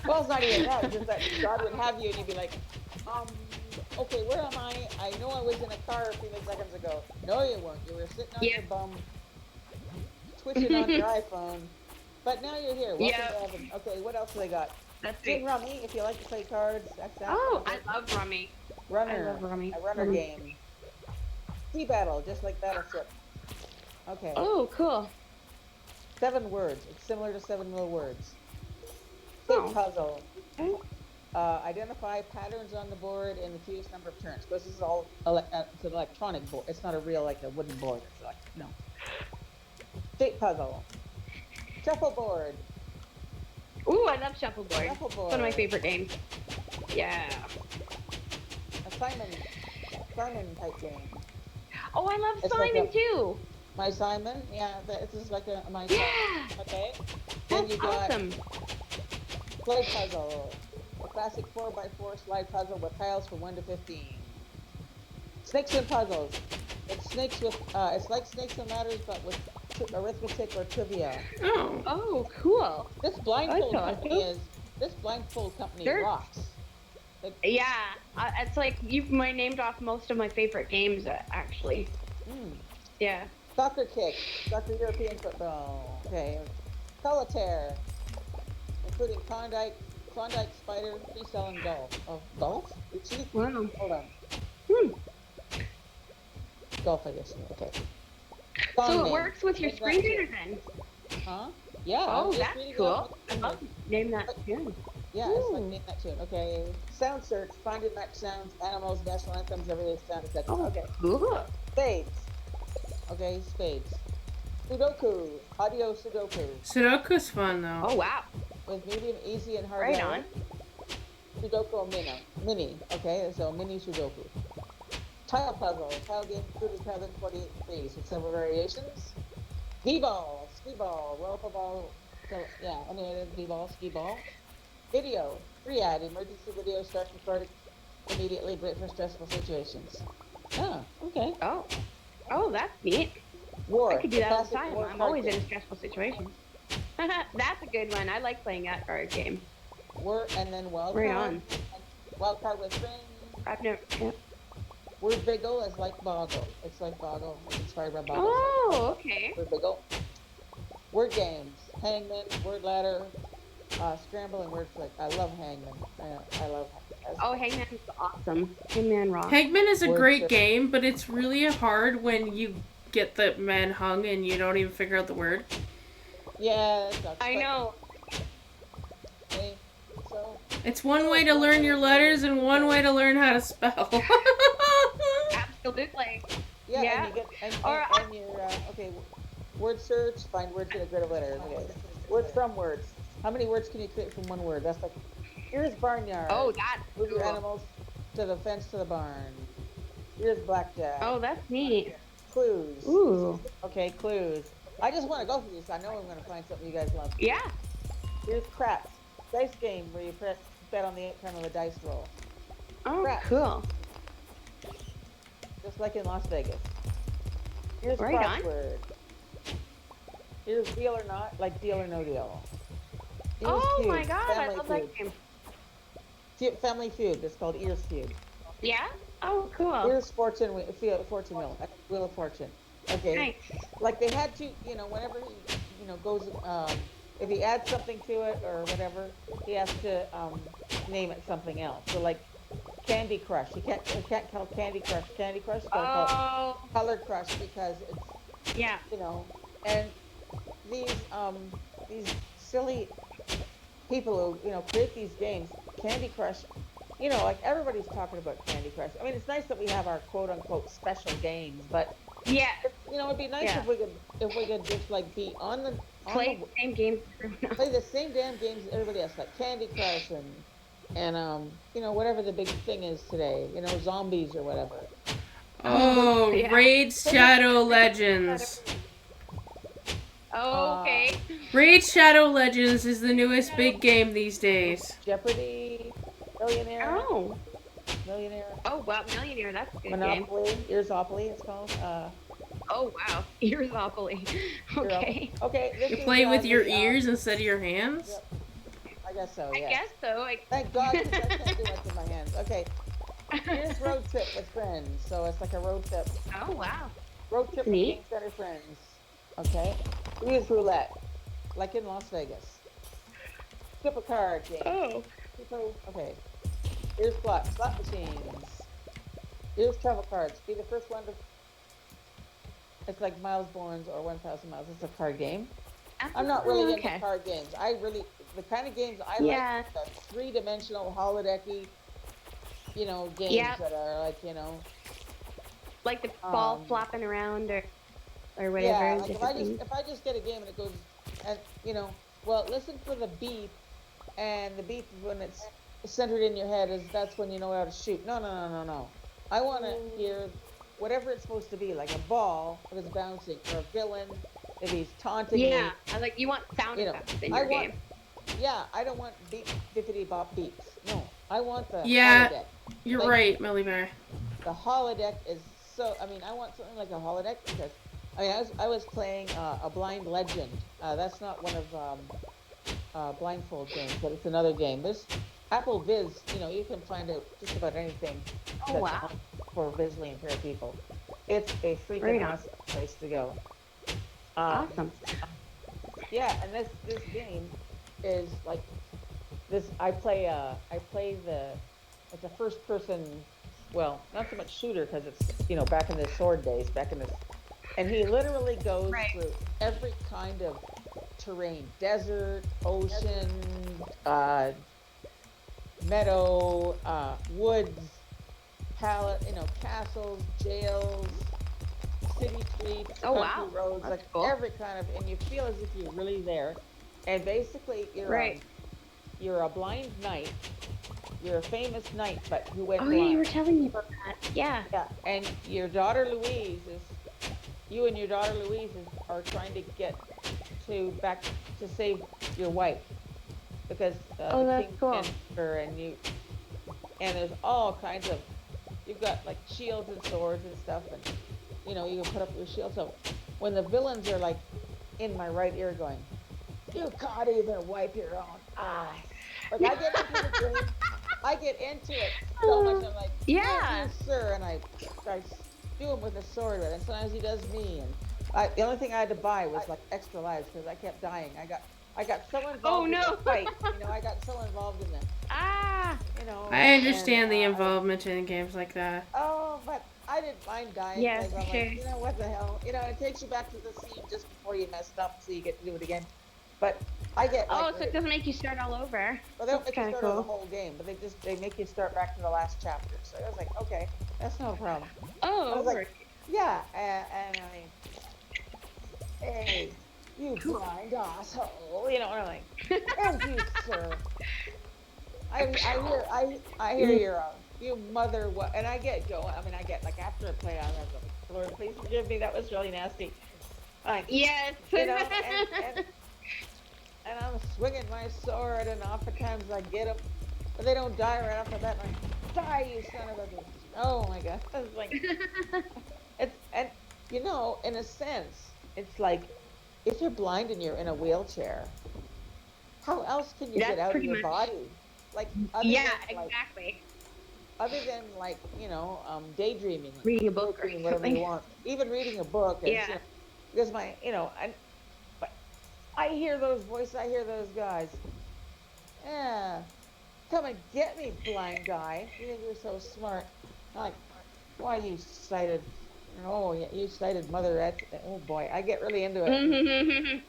Well, it's not even that. It's just that God would have you, and you'd be like, okay, where am I? I know I was in a car a few seconds ago. No, you weren't. You were sitting on your bum, twitching on your iPhone. But now you're here. Welcome to heaven. Okay, what else do they got? That's Gin great. Rummy, if you like to play cards. Oh, I love Rummy. Runner. I love Rummy. A runner game. Sea Battle, just like Battleship. Okay. Oh, cool. 7 words. It's similar to 7 little words. Big puzzle. Identify patterns on the board and the fewest number of turns. Because this is all it's an electronic board. It's not a real like a wooden board. It's like no. State puzzle. Shuffleboard. Ooh, I love Shuffleboard. Shuffleboard. One of my favorite games. Yeah. Simon type game. Oh, I love It's Simon like too. My Simon, yeah, this is like a my. Yeah. Okay. Then That's you got awesome. slide puzzle, a classic 4x4 slide puzzle with tiles from 1 to 15. Snakes and puzzles. It's snakes with it's like Snakes and Ladders but with arithmetic or trivia. Oh, cool. This blindfold That's company awesome. They're- rocks. Yeah, it's like you've named off most of my favorite games actually. Yeah. Soccer kick, soccer European football. Okay. Solitaire, including Klondike, Spider, Freestyle, and Golf. Oh, golf? Wow. Hold on. Golf, I guess. Okay. So Song it name. works with your What's screen that? reader then? Huh? Yeah. Oh, just that's reading cool. off I the- love name that tune. Yeah, it's like name that tune. Okay. Sound search, find and match sounds, animals, national anthems, everyday sound effects. Oh, Okay. cool. Spades. Okay, spades. Sudoku, audio Sudoku. Sudoku's fun though. Oh wow. With medium, easy, and hard Right level. on. Sudoku or mini. Okay, so mini Sudoku. Tile puzzle, tile game including tile in 48 degrees with several variations. V-ball, ski ball, roll up a ball. So yeah, anyway, V-ball, ski ball. Video, free ad, emergency video starts recording immediately, great for stressful situations. Oh, okay. Oh, that's neat. War. I could do that all the classic time. war I'm card always in game. a stressful situation. That's a good one. I like playing that card game. War and then wild Right card. on. Wild card with string. I've never. Yeah. Word Biggle is like Boggle. It's like Boggle. It's inspired by Boggle. Oh, okay. Word Biggle. Word games. Hangman, Word Ladder, Scramble, and Word Flick. I love Hangman. I love Hangman. Oh, Hangman's awesome. Hangman rock. Hangman is a Word great search. game, but it's really hard when you get the man hung and you don't even figure out the word. Yeah, that sucks. I but, know. hey, so, It's one way to learn your letters and one way to learn how to spell. Absolutely. yeah, Yeah. and you get, and Or- you're, okay, word search, find words in a grid of letters. Okay. Words from words. How many words can you create from one word? That's like, here's barnyard. Oh, that's Move your cool. animals to the fence to the barn. Here's blackjack. Oh, that's neat. Clues. Ooh. Okay, clues. I just want to go through this. I know I'm going to find something you guys love. Yeah. Here's craps. Dice game where you bet on the outcome of a dice roll. Oh, Craps. cool. Just like in Las Vegas. Here's Right on. crossword. Here's deal or not, like deal or no deal. Here's Oh Feud, my god, I Family love Feud. that game. Family Feud. It's called Ears Feud. Yeah? Oh, cool. Here's Fortune Wheel. Wheel of Fortune. Okay. Nice. Like they had to, whenever he, goes, if he adds something to it or whatever, he has to name it something else. So like Candy Crush, he can't call Candy Crush Candy Crush. He's got to call Oh, it Color Crush because it's yeah. and these silly people who create these games, Candy Crush. Like everybody's talking about Candy Crush. I mean, it's nice that we have our quote unquote special games, but Yeah. it'd be nice Yeah. if we could just like be on the Play the same games. play the same damn games as everybody else, like Candy Crush and whatever the big thing is today, zombies or whatever. Oh, Yeah. Raid Shadow Legends. Oh, okay. Raid Shadow Legends is the newest big game these days. Jeopardy, Millionaire. Oh. Millionaire. Oh, wow, Millionaire, that's a good Monopoly, game. Earsopoly, it's called. Oh, wow. Earsopoly. Okay. Okay, You play with your ears instead of your hands? Yep. I guess so, yeah. I guess so. Thank God, because I can't do much with my hands. Okay, here's Road Trip with Friends. So it's like a road trip. Oh, wow. Road trip with Game Center Friends. Okay. We use roulette, like in Las Vegas. Flip a card game. Oh. Okay. Here's slot machines. Here's travel cards. Be the first one to. It's like Miles Bourne's or 1,000 Miles. It's a card game. I'm not really into card games. The kind of games I like are the 3-dimensional holodecky, games that are like the ball flopping around or whatever. Yeah, like if I just get a game and it goes, and listen for the beep, and the beep when it's centered in your head that's when you know how to shoot. No. I want to hear whatever it's supposed to be, like a ball that is bouncing, or a villain if he's taunting me. Yeah, you want sound effects in your game. Yeah, I don't want beep, bippity bop beeps. No, I want the holodeck. You're right, Millie Bear. The holodeck is I want something like a holodeck because, I was playing a Blind Legend. That's not one of Blindfold games, but it's another game. This Apple Viz, you can find out just about anything for visually impaired people. It's a freaking awesome place to go. Awesome. Yeah, and this game is like this. It's a first person. Well, not so much shooter because it's back in the sword days, and he literally goes through every kind of terrain: desert, ocean, meadow, woods, castles, jails, city streets, country roads, like every kind of, and you feel as if you're really there. And basically, you're a blind knight. You're a famous knight, but who went blind. Oh, yeah, you were telling me about that. Yeah. Yeah, and your daughter Louise are trying to get back to save your wife because the king sent her, and there's all kinds of. You've got like shields and swords and stuff, and you can put up your shield. So when the villains are like in my right ear going, "You can't even wipe your own eyes," like I get into it so much. I'm like, "Yeah, you, sir," and I do him with a sword, and sometimes he does me. And the only thing I had to buy was like extra lives because I kept dying. I got so involved in the fight. I got so involved in the. I understand the involvement in games like that. Oh, but I didn't mind dying. Yeah, I'm sure. like, what the hell? It takes you back to the scene just before you messed up, so you get to do it again. But I get. So it doesn't make you start all over. Well, they don't make you start over the whole game, but they make you start back to the last chapter. So I was like, okay, that's no problem. Oh, I was like, yeah, and I mean, hey, you blind asshole, and I'm like, thank you, sir. I hear your you mother what, and I get going. I mean, I get like after I play, I was like, Lord, please forgive me. That was really nasty. Like, yes, and I'm swinging my sword, and oftentimes I get them, but they don't die right off the bat. I'm like, die, you son of a bitch! Oh my God, it's like, in a sense, it's like if you're blind and you're in a wheelchair, how else can you get out of your body? Like, exactly. Other than like, daydreaming, reading a book or whatever you want, even reading a book. Is, because I hear those voices. I hear those guys. Yeah, come and get me, blind guy. You think you're so smart? Like, why you sighted? Oh, yeah, you sighted mother. Oh boy, I get really into it.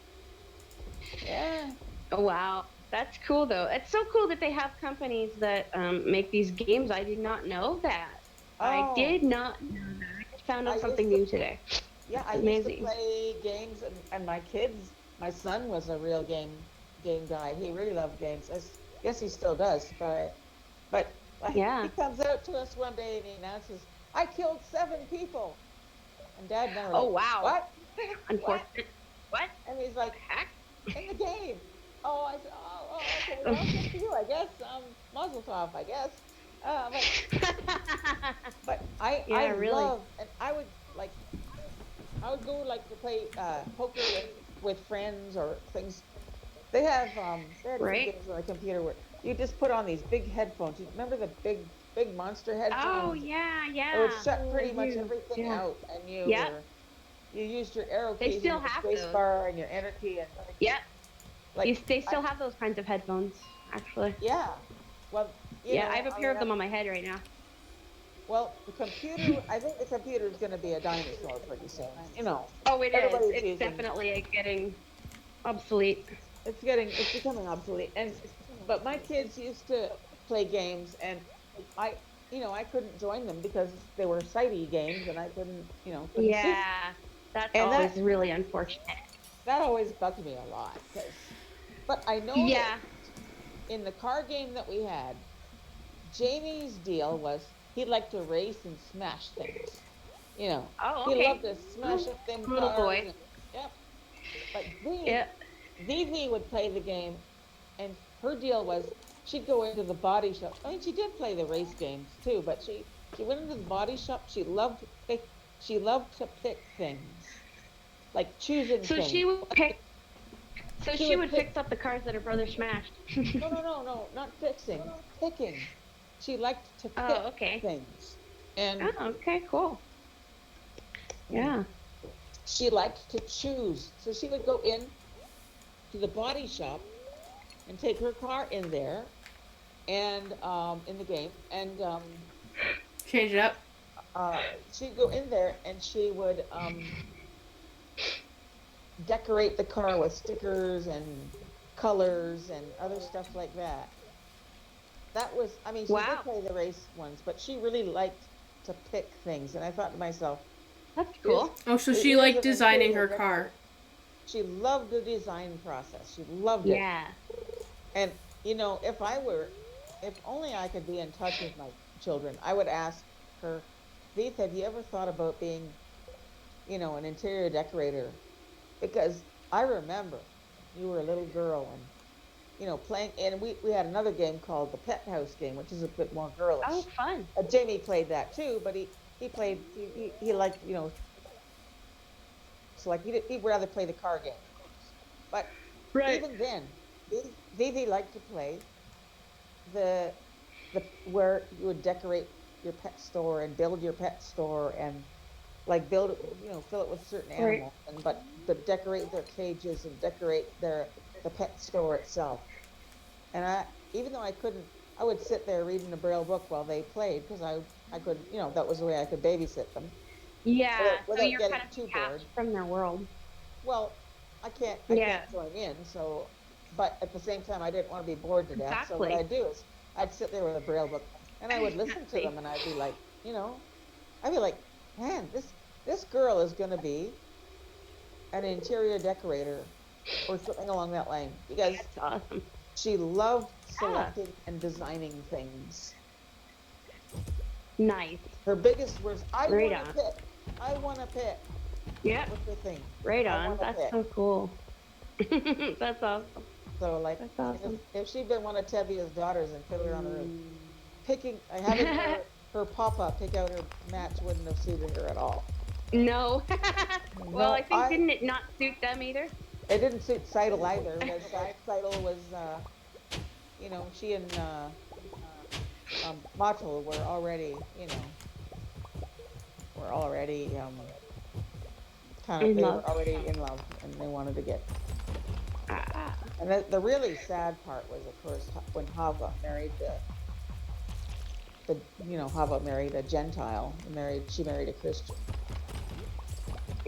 Yeah. Oh, wow. That's cool though. It's so cool that they have companies that make these games. I did not know that. I Oh, did not know that. I just found I out something used to. new today. Yeah, I used to Amazing. play games, and my kids. My son was a real game guy. He really loved games. I guess he still does, but like he Yeah. comes out to us one day and he announces, "I killed 7 people." And Dad and I were Oh, like, wow. "What? What?" Unfortunate. What And he's the like, heck? "In the game." Oh, I said, "Oh, okay. Well, good for you, I guess. Mazel tov, I guess." But I Yeah, really. love, and I would go like to play poker with friends or things. They had some Right? games on the computer where you just put on these big headphones. You remember the big monster Oh, headphones? yeah, It would yeah. shut I pretty much do. everything Yeah. out, and Yep. you used your arrow They keys and still your have space those. bar and your enter key and Yep. like They I still have those kinds of headphones, actually. yeah. Well, Yeah, I have a pair of them on my head right now. well, the computer. I think the computer is going to be a dinosaur pretty soon. Oh, it is. Everybody's It's using. definitely getting obsolete. It's becoming obsolete. And but my kids used to play games, and I, I couldn't join them because they were sighty games, and I couldn't see. Yeah, that's And always really unfortunate. that always bugged me a lot because. But I know that Yeah. in the car game that we had, Jamie's deal was he liked to race and smash things. Oh, He loved okay. to smash Oh, up them little cars. boy. And yep. But Yeah. Vivi would play the game, and her deal was she'd go into the body shop. I mean, she did play the race games too, but she went into the body shop. She loved to pick things, like choosing So things. she would pick. So She she would would pick. fix up the cars that her brother smashed. No, not fixing, picking. She liked to Oh, pick okay. things, and Oh, okay, cool. Yeah. she liked to choose. So she would go in to the body shop and take her car in there and in the game, and Change it up. she'd go in there and she would decorate the car with stickers and colors and other stuff like that. That was, I mean, she did Wow. play the race ones, but she really liked to pick things. And I thought to myself, That's here's cool. Oh, so she here's liked an designing interior her decorator. car. She loved the design process. She loved it. Yeah. And if only I could be in touch with my children, I would ask her, Faith, have you ever thought about being, an interior decorator? Because I remember you were a little girl and, playing, and we had another game called the Pet House game, which is a bit more Oh, girlish. fun. Jamie played that too, but he liked, so like he'd rather play the car game. But Right. even then, Vivi liked to play the where you would decorate your pet store and build your pet store and like build it, fill it with certain Right. animals and but decorate their cages and decorate the pet store itself. And even though I would sit there reading a braille book while they played because I could, that was the way I could babysit them Yeah. So without you're kind getting of too detached bored. from their world. Well, I can't Yeah. join in, so but at the same time I didn't want to be bored to death. So what Exactly. I'd do is I'd sit there with a braille book and I would listen to them Exactly. and I'd be like, man, this girl is going to be an interior decorator or something along that line because That's awesome. she loved Yeah. selecting and designing things. Nice. Her biggest words, I Right want to on. pick. I want to pick. That Yep. was her thing. Right I on. want to That's pick. so cool. That's awesome. So like That's awesome. if she'd been one of Tevia's daughters and Fiddler on the Roof, having her papa pick out her match wouldn't have suited her at all. No. Well, I No, think didn't it not suit them either? it didn't suit Seidel either because Seidel was she and Mato were already kind of In they were love. already in love and they wanted to get And the really sad part was, of course, when Hava married Hava married a Gentile. She married a Christian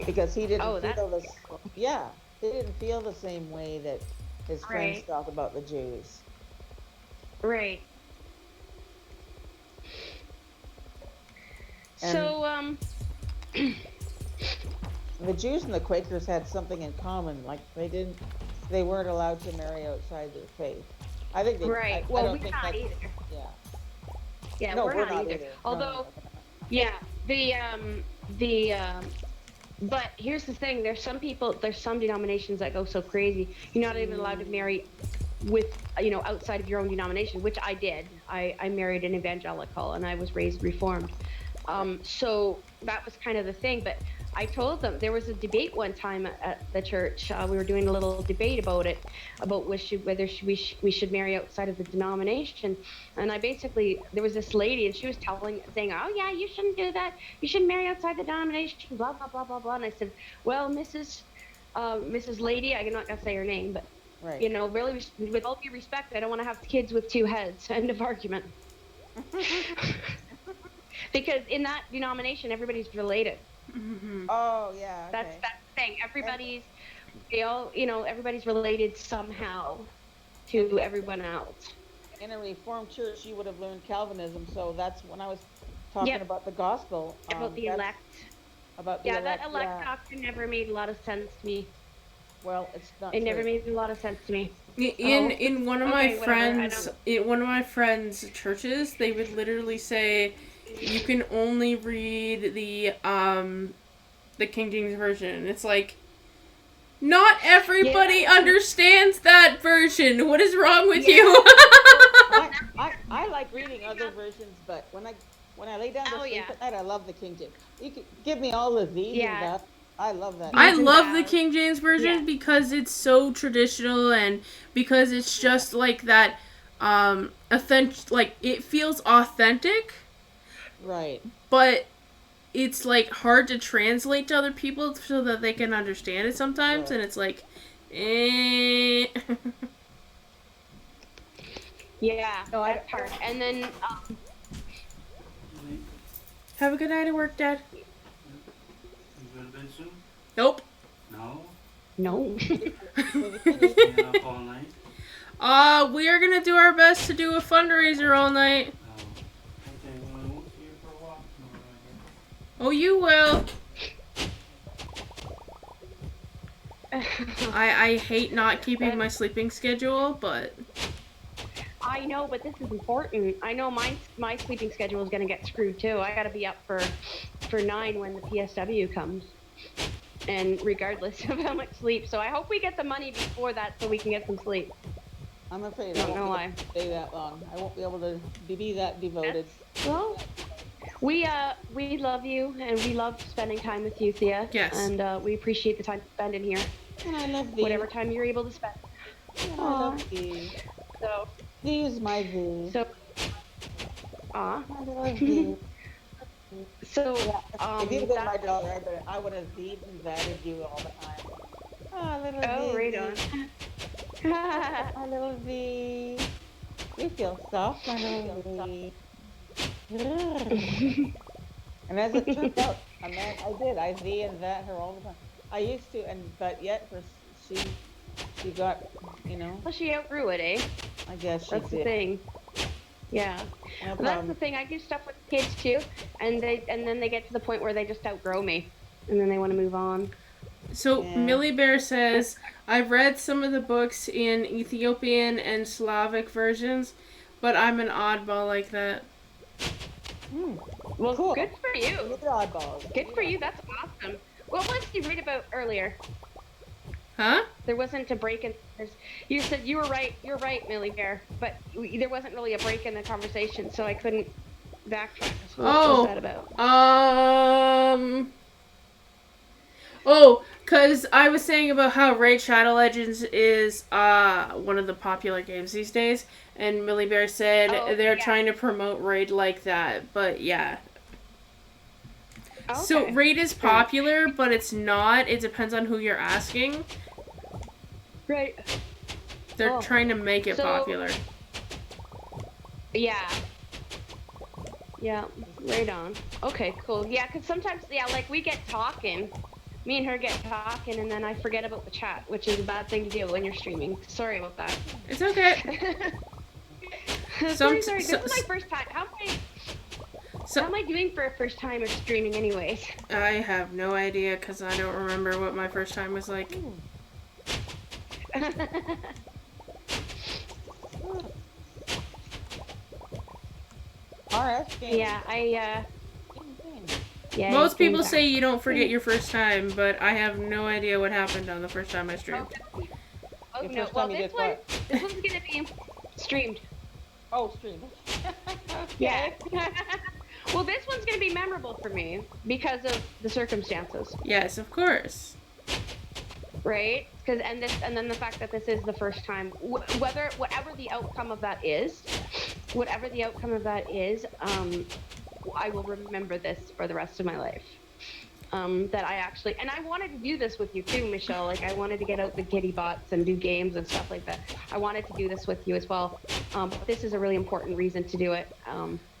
because he didn't Oh, that's feel this. Yeah, he didn't feel the same way that his friends right. felt about the Jews. Right. And So, the Jews and the Quakers had something in common. Like they weren't allowed to marry outside their faith. I think they. right. I Well, don't we're think not that's. either. Yeah. Yeah, No, we're we're not not either. either. No, Although, no, no. yeah, but here's the thing: there's some denominations that go so crazy. You're not even allowed to marry with, outside of your own denomination, which I did. I married an evangelical, and I was raised Reformed. So that was kind of the thing. But I told them there was a debate one time at the church. We were doing a little debate about it, about we should marry outside of the denomination. And there was this lady, and she was saying, "Oh yeah, you shouldn't do that. You shouldn't marry outside the denomination." Blah blah blah blah blah. And I said, "Well, Mrs. Lady, I'm not gonna say her name, but Right. really, with all due respect, I don't want to have kids with two heads." End of argument. Because in that denomination, everybody's related. Mm-hmm. Oh yeah. Okay. That's the thing. Everybody's related somehow to everyone else. In a Reformed church, you would have learned Calvinism. So that's when I was talking about the gospel. About the elect. About the elect. That elect doctrine never made a lot of sense to me. Well, it's not. It never made a lot of sense to me. In one of my friends' churches, they would literally say, you can only read the King James version. It's like, not everybody understands that version. What is wrong with you? I like reading other versions, but when I lay down to sleep at night, I love the King James. You can give me all of these and that. I love that. I love the King James version because it's so traditional and because it's just like that, authentic. Like it feels authentic. Right. But it's like hard to translate to other people so that they can understand it sometimes, and it's like, Yeah, no, that's hard. And then have a good night at work, Dad. You going to bed soon? Nope. No. Staying up all night? We are gonna do our best to do a fundraiser all night. Okay, well, I won't see you for a walk tomorrow, I guess. Oh, you will. I hate not keeping my sleeping schedule, but I know, but this is important. I know my sleeping schedule is gonna get screwed too. I gotta be up for 9 when the PSW comes, and regardless of how much sleep. So I hope we get the money before that so we can get some sleep. I'm afraid I won't stay that long. I won't be able to be that devoted. Well, we love you, and we love spending time with you, Thea. Yes. And we appreciate the time spent in here. And I love thee. Whatever time you're able to spend. And I love thee. So. Thee is my thee. So. I love thee. So. If you'd been my daughter, I would have thee and vetted you all the time. Oh, little thee. Right on. My little thee. You feel soft, my little thee. And as it turned out, I did. I thee and that her all the time. I used to, but yet she got, Well, she outgrew it, eh? I guess she That's did. the thing. Yeah. No Well, that's the thing. I do stuff with kids too, and then they get to the point where they just outgrow me, and then they want to move on. So Millie Bear says, I've read some of the books in Ethiopian and Slavic versions, but I'm an oddball like that. Well, cool. Good for you. You're oddballs. Good for you. That's awesome. What was you read about earlier? Huh? There wasn't a break in. You said you were right. You're right, Millie Bear. But there wasn't really a break in the conversation, so I couldn't backtrack. So what was that about? Because I was saying about how Raid Shadow Legends is one of the popular games these days, and Millie Bear said they're trying to promote Raid like that, but yeah. Okay. So Raid is popular, but it's not. It depends on who you're asking. Right. They're Oh. trying to make it So- popular. Yeah. Yeah, right on. Okay, cool. Yeah, because sometimes, like we get talking. Me and her get talking, and then I forget about the chat, which is a bad thing to do when you're streaming. Sorry about that. It's okay. Sorry. This is my first time. How am I doing for a first time of streaming, anyways? I have no idea because I don't remember what my first time was like. RS game. Yeah, Yeah. Most people say you don't forget your first time, but I have no idea what happened on the first time I streamed. Oh Your no! first Well, time you this did one, what? this one's gonna be streamed. Oh, streamed. Yeah. Well, this one's gonna be memorable for me because of the circumstances, Yes, of course. right? And then the fact that this is the first time, whatever the outcome of that is, I will remember this for the rest of my life. That I actually, and I wanted to do this with you too, Michelle. Like I wanted to get out the kitty bots and do games and stuff like that. I wanted to do this with you as well. But this is a really important reason to do it,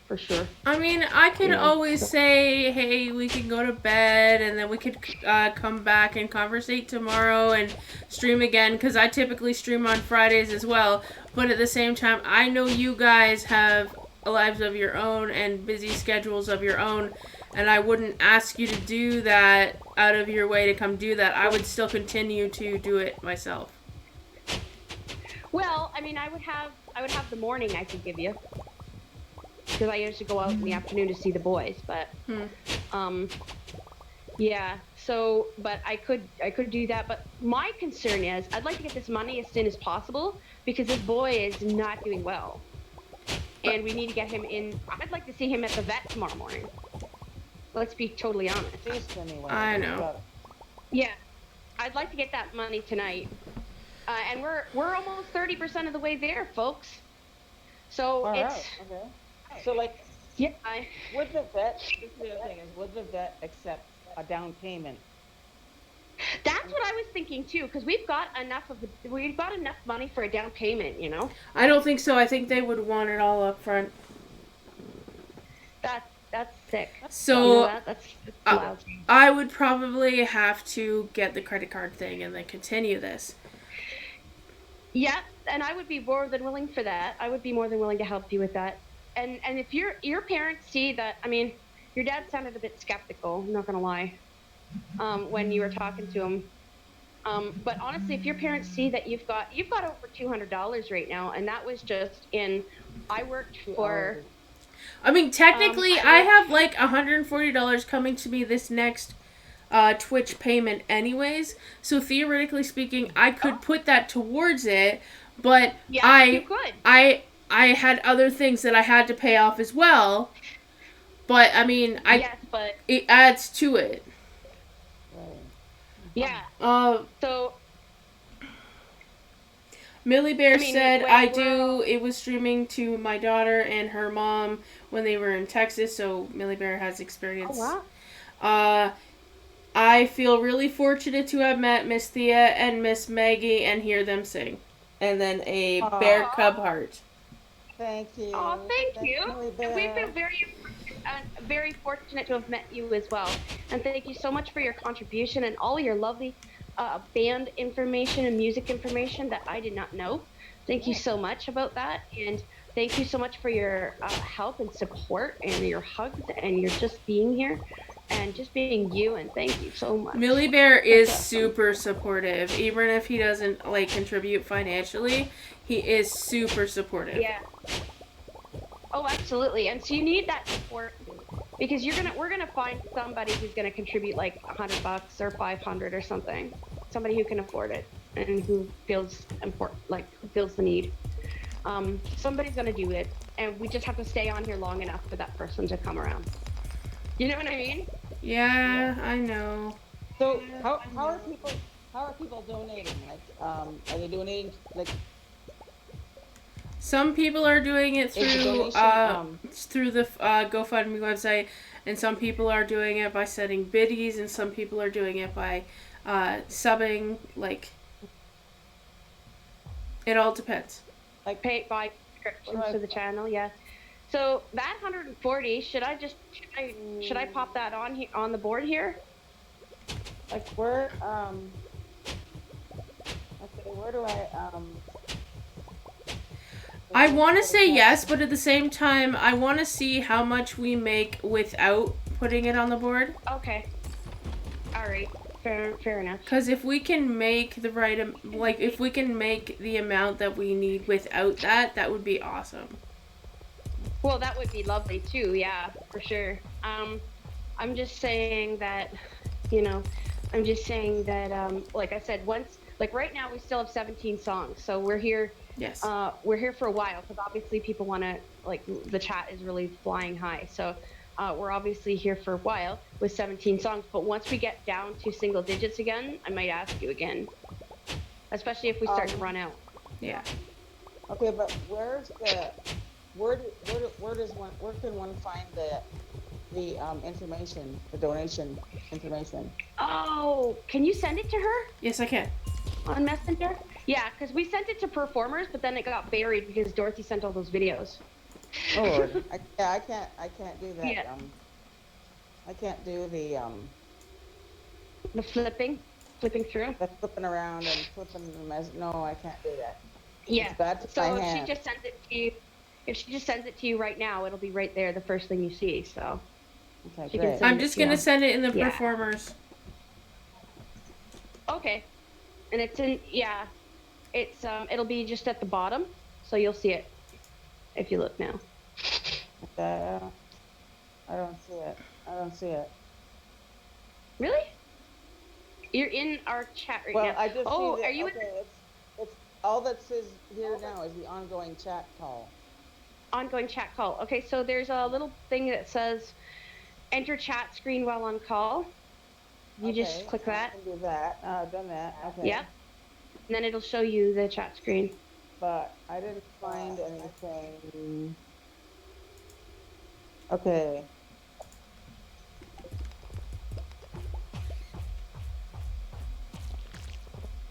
for sure. I mean, I could Yeah. always say, hey, we can go to bed, and then we could come back and conversate tomorrow and stream again, because I typically stream on Fridays as well. But at the same time, I know you guys have lives of your own and busy schedules of your own, and I wouldn't ask you to do that out of your way to come do that. I would still continue to do it myself. Well, I mean, I would have the morning I could give you, because I usually go out in the afternoon to see the boys. But yeah. So, but I could do that. But my concern is, I'd like to get this money as soon as possible because this boy is not doing well, and we need to get him in. I'd like to see him at the vet tomorrow morning. Let's be totally honest. I know. Yeah, I'd like to get that money tonight, and we're almost 30% of the way there, folks. So All it's right. Okay. So like, yeah. would the vet? This is the other thing is, would the vet accept a down payment? That's what I was thinking too, because we've got enough money for a down payment. You know. I don't think so. I think they would want it all up front. That's sick. So that's lousy. I would probably have to get the credit card thing and then continue this. Yeah, and I would be more than willing for that. I would be more than willing to help you with that. And if your parents see that, I mean, your dad sounded a bit skeptical, I'm not gonna lie, when you were talking to him. But honestly, if your parents see that you've got over $200 right now, and that was just I worked for. I mean, technically, I have like $140 coming to me this next Twitch payment anyways. So theoretically speaking, I could put that towards it, but Yeah, you could. I had other things that I had to pay off as well. But I mean, it adds to it. Yeah. So. Millie Bear said, well, it was streaming to my daughter and her mom when they were in Texas, so Millie Bear has experience. Oh, wow. I feel really fortunate to have met Miss Thea and Miss Maggie and hear them sing. And then a bear cub heart. Thank you. Oh, thank you. Millie And we Bear. feel very fortunate to have met you as well. And thank you so much for your contribution and all your lovely band information and music information that I did not know. Thank you so much about that. And thank you so much for your help and support and your hugs and your just being here and just being you. And thank you so much. Millie Bear is super supportive. Even if he doesn't contribute financially, he is super supportive. Yeah. Oh, absolutely. And so you need that support because we're gonna find somebody who's gonna contribute like $100 or $500 or something. Somebody who can afford it and who feels important, who feels the need. Somebody's gonna do it, and we just have to stay on here long enough for that person to come around. You know what I mean? Yeah, I know. So how are people donating? Are they donating Some people are doing it through through the GoFundMe website, and some people are doing it by setting biddies, and some people are doing it by subbing. It all depends. Like buy subscriptions to the channel. Yeah. So that 140, should I pop that on here on the board here? Like where okay, where do I want to say yes, but at the same time, I want to see how much we make without putting it on the board. Okay. All right. Fair enough. Because if we can make the right, if we can make the amount that we need without that, that would be awesome. Well, that would be lovely too. Yeah, for sure. I'm just saying that, like I said, like right now we still have 17 songs, so we're here. Yes. We're here for a while because obviously people want to, like, the chat is really flying high. So we're obviously here for a while with 17 songs. But once we get down to single digits again, I might ask you again, especially if we start to run out. Yeah. Okay, but where can one find the information, the donation information? Oh, can you send it to her? Yes, I can. On Messenger? Yeah, because we sent it to performers, but then it got buried because Dorothy sent all those videos. Oh Lord, I can't do that. Yeah. I can't do the flipping through. The flipping around and flipping the mess. No, I can't do that. Yeah. It's bad for So my if hand. she just sends it to you, right now, it'll be right there, the first thing you see. So. Okay, great. I'm just gonna send it in the performers. Okay. And it's in, it's it'll be just at the bottom, so you'll see it if you look now. I don't see it. Really? You're in our chat right Well, now. I just oh, see that, are you? okay, it's all that says here now is the ongoing chat call. Ongoing chat call. Okay, so there's a little thing that says enter chat screen while on call. You just click that. I can do that. I've done that. Okay. Yep. And then it'll show you the chat screen. But I didn't find anything. Okay.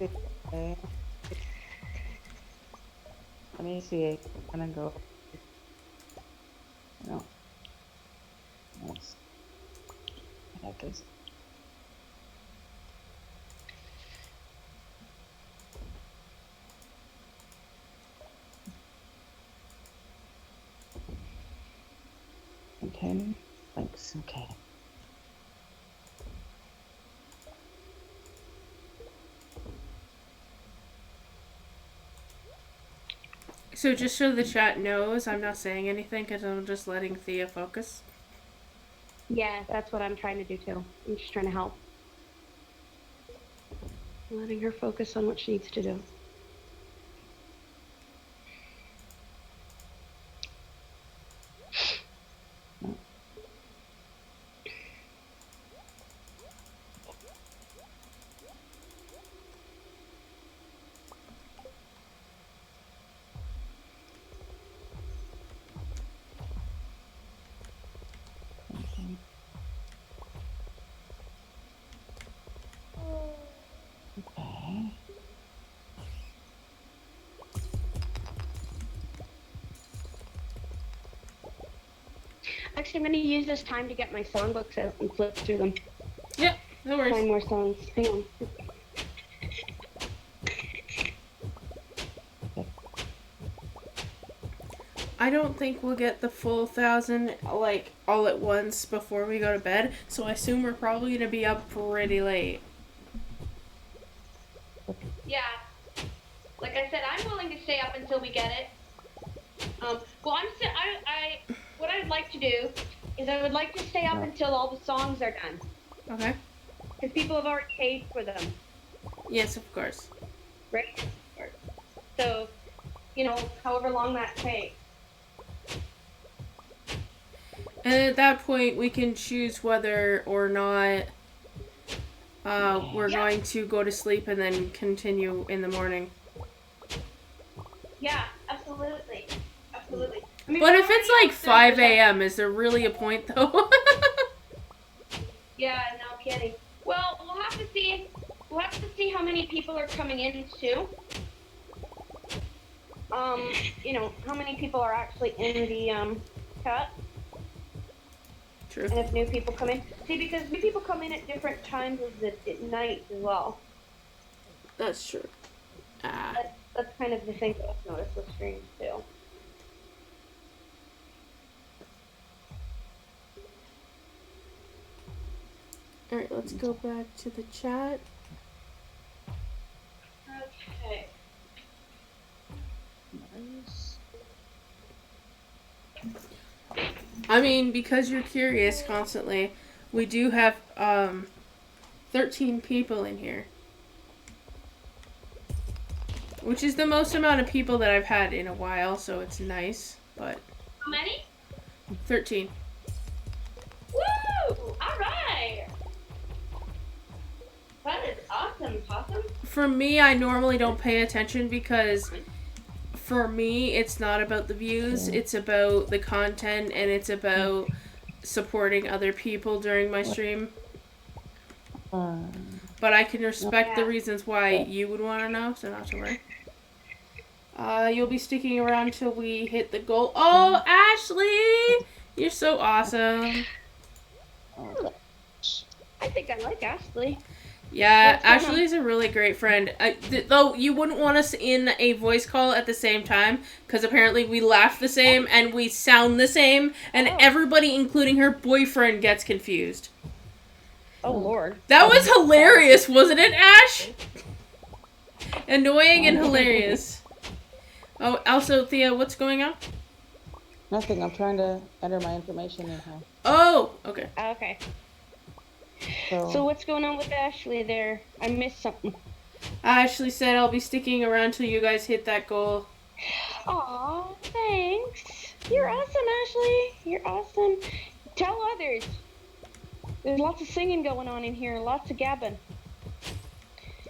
Okay. Let me see. I'm gonna go. No. Yes. That is. Okay. Thanks. Okay. So just so the chat knows, I'm not saying anything because I'm just letting Thea focus. Yeah, that's what I'm trying to do too. I'm just trying to help. Letting her focus on what she needs to do. Actually, I'm going to use this time to get my songbooks out and flip through them. Yep, no worries. Find more songs. Hang on. I don't think we'll get the full 1,000 like all at once before we go to bed, so I assume we're probably gonna be up pretty late. Yeah. Like I said, I'm willing to stay up until we get it. Well, what I'd like to do is I would like to stay up until all the songs are done. Okay. Because people have already paid for them. Yes, of course. Right? So, however long that takes. And at that point, we can choose whether or not we're going to go to sleep and then continue in the morning. Yeah, absolutely. Absolutely. I mean, But if it's like 5 a.m., is there really a point, though? Yeah, no kidding. Well, we'll have to see how many people are coming in, too. how many people are actually in the chat, True. and if new people come in. See, because new people come in at different times of the night as well. That's true. That's kind of the thing that I've noticed with streams too. Alright, let's go back to the chat. Okay. I mean, because you're curious constantly, we do have 13 people in here. Which is the most amount of people that I've had in a while, so it's nice, but... How many? 13. Woo! Alright! That is awesome, Possum. For me, I normally don't pay attention because for me, it's not about the views, it's about the content, and it's about supporting other people during my stream. But I can respect the reasons why you would want to know, so not to worry. You'll be sticking around till we hit the goal. Oh, Ashley! You're so awesome. I think I like Ashley. Yeah, Ashley's a really great friend. Though you wouldn't want us in a voice call at the same time, because apparently we laugh the same and we sound the same, and everybody, including her boyfriend, gets confused. Oh, Lord. That was hilarious, wasn't it, Ash? Annoying and hilarious. Oh, also, Thea, what's going on? Nothing. I'm trying to enter my information in here. Oh, okay. Okay. So what's going on with Ashley there? I missed something. Ashley said I'll be sticking around till you guys hit that goal. Aw, thanks. You're awesome, Ashley. You're awesome. Tell others. There's lots of singing going on in here, lots of gabbing.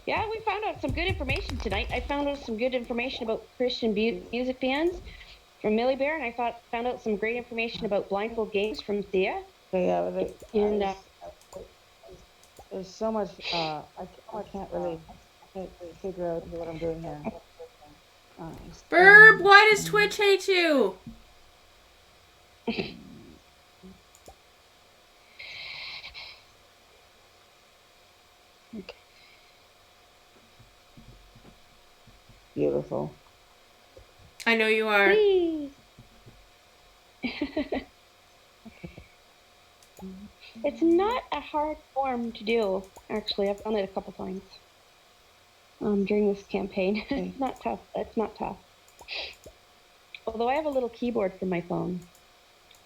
Yeah, we found out some good information tonight. I found out some good information about Christian music bands from Millie Bear, and I found out some great information about blindfold games from Thea. Yeah, and there's so much. I can't really figure out what I'm doing here. Burb, why does Twitch hate you? Beautiful. I know you are. It's not a hard form to do, actually. I've done it a couple times during this campaign. It's not tough. It's not tough. Although I have a little keyboard for my phone,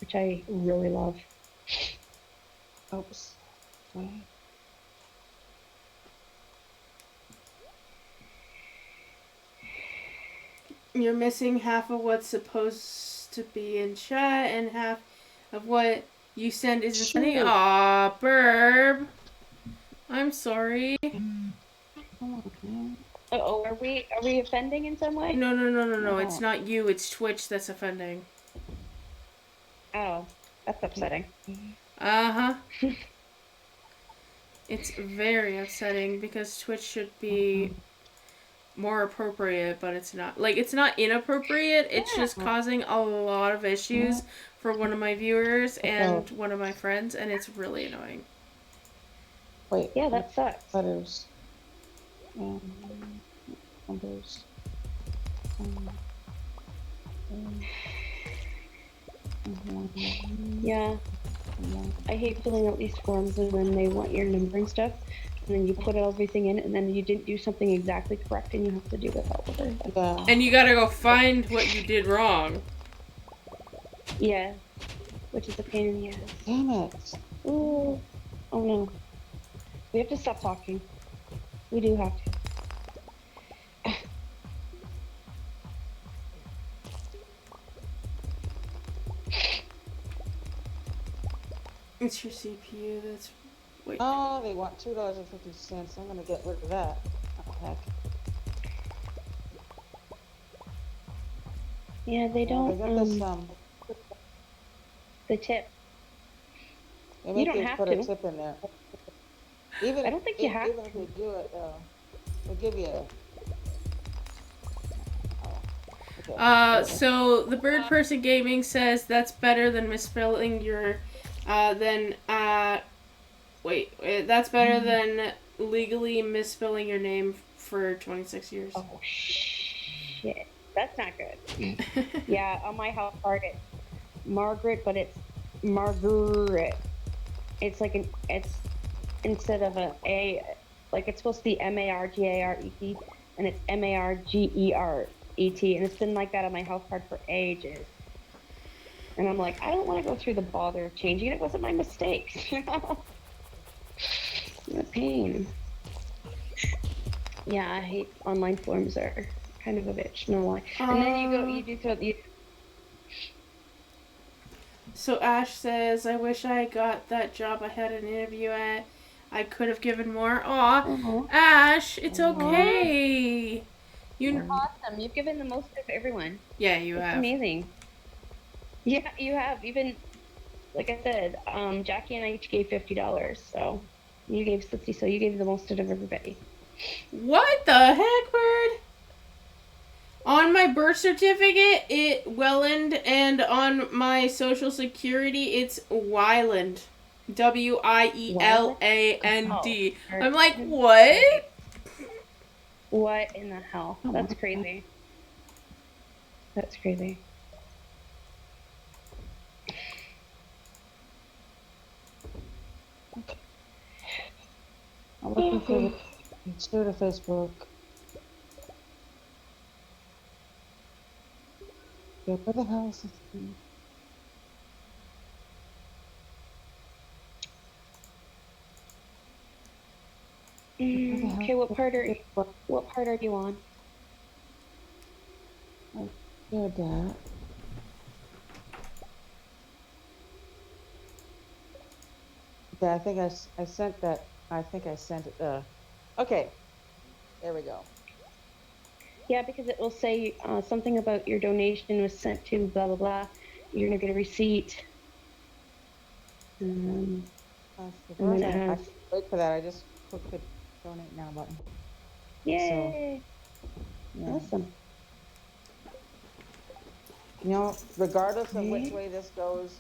which I really love. Oops. Sorry. You're missing half of what's supposed to be in chat and half of what you send isn't sending. Aw, Burb. I'm sorry. Uh-oh, are we offending in some way? No. It's not you. It's Twitch that's offending. Oh, that's upsetting. Uh-huh. It's very upsetting because Twitch should be more appropriate, but it's not. Like, it's not inappropriate. It's just causing a lot of issues for one of my viewers and one of my friends, and it's really annoying. Wait. Yeah, that sucks. Letters. Numbers. Yeah. I hate filling out these forms and then they want your number and stuff, and then you put everything in, and then you didn't do something exactly correct, and you have to do it all over. Yeah. And you gotta go find what you did wrong. Yeah. Which is a pain in the ass. Damn it. Ooh. Oh no. We have to stop talking. We do have to. It's your CPU that's... Wait. Oh, they want $2.50. I'm gonna get rid of that. Oh, heck. Yeah, they don't. They got this, the tip. They make You don't you have put to. a tip in there. Even I don't think you have Even if they do it, they'll give you So the bird person gaming says that's better than misspelling your, that's better than legally misspelling your name for 26 years. Oh shit, that's not good. Yeah, on my house card it's Margaret, but it's Margaret. It's like it's instead of an A, like it's supposed to be Margaret, and it's Margeret, and it's been like that on my health card for ages. And I'm like, I don't want to go through the bother of changing it. It wasn't my mistake. What a pain. Yeah, I hate online forms are kind of a bitch, no lie. And then you. So Ash says, I wish I got that job I had an interview at. I could have given more. Aw, Ash, it's okay. You're awesome. You've given the most of everyone. Yeah, you have. Amazing. Yeah, you have. Even, like I said, Jackie and I each gave $50, so you gave 60, so you gave the most out of everybody. What the heck, Bird? On my birth certificate, it Welland, and on my social security, it's Wyland. Wieland. I'm like, what? What in the hell? That's crazy. That's crazy. I'm looking for the share to Facebook. Yeah, where the hell is this? Okay, what part are you on? I shared that. Yeah, I think I sent that. I think I sent it. Okay, there we go. Yeah, because it will say something about your donation was sent to blah blah blah. You're gonna get a receipt. And then it has... Wait for that. I just clicked the donate now button. Yay! So, yeah. Awesome. You know, regardless of which way this goes,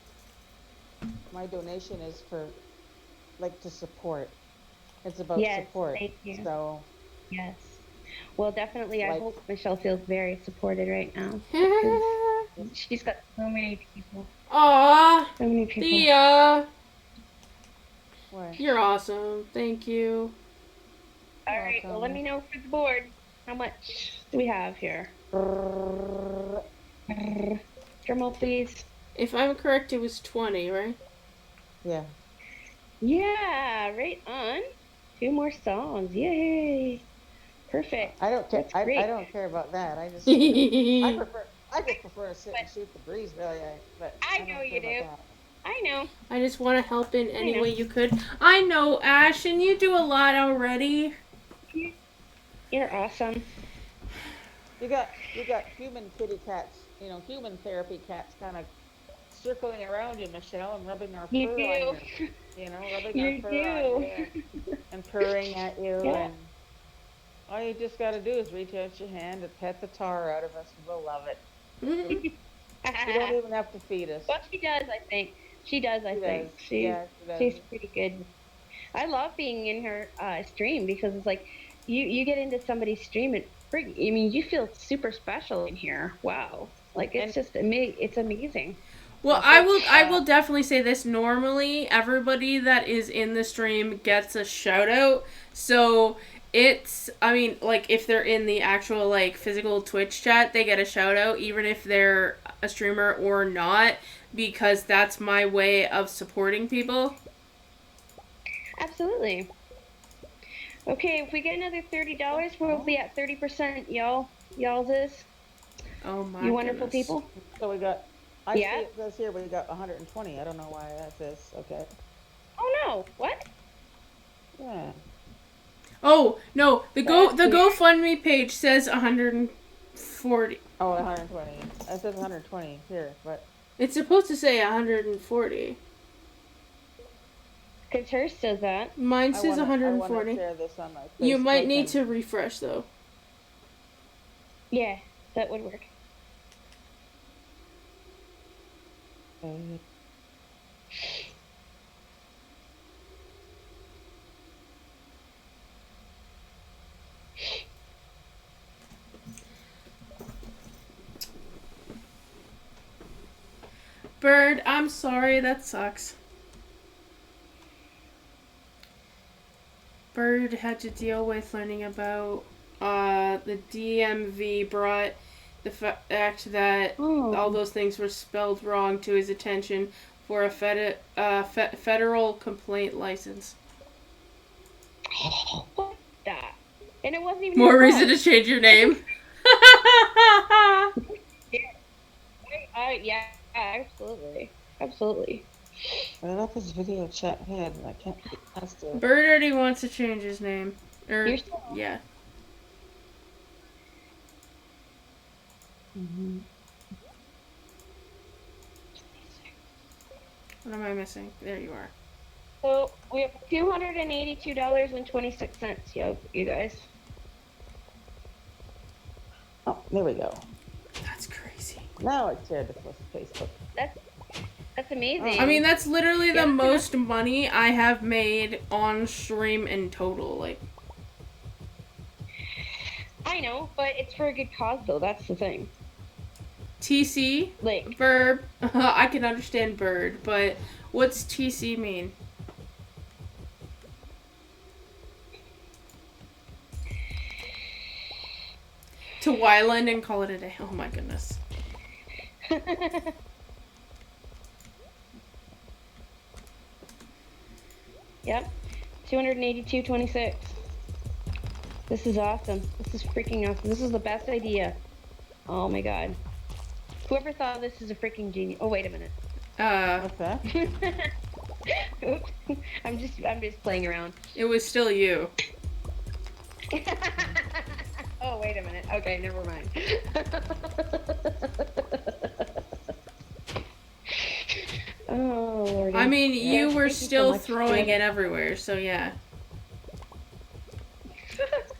my donation is for, like, to support. It's about support. Thank you. So. Yes. Well, definitely. I hope Michelle feels very supported right now. She's got so many people. Aw, so many people. Thea. What? You're awesome. Thank you. All right. Well, let me know for the board. How much do we have here? Drum please. If I'm correct, it was 20, right? Yeah. Yeah, right on. 2 more songs. Yay. Perfect. I don't care. I don't care about that. I just I just prefer to sit and shoot the breeze, really. But I know you do. I know. I just want to help in any way you could. I know, Ash, and you do a lot already. You're awesome. You got human kitty cats, human therapy cats kind of circling around you, Michelle, and rubbing their fur on you. Rubbing their fur on you and purring at you. Yeah. And all you just got to do is reach out your hand and pet the tar out of us, and we'll love it. You don't even have to feed us. Well, she does, I think. She does. She does. She's pretty good. I love being in her stream because it's like you get into somebody's stream and you feel super special in here. Wow. Like it's amazing. Well, I will definitely say this. Normally, everybody that is in the stream gets a shout out. So if they're in the actual physical Twitch chat, they get a shout out, even if they're a streamer or not, because that's my way of supporting people. Absolutely. Okay, if we get another $30, we'll be at 30%, y'all's is. Oh my You wonderful goodness. people. So we got, see it says here we got 120. I don't know why that says, okay. Oh no, what? Yeah. Oh, no, the GoFundMe page says 140. Oh, 120. It says 120 here, but... It's supposed to say 140. Because hers says that. Mine says 140. I want to share this on my Facebook. You might need to refresh, though. Yeah, that would work. Bird, I'm sorry, that sucks. Bird had to deal with learning about the DMV brought the fact that all those things were spelled wrong to his attention for a federal complaint license. That. And it wasn't even More your reason to fault. change your name. Yeah, absolutely. Absolutely. I don't know if this video chat had, and I can't get past it. Bird already wants to change his name. You're still Yeah. What am I missing? There you are. So we have $282.26, you guys. Oh, there we go. That's crazy. Now it's shared to Facebook. That's amazing. I mean, that's literally the most money I have made on stream in total. Like, I know, but it's for a good cause, though. That's the thing. TC, like verb. I can understand bird, but what's TC mean? To Wyland and call it a day. Oh my goodness. Yep. 282.26. This is awesome. This is freaking awesome. This is the best idea. Oh my god. Whoever thought this is a freaking genius. Oh, wait a minute. What's that? Oops. I'm just playing around. It was still you. Oh, wait a minute. Okay, never mind. Oh, Lordy. I mean, you were thank you so still much. throwing it everywhere, so yeah.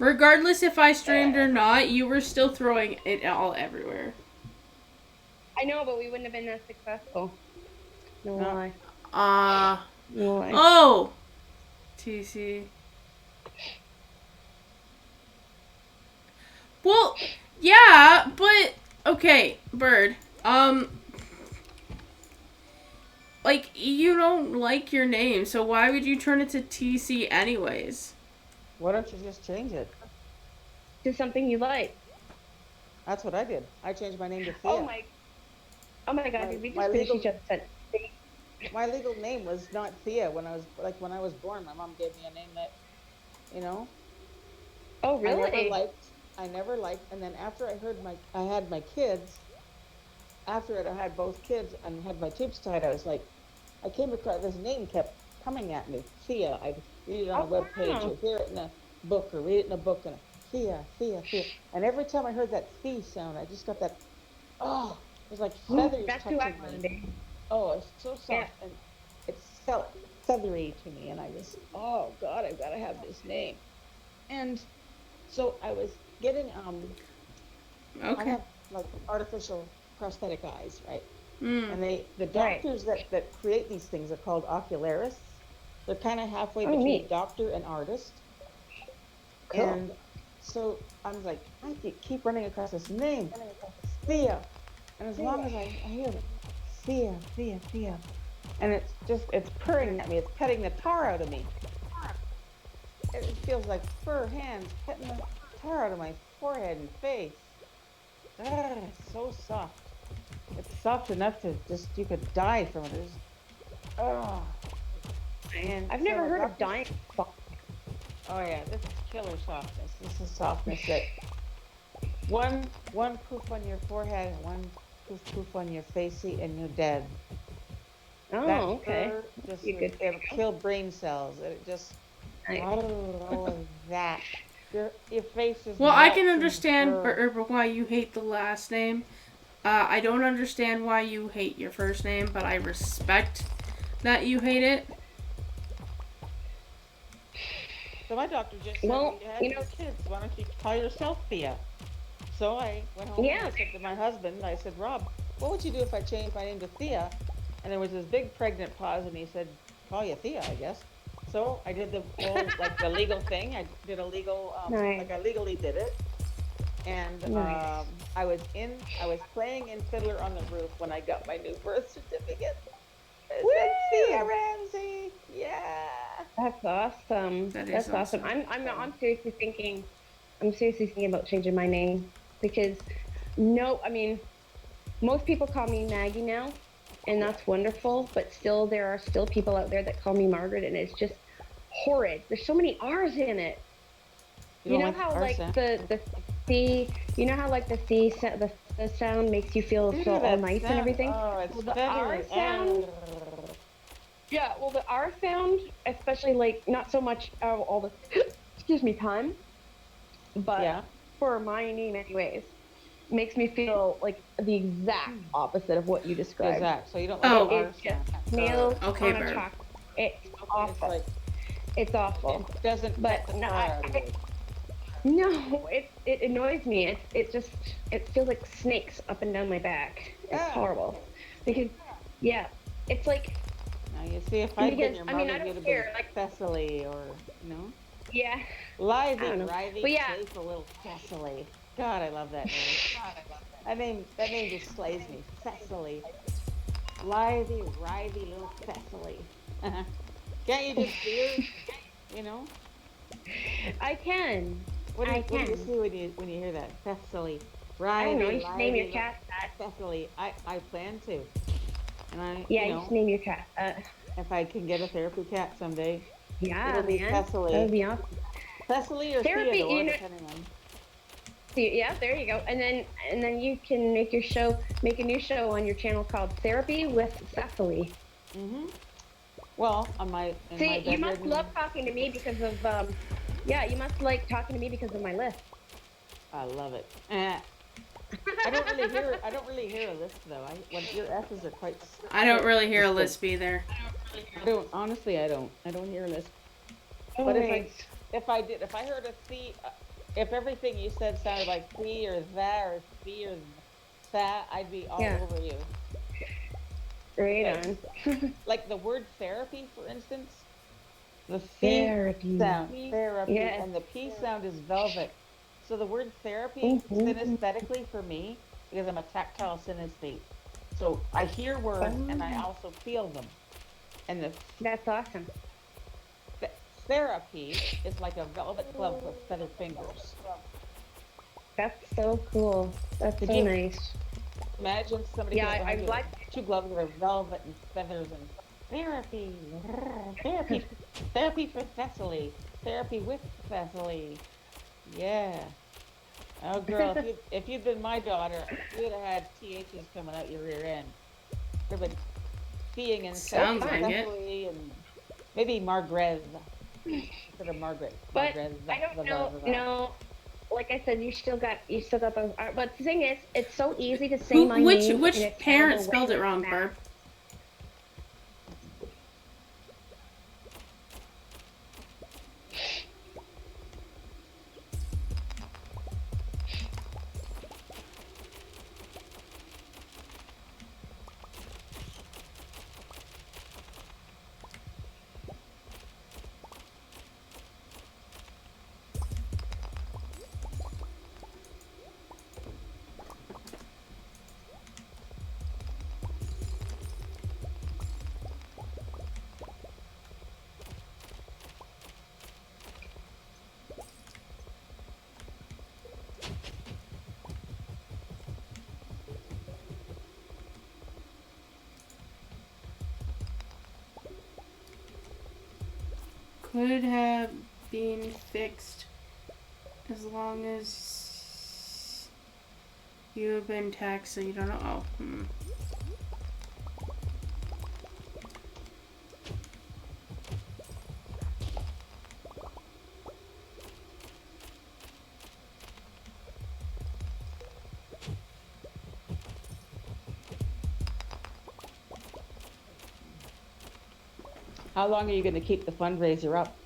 Regardless if I streamed or not, you were still throwing it all everywhere. I know, but we wouldn't have been as successful. No lie. No lie. Oh! TC. Well, yeah, but, okay, Bird, like, you don't like your name, so why would you turn it to TC anyways? Why don't you just change it? To something you like. That's what I did. I changed my name to Thea. Oh my god, did we just finish each other's sentence? My legal name was not Thea when I was born. My mom gave me a name that, you know. Oh really? I never liked, and then after I had my kids, after I had both kids and had my tubes tied, I was like, I came across this name kept coming at me, Thea. I read it on a web page or hear it in a book or read it in a book and Thea. And every time I heard that Thea sound, I just got that, it was like feathers touching me. Oh, it's so soft and it felt feathery to me, and I just, oh God, I've got to have this name. And so I was getting, I have like artificial prosthetic eyes, right? And the doctors that create these things are called ocularists. They're kind of halfway between doctor and artist. Cool. And so I was like, I keep running across this name, Thea. And as long as I hear it, Thea. And it's purring at me. It's petting the tar out of me. It feels like fur hands petting the tar out of my forehead and face. It's so soft. It's soft enough to you could die from it. And I've never heard of dying. Oh yeah, this is killer softness. This is softness that one poof on your forehead and one poof on your facey and you're dead. Oh, that okay. It'll kill brain cells. It just like that. Your face is. Well, I can understand why you hate the last name. I don't understand why you hate your first name, but I respect that you hate it. So my doctor just said, you have kids, why don't you call yourself Thea? So I went home and I said to my husband, I said, Rob, what would you do if I changed my name to Thea And there was this big pregnant pause, and he said, "Call you Thea, I guess." So I did the whole like the legal thing. I did a legal Nice. like I legally did it, and Nice. I was playing in Fiddler on the Roof when I got my new birth certificate. It said Thea Woo! Ramsey. Yeah. That's awesome. That is That's awesome. awesome. I'm seriously thinking. I'm seriously thinking about changing my name because no, I mean, most people call me Maggie now, and Yeah. that's wonderful. But still, there are still people out there that call me Margaret, and it's just horrid. There's so many R's in it. You You don't know like the how R like sound? the C. You know how like the C the sound makes you feel Ooh, so all that nice and sound. everything. Oh, it's Well, the R feathery. sound. Yeah, well, the R sound, especially like not so much all the excuse me time, but Yeah. for my name anyways, makes me feel like the exact opposite of what you described. Exact. So you don't like the Oh, R It's just sound. nails okay, on a Barb. chalk. It's Okay, it's awful. like It's awful. it doesn't But get the no, tar out of you. no, it annoys me. It just it feels like snakes up and down my back. It's Ah. horrible because yeah, it's like Now you see, if I'd been because your I mom, mean I it would don't have been care like Thessaly or yeah I Lively, don't know Rivy, but yeah playful little Thessaly. God, I love that name. That name just slays me. Thessaly. Lively, Rivy, little Thessaly. Can't you just see her? You know? I can What do you see when you hear that? Thessaly. I don't know. Rivy, You should name your Lively, cat that. Thessaly. I plan to. And Yeah, you should name your cat that. if I can get a therapy cat someday, Yeah, it'll be man, that would Thessaly. be awesome. Thessaly or Therapy, Theodore, you know. depending on. Yeah, there you go. And then you can make your show, make a new show on your channel called Therapy with Cecily. Mm-hmm. Well, in my See, you must bedridden. love talking to me because of yeah, you must like talking to me because of my list. I love it. I don't really hear a lisp though. When your S's are quite. I don't really hear a distinct. lisp either. I don't. Honestly, I don't. I don't hear a lisp. Oh, But nice. if I heard a C, if everything you said sounded like C or that or C or that, I'd be all Yeah. over you. Right Okay. on. Like the word therapy, for instance, the C Therapy. sound, therapy, Yes. and the P sound is velvet. So the word therapy, Mm-hmm. synesthetically for me, because I'm a tactile synesthete. So I hear words and I also feel them. And the That's awesome. therapy is like a velvet glove with feather fingers. That's so cool. That's Could so you nice. imagine somebody Yeah, comes I behind you like. with two gloves that are velvet and feathers and therapy, therapy, therapy for Thessaly, therapy with Thessaly. Yeah. Oh, girl, if you'd been my daughter, you'd have had THs coming out your rear end. There'd been feeing and Sounds Thessaly, like it. Thessaly, and maybe Margaret instead of Margaret. But Margaret. I don't know. No, like I said, you still got those. But the thing is, it's so easy to say my Which name. which in a parent terrible spelled way it like wrong, that. Barb? Could have been fixed as long as you have been taxed, so you don't know. Oh, How long are you going to keep the fundraiser up?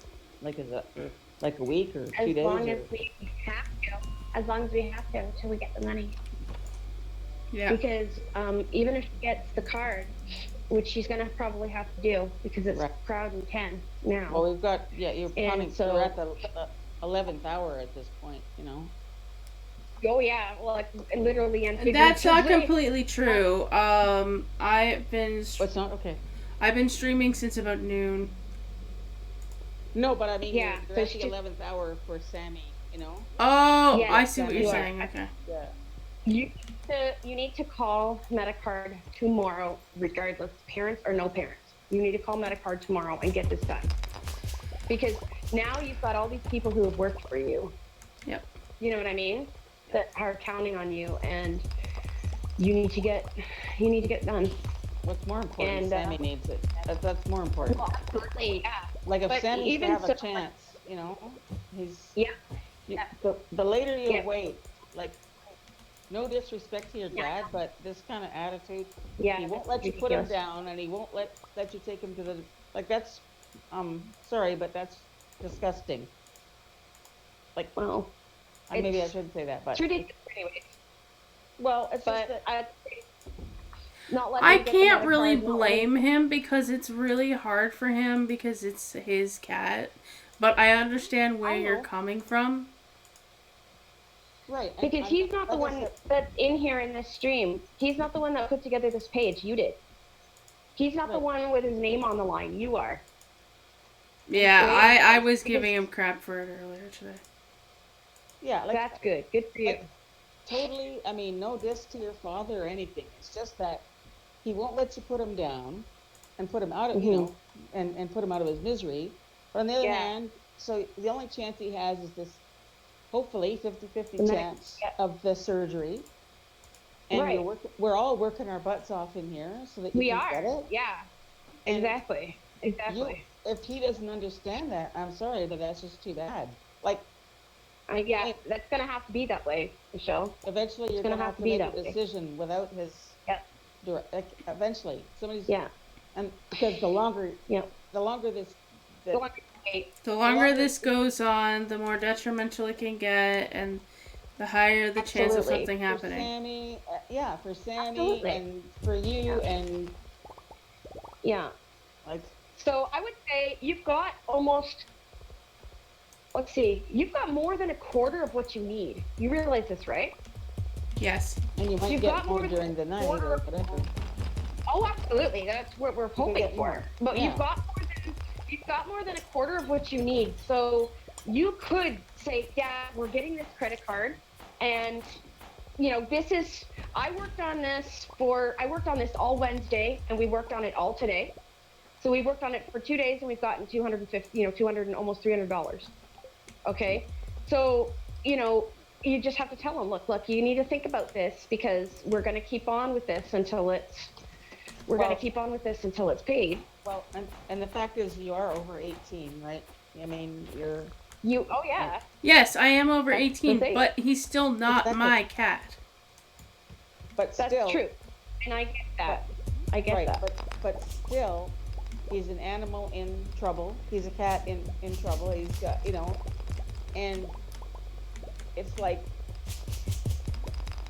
Like is it like a week or 2 As days? long Or... as we have to. As long as we have to until we get the money. yeah. Because even if she gets the card, which she's gonna probably have to do because it's Right. crowding 10 now. Well, we've got, you're And coming, so- we're at the 11th hour at this point, you know? Oh yeah, well, like literally and That's not figuratively. completely true. I've been It's not, okay. I've been streaming since about noon. No, but I mean, Yeah, you're so at the she- 11th hour for Sammy, you know? Oh, Yes, I see what you you're are. saying. Okay. Yeah. You need to call Metacard tomorrow, regardless, parents or no parents. You need to call Metacard tomorrow and get this done. Because now you've got all these people who have worked for you. Yep. You know what I mean? That are counting on you, and you need to get done. What's more important? And, Sammy needs it. That's more important. Well, absolutely, yeah. Like if But Sammy's to even have a so- chance, you know, he's. Yeah. The later you Yeah. wait, like, no disrespect to your dad, but this kind of attitude, Yeah, he won't that's let you put him ridiculous. down, and he won't let you take him to the, like, that's, sorry, but that's disgusting. Like, Well, maybe I it's- shouldn't say that, but. It's ridiculous, anyways. Well, it's just But that. not letting I you get the can't Metacard, really not letting- blame him because it's really hard for him because it's his cat. But I understand where I you're know. coming from. Right. Because he's not the like I one said- that's in here in this stream. He's not the one that put together this page. You did. He's not the Right. one with his name on the line. You are. Yeah, Right. I was Because- giving him crap for it earlier today. Yeah, like, That's good. Good for you. like, totally, I mean, no diss to your father or anything. It's just that he won't let you put him down and put him out of, you know, and put him out of his misery. But on the other Yeah. hand, so the only chance he has is this, hopefully, 50-50 The chance of the surgery. And Right. we're all working our butts off in here so that you We can are. get it. Yeah. And Exactly. Exactly. If he doesn't understand that, I'm sorry, but that's just too bad. Like, Yeah, that's gonna have to be that way, Michelle. eventually you're gonna gonna have have to to be make a that way. decision without his Yep. like, eventually somebody's Yeah. and because the longer Yep. the longer this The longer you wait. The longer this goes on, the more detrimental it can get, and the higher the chance of Absolutely. something for happening. Sammy, for Sammy Absolutely. and for you and Yeah. like So I would say you've got almost, let's see, you've got more than a quarter of what you need. You realize this, right? Yes. and you might You've get got more more than during the night quarter or of- whatever. Oh, absolutely. That's what we're hoping get for. more. But Yeah. you've got more than a quarter of what you need. So you could say, yeah, we're getting this credit card, and you know, I worked on this all Wednesday, and we worked on it all today. So we worked on it for 2 days, and we've gotten $200 and almost $300. Okay, so you just have to tell them, look, you need to think about this because we're going to keep on with this until it's paid. Well, and the fact is you are over 18, right? I mean, you're Oh yeah. Yes, I am over That's the 18, thing. but he's still not Exactly. my cat. but That's still true, and I get that. I get right, that. but still, he's an animal in trouble. He's a cat in trouble. He's got, and it's like,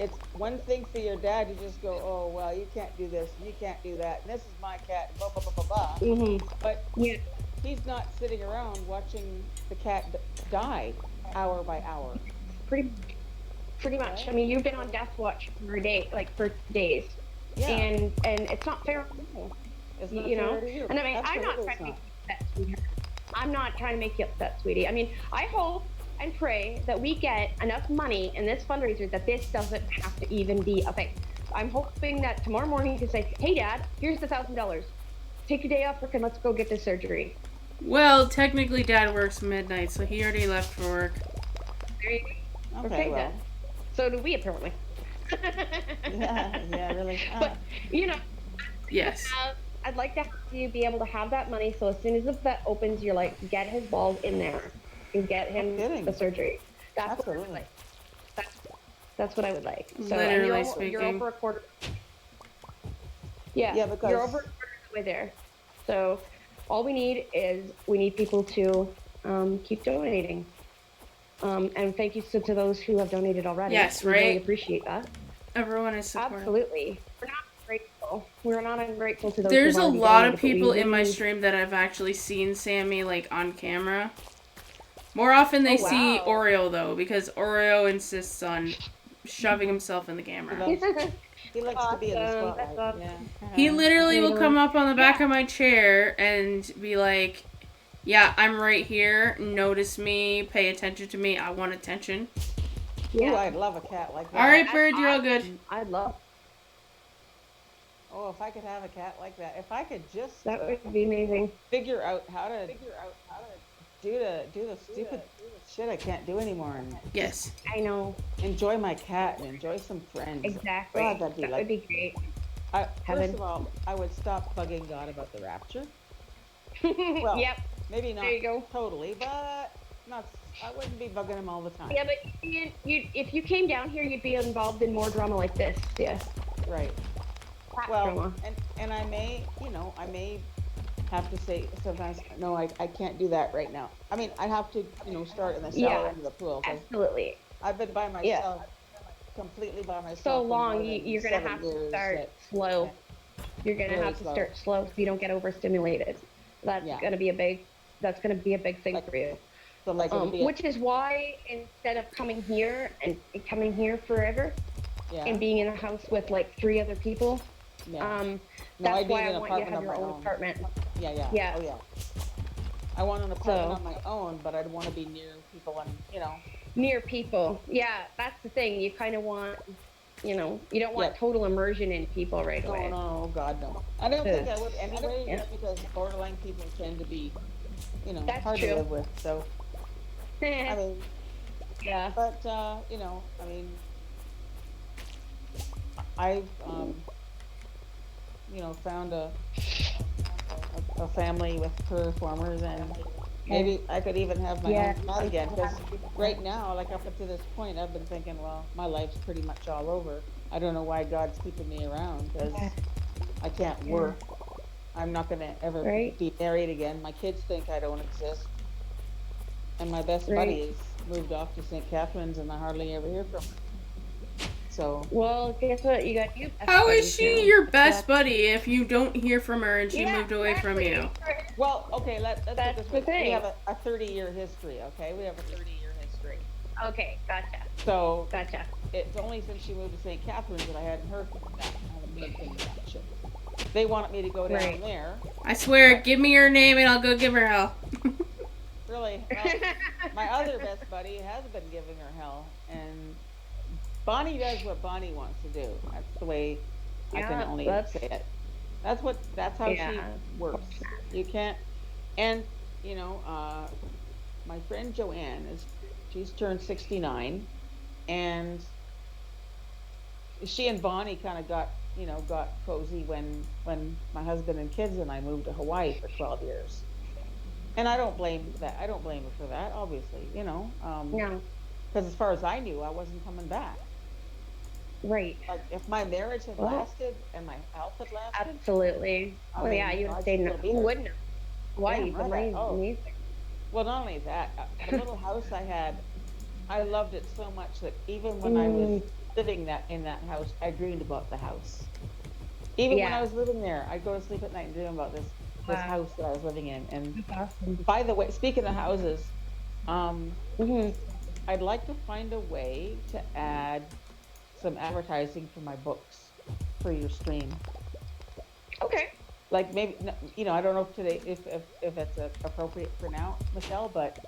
it's one thing for your dad to just go, oh, well, you can't do this, you can't do that, and this is my cat, blah, blah, blah, blah, blah. Mm-hmm. But Yeah. he's not sitting around watching the cat die hour by hour. Pretty much. Right. I mean, you've been on death watch for days, Yeah. and it's not fair. It's not You fair know, to you. and I mean, I'm not Absolutely trying to it's make you upset, sweetheart. I'm not trying to make you upset, sweetie. I mean, I hope and pray that we get enough money in this fundraiser that this doesn't have to even be a thing. I'm hoping that tomorrow morning you can say, hey, Dad, here's the $1,000. Take your day off work and let's go get this surgery. Well, technically Dad works midnight, so he already left for work. There you go. Okay, well. then. So do we, apparently. Yeah, really. But, Yes. I'd like to have you be able to have that money, so as soon as the vet opens, you're like, get his balls in there and get him kidding. the surgery. That's Absolutely. what I would like. That's what I would like. So, Literally and you're speaking. over a quarter. Yeah, Yeah, because- you're over a quarter of the way there. So all we need is people to keep donating. And thank you to those who have donated already. Yes, We really right? appreciate that. Everyone is supportive. Absolutely. We're not grateful. ungrateful. We're not ungrateful to those There's who've a already lot donated, of but we people in my really- stream that I've actually seen Sammy, like, on camera. More often they Oh, see wow. Oreo, though, because Oreo insists on shoving himself in the camera. He likes to be in the Awesome, spotlight. that's Yeah. He literally will Right come on. up on the back of my chair and be like, yeah, I'm right here. Notice me. Pay attention to me. I want attention. Ooh, I'd love a cat like that. All right, Bird, you're all good. I'd love. Oh, if I could have a cat like that. If I could just That would be amazing. figure out how to do the stupid shit I can't do anymore and Yes. I know. enjoy my cat and enjoy some friends. Exactly. God, that'd be That like, would be great. First Heaven. of all, I would stop bugging God about the rapture. Well, Yep. maybe not There you go. totally, but not. I wouldn't be bugging him all the time. Yeah, but if you came down here, you'd be involved in more drama like this. Yeah. Right. Cat Well, drama. and I may, I may have to say sometimes, no, I can't do that right now. I mean, I have to, start in the shower Yeah, into the pool. 'Cause absolutely. I've been by myself, completely by myself. So for long, more than you're gonna 7 have to years start that- slow. You're gonna Really have to slow. start slow so you don't get overstimulated. That's Yeah. gonna be a big. That's gonna be a big thing for you. So like it'll be Which is why instead of coming here and coming here forever yeah. and being in a house with like 3 other people, Yeah. No, that's I'd be why in I an want you to apartment have of your my own own. apartment. Yeah. Yeah. Oh yeah. I want an apartment So- on my own, but I'd want to be near people and Near people. Yeah, that's the thing. You kind of want, you don't want Yeah. total immersion in people right No, away. no, God, no. I don't think I would Yeah. anyway, Yeah. just because borderline people tend to be, That's hard true. to live with. So, I mean, Yeah. but, I mean, I've, found a family with performers, and maybe I could even have my Yeah. own cat again, because right now, like up to this point, I've been thinking, well, my life's pretty much all over. I don't know why God's keeping me around, because I can't work. I'm not going to ever Right. be married again. My kids think I don't exist. And my best Right. buddy has moved off to St. Catharines, and I hardly ever hear from her. So, Well, guess what? You got you. How is she your best buddy if you don't hear from her and she Yeah, moved away from you? well, okay, let's put That's this the way. thing. We have a 30-year history, okay? We have a 30-year history. Okay, gotcha. So, Gotcha. it's only since she moved to St. Catharines that I hadn't heard from that. I haven't heard from that shit. They wanted me to go down Right. there. I swear, give me her name and I'll go give her hell. Really, well, my other best buddy has been giving her hell, and Bonnie does what Bonnie wants to do. That's the way I can Yeah, only that's- say it. That's how Yeah. she works. You can't, and my friend Joanne she's turned 69, and she and Bonnie kind of got cozy when my husband and kids and I moved to Hawaii for 12 years. And I don't blame that. I don't blame her for that, obviously, No. because as far as I knew, I wasn't coming back. Right. Like if my marriage had Well- lasted and my health had lasted, Absolutely. I Well, yeah, mean, you'd have I'd stayed in. still be Who there. wouldn't have? Why? Yeah, You've right. been Oh. amazing. well, not only that, the little house I had, I loved it so much that even when I was living in that house, I dreamed about the house. Even when Yeah. I was living there, I'd go to sleep at night and dream about this Wow. house that I was living in. And That's awesome. by the way, speaking of houses, Mm-hmm. I'd like to find a way to add some advertising for my books for your stream. Okay. Like maybe, I don't know if today if it's appropriate for now, Michelle, but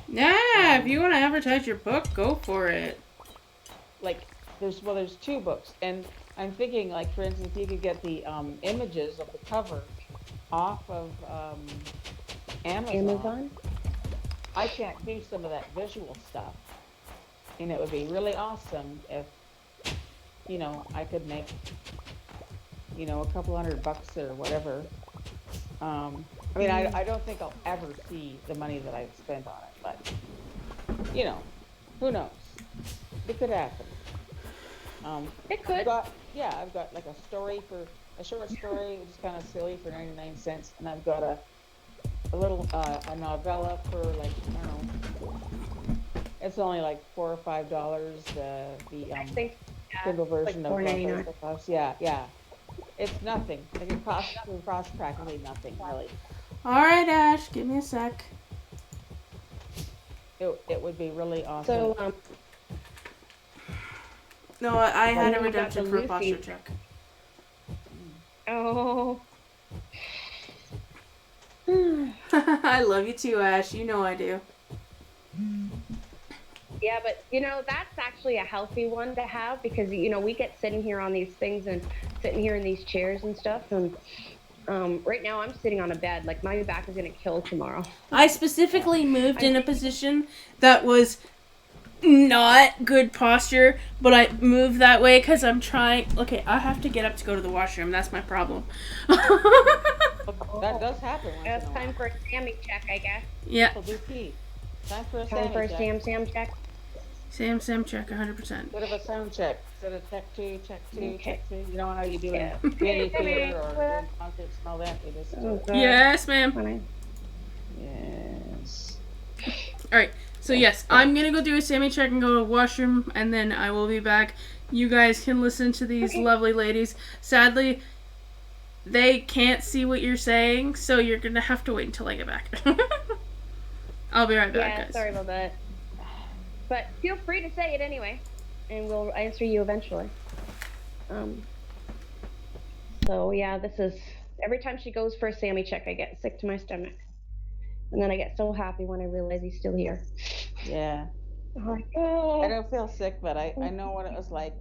Yeah, if you want to advertise your book, go for it. like there's 2 books, and I'm thinking, like, for instance, you could get the images of the cover off of Amazon. I can't do some of that visual stuff, and it would be really awesome if I could make a couple $100 or whatever. I mean, I don't think I'll ever see the money that I've spent on it, but who knows? It could happen. It could. I've got like a short story, which is kind of silly, for 99 cents, and I've got a little a novella for, like, I don't know, it's only like $4 or $5. The I think Kindle like version of $4.99. House. Yeah. It's nothing. Like it costs practically nothing, really. All right, Ash, give me a sec. It would be really awesome. So, No, I had a then you got the redemption for a posture Lucy. check. Oh. I love you too, Ash. You know I do. Yeah, but that's actually a healthy one to have because we get sitting here on these things and sitting here in these chairs and stuff, and right now I'm sitting on a bed. Like my back is gonna kill tomorrow. I specifically moved in a position that was not good posture, but I moved that way because I'm trying. Okay, I have to get up to go to the washroom. That's my problem. That does happen once It's in a while. time for a Sammy check, I guess. Yeah. So do pee. Time for a Time for a Sammy check. Sam check. Sam check 100%. Bit of a sound check. Instead of check two, check two, Okay. check two. You know how you do in Yeah. community theater or doing concerts and all that. You just do it. Yes, ma'am. Yes. All right. So yes, I'm gonna go do a Sammy check and go to the washroom, and then I will be back. You guys can listen to these lovely ladies. Sadly, they can't see what you're saying, so you're gonna have to wait until I get back. I'll be right back, Yeah, guys. sorry about that. But feel free to say it anyway, and we'll answer you eventually. So yeah, this is every time she goes for a Sammy check, I get sick to my stomach, and then I get so happy when I realize he's still here. Yeah. I'm like, oh. I don't feel sick, but I know what it was like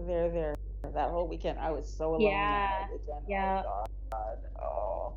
there. That whole weekend, I was so alone that Yeah, whole weekend. yeah. Oh, God. Oh.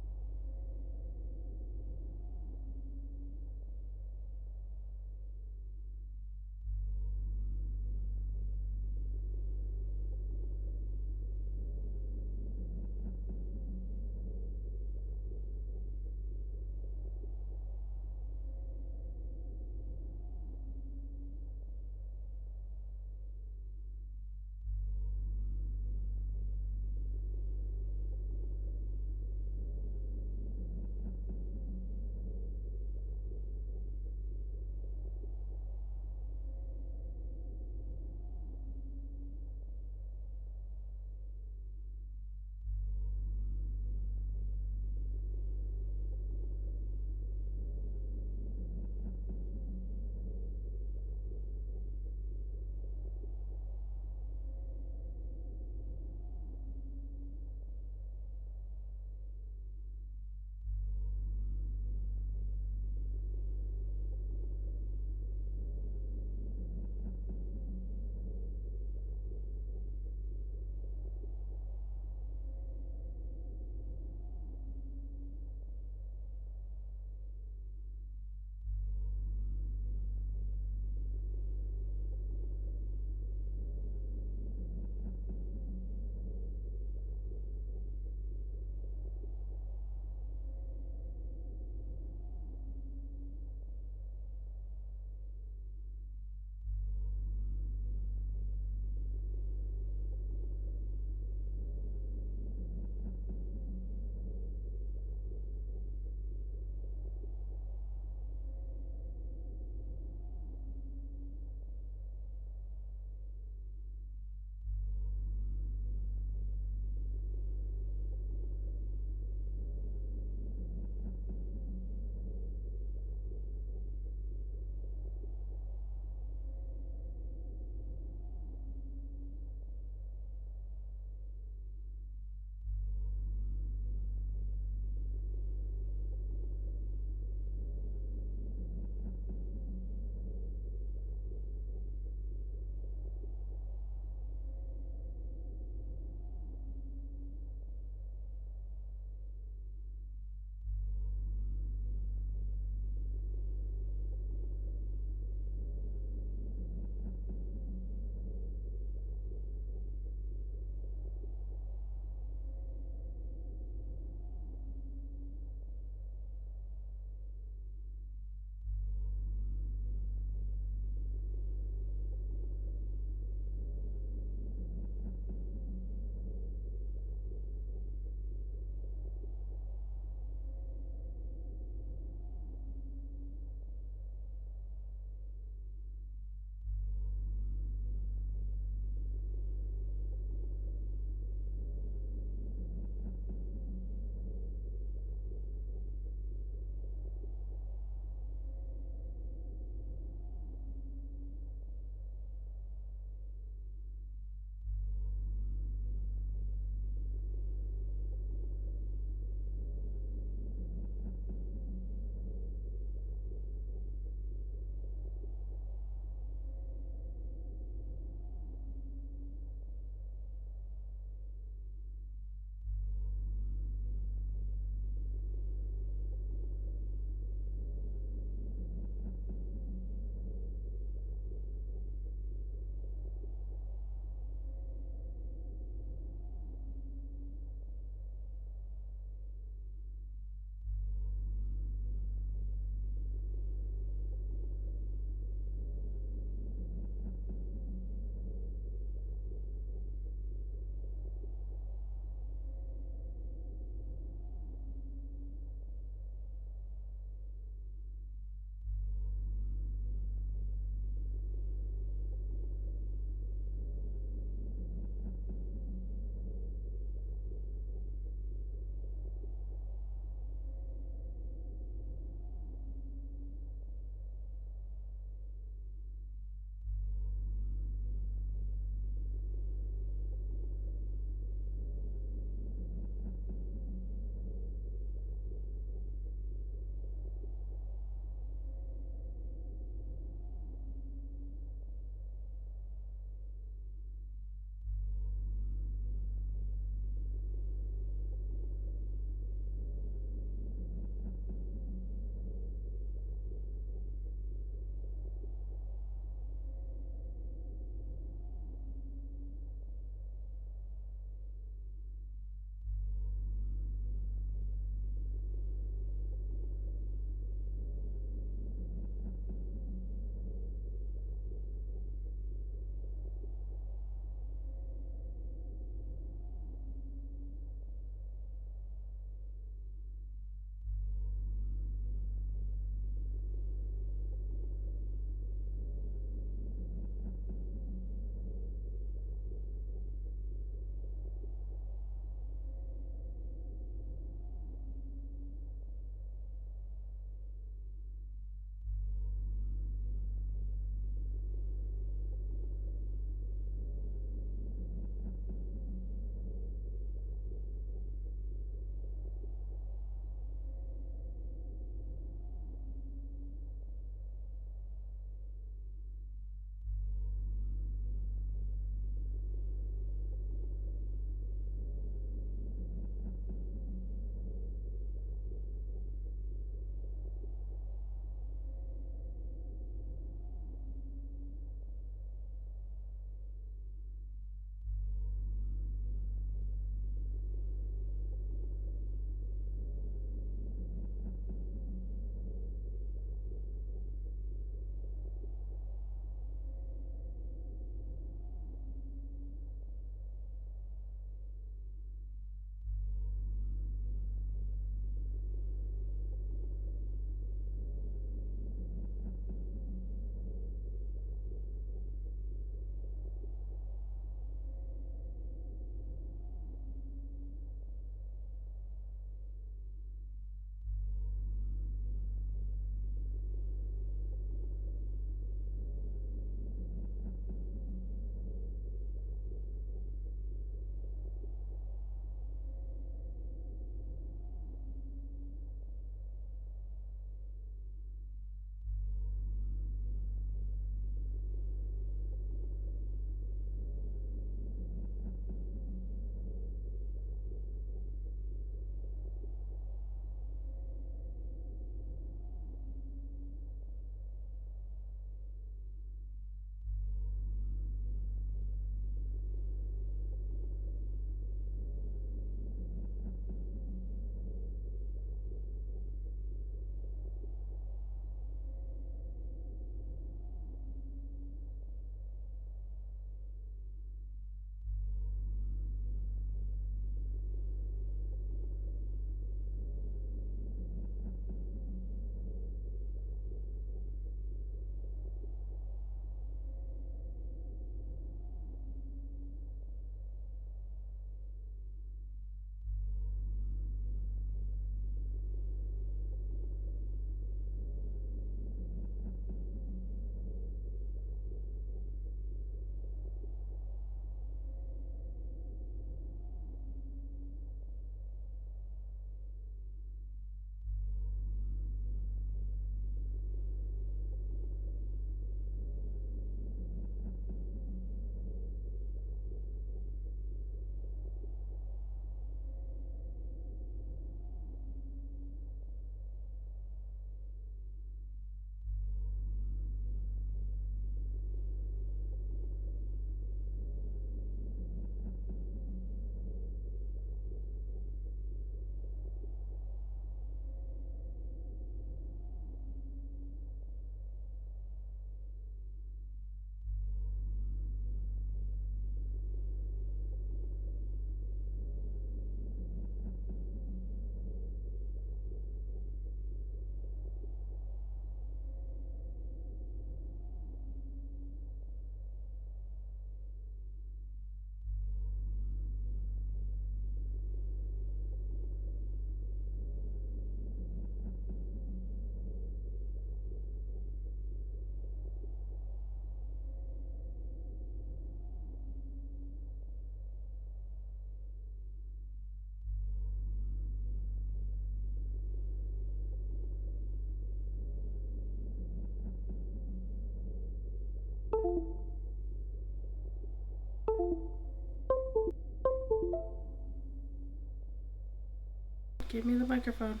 Give me the microphone.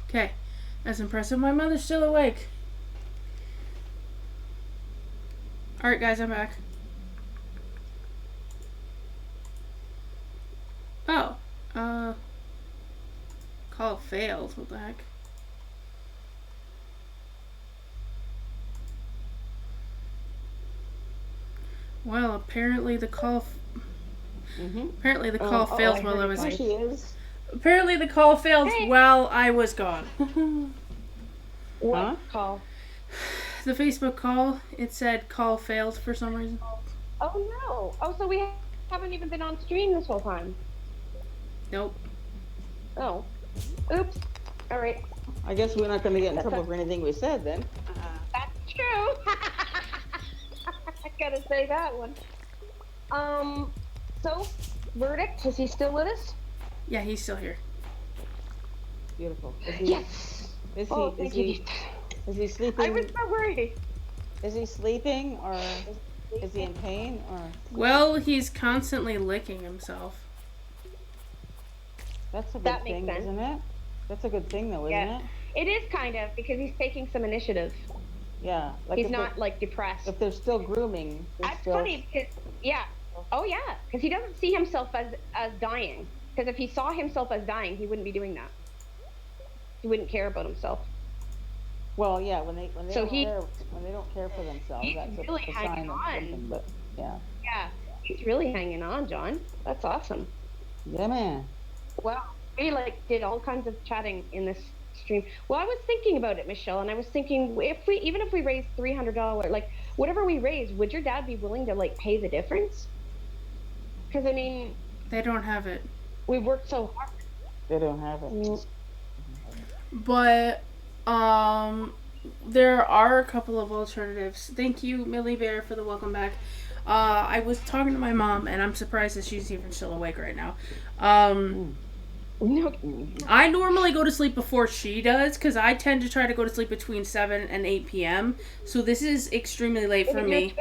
Okay. That's impressive. My mother's still awake. Alright, guys, I'm back. Oh. Call failed. What the heck? Well, apparently the call... Apparently the call failed while I was... There she is. Apparently the call failed while I was gone. What call? The Facebook call, it said call failed for some reason. Oh no! Oh, so we haven't even been on stream this whole time. Nope. Oh. Oops. All right. I guess we're not going to get in trouble for anything we said then. That's true. I gotta say that one. So, verdict, is he still with us? Yeah, he's still here. Beautiful. Is he, Yes. Is he, Oh, is thank he, you. is he sleeping? I was so worried. Is he sleeping or is he in pain or? Well, he's constantly licking himself. That's a good That makes thing, sense. isn't it? That's a good thing though, isn't Yeah. it? It is kind of, because he's taking some initiative. Yeah. Like He's if not, like, depressed. If they're still grooming, they're That's still... funny, because, yeah. Oh, yeah. Because he doesn't see himself as dying. Because if he saw himself as dying, he wouldn't be doing that. He wouldn't care about himself. Well, yeah, when they So don't care for themselves, he's that's really a hanging sign of on. something. But yeah. Yeah. He's really hanging on, John. That's awesome. Yeah, man. Well, we did all kinds of chatting in this stream. Well, I was thinking about it, Michelle, and I was thinking even if we raised $300, like whatever we raised, would your dad be willing to pay the difference? Because I mean, they don't have it. We worked so hard. They don't have it. But there are a couple of alternatives. Thank you, Millie Bear, for the welcome back. I was talking to my mom, and I'm surprised that she's even still awake right now. I normally go to sleep before she does, because I tend to try to go to sleep between 7 and 8 p.m. So this is extremely late for me.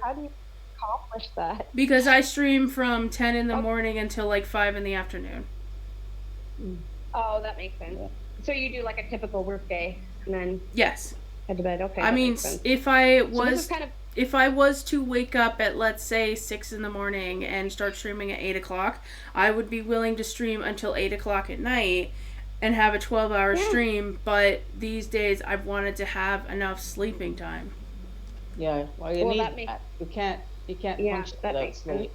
How do you accomplish that? Because I stream from 10 in the morning until 5 in the afternoon. Oh, that makes sense. So you do a typical work day, and then yes, head to bed. Okay. I mean, if I was to wake up at, let's say, 6 in the morning and start streaming at 8 o'clock, I would be willing to stream until 8 o'clock at night and have a 12-hour stream, but these days I've wanted to have enough sleeping time. Yeah, well, you need that. You can't function without sleep.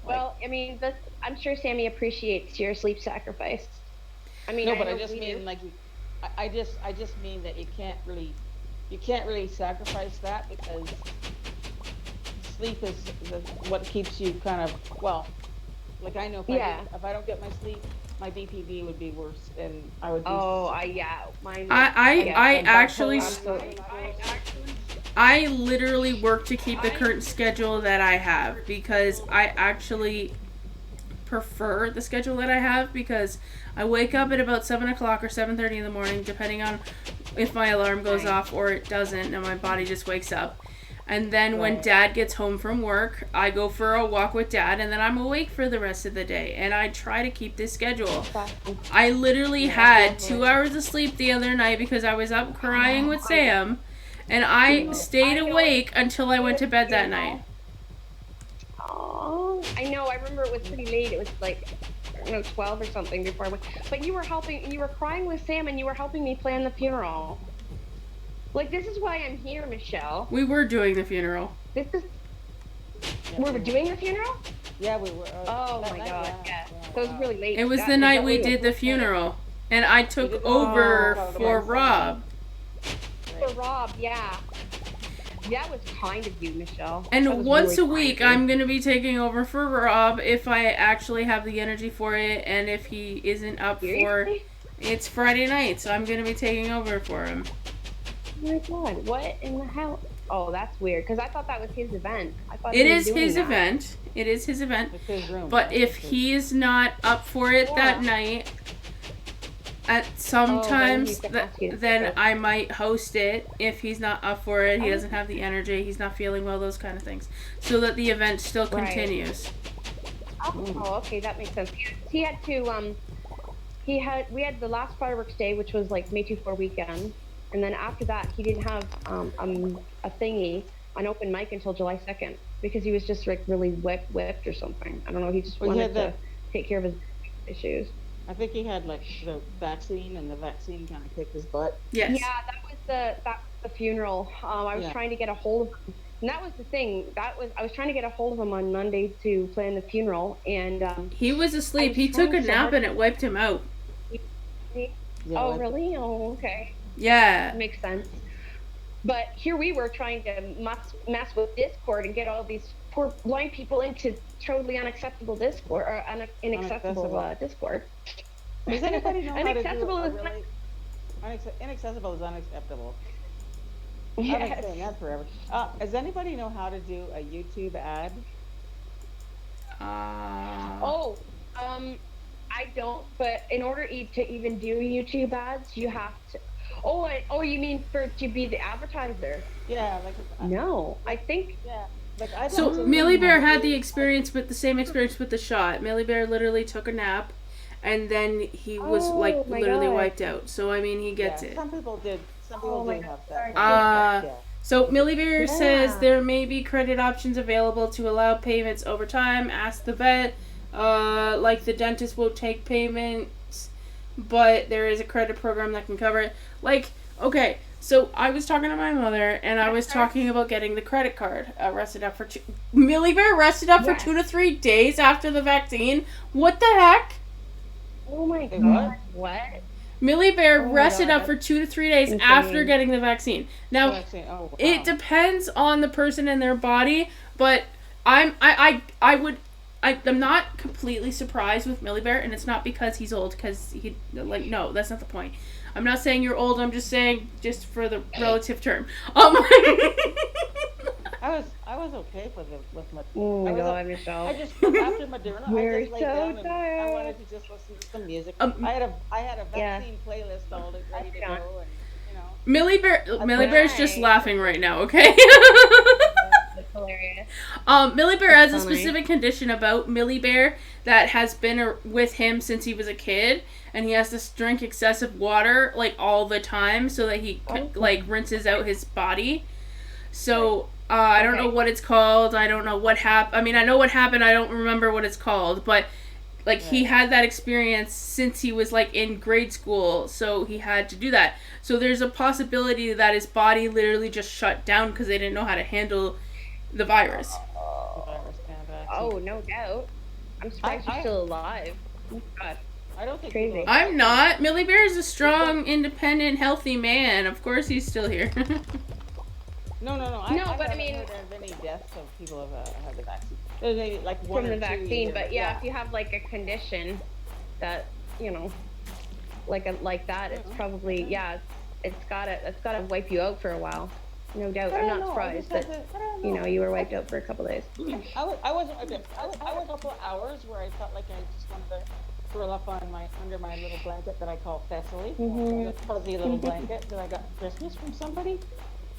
Well, I mean, I'm sure Sammy appreciates your sleep sacrifice. I mean, no, but I just mean I just mean that you can't really sacrifice that, because sleep is what keeps you kind of, well, I know if I don't get my sleep, my BPD would be worse, and I would be... I literally work to keep the current schedule that I have, because I actually prefer the schedule that I have, because I wake up at about 7 o'clock or 7:30 in the morning, depending on if my alarm goes off or it doesn't, and my body just wakes up. And then when Dad gets home from work, I go for a walk with Dad, and then I'm awake for the rest of the day. And I try to keep this schedule. I literally had 2 hours of sleep the other night because I was up crying with Sam, and I stayed awake until I went to bed that night. Oh, I know. I remember it was pretty late. It was 12 or something before I went. But you were crying with Sam, and you were helping me plan the funeral. This is why I'm here, Michelle. We were doing the funeral. We were doing the funeral? Yeah, we were. Oh my god, yeah. So it was really late. It was the night we did the funeral. And I took over for Rob. For Rob, yeah. That was kind of you, Michelle. And once a week, I'm going to be taking over for Rob if I actually have the energy for it, and if he isn't up for... It's Friday night, so I'm going to be taking over for him. Oh my god, what in the hell? Oh, that's weird, because I thought that was his event. It is his event. It is his event. But if he is not up for it that night, sometimes then I might host it. If he's not up for it, he doesn't have the energy, he's not feeling well, those kind of things, so that the event still continues. Oh, okay, that makes sense. He had to we had the last fireworks day, which was like May 24 weekend, and then after that, he didn't have a thingy, an open mic until July 2nd because he was just like really whipped or something. I don't know. He just Well, he wanted had to take care of his issues. I think he had like the vaccine, and the vaccine kind of kicked his butt. Yes. Yeah, that was the funeral. I was Yeah. trying to get a hold of him, and that was the thing. I was trying to get a hold of him on Monday to plan the funeral, and He was asleep. was He took a trying so nap hard- and it wiped him out. Yeah, Oh, like- really? Oh, okay. Yeah. That makes sense. But here we were trying to mess with Discord and get all these poor blind people into totally unacceptable Discord or inaccessible Discord. Does anybody know how to do Inaccessible a is really inaccessible is unacceptable? I've been Yes. saying that forever. Does anybody know how to do a YouTube ad? Oh, I don't. But in order to even do YouTube ads, you have to. Oh, you mean to be the advertiser? Yeah, like. No, I think. Yeah, like I. So don't Millie Bear know. had the same experience with the shot. Millie Bear literally took a nap, and then he was like my literally God. wiped out. So I mean, he gets Yeah, it. some people did. Some people my do God, have that. Uh, Yeah. So Millie Bear Yeah. says there may be credit options available to allow payments over time. Ask the vet. Like the dentist will take payments, but there is a credit program that can cover it. Like, okay, so I was talking to my mother and I was talking about getting the credit card rested up for Millie Bear rested up for 2 to 3 days after the vaccine. What the heck? Oh my Hey, God! What? Millie Bear Oh my rested God, up for 2 to 3 days insane. after getting the vaccine. Now, Vaccine. Oh, wow. it depends on the person and their body, but I'm not completely surprised with Millie Bear, and it's not because he's old, because no, that's not the point. I'm not saying you're old. I'm just saying just for the relative term. I was okay with my. Oh my I was God, Michelle. I just after Moderna, We're I just laid so down and I tired. wanted to just listen to some music. Um, I had a Yeah. vaccine playlist all ready to go, and you know. Millie Bear's just Right. laughing right now. Okay. That's hilarious. Millie Bear has a funny. specific condition about Millie Bear that has been with him since he was a kid, and he has to drink excessive water like all the time so that he like rinses out his body. So I don't know what it's called. I don't know what happened. I mean, I know what happened. I don't remember what it's called, but like he had that experience since he was like in grade school, so he had to do that. So there's a possibility that his body literally just shut down because they didn't know how to handle the virus. Oh, no doubt. I'm surprised you're still alive. Oh, God. I don't think Crazy. I'm not. Millie Bear is a strong, independent, healthy man. Of course he's still here. No. No, I but I haven't mean- heard of any deaths of people who have had the vaccine. There's maybe like one From or the two vaccine, here, but yeah, if you have like a condition that, like that, it's probably, it's gotta wipe you out for a while. No doubt. I I'm don't not know, surprised I just that, had to- I don't know. you were wiped out for a couple days. I was a couple of hours where I felt like I just wanted to curl up under my little blanket that I call Thessaly, Mhm. a fuzzy little blanket that I got for Christmas from somebody,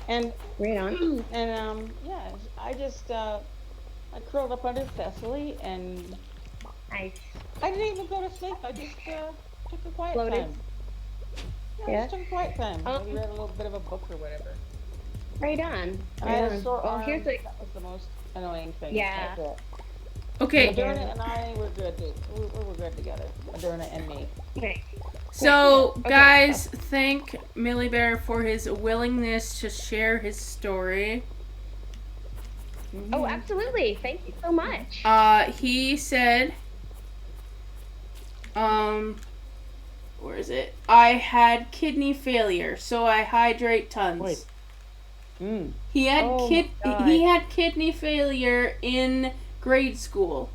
and Right on. and I just I curled up under Thessaly and Nice. I didn't even go to sleep. I just took a quiet Floated. time. I Yeah. just took a quiet time. Um, Maybe read a little bit of a book or whatever. Right on. I had Right a on. sore Well, arm. here's the. That was the most annoying thing. Yeah. That's it. Okay, Moderna and I were good. We were good together. Moderna and me. Okay. so Okay. guys, thank Millie Bear for his willingness to share his story. Oh, absolutely. Thank you so much. He said, where is it? I had kidney failure, so I hydrate tons. Wait. He had Oh my God. he had kidney failure in grade school.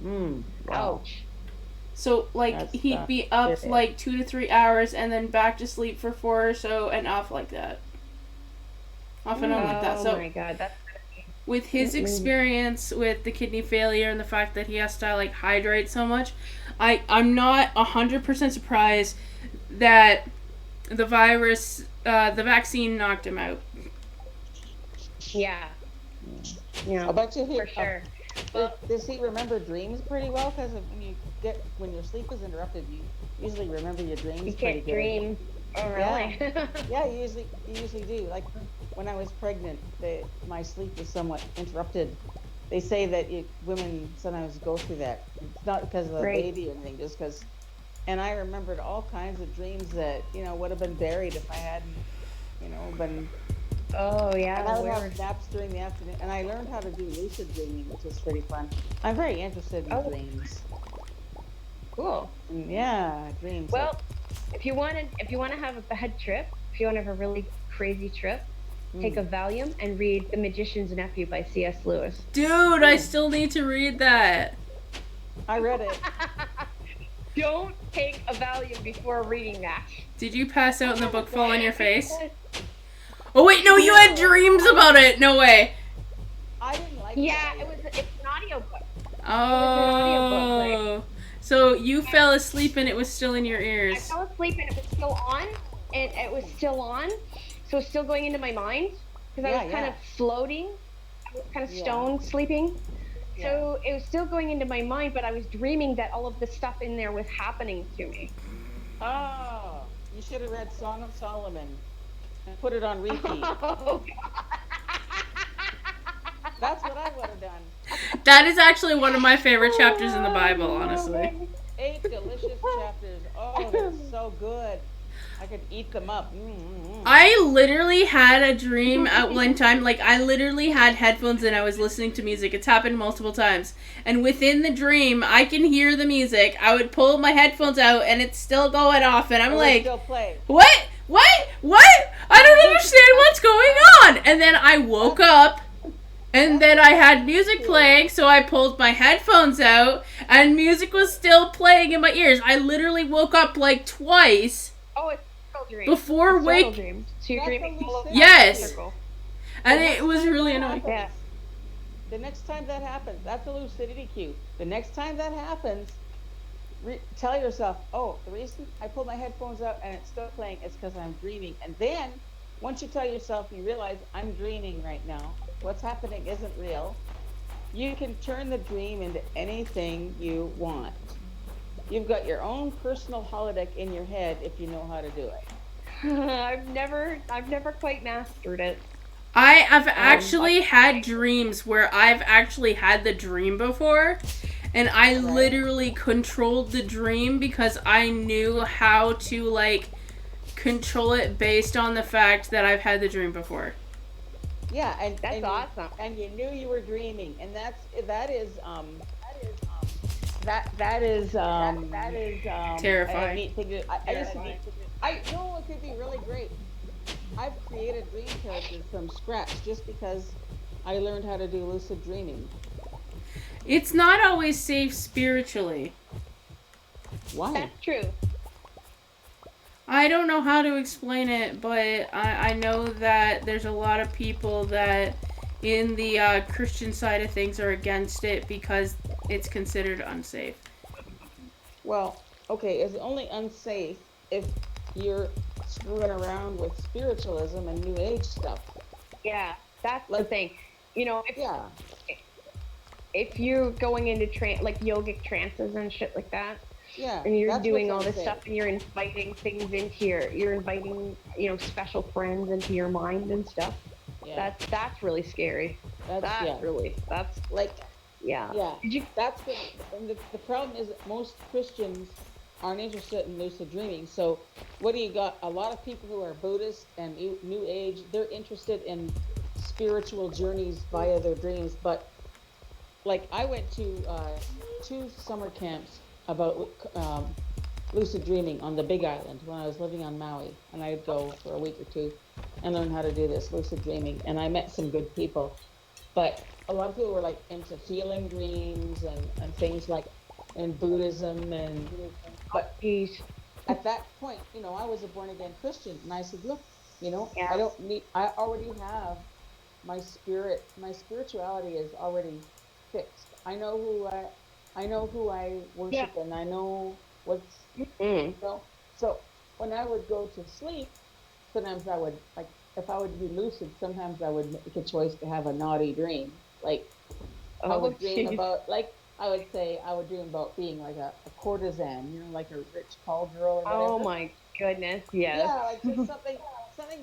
Wow. Ouch. So like That's he'd be up serious. like 2 to 3 hours and then back to sleep for 4 or so and off like that. Off and on like that. Oh So my God, that's. with his experience with the kidney failure and the fact that he has to like hydrate so much, I'm not 100% surprised that the vaccine knocked him out. Yeah. Yeah. I bet you For sure. Does he remember dreams pretty well? Because when your sleep is interrupted, you usually remember your dreams You pretty can't good. dream. Oh, really? Yeah, you usually do. Like when I was pregnant, my sleep was somewhat interrupted. They say that women sometimes go through that. It's not because of the Right. baby or anything, just because. And I remembered all kinds of dreams that would have been buried if I hadn't, been. Oh, yeah. And I would Where? have naps during the afternoon. And I learned how to do lucid dreaming, which is pretty fun. I'm very interested in dreams. Cool. And yeah, dreams. Well, if you want to have a bad trip, if you want to have a really crazy trip, take a Valium and read The Magician's Nephew by C.S. Lewis. Dude, I still need to read that. I read it. Don't take a Valium before reading that. Did you pass out and the book fall on your face? Oh wait, no, you had dreams about it. No way. I didn't like Yeah, it's an audiobook. Oh. So you fell asleep and it was still in your I ears. fell asleep and it was still on, and it was still on, so it's still going into my mind because I was kind of floating. I was kind of stone sleeping. So it was still going into my mind, but I was dreaming that all of the stuff in there was happening to me. Oh, you should have read Song of Solomon and put it on repeat. Oh, That's what I would have done. That is actually one of my favorite chapters in the Bible, honestly. 8 delicious chapters. Oh, they're so good. I could eat them up. I literally had a dream at one time. Like, I literally had headphones and I was listening to music. It's happened multiple times. And within the dream, I can hear the music. I would pull my headphones out and it's still going off. And I'm like, what? What? I don't understand what's going on. And then I woke up. And then I had music playing, so I pulled my headphones out, and music was still playing in my ears. I literally woke up like twice. Oh, it's a dream. Before wake. So you're dreaming. Yes. And it was really annoying. Yeah. The next time that happens, that's a lucidity cue. The next time that happens, tell yourself, oh, the reason I pulled my headphones out and it's still playing is because I'm dreaming. And then, once you tell yourself, you realize I'm dreaming right now. What's happening isn't real. You can turn the dream into anything you want. You've got your own personal holodeck in your head if you know how to do it. I've never quite mastered it. I have actually had dreams where I've actually had the dream before, and I literally controlled the dream because I knew how to, like, control it based on the fact that I've had the dream before. Yeah, and that's awesome. And you knew you were dreaming, and that is terrifying. I know it could be really great. I've created dream characters from scratch just because I learned how to do lucid dreaming. It's not always safe spiritually. Why? That's true. I don't know how to explain it, but I know that there's a lot of people that in the Christian side of things are against it because it's considered unsafe. Well, okay, it's only unsafe if you're screwing around with spiritualism and New Age stuff. Yeah, that's the thing. You know, if you're going into like yogic trances and shit like that, and you're doing all this stuff and you're inviting things into you're inviting, special friends into your mind and stuff. Yeah. That's really scary. That's like, yeah. That's the problem is that most Christians aren't interested in lucid dreaming. So what do you got? A lot of people who are Buddhist and New Age, they're interested in spiritual journeys via their dreams. But like I went to 2 summer camps about lucid dreaming on the Big Island when I was living on Maui, and I'd go for a week or 2 and learn how to do this lucid dreaming, and I met some good people. But a lot of people were like into feeling dreams and things like in Buddhism but at that point, I was a born again Christian, and I said, look, I already have my spirituality is already fixed. I know who I worship, and I know what's so when I would go to sleep, sometimes I would, like, if I would be lucid, sometimes I would make a choice to have a naughty dream, like How I would about dream you? about, like, I would say I would dream about being like a courtesan, like a rich call girl or Oh whatever. my goodness, yes. Yeah, like just something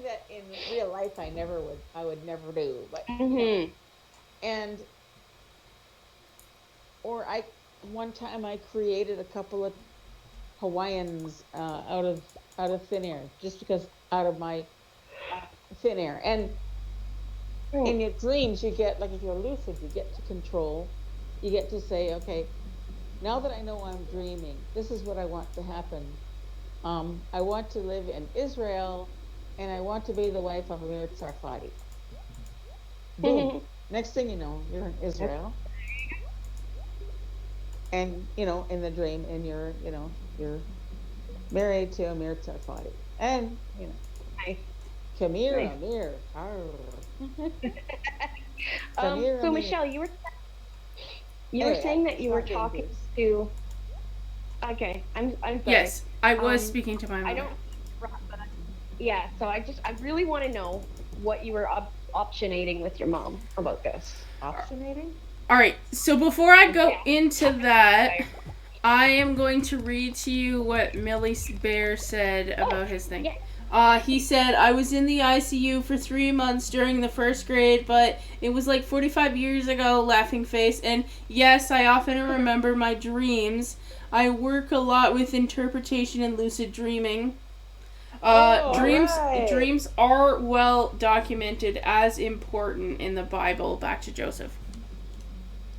that in real life I would never do. But Hmm. and or I one time I created a couple of Hawaiians out of thin air, just because out of my thin air. And in your dreams, you get, like, if you're lucid, you get to control. You get to say, okay, now that I know I'm dreaming, this is what I want to happen. I want to live in Israel, and I want to be the wife of Amir Tsarfati. Boom. Next thing you know, you're in Israel, and in the dream, and you're married to Amir Tsarfati, and Nice. come here, Nice. Amir. Arr. Come here, So Amir. Michelle, you were Anyway, saying that it's you were not talking dangerous. to. Okay, I'm sorry. Yes, I was speaking to my mother. I don't. Yeah, so I really want to know what you were optionating with your mom about this. Optionating? All right, so before I go into that, I am going to read to you what Millie Bear said about his thing. He said, I was in the ICU for 3 months during the first grade, but it was like 45 years ago, laughing face. And yes, I often remember my dreams. I work a lot with interpretation and lucid dreaming. Dreams are well documented as important in the Bible. Back to Joseph.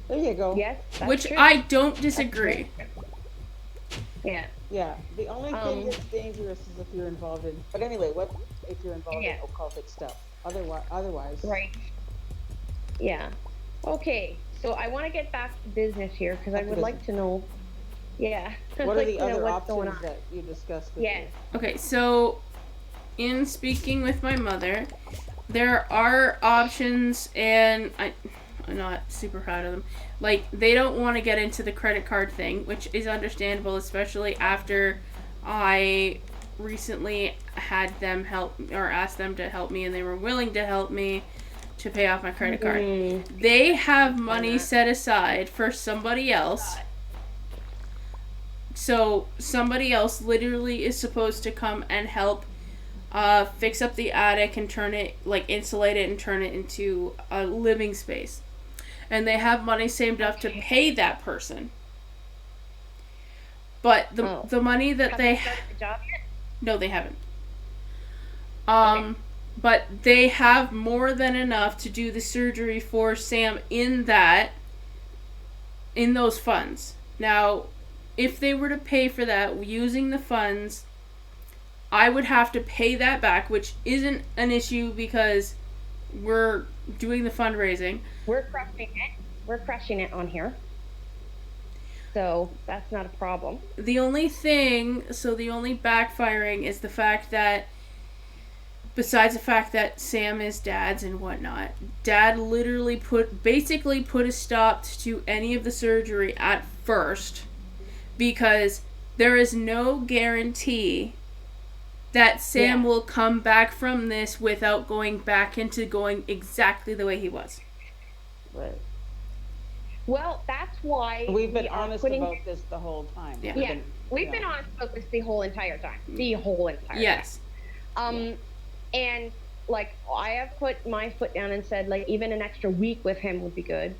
There you go. Yes, which true. I don't disagree. Yeah. Yeah. The only thing that's dangerous is if you're involved in. But anyway, what if you're involved in occultic stuff? Otherwise. Right. Yeah. Okay. So I want to get back to business here because I would like to know. Yeah. What are the other options that you discussed with you? Okay, so in speaking with my mother, there are options, and I'm not super proud of them. Like, they don't want to get into the credit card thing, which is understandable, especially after I recently had them help, or asked them to help me, and they were willing to help me to pay off my credit card. They have money set aside for somebody else. So somebody else literally is supposed to come and help fix up the attic and turn it, like, insulate it and turn it into a living space. And they have money saved up to pay that person. But the money that they started the job yet? No, they haven't. But they have more than enough to do the surgery for Sam in those funds. Now, if they were to pay for that using the funds, I would have to pay that back, which isn't an issue because we're doing the fundraising. We're crushing it. We're crushing it on here. So that's not a problem. The only backfiring is the fact that, besides the fact that Sam is Dad's and whatnot, Dad literally basically put a stop to any of the surgery at first, because there is no guarantee that Sam will come back from this without going back into going exactly the way he was. Right. Well, that's why we've been honest about this the whole time. Yeah, we've been honest about this the whole entire time. The whole entire time. And, like, I have put my foot down and said, like, even an extra week with him would be good.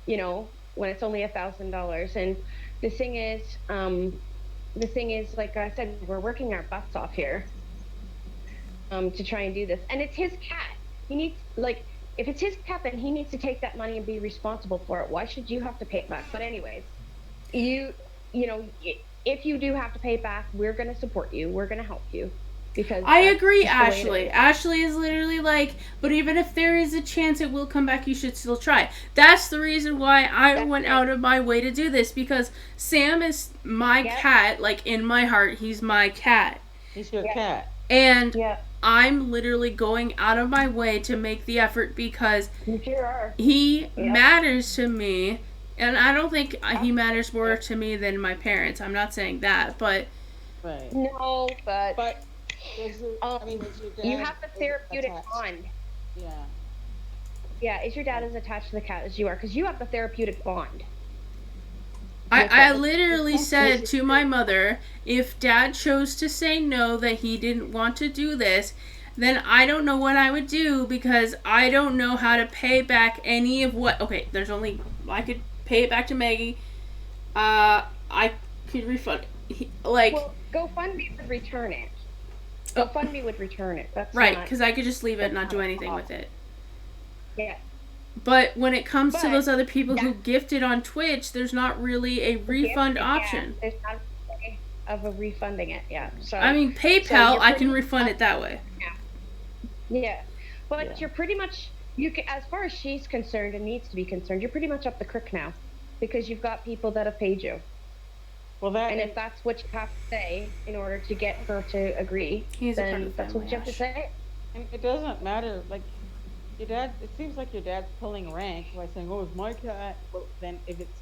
When it's only $1,000. And the thing is, like I said, we're working our butts off here to try and do this. And it's his cat. He needs, like, if it's his cat, then he needs to take that money and be responsible for it. Why should you have to pay it back? But anyways, if you do have to pay it back, we're going to support you. We're going to help you. Because I agree, Ashley. Ashley is literally like, but even if there is a chance it will come back, you should still try. That's the reason why I went out of my way to do this, because Sam is my cat. Like, in my heart, he's my cat. He's your cat. And I'm literally going out of my way to make the effort because he matters to me. And I don't think he matters more to me than my parents. I'm not saying that, but... Right. No, but is your dad you have the therapeutic bond. Yeah. Yeah, is your dad as attached to the cat as you are? Because you have the therapeutic bond. I literally said to my mother, if Dad chose to say no, that he didn't want to do this, then I don't know what I would do, because I don't know how to pay back any of what. Okay, I could pay it back to Maggie. I could refund it. Well, GoFundMe would return it. GoFundMe would return it. That's right, because I could just leave it and not do anything with it. Yeah. But when it comes to those other people who gifted on Twitch, there's not really a refund option. There's not a way of refunding it, yeah. So I mean, PayPal, I can refund it that way. Yeah. But you're pretty much, as far as she's concerned and needs to be concerned, you're pretty much up the creek now, because you've got people that have paid you. Well, and if that's what you have to say in order to get her to agree, then that's what you have to say. And it doesn't matter, like, your dad, it seems like your dad's pulling rank by saying, oh, it's my cat. Well, then if it's,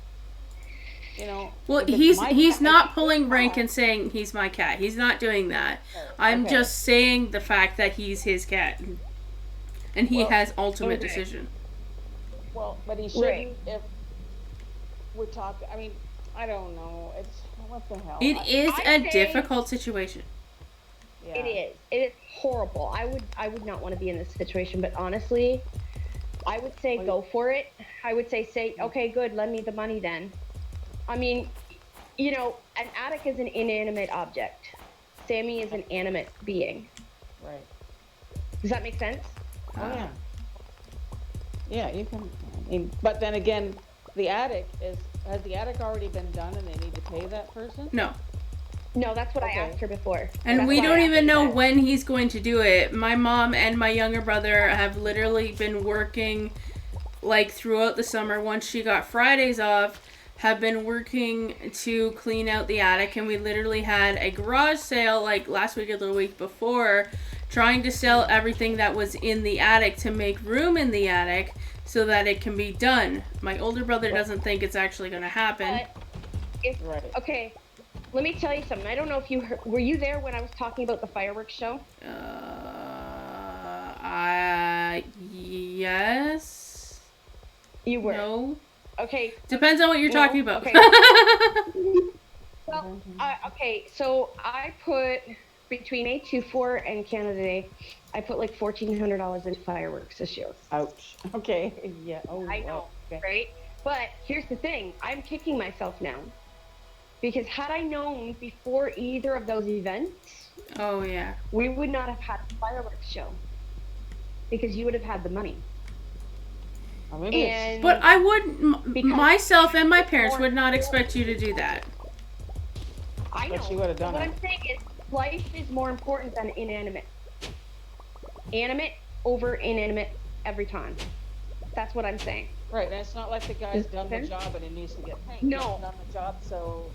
Well, he's not pulling rank and saying he's my cat. He's not doing that. I'm just saying the fact that he's his cat. And he has ultimate decision. Well, but he shouldn't if we're talking, I mean, I don't know. It's, what the hell? It is a difficult situation. Yeah. It is horrible. I would not want to be in this situation, but honestly, I would say go for it. I would say, okay, good, lend me the money then. I mean, an attic is an inanimate object. Sammy is an animate being. Right. Does that make sense? Oh, yeah. Yeah, you can, but then again, has the attic already been done and they need to pay that person? No. No, that's what I asked her before. And we don't even know when he's going to do it. My mom and my younger brother have literally been working throughout the summer. Once she got Fridays off, have been working to clean out the attic, and we literally had a garage sale last week or the week before, trying to sell everything that was in the attic to make room in the attic so that it can be done. My older brother doesn't think it's actually going to happen. Okay, let me tell you something. I don't know if you were you there when I was talking about the fireworks show? Yes. You were. No. Okay. Depends on what you're talking about. Okay. Well, okay, so I put, between A24 and Canada Day, I put $1,400 into fireworks this year. Ouch. Okay. Yeah. Oh, I know, okay. right? But here's the thing. I'm kicking myself now. Because had I known before either of those events, we would not have had a fireworks show. Because you would have had the money. But I wouldn't, myself and my parents would not expect you to do that. I know. But you would have done what it. I'm saying is, life is more important than inanimate. Animate over inanimate every time. That's what I'm saying. Right, and it's not like the guy's done the job and he needs to get paid. No. He's done the job, so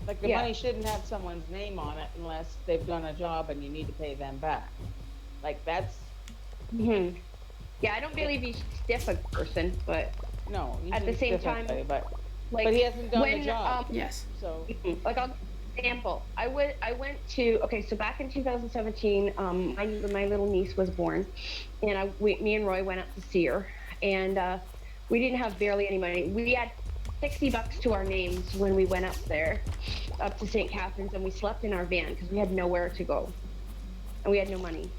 the money shouldn't have someone's name on it unless they've done a job and you need to pay them back. That's. Mm-hmm. Yeah, I don't believe you should stiff a person, but no, at the same time, but he hasn't done the job. Yes. So I'll example. I went to so back in 2017, my little niece was born, and me and Roy went up to see her, and we didn't have barely any money. We had $60 to our names when we went up there, up to St. Catharines, and we slept in our van because we had nowhere to go, and we had no money.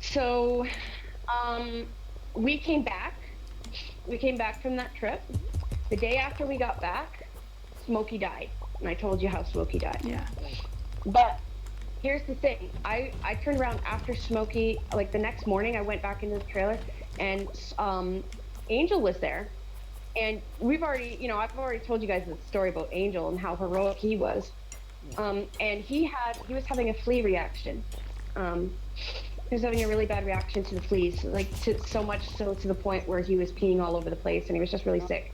So, we came back. We came back from that trip. The day after we got back, Smokey died. And I told you how Smokey died. Yeah. But here's the thing. I turned around after Smokey, the next morning, I went back into the trailer, and Angel was there. And we've already, I've already told you guys the story about Angel and how heroic he was. And he was having a flea reaction. He was having a really bad reaction to the fleas, so much so to the point where he was peeing all over the place, and he was just really sick.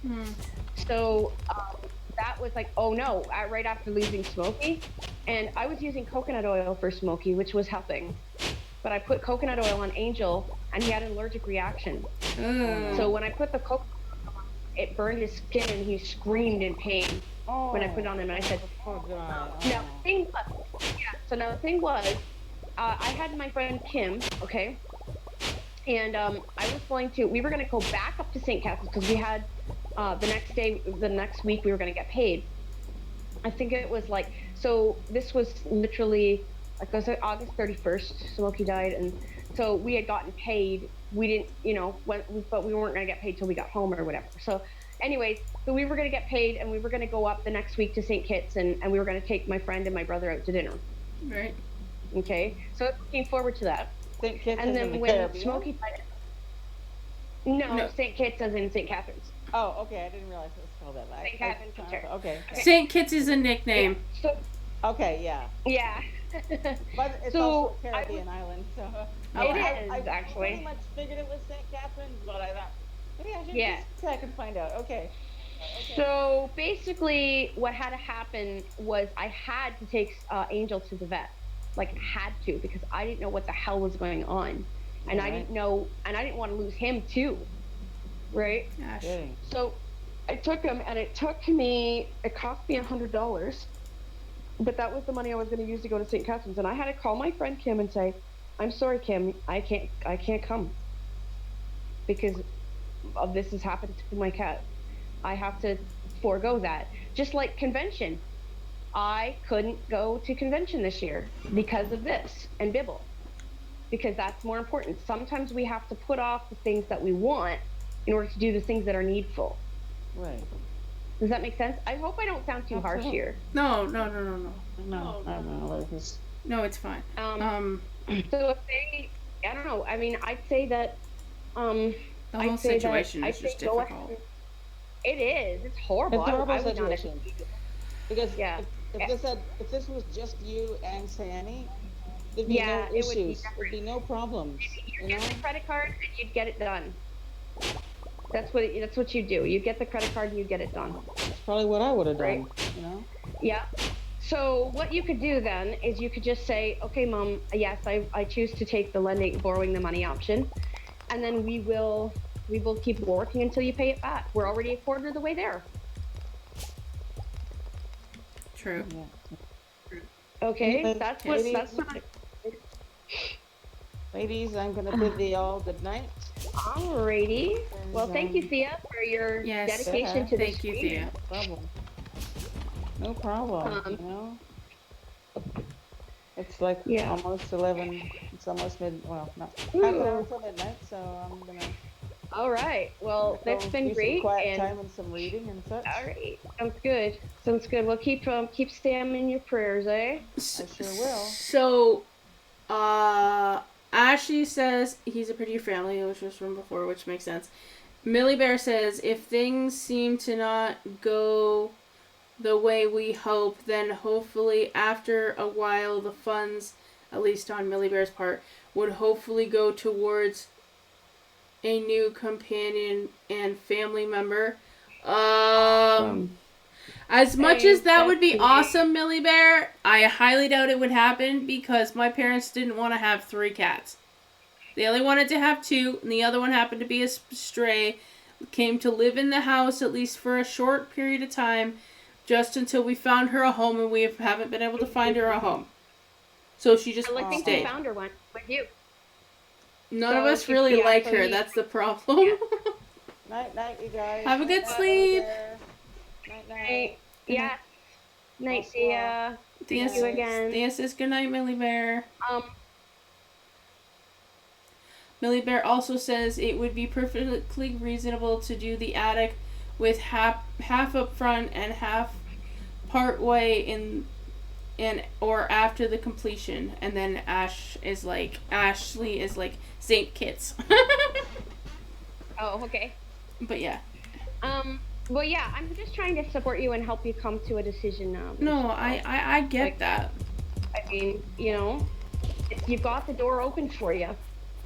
So that was oh no, right after losing Smokey. And I was using coconut oil for Smokey, which was helping. But I put coconut oil on Angel, and he had an allergic reaction. So when I put the coconut oil on, it burned his skin, and he screamed in pain when I put it on him. And I said, oh God. Now, the thing was, I had my friend Kim, okay? And we were going to go back up to St. Catharines because we had the next week we were going to get paid. I think it was like, so this was literally, like, I was like August 31st, Smokey died. And so we had gotten paid. We didn't, but we weren't going to get paid till we got home or whatever. So anyways, so we were going to get paid and we were going to go up the next week to St. Kitts and we were going to take my friend and my brother out to dinner. Right. Okay. So I was looking forward to that. St. Kitts And is in then the when Caribbean? Smokey died, no, St. Kitts as in St. Catharines. Oh, okay. I didn't realize it was called that. St. Catharines, Ontario. Okay. St. Kitts is a nickname. Yeah, so, okay, yeah. Yeah. But it's So, also a Caribbean island, so. It is, I actually. pretty much figured it was St. Catharines, but I thought, maybe I should Yeah. just check and find out. Okay. So basically, what had to happen was I had to take Angel to the vet, like had to, because I didn't know what the hell was going on, and I didn't know, and I didn't want to lose him too, right? Gosh. So I took him, and it cost me $100, but that was the money I was going to use to go to St. Catharines, and I had to call my friend Kim and say, "I'm sorry, Kim, I can't come because of this has happened to my cat. I have to forego that." Just like convention. I couldn't go to convention this year because of this and Bibble. Because that's more important. Sometimes we have to put off the things that we want in order to do the things that are needful. Right. Does that make sense? I hope I don't sound too harsh here. No. No, I don't know. No, it's fine. So if they, I don't know. I mean, I'd say that. The whole situation is just difficult. It is. It's horrible. It's a horrible I would not situation. Because Yeah. if this was just you and Sammy, there'd be Yeah, no it would be issues. There'd be no problems. You get the credit card and you'd get it done. That's what you do. You get the credit card and you get it done. That's probably what I would have done. Right. You know. Yeah. So what you could do then is you could just say, "Okay, Mom, yes, I choose to take the borrowing the money option, and then we will keep working until you pay it back. We're already a quarter of the way there." True. Okay, Yeah. that's Ladies, what. Ladies, I'm gonna bid thee all good night. Alrighty. Well, thank you, Thea, for your dedication to this. Thank you, Thea. No problem. You know, it's like almost 11. It's almost not half an hour till midnight. So I'm gonna. All right. Well, that's been great. Some quiet time and some reading and such. All right. Sounds good. Well, keep Sam in your prayers, eh? I sure will. So, Ashley says he's a prettier family, which was from before, which makes sense. Millie Bear says if things seem to not go the way we hope, then hopefully after a while the funds, at least on Millie Bear's part, would hopefully go towards a new companion and family member. As much as that would be awesome, Millie Bear, I highly doubt it would happen because my parents didn't want to have 3 cats. They only wanted to have 2, and the other one happened to be a stray. Came to live in the house at least for a short period of time, just until we found her a home, and we haven't been able to find her a home. So she just I think stayed. we found her one with you. None of us really like her. That's the problem. Night, night, you guys. Have a good sleep. Night, night. Yeah. Night, Thea. Thank you again. Thea says good night, Millie Bear. Millie Bear also says it would be perfectly reasonable to do the attic with half up front and half part way in or after the completion, and then Ashley is like St. Kitts. Oh, okay. But yeah. Well, yeah, I'm just trying to support you and help you come to a decision now. No, I get that. I mean, you've got the door open for you.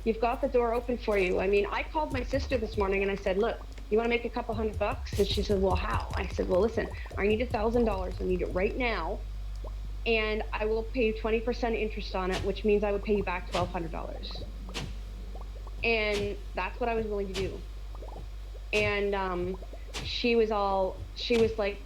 You've got the door open for you. I mean, I called my sister this morning and I said, "Look, you want to make a couple $100?" And she said, "Well, how?" I said, "Well, listen, I need $1,000. I need it right now. And I will pay you 20% interest on it, which means I would pay you back $1,200. And that's what I was willing to do. And she was like,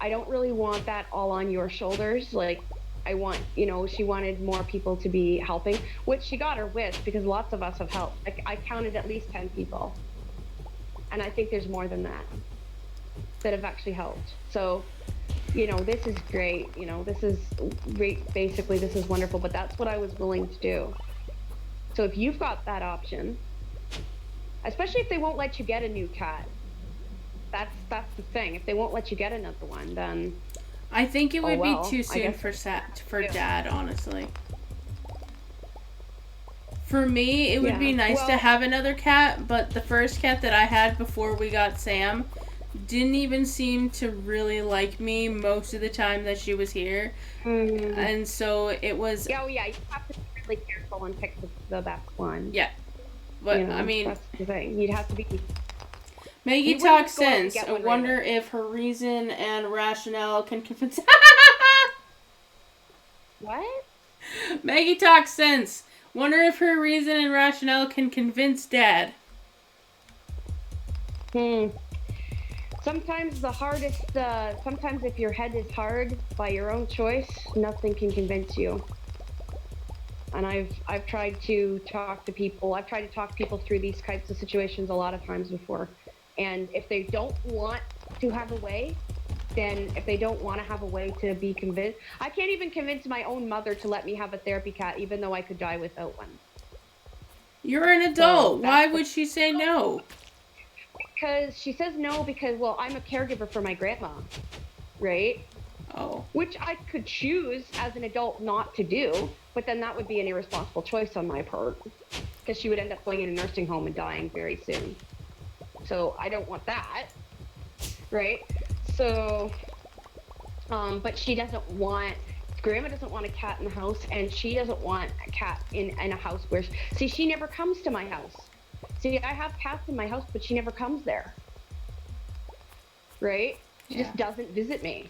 I don't really want that all on your shoulders. Like, I want, you know, she wanted more people to be helping, which she got her wish because lots of us have helped. Like, I counted at least 10 people. And I think there's more than that have actually helped. So, you know, this is great. You know, this is great. Basically, this is wonderful, but that's what I was willing to do. So if you've got that option, especially if they won't let you get a new cat, that's the thing. If they won't let you get another one, then I think it would be too soon guess for Dad, honestly. For me, it would be nice to have another cat, but the first cat that I had before we got Sam didn't even seem to really like me most of the time that she was here. And so it was... Yeah, you have to be really careful and pick the best one. Yeah. But, you know, I mean... That's the thing. You'd have to be... Maggie talks sense. I wonder if her reason and rationale can convince... What? Maggie talks sense. Wonder if her reason and rationale can convince Dad. Sometimes the hardest, sometimes if your head is hard by your own choice, nothing can convince you. And I've tried to talk to people. I've tried to talk people through these types of situations a lot of times before. And if they don't want to have a way, then if they don't want to have a way to be convinced, I can't even convince my own mother to let me have a therapy cat, even though I could die without one. You're an adult. Why would she say no? Because she says no because, well, I'm a caregiver for my grandma, right? Oh. Which I could choose as an adult not to do, but then that would be an irresponsible choice on my part because she would end up going in a nursing home and dying very soon. So I don't want that, right? So, but she doesn't want, Grandma doesn't want a cat in the house, and she doesn't want a cat in a house where, she never comes to my house. See, I have cats in my house, but she never comes there. Right? She just doesn't visit me.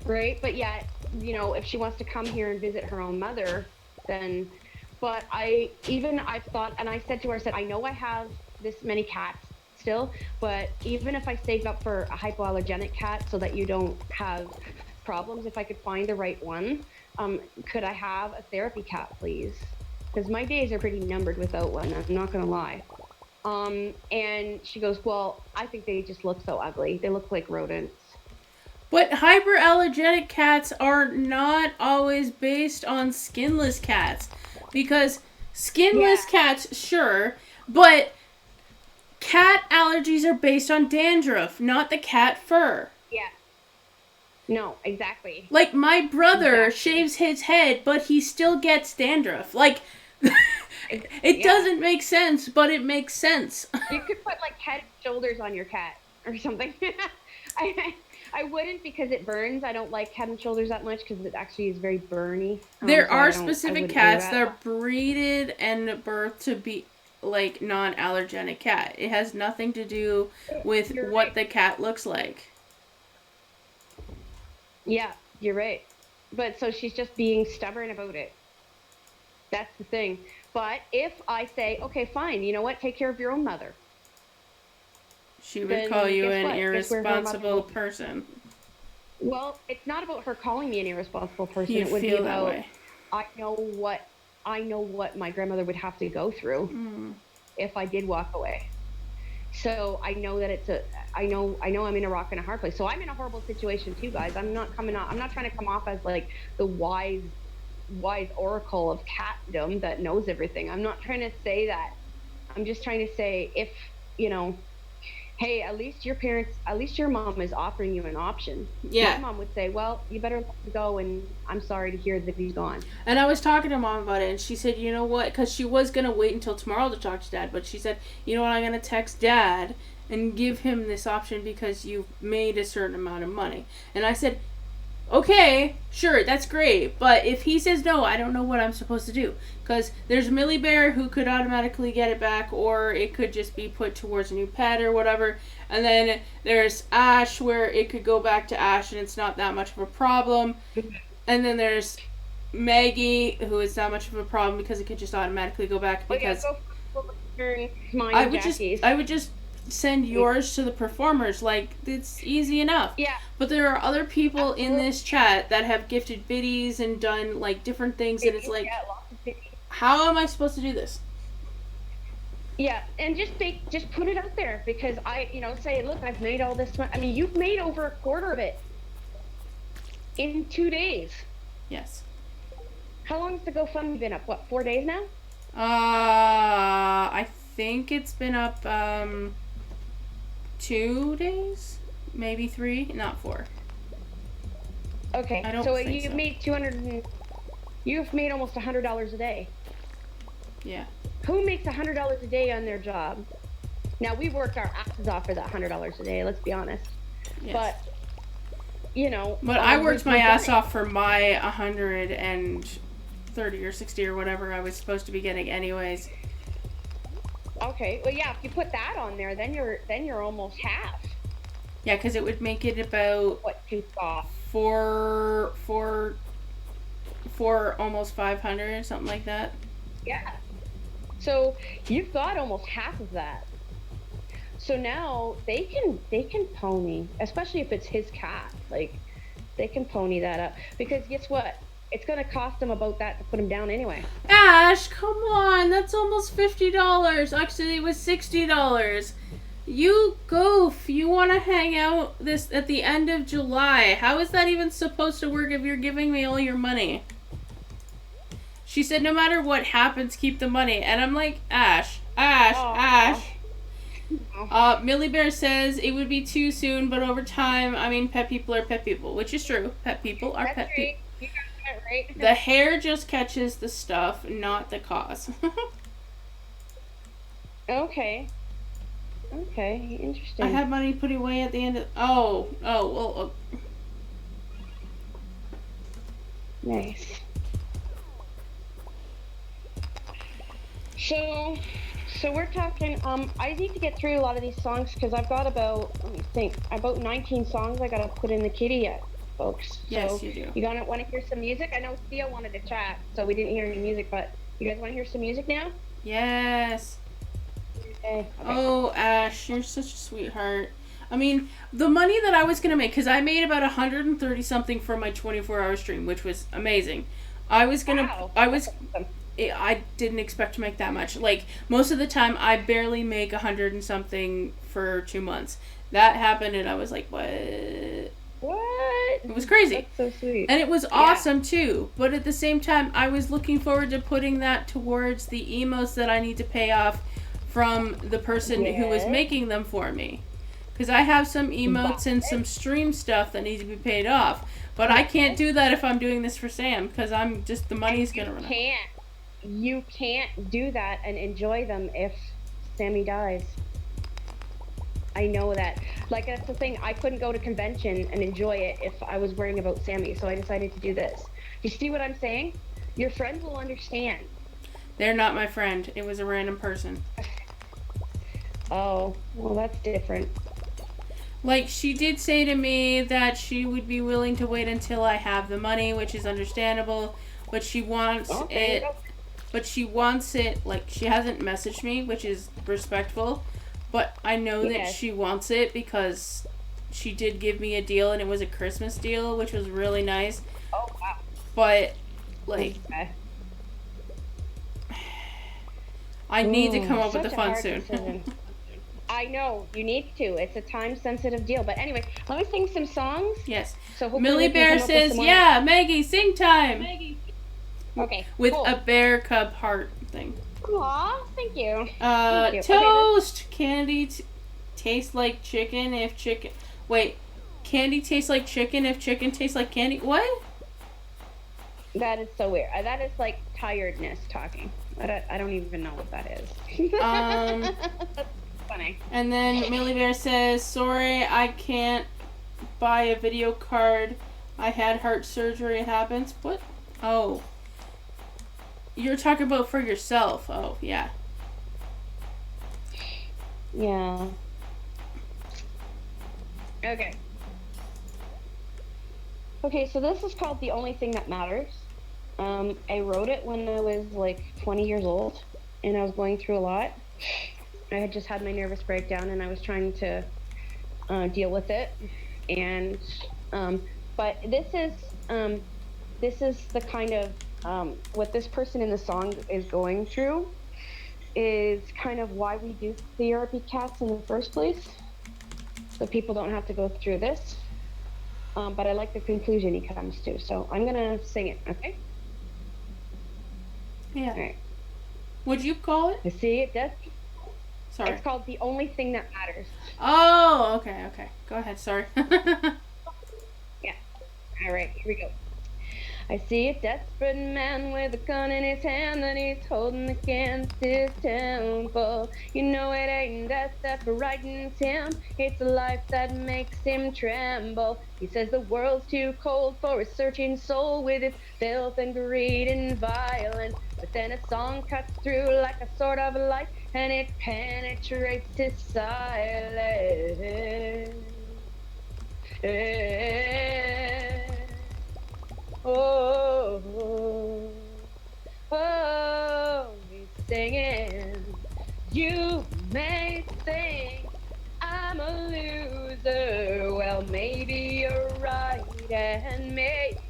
Right? But yet, you know, if she wants to come here and visit her own mother, then, but I've thought, and I said to her, I said, I know I have this many cats still, but even if I save up for a hypoallergenic cat so that you don't have problems, if I could find the right one, could I have a therapy cat, please? Because my days are pretty numbered without one, I'm not gonna lie. And she goes, well, I think they just look so ugly. They look like rodents. But hyperallergenic cats are not always based on skinless cats. Because skinless cats, sure, but cat allergies are based on dandruff, not the cat fur. Yeah. No, exactly. Like, my brother shaves his head, but he still gets dandruff. Like, it doesn't make sense, but it makes sense. You could put, like, head and shoulders on your cat or something. I wouldn't because it burns. I don't like head and shoulders that much because it actually is very burny. There are specific cats that are breeded and birthed to be, like, non-allergenic cat. It has nothing to do with what the cat looks like. Yeah, you're right. But so she's just being stubborn about it. That's the thing. But if I say, okay, fine, you know what? Take care of your own mother. She would call you an irresponsible person. Well, it's not about her calling me an irresponsible person. You it would feel be that about way. I know what my grandmother would have to go through if I did walk away. So I know that I know I'm in a rock and a hard place. So I'm in a horrible situation too, guys. I'm not trying to come off as like the wise oracle of catdom that knows everything. I'm not trying to say that. I'm just trying to say, if, you know, hey, at least your mom is offering you an option. Yeah. My mom would say, well, you better let him go, and I'm sorry to hear that he's gone. And I was talking to Mom about it, and she said, you know what, because she was going to wait until tomorrow to talk to Dad, but she said, you know what, I'm going to text Dad and give him this option because you've made a certain amount of money. And I said, okay, sure, that's great, but if he says no, I don't know what I'm supposed to do. Because there's Millie Bear who could automatically get it back, or it could just be put towards a new pet or whatever. And then there's Ash, where it could go back to Ash and it's not that much of a problem. And then there's Maggie, who is not much of a problem because it could just automatically go back. Because I would just send yours to the performers. Like, it's easy enough. Yeah. But there are other people in this chat that have gifted biddies and done, like, different things, and it's like, lots of biddies. how am I supposed to do this? Yeah, and just put it out there, because say, look, I've made all this money. I mean, you've made over a quarter of it in 2 days. Yes. How long has the GoFundMe been up? What, 4 days now? I think it's been up 2 days, maybe 3, not 4. Okay, I don't so think you've so. made you've made almost $100 a day. Yeah. Who makes $100 a day on their job? Now, we worked our asses off for that $100 a day, let's be honest. Yes. But, But I worked my ass off. off for my 130 or 60 or whatever I was supposed to be getting anyways. Okay, well, yeah, if you put that on there, then you're almost half. Yeah, because it would make it about what you thought. four, almost 500, something like that. Yeah. So you've got almost half of that. So now they can pony, especially if it's his cat. Like, they can pony that up, because guess what? It's gonna cost them about that to put him down anyway. Ash, come on, that's almost $50. Actually, it was $60. You goof. You want to hang out this at the end of July. How is that even supposed to work if you're giving me all your money? She said, no matter what happens, keep the money. And I'm like, Ash. Millie Bear says it would be too soon, but over time, I mean, pet people are pet people, which is true. Pet people are pet people. You got that right. The hair just catches the stuff, not the cause. Okay. Okay, interesting. I have money put away at the end of... well... Nice. So we're talking, I need to get through a lot of these songs, because I've got about 19 songs I gotta put in the kitty yet, folks. Yes, so you do. You gonna want to hear some music? I know Theo wanted to chat, so we didn't hear any music, but you guys want to hear some music now? Yes. Okay. Oh, Ash, you're such a sweetheart. I mean, the money that I was going to make, because I made about 130 something for my 24-hour stream, which was amazing. I was going to, Wow. I didn't expect to make that much. Like, most of the time, I barely make 100 and something for 2 months. That happened, and I was like, what? What? It was crazy. That's so sweet. And it was awesome, too. But at the same time, I was looking forward to putting that towards the emotes that I need to pay off from the person who was making them for me. Because I have some emotes and some stream stuff that need to be paid off. But I can't do that if I'm doing this for Sam, because I'm just, the money's going to run out. You can't do that and enjoy them if Sammy dies. I know that. Like, that's the thing. I couldn't go to convention and enjoy it if I was worrying about Sammy, so I decided to do this. You see what I'm saying? Your friends will understand. They're not my friend. It was a random person. Oh, well, that's different. Like, she did say to me that she would be willing to wait until I have the money, which is understandable, but she wants it. But she wants it, like, she hasn't messaged me, which is respectful, but I know that she wants it because she did give me a deal, and it was a Christmas deal, which was really nice. Oh, wow. But, like, I need to come up with the funds soon. I know, you need to. It's a time-sensitive deal. But anyway, let me sing some songs. Yes. So Millie Bear says, yeah, Maggie, sing time. Maggie. Okay. With a bear cub heart thing. Aw, thank you. Thank you. Toast! Candy tastes like chicken if chicken... Wait. Candy tastes like chicken if chicken tastes like candy? What? That is so weird. That is like tiredness talking. I don't even know what that is. That's funny. And then Millie Bear says, sorry, I can't buy a video card. I had heart surgery. It happens. What? Oh. You're talking about for yourself. Oh, yeah. Yeah. Okay. Okay, so this is called The Only Thing That Matters. I wrote it when I was like 20 years old, and I was going through a lot. I had just had my nervous breakdown, and I was trying to deal with it. And but this is the kind of what this person in the song is going through is kind of why we do therapy cats in the first place, so people don't have to go through this. But I like the conclusion he comes to, so I'm gonna sing it. Okay. Yeah. All right. What'd you call it? I see it. Sorry. It's called The Only Thing That Matters. Oh, okay, okay. Go ahead. Sorry. Yeah. All right. Here we go. I see a desperate man with a gun in his hand that he's holding against his temple. You know it ain't death that frightens him, it's a life that makes him tremble. He says the world's too cold for his searching soul with its filth and greed and violence. But then a song cuts through like a sort of light, and it penetrates his silence. Oh, oh, he's singing. You may think I'm a loser. Well, maybe you're right and maybe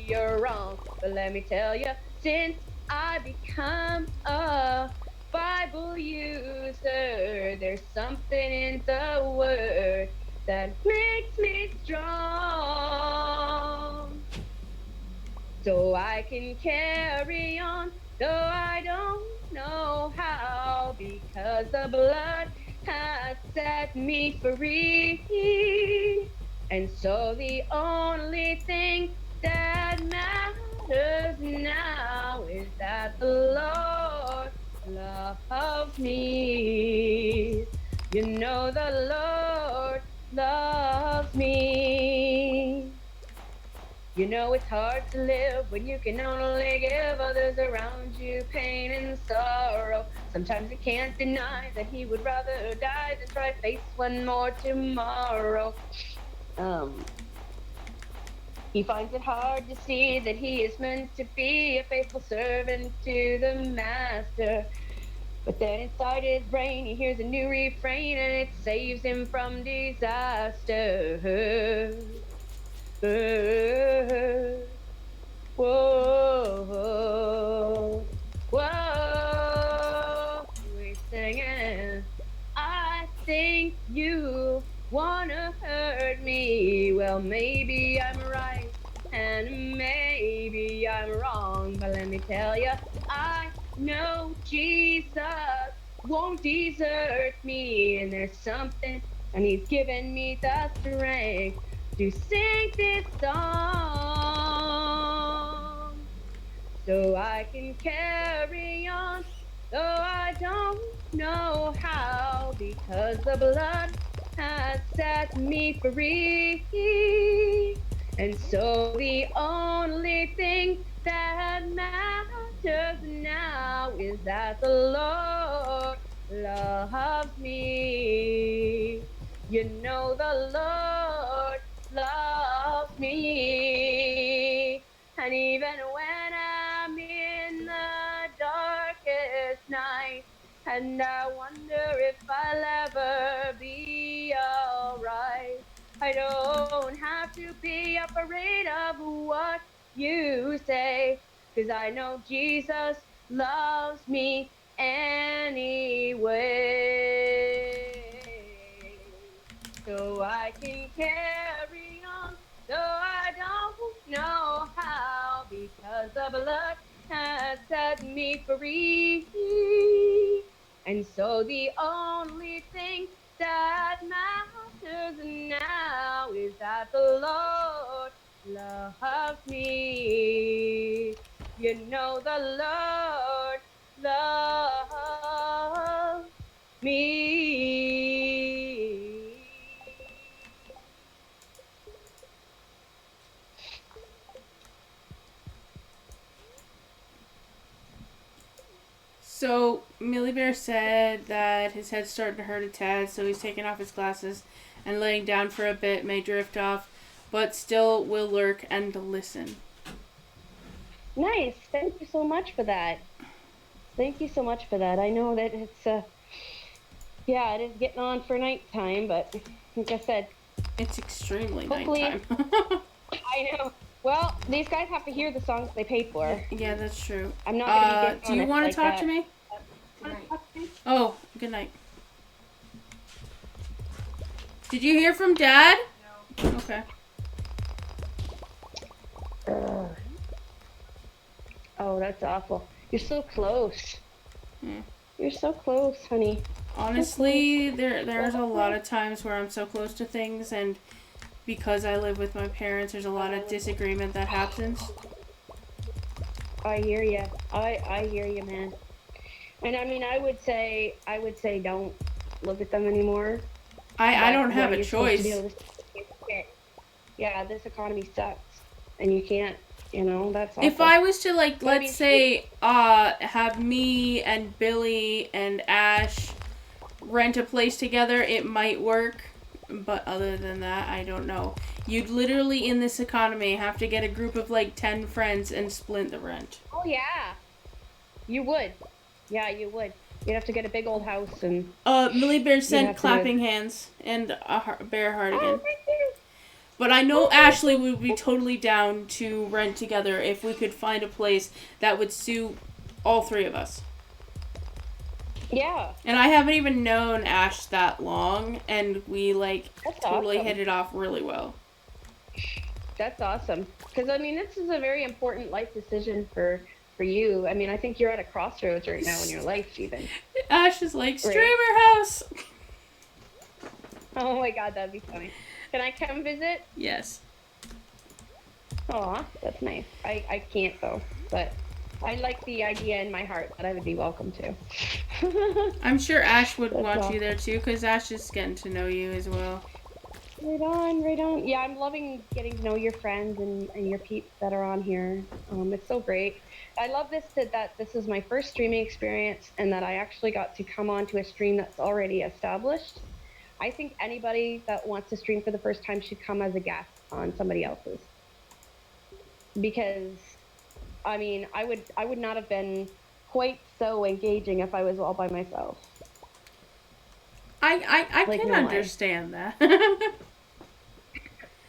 you're wrong. But let me tell you, since I become a Bible user, there's something in the word that makes me strong. So I can carry on, though I don't know how, because the blood has set me free. And so the only thing that matters now is that the Lord loves me. You know the Lord loves me. You know it's hard to live when you can only give others around you pain and sorrow. Sometimes you can't deny that he would rather die than try to face one more tomorrow. He finds it hard to see that he is meant to be a faithful servant to the master. But then inside his brain he hears a new refrain, and it saves him from disaster. Whoa, whoa, we're singing. I think you wanna hurt me. Well, maybe I'm right and maybe I'm wrong, but let me tell you, I know Jesus won't desert me, and there's something, and he's given me the strength to sing this song, so I can carry on, though I don't know how, because the blood has set me free. And so the only thing that matters now is that the Lord loves me. You know the Lord loves me. And even when I'm in the darkest night, and I wonder if I'll ever be alright, I don't have to be afraid of what you say, 'cause I know Jesus loves me anyway. So I can carry on, though I don't know how, because the blood has set me free. And so the only thing that matters now is that the Lord loves me. You know the Lord loves me. So, Millie Bear said that his head's starting to hurt a tad, so he's taking off his glasses and laying down for a bit, may drift off, but still will lurk and listen. Nice. Thank you so much for that. Thank you so much for that. I know that Yeah, it is getting on for nighttime, but like I said, It's extremely hopefully, nighttime. I know. Well, these guys have to hear the songs they paid for. Yeah, that's true. I'm not gonna be dishonest Do you want to like talk that. to me? Good night. Oh, good night. Did you hear from Dad? No. Okay. Oh, that's awful. You're so close. Hmm. You're so close, honey. Honestly, there's a lot of times where I'm so close to things, and because I live with my parents, there's a lot of disagreement that happens. I hear you. I hear you, man. And I mean, I would say don't look at them anymore. I don't But have what a you're supposed to choice. do is, yeah, this economy sucks, and you can't. You know, that's awful. If I was to, like, But I mean, let's say, have me and Billy and Ash rent a place together, it might work. But other than that, I don't know. You'd literally, in this economy, have to get a group of, like, 10 friends and split the rent. Oh yeah, you would. Yeah, you would. You'd have to get a big old house and. Millie Bear have sent to clapping hands and a bear heart again. Oh, thank you. But I know Ashley would be totally down to rent together if we could find a place that would suit all three of us. Yeah. And I haven't even known Ash that long, and we, like, That's totally awesome. hit it off really well. That's awesome. Because I mean, this is a very important life decision for you. I mean, I think you're at a crossroads right now in your life, even. Ash is like, Right. streamer house! Oh my god, that'd be funny. Can I come visit? Yes. Aw, that's nice. I can't though, but I like the idea in my heart that I would be welcome to. I'm sure Ash would That's want awesome. you there too, because Ash is getting to know you as well. Right on, right on. Yeah, I'm loving getting to know your friends and your peeps that are on here. It's so great. I love that this is my first streaming experience and that I actually got to come on to a stream that's already established. I think anybody that wants to stream for the first time should come as a guest on somebody else's. Because, I mean, I would not have been quite so engaging if I was all by myself. I Like, can no way. understand that.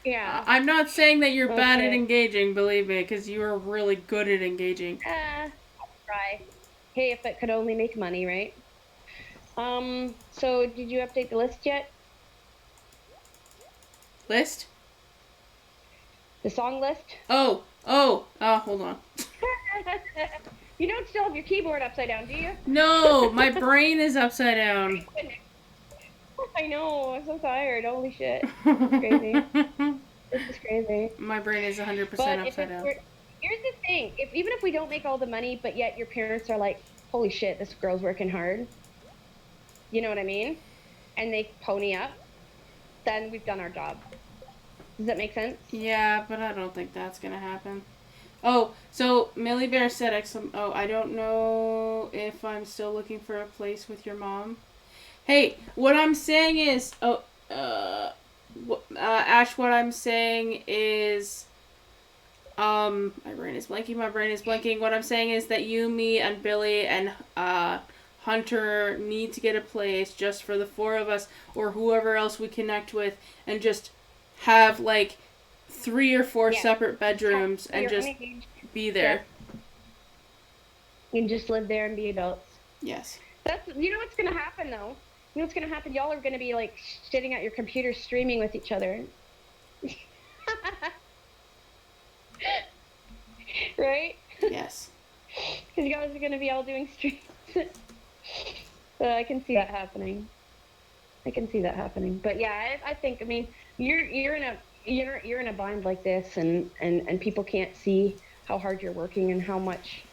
Yeah. I'm not saying that you're bad at Okay. engaging, believe me, because you are really good at engaging. I'll try. Hey, if it could only make money, right? So did you update the list yet? List? The song list? Oh, hold on. You don't still have your keyboard upside down, do you? No, my brain is upside down. I know, I'm so tired. Holy shit. This is crazy. This is crazy. My brain is 100% But if upside down. here's the thing, even if we don't make all the money, but yet your parents are like, holy shit, this girl's working hard. You know what I mean? And they pony up, then we've done our job. Does that make sense? Yeah, but I don't think that's gonna happen. Oh, so Millie Bear said, I don't know if I'm still looking for a place with your mom. Hey, what I'm saying is, Ash, what I'm saying is, my brain is blanking. What I'm saying is that you, me, and Billy, and, Hunter need to get a place just for the four of us, or whoever else we connect with, and just have, like, 3 or 4 separate bedrooms, and just be there. And just live there and be adults. Yes. You know what's gonna happen though? You know what's gonna happen? Y'all are gonna be like sitting at your computer streaming with each other. Right? Yes. Because you guys are gonna be all doing streams. So I can see that happening. But yeah, I think, I mean, you're in a bind like this, and people can't see how hard you're working and how much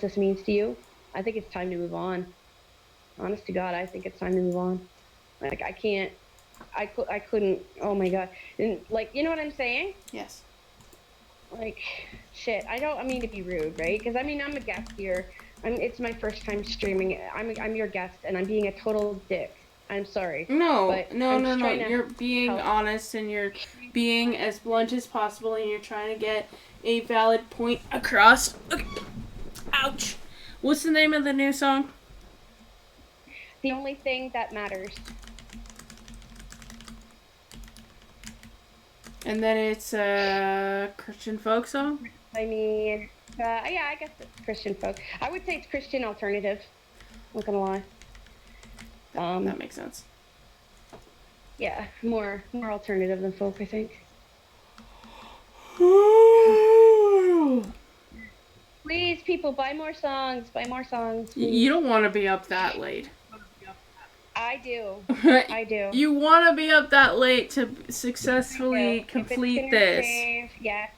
this means to you. I think it's time to move on. Honest to God, I think it's time to move on. Like, I couldn't, oh my God. And, like, you know what I'm saying? Yes. Like, shit, I don't mean to be rude, right? Because, I mean, I'm a guest here. It's my first time streaming. I'm your guest, and I'm being a total dick. I'm sorry. No. But I'm just trying to You're being help. honest, and you're being as blunt as possible, and you're trying to get a valid point across. Okay. Ouch. What's the name of the new song? the only thing that matters. And then it's Christian folk song? I mean, yeah, I guess it's Christian folk. I would say it's Christian alternative. Not gonna lie. That makes sense. Yeah, more alternative than folk, I think. Please, people, buy more songs. Buy more songs. You don't want to be up that late. I do. I do. You want to be up that late to successfully complete this. Save, yes.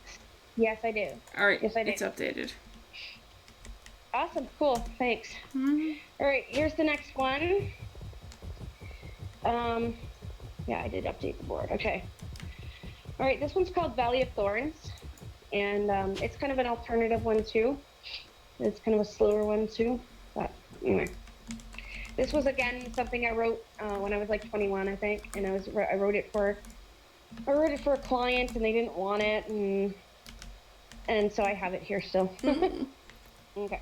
Yes, I do. All right, yes, I do. It's updated. Awesome, cool, thanks. All right, here's the next one. Yeah, I did update the board. Okay. All right, this one's called Valley of Thorns, and it's kind of an alternative one too. It's kind of a slower one too, but anyway. This was again something I wrote when I was like 21, I think, and I wrote it for a client, and they didn't want it, and so I have it here still. Okay.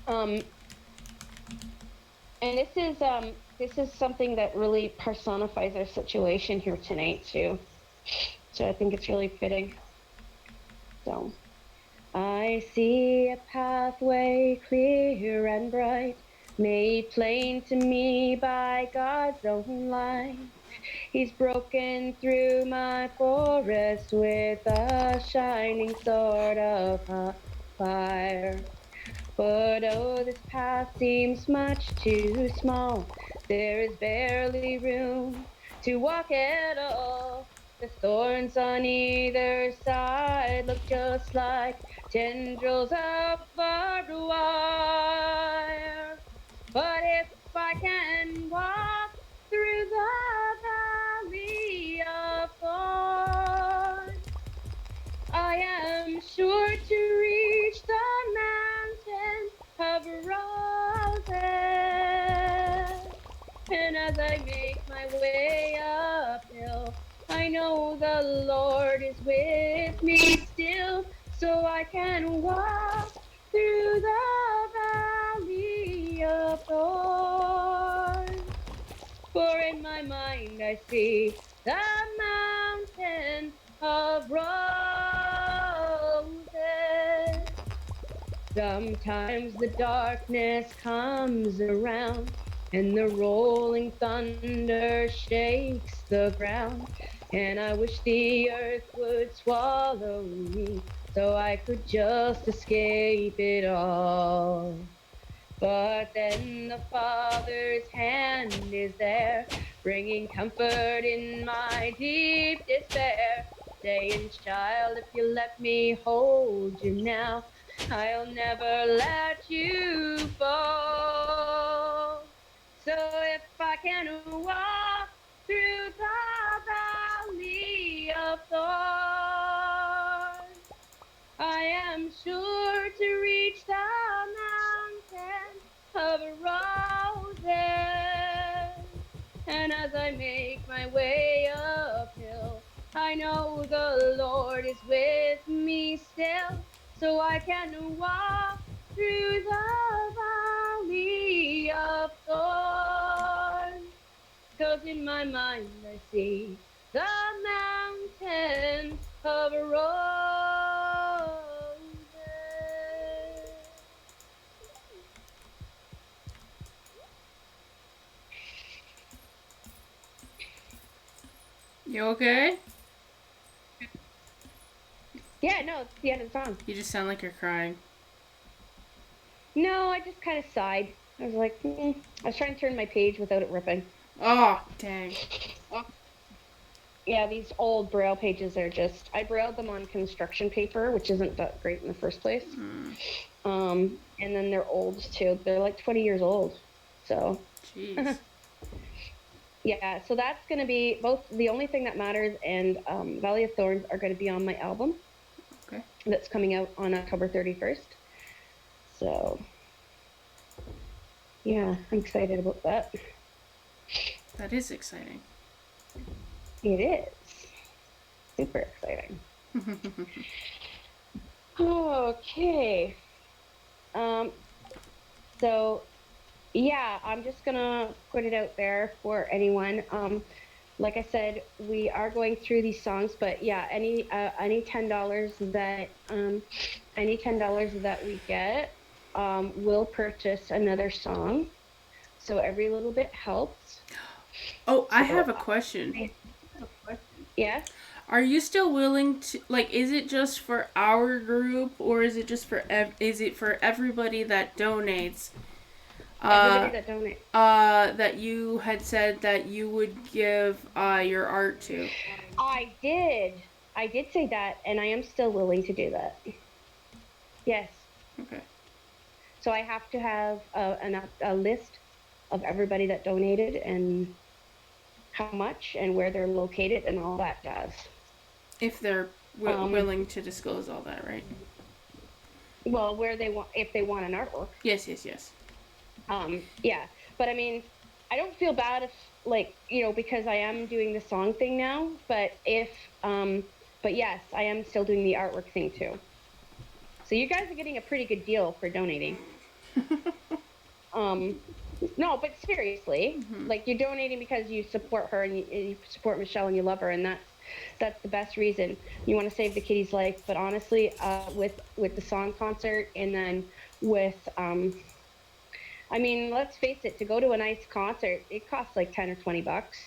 And this is something that really personifies our situation here tonight too. So I think it's really fitting. So, I see a pathway clear and bright, made plain to me by God's own light. He's broken through my forest with a shining sword of fire. But oh, this path seems much too small. There is barely room to walk at all. The thorns on either side look just like tendrils of barbed wire. But if I can walk through the valley of thorns, I am sure to reach the mountain of roses. And as I make my way uphill, I know the Lord is with me still, so I can walk through the valley of thorns. For in my mind I see the mountain of roses. Sometimes the darkness comes around, and the rolling thunder shakes the ground, and I wish the earth would swallow me so I could just escape it all. But then the Father's hand is there, bringing comfort in my deep despair, saying, child, if you let me hold you now, I'll never let you fall. So if I can walk through the valley of thorns, I am sure to reach the mountain of roses. And as I make my way uphill, I know the Lord is with me still, so I can walk through the valley of thorns. 'Cause in my mind I see the mountain of roses. You okay? Yeah, no, it's the end of the song. You just sound like you're crying. No, I just kind of sighed. I was like, I was trying to turn my page without it ripping. Oh, dang. Yeah, these old Braille pages are just, I brailled them on construction paper, which isn't that great in the first place. And then they're old too. They're like 20 years old. So. Jeez. Yeah, so that's going to be both The Only Thing That Matters and Valley of Thorns are going to be on my album. Okay. That's coming out on October 31st. So, yeah, I'm excited about that. That is exciting. It is. Super exciting. Okay. So yeah, I'm just gonna put it out there for anyone. Like I said, we are going through these songs, but yeah, any $10 that we get, will purchase another song. So every little bit helps. Oh, I have So a question. yes. Are you still willing to, like, is it just for our group, or is it just for is it for everybody that donates? Everybody that donates. That you had said that you would give your art to. I did. I did say that, and I am still willing to do that. Yes. Okay. So I have to have a list of everybody that donated and how much and where they're located and all that jazz. If they're willing to disclose all that, right? Well, where they want, if they want an artwork. Yes, yes, yes. Yeah, but I mean, I don't feel bad if, like, because I am doing the song thing now. But yes, I am still doing the artwork thing too. So you guys are getting a pretty good deal for donating. No, but seriously, like, you're donating because you support her and you support Michelle and you love her, and that's the best reason. You want to save the kitty's life. But honestly, with the song concert, and then with I mean, let's face it, to go to a nice concert, it costs like 10 or 20 bucks.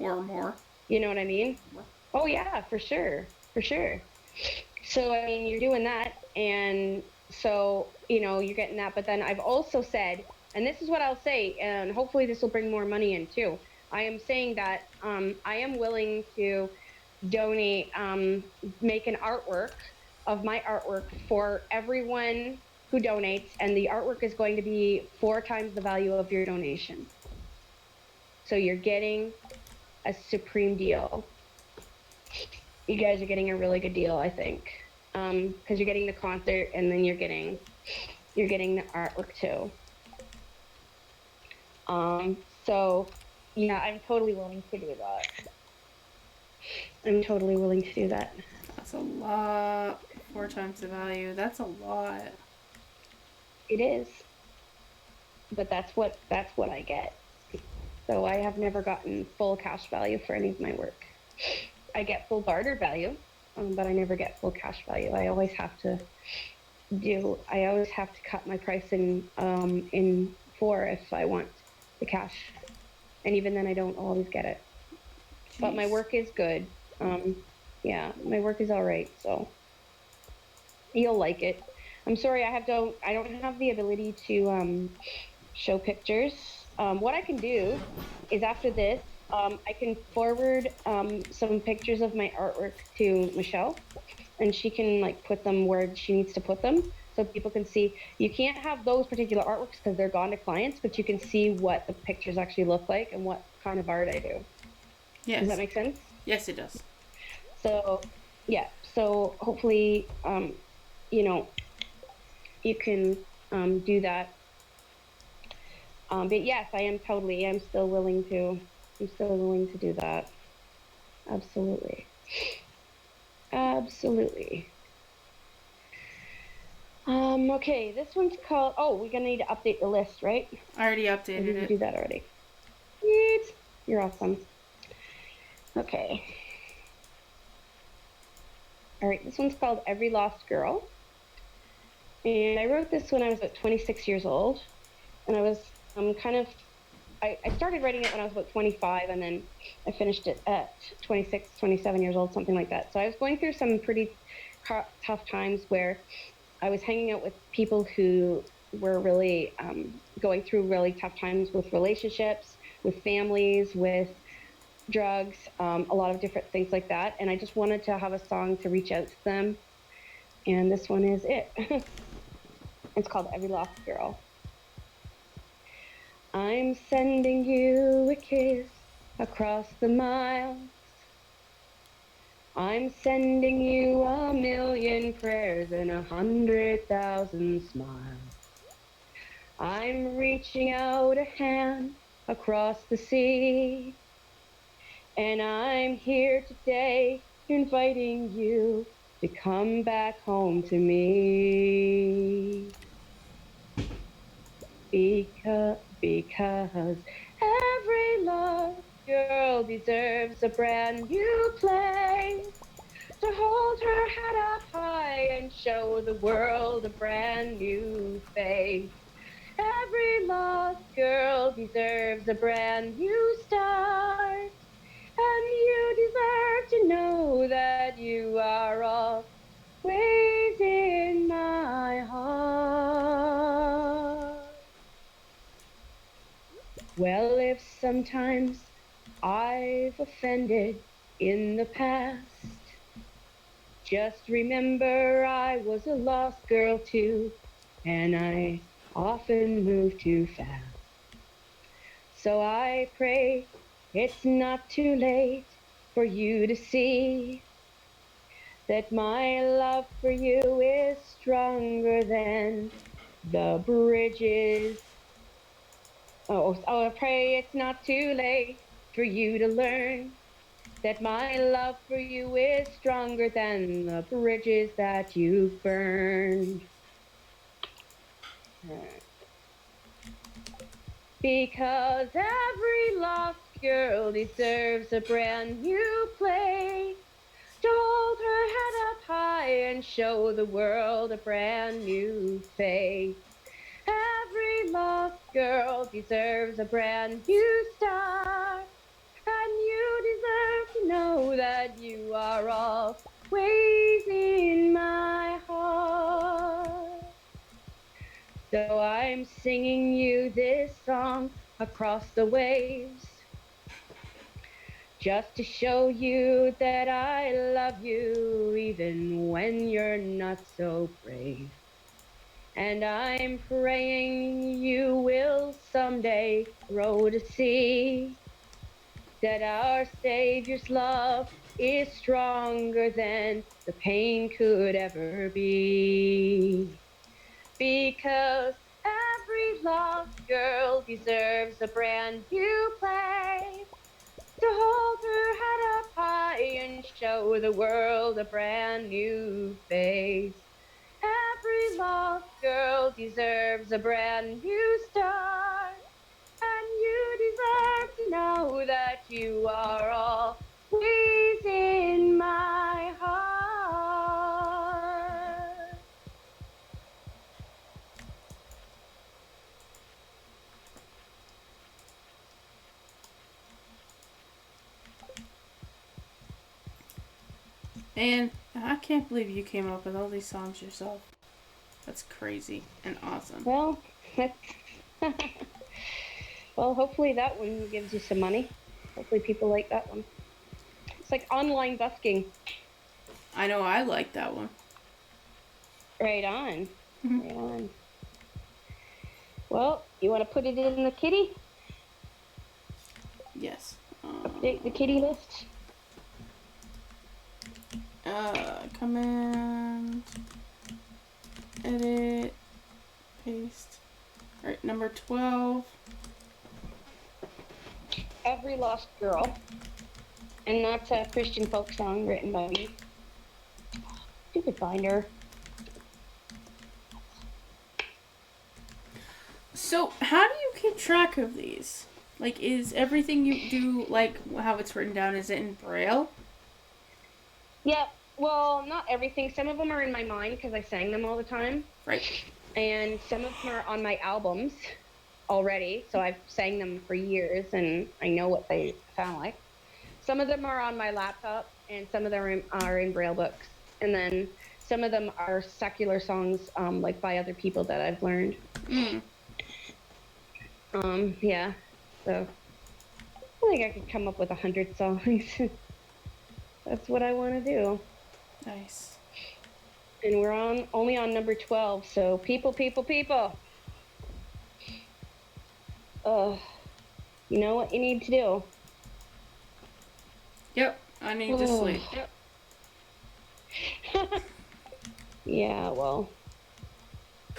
Or more. You know what I mean? Oh yeah, for sure. For sure. So I mean, you're doing that, and so, you're getting that. But then I've also said, and this is what I'll say, and hopefully this will bring more money in too. I am saying that I am willing to donate, make an artwork of my artwork for everyone who donates, and the artwork is going to be 4 times the value of your donation. So you're getting a supreme deal. You guys are getting a really good deal, I think, because you're getting the concert, and then you're getting the artwork too. So yeah, I'm totally willing to do that. I'm totally willing to do that. That's a lot. 4 times the value. That's a lot. It is. But that's what I get. So I have never gotten full cash value for any of my work. I get full barter value, but I never get full cash value. I always have to cut my price in 4 if I want the cash. And even then I don't always get it. Jeez. But my work is good. Yeah, my work is all right, so you'll like it. I'm sorry, I don't have the ability to show pictures. What I can do is, after this, I can forward some pictures of my artwork to Michelle, and she can, like, put them where she needs to put them, so people can see. You can't have those particular artworks because they're gone to clients, but you can see what the pictures actually look like and what kind of art I do. Yes. Does that make sense? Yes, it does. So yeah, so hopefully you can do that. But yes, I'm still willing to do that. Absolutely. Okay, this one's called, we're gonna need to update the list, right? I already updated it. Did you do that already? Sweet. You're awesome. Okay. All right, this one's called Every Lost Girl. And I wrote this when I was about 26 years old. And I was I started writing it when I was about 25, and then I finished it at 26, 27 years old, something like that. So I was going through some pretty tough times where I was hanging out with people who were really going through really tough times with relationships, with families, with drugs, a lot of different things like that. And I just wanted to have a song to reach out to them. And this one is it. It's called Every Lost Girl. I'm sending you a kiss across the miles. I'm sending you 1,000,000 prayers and 100,000 smiles. I'm reaching out a hand across the sea. And I'm here today inviting you to come back home to me. because every lost girl deserves a brand new place to hold her head up high and show the world a brand new face. Every lost girl deserves a brand new start, and you deserve to know that you are always in my heart. Well, if sometimes I've offended in the past, just remember I was a lost girl too, and I often moved too fast. So I pray it's not too late for you to see that my love for you is stronger than the bridges. I pray it's not too late for you to learn that my love for you is stronger than the bridges that you've burned. Because every lost girl deserves a brand new place to hold her head up high and show the world a brand new face. Every lost girl deserves a brand new start, and you deserve to know that you are always in my heart. So I'm singing you this song across the waves, just to show you that I love you even when you're not so brave. And I'm praying you will someday grow to see that our Savior's love is stronger than the pain could ever be. Because every lost girl deserves a brand new place to hold her head up high and show the world a brand new face. Every lost girl deserves a brand new start, and you deserve to know that you are always in my heart. And I can't believe you came up with all these songs yourself. That's crazy and awesome. Well, well, hopefully that one gives you some money. Hopefully people like that one. It's like online busking. I know I like that one. Right on. Right on. Well, you want to put it in the kitty? Yes. Update the kitty list. Command, edit, paste. Alright, number 12. Every Lost Girl. And that's a Christian folk song written by me. Stupid binder. So, how do you keep track of these? Like, is everything you do, like, how it's written down, is it in Braille? Yeah, well, not everything. Some of them are in my mind because I sang them all the time. Right. And some of them are on my albums already. So I've sang them for years and I know what they sound like. Some of them are on my laptop and some of them are in Braille books. And then some of them are secular songs, like by other people that I've learned. Yeah. So I think I could come up with 100 songs. That's what I want to do. Nice. And we're only on number 12. So people. You know what you need to do. Yep, I need to sleep. Yeah, well,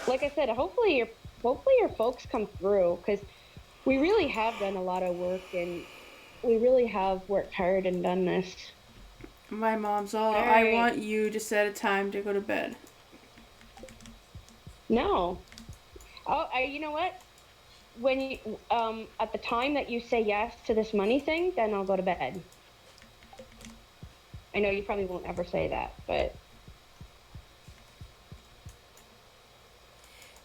like I said, hopefully your folks come through because we really have done a lot of work and we really have worked hard and done this. My mom's all right. I want you to set a time to go to bed. No. Oh, you know what? when you at the time that you say yes to this money thing, then I'll go to bed. I know you probably won't ever say that, but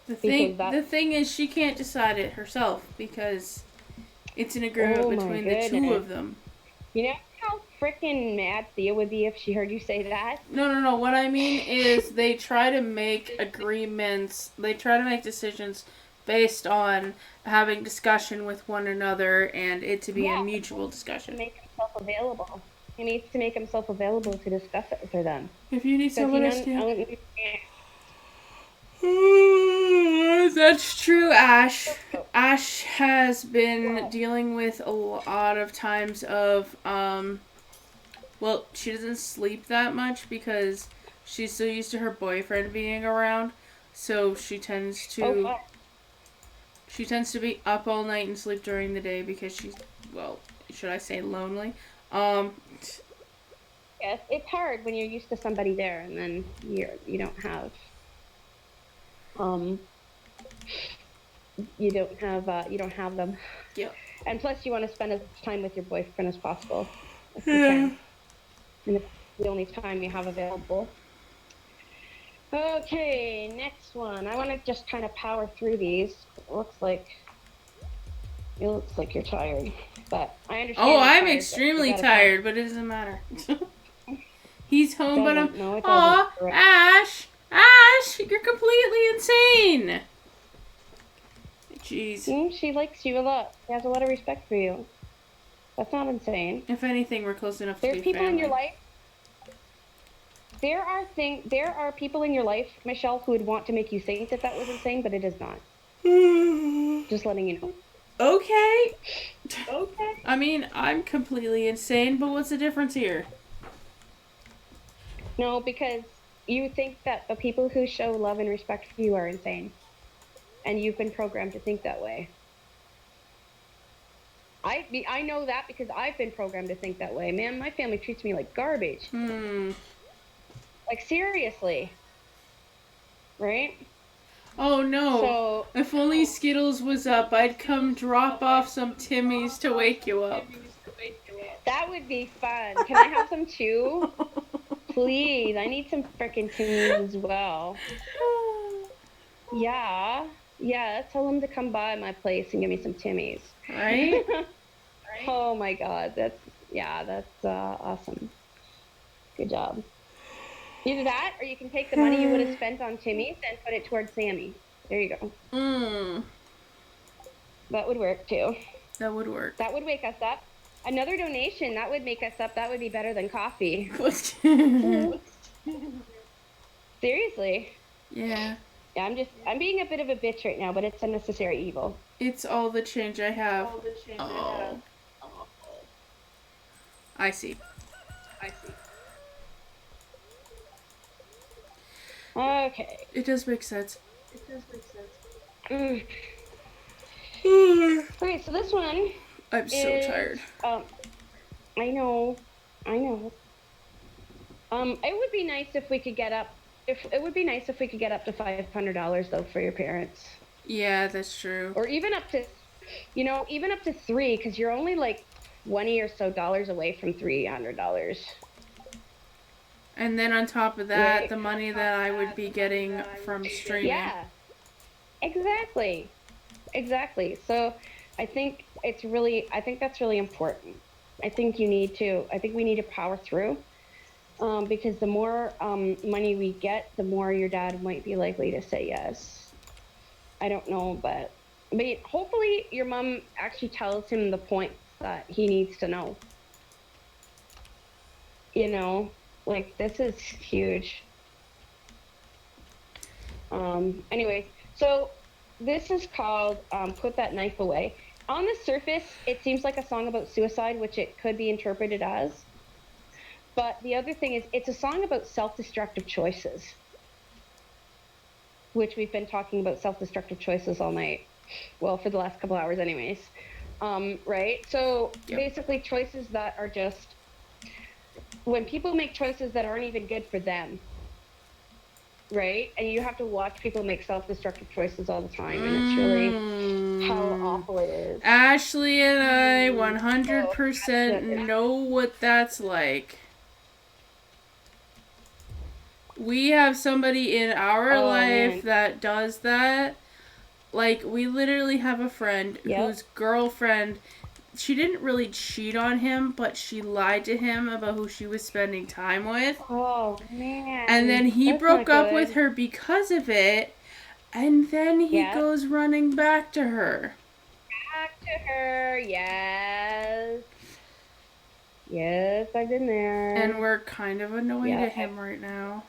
The Because thing is, she can't decide it herself because it's an agreement oh my between the two goodness. of them. You know how freaking mad Thea would be if she heard you say that? No. What I mean is they try to make agreements, they try to make decisions based on having discussion with one another and it to be a mutual To discussion. make himself available. He needs to make himself available to discuss it with her then. If you need Because someone he to stand. understands. That's true, Ash. Ash has been dealing with a lot of times of, well, she doesn't sleep that much because she's so used to her boyfriend being around. So she tends to be up all night and sleep during the day because she's, well, should I say lonely? Yes, it's hard when you're used to somebody there and then you don't have you don't have them. Yeah. And plus you want to spend as much time with your boyfriend as possible if you can. And it's the only time you have available. Okay, next one. I want to just kind of power through these. It looks like you're tired, but I understand. Oh, I'm tired, extremely tired, but it doesn't matter. He's home, but I'm. No, it Aw, doesn't. Ash, you're completely insane. Jeez. She likes you a lot. She has a lot of respect for you. That's not insane. If anything, we're close enough to There's be people family. in your life. There are people in your life, Michelle, who would want to make you think that was insane, but it is not. Just letting you know. Okay. I mean, I'm completely insane, but what's the difference here? No, because you think that the people who show love and respect for you are insane. And you've been programmed to think that way. I know that because I've been programmed to think that way. Man, my family treats me like garbage. Like, seriously. Right? Oh no. So, if only Skittles was up, I'd come drop off some Timmies to wake you up. That would be fun. Can I have some too? Please, I need some frickin' Timmies as well. Yeah, tell them to come by my place and give me some Timmies. Right? Oh my god, that's awesome. Good job. Either that, or you can take the money you would have spent on Timmies and put it towards Sammy. There you go. That would work too. That would work. That would wake us up. Another donation, that would make us up. That would be better than coffee. Seriously. Yeah. Yeah, I'm being a bit of a bitch right now, but it's a necessary evil. It's all the change I have. Oh. I see. Okay. It does make sense. Okay, so this one. I'm so tired. I know. It would be nice if we could get up. It would be nice if we could get up to $500 though for your parents. Yeah, that's true. Or even up to, even up to $300, because you're only like $20 or so away from $300. And then on top of that, Right. the money that I would be getting from streaming. Yeah. Exactly. So I think that's really important. I think we need to power through. Because the more money we get, the more your dad might be likely to say yes. I don't know, but hopefully your mom actually tells him the points that he needs to know. Like, this is huge. Anyways, so this is called Put That Knife Away. On the surface, it seems like a song about suicide, which it could be interpreted as. But the other thing is, it's a song about self-destructive choices, which we've been talking about self-destructive choices all night. Well, for the last couple hours anyways. Right? So basically choices that are just, when people make choices that aren't even good for them, right? And you have to watch people make self-destructive choices all the time, and it's really how awful it is. Ashley and I 100% know what that's like. We have somebody in our life that does that. Like, we literally have a friend whose girlfriend, she didn't really cheat on him, but she lied to him about who she was spending time with. Oh, man. And then he That's broke not up with good. her because of it. And then he goes running back to her. Back to her, yes. Yes, I've been there. And we're kind of annoyed at him right now.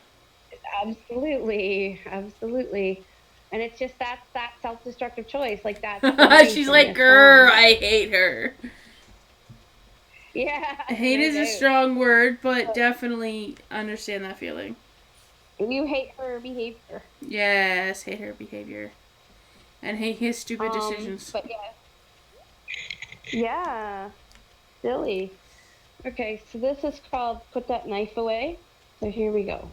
Absolutely, absolutely. And it's just that self-destructive choice, like that's She's like, grr, I hate her. Yeah. Hate is a strong word, but definitely understand that feeling. You hate her behavior. Yes, hate her behavior. And hate his stupid decisions. But yeah, silly. Okay, so this is called Put That Knife Away. So here we go.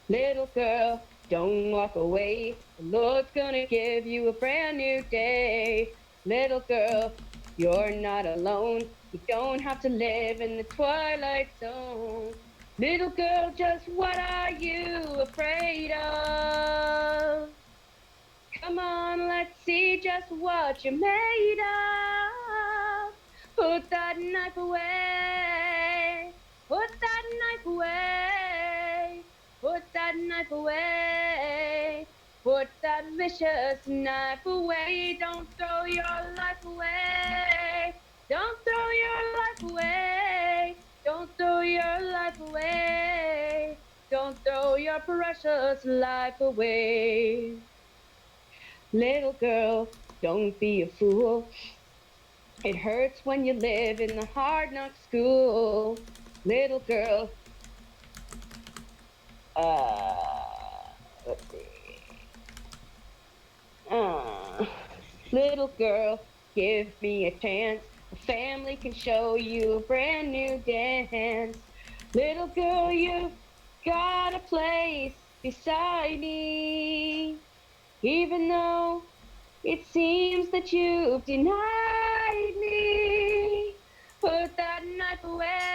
Little girl, don't walk away. The Lord's gonna give you a brand new day. Little girl, you're not alone. You don't have to live in the twilight zone. Little girl, just what are you afraid of? Come on, let's see just what you're made of. Put that knife away. Put that knife away. Put that knife away. Put that vicious knife away. Don't throw your life away. Don't throw your life away. Don't throw your life away. Don't throw your precious life away. Little girl, don't be a fool. It hurts when you live in the hard knock school. Little girl, let's see. Little girl, give me a chance. A family can show you a brand new dance. Little girl, you've got a place beside me. Even though it seems that you've denied me. Put that knife away.